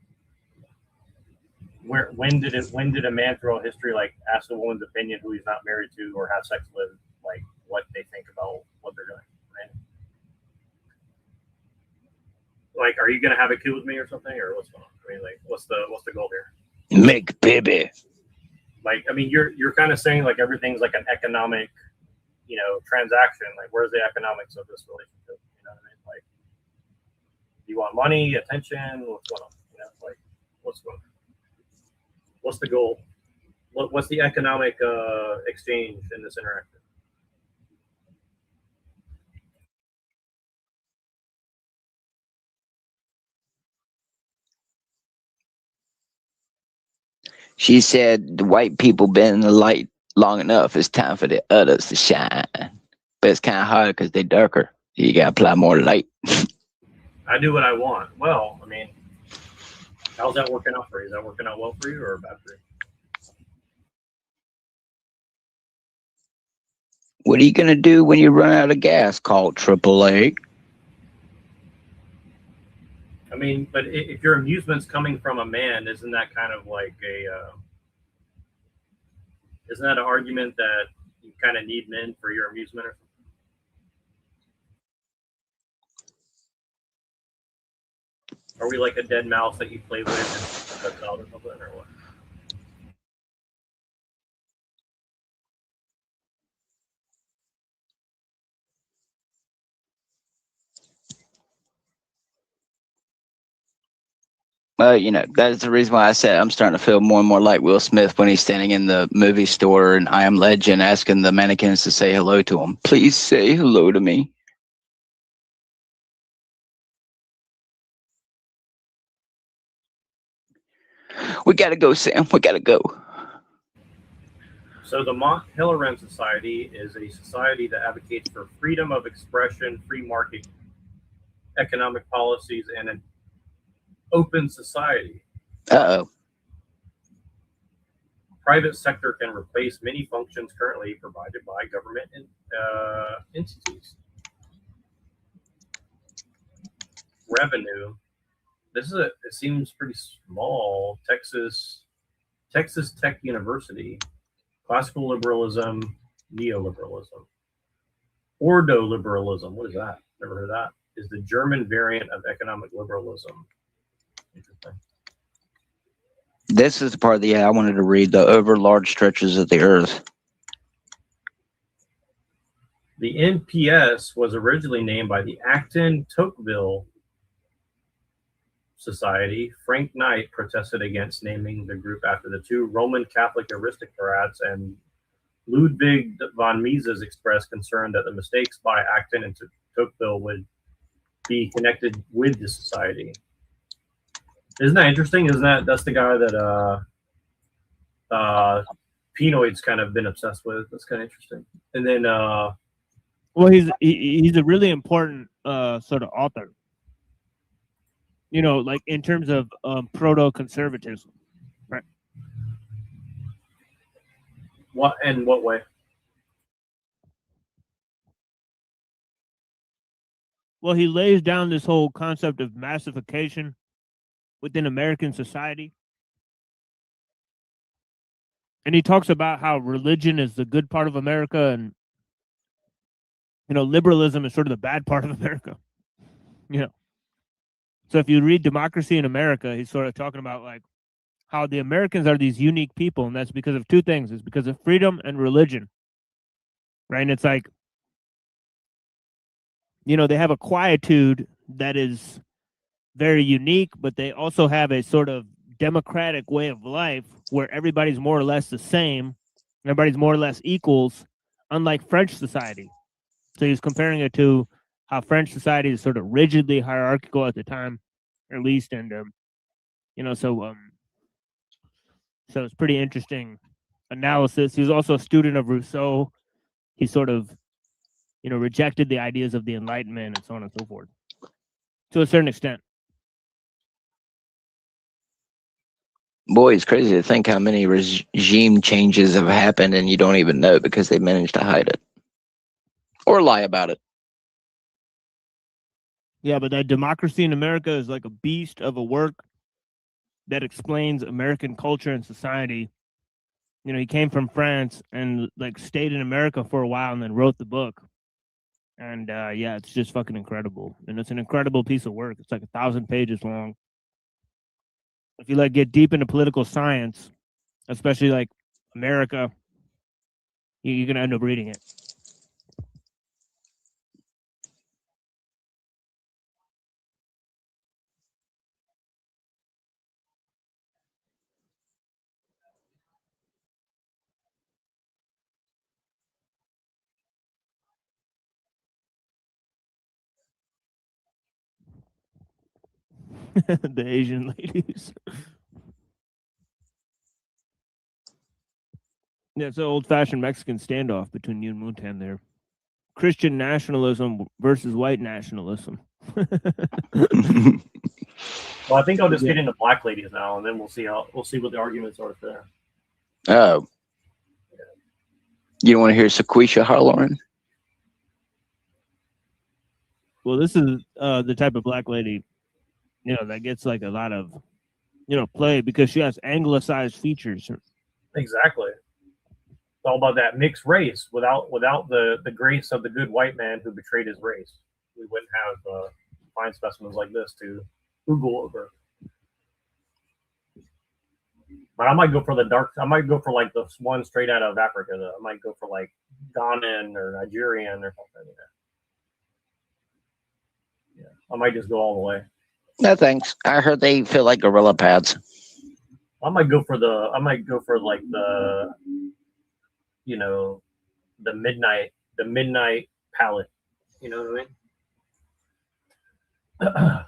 when did a man throughout history like ask a woman's opinion who he's not married to or have sex with, like what they think about what they're doing, right? Like, are you gonna have a kid with me or something, or what's going on? I mean, like, what's the goal here? Make baby. Like, I mean, you're kind of saying like everything's like an economic, you know, transaction. Like, where's the economics of this relationship? You know what I mean? Like, do you want money, attention? What's going on? You know, like, what's going on? What's the goal? What's the economic exchange in this interaction? She said the white people been in the light long enough. It's time for the others to shine. But it's kind of hard because they're darker. You got to apply more light. I do what I want. Well, I mean, how's that working out for you? Is that working out well for you or bad for you? What are you going to do when you run out of gas? Call AAA. I mean, but if your amusement's coming from a man, isn't that kind of like isn't that an argument that you kind of need men for your amusement or something? Are we like a dead mouse that you play with and that's out or something, or what? Well, you know, that's the reason why I said I'm starting to feel more and more like Will Smith when he's standing in the movie store and I Am Legend asking the mannequins to say hello to him. Please say hello to me. We got to go, Sam. We got to go. So the Mont-Pelerin Society is a society that advocates for freedom of expression, free market economic policies, and an open society. Uh-oh. Private sector can replace many functions currently provided by government entities. Revenue. It seems pretty small. Texas Tech University. Classical liberalism, neoliberalism. Ordoliberalism. What is that? Never heard of that. Is the German variant of economic liberalism. Interesting. This is the part that I wanted to read, the over large stretches of the earth. The NPS was originally named by the Acton-Tocqueville Society. Frank Knight protested against naming the group after the two Roman Catholic aristocrats, and Ludwig von Mises expressed concern that the mistakes by Acton and Tocqueville would be connected with the society. Isn't that interesting? That's the guy that Penoid's kind of been obsessed with. That's kind of interesting. And then well, he's a really important sort of author. You know, like in terms of proto-conservatism, right? What in what way? Well, he lays down this whole concept of massification within American society. And he talks about how religion is the good part of America and, you know, liberalism is sort of the bad part of America. You know. So if you read Democracy in America, he's sort of talking about like how the Americans are these unique people, and that's because of two things. It's because of freedom and religion. Right? And it's like, you know, they have a quietude that is very unique, but they also have a sort of democratic way of life where everybody's more or less the same, Everybody's more or less equals, unlike French society. So he's comparing it to how French society is sort of rigidly hierarchical at the time, at least, and so it's pretty interesting analysis. He was also a student of Rousseau. He sort of, rejected the ideas of the Enlightenment and so on and so forth, to a certain extent. Boy, it's crazy to think how many regime changes have happened and you don't even know because they managed to hide it or lie about it. Yeah, but that Democracy in America is like a beast of a work that explains American culture and society. He came from France and like stayed in America for a while and then wrote the book. And yeah, it's just fucking incredible. And it's an incredible piece of work. It's like 1,000 pages long. If you like get deep into political science, especially like America, you're gonna end up reading it. The Asian ladies. Yeah, it's an old-fashioned Mexican standoff between you and Muntan there. Christian nationalism versus white nationalism. Well, I think I'll just get into black ladies now, and then we'll see what the arguments are there. Oh. You don't want to hear Sequisha Harloren? Well, this is the type of black lady, that gets like a lot of, play because she has anglicized features. Exactly. It's all about that mixed race. Without the grace of the good white man who betrayed his race, we wouldn't have fine specimens like this to Google over. But I might go for the dark. I might go for like the one straight out of Africa. Though. I might go for like Ghanaian or Nigerian or something. Yeah, I might just go all the way. No thanks. I heard they feel like gorilla pads. I might go for like the the midnight palette. You know what I mean?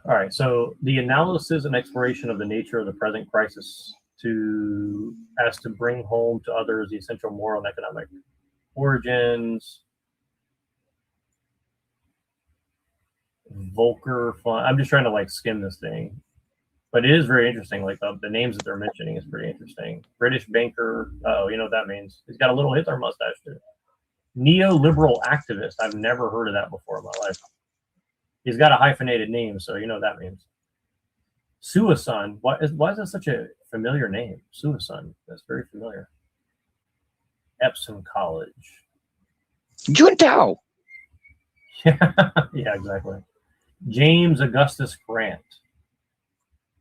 All right. So the analysis and exploration of the nature of the present crisis to bring home to others the essential moral and economic origins. Volker fun. I'm just trying to like skim this thing, but it is very interesting. Like the names that they're mentioning is pretty interesting. British banker. Oh, you know what that means? He's got a little Hitler mustache too. Neoliberal activist. I've never heard of that before in my life. He's got a hyphenated name, so you know what that means. Suisun. Why is that such a familiar name? Suisun. That's very familiar. Epsom College. Juntao. Yeah, exactly. James Augustus Grant.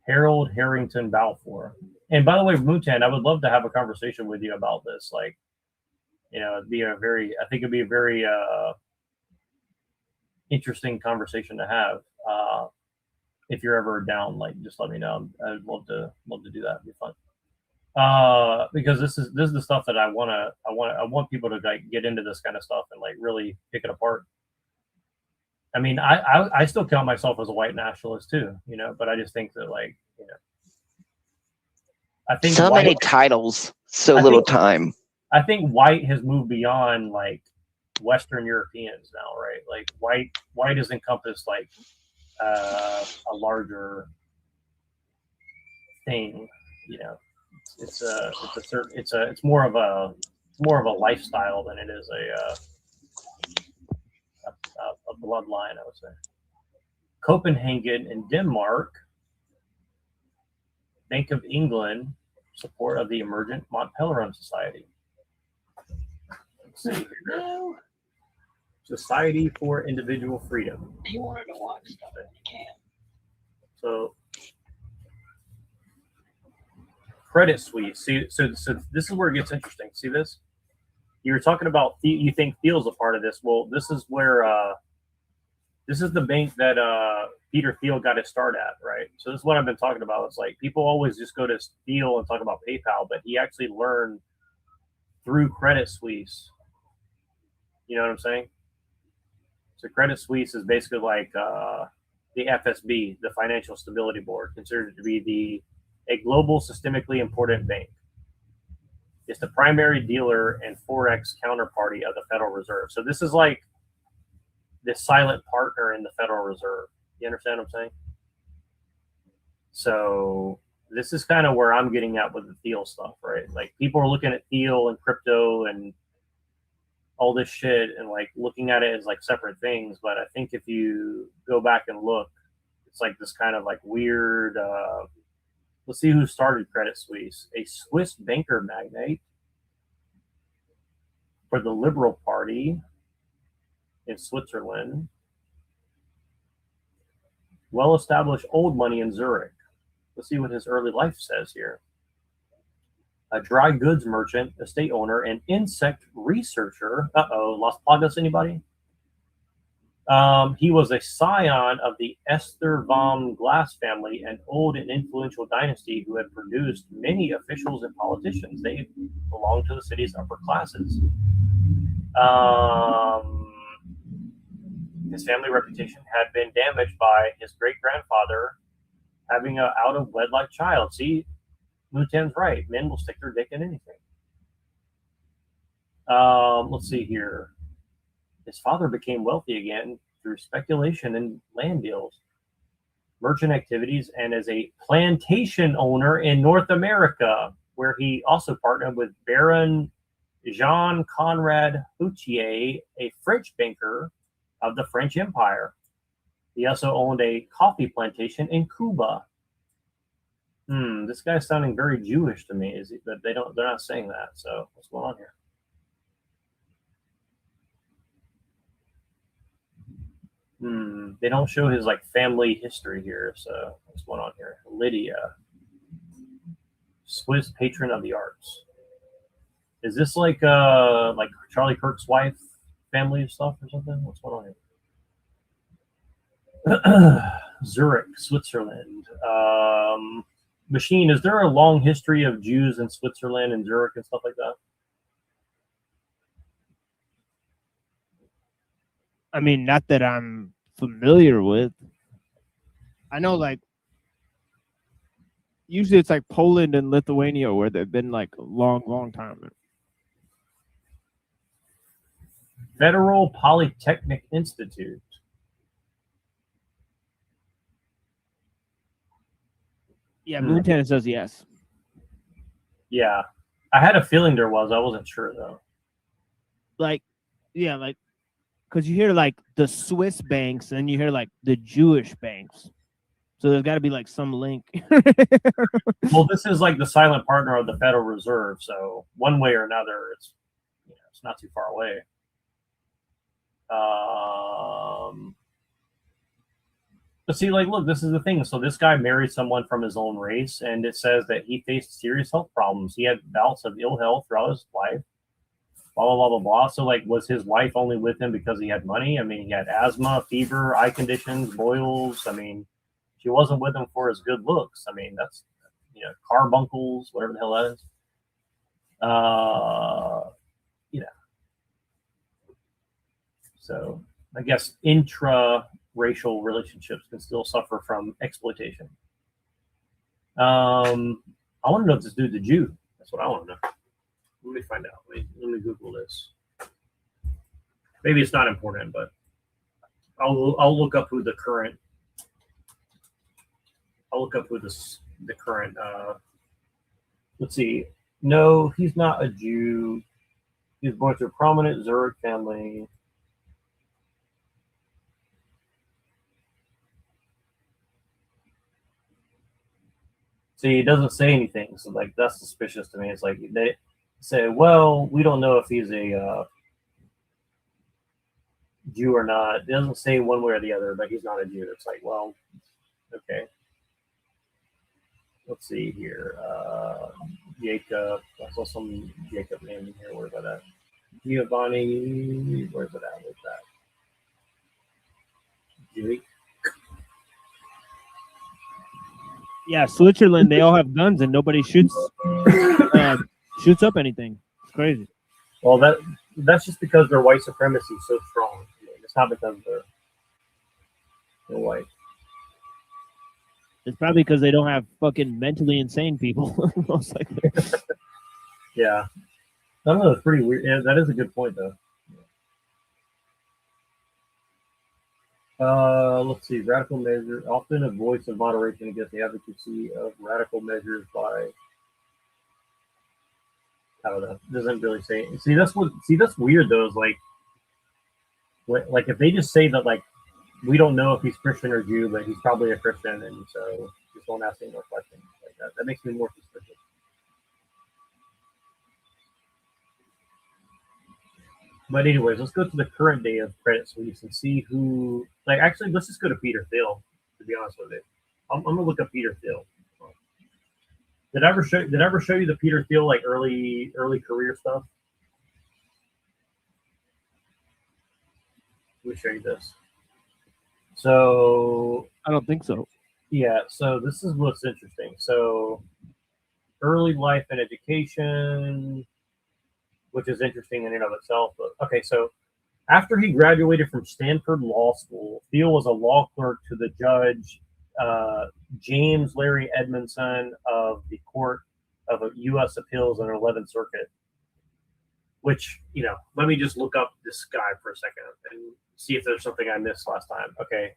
Harold Harrington Balfour. And by the way, Muntan, I would love to have a conversation with you about this. Like, it'd be I think it'd be a very interesting conversation to have. If you're ever down, like, just let me know. I'd love to do that. It'd be fun. Because this is the stuff that I want people to like get into this kind of stuff and like really pick it apart. I mean, I still count myself as a white nationalist too, but I just think that like, I think so many titles, so little time. I think white has moved beyond like Western Europeans now, right? Like white has encompassed like a larger thing, it's more of a lifestyle than it is a bloodline, I would say. Copenhagen in Denmark. Bank of England, support of the emergent Mont Pelerin Society. Let's see here. Society for Individual Freedom. You wanted to watch stuff that you can. So Credit Suisse. See, so this is where it gets interesting. See this? You were talking about you think Thiel's a part of this. Well, this is where this is the bank that Peter Thiel got his start at, right? So this is what I've been talking about. It's like people always just go to Thiel and talk about PayPal, but he actually learned through Credit Suisse. You know what I'm saying? So Credit Suisse is basically like the FSB, the Financial Stability Board, considered to be a global systemically important bank. It's the primary dealer and forex counterparty of the Federal Reserve. So this is like the silent partner in the Federal Reserve. You understand what I'm saying? So this is kind of where I'm getting at with the Thiel stuff, right? Like people are looking at Thiel and crypto and all this shit and like looking at it as like separate things. But I think if you go back and look, it's like this kind of like weird, let's see who started Credit Suisse. A Swiss banker magnate for the Liberal Party in Switzerland. Well-established old money in Zurich. Let's see what his early life says here. A dry goods merchant, estate owner, and insect researcher. Las Plagas, anybody? He was a scion of the Estervam Glass family, an old and influential dynasty who had produced many officials and politicians. They belonged to the city's upper classes. His family reputation had been damaged by his great-grandfather having an out-of-wedlock child. See, Mutan's right. Men will stick their dick in anything. Let's see here. His father became wealthy again through speculation and land deals, merchant activities, and as a plantation owner in North America, where he also partnered with Baron Jean Conrad Houtier, a French banker of the French Empire. He also owned a coffee plantation in Cuba. This guy's sounding very Jewish to me. Is he, but they're not saying that. So what's going on here? They don't show his like family history here. So what's going on here? Lydia, Swiss patron of the arts. Is this like Charlie Kirk's wife family stuff or something? What's going on here? Zurich, Switzerland. Machine, is there a long history of Jews in Switzerland and Zurich and stuff like that? I mean, not that I'm familiar with. I know, like, usually it's like Poland and Lithuania where they've been like a long time. Federal Polytechnic Institute. Yeah, Moontan says yes. Yeah, I had a feeling there was. I wasn't sure though. Like, yeah, like, because you hear like the Swiss banks and you hear like the Jewish banks. So there's got to be like some link. Well, this is like the silent partner of the Federal Reserve. So one way or another, it's not too far away. But see, like, look, this is the thing. So this guy married someone from his own race, and it says that he faced serious health problems. He had bouts of ill health throughout his life. Blah, blah, blah, blah, blah. So, like, was his wife only with him because he had money? I mean, he had asthma, fever, eye conditions, boils. I mean, she wasn't with him for his good looks. I mean, that's, carbuncles, whatever the hell that is. So I guess intra-racial relationships can still suffer from exploitation. I want to know if this dude's a Jew. That's what I want to know. Let me find out. Let me Google this. Maybe it's not important, but I'll look up who the current. I'll look up who the current. Let's see. No, he's not a Jew. He was born to a prominent Zurich family. See, it doesn't say anything, so like that's suspicious to me. It's like they say, well, we don't know if he's a Jew or not. It doesn't say one way or the other, but he's not a Jew. It's like, well, okay. Let's see here. Jacob. I saw some Jacob name in here. Where about that? Giovanni. Where's it at? Where's that? Jake. Yeah, Switzerland, they all have guns and nobody shoots up anything. It's crazy. Well, that's just because their white supremacy is so strong. It's not because they're white. It's probably because they don't have fucking mentally insane people. Most likely. Yeah. I don't know. It's pretty weird. Yeah, that is a good point, though. Let's see. Radical measure, often a voice of moderation against the advocacy of radical measures by. I don't know. Doesn't really say. See, that's weird though. Is like if they just say that like we don't know if he's Christian or Jew, but he's probably a Christian, and so just won't ask any more questions like that. That makes me more suspicious. But anyways, let's go to the current day of credit suites and see who. Like, actually, let's just go to Peter Thiel. To be honest with you, I'm gonna look up Peter Thiel. Did I ever show you the Peter Thiel like early career stuff? Let me show you this. So I don't think so. Yeah. So this is what's interesting. So early life and education, which is interesting in and of itself. But okay, so after he graduated from Stanford Law School, Thiel was a law clerk to the judge James Larry Edmondson of the Court of U.S. Appeals in the 11th Circuit. Which, let me just look up this guy for a second and see if there's something I missed last time. Okay.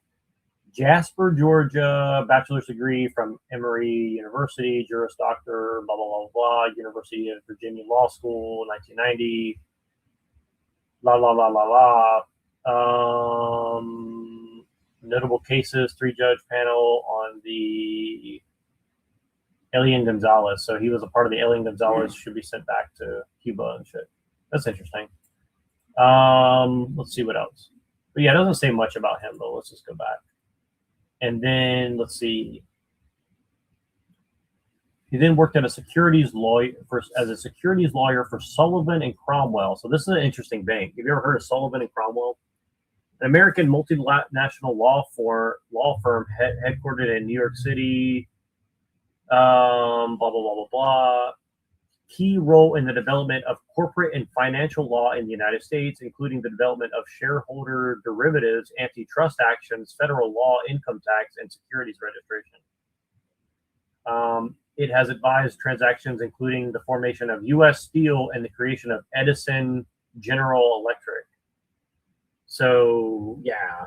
Jasper, Georgia, bachelor's degree from Emory University, Juris Doctor, blah, blah, blah, blah, University of Virginia Law School, 1990, la, la, la, la, la. Notable cases, 3-judge panel on the Alien Gonzalez. So he was a part of the Alien Gonzalez, should be sent back to Cuba and shit. That's interesting. Let's see what else. But yeah, it doesn't say much about him, but let's just go back. And then let's see. He then worked as a securities lawyer for Sullivan and Cromwell. So this is an interesting bank. Have you ever heard of Sullivan and Cromwell? An American multinational law firm headquartered in New York City. Blah blah blah blah blah. Key role in the development of corporate and financial law in the United States, including the development of shareholder derivatives, antitrust actions, federal law, income tax, and securities registration. It has advised transactions including the formation of U.S. Steel and the creation of Edison General Electric. So, yeah.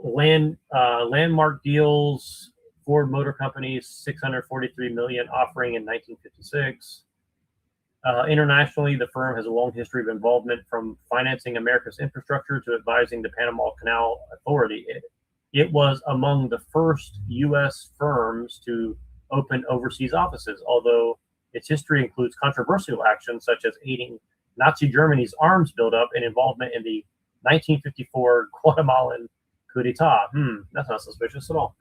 Landmark deals, Ford Motor Company, $643 million offering in 1956. Internationally, the firm has a long history of involvement from financing America's infrastructure to advising the Panama Canal Authority. It was among the first U.S. firms to open overseas offices, although its history includes controversial actions such as aiding Nazi Germany's arms buildup and involvement in the 1954 Guatemalan coup d'etat. That's not suspicious at all.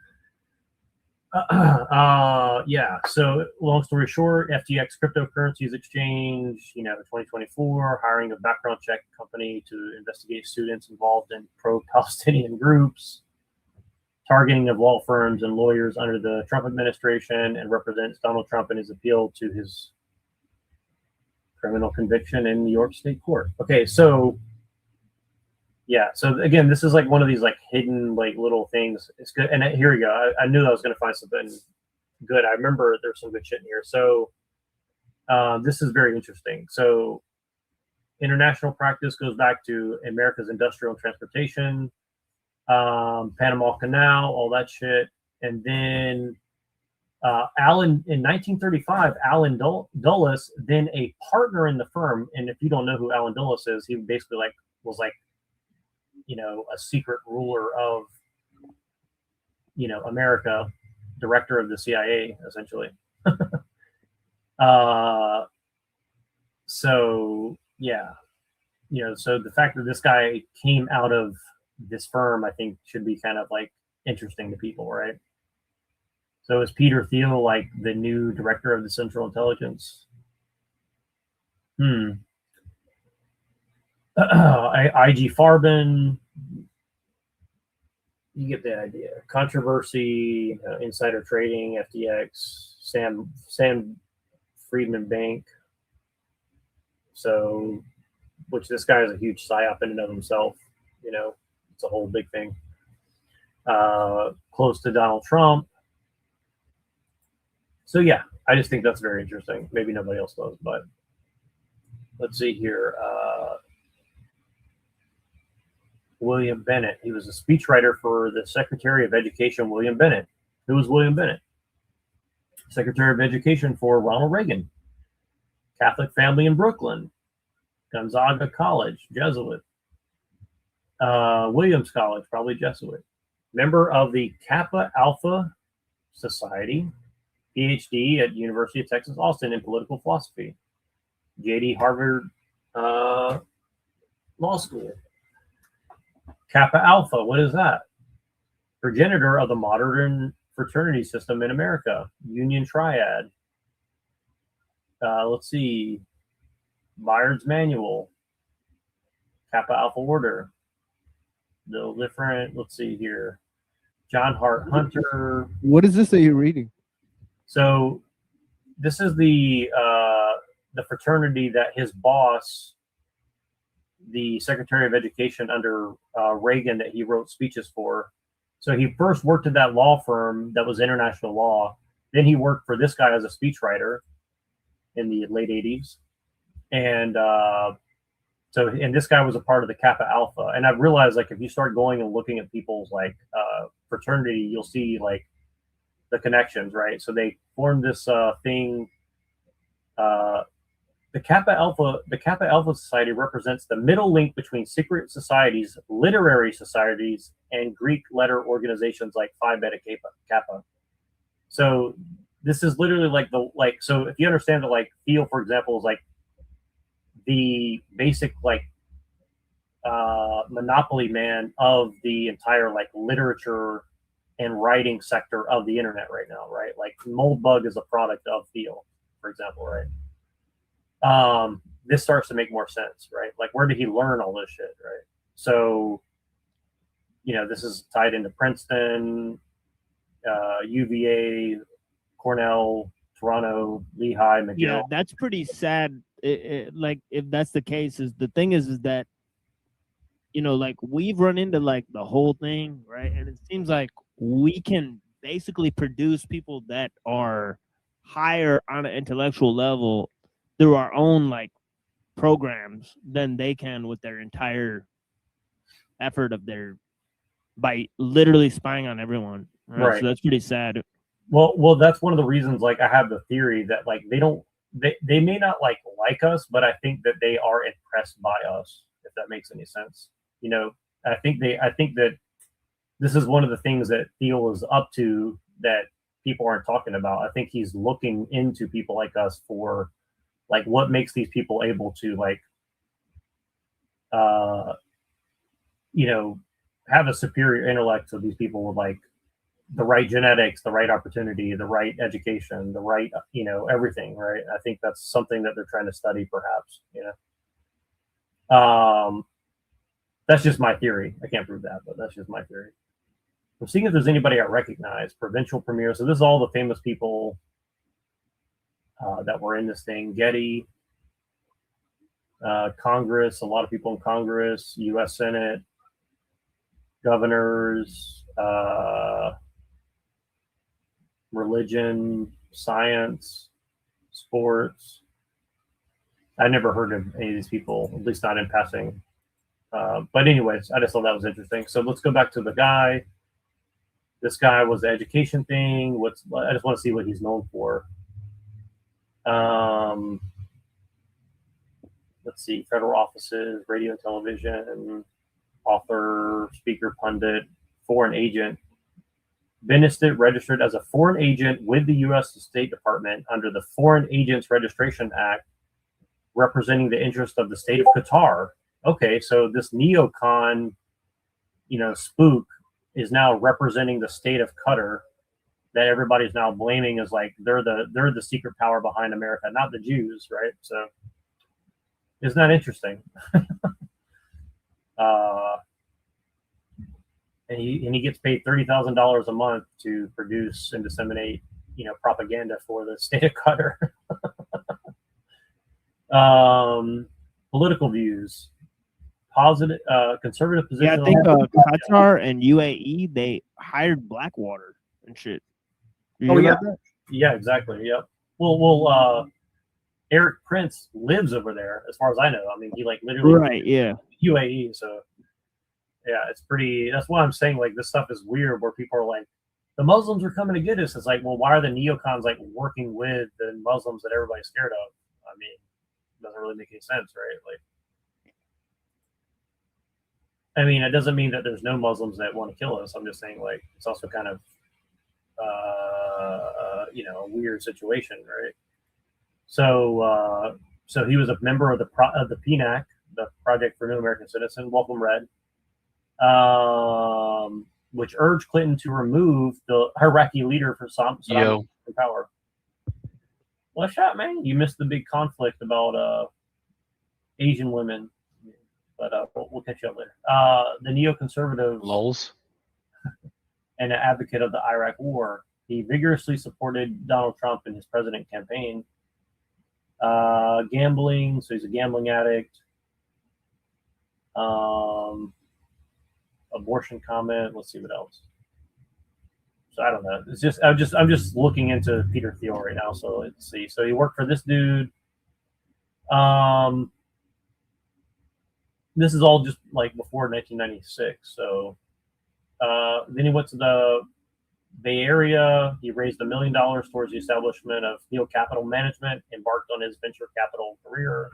Yeah, so long story short, FTX cryptocurrencies exchange, 2024, hiring a background check company to investigate students involved in pro-Palestinian groups, targeting of law firms and lawyers under the Trump administration, and represents Donald Trump in his appeal to his criminal conviction in New York State Court. Okay, so yeah, so again, this is like one of these like hidden like little things. It's good, and here we go. I knew I was going to find something good. I remember there's some good shit in here. So this is very interesting. So international practice goes back to America's industrial and transportation, Panama Canal, all that shit, and then Alan in 1935, Alan Dulles, then a partner in the firm. And if you don't know who Alan Dulles is, he basically was a secret ruler of, America, director of the CIA, essentially. So yeah, so the fact that this guy came out of this firm, I think should be kind of like interesting to people, right? So is Peter Thiel like the new director of the Central Intelligence? IG Farben, you get the idea. Controversy, insider trading, FTX, Sam Friedman Bank. So, which this guy is a huge psyop in and of himself. You know, it's a whole big thing. Close to Donald Trump. So yeah, I just think that's very interesting. Maybe nobody else does, but let's see here. William Bennett. He was a speechwriter for the Secretary of Education, William Bennett. Who was William Bennett? Secretary of Education for Ronald Reagan. Catholic family in Brooklyn. Gonzaga College, Jesuit. Williams College, probably Jesuit. Member of the Kappa Alpha Society. PhD at University of Texas Austin in political philosophy. JD Harvard Law School. Kappa Alpha, what is that? Progenitor of the modern fraternity system in America. Union Triad. Let's see. Byard's Manual. Kappa Alpha Order. The different, let's see here. John Hart Hunter. What is this that you're reading? So this is the fraternity that his boss, the Secretary of Education under Reagan, that he wrote speeches for. So he first worked at that law firm that was international law. Then he worked for this guy as a speechwriter in the late 80s. And and this guy was a part of the Kappa Alpha. And I've realized, like, if you start going and looking at people's like fraternity, you'll see like the connections, right? So they formed this thing. The Kappa Alpha Society represents the middle link between secret societies, literary societies, and Greek letter organizations like Phi Beta Kappa. So this is literally like so if you understand that, like, Thiel, for example, is like the basic like monopoly man of the entire like literature and writing sector of the internet right now, right? Like Moldbug is a product of Thiel, for example, right? This starts to make more sense, right? Like, where did he learn all this shit, right? So, you know, this is tied into Princeton, UVA, Cornell, Toronto, Lehigh, McGill. Yeah, that's pretty sad. Like, if that's the case, is the thing is that, you know, like, we've run into like the whole thing, right? And it seems like we can basically produce people that are higher on an intellectual level through our own like programs than they can with their entire effort of their, by literally spying on everyone. Right. So that's pretty sad. Well, that's one of the reasons, like, I have the theory that, like, they may not like us, but I think that they are impressed by us, if that makes any sense. You know, I think that this is one of the things that Thiel is up to that people aren't talking about. I think he's looking into people like us for, like, what makes these people able to, like, you know, have a superior intellect, so these people with, like, the right genetics, the right opportunity, the right education, the right, you know, everything, right? I think that's something that they're trying to study, perhaps, you know. That's just my theory. I can't prove that, but that's just my theory. I'm seeing if there's anybody I recognize. Provincial premier. So this is all the famous people that were in this thing. Getty, Congress, a lot of people in Congress, U.S. Senate, governors, religion, science, sports. I never heard of any of these people, at least not in passing. But anyways, I just thought that was interesting. So let's go back to the guy. This guy was the education thing. I just want to see what he's known for. Let's see, federal offices, radio and television, author, speaker, pundit, foreign agent. Benistet registered as a foreign agent with the U.S. State Department under the Foreign Agents Registration Act, representing the interest of the state of Qatar. Okay, so this neocon, you know, spook is now representing the state of Qatar, that everybody's now blaming as like they're the secret power behind America, not the Jews, right? So isn't that interesting? And he gets paid $30,000 a month to produce and disseminate, you know, propaganda for the state of Qatar. Political views, positive, conservative Yeah, I position. think Qatar and UAE, they hired Blackwater and shit. You Oh hear yeah, about that? yeah, exactly. Yep. Well, Eric Prince lives over there, as far as I know. I mean, he like literally Right, yeah. UAE. So yeah, it's pretty. That's why I'm saying like this stuff is weird, where people are like, the Muslims are coming to get us. It's like, well, why are the neocons like working with the Muslims that everybody's scared of? I mean, it doesn't really make any sense, right? Like, I mean, it doesn't mean that there's no Muslims that want to kill us. I'm just saying, like, it's also kind of, a weird situation, right? So, so he was a member of the PNAC, the Project for New American Citizen, Welcome Red, which urged Clinton to remove the Iraqi leader for Saddam from power. Well, shot, man. You missed the big conflict about Asian women, but we'll catch you up later. The neoconservative Lols and an advocate of the Iraq War. He vigorously supported Donald Trump in his president campaign. Gambling, so he's a gambling addict. Abortion comment. Let's see what else. So I don't know. It's just I'm just looking into Peter Thiel right now. So let's see. So he worked for this dude. This is all just like before 1996. So then he went to the Bay Area. He raised $1 million towards the establishment of Thiel Capital Management, embarked on his venture capital career.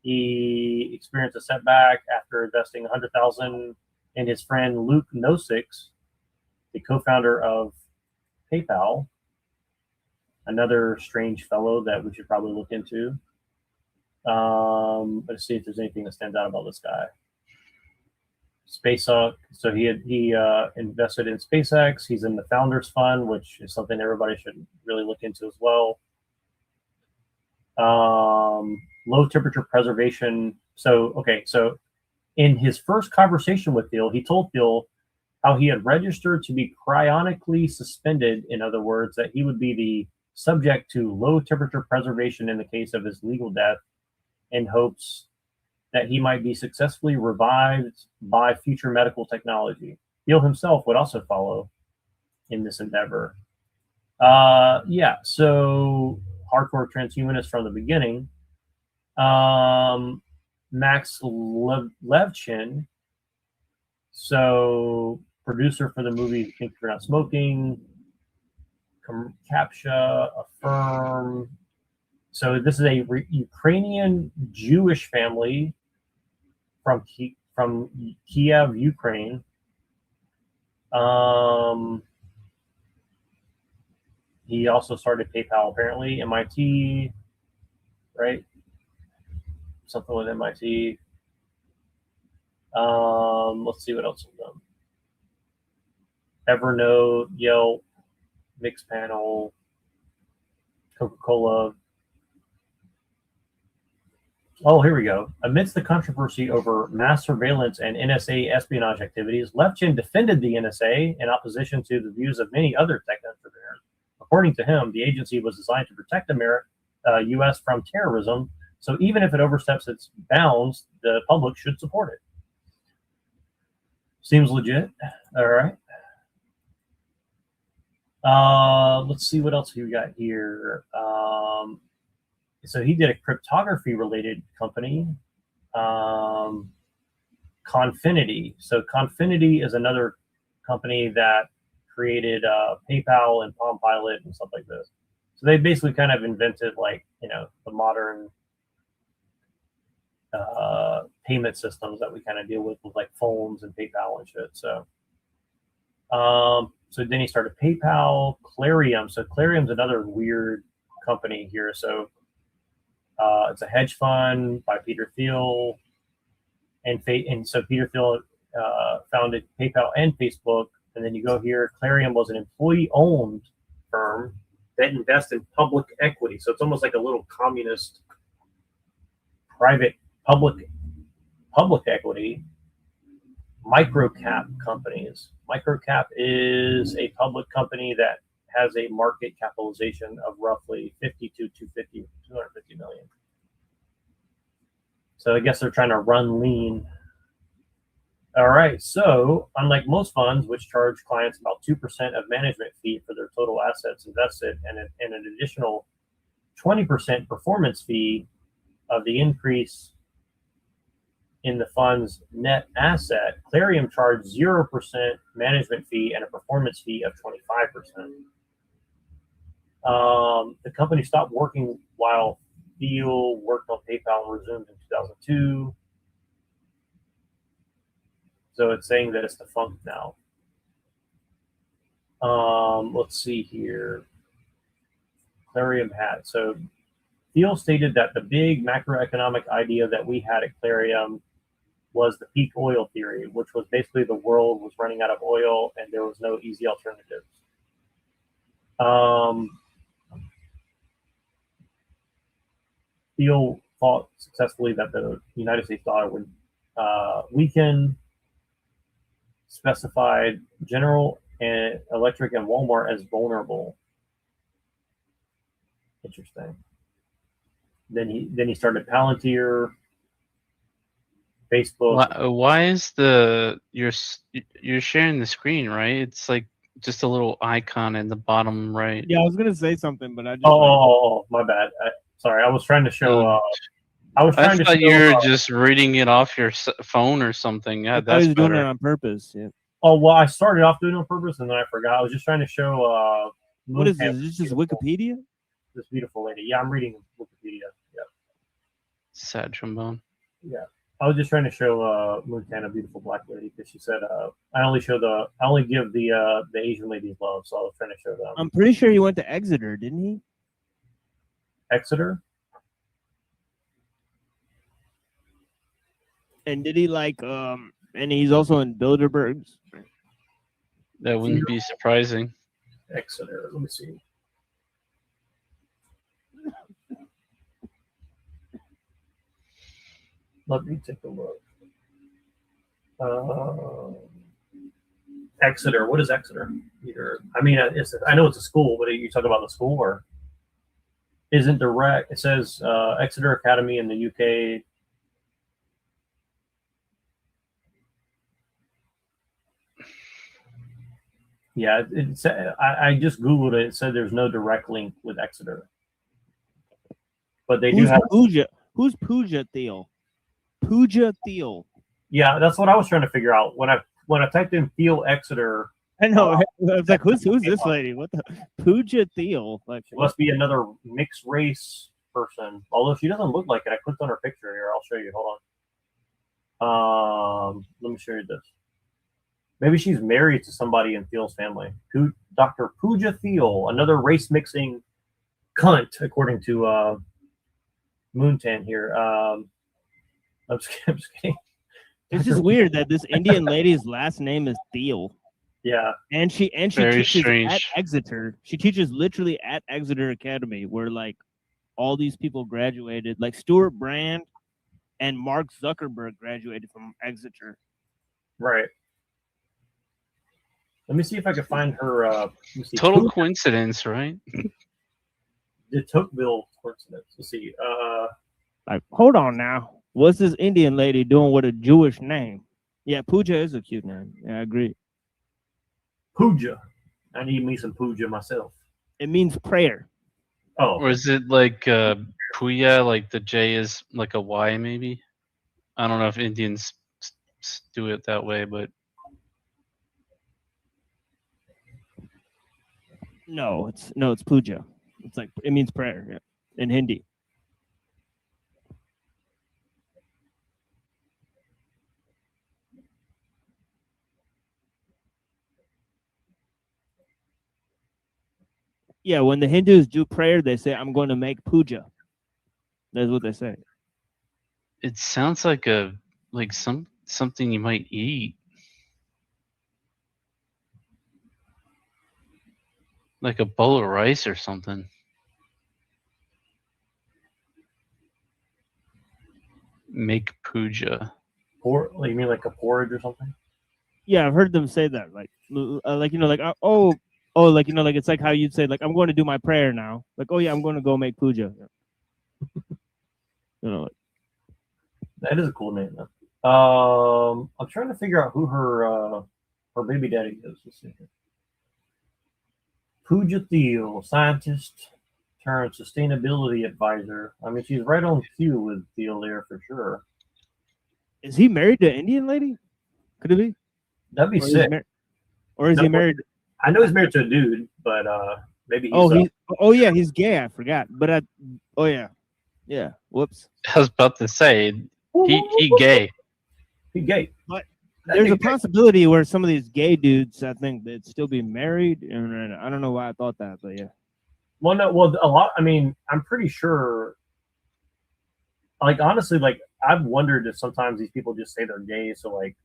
He experienced a setback after investing $100,000 in his friend Luke Nozick, the co-founder of PayPal, another strange fellow that we should probably look into. Let's see if there's anything that stands out about this guy. SpaceX. So he invested in SpaceX. He's in the Founders Fund, which is something everybody should really look into as well. Low temperature preservation. So in his first conversation with Thiel, he told Thiel how he had registered to be cryonically suspended. In other words, that he would be the subject to low temperature preservation in the case of his legal death, in hopes that he might be successfully revived by future medical technology. Thiel himself would also follow in this endeavor. So hardcore transhumanist from the beginning. Max Levchin, so producer for the movie Think You're Not Smoking, CAPTCHA, Affirm. So this is a Ukrainian Jewish family from Kiev, Ukraine. He also started PayPal, apparently. MIT, right? Something with MIT. Let's see what else we've done. Evernote, Yelp, Mixpanel, Coca-Cola. Oh, here we go. Amidst the controversy over mass surveillance and NSA espionage activities, Levchin defended the NSA in opposition to the views of many other tech entrepreneurs. According to him, the agency was designed to protect U.S. from terrorism, so even if it oversteps its bounds, the public should support it. Seems legit. All right. Let's see what else we got here. So he did a cryptography-related company, Confinity. So Confinity is another company that created PayPal and Palm Pilot and stuff like this. So they basically kind of invented, like, the modern payment systems that we kind of deal with like phones and PayPal and shit. So, so then he started PayPal, Clarium. So Clarium's another weird company here. So it's a hedge fund by Peter Thiel, and so Peter Thiel founded PayPal and Facebook. And then you go here, Clarium was an employee-owned firm that invests in public equity. So it's almost like a little communist private public equity. Microcap companies. Microcap is a public company that has a market capitalization of roughly 250 million. So I guess they're trying to run lean. All right. So unlike most funds, which charge clients about 2% of management fee for their total assets invested and an additional 20% performance fee of the increase in the fund's net asset, Clarium charged 0% management fee and a performance fee of 25%. The company stopped working while Thiel worked on PayPal and resumed in 2002. So it's saying that it's defunct now. Let's see here. Clarium had. So Thiel stated that the big macroeconomic idea that we had at Clarium was the peak oil theory, which was basically the world was running out of oil and there was no easy alternatives. Thiel thought successfully that the United States dollar would weaken, specified General Electric and Walmart as vulnerable. Interesting. Then he started Palantir, Facebook. Why is you're sharing the screen, right? It's like just a little icon in the bottom right. Yeah, I was gonna say something, but I just My bad. Sorry, I was trying to show. I thought you were just reading it off your phone or something. Yeah, I that's was doing better. it on purpose. Yeah. Oh well, I started off doing it on purpose and then I forgot. I was just trying to show. What is this? Is this just Wikipedia? This beautiful lady. Yeah, I'm reading Wikipedia. Yeah. Sad trombone. Yeah. I was just trying to show Montana, beautiful black lady, because she said I only give the Asian ladies love, so I was trying to show them. I'm pretty sure he went to Exeter, didn't he? Exeter? And did he and he's also in Bilderbergs? That wouldn't be surprising. Exeter, let me see. Let me take a look. Exeter. What is Exeter? I know it's a school, but you talk about the school or isn't direct. It says Exeter Academy in the UK. Yeah, I just Googled it. It said there's no direct link with Exeter. But they do have Pooja. Who's Pooja Thiel? Pooja Thiel. Yeah, that's what I was trying to figure out. When I typed in Thiel Exeter. I know. I was like, who's this lady? What the Pooja Thiel? Like, it must be another mixed race person. Although she doesn't look like it. I clicked on her picture here. I'll show you. Hold on. Let me show you this. Maybe she's married to somebody in Thiel's family. Dr. Pooja Thiel, another race mixing cunt, according to Moontan here. I'm just kidding. It's just weird that this Indian lady's last name is Thiel. Yeah. And she Very teaches strange. at Exeter. She teaches literally at Exeter Academy, where all these people graduated. Like Stuart Brand and Mark Zuckerberg graduated from Exeter. Right. Let me see if I can find her. Total coincidence, right? The Tocqueville coincidence. Let's see. Hold on now. What's this Indian lady doing with a Jewish name? Yeah, Pooja is a cute name. Yeah, I agree. Pooja. I need me some Pooja myself. It means prayer. Oh. Or is it like Puya, like the J is like a Y maybe? I don't know if Indians do it that way, but No, it's puja. It's like it means prayer, yeah, in Hindi. Yeah, when the Hindus do prayer, they say, "I'm going to make puja." That's what they say. it sounds like something you might eat. Like a bowl of rice or something. Make puja. You mean like a porridge or something? Yeah, I've heard them say that. Like it's like how you'd say, like, I'm going to do my prayer now. Like, oh yeah, I'm going to go make puja. That is a cool name, though. I'm trying to figure out who her baby daddy is. Let's see here. Pooja Thiel, scientist turned sustainability advisor. I mean, she's right on cue with Thiel there for sure. Is he married to an Indian lady? Could it be? That'd be Or is sick. Or is he married? I know he's married to a dude, but maybe he's. Yeah, he's gay. I forgot. But yeah. Whoops. I was about to say he gay. He gay. But there's a possibility where some of these gay dudes, I think, they'd still be married, and I don't know why I thought that, but yeah. Well, no, well, a lot. I mean, I'm pretty sure. Like honestly, like I've wondered if sometimes these people just say they're gay, so like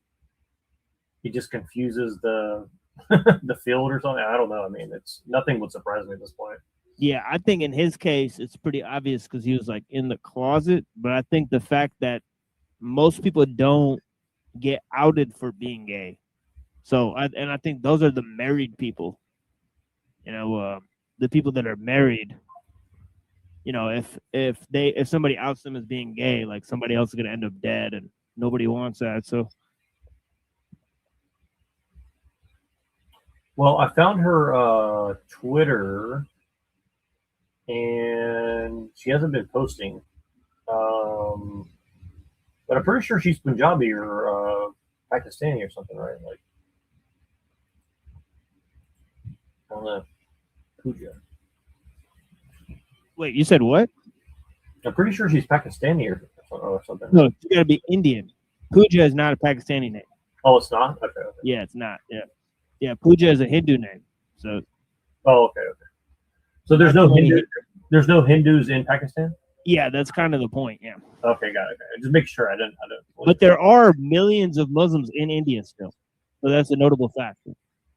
it just confuses the the field or something. I don't know. I mean, it's nothing would surprise me at this point. Yeah, I think in his case, it's pretty obvious because he was like in the closet. But I think the fact that most people don't get outed for being gay, so I think those are the married people. You know, the people that are married. You know, if somebody outs them as being gay, like somebody else is gonna end up dead, and nobody wants that. So. Well, I found her Twitter, and she hasn't been posting. But I'm pretty sure she's Punjabi or Pakistani or something, right? Like, I don't know. Pooja. Wait, you said what? I'm pretty sure she's Pakistani or something. No, it's got to be Indian. Pooja is not a Pakistani name. Oh, it's not? Okay. Yeah, it's not. Yeah, Pooja is a Hindu name. So. Oh, okay. So there's no Hindus in Pakistan? Yeah, that's kind of the point. Yeah. Okay, got it. Just make sure I didn't. But there are millions of Muslims in India still, so that's a notable fact.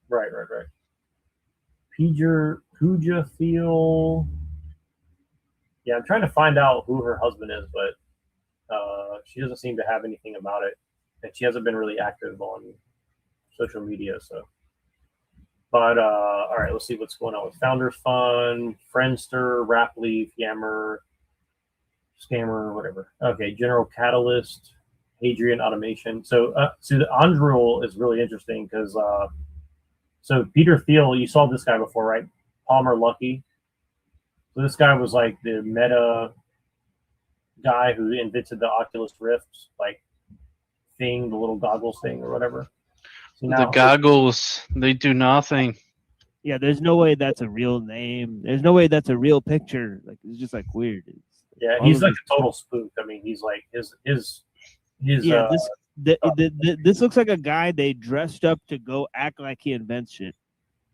Right. Pooja Thiel. Yeah, I'm trying to find out who her husband is, but she doesn't seem to have anything about it, and she hasn't been really active on social media. So, but all right, let's see what's going on with Founders Fund, Friendster, Rapleaf, Yammer, Scammer, whatever. Okay, General Catalyst, Hadrian Automation. So, the Andrul is really interesting because so Peter Thiel, you saw this guy before, right? Palmer Luckey. So this guy was like the meta guy who invented the Oculus Rift, like thing, the little goggles thing or whatever. So The goggles, they do nothing. Yeah, there's no way that's a real name. There's no way that's a real picture. Like it's just like weird. Yeah, he's like a total spook. I mean, he's like his. Yeah, this looks like a guy they dressed up to go act like he invents shit.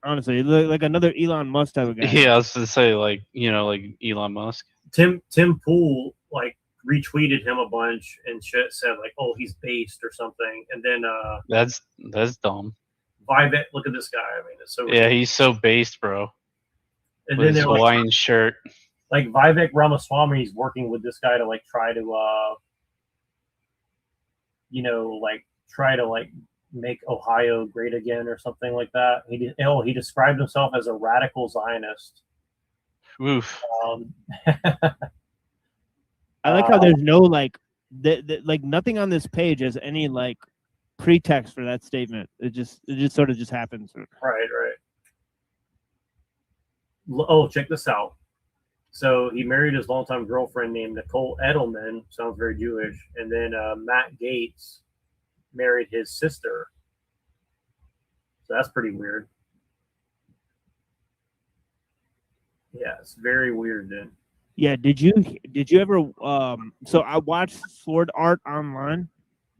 Honestly, like another Elon Musk type of guy. Yeah, I was to say like like Elon Musk. Tim Pool like retweeted him a bunch and shit, said like, "Oh, he's based or something," and then That's dumb. Vivek, look at this guy. I mean, it's so Yeah, he's so based, bro. And With then his they're like- Hawaiian shirt. like Vivek Ramaswamy is working with this guy to like try to try to make Ohio great again or something like that. He described himself as a radical Zionist. Oof. I like how there's no like nothing on this page has any like pretext for that statement. It just sort of just happens. Right. Oh, check this out. So he married his longtime girlfriend named Nicole Edelman. Sounds very Jewish. And then Matt Gaetz married his sister. So that's pretty weird. Yeah, it's very weird, then. Yeah, did you ever so I watched Sword Art Online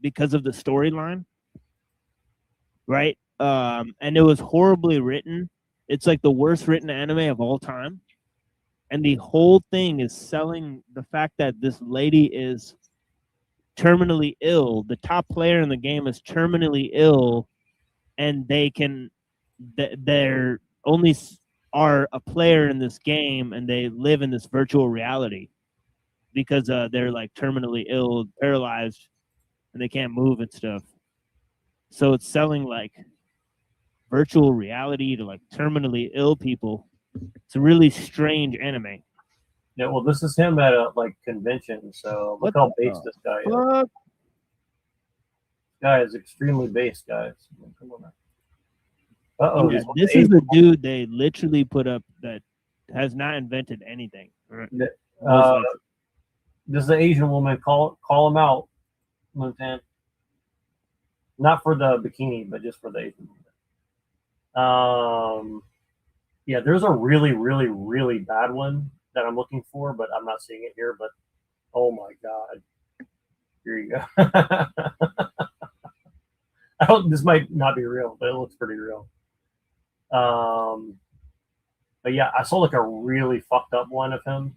because of the storyline. Right? And it was horribly written. It's like the worst written anime of all time. And the whole thing is selling the fact that this lady is terminally ill. The top player in the game is terminally ill, and they're only are a player in this game, and they live in this virtual reality because they're like terminally ill, paralyzed, and they can't move and stuff. So it's selling like virtual reality to like terminally ill people. It's a really strange anime. Yeah, well, this is him at a like convention. So look how base this guy is. Fuck. Guy is extremely base, guys. Come on now. Uh-oh. Yeah, this is the dude they literally put up that has not invented anything. Right? Most likely. This is an Asian woman. Call him out, Montan. Not for the bikini, but just for the Asian woman. Yeah, there's a really, really, really bad one that I'm looking for, but I'm not seeing it here. But oh my god, here you go. This might not be real, but it looks pretty real. But yeah, I saw like a really fucked up one of him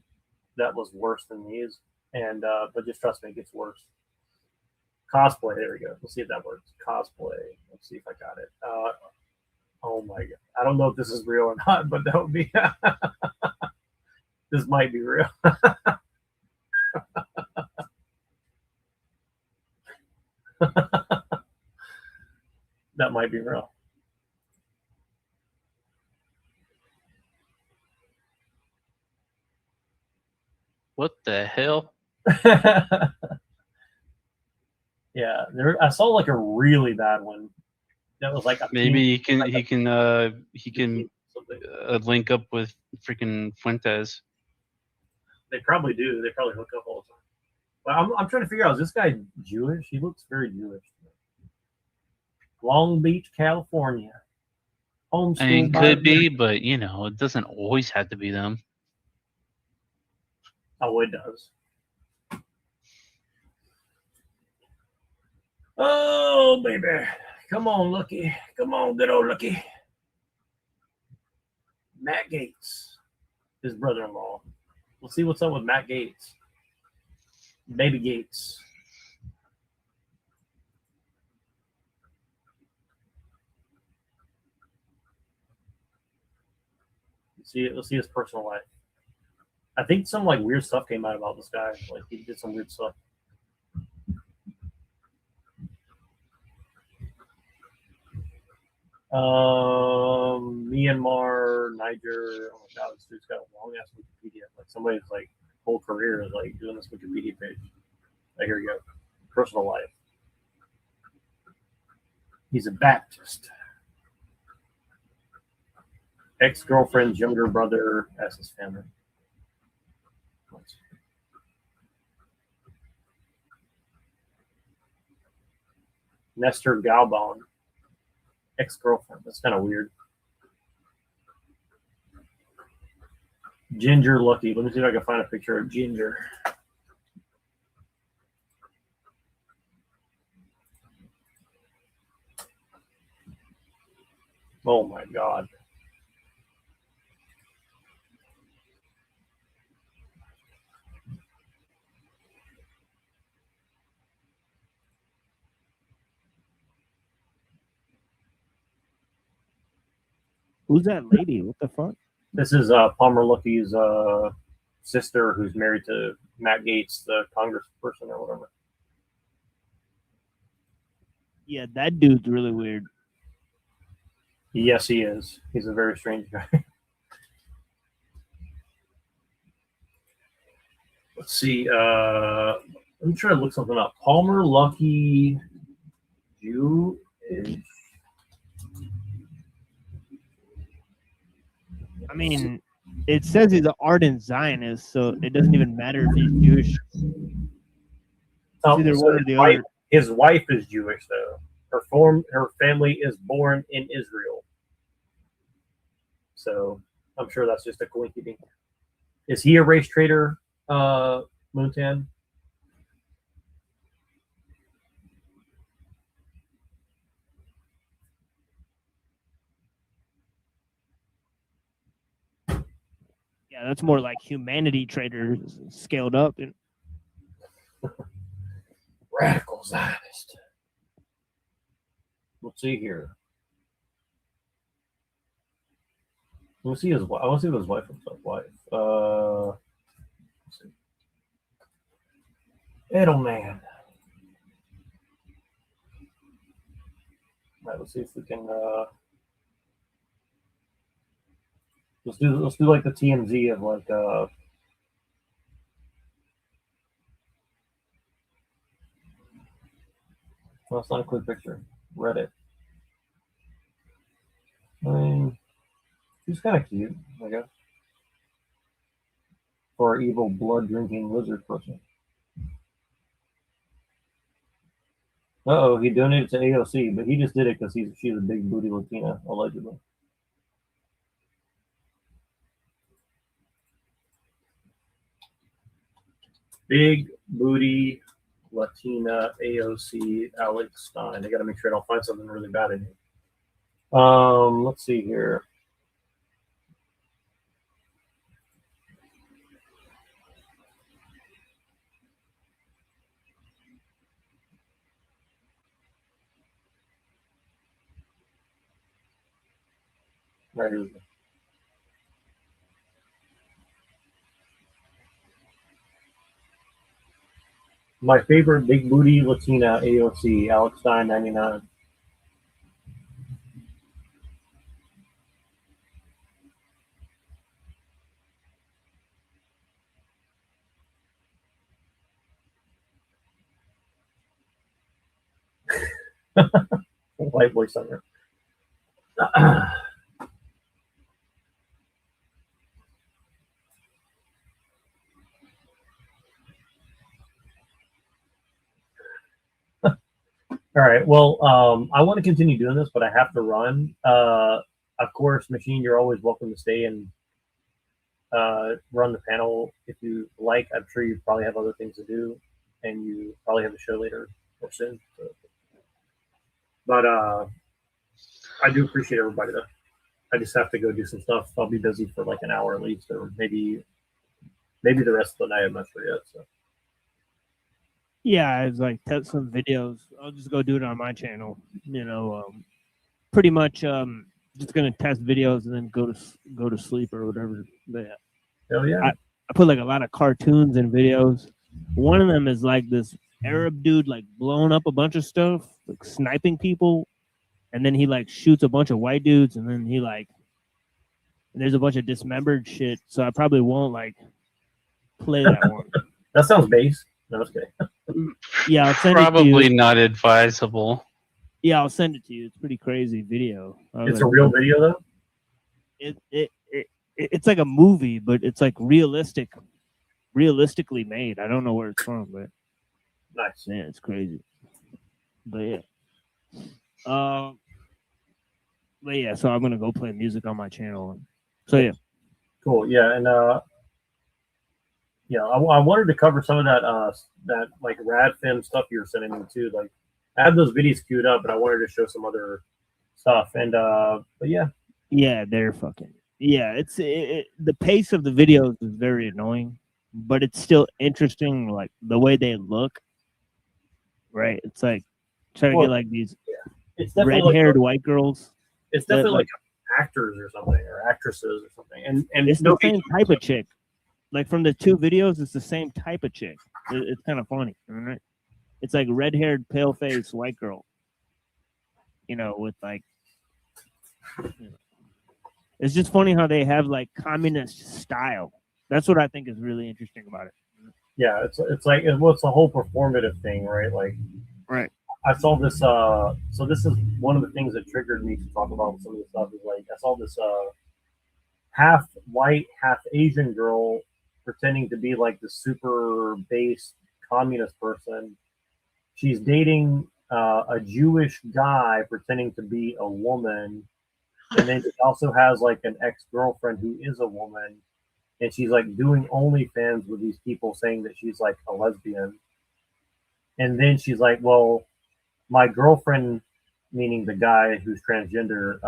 that was worse than these, and but just trust me, it gets worse. Cosplay, there we go. Let's see if that works. Cosplay. Let's see if I got it. Oh my god, I don't know if this is real or not, but that would be. This might be real. That might be real. What the hell? Yeah, I saw like a really bad one. That was like a Maybe he can link up with freaking Fuentes. They probably do. They probably hook up all the time. But I'm trying to figure out, is this guy Jewish? He looks very Jewish. Long Beach, California. Homeschool. I mean, could be, but you know, it doesn't always have to be them. Oh, it does. Oh, baby. Come on, Lucky. Come on, good old Lucky. Matt Gates, his brother-in-law. We'll see what's up with Matt Gates. Baby Gates. Let's see his personal life. I think some like weird stuff came out about this guy. Like he did some weird stuff. Myanmar, Niger. Oh my god, this dude's got a long ass Wikipedia. Like somebody's like whole career is like doing this Wikipedia page. Here we go. Personal life. He's a Baptist. Ex-girlfriend's younger brother as his family. Nestor Galbon. Ex-girlfriend. That's kind of weird. Ginger Lucky. Let me see if I can find a picture of Ginger. Oh my god. Who's that lady? What the fuck? This is Palmer Lucky's sister, who's married to Matt Gates, the congressperson or whatever. Yeah, that dude's really weird. Yes, he is. He's a very strange guy. Let's see. Let me try to look something up. Palmer Lucky Jewish. I mean, it says he's an ardent Zionist, so it doesn't even matter if he's Jewish. Either one or the other. His wife is Jewish, though. Her family is born in Israel. So I'm sure that's just a coincidence. Is he a race trader, Moontan? Yeah, that's more like humanity traders scaled up. Radical Zionist. Let's see here. Let's see his wife. I want to see what his wife looks like. Let's see. Edelman. All right, let's see if we can. Let's do like the TMZ of like Well, it's not a clear picture. Reddit. I mean, she's kind of cute, I guess. For an evil blood-drinking lizard person. Uh-oh, he donated to AOC, but he just did it because she's a big booty Latina, allegedly. Big booty Latina AOC Alex Stein. I got to make sure I don't find something really bad in here. Let's see here. Right here we go. My favorite big booty Latina AOC, Alex Stein 99. White boy summer. All right. Well, I want to continue doing this, but I have to run. Of course, Machine, you're always welcome to stay and run the panel if you like. I'm sure you probably have other things to do, and you probably have a show later or soon. So. But I do appreciate everybody, though. I just have to go do some stuff. I'll be busy for like an hour at least, or maybe the rest of the night. I'm not sure yet. So. Yeah, I was like test some videos. I'll just go do it on my channel. Pretty much just gonna test videos and then go to sleep or whatever. But hell yeah. I put like a lot of cartoons and videos. One of them is like this Arab dude like blowing up a bunch of stuff, like sniping people, and then he like shoots a bunch of white dudes, and then and there's a bunch of dismembered shit. So I probably won't like play that one. That sounds base. No, it's okay. Yeah, I'll send Probably it to you. not advisable. Yeah, I'll send it to you. It's pretty crazy video. It's a real video though. It's like a movie, but it's like realistically made. I don't know where it's from, but nice. Yeah, it's crazy. But yeah. So I'm gonna go play music on my channel. So yeah. Cool. Yeah, and yeah, I wanted to cover some of that like RadFem stuff you were sending me too. Like, I have those videos queued up, but I wanted to show some other stuff. And but yeah. Yeah, they're fucking. Yeah, it's the pace of the videos is very annoying, but it's still interesting. Like the way they look. Right. It's like trying to get like these red-haired white girls. It's definitely like actors or something, or actresses or something. And it's the same type of chick. Like from the two videos, it's the same type of chick. It's kind of funny, right? It's like red-haired, pale-faced white girl. With like, it's just funny how they have like communist style. That's what I think is really interesting about it. Yeah, it's like it's a whole performative thing, right? Like, right. I saw this. So this is one of the things that triggered me to talk about some of this stuff. Is like I saw this half white, half Asian girl pretending to be like the super base communist person. She's dating a Jewish guy pretending to be a woman, and then she also has like an ex-girlfriend who is a woman, and she's like doing OnlyFans with these people saying that she's like a lesbian. And then she's like, well, my girlfriend, meaning the guy who's transgender,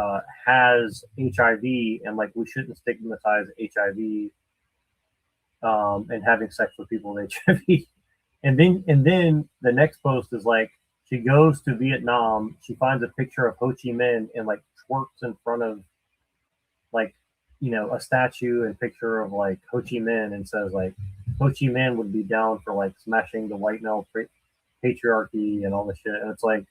has HIV, and like we shouldn't stigmatize HIV and having sex with people with HIV. And then the next post is like, she goes to Vietnam, she finds a picture of Ho Chi Minh and like twerks in front of like, a statue and picture of like Ho Chi Minh, and says like Ho Chi Minh would be down for like smashing the white male patriarchy and all this shit. And it's like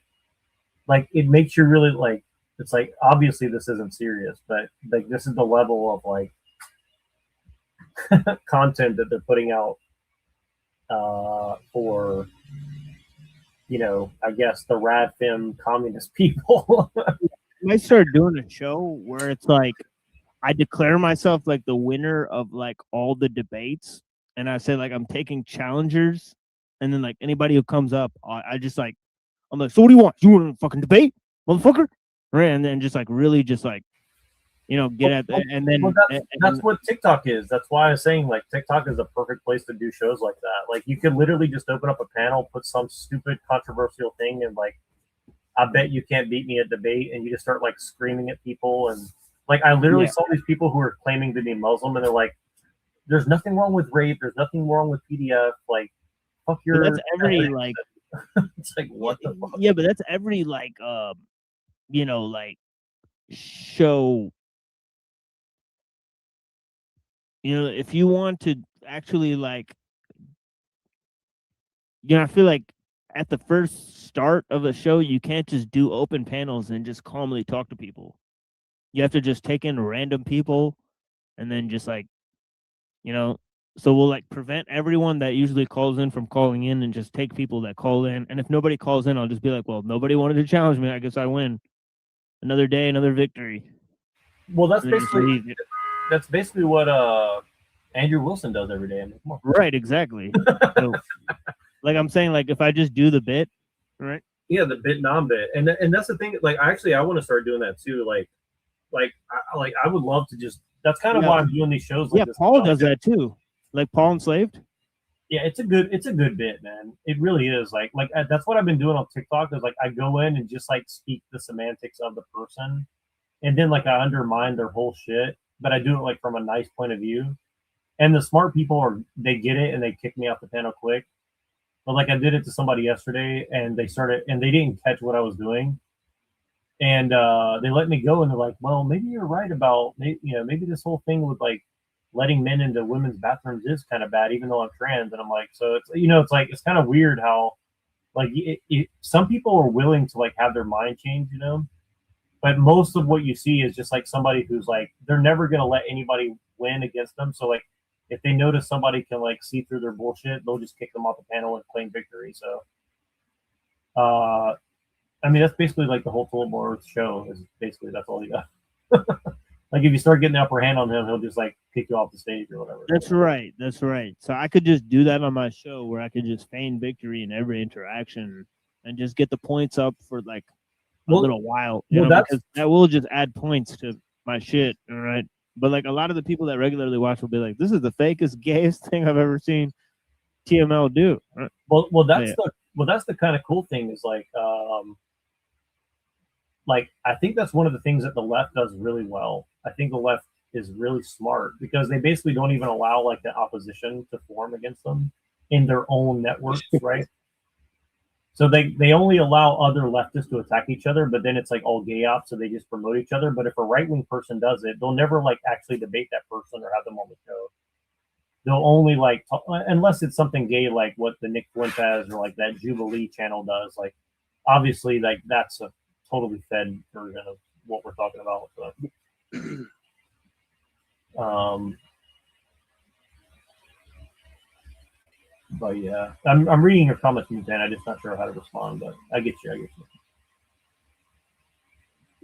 it makes you really like, it's like obviously this isn't serious, but like this is the level of like content that they're putting out for you know, I guess the rad fem communist people. I might start doing a show where it's like I declare myself like the winner of like all the debates, and I say like I'm taking challengers, and then like anybody who comes up, I just like I'm like, so what do you want? You want to fucking debate, motherfucker? Right, and then just like really just like, you know, get at and then that's what TikTok is. That's why I was saying like TikTok is a perfect place to do shows like that. Like you could literally just open up a panel, put some stupid controversial thing, and like I bet you can't beat me at debate, and you just start like screaming at people. And like I literally saw these people who are claiming to be Muslim, and they're like, "There's nothing wrong with rape. There's nothing wrong with PDF. Like, fuck your." But that's every like. It's like what the fuck? Yeah, but that's every like you know, like show. You know, if you want to actually like, you know, I feel like at the first start of a show, you can't just do open panels and just calmly talk to people. You have to just take in random people and then just like, you know, so we'll like prevent everyone that usually calls in from calling in and just take people that call in. And if nobody calls in, I'll just be like, well, nobody wanted to challenge me. I guess I win. Another day, another victory. Well, that's basically what Andrew Wilson does every day. I mean, come on. Right, exactly. So, like I'm saying, like if I just do the bit, right? Yeah, the bit non-bit, and that's the thing. Like, I want to start doing that too. I would love to just. That's kind of why I'm doing these shows. Like this. Paul does that too. Like Paul Enslaved. Yeah, it's a good bit, man. It really is. Like that's what I've been doing on TikTok. Is like I go in and just like speak the semantics of the person, and then like I undermine their whole shit, but I do it like from a nice point of view. And the smart people they get it and they kick me off the panel quick. But like I did it to somebody yesterday, and they didn't catch what I was doing, and they let me go, and they're like, "Well, maybe you're right about maybe this whole thing with like letting men into women's bathrooms is kind of bad, even though I'm trans." And I'm like, so it's kind of weird how like some people are willing to like have their mind changed, but most of what you see is just like somebody who's like they're never gonna let anybody win against them. So like if they notice somebody can like see through their bullshit, they'll just kick them off the panel and claim victory. So I mean that's basically like the whole Tulip show is basically that's all you got. Like if you start getting the upper hand on him, he'll just like kick you off the stage or whatever. That's right. That's right. So I could just do that on my show where I could just feign victory in every interaction and just get the points up for like a little while. Because that will just add points to my shit. All right. But like a lot of the people that regularly watch will be like, "This is the fakest, gayest thing I've ever seen TML do." Right? Well, that's the kind of cool thing is like I think that's one of the things that the left does really well. I think the left is really smart because they basically don't even allow like the opposition to form against them in their own networks, right? So they only allow other leftists to attack each other, but then it's like all gay ops, so they just promote each other. But if a right-wing person does it, they'll never like actually debate that person or have them on the show. They'll only like talk, unless it's something gay like what the Nick Fuentes or like that Jubilee channel does. Like obviously like that's a totally fed version of what we're talking about. So. But yeah, I'm reading your comments, Dan. I'm just not sure how to respond, but I get you.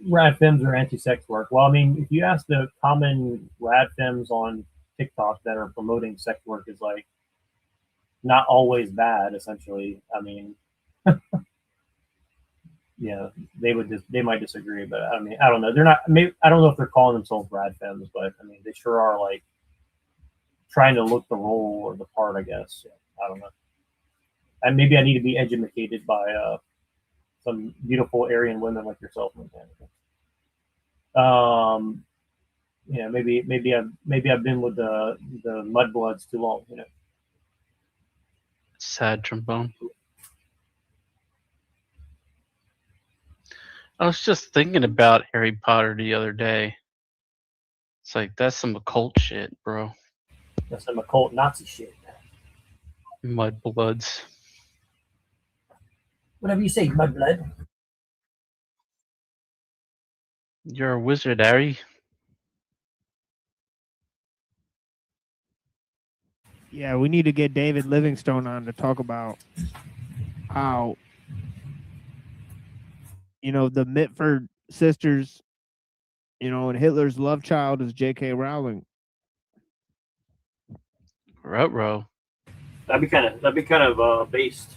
Rad femmes or anti-sex work. Well, I mean, if you ask the common rad femmes on TikTok that are promoting sex work is like not always bad. Essentially, I mean, yeah, they might disagree, but I mean, I don't know. They're not. Maybe I don't know if they're calling themselves rad femmes, but I mean, they sure are like trying to look the role or the part. I guess. Yeah, I don't know. And maybe I need to be educated by some beautiful Aryan women like yourself. Yeah, maybe I've been with the mudbloods too long. Sad trombone. I was just thinking about Harry Potter the other day. It's like that's some occult shit, bro. That's some occult Nazi shit. Mudbloods. Whatever you say, mudblood. You're a wizard, Harry. Yeah, we need to get David Livingstone on to talk about how the Mitford sisters, and Hitler's love child is J.K. Rowling. Ruh-roh. That'd be kind of based.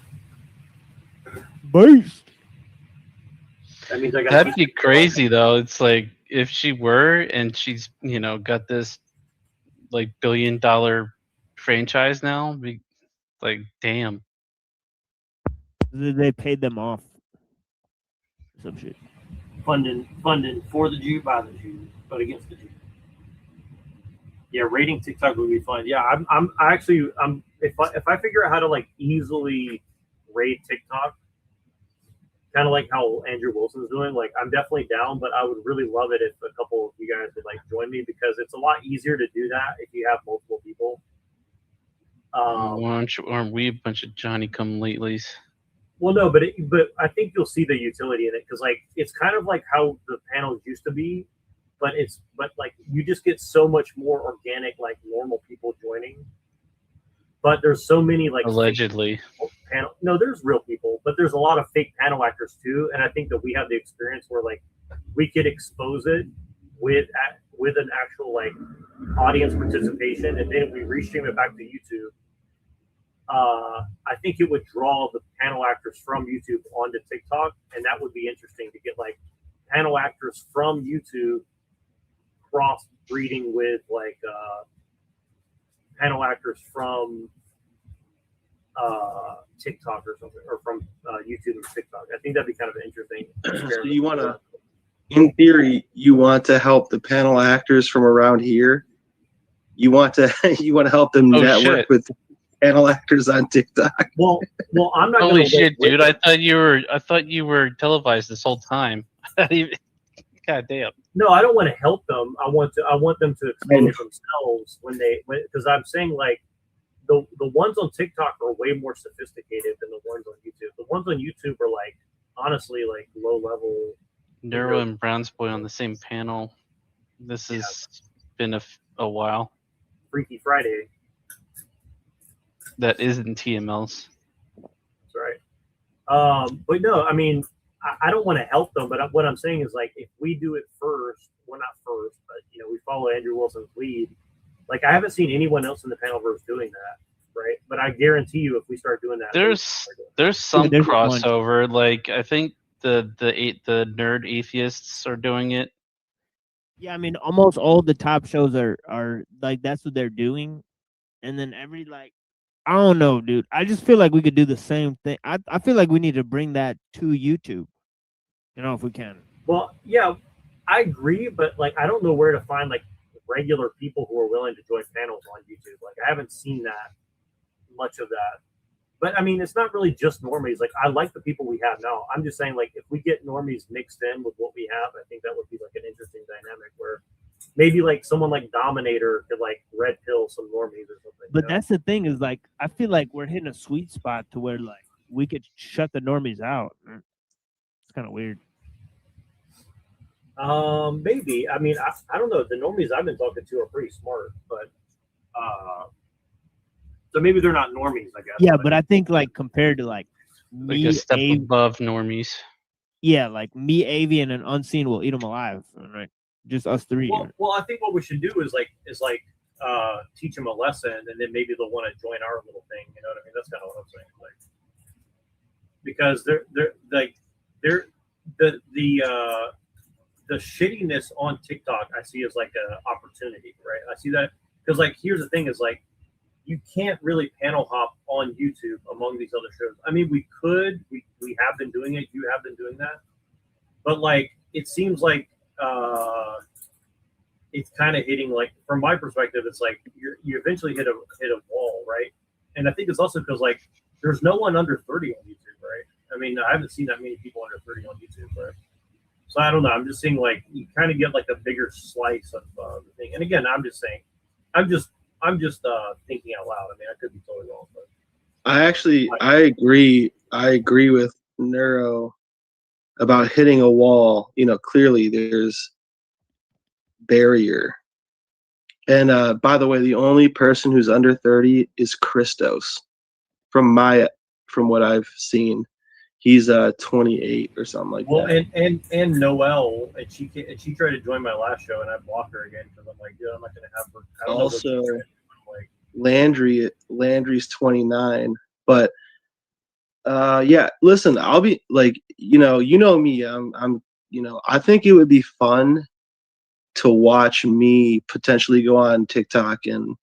Based. That means I got. That'd be crazy though. It's like if she were and she's got this like $1 billion franchise now, be like damn. They paid them off. Some shit. Funding for the Jew, by the Jew, but against the Jew. Yeah, rating TikTok would be fun. Yeah, I'm if I figure out how to like easily rate TikTok, kind of like how Andrew Wilson's doing, like I'm definitely down, but I would really love it if a couple of you guys would like join me because it's a lot easier to do that if you have multiple people. Aren't we a bunch of Johnny-come-latelys? Well, no, but I think you'll see the utility in it because like it's kind of like how the panels used to be, but like you just get so much more organic, like normal people joining. But there's so many like allegedly panel. No, there's real people, but there's a lot of fake panel actors too. And I think that we have the experience where like we could expose it with an actual like audience participation, and then if we restream it back to YouTube. I think it would draw the panel actors from YouTube onto TikTok, and that would be interesting to get like panel actors from YouTube cross breeding with like panel actors from TikTok or something, or from YouTube and TikTok. I think that'd be kind of an interesting experiment. So you want to, in theory, you want to help the panel actors from around here. You want to help them network with panel actors on TikTok. Well, I'm not. Holy shit, dude! I thought you were televised this whole time. God damn. No, I don't want to help them. I want them to expose themselves because I'm saying like the ones on TikTok are way more sophisticated than the ones on YouTube. The ones on YouTube are like honestly like low level. Nuero and Brown's Boy on the same panel. This has been a while. Freaky Friday. That isn't TML's. That's right. But no, I mean, I don't want to help them, but what I'm saying is like, if we do it first, well, not first, but we follow Andrew Wilson's lead. Like, I haven't seen anyone else in the panelverse doing that, right? But I guarantee you, if we start doing that, there's some crossover. Like, I think the nerd atheists are doing it. Yeah, I mean, almost all the top shows are like that's what they're doing, and then every like. I don't know, dude. I just feel like we could do the same thing. I feel like we need to bring that to YouTube, if we can. Well, yeah, I agree, but like I don't know where to find like regular people who are willing to join panels on YouTube. Like I haven't seen that much of that. But I mean, it's not really just normies. Like I like the people we have now. I'm just saying, like if we get normies mixed in with what we have, I think that would be like an interesting dynamic where maybe like someone like Dominator could like red pill some normies or something. But that's the thing is like I feel like we're hitting a sweet spot to where like we could shut the normies out. It's kind of weird. Maybe. I mean, I don't know. The normies I've been talking to are pretty smart, but so maybe they're not normies, I guess. Yeah, but I think like compared to like me, like a step above normies. Yeah, like me, Avi, and an unseen will eat them alive. Right. Just us three. Well, I think what we should do is teach them a lesson, and then maybe they'll want to join our little thing. You know what I mean? That's kind of what I'm saying. Like, because the shittiness on TikTok I see as like an opportunity, right? I see that because like here's the thing is like you can't really panel hop on YouTube among these other shows. I mean, we could, we have been doing it. You have been doing that, but like it seems like. It's kind of hitting like from my perspective, it's like you eventually hit a wall, right? And I think it's also because like there's no one under 30 on YouTube, right? I mean, I haven't seen that many people under 30 on YouTube, right? So I don't know. I'm just seeing like you kind of get like a bigger slice of the thing. And again, I'm just saying, I'm just thinking out loud. I mean, I could be totally wrong, but I agree with Nuero about hitting a wall. Clearly there's barrier. And by the way, the only person who's under 30 is Christos. From what I've seen, He's 28 or something like Well, that. and Noelle, and she tried to join my last show, and I blocked her again because I'm like, I'm not gonna have her. I don't know what she's Also, trying to do. Like, Landry's 29, but yeah. Listen, I'll be like, you know me. I'm I think it would be fun to watch me potentially go on TikTok and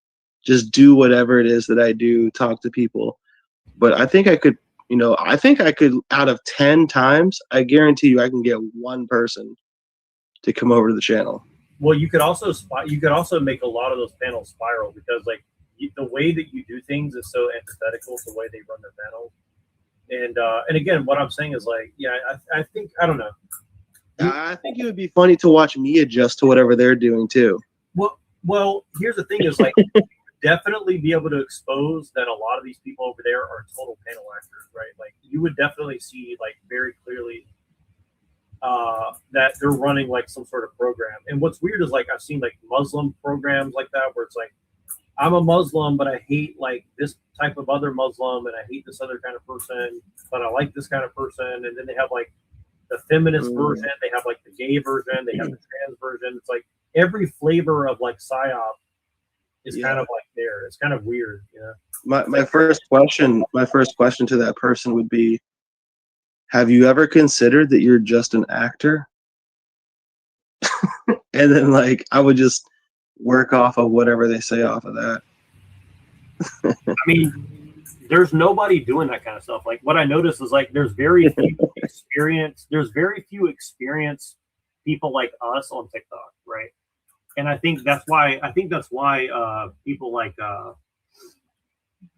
just do whatever it is that I do, talk to people. But I think I could. Out of 10 times, I guarantee you I can get one person to come over to the channel. well, you could also make a lot of those panels spiral because like the way that you do things is so antithetical to the way they run their panels. And again, what I'm saying is like, yeah, I think I don't know. I think it would be funny to watch me adjust to whatever they're doing too. Well, here's the thing: is like definitely be able to expose that a lot of these people over there are total panel actors, right? Like you would definitely see like very clearly that they're running like some sort of program. And what's weird is like I've seen like Muslim programs like that where it's like I'm a Muslim, but I hate like this type of other Muslim, and I hate this other kind of person, but I like this kind of person. And then they have like the feminist version, they have like the gay version, they have the trans version. It's like every flavor of like psyop is kind of like there. It's kind of weird, you know. My first question to that person would be, have you ever considered that you're just an actor? And then like I would just work off of whatever they say off of that. I mean, there's nobody doing that kind of stuff. Like what I noticed is like there's very few experienced people like us on TikTok, right? And I think that's why people like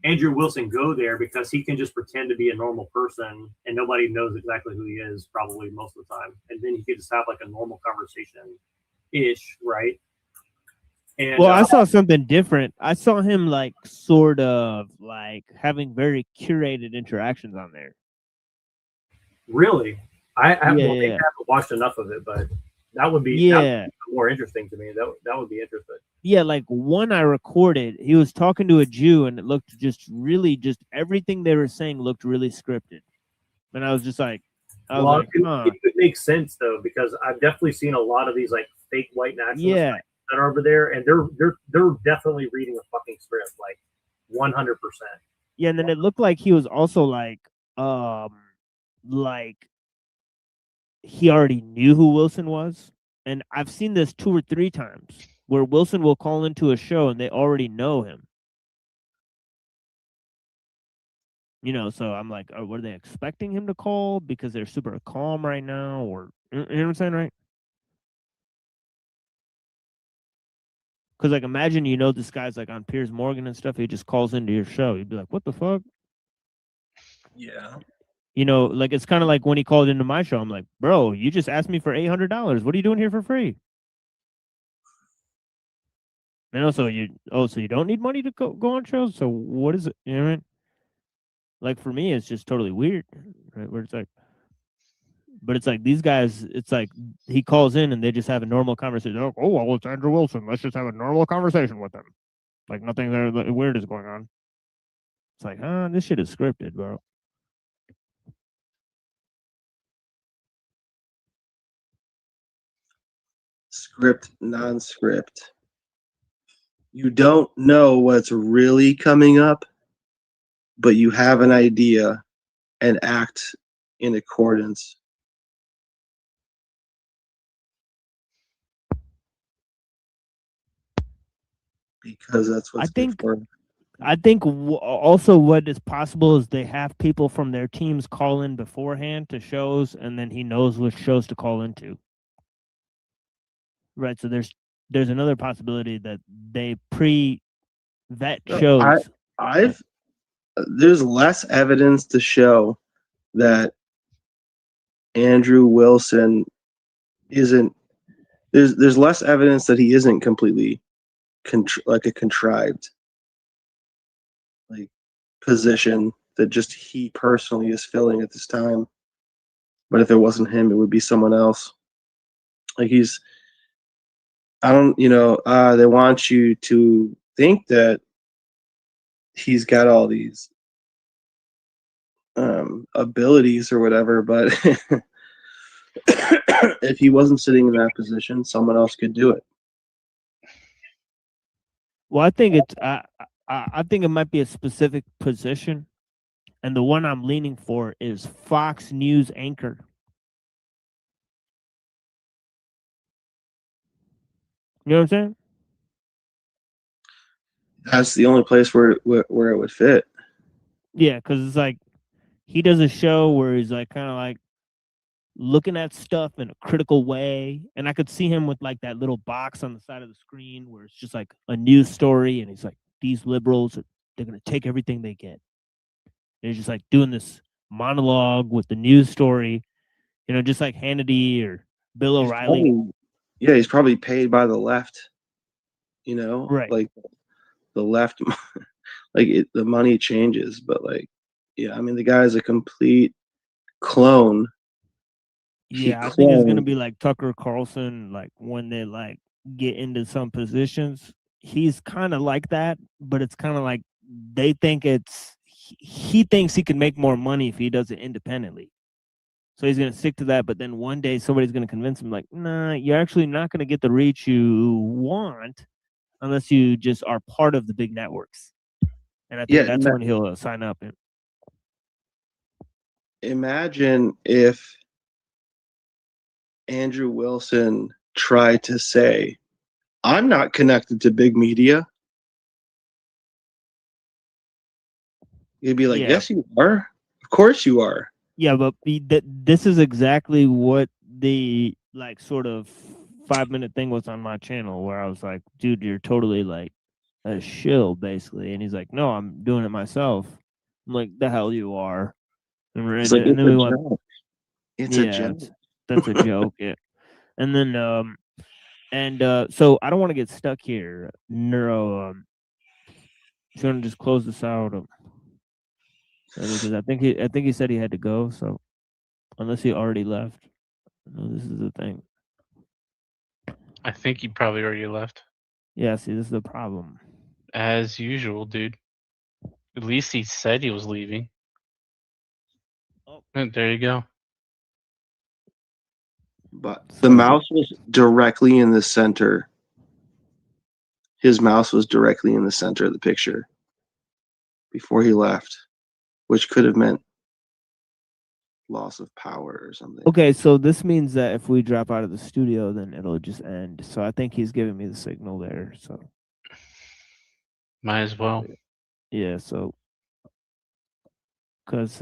Andrew Wilson go there, because he can just pretend to be a normal person and nobody knows exactly who he is probably most of the time. And then he could just have like a normal conversation ish, right? And well, I saw something different. I saw him like sort of like having very curated interactions on there. Really? I Yeah, haven't yeah. watched enough of it, but that would be more interesting to me. That would be interesting. Yeah, like one I recorded, he was talking to a Jew and it looked just really, just everything they were saying looked really scripted. And I was just like, it could make sense though, because I've definitely seen a lot of these like fake white nationalists that are over there, and they're definitely reading a fucking script, like 100%. Yeah, and then it looked like he was also like he already knew who Wilson was. And I've seen this 2 or 3 times where Wilson will call into a show and they already know him. You know, so I'm like, were they expecting him to call because they're super calm right now? Or, you know what I'm saying, right? Because, like, imagine, you know, this guy's like on Piers Morgan and stuff. He just calls into your show. You'd be like, what the fuck? Yeah. You know, like, it's kind of like when he called into my show. I'm like, bro, you just asked me for $800. What are you doing here for free? And also, so you don't need money to go on shows? So what is it? You know what I mean? Like, for me, it's just totally weird, right? Where it's like, but it's like these guys, it's like he calls in and they just have a normal conversation. Oh, well, it's Andrew Wilson. Let's just have a normal conversation with him. Like nothing there weird is going on. It's like, this shit is scripted, bro. Script, non-script. You don't know what's really coming up, but you have an idea and act in accordance. Because that's what's good for. I think also what is possible is they have people from their teams call in beforehand to shows, and then he knows which shows to call into. Right, so there's another possibility that they pre-vet shows. There's less evidence to show that Andrew Wilson isn't. There's less evidence that he isn't completely like a contrived like position that just he personally is filling at this time. But if it wasn't him, it would be someone else. Like they want you to think that he's got all these abilities or whatever, but if he wasn't sitting in that position, someone else could do it. Well, I think it's I think it might be a specific position, and the one I'm leaning for is Fox News anchor. You know what I'm saying? That's the only place where it would fit. Yeah, because it's like he does a show where he's like kind of like looking at stuff in a critical way, and I could see him with like that little box on the side of the screen where it's just like a news story, and he's like, these liberals they're gonna take everything they get. And he's just like doing this monologue with the news story, you know, just like Hannity or Bill O'Reilly. He's probably paid by the left, you know, Right. like the left, like the money changes, but like, yeah, I mean, the guy's a complete clone. Yeah, I think it's gonna be like Tucker Carlson, like when they like get into some positions. He's kind of like that, but it's kind of like they think he thinks he can make more money if he does it independently. So he's gonna stick to that, but then one day somebody's gonna convince him, like, nah, you're actually not gonna get the reach you want unless you just are part of the big networks. And I think that's when he'll sign up. And imagine if Andrew Wilson tried to say, I'm not connected to big media. You'd be like, Yeah. yes, you are. Of course you are. Yeah, but this is exactly what the like sort of 5-minute thing was on my channel, where I was like, dude, you're totally like a shill, basically. And he's like, no, I'm doing it myself. I'm like, the hell you are. It's like, and then we went, it's a joke. That's a joke. Yeah. And then so I don't want to get stuck here. Neuro, he's gonna just close this out because I think he said he had to go, so unless he already left. No, this is the thing. I think he probably already left. Yeah, see, this is the problem. As usual, dude. At least he said he was leaving. Oh, there you go. But the mouse was directly in the center. His mouse was directly in the center of the picture before he left, which could have meant loss of power or something. Okay, so this means that if we drop out of the studio, then it'll just end. So I think he's giving me the signal there. So might as well. Yeah. So because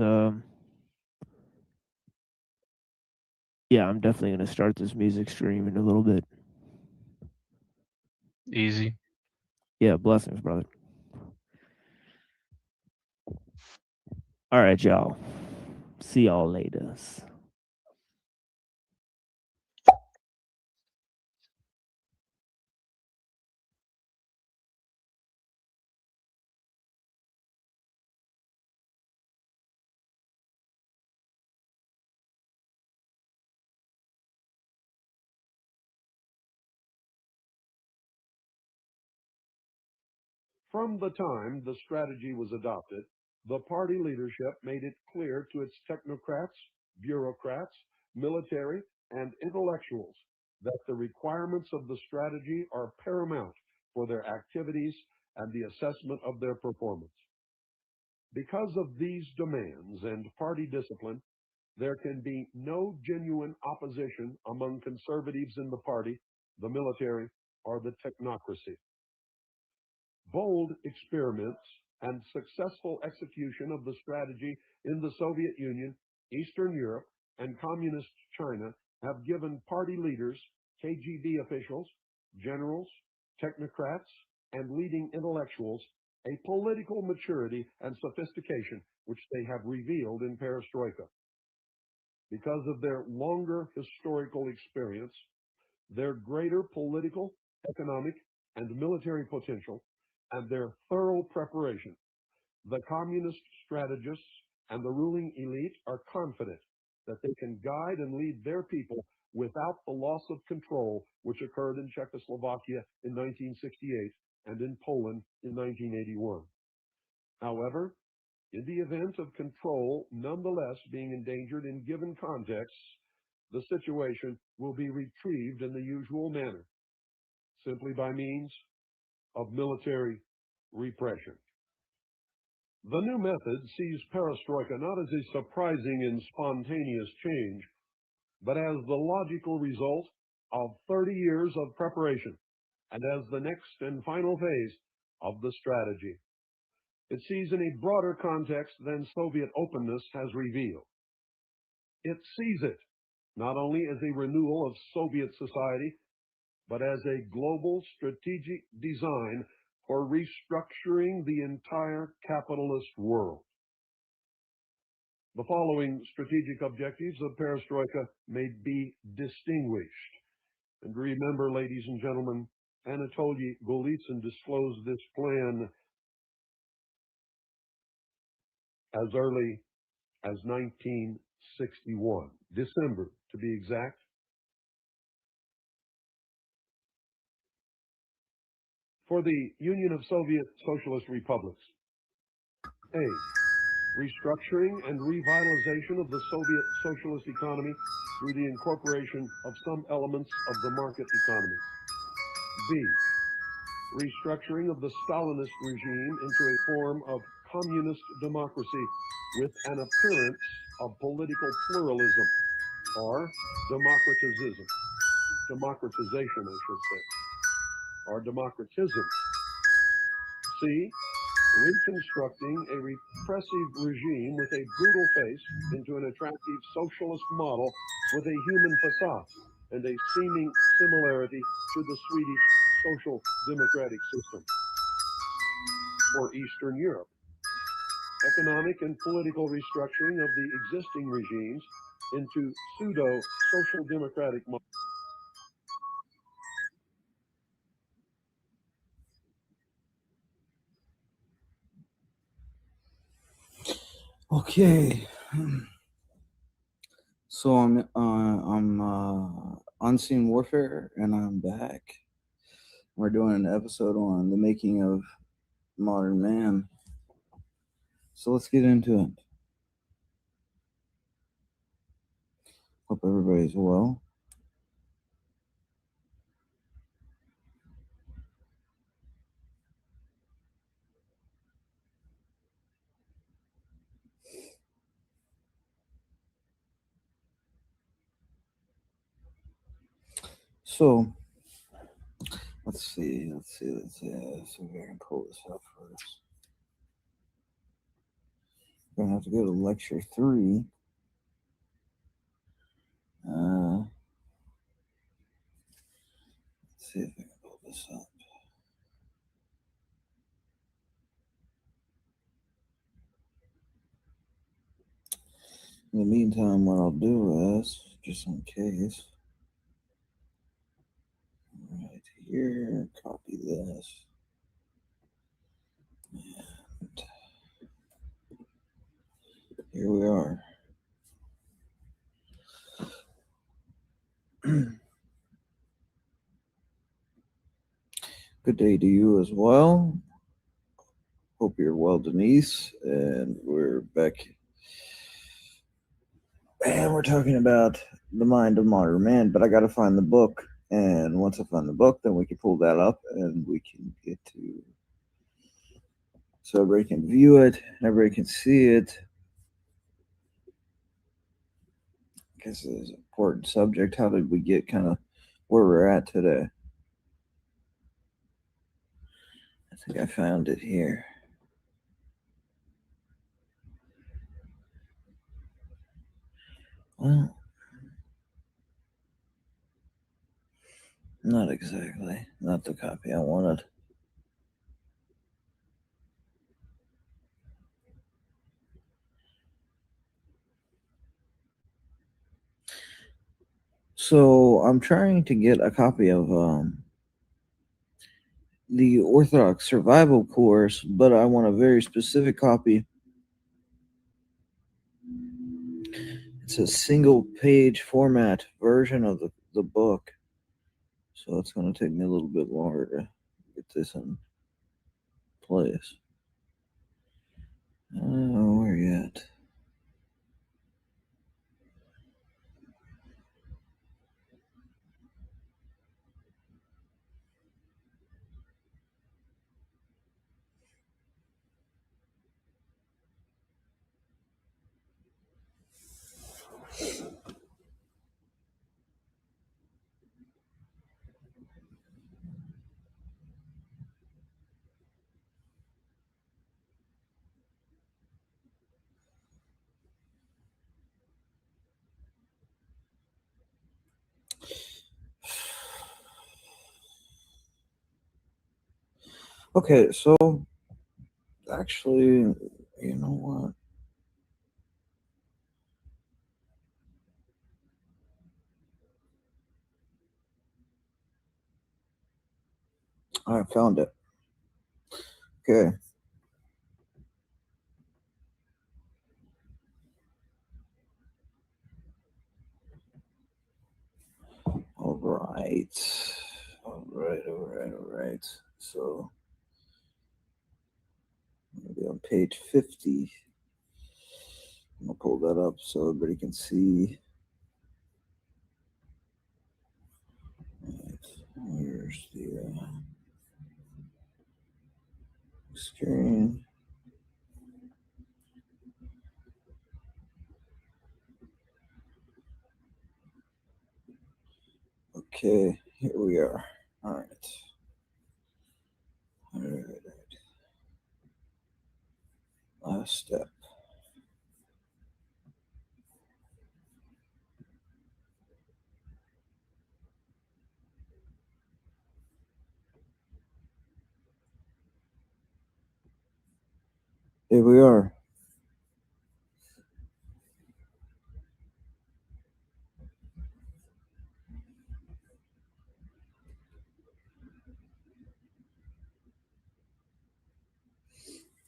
yeah, I'm definitely gonna start this music stream in a little bit. Easy. Yeah, blessings, brother. All right, y'all. See y'all later. From the time the strategy was adopted, the party leadership made it clear to its technocrats, bureaucrats, military, and intellectuals that the requirements of the strategy are paramount for their activities and the assessment of their performance. Because of these demands and party discipline, there can be no genuine opposition among conservatives in the party, the military, or the technocracy. Bold experiments and successful execution of the strategy in the Soviet Union, Eastern Europe, and Communist China have given party leaders, KGB officials, generals, technocrats, and leading intellectuals a political maturity and sophistication which they have revealed in perestroika. Because of their longer historical experience, their greater political, economic, and military potential, and their thorough preparation, the communist strategists and the ruling elite are confident that they can guide and lead their people without the loss of control which occurred in Czechoslovakia in 1968 and in Poland in 1981. However, In the event of control nonetheless being endangered in given contexts, the situation will be retrieved in the usual manner, simply by means of military repression. The new method sees perestroika not as a surprising and spontaneous change, but as the logical result of 30 years of preparation and as the next and final phase of the strategy. It sees in a broader context than Soviet openness has revealed. It sees it not only as a renewal of Soviet society, but as a global strategic design for restructuring the entire capitalist world. The following strategic objectives of perestroika may be distinguished. And remember, ladies and gentlemen, Anatoly Golitsyn disclosed this plan as early as 1961, December to be exact. For the Union of Soviet Socialist Republics. A. Restructuring and revitalization of the Soviet socialist economy through the incorporation of some elements of the market economy. B. Restructuring of the Stalinist regime into a form of communist democracy with an appearance of political pluralism, or democratization, I should say, or democratism. C. Reconstructing a repressive regime with a brutal face into an attractive socialist model with a human facade and a seeming similarity to the Swedish social democratic system. For Eastern Europe, economic and political restructuring of the existing regimes into pseudo-social democratic models. Okay, so I'm Unseen Warfare, and I'm back. We're doing an episode on the making of modern man. So let's get into it. Hope everybody's well. So let's see. So we can pull this up first. We're gonna have to go to lecture 3. Let's see if I can pull this up. In the meantime, what I'll do is, just in case, right here, copy this. And here we are. Good day to you as well. Hope you're well, Denise. And we're back. And we're talking about the mind of modern man, but I got to find the book. And once I find the book, then we can pull that up and we can get to, so everybody can view it, everybody can see it. Because it's an important subject. How did we get kind of where we're at today? I think I found it here. Well, not exactly. Not the copy I wanted. So I'm trying to get a copy of the Orthodox Survival Course, but I want a very specific copy. It's a single page format version of the book. So it's going to take me a little bit longer to get this in place. Okay, so actually, you know what? I found it. Okay. All right. All right. So, maybe on page 50. I'm going to pull that up so everybody can see. Right. Where's the screen? Okay, here we are. All right. All right. Last step. Here we are.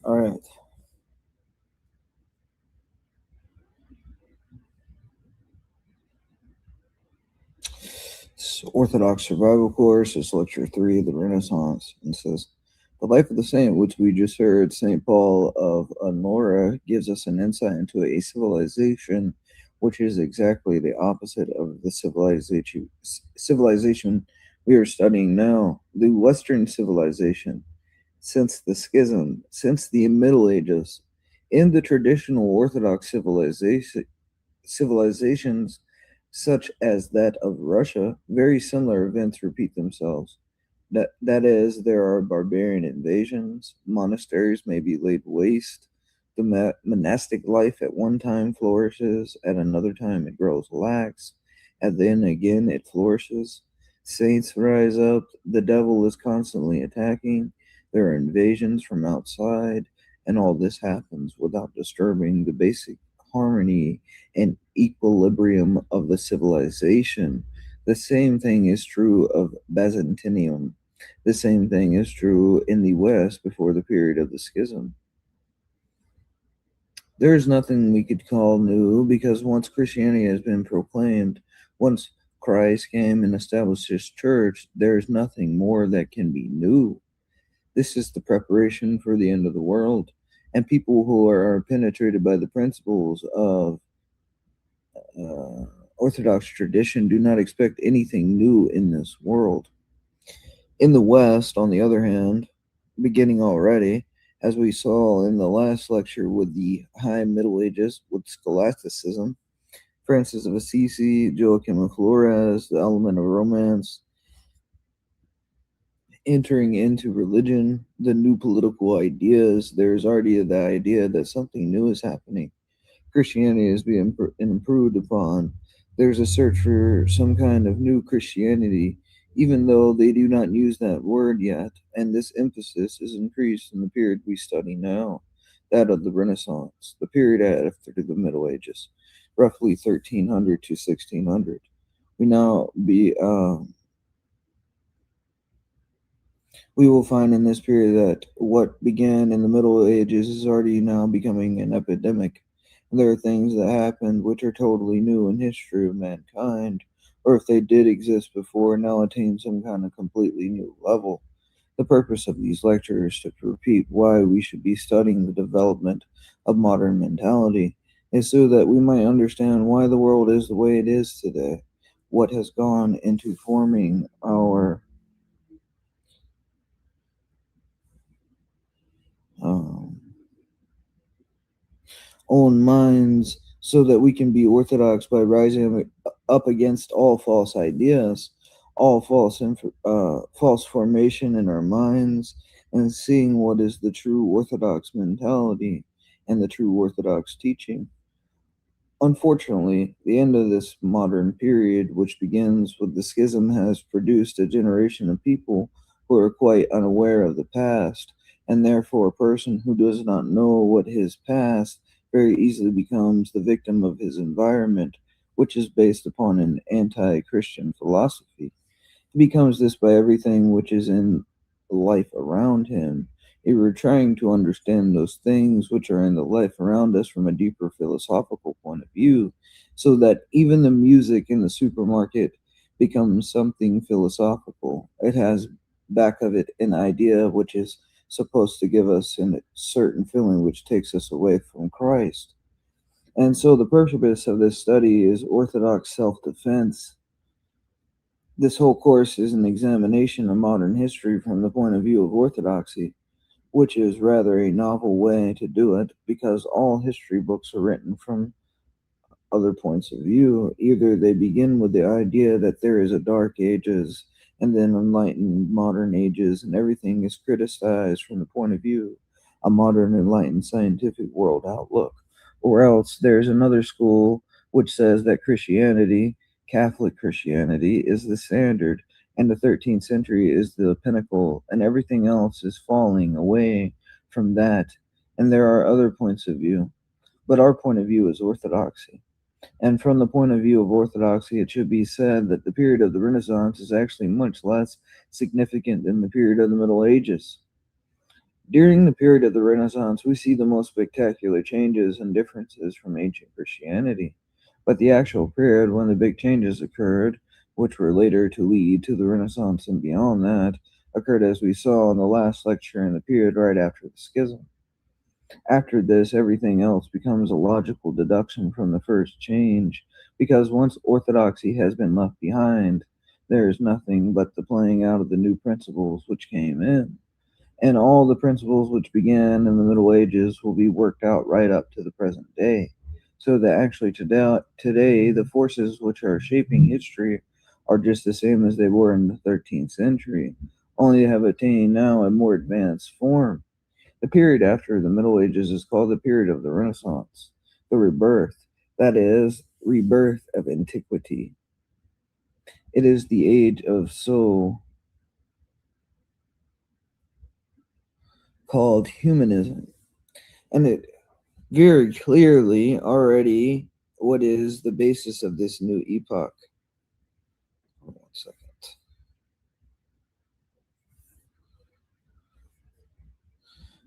All right. Orthodox Survival Course is Lecture 3 of the Renaissance, and says, the life of the saint, which we just heard, St. Paul of Nora, gives us an insight into a civilization which is exactly the opposite of the civilization we are studying now. The Western civilization, since the schism, since the Middle Ages, in the traditional Orthodox civilizations such as that of Russia, very similar events repeat themselves. That is, there are barbarian invasions, monasteries may be laid waste, the monastic life at one time flourishes, at another time it grows lax, and then again it flourishes. Saints rise up, the devil is constantly attacking, there are invasions from outside, and all this happens without disturbing the basic harmony and equilibrium of the civilization. The same thing is true of Byzantium. The same thing is true in the West before the period of the schism. There is nothing we could call new because once Christianity has been proclaimed, once Christ came and established his church, there is nothing more that can be new. This is the preparation for the end of the world, and people who are penetrated by the principles of Orthodox tradition do not expect anything new in this world. In the West, on the other hand, beginning already, as we saw in the last lecture with the High Middle Ages, with scholasticism, Francis of Assisi, Joachim of Flores, the element of romance, entering into religion, the new political ideas, there's already the idea that something new is happening. Christianity is being improved upon. There's a search for some kind of new Christianity, even though they do not use that word yet, and this emphasis is increased in the period we study now, that of the Renaissance, the period after the Middle Ages, roughly 1300 to 1600. We will find in this period that what began in the Middle Ages is already now becoming an epidemic. There are things that happened which are totally new in history of mankind, or if they did exist before, now attain some kind of completely new level. The purpose of these lectures is to repeat why we should be studying the development of modern mentality, is so that we might understand why the world is the way it is today, what has gone into forming our own minds so that we can be orthodox by rising up against all false ideas, all false formation in our minds, and seeing what is the true orthodox mentality and the true orthodox teaching. Unfortunately, the end of this modern period, which begins with the schism, has produced a generation of people who people are quite unaware of the past, and therefore a person who does not know what his past very easily becomes the victim of his environment, which is based upon an anti-Christian philosophy. He becomes this by everything which is in life around him. If we're trying to understand those things which are in the life around us from a deeper philosophical point of view, so that even the music in the supermarket becomes something philosophical. It has back of it an idea which is supposed to give us a certain feeling which takes us away from Christ. And so the purpose of this study is orthodox self-defense. This whole course is an examination of modern history from the point of view of orthodoxy, which is rather a novel way to do it because all history books are written from other points of view. Either they begin with the idea that there is a dark ages and then enlightened modern ages and everything is criticized from the point of view a modern enlightened scientific world outlook, or else there's another school which says that Christianity, Catholic Christianity, is the standard and the 13th century is the pinnacle and everything else is falling away from that. And there are other points of view, but our point of view is orthodoxy. And from the point of view of orthodoxy, it should be said that the period of the Renaissance is actually much less significant than the period of the Middle Ages. During the period of the Renaissance, we see the most spectacular changes and differences from ancient Christianity. But the actual period when the big changes occurred, which were later to lead to the Renaissance and beyond that, occurred as we saw in the last lecture in the period right after the schism. After this, everything else becomes a logical deduction from the first change, because once orthodoxy has been left behind, there is nothing but the playing out of the new principles which came in. And all the principles which began in the Middle Ages will be worked out right up to the present day. So that actually today, the forces which are shaping history are just the same as they were in the 13th century, only they have attained now a more advanced form. The period after the Middle Ages is called the period of the Renaissance, the rebirth, that is, rebirth of antiquity. It is the age of so-called humanism, and it very clearly already what is the basis of this new epoch. Hold on a second.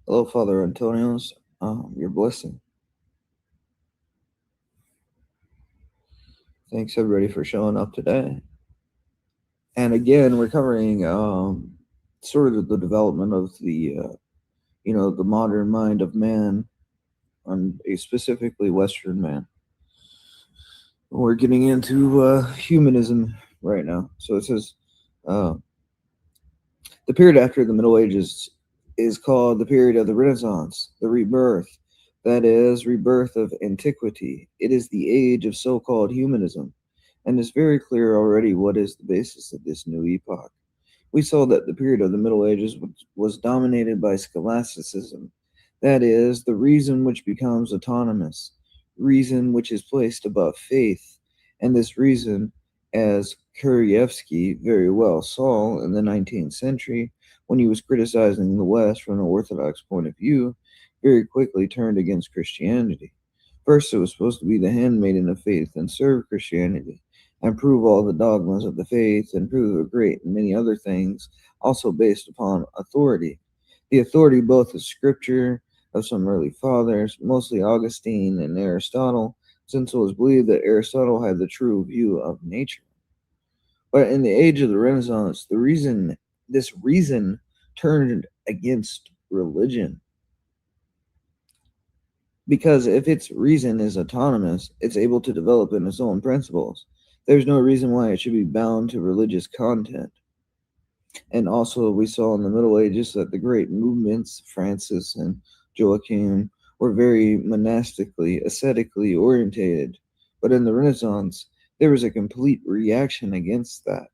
Hello, Father Antonios. Your blessing. Thanks everybody for showing up today. And again, we're covering sort of the development of the the modern mind of man, and specifically Western man. We're getting into humanism right now. So it says the period after the Middle Ages is called the period of the Renaissance, the rebirth, that is, rebirth of antiquity. It is the age of so-called humanism, and it's very clear already what is the basis of this new epoch. We saw that the period of the Middle Ages was dominated by scholasticism, that is, the reason which becomes autonomous, reason which is placed above faith, and this reason, as Kuryevsky very well saw in the 19th century, when he was criticizing the West from an Orthodox point of view, very quickly turned against Christianity. First, it was supposed to be the handmaiden of faith and serve Christianity, and prove all the dogmas of the faith, and prove a great and many other things, also based upon authority. The authority both of Scripture, of some early fathers, mostly Augustine and Aristotle, since it was believed that Aristotle had the true view of nature. But in the age of the Renaissance, this reason turned against religion. Because if its reason is autonomous, it's able to develop in its own principles. There's no reason why it should be bound to religious content. And also, we saw in the Middle Ages that the great movements, Francis and Joachim, were very monastically, ascetically orientated. But in the Renaissance, there was a complete reaction against that.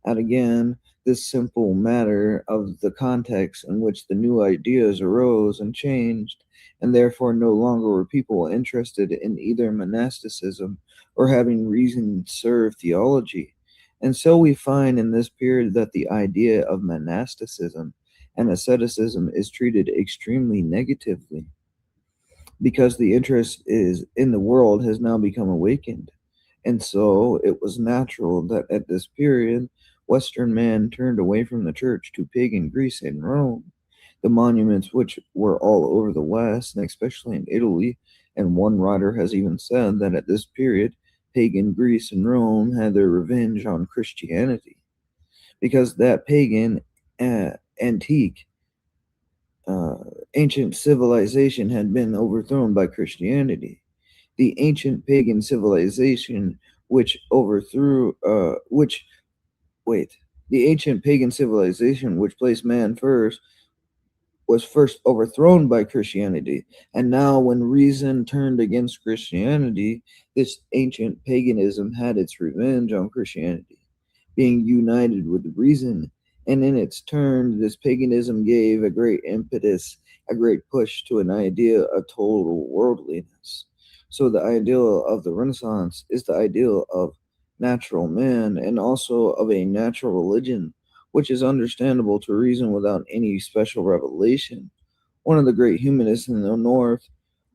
And again, this simple matter of the context in which the new ideas arose and changed, and therefore no longer were people interested in either monasticism or having reason-served theology. And so we find in this period that the idea of monasticism and asceticism is treated extremely negatively because the interest is in the world has now become awakened. And so it was natural that at this period, Western man turned away from the church to pagan Greece and Rome, the monuments which were all over the West, and especially in Italy. And one writer has even said that at this period, pagan Greece and Rome had their revenge on Christianity, because that pagan, antique, ancient civilization had been overthrown by Christianity. The ancient pagan civilization which overthrew, the ancient pagan civilization which placed man first was first overthrown by Christianity. And now, when reason turned against Christianity, this ancient paganism had its revenge on Christianity, being united with reason. And in its turn, this paganism gave a great impetus, a great push to an idea of total worldliness. So the ideal of the Renaissance is the ideal of natural man and also of a natural religion, which is understandable to reason without any special revelation. One of the great humanists in the North,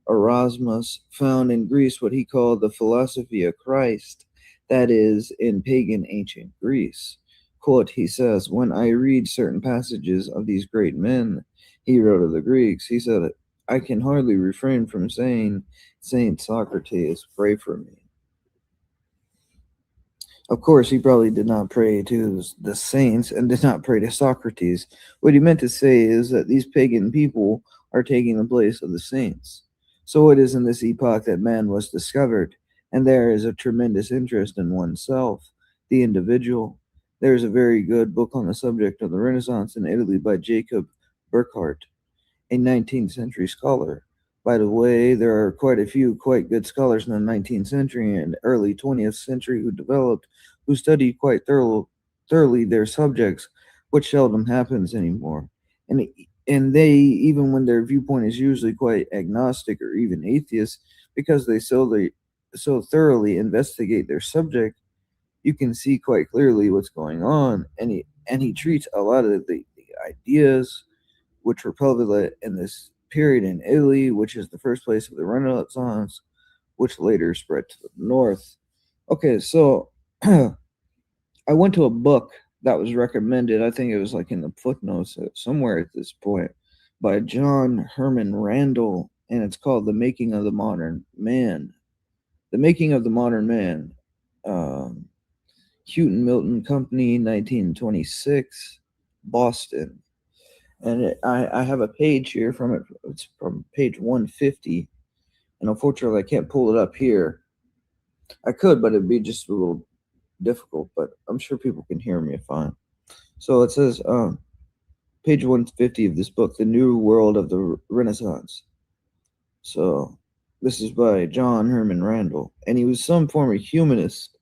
Erasmus, found in Greece what he called the philosophy of Christ, that is, in pagan ancient Greece. Quote, he says, "When I read certain passages of these great men," he wrote of the Greeks, he said, "I can hardly refrain from saying, Saint Socrates, pray for me." Of course, he probably did not pray to the saints and did not pray to Socrates. What he meant to say is that these pagan people are taking the place of the saints. So it is in this epoch that man was discovered, and there is a tremendous interest in oneself, the individual. There is a very good book on the subject of the Renaissance in Italy by Jacob Burckhardt, a 19th century scholar. By the way, there are quite a few quite good scholars in the 19th century and early 20th century who studied quite thoroughly their subjects, which seldom happens anymore. And they, even when their viewpoint is usually quite agnostic or even atheist, because they so thoroughly investigate their subject, you can see quite clearly what's going on. And he treats a lot of the ideas which were prevalent in this period in Italy, which is the first place of the Renaissance, which later spread to the north. Okay, so I went to a book that was recommended, I think it was like in the footnotes somewhere at this point, by John Herman Randall, and it's called The Making of the Modern Man. The Making of the Modern Man. Houghton Milton Company, 1926, Boston. And I have a page here from it. It's from page 150. And unfortunately, I can't pull it up here. I could, but it'd be just a little difficult. But I'm sure people can hear me fine. So it says, page 150 of this book, The New World of the Renaissance. So this is by John Herman Randall. And he was some former humanist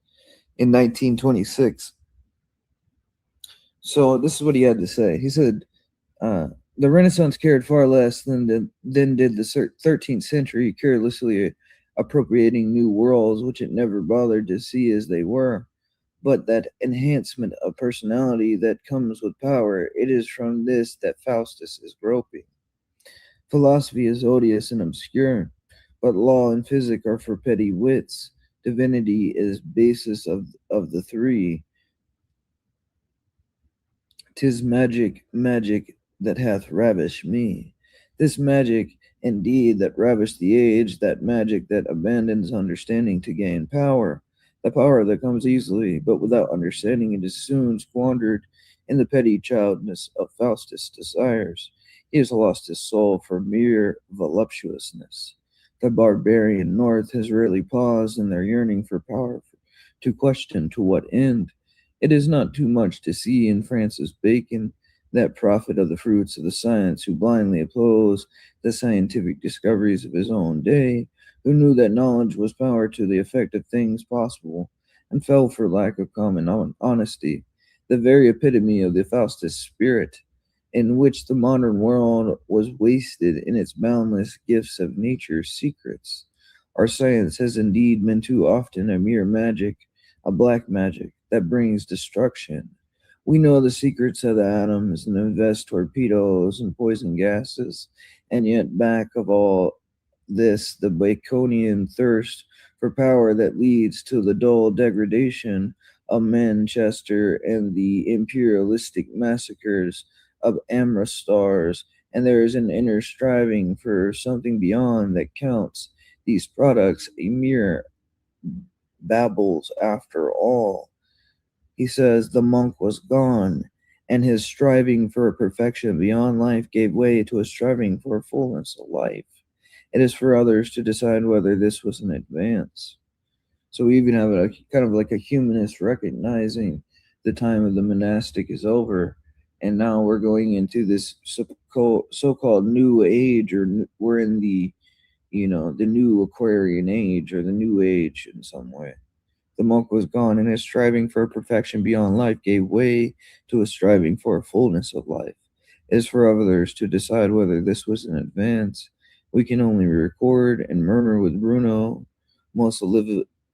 in 1926. So this is what he had to say. He said, the Renaissance cared far less than did the 13th century, carelessly appropriating new worlds which it never bothered to see as they were. But that enhancement of personality that comes with power, it is from this that Faustus is groping. Philosophy is odious and obscure, but law and physic are for petty wits. Divinity is basis of the three. 'Tis magic that hath ravished me. This magic, indeed, that ravished the age, that magic that abandons understanding to gain power, the power that comes easily, but without understanding it is soon squandered in the petty childness of Faustus' desires. He has lost his soul for mere voluptuousness. The barbarian North has rarely paused in their yearning for power to question to what end. It is not too much to see in Francis Bacon, that prophet of the fruits of the science, who blindly opposed the scientific discoveries of his own day, who knew that knowledge was power to the effect of things possible, and fell for lack of common honesty, the very epitome of the Faustus spirit, in which the modern world was wasted in its boundless gifts of nature's secrets. Our science has indeed been too often a mere magic, a black magic, that brings destruction. We know the secrets of the atoms and invest torpedoes and poison gases, and yet back of all this, the Baconian thirst for power that leads to the dull degradation of Manchester and the imperialistic massacres of Amrastars, and there is an inner striving for something beyond that counts these products a mere babbles after all. He says the monk was gone, and his striving for a perfection beyond life gave way to a striving for a fullness of life. It is for others to decide whether this was an advance. So we even have a kind of like a humanist recognizing the time of the monastic is over, and now we're going into this so-called new age, or we're in the, the new Aquarian age, or the new age in some way. The monk was gone, and his striving for a perfection beyond life gave way to a striving for a fullness of life. It is for others to decide whether this was an advance. We can only record and murmur with Bruno, most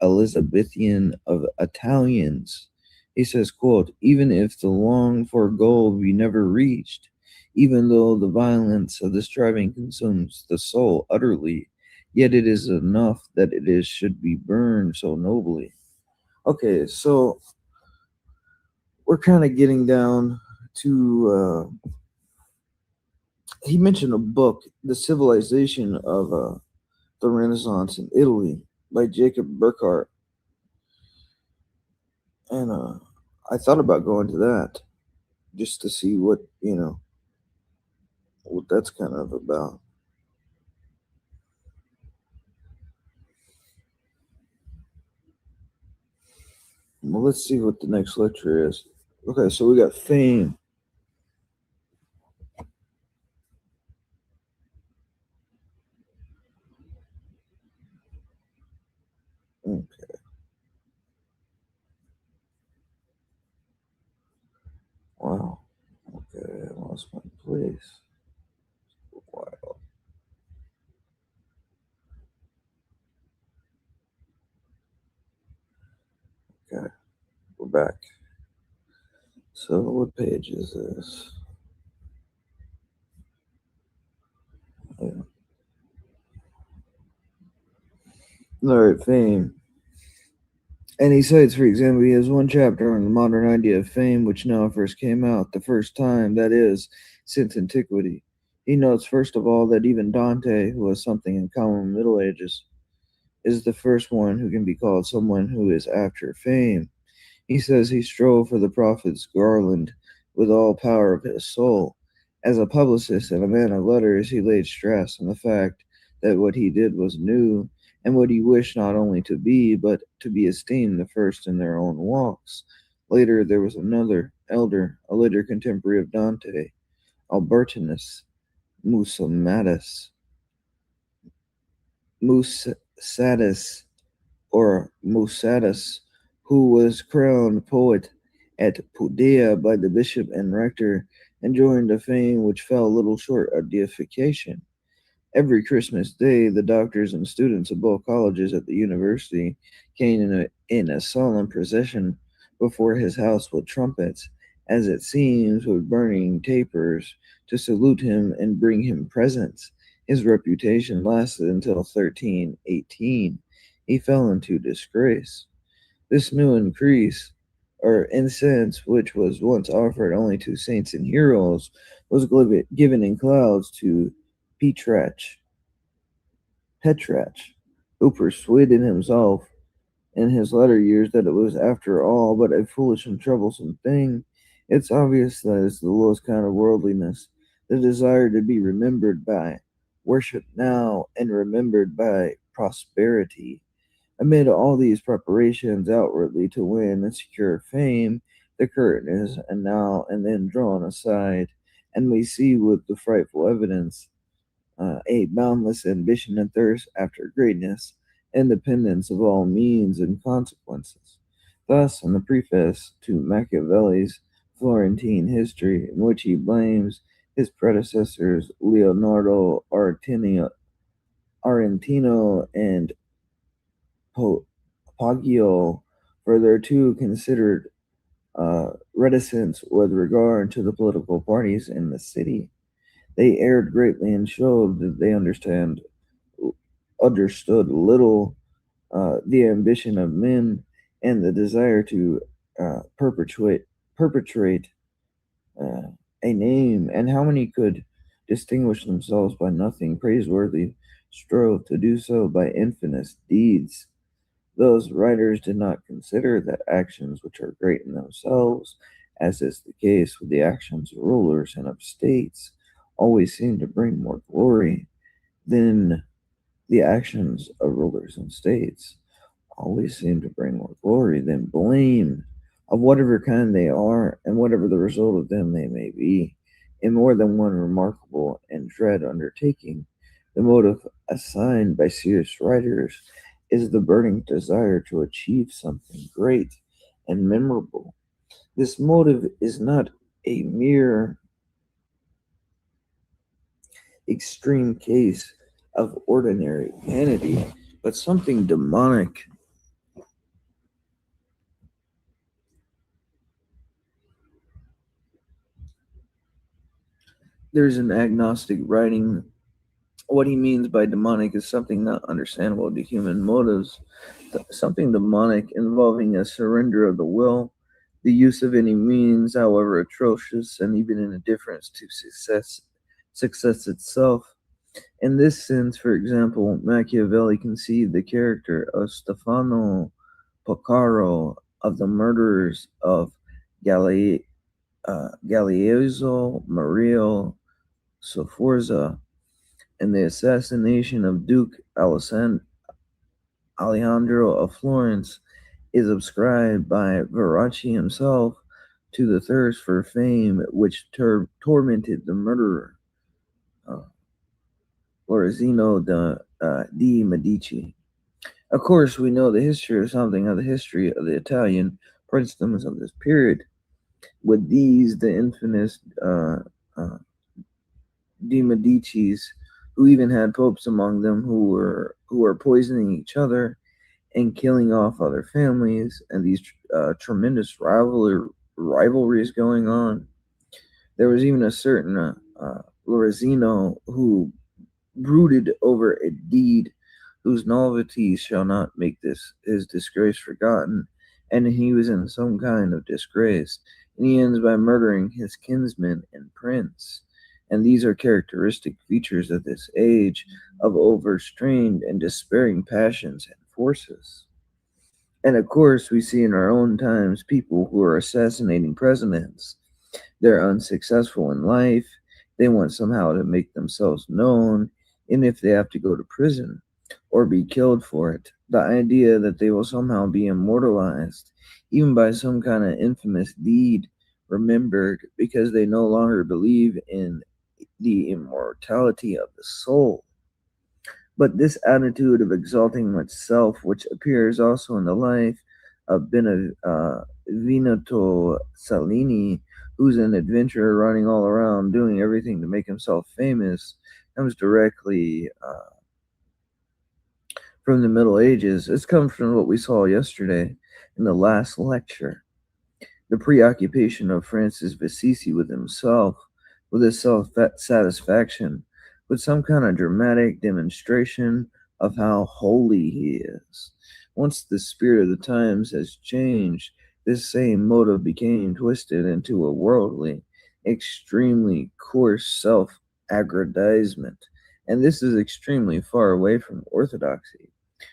Elizabethan of Italians. He says, quote, even if the longed-for goal be never reached, even though the violence of the striving consumes the soul utterly, yet it is enough that it should be burned so nobly. Okay, so we're kind of getting down to, he mentioned a book, The Civilization of the Renaissance in Italy by Jacob Burckhardt. And I thought about going to that just to see what, what that's kind of about. Well, let's see what the next lecture is. Okay, so we got fame. Okay. Wow. Okay, I lost my place. Wow. Okay, we're back. So what page is this? Yeah. All right, fame. And he cites, for example, he has one chapter on the modern idea of fame, which now first came out the first time, that is, since antiquity. He notes, first of all, that even Dante, who has something in common with the Middle Ages, is the first one who can be called someone who is after fame. He says he strove for the prophet's garland with all power of his soul. As a publicist and a man of letters, he laid stress on the fact that what he did was new, and what he wished not only to be, but to be esteemed the first in their own walks. Later, there was another elder, a later contemporary of Dante, Albertinus Musadus, who was crowned poet at Pudea by the bishop and rector, and joined a fame which fell a little short of deification. Every Christmas Day, the doctors and students of both colleges at the university came in a solemn procession before his house with trumpets, as it seems with burning tapers, to salute him and bring him presents. His reputation lasted until 1318. He fell into disgrace. This new increase, or incense, which was once offered only to saints and heroes, was given in clouds to Petrarch, who persuaded himself in his latter years that it was after all but a foolish and troublesome thing. It's obvious that it's the lowest kind of worldliness, the desire to be remembered by worship now and remembered by prosperity. Amid all these preparations outwardly to win and secure fame, the curtain is and now and then drawn aside, and we see with the frightful evidence a boundless ambition and thirst after greatness, independence of all means and consequences. Thus, in the preface to Machiavelli's Florentine history, in which he blames his predecessors Leonardo Arentino and Poggio for their too considered reticence with regard to the political parties in the city. They erred greatly and showed that they understood little the ambition of men and the desire to perpetrate a name, and how many could distinguish themselves by nothing praiseworthy strove to do so by infamous deeds. Those writers did not consider that actions which are great in themselves, as is the case with the actions of rulers and of states, always seem to bring more glory than the actions of rulers and states always seem to bring more glory than blame of whatever kind they are and whatever the result of them they may be. In more than one remarkable and dread undertaking, the motive assigned by serious writers is the burning desire to achieve something great and memorable. This motive is not a mere extreme case of ordinary vanity, but something demonic. There's an agnostic writing. What he means by demonic is something not understandable to human motives, something demonic involving a surrender of the will, the use of any means, however atrocious, and even an indifference to success itself. In this sense, for example, Machiavelli conceived the character of Stefano Porcaro, of the murderers of Galeazzo Mario Sforza, and the assassination of Duke Alejandro of Florence is ascribed by Verrocchi himself to the thirst for fame which tormented the murderer, Lorenzo di Medici. Of course, we know the history of something of the history of the Italian princedoms of this period. With these, the infamous de Medicis, who even had popes among them who were poisoning each other and killing off other families, and these tremendous rivalries going on. There was even a certain Lorenzo who brooded over a deed whose novelty shall not make his disgrace forgotten, and he was in some kind of disgrace, and he ends by murdering his kinsman and prince. And these are characteristic features of this age of overstrained and despairing passions and forces. And of course, we see in our own times people who are assassinating presidents. They're unsuccessful in life. They want somehow to make themselves known, and if they have to go to prison or be killed for it, the idea that they will somehow be immortalized, even by some kind of infamous deed, remembered, because they no longer believe in the immortality of the soul. But this attitude of exalting oneself, which appears also in the life of Benvenuto Cellini, who's an adventurer running all around doing everything to make himself famous, comes directly from the Middle Ages. It's come from what we saw yesterday in the last lecture. The preoccupation of Francis Assisi with himself, with his self-satisfaction, with some kind of dramatic demonstration of how holy he is. Once the spirit of the times has changed, this same motive became twisted into a worldly, extremely coarse self-aggrandizement. And this is extremely far away from orthodoxy,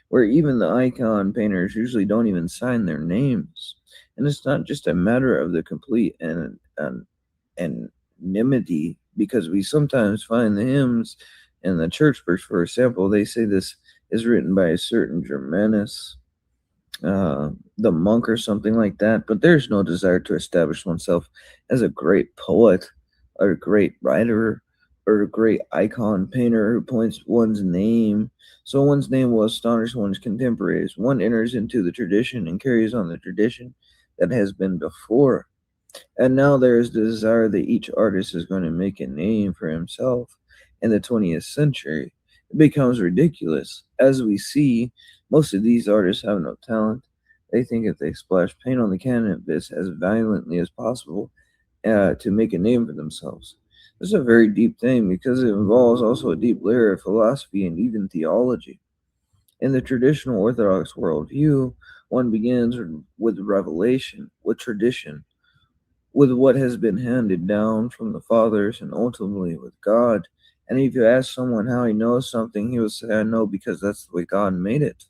where even the icon painters usually don't even sign their names. And it's not just a matter of the complete anonymity, because we sometimes find the hymns in the church books, for example, they say this is written by a certain Germanus, the monk or something like that, but there's no desire to establish oneself as a great poet or a great writer or a great icon painter who points one's name. So one's name will astonish one's contemporaries. One enters into the tradition and carries on the tradition that has been before. And now there is the desire that each artist is going to make a name for himself in the 20th century. It becomes ridiculous. As we see, most of these artists have no talent. They think if they splash paint on the canvas as violently as possible to make a name for themselves. This is a very deep thing because it involves also a deep layer of philosophy and even theology. In the traditional Orthodox worldview, one begins with revelation, with tradition, with what has been handed down from the fathers, and ultimately with God. And if you ask someone how he knows something, he will say, I know because that's the way God made it.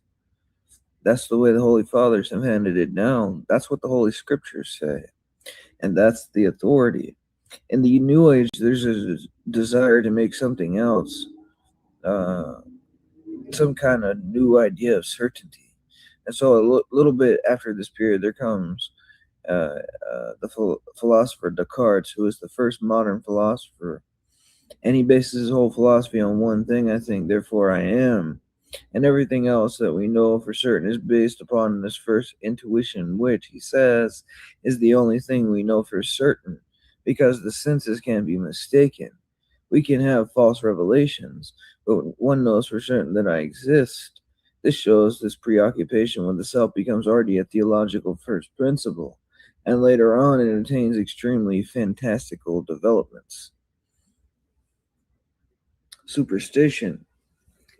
That's the way the Holy Fathers have handed it down. That's what the Holy Scriptures say. And that's the authority. In the New Age, there's a desire to make something else, some kind of new idea of certainty. And so a little bit after this period, there comes the philosopher Descartes, who is the first modern philosopher. And he bases his whole philosophy on one thing, I think, therefore I am. And everything else that we know for certain is based upon this first intuition, which he says is the only thing we know for certain, because the senses can be mistaken. We can have false revelations, but one knows for certain that I exist. This shows this preoccupation with the self becomes already a theological first principle, and later on it attains extremely fantastical developments. Superstition.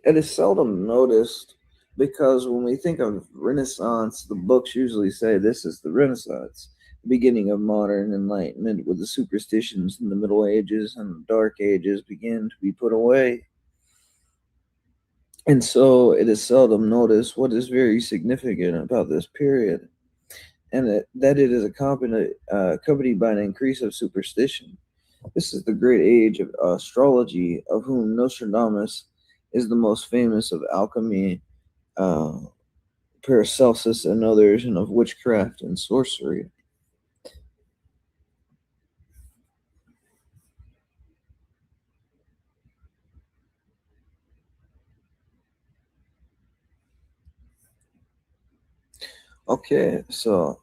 It is seldom noticed because when we think of Renaissance, the books usually say this is the Renaissance, the beginning of modern enlightenment, with the superstitions in the Middle Ages and the Dark Ages begin to be put away. And so it is seldom noticed what is very significant about this period, and that it is accompanied by an increase of superstition. This is the great age of astrology, of whom Nostradamus is the most famous, of alchemy, Paracelsus and others, and of witchcraft and sorcery. Okay, so,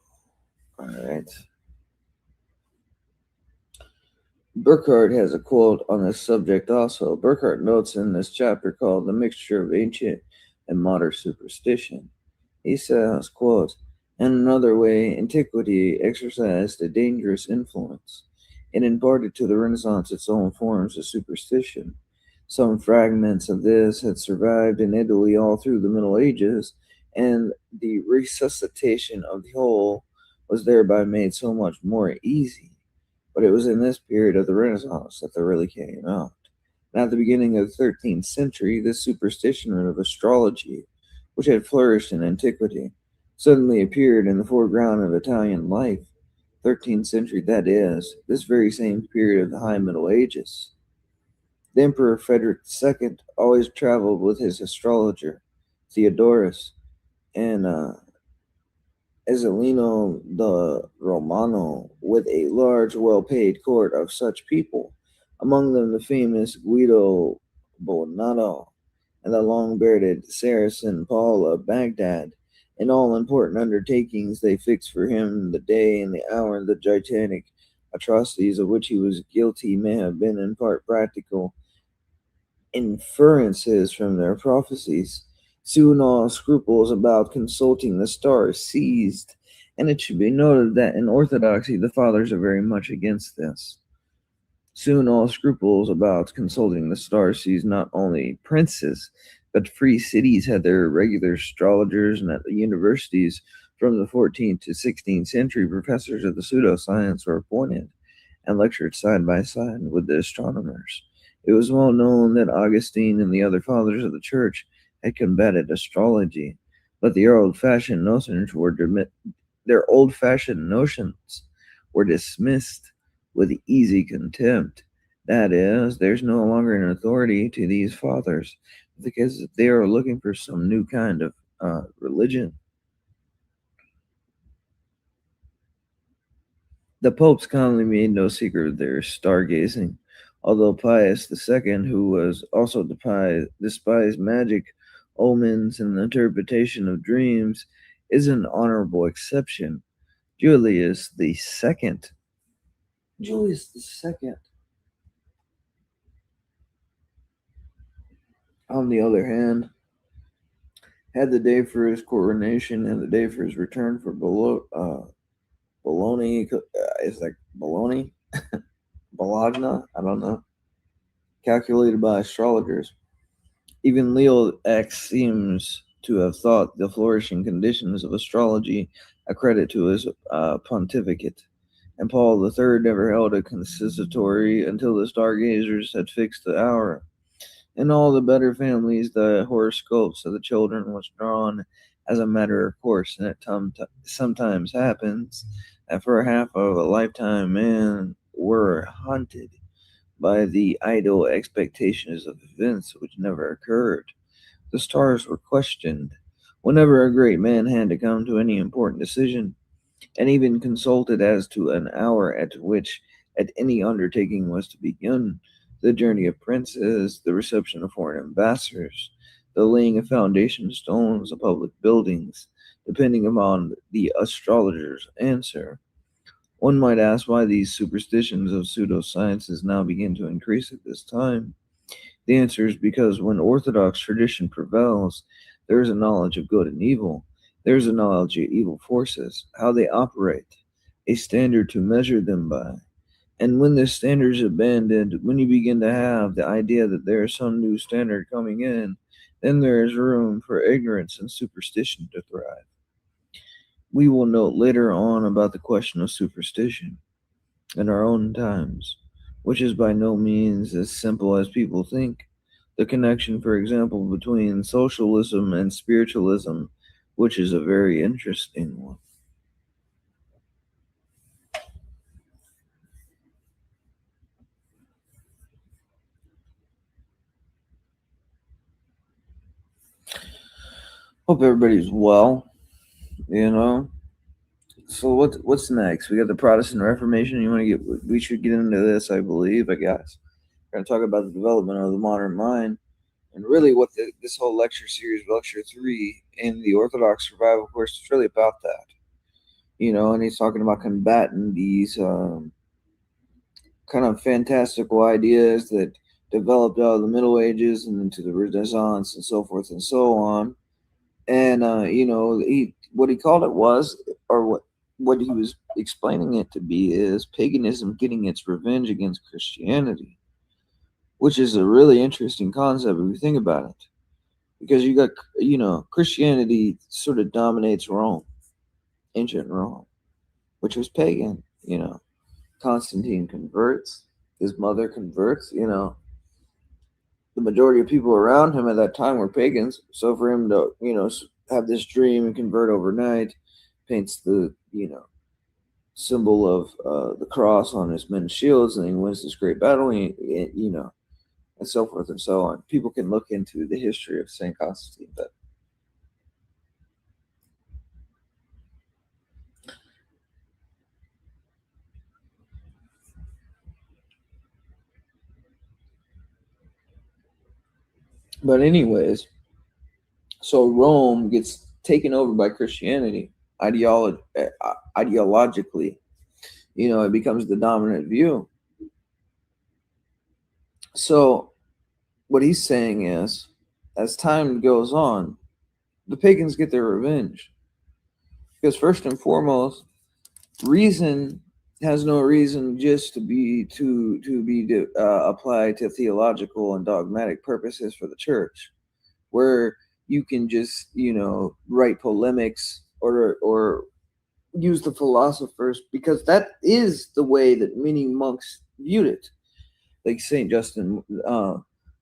all right. Burckhardt has a quote on this subject also. Burckhardt notes in this chapter called The Mixture of Ancient and Modern Superstition. He says, quote, in another way, antiquity exercised a dangerous influence. It imparted to the Renaissance its own forms of superstition. Some fragments of this had survived in Italy all through the Middle Ages, and the resuscitation of the whole was thereby made so much more easy. But it was in this period of the Renaissance that they really came out. And at the beginning of the 13th century, this superstition of astrology, which had flourished in antiquity, suddenly appeared in the foreground of Italian life. 13th century, that is, this very same period of the High Middle Ages. The Emperor Frederick II always traveled with his astrologer, Theodorus, and Ezzelino the Romano, with a large, well-paid court of such people, among them the famous Guido Bonato and the long-bearded Saracen Paul of Baghdad. In all important undertakings they fixed for him the day and the hour. The gigantic atrocities of which he was guilty may have been in part practical inferences from their prophecies. Soon all scruples about consulting the stars ceased, and it should be noted that in Orthodoxy the fathers are very much against this. Soon all scruples about consulting the stars ceased. Not only princes, but free cities had their regular astrologers, and at the universities from the 14th to 16th century professors of the pseudoscience were appointed and lectured side by side with the astronomers. It was well known that Augustine and the other fathers of the church had combated astrology, but their old-fashioned notions were dismissed with easy contempt. That is, there's no longer an authority to these fathers because they are looking for some new kind of religion. The popes commonly made no secret of their stargazing, although Pius II, who was also despised magic, omens, and the interpretation of dreams, is an honorable exception. Julius II, on the other hand, had the day for his coronation and the day for his return for Bologna. It's like Bologna? Bologna? I don't know. Calculated by astrologers. Even Leo X seems to have thought the flourishing conditions of astrology a credit to his pontificate, and Paul III never held a consistory until the stargazers had fixed the hour. In all the better families, the horoscopes of the children was drawn as a matter of course, and it sometimes happens that for half of a lifetime men were haunted by the idle expectations of events which never occurred. The stars were questioned whenever a great man had to come to any important decision, and even consulted as to an hour at which any undertaking was to begin. The journey of princes, the reception of foreign ambassadors, the laying of foundation stones of public buildings, depending upon the astrologer's answer. One might ask why these superstitions of pseudosciences now begin to increase at this time. The answer is because when orthodox tradition prevails, there is a knowledge of good and evil. There is a knowledge of evil forces, how they operate, a standard to measure them by. And when this standard is abandoned, when you begin to have the idea that there is some new standard coming in, then there is room for ignorance and superstition to thrive. We will note later on about the question of superstition in our own times, which is by no means as simple as people think. The connection, for example, between socialism and spiritualism, which is a very interesting one. Hope everybody's well, you know. So what's next? We got the Protestant Reformation. We should get into this, I believe, I guess. We're going to talk about the development of the modern mind, and really what this whole lecture series, lecture 3 in the Orthodox Revival course, is really about that. You know, and he's talking about combating these kind of fantastical ideas that developed out of the Middle Ages and into the Renaissance and so forth and so on. And you know, what he called it was, or what he was explaining it to be, is paganism getting its revenge against Christianity, which is a really interesting concept if you think about it, because you got, you know, Christianity sort of dominates Rome, ancient Rome, which was pagan. You know, Constantine converts, his mother converts. You know, the majority of people around him at that time were pagans. So for him to, you know, have this dream and convert overnight, paints the, you know, symbol of the cross on his men's shields, and he wins this great battle, and you know, and so forth and so on. People can look into the history of St. Constantine, but anyways, so Rome gets taken over by Christianity ideologically. You know, it becomes the dominant view. So what he's saying is, as time goes on, the pagans get their revenge. Because first and foremost, reason has no reason just to be applied to theological and dogmatic purposes for the church, where you can just, you know, write polemics or use the philosophers, because that is the way that many monks viewed it, like Saint Justin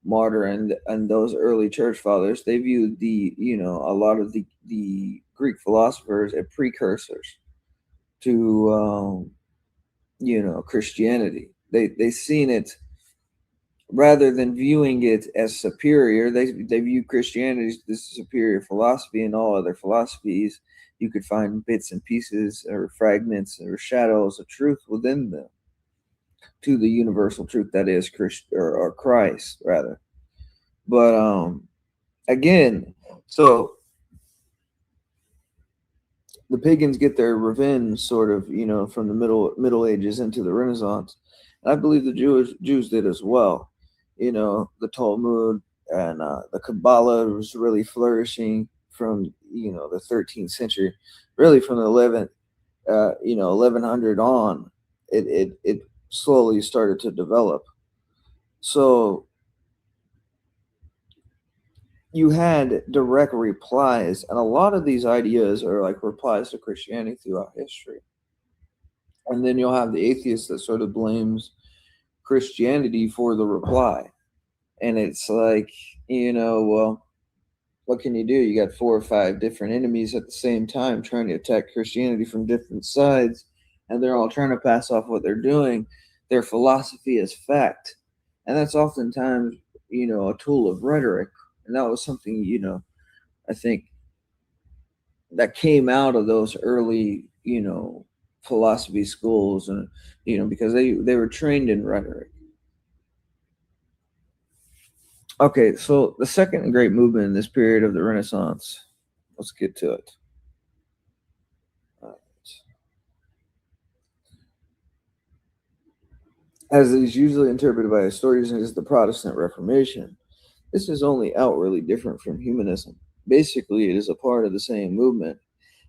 Martyr and those early church fathers. They viewed the, you know, a lot of the Greek philosophers as precursors to you know, Christianity. They seen it, rather than viewing it as superior, they view Christianity as this superior philosophy, and all other philosophies you could find bits and pieces or fragments or shadows of truth within them, to the universal truth that is or Christ rather. But again, so the pagans get their revenge sort of, you know, from the Middle Ages into the Renaissance. And I believe the Jews did as well. You know, the Talmud and the Kabbalah was really flourishing from the 13th century, really from the 1100 on, it slowly started to develop. So you had direct replies, and a lot of these ideas are like replies to Christianity throughout history. And then you'll have the atheist that sort of blames Christianity for the reply. And it's like, well, what can you do? You got 4 or 5 different enemies at the same time trying to attack Christianity from different sides, and they're all trying to pass off what they're doing, their philosophy as fact. And that's oftentimes, a tool of rhetoric. And that was something, I think that came out of those early, philosophy schools, and, because they were trained in rhetoric. Okay, so the second great movement in this period of the Renaissance, let's get to it. As is usually interpreted by historians as the Protestant Reformation, this is only outwardly different from humanism. Basically, it is a part of the same movement.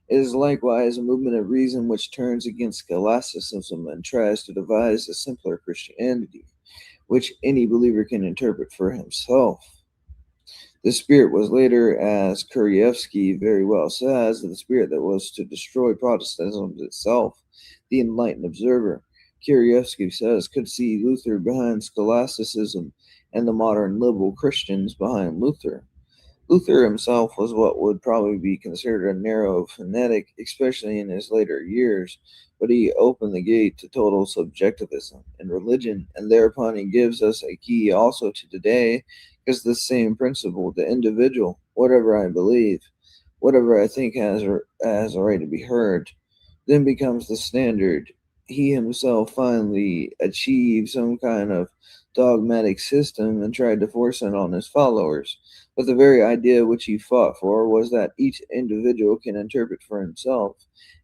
It is likewise a movement of reason which turns against scholasticism and tries to devise a simpler Christianity, which any believer can interpret for himself. The spirit was later, as Kuryevsky very well says, the spirit that was to destroy Protestantism itself. The enlightened observer, Kuryevsky says, could see Luther behind scholasticism and the modern liberal Christians behind Luther. Luther himself was what would probably be considered a narrow fanatic, especially in his later years, but he opened the gate to total subjectivism in religion, and thereupon he gives us a key also to today, because the same principle, the individual, whatever I believe, whatever I think has a right to be heard, then becomes the standard. He himself finally achieved some kind of dogmatic system and tried to force it on his followers. But the very idea which he fought for was that each individual can interpret for himself,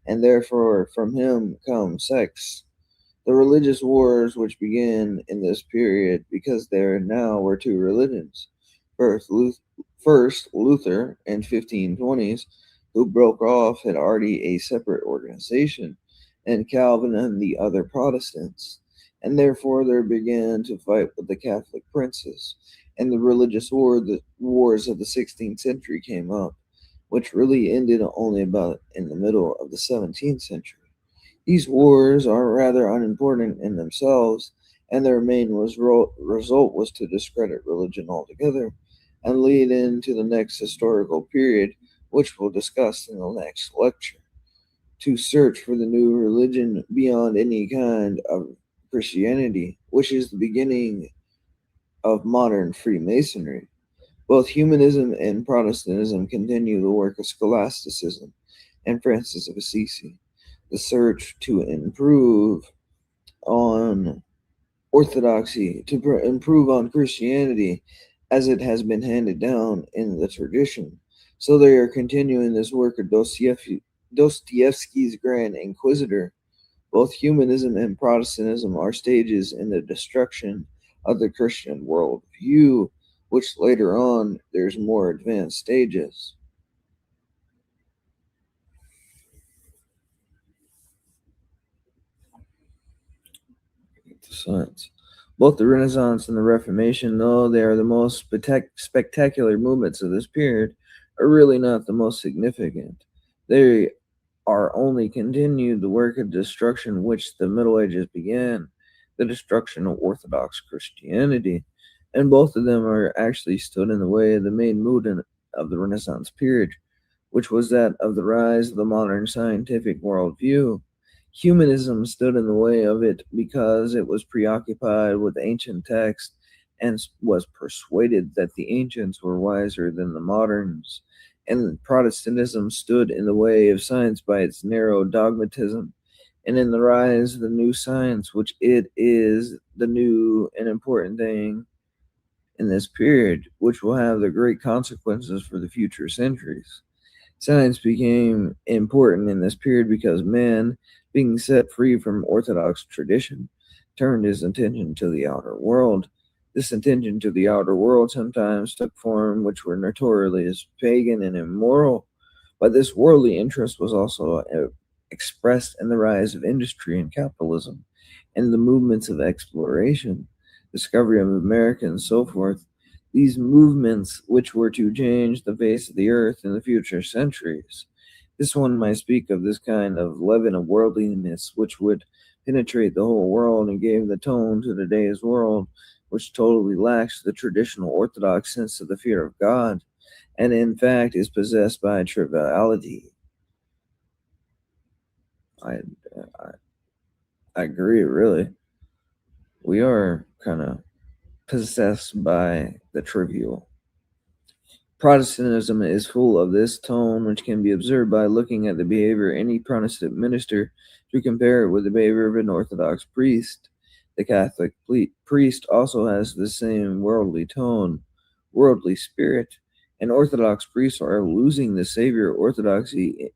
and therefore from him comes sects. The religious wars which began in this period, because there now were 2 religions. First, Luther in 1520s, who broke off, had already a separate organization, and Calvin and the other Protestants, and therefore there began to fight with the Catholic princes, and the religious wars of the 16th century came up, which really ended only about in the middle of the 17th century. These wars are rather unimportant in themselves, and their main result was to discredit religion altogether and lead into the next historical period, which we'll discuss in the next lecture, to search for the new religion beyond any kind of Christianity, which is the beginning of modern Freemasonry. Both humanism and Protestantism continue the work of scholasticism and Francis of Assisi, the search to improve on orthodoxy, to improve on Christianity as it has been handed down in the tradition. So they are continuing this work of Dostoevsky's Grand Inquisitor. Both humanism and Protestantism are stages in the destruction of the Christian worldview, which later on there's more advanced stages. Science. Both the Renaissance and the Reformation, though they are the most spectacular movements of this period, are really not the most significant. They are only continued the work of destruction which the Middle Ages began, the destruction of Orthodox Christianity, and both of them are actually stood in the way of the main movement of the Renaissance period, which was that of the rise of the modern scientific worldview. Humanism stood in the way of it because it was preoccupied with ancient texts and was persuaded that the ancients were wiser than the moderns. And Protestantism stood in the way of science by its narrow dogmatism, and in the rise of the new science, which it is the new and important thing in this period, which will have the great consequences for the future centuries. Science became important in this period because man, being set free from orthodox tradition, turned his attention to the outer world, This attention to the outer world sometimes took form which were notoriously as pagan and immoral, but this worldly interest was also expressed in the rise of industry and capitalism, and the movements of exploration, discovery of America, and so forth. These movements, which were to change the face of the earth in the future centuries. This one might speak of this kind of leaven of worldliness which would penetrate the whole world and gave the tone to today's world, which totally lacks the traditional orthodox sense of the fear of God, and in fact is possessed by triviality. I agree, really. We are kind of possessed by the trivial. Protestantism is full of this tone, which can be observed by looking at the behavior of any Protestant minister to compare it with the behavior of an Orthodox priest. The Catholic priest also has the same worldly tone, worldly spirit, and Orthodox priests are losing the savior orthodoxy,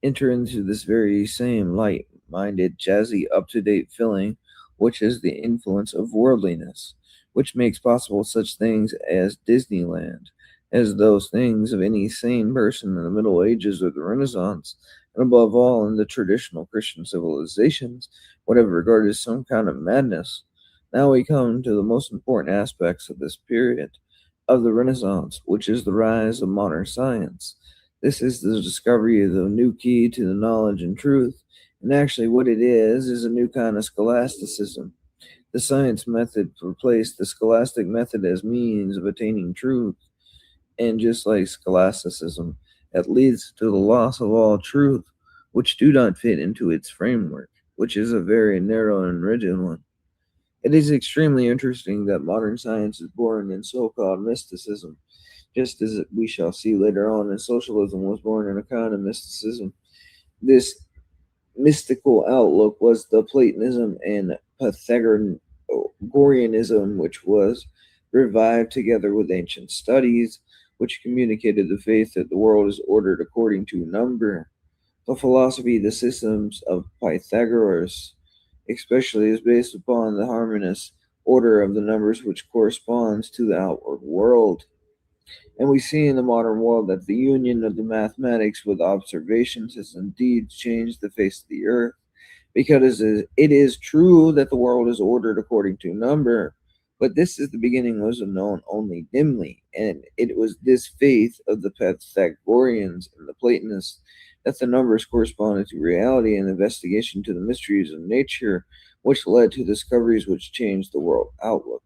enter into this very same light-minded, jazzy, up-to-date feeling, which is the influence of worldliness, which makes possible such things as Disneyland, as those things of any sane person in the Middle Ages or the Renaissance, and above all in the traditional Christian civilizations, whatever regarded as some kind of madness. Now we come to the most important aspects of this period of the Renaissance, which is the rise of modern science. This is the discovery of the new key to the knowledge and truth, and actually what it is a new kind of scholasticism. The science method replaced the scholastic method as means of attaining truth. And just like scholasticism, it leads to the loss of all truth, which do not fit into its framework, which is a very narrow and rigid one. It is extremely interesting that modern science is born in so-called mysticism, just as we shall see later on, and socialism was born in a kind of mysticism. This mystical outlook was the Platonism and Pythagoreanism, which was revived together with ancient studies, which communicated the faith that the world is ordered according to number. The philosophy, the systems of Pythagoras, especially, is based upon the harmonious order of the numbers which corresponds to the outward world. And we see in the modern world that the union of the mathematics with observations has indeed changed the face of the earth, because it is true that the world is ordered according to number, but this is the beginning was known only dimly, and it was this faith of the Pythagoreans and the Platonists that the numbers corresponded to reality and investigation to the mysteries of nature, which led to discoveries which changed the world outlook.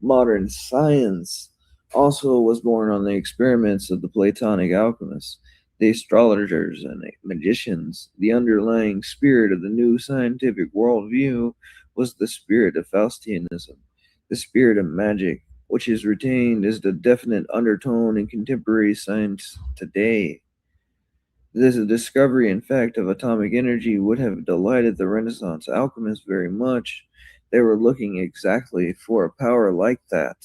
Modern science also was born on the experiments of the Platonic alchemists, the astrologers and magicians. The underlying spirit of the new scientific worldview was the spirit of Faustianism, the spirit of magic, which is retained as the definite undertone in contemporary science today. This discovery, in fact, of atomic energy would have delighted the Renaissance alchemists very much. They were looking exactly for a power like that.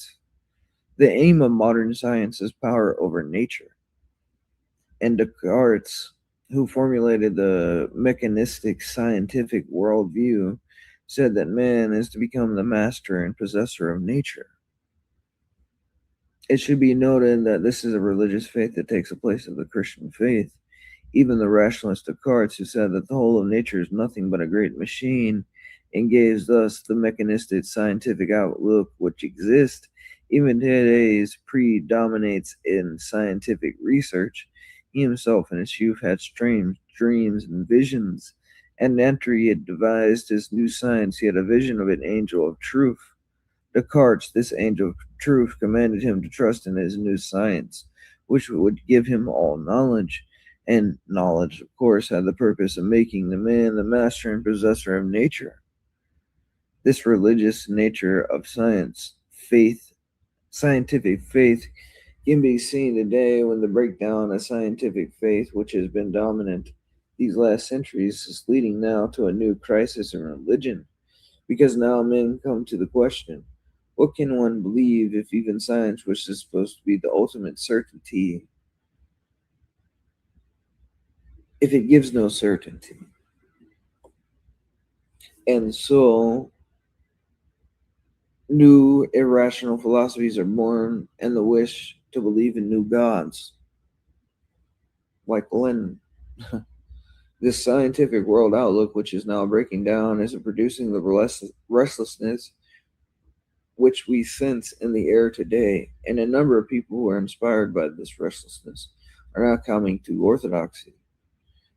The aim of modern science is power over nature. And Descartes, who formulated the mechanistic scientific worldview, said that man is to become the master and possessor of nature. It should be noted that this is a religious faith that takes the place of the Christian faith. Even the rationalist Descartes, who said that the whole of nature is nothing but a great machine, and gave thus the mechanistic scientific outlook which exists, even today's predominates in scientific research. He himself in his youth had strange dreams and visions, and after he had devised his new science, he had a vision of an angel of truth. Descartes, this angel of truth, commanded him to trust in his new science, which would give him all knowledge. And knowledge, of course, had the purpose of making the man the master and possessor of nature. This religious nature of science, scientific faith, can be seen today when the breakdown of scientific faith, which has been dominant these last centuries, is leading now to a new crisis in religion. Because now men come to the question, what can one believe if even science, which is supposed to be the ultimate certainty, if it gives no certainty? And so new irrational philosophies are born, and the wish to believe in new gods, like Lenin. This scientific world outlook, which is now breaking down, is producing the restlessness which we sense in the air today, and a number of people who are inspired by this restlessness are now coming to orthodoxy.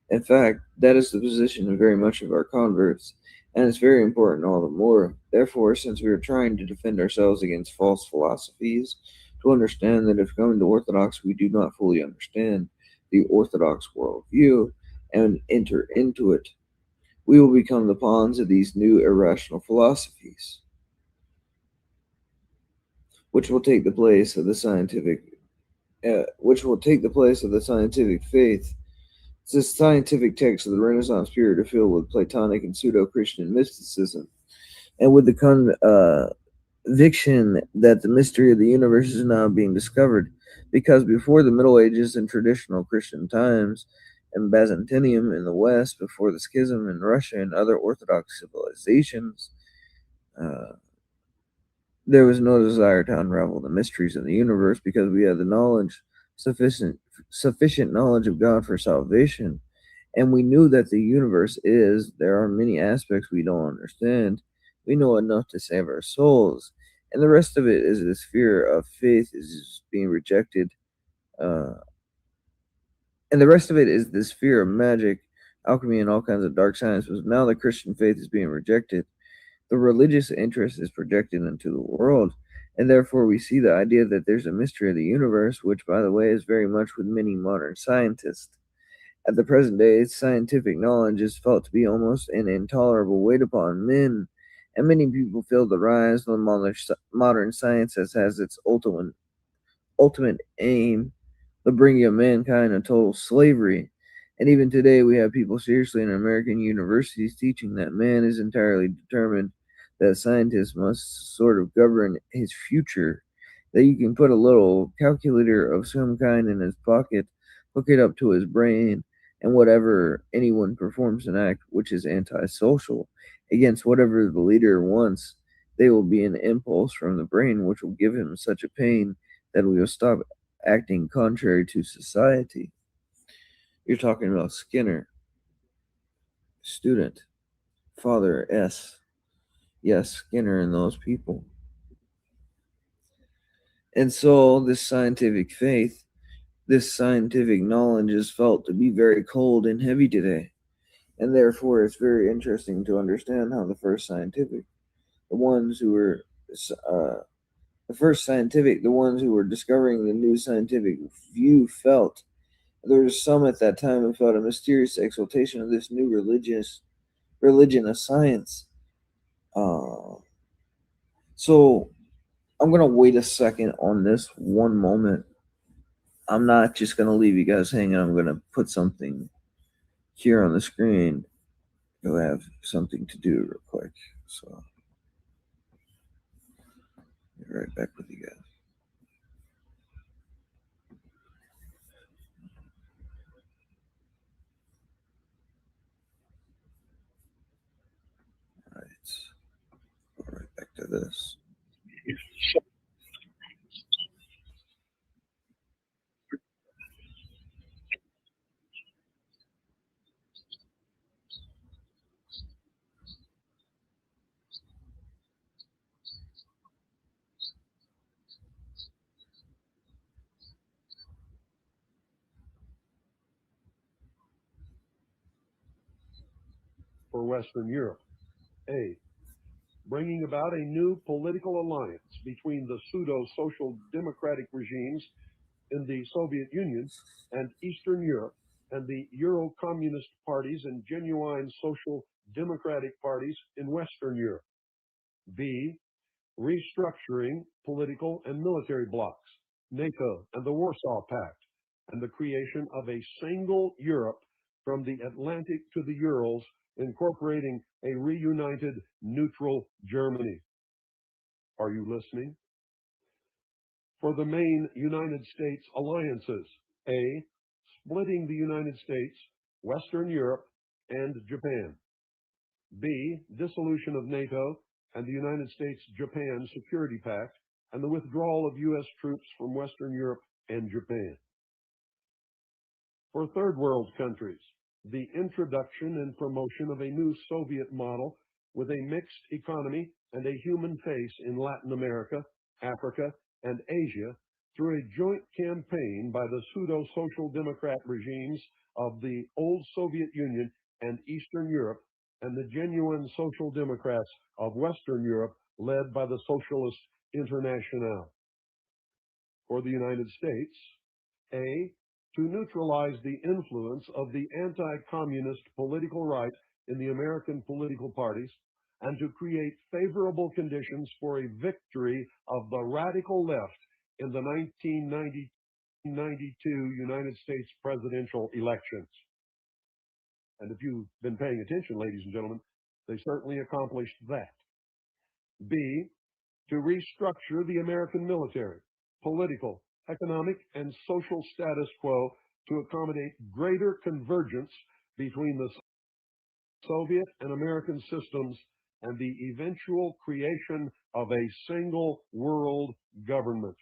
In fact, that is the position of very much of our converts, and it's very important all the more. Therefore, since we are trying to defend ourselves against false philosophies, to understand that if coming to orthodox we do not fully understand the orthodox worldview and enter into it, we will become the pawns of these new irrational philosophies, which will take the place of the scientific faith. This scientific text of the Renaissance period are filled with Platonic and pseudo-Christian mysticism, and with the conviction that the mystery of the universe is now being discovered, because before the Middle Ages and traditional Christian times, and Byzantium in the West, before the schism in Russia and other Orthodox civilizations, there was no desire to unravel the mysteries of the universe, because we had the knowledge, sufficient knowledge of God for salvation, and we knew that the universe there are many aspects we don't understand. We know enough to save our souls, and the rest of it is this fear of faith is being rejected, and the rest of it is this fear of magic, alchemy, and all kinds of dark science. But now the Christian faith is being rejected. The religious interest is projected into the world, and therefore we see the idea that there's a mystery of the universe, which, by the way, is very much with many modern scientists. At the present day, scientific knowledge is felt to be almost an intolerable weight upon men, and many people feel the rise of modern science as has its ultimate aim, the bringing of mankind to total slavery. And even today, we have people seriously in American universities teaching that man is entirely determined, that scientists must sort of govern his future, that you can put a little calculator of some kind in his pocket, hook it up to his brain, and whatever anyone performs an act which is antisocial against whatever the leader wants, they will be an impulse from the brain which will give him such a pain that he will stop acting contrary to society. You're talking about Skinner, student, Father S. Yes, Skinner and those people. And so this scientific faith, this scientific knowledge is felt to be very cold and heavy today. And therefore it's very interesting to understand how the first scientific, the ones who were discovering the new scientific view felt. There were some at that time who felt a mysterious exaltation of this new religion of science. So I'm going to wait a second on this one moment. I'm not just going to leave you guys hanging. I'm going to put something here on the screen. You'll have something to do real quick. So I'll be right back with you guys. All right. Go right back to this. For Western Europe. A. Bringing about a new political alliance between the pseudo-social democratic regimes in the Soviet Union and Eastern Europe, and the Euro-communist parties and genuine social democratic parties in Western Europe. B. Restructuring political and military blocs, NATO and the Warsaw Pact, and the creation of a single Europe from the Atlantic to the Urals, incorporating a reunited neutral Germany. Are you listening? For the main United States alliances. A. Splitting the United States, Western Europe, and Japan. B. Dissolution of NATO, and the United States-Japan Security Pact, and the withdrawal of U.S. troops from Western Europe and Japan. For third world countries, the introduction and promotion of a new Soviet model with a mixed economy and a human face in Latin America, Africa, and Asia through a joint campaign by the pseudo-social democrat regimes of the old Soviet Union and Eastern Europe and the genuine social democrats of Western Europe led by the Socialist Internationale. For the United States, A, to neutralize the influence of the anti-communist political right in the American political parties and to create favorable conditions for a victory of the radical left in the 1992 United States presidential elections. And if you've been paying attention, ladies and gentlemen, they certainly accomplished that. B, to restructure the American military, political, economic, and social status quo to accommodate greater convergence between the Soviet and American systems and the eventual creation of a single world government.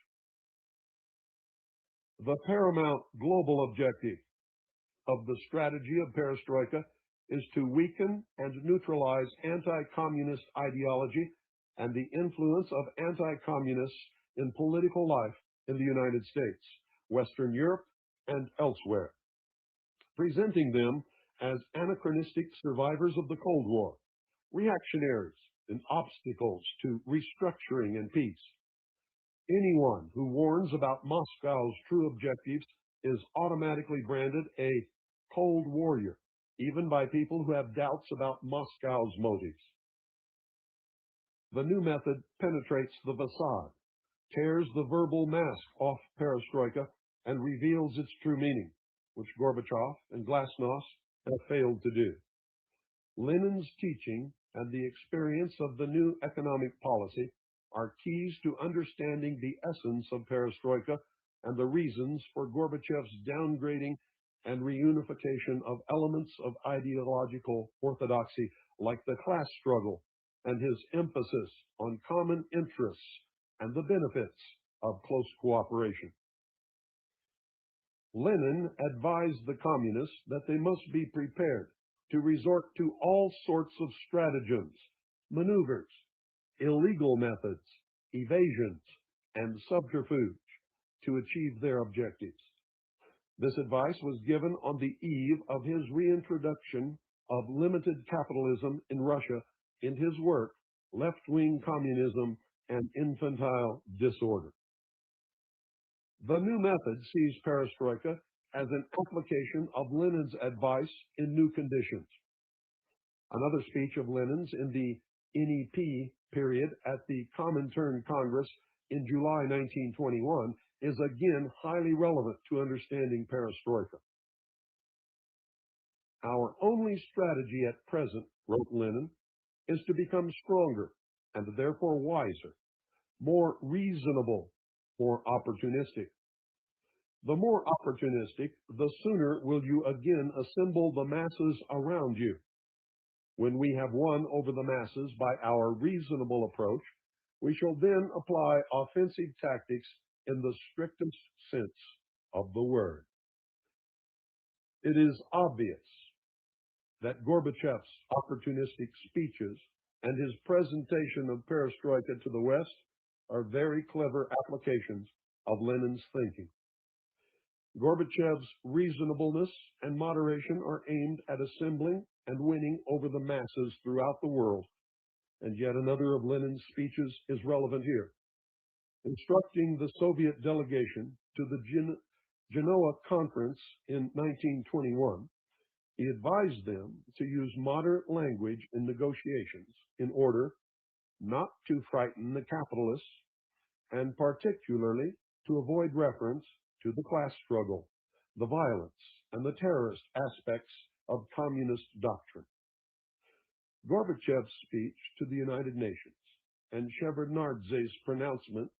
The paramount global objective of the strategy of perestroika is to weaken and neutralize anti-communist ideology and the influence of anti-communists in political life in the United States, Western Europe, and elsewhere, presenting them as anachronistic survivors of the Cold War, reactionaries and obstacles to restructuring and peace. Anyone who warns about Moscow's true objectives is automatically branded a Cold Warrior, even by people who have doubts about Moscow's motives. The new method penetrates the facade, tears the verbal mask off perestroika, and reveals its true meaning, which Gorbachev and Glasnost have failed to do. Lenin's teaching and the experience of the new economic policy are keys to understanding the essence of perestroika and the reasons for Gorbachev's downgrading and reunification of elements of ideological orthodoxy like the class struggle and his emphasis on common interests and the benefits of close cooperation. Lenin advised the communists that they must be prepared to resort to all sorts of stratagems, maneuvers, illegal methods, evasions, and subterfuge to achieve their objectives. This advice was given on the eve of his reintroduction of limited capitalism in Russia in his work, Left-Wing Communism and Infantile Disorder. The new method sees perestroika as an application of Lenin's advice in new conditions. Another speech of Lenin's in the NEP period at the Comintern Congress in July 1921 is again highly relevant to understanding perestroika. Our only strategy at present, wrote Lenin, is to become stronger and therefore wiser, more reasonable, more opportunistic. The more opportunistic, the sooner will you again assemble the masses around you. When we have won over the masses by our reasonable approach, we shall then apply offensive tactics in the strictest sense of the word. It is obvious that Gorbachev's opportunistic speeches and his presentation of perestroika to the West are very clever applications of Lenin's thinking. Gorbachev's reasonableness and moderation are aimed at assembling and winning over the masses throughout the world, and yet another of Lenin's speeches is relevant here. Instructing the Soviet delegation to the Genoa Conference in 1921, he advised them to use moderate language in negotiations in order not to frighten the capitalists and particularly to avoid reference to the class struggle, the violence, and the terrorist aspects of communist doctrine. Gorbachev's speech to the United Nations and Shevardnadze's pronouncements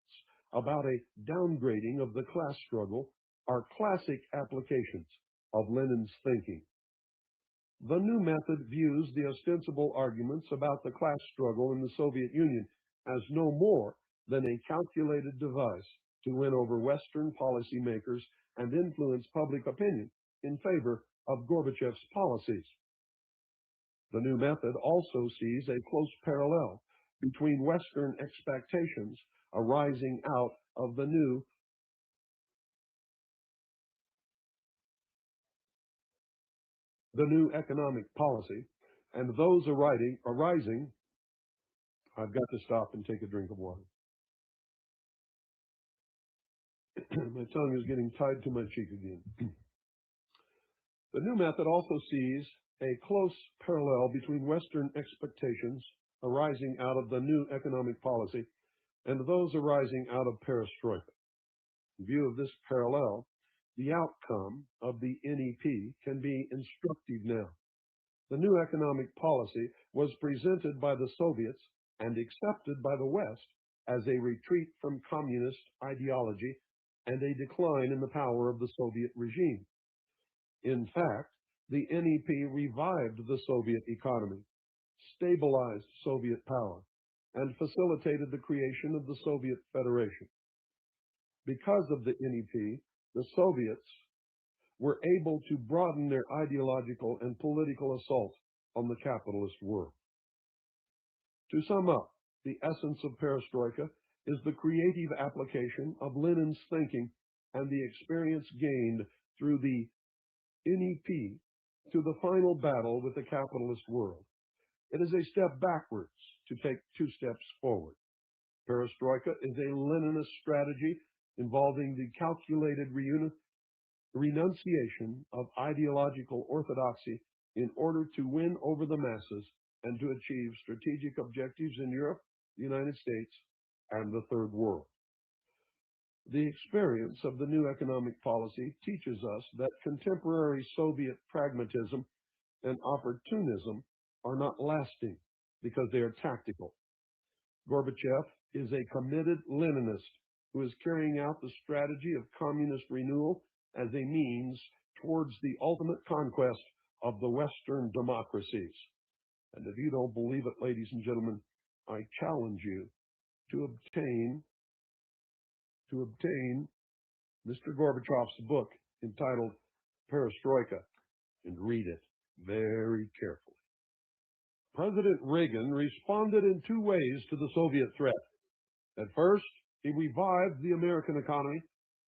about a downgrading of the class struggle are classic applications of Lenin's thinking. The new method views the ostensible arguments about the class struggle in the Soviet Union as no more than a calculated device to win over Western policymakers and influence public opinion in favor of Gorbachev's policies. The new method also sees a close parallel between Western expectations arising out of the new economic policy and those arising. I've got to stop and take a drink of water. My tongue is getting tied to my cheek again. The new method also sees a close parallel between Western expectations arising out of the new economic policy and those arising out of perestroika. In view of this parallel, the outcome of the NEP can be instructive now. The new economic policy was presented by the Soviets and accepted by the West as a retreat from communist ideology and a decline in the power of the Soviet regime. In fact, the NEP revived the Soviet economy, stabilized Soviet power, and facilitated the creation of the Soviet Federation. Because of the NEP, the Soviets were able to broaden their ideological and political assault on the capitalist world. To sum up, the essence of perestroika is the creative application of Lenin's thinking and the experience gained through the NEP to the final battle with the capitalist world. It is a step backwards to take 2 steps forward. Perestroika is a Leninist strategy involving the calculated renunciation of ideological orthodoxy in order to win over the masses and to achieve strategic objectives in Europe, the United States, and the Third World. The experience of the new economic policy teaches us that contemporary Soviet pragmatism and opportunism are not lasting because they are tactical. Gorbachev is a committed Leninist who is carrying out the strategy of communist renewal as a means towards the ultimate conquest of the Western democracies. And if you don't believe it, ladies and gentlemen, I challenge you to obtain Mr. Gorbachev's book entitled Perestroika and read it very carefully. President Reagan responded in 2 ways to the Soviet threat. At first, he revived the American economy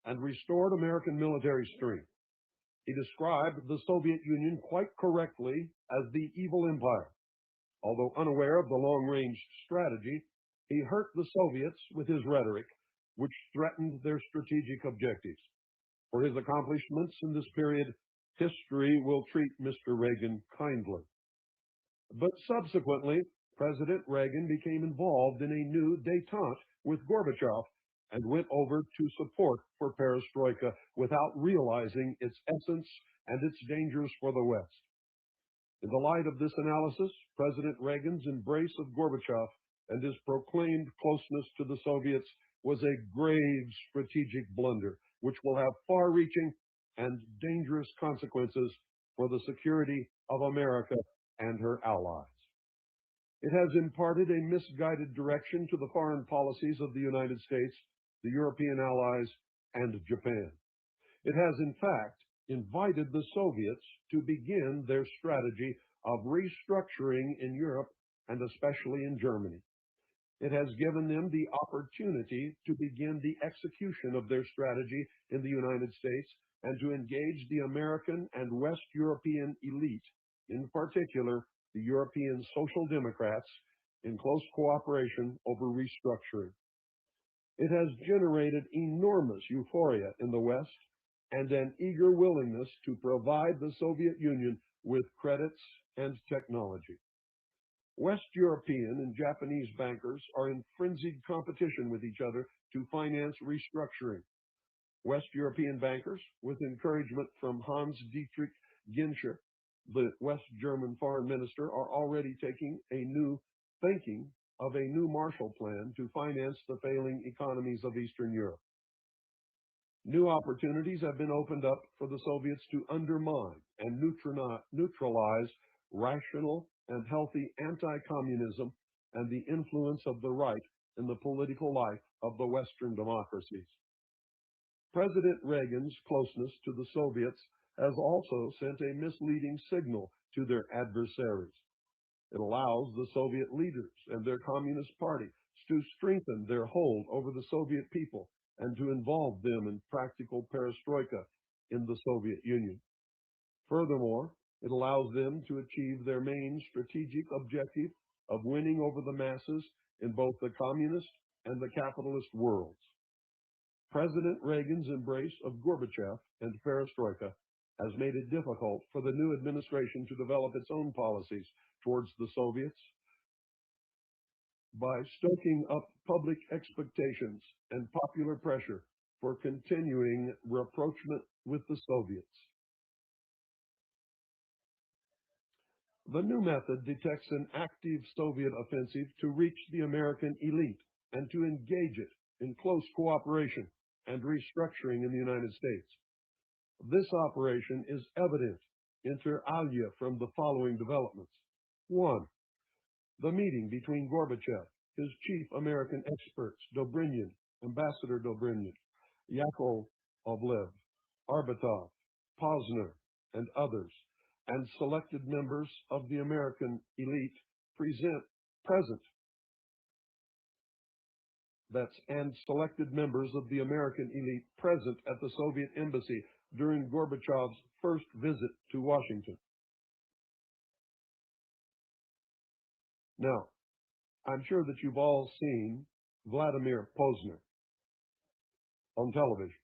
and restored American military strength. He described the Soviet Union quite correctly as the evil empire. Although unaware of the long-range strategy, he hurt the Soviets with his rhetoric, which threatened their strategic objectives. For his accomplishments in this period, history will treat Mr. Reagan kindly. But subsequently, President Reagan became involved in a new détente with Gorbachev and went over to support for perestroika without realizing its essence and its dangers for the West. In the light of this analysis, President Reagan's embrace of Gorbachev and his proclaimed closeness to the Soviets was a grave strategic blunder, which will have far-reaching and dangerous consequences for the security of America and her allies. It has imparted a misguided direction to the foreign policies of the United States, the European allies, and Japan. It has, in fact, invited the Soviets to begin their strategy of restructuring in Europe and especially in Germany. It has given them the opportunity to begin the execution of their strategy in the United States and to engage the American and West European elite, in particular the European Social Democrats, in close cooperation over restructuring. It has generated enormous euphoria in the West and an eager willingness to provide the Soviet Union with credits and technology. West European and Japanese bankers are in frenzied competition with each other to finance restructuring. West European bankers, with encouragement from Hans-Dietrich Genscher, the West German foreign minister, are already thinking of a new Marshall Plan to finance the failing economies of Eastern Europe. New opportunities have been opened up for the Soviets to undermine and neutralize rational and healthy anti-communism and the influence of the right in the political life of the Western democracies. President Reagan's closeness to the Soviets has also sent a misleading signal to their adversaries. It allows the Soviet leaders and their Communist Party to strengthen their hold over the Soviet people and to involve them in practical perestroika in the Soviet Union. Furthermore, it allows them to achieve their main strategic objective of winning over the masses in both the communist and the capitalist worlds. President Reagan's embrace of Gorbachev and perestroika has made it difficult for the new administration to develop its own policies towards the Soviets by stoking up public expectations and popular pressure for continuing rapprochement with the Soviets. The new method detects an active Soviet offensive to reach the American elite and to engage it in close cooperation and restructuring in the United States. This operation is evident inter alia from the following developments. 1. The meeting between Gorbachev, his chief American experts, Dobrynin, Ambassador Dobrynin, Yakovlev, Arbatov, Posner, and others, and selected members of the American elite present. And selected members of the American elite present at the Soviet embassy during Gorbachev's first visit to Washington. Now, I'm sure that you've all seen Vladimir Posner on television.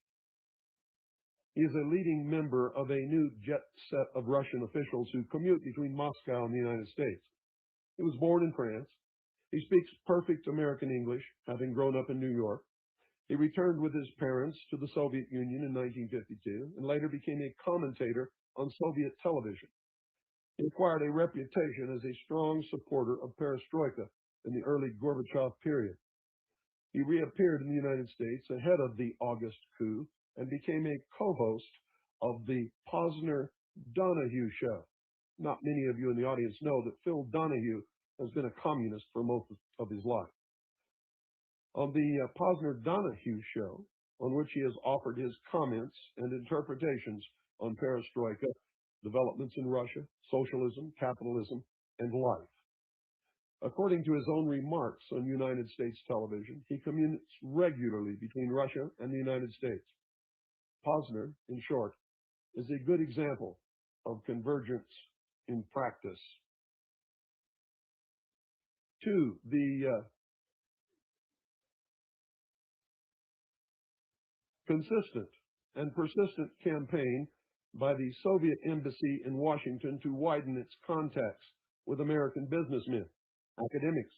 He is a leading member of a new jet set of Russian officials who commute between Moscow and the United States. He was born in France. He speaks perfect American English, having grown up in New York. He returned with his parents to the Soviet Union in 1952 and later became a commentator on Soviet television. He acquired a reputation as a strong supporter of perestroika in the early Gorbachev period. He reappeared in the United States ahead of the August coup and became a co-host of the Posner-Donahue show. Not many of you in the audience know that Phil Donahue has been a communist for most of his life. On the Posner-Donahue show, on which he has offered his comments and interpretations on perestroika, developments in Russia, socialism, capitalism, and life. According to his own remarks on United States television, he communicates regularly between Russia and the United States. Posner, in short, is a good example of convergence in practice. 2. The consistent and persistent campaign by the Soviet embassy in Washington to widen its contacts with American businessmen, academics,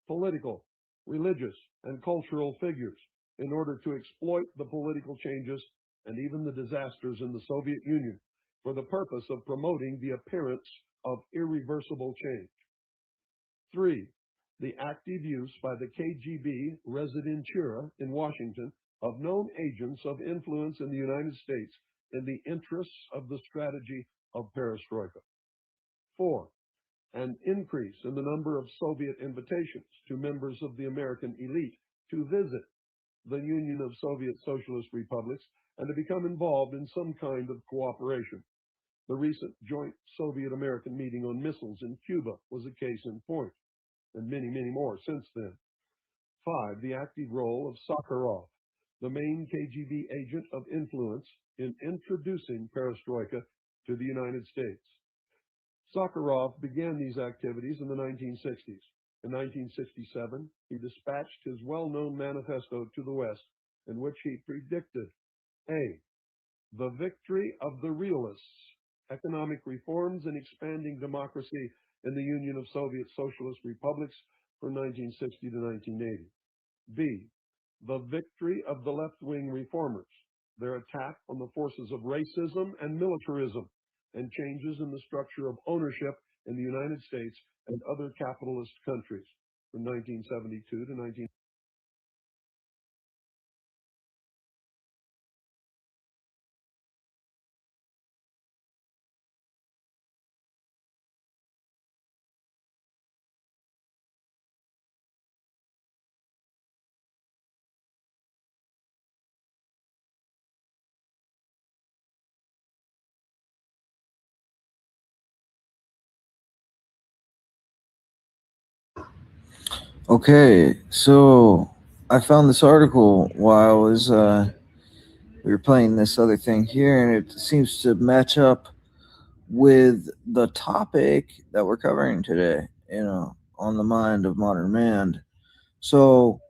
political, religious, and cultural figures in order to exploit the political changes and even the disasters in the Soviet Union for the purpose of promoting the appearance of irreversible change. 3. The active use by the KGB Rezidentura in Washington of known agents of influence in the United States in the interests of the strategy of perestroika. 4. An increase in the number of Soviet invitations to members of the American elite to visit the Union of Soviet Socialist Republics and to become involved in some kind of cooperation. The recent joint Soviet-American meeting on missiles in Cuba was a case in point, and many, many more since then. 5. The active role of Sakharov, the main KGB agent of influence in introducing perestroika to the United States. Sakharov began these activities in the 1960s. In 1967, he dispatched his well-known manifesto to the West, in which he predicted A. The victory of the realists, economic reforms and expanding democracy in the Union of Soviet Socialist Republics from 1960 to 1980. B. The victory of the left-wing reformers, their attack on the forces of racism and militarism, and changes in the structure of ownership in the United States and other capitalist countries from 1972 to 19 Okay, so I found this article while I was we were playing this other thing here, and it seems to match up with the topic that we're covering today, on the mind of modern man. So,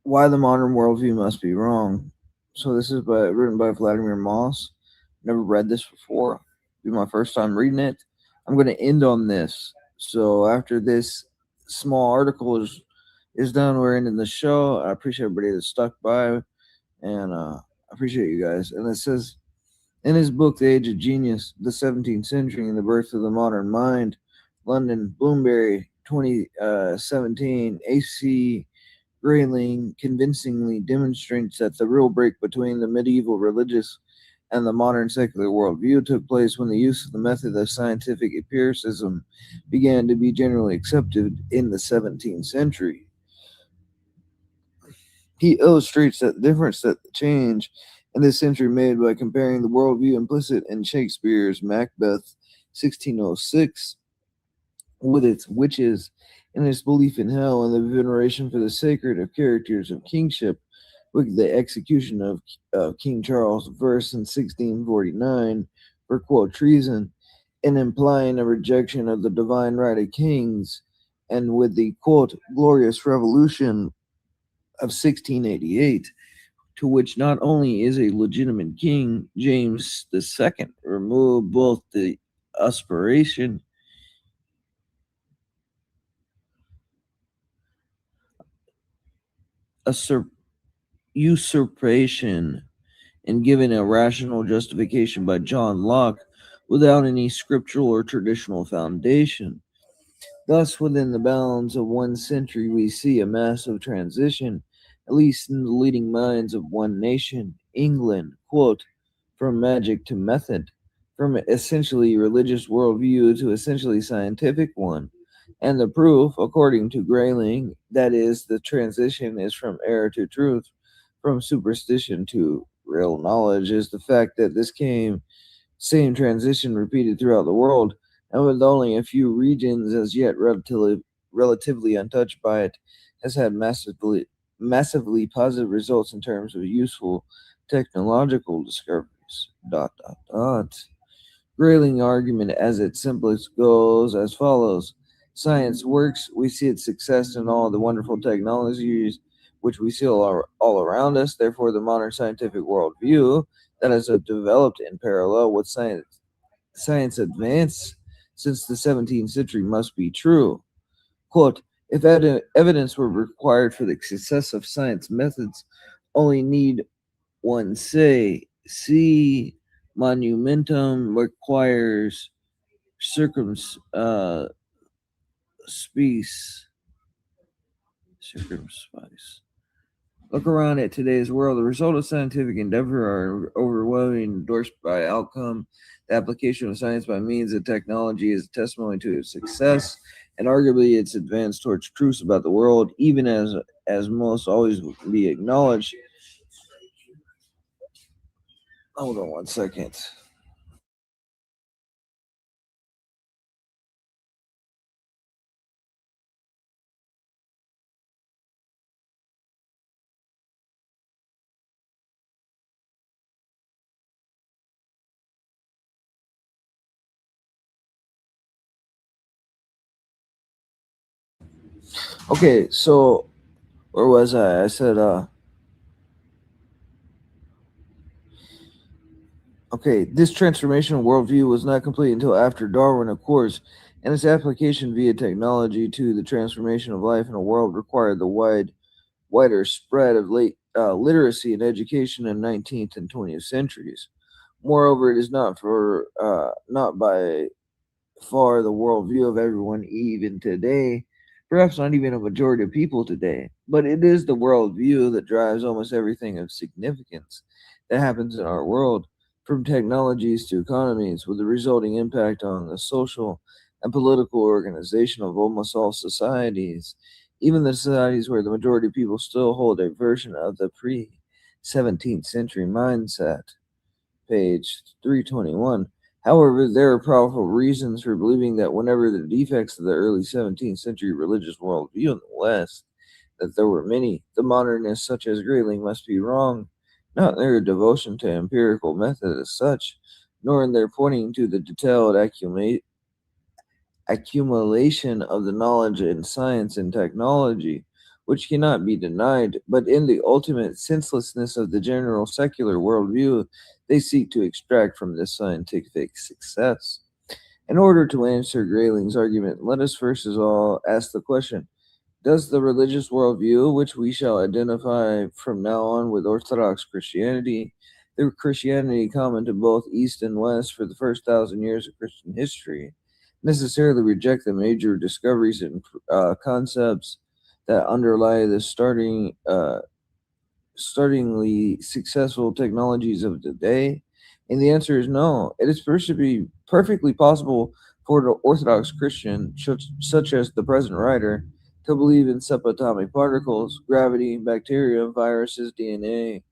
why the modern worldview must be wrong. So, this is written by Vladimir Moss. Never read this before. Be my first time reading it. I'm going to end on this. So, after this small article is done, we're ending the show. I appreciate everybody that stuck by, and I appreciate you guys. And it says, in his book, The Age of Genius, the 17th Century and the Birth of the Modern Mind, London, Bloomsbury, 2017, A.C. Grayling convincingly demonstrates that the real break between the medieval religious and the modern secular worldview took place when the use of the method of scientific empiricism began to be generally accepted in the 17th century. He illustrates that difference that the change in this century made by comparing the worldview implicit in Shakespeare's Macbeth 1606 with its witches and its belief in hell and the veneration for the sacred of characters of kingship with the execution of King Charles I in 1649 for, quote, treason, and implying a rejection of the divine right of kings, and with the, quote, glorious revolution of 1688, to which not only is a legitimate king, James II, removed both the usurpation and given a rational justification by John Locke without any scriptural or traditional foundation. Thus, within the bounds of 1 century, we see a massive transition, at least in the leading minds of one nation, England, quote, from magic to method, from essentially religious worldview to essentially scientific one. And the proof, according to Grayling, that is, the transition is from error to truth, from superstition to real knowledge, is the fact that this same transition repeated throughout the world, and with only a few regions as yet relatively untouched by it, has had massively positive results in terms of useful technological discoveries. Grayling argument as its simplest goes as follows. Science works, we see its success in all the wonderful technologies which we see all around us. Therefore, the modern scientific worldview that has developed in parallel with science advance since the 17th century must be true. Quote, if evidence were required for the success of science methods, only need one say, see, monumentum requires circumspice. Look around at today's world. The result of scientific endeavor are overwhelmingly endorsed by outcome. The application of science by means of technology is a testimony to its success, and arguably its advance towards truths about the world, even as must always be acknowledged. Hold on 1 second. Okay, so where was I? I said, okay, this transformational worldview was not complete until after Darwin, of course, and its application via technology to the transformation of life in a world required the wider spread of literacy and education in 19th and 20th centuries. Moreover, it is not by far the worldview of everyone even today, perhaps not even a majority of people today, but it is the worldview that drives almost everything of significance that happens in our world, from technologies to economies, with the resulting impact on the social and political organization of almost all societies, even the societies where the majority of people still hold a version of the pre-17th century mindset. Page 321. However, there are powerful reasons for believing that whenever the defects of the early 17th century religious worldview in the West, that there were many, the modernists such as Grayling must be wrong, not in their devotion to empirical method as such, nor in their pointing to the detailed accumulation of the knowledge in science and technology, which cannot be denied, but in the ultimate senselessness of the general secular worldview they seek to extract from this scientific success. In order to answer Grayling's argument, let us first of all ask the question, does the religious worldview, which we shall identify from now on with Orthodox Christianity, the Christianity common to both East and West for the first 1,000 years of Christian history, necessarily reject the major discoveries and concepts that underlie the startlingly successful technologies of today? And the answer is no. It is perfectly possible for the Orthodox Christian, such as the present writer, to believe in subatomic particles, gravity, bacteria, viruses, DNA,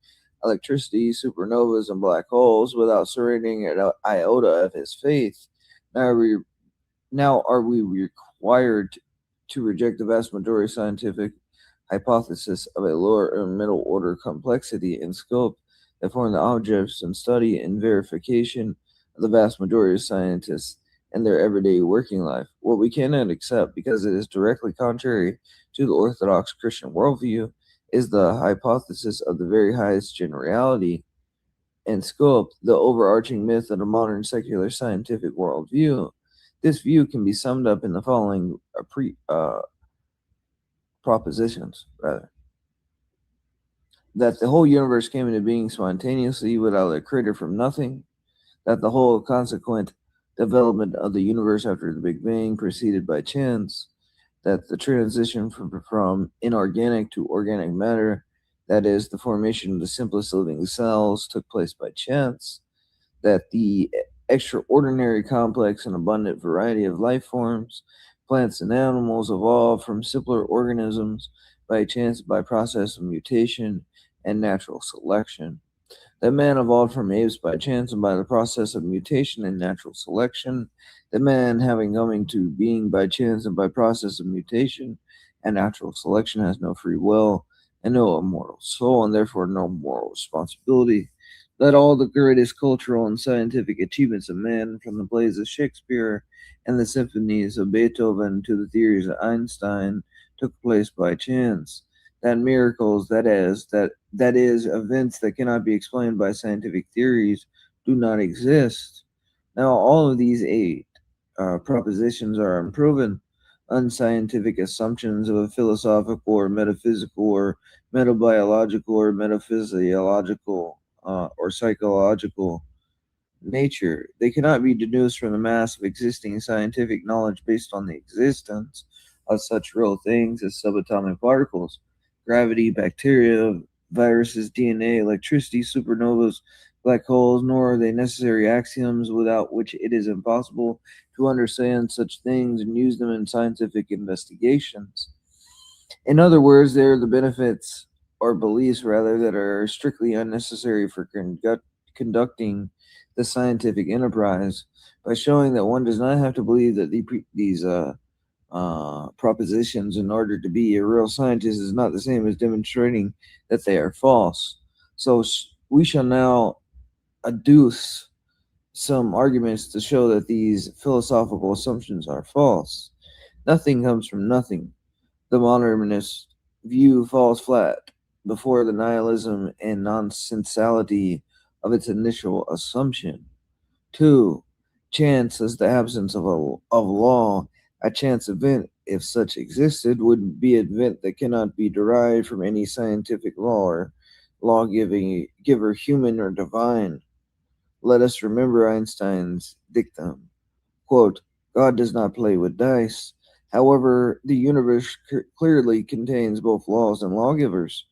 electricity, supernovas, and black holes without surrendering an iota of his faith. Now are we required to reject the vast majority of scientific hypothesis of a lower and middle order complexity and scope that form the objects and study and verification of the vast majority of scientists and their everyday working life? What we cannot accept, because it is directly contrary to the Orthodox Christian worldview, is the hypothesis of the very highest generality and scope, the overarching myth of the modern secular scientific worldview. This view can be summed up in the following propositions, rather. That the whole universe came into being spontaneously without a creator from nothing, that the whole consequent development of the universe after the Big Bang proceeded by chance, that the transition from inorganic to organic matter, that is, the formation of the simplest living cells, took place by chance, that the extraordinary complex and abundant variety of life forms, plants and animals, evolved from simpler organisms by chance by process of mutation and natural selection. That man evolved from apes by chance and by the process of mutation and natural selection. That man, having come into being by chance and by process of mutation and natural selection, has no free will and no immortal soul, and therefore no moral responsibility. That all the greatest cultural and scientific achievements of man, from the plays of Shakespeare and the symphonies of Beethoven to the theories of Einstein, took place by chance. That miracles, that is, events that cannot be explained by scientific theories, do not exist. Now, all of these 8 propositions are unproven, unscientific assumptions of a philosophical or metaphysical or metabiological or metaphysiological or psychological nature. They cannot be deduced from the mass of existing scientific knowledge based on the existence of such real things as subatomic particles, gravity, bacteria, viruses, DNA, electricity, supernovas, black holes, nor are they necessary axioms without which it is impossible to understand such things and use them in scientific investigations. In other words, they are the benefits, or beliefs rather, that are strictly unnecessary for conducting the scientific enterprise, by showing that one does not have to believe that these propositions in order to be a real scientist is not the same as demonstrating that they are false. So we shall now adduce some arguments to show that these philosophical assumptions are false. Nothing comes from nothing. The modernist view falls flat before the nihilism and nonsensality of its initial assumption. 2. Chance is the absence of law. A chance event, if such existed, would be an event that cannot be derived from any scientific law or lawgiver, human or divine. Let us remember Einstein's dictum, quote, God does not play with dice. However, the universe clearly contains both laws and lawgivers.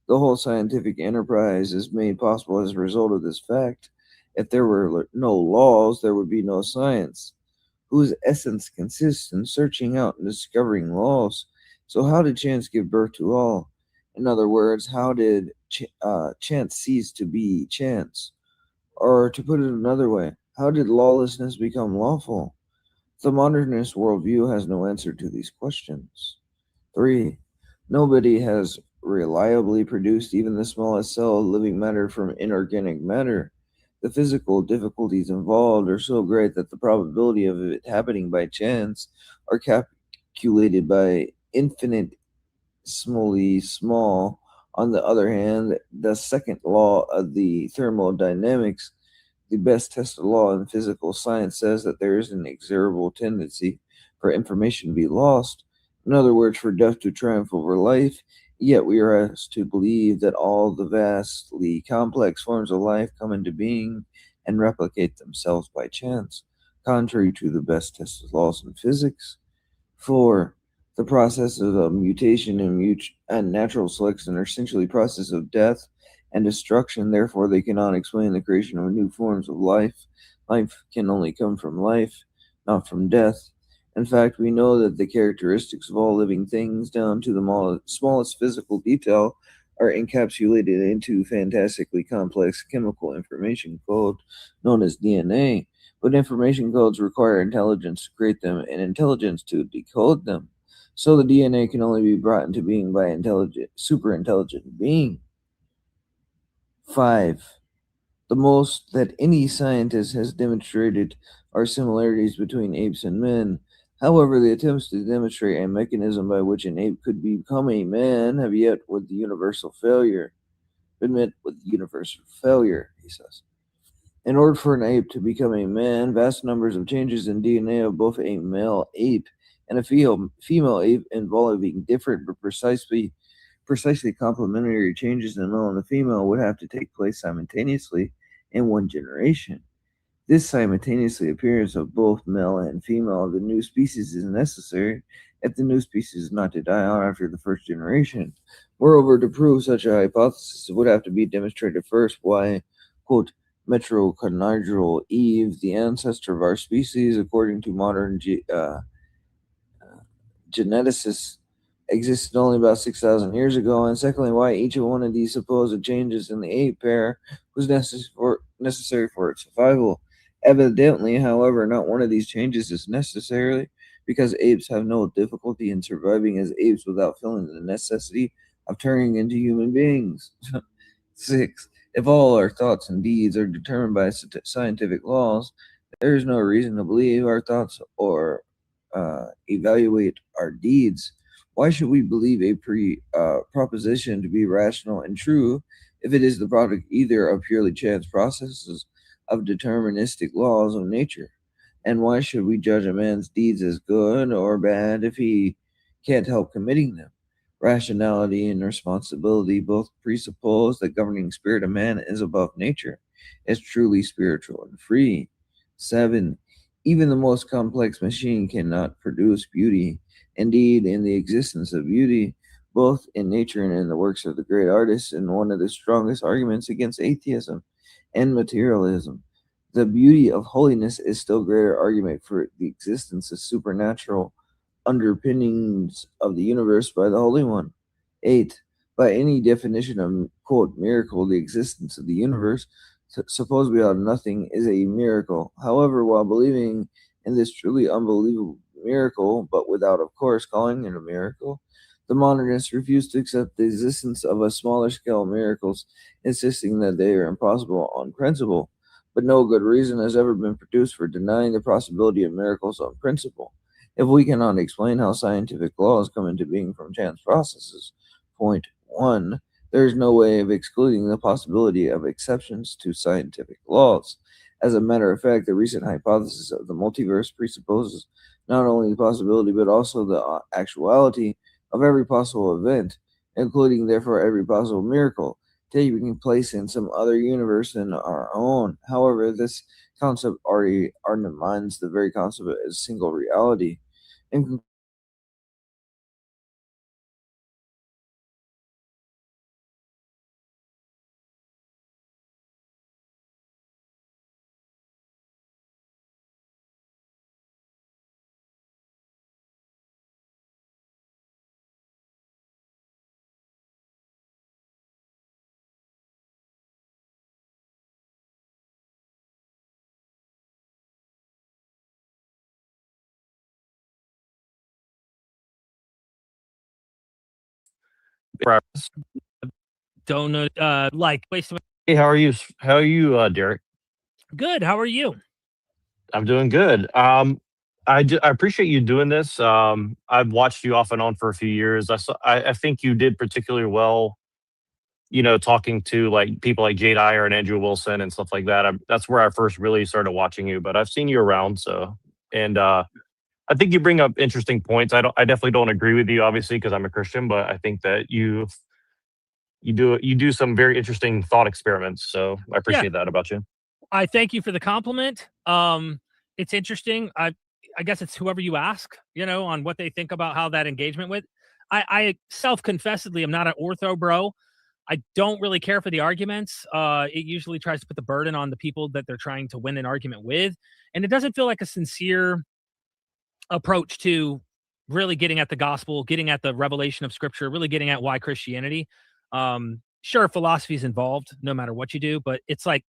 The whole scientific enterprise is made possible as a result of this fact. If there were no laws, there would be no science, whose essence consists in searching out and discovering laws. So how did chance give birth to all? In other words, how did chance cease to be chance? Or to put it another way, How did lawlessness become lawful? The modernist worldview has no answer to these questions. 3. Nobody has reliably produced even the smallest cell of living matter from inorganic matter. The physical difficulties involved are so great that the probability of it happening by chance are calculated by infinitesimally small. On the other hand, the second law of the thermodynamics, the best tested law in physical science, says that there is an inexorable tendency for information to be lost. In other words, for death to triumph over life. Yet we are asked to believe that all the vastly complex forms of life come into being and replicate themselves by chance, contrary to the best tested laws in physics. 4. The processes of mutation and natural selection are essentially processes of death and destruction. Therefore, they cannot explain the creation of new forms of life. Life can only come from life, not from death. In fact, we know that the characteristics of all living things, down to the smallest physical detail, are encapsulated into fantastically complex chemical information code known as DNA. But information codes require intelligence to create them and intelligence to decode them. So the DNA can only be brought into being by super intelligent being. 5. The most that any scientist has demonstrated are similarities between apes and men. However, the attempts to demonstrate a mechanism by which an ape could become a man have yet with the universal failure. Been met with universal failure, he says. In order for an ape to become a man, vast numbers of changes in DNA of both a male ape and a female ape involving different but precisely complementary changes in the male and the female would have to take place simultaneously in one generation. This simultaneously appearance of both male and female of the new species is necessary if the new species is not to die out after the first generation. Moreover, to prove such a hypothesis, it would have to be demonstrated first why, quote, mitochondrial Eve, the ancestor of our species, according to modern geneticists, existed only about 6,000 years ago, and secondly, why each of one of these supposed changes in the ape pair was necessary for its survival. Evidently, however, not one of these changes is necessary because apes have no difficulty in surviving as apes without feeling the necessity of turning into human beings. 6. If all our thoughts and deeds are determined by scientific laws, there is no reason to believe our thoughts or evaluate our deeds. Why should we believe a proposition to be rational and true if it is the product either of purely chance processes of deterministic laws of nature? And why should we judge a man's deeds as good or bad if he can't help committing them? Rationality and responsibility both presuppose the governing spirit of man is above nature, is truly spiritual and free. 7. Even the most complex machine cannot produce beauty. Indeed, in the existence of beauty, both in nature and in the works of the great artists, and one of the strongest arguments against atheism and materialism, the beauty of holiness is still greater argument for the existence of supernatural underpinnings of the universe by the Holy One. 8. By any definition of, quote, miracle, the existence of the universe, supposedly out of nothing, is a miracle. However, while believing in this truly unbelievable miracle, but without, of course, calling it a miracle, the modernists refuse to accept the existence of a smaller scale miracles, insisting that they are impossible on principle. But no good reason has ever been produced for denying the possibility of miracles on principle. If we cannot explain how scientific laws come into being from chance processes, point 1, there is no way of excluding the possibility of exceptions to scientific laws. As a matter of fact, the recent hypothesis of the multiverse presupposes not only the possibility but also the actuality of every possible event, including therefore every possible miracle, taking place in some other universe than our own. However, this concept already undermines the very concept of single reality. In Don't know. Waste. Hey, how are you? How are you, Derek? Good. How are you? I'm doing good. I appreciate you doing this. I've watched you off and on for a few years. I think you did particularly well, you know, talking to like people like Jade Iyer and Andrew Wilson and stuff like that. That's where I first really started watching you, but I've seen you around. So, and I think you bring up interesting points. I definitely don't agree with you, obviously, because I'm a Christian, but I think that you do some very interesting thought experiments. So I appreciate that about you. I thank you for the compliment. It's interesting. I guess it's whoever you ask, you know, on what they think about how that engagement with. I self-confessedly am not an ortho bro. I don't really care for the arguments. It usually tries to put the burden on the people that they're trying to win an argument with. And it doesn't feel like a sincere approach to really getting at the gospel, getting at the revelation of scripture, really getting at why Christianity. Sure, philosophy is involved no matter what you do, but it's like,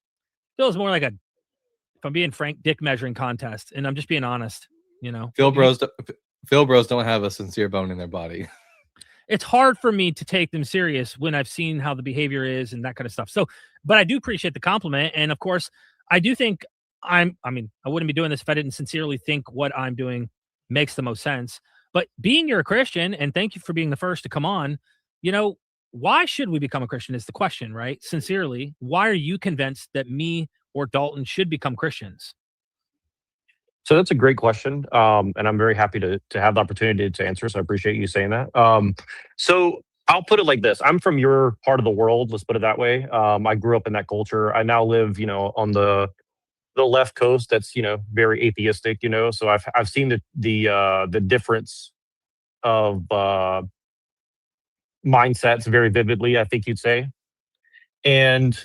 feels more like a, if I'm being frank, dick measuring contest. And I'm just being honest, you know. Phil bros don't have a sincere bone in their body. It's hard for me to take them serious when I've seen how the behavior is and that kind of stuff. So, but I do appreciate the compliment. And of course, I do think I wouldn't be doing this if I didn't sincerely think what I'm doing makes the most sense. But being you're a Christian, and thank you for being the first to come on, you know, why should we become a Christian is the question, right? Sincerely, why are you convinced that me or Dalton should become Christians? So that's a great question, and I'm very happy to have the opportunity to answer. So I appreciate you saying that. So I'll put it like this: I'm from your part of the world. Let's put it that way. I grew up in that culture. I now live, you know, on the left coast. That's, you know, very atheistic. You know, so I've seen the difference of mindsets very vividly, I think you'd say. And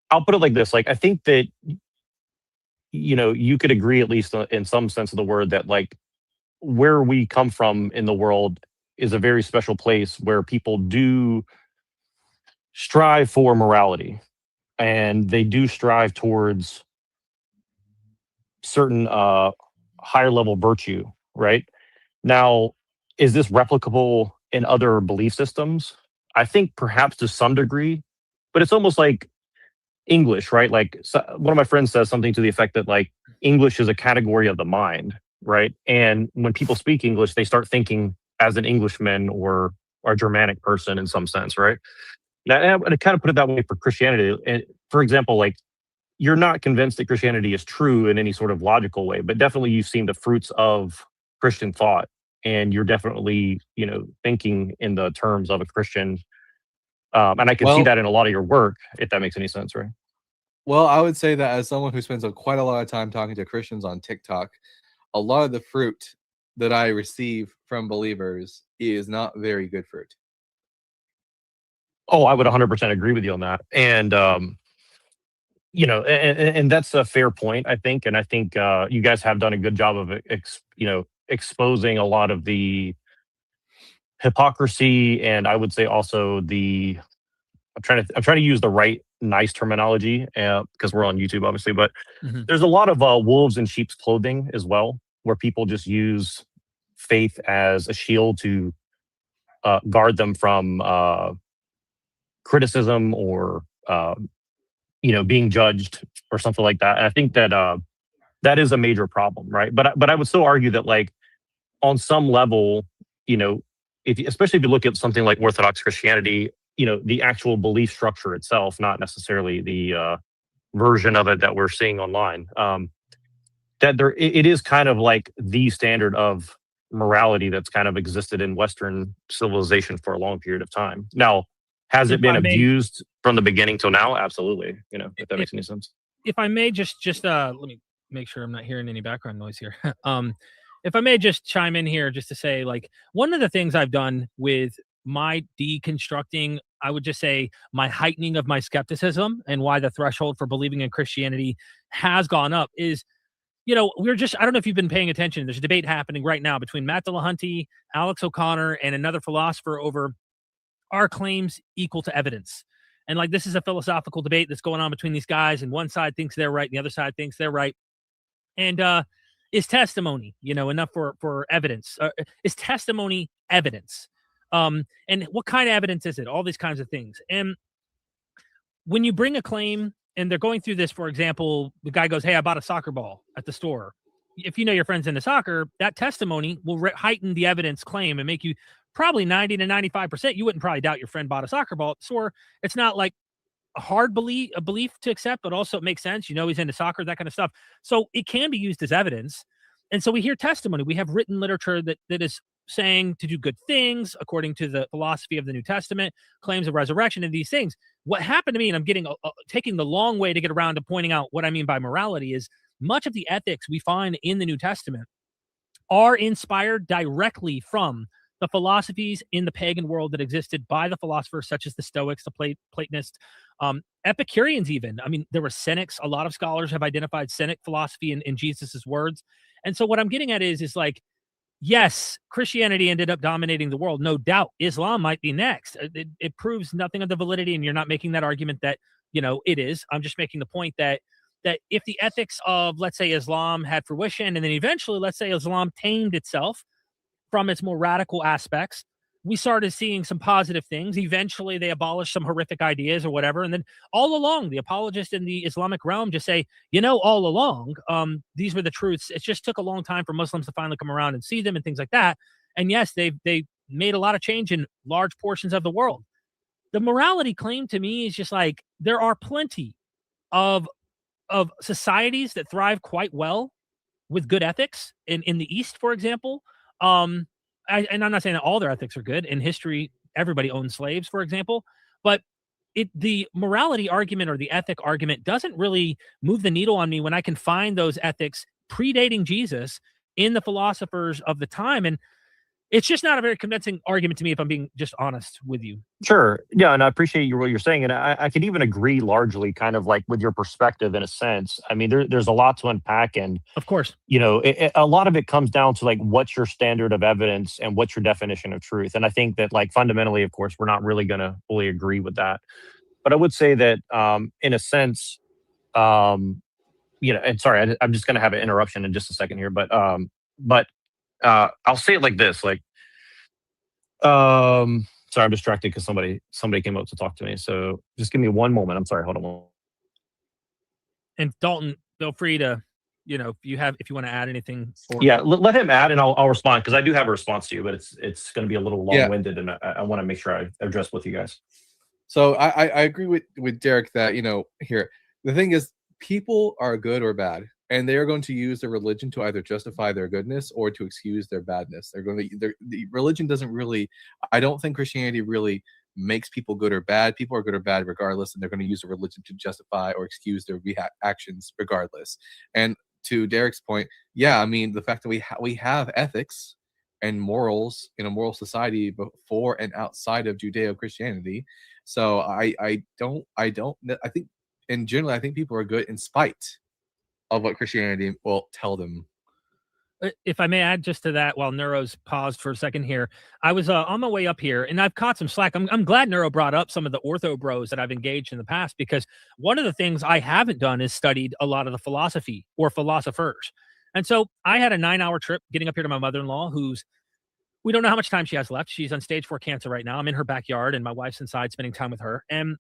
I'll put it like this: like, I think that, you know, you could agree, at least in some sense of the word, that like where we come from in the world is a very special place where people do strive for morality, and they do strive towards certain higher level virtue, right? Now, is this replicable in other belief systems? I think perhaps to some degree, but it's almost like English, right? Like, so one of my friends says something to the effect that like English is a category of the mind, right? And when people speak English, they start thinking as an Englishman or a Germanic person in some sense, right? Now, I kind of put it that way for Christianity. And for example, like, you're not convinced that Christianity is true in any sort of logical way, but definitely you've seen the fruits of Christian thought, and you're definitely, you know, thinking in the terms of a Christian. And I can see that in a lot of your work, if that makes any sense, right? Well, I would say that as someone who spends quite a lot of time talking to Christians on TikTok, a lot of the fruit that I receive from believers is not very good fruit. Oh, I would 100% agree with you on that. And, you know, and that's a fair point, I think. And I think you guys have done a good job of, you know, exposing a lot of the hypocrisy, and I would say also the, I'm trying to use the right nice terminology because we're on YouTube, obviously, but there's a lot of wolves in sheep's clothing as well, where people just use faith as a shield to guard them from criticism or you know, being judged or something like that. And I think that that is a major problem, right? But I would still argue that, like, on some level, you know, especially if you look at something like Orthodox Christianity, you know, the actual belief structure itself, not necessarily the version of it that we're seeing online, that it is kind of like the standard of morality that's kind of existed in Western civilization for a long period of time. Now, has it been abused from the beginning till now? Absolutely. You know, if that makes any sense. If I may just let me make sure I'm not hearing any background noise here. If I may just chime in here just to say, like, one of the things I've done with my deconstructing, I would just say my heightening of my skepticism and why the threshold for believing in Christianity has gone up is, you know, I don't know if you've been paying attention. There's a debate happening right now between Matt Dillahunty, Alex O'Connor, and another philosopher over, are claims equal to evidence? And like, this is a philosophical debate that's going on between these guys, and one side thinks they're right and the other side thinks they're right. And is testimony, you know, enough for evidence? Is testimony evidence? And what kind of evidence is it? All these kinds of things. And when you bring a claim, and they're going through this, for example, the guy goes, "Hey, I bought a soccer ball at the store." If you know your friend's into soccer, that testimony will heighten the evidence claim and make you probably 90 to 95%. You wouldn't probably doubt your friend bought a soccer ball at the store. It's not like a belief to accept, but also it makes sense. You know, he's into soccer, that kind of stuff. So it can be used as evidence. And so we hear testimony. We have written literature that is saying to do good things according to the philosophy of the New Testament, claims of resurrection, and these things. What happened to me, and I'm getting taking the long way to get around to pointing out what I mean by morality, is much of the ethics we find in the New Testament are inspired directly from the philosophies in the pagan world that existed by the philosophers such as the Stoics, the Platonists, Epicureans even. I mean, there were Cynics. A lot of scholars have identified Cynic philosophy in Jesus's words. And so what I'm getting at is like, yes, Christianity ended up dominating the world. No doubt. Islam might be next. It proves nothing of the validity, and you're not making that argument that, you know, it is. I'm just making the point that if the ethics of, let's say, Islam had fruition, and then eventually, let's say, Islam tamed itself from its more radical aspects, we started seeing some positive things. Eventually, they abolished some horrific ideas or whatever. And then all along, the apologists in the Islamic realm just say, you know, all along, these were the truths. It just took a long time for Muslims to finally come around and see them and things like that. And yes, they made a lot of change in large portions of the world. The morality claim to me is just like, there are plenty of societies that thrive quite well with good ethics in the East, for example. And I'm not saying that all their ethics are good. In history, everybody owned slaves, for example. But the morality argument or the ethic argument doesn't really move the needle on me when I can find those ethics predating Jesus in the philosophers of the time. And it's just not a very convincing argument to me, if I'm being just honest with you. Sure. Yeah, and I appreciate what you're saying. And I could even agree largely kind of like with your perspective in a sense. I mean, there's a lot to unpack. And of course, you know, a lot of it comes down to like, what's your standard of evidence and what's your definition of truth? And I think that like fundamentally, of course, we're not really going to fully agree with that. But I would say that in a sense, you know, and sorry, I'm just going to have an interruption in just a second here. But I'll say it like this, like, sorry, I'm distracted because somebody came up to talk to me. So just give me one moment. I'm sorry. Hold on. And Dalton, feel free to, you know, if you want to add anything. Yeah, let him add, and I'll respond, because I do have a response to you, but it's going to be a little long-winded, and I want to make sure I address both you guys. So I agree with Derek that, you know, here the thing is, people are good or bad, and they are going to use their religion to either justify their goodness or to excuse their badness. The religion doesn't really, I don't think Christianity really makes people good or bad. People are good or bad regardless, and they're going to use a religion to justify or excuse their actions regardless. And to Derek's point, yeah, I mean, the fact that we have ethics and morals in a moral society before and outside of Judeo-Christianity. So I think, in general, I think people are good in spite of what Christianity will tell them. If I may add just to that, while Neuro's paused for a second here, I was on my way up here, and I've caught some slack. I'm glad Neuro brought up some of the ortho bros that I've engaged in the past, because one of the things I haven't done is studied a lot of the philosophy or philosophers. And so I had a 9-hour trip getting up here to my mother-in-law, we don't know how much time she has left. She's on stage 4 cancer right now. I'm in her backyard, and my wife's inside spending time with her. And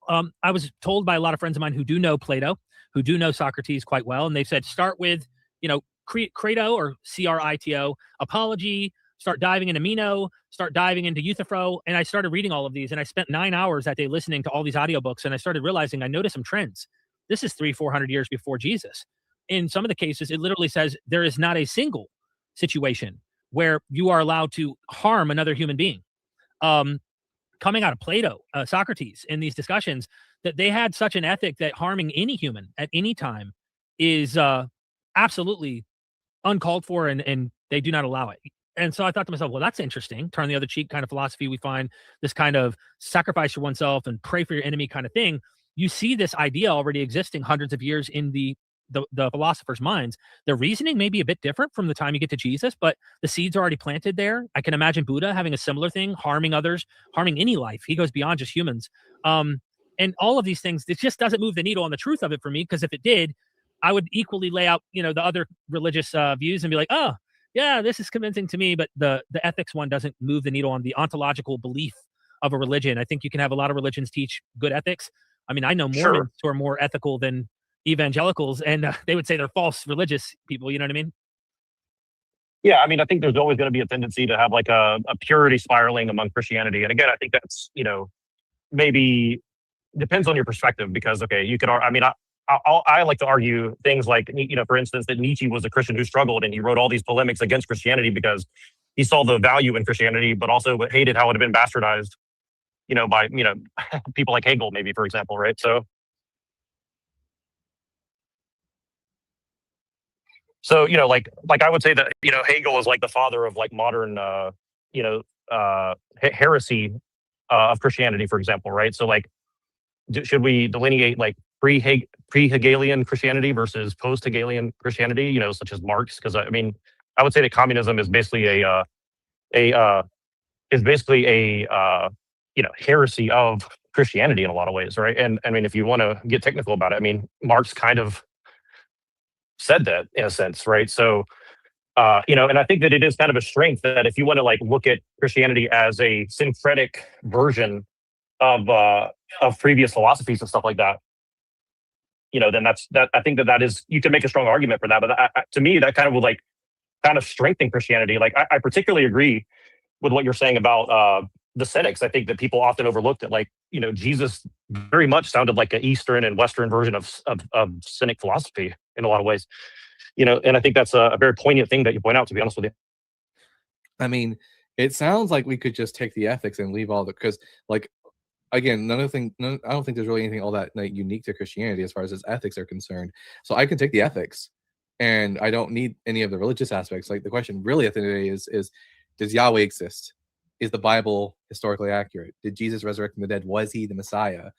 I was told by a lot of friends of mine who do know Plato, who do know Socrates quite well, and they said, start with, you know, Crito or Crito, apology, start diving into Meno, start diving into Euthyphro. And I started reading all of these, and I spent 9 hours that day listening to all these audiobooks, and I started realizing I noticed some trends. This is 300-400 years before Jesus. In some of the cases, it literally says there is not a single situation where you are allowed to harm another human being. Coming out of Plato, Socrates, in these discussions, that they had such an ethic that harming any human at any time is absolutely uncalled for, and they do not allow it. And so I thought to myself, well, that's interesting. Turn the other cheek kind of philosophy. We find this kind of sacrifice for oneself and pray for your enemy kind of thing. You see this idea already existing hundreds of years in the philosophers' minds. Their reasoning may be a bit different from the time you get to Jesus, but the seeds are already planted there. I can imagine Buddha having a similar thing, harming others, harming any life. He goes beyond just humans. And all of these things, it just doesn't move the needle on the truth of it for me, because if it did, I would equally lay out, you know, the other religious views and be like, oh, yeah, this is convincing to me, but the ethics one doesn't move the needle on the ontological belief of a religion. I think you can have a lot of religions teach good ethics. I mean, I know Mormons who are more ethical than evangelicals, and they would say they're false religious people. You know what I mean? Yeah, I mean, I think there's always going to be a tendency to have like a purity spiraling among Christianity. And again, I think that's, maybe depends on your perspective because, okay, you could, I mean, I like to argue things like, for instance, that Nietzsche was a Christian who struggled and he wrote all these polemics against Christianity because he saw the value in Christianity, but also hated how it had been bastardized, by, people like Hegel, maybe, for example, right? So, like I would say that, Hegel is like the father of like modern, heresy of Christianity, for example, right? So like, should we delineate like pre-Hegelian Christianity versus post-Hegelian Christianity, such as Marx? Because I mean, I would say that communism is basically a heresy of Christianity in a lot of ways, right? And I mean, if you want to get technical about it, I mean, Marx kind of said that in a sense, right? So, and I think that it is kind of a strength that if you want to like look at Christianity as a syncretic version of previous philosophies and stuff like that, then I think that is, you can make a strong argument for that. But to me, that kind of would like kind of strengthen Christianity. Like I particularly agree with what you're saying about the Cynics. I think that people often overlooked it. Like, Jesus very much sounded like an Eastern and Western version of Cynic philosophy in a lot of ways. And I think that's a very poignant thing that you point out, to be honest with you. I mean, it sounds like we could just take the ethics and leave all the, because like, again, I don't think there's really anything all that like unique to Christianity as far as its ethics are concerned. So I can take the ethics and I don't need any of the religious aspects. Like the question really at the end of the day is does Yahweh exist? Is the Bible historically accurate? Did Jesus resurrect from the dead? Was he the Messiah?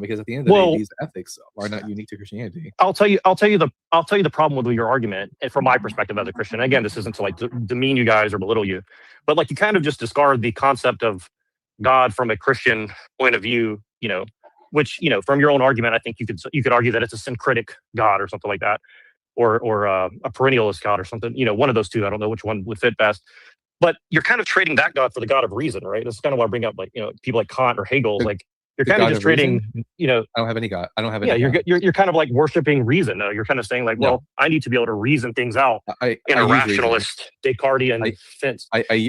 Because at the end of the day, these ethics are not unique to Christianity. I'll tell you the problem with your argument, and from my perspective as a Christian. Again, this isn't to like demean you guys or belittle you, but like you kind of just discard the concept of God from a Christian point of view. Which from your own argument, I think you could argue that it's a syncretic God or something like that, or a perennialist God or something. One of those two. I don't know which one would fit best. But you're kind of trading that God for the God of reason, right? This is kind of why I bring up like people like Kant or Hegel. Like you're kind of just trading. I don't have any God. I don't have any. Yeah, God. you're kind of like worshiping reason. You're kind of saying like, well, I need to be able to reason things out in a rationalist Descartesian sense. But see,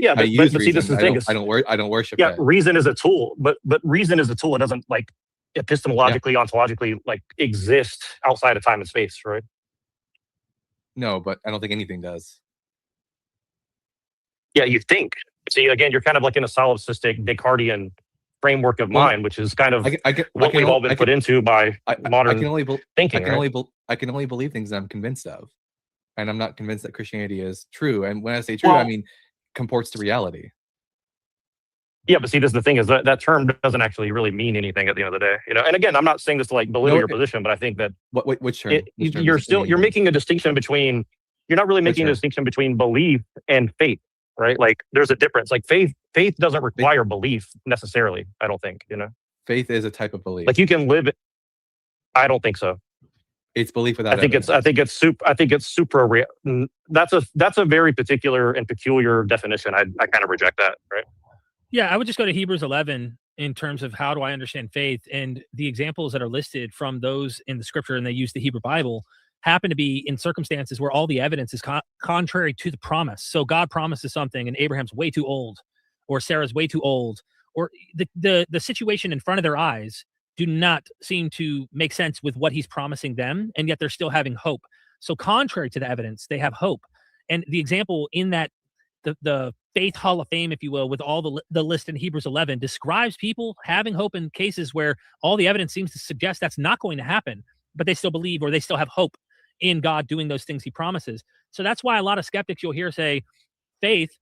this is the thing. I don't worship. Yeah, that. reason is a tool, but reason is a tool. It doesn't like epistemologically, ontologically, like exist outside of time and space, right? No, but I don't think anything does. Yeah, you think. See, again, you're kind of like in a solipsistic Descartesian framework of mind, which is kind of what we've all been put into by modern thinking. I can only believe things that I'm convinced of, and I'm not convinced that Christianity is true. And when I say true, I mean comports to reality. Yeah, but see, this is the thing: is that term doesn't actually really mean anything at the end of the day. And again, I'm not saying this to like belittle your position, but I think that which term? You're making a distinction between. You're not really making a distinction between belief and faith. Right, like there's a difference. Like faith doesn't require belief necessarily. I don't think faith is a type of belief. Like you can live it. I don't think so. It's belief without. I think it's super real. That's a very particular and peculiar definition. I kind of reject that. Right. Yeah, I would just go to Hebrews 11 in terms of how do I understand faith, and the examples that are listed from those in the scripture, and they use the Hebrew Bible, happen to be in circumstances where all the evidence is contrary to the promise. So God promises something and Abraham's way too old, or Sarah's way too old, or the situation in front of their eyes do not seem to make sense with what he's promising them, and yet they're still having hope. So contrary to the evidence, they have hope. And the example in that, the faith hall of fame, if you will, with all the list in Hebrews 11 describes people having hope in cases where all the evidence seems to suggest that's not going to happen, but they still believe, or they still have hope in God doing those things he promises. So that's why a lot of skeptics you'll hear say faith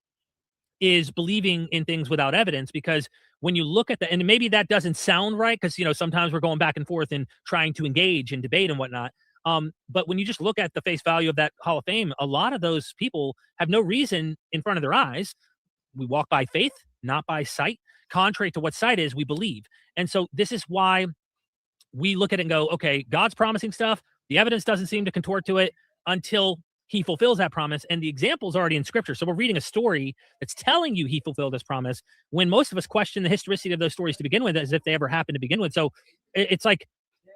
is believing in things without evidence, because when you look at and maybe that doesn't sound right, because sometimes we're going back and forth and trying to engage and debate and whatnot. But when you just look at the face value of that Hall of Fame, a lot of those people have no reason in front of their eyes. We walk by faith, not by sight. Contrary to what sight is, we believe. And so this is why we look at it and go, okay, God's promising stuff. The evidence doesn't seem to contort to it until he fulfills that promise, and the example's already in scripture. So we're reading a story that's telling you he fulfilled his promise, when most of us question the historicity of those stories to begin with, as if they ever happened to begin with. So it's like,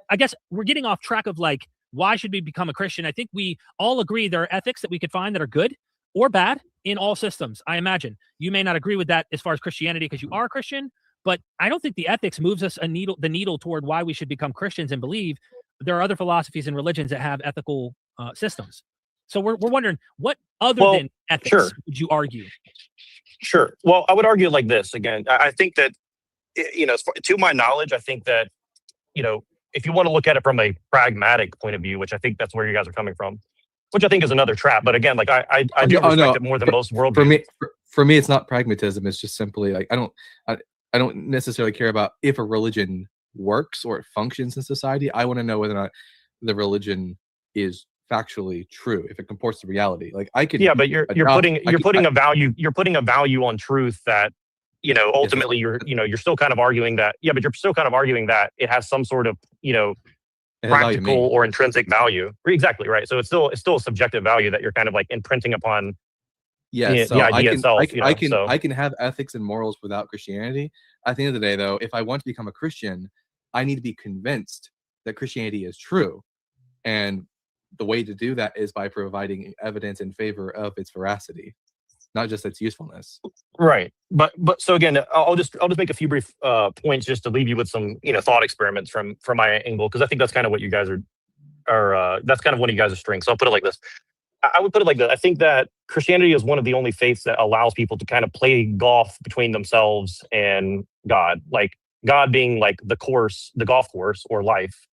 I guess we're getting off track of like, why should we become a Christian? I think we all agree there are ethics that we could find that are good or bad in all systems. I imagine you may not agree with that as far as Christianity because you are a Christian, but I don't think the ethics moves us the needle toward why we should become Christians and believe there are other philosophies and religions that have ethical systems. So we're wondering, what other than ethics would you argue? Sure. Well, I would argue like this again. I think that, to my knowledge, I think that, if you want to look at it from a pragmatic point of view, which I think that's where you guys are coming from, which I think is another trap. But again, like I do respect it more than most world. For me, it's not pragmatism. It's just simply like I don't necessarily care about if a religion works or it functions in society. I want to know whether or not the religion is factually true, if it comports to reality. Like I could, but you're putting a value on truth that ultimately you're still kind of arguing that but you're still kind of arguing that it has some sort of practical or intrinsic value. Exactly right. So it's still a subjective value that you're kind of like imprinting upon. Yes, the idea itself. I can have ethics and morals without Christianity. At the end of the day, though, if I want to become a Christian, I need to be convinced that Christianity is true, and the way to do that is by providing evidence in favor of its veracity, not just its usefulness. Right. But so again, I'll just make a few brief points just to leave you with some thought experiments from my angle, because I think that's kind of what you guys are that's kind of one of you guys' strengths. So I'll put it like this. I would put it like this. I think that Christianity is one of the only faiths that allows people to kind of play golf between themselves and God, like God being like the golf course or life,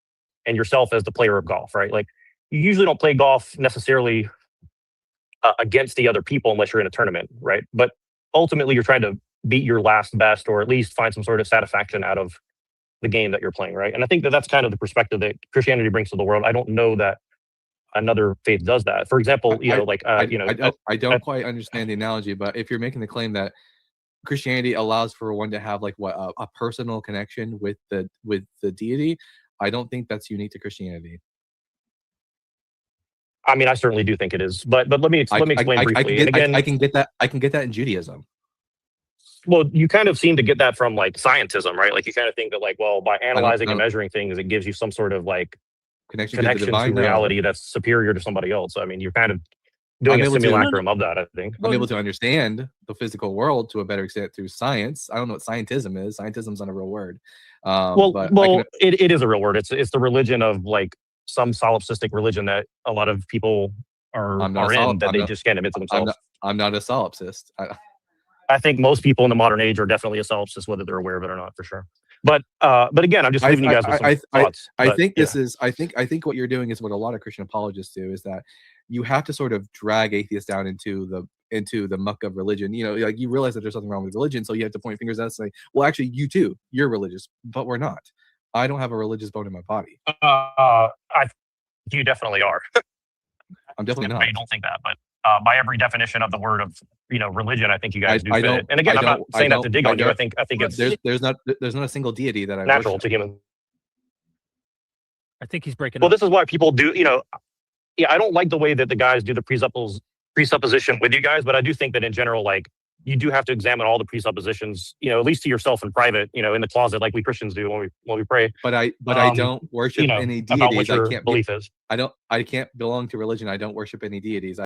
and yourself as the player of golf, right? Like you usually don't play golf necessarily against the other people unless you're in a tournament, right? But ultimately you're trying to beat your last best, or at least find some sort of satisfaction out of the game that you're playing, right? And I think that that's kind of the perspective that Christianity brings to the world. I don't know that another faith does that. For example, I don't quite understand the analogy, but if you're making the claim that Christianity allows for one to have like a personal connection with the deity, I don't think that's unique to Christianity. I mean, I certainly do think it is, but let me explain briefly. I can get that in Judaism. Well, you kind of seem to get that from like scientism, right? Like you kind of think that like, well, by analyzing and measuring things, it gives you some sort of like connection to reality that's superior to somebody else. I mean, you're kind of doing a simulacrum of that, I think. I'm able to understand the physical world to a better extent through science. I don't know what scientism is. Scientism's not a real word. It is a real word. It's the religion of like some solipsistic religion that a lot of people are in that they just can't admit to themselves. I'm not a solipsist. I think most people in the modern age are definitely a solipsist, whether they're aware of it or not, for sure. But again, I'm just leaving you guys with some thoughts. I think what you're doing is what a lot of Christian apologists do, is that you have to sort of drag atheists down into the muck of religion. Like you realize that there's something wrong with religion, so you have to point fingers at us and say, well, actually, you're religious, but we're not. I don't have a religious bone in my body. You definitely are. I'm definitely not. I don't think that, but by every definition of the word of religion, I think you guys do fit. And again, I'm not saying that to dig on you. I think it's there's not a single deity that I natural worship. to humans. I think he's breaking. Well, this is why people do. I don't like the way that the guys do the presupposition with you guys, but I do think that in general, like you do have to examine all the presuppositions, at least to yourself in private, in the closet, like we Christians do when we pray. But I don't worship any deities. About what your belief is. I can't belong to religion. I don't worship any deities.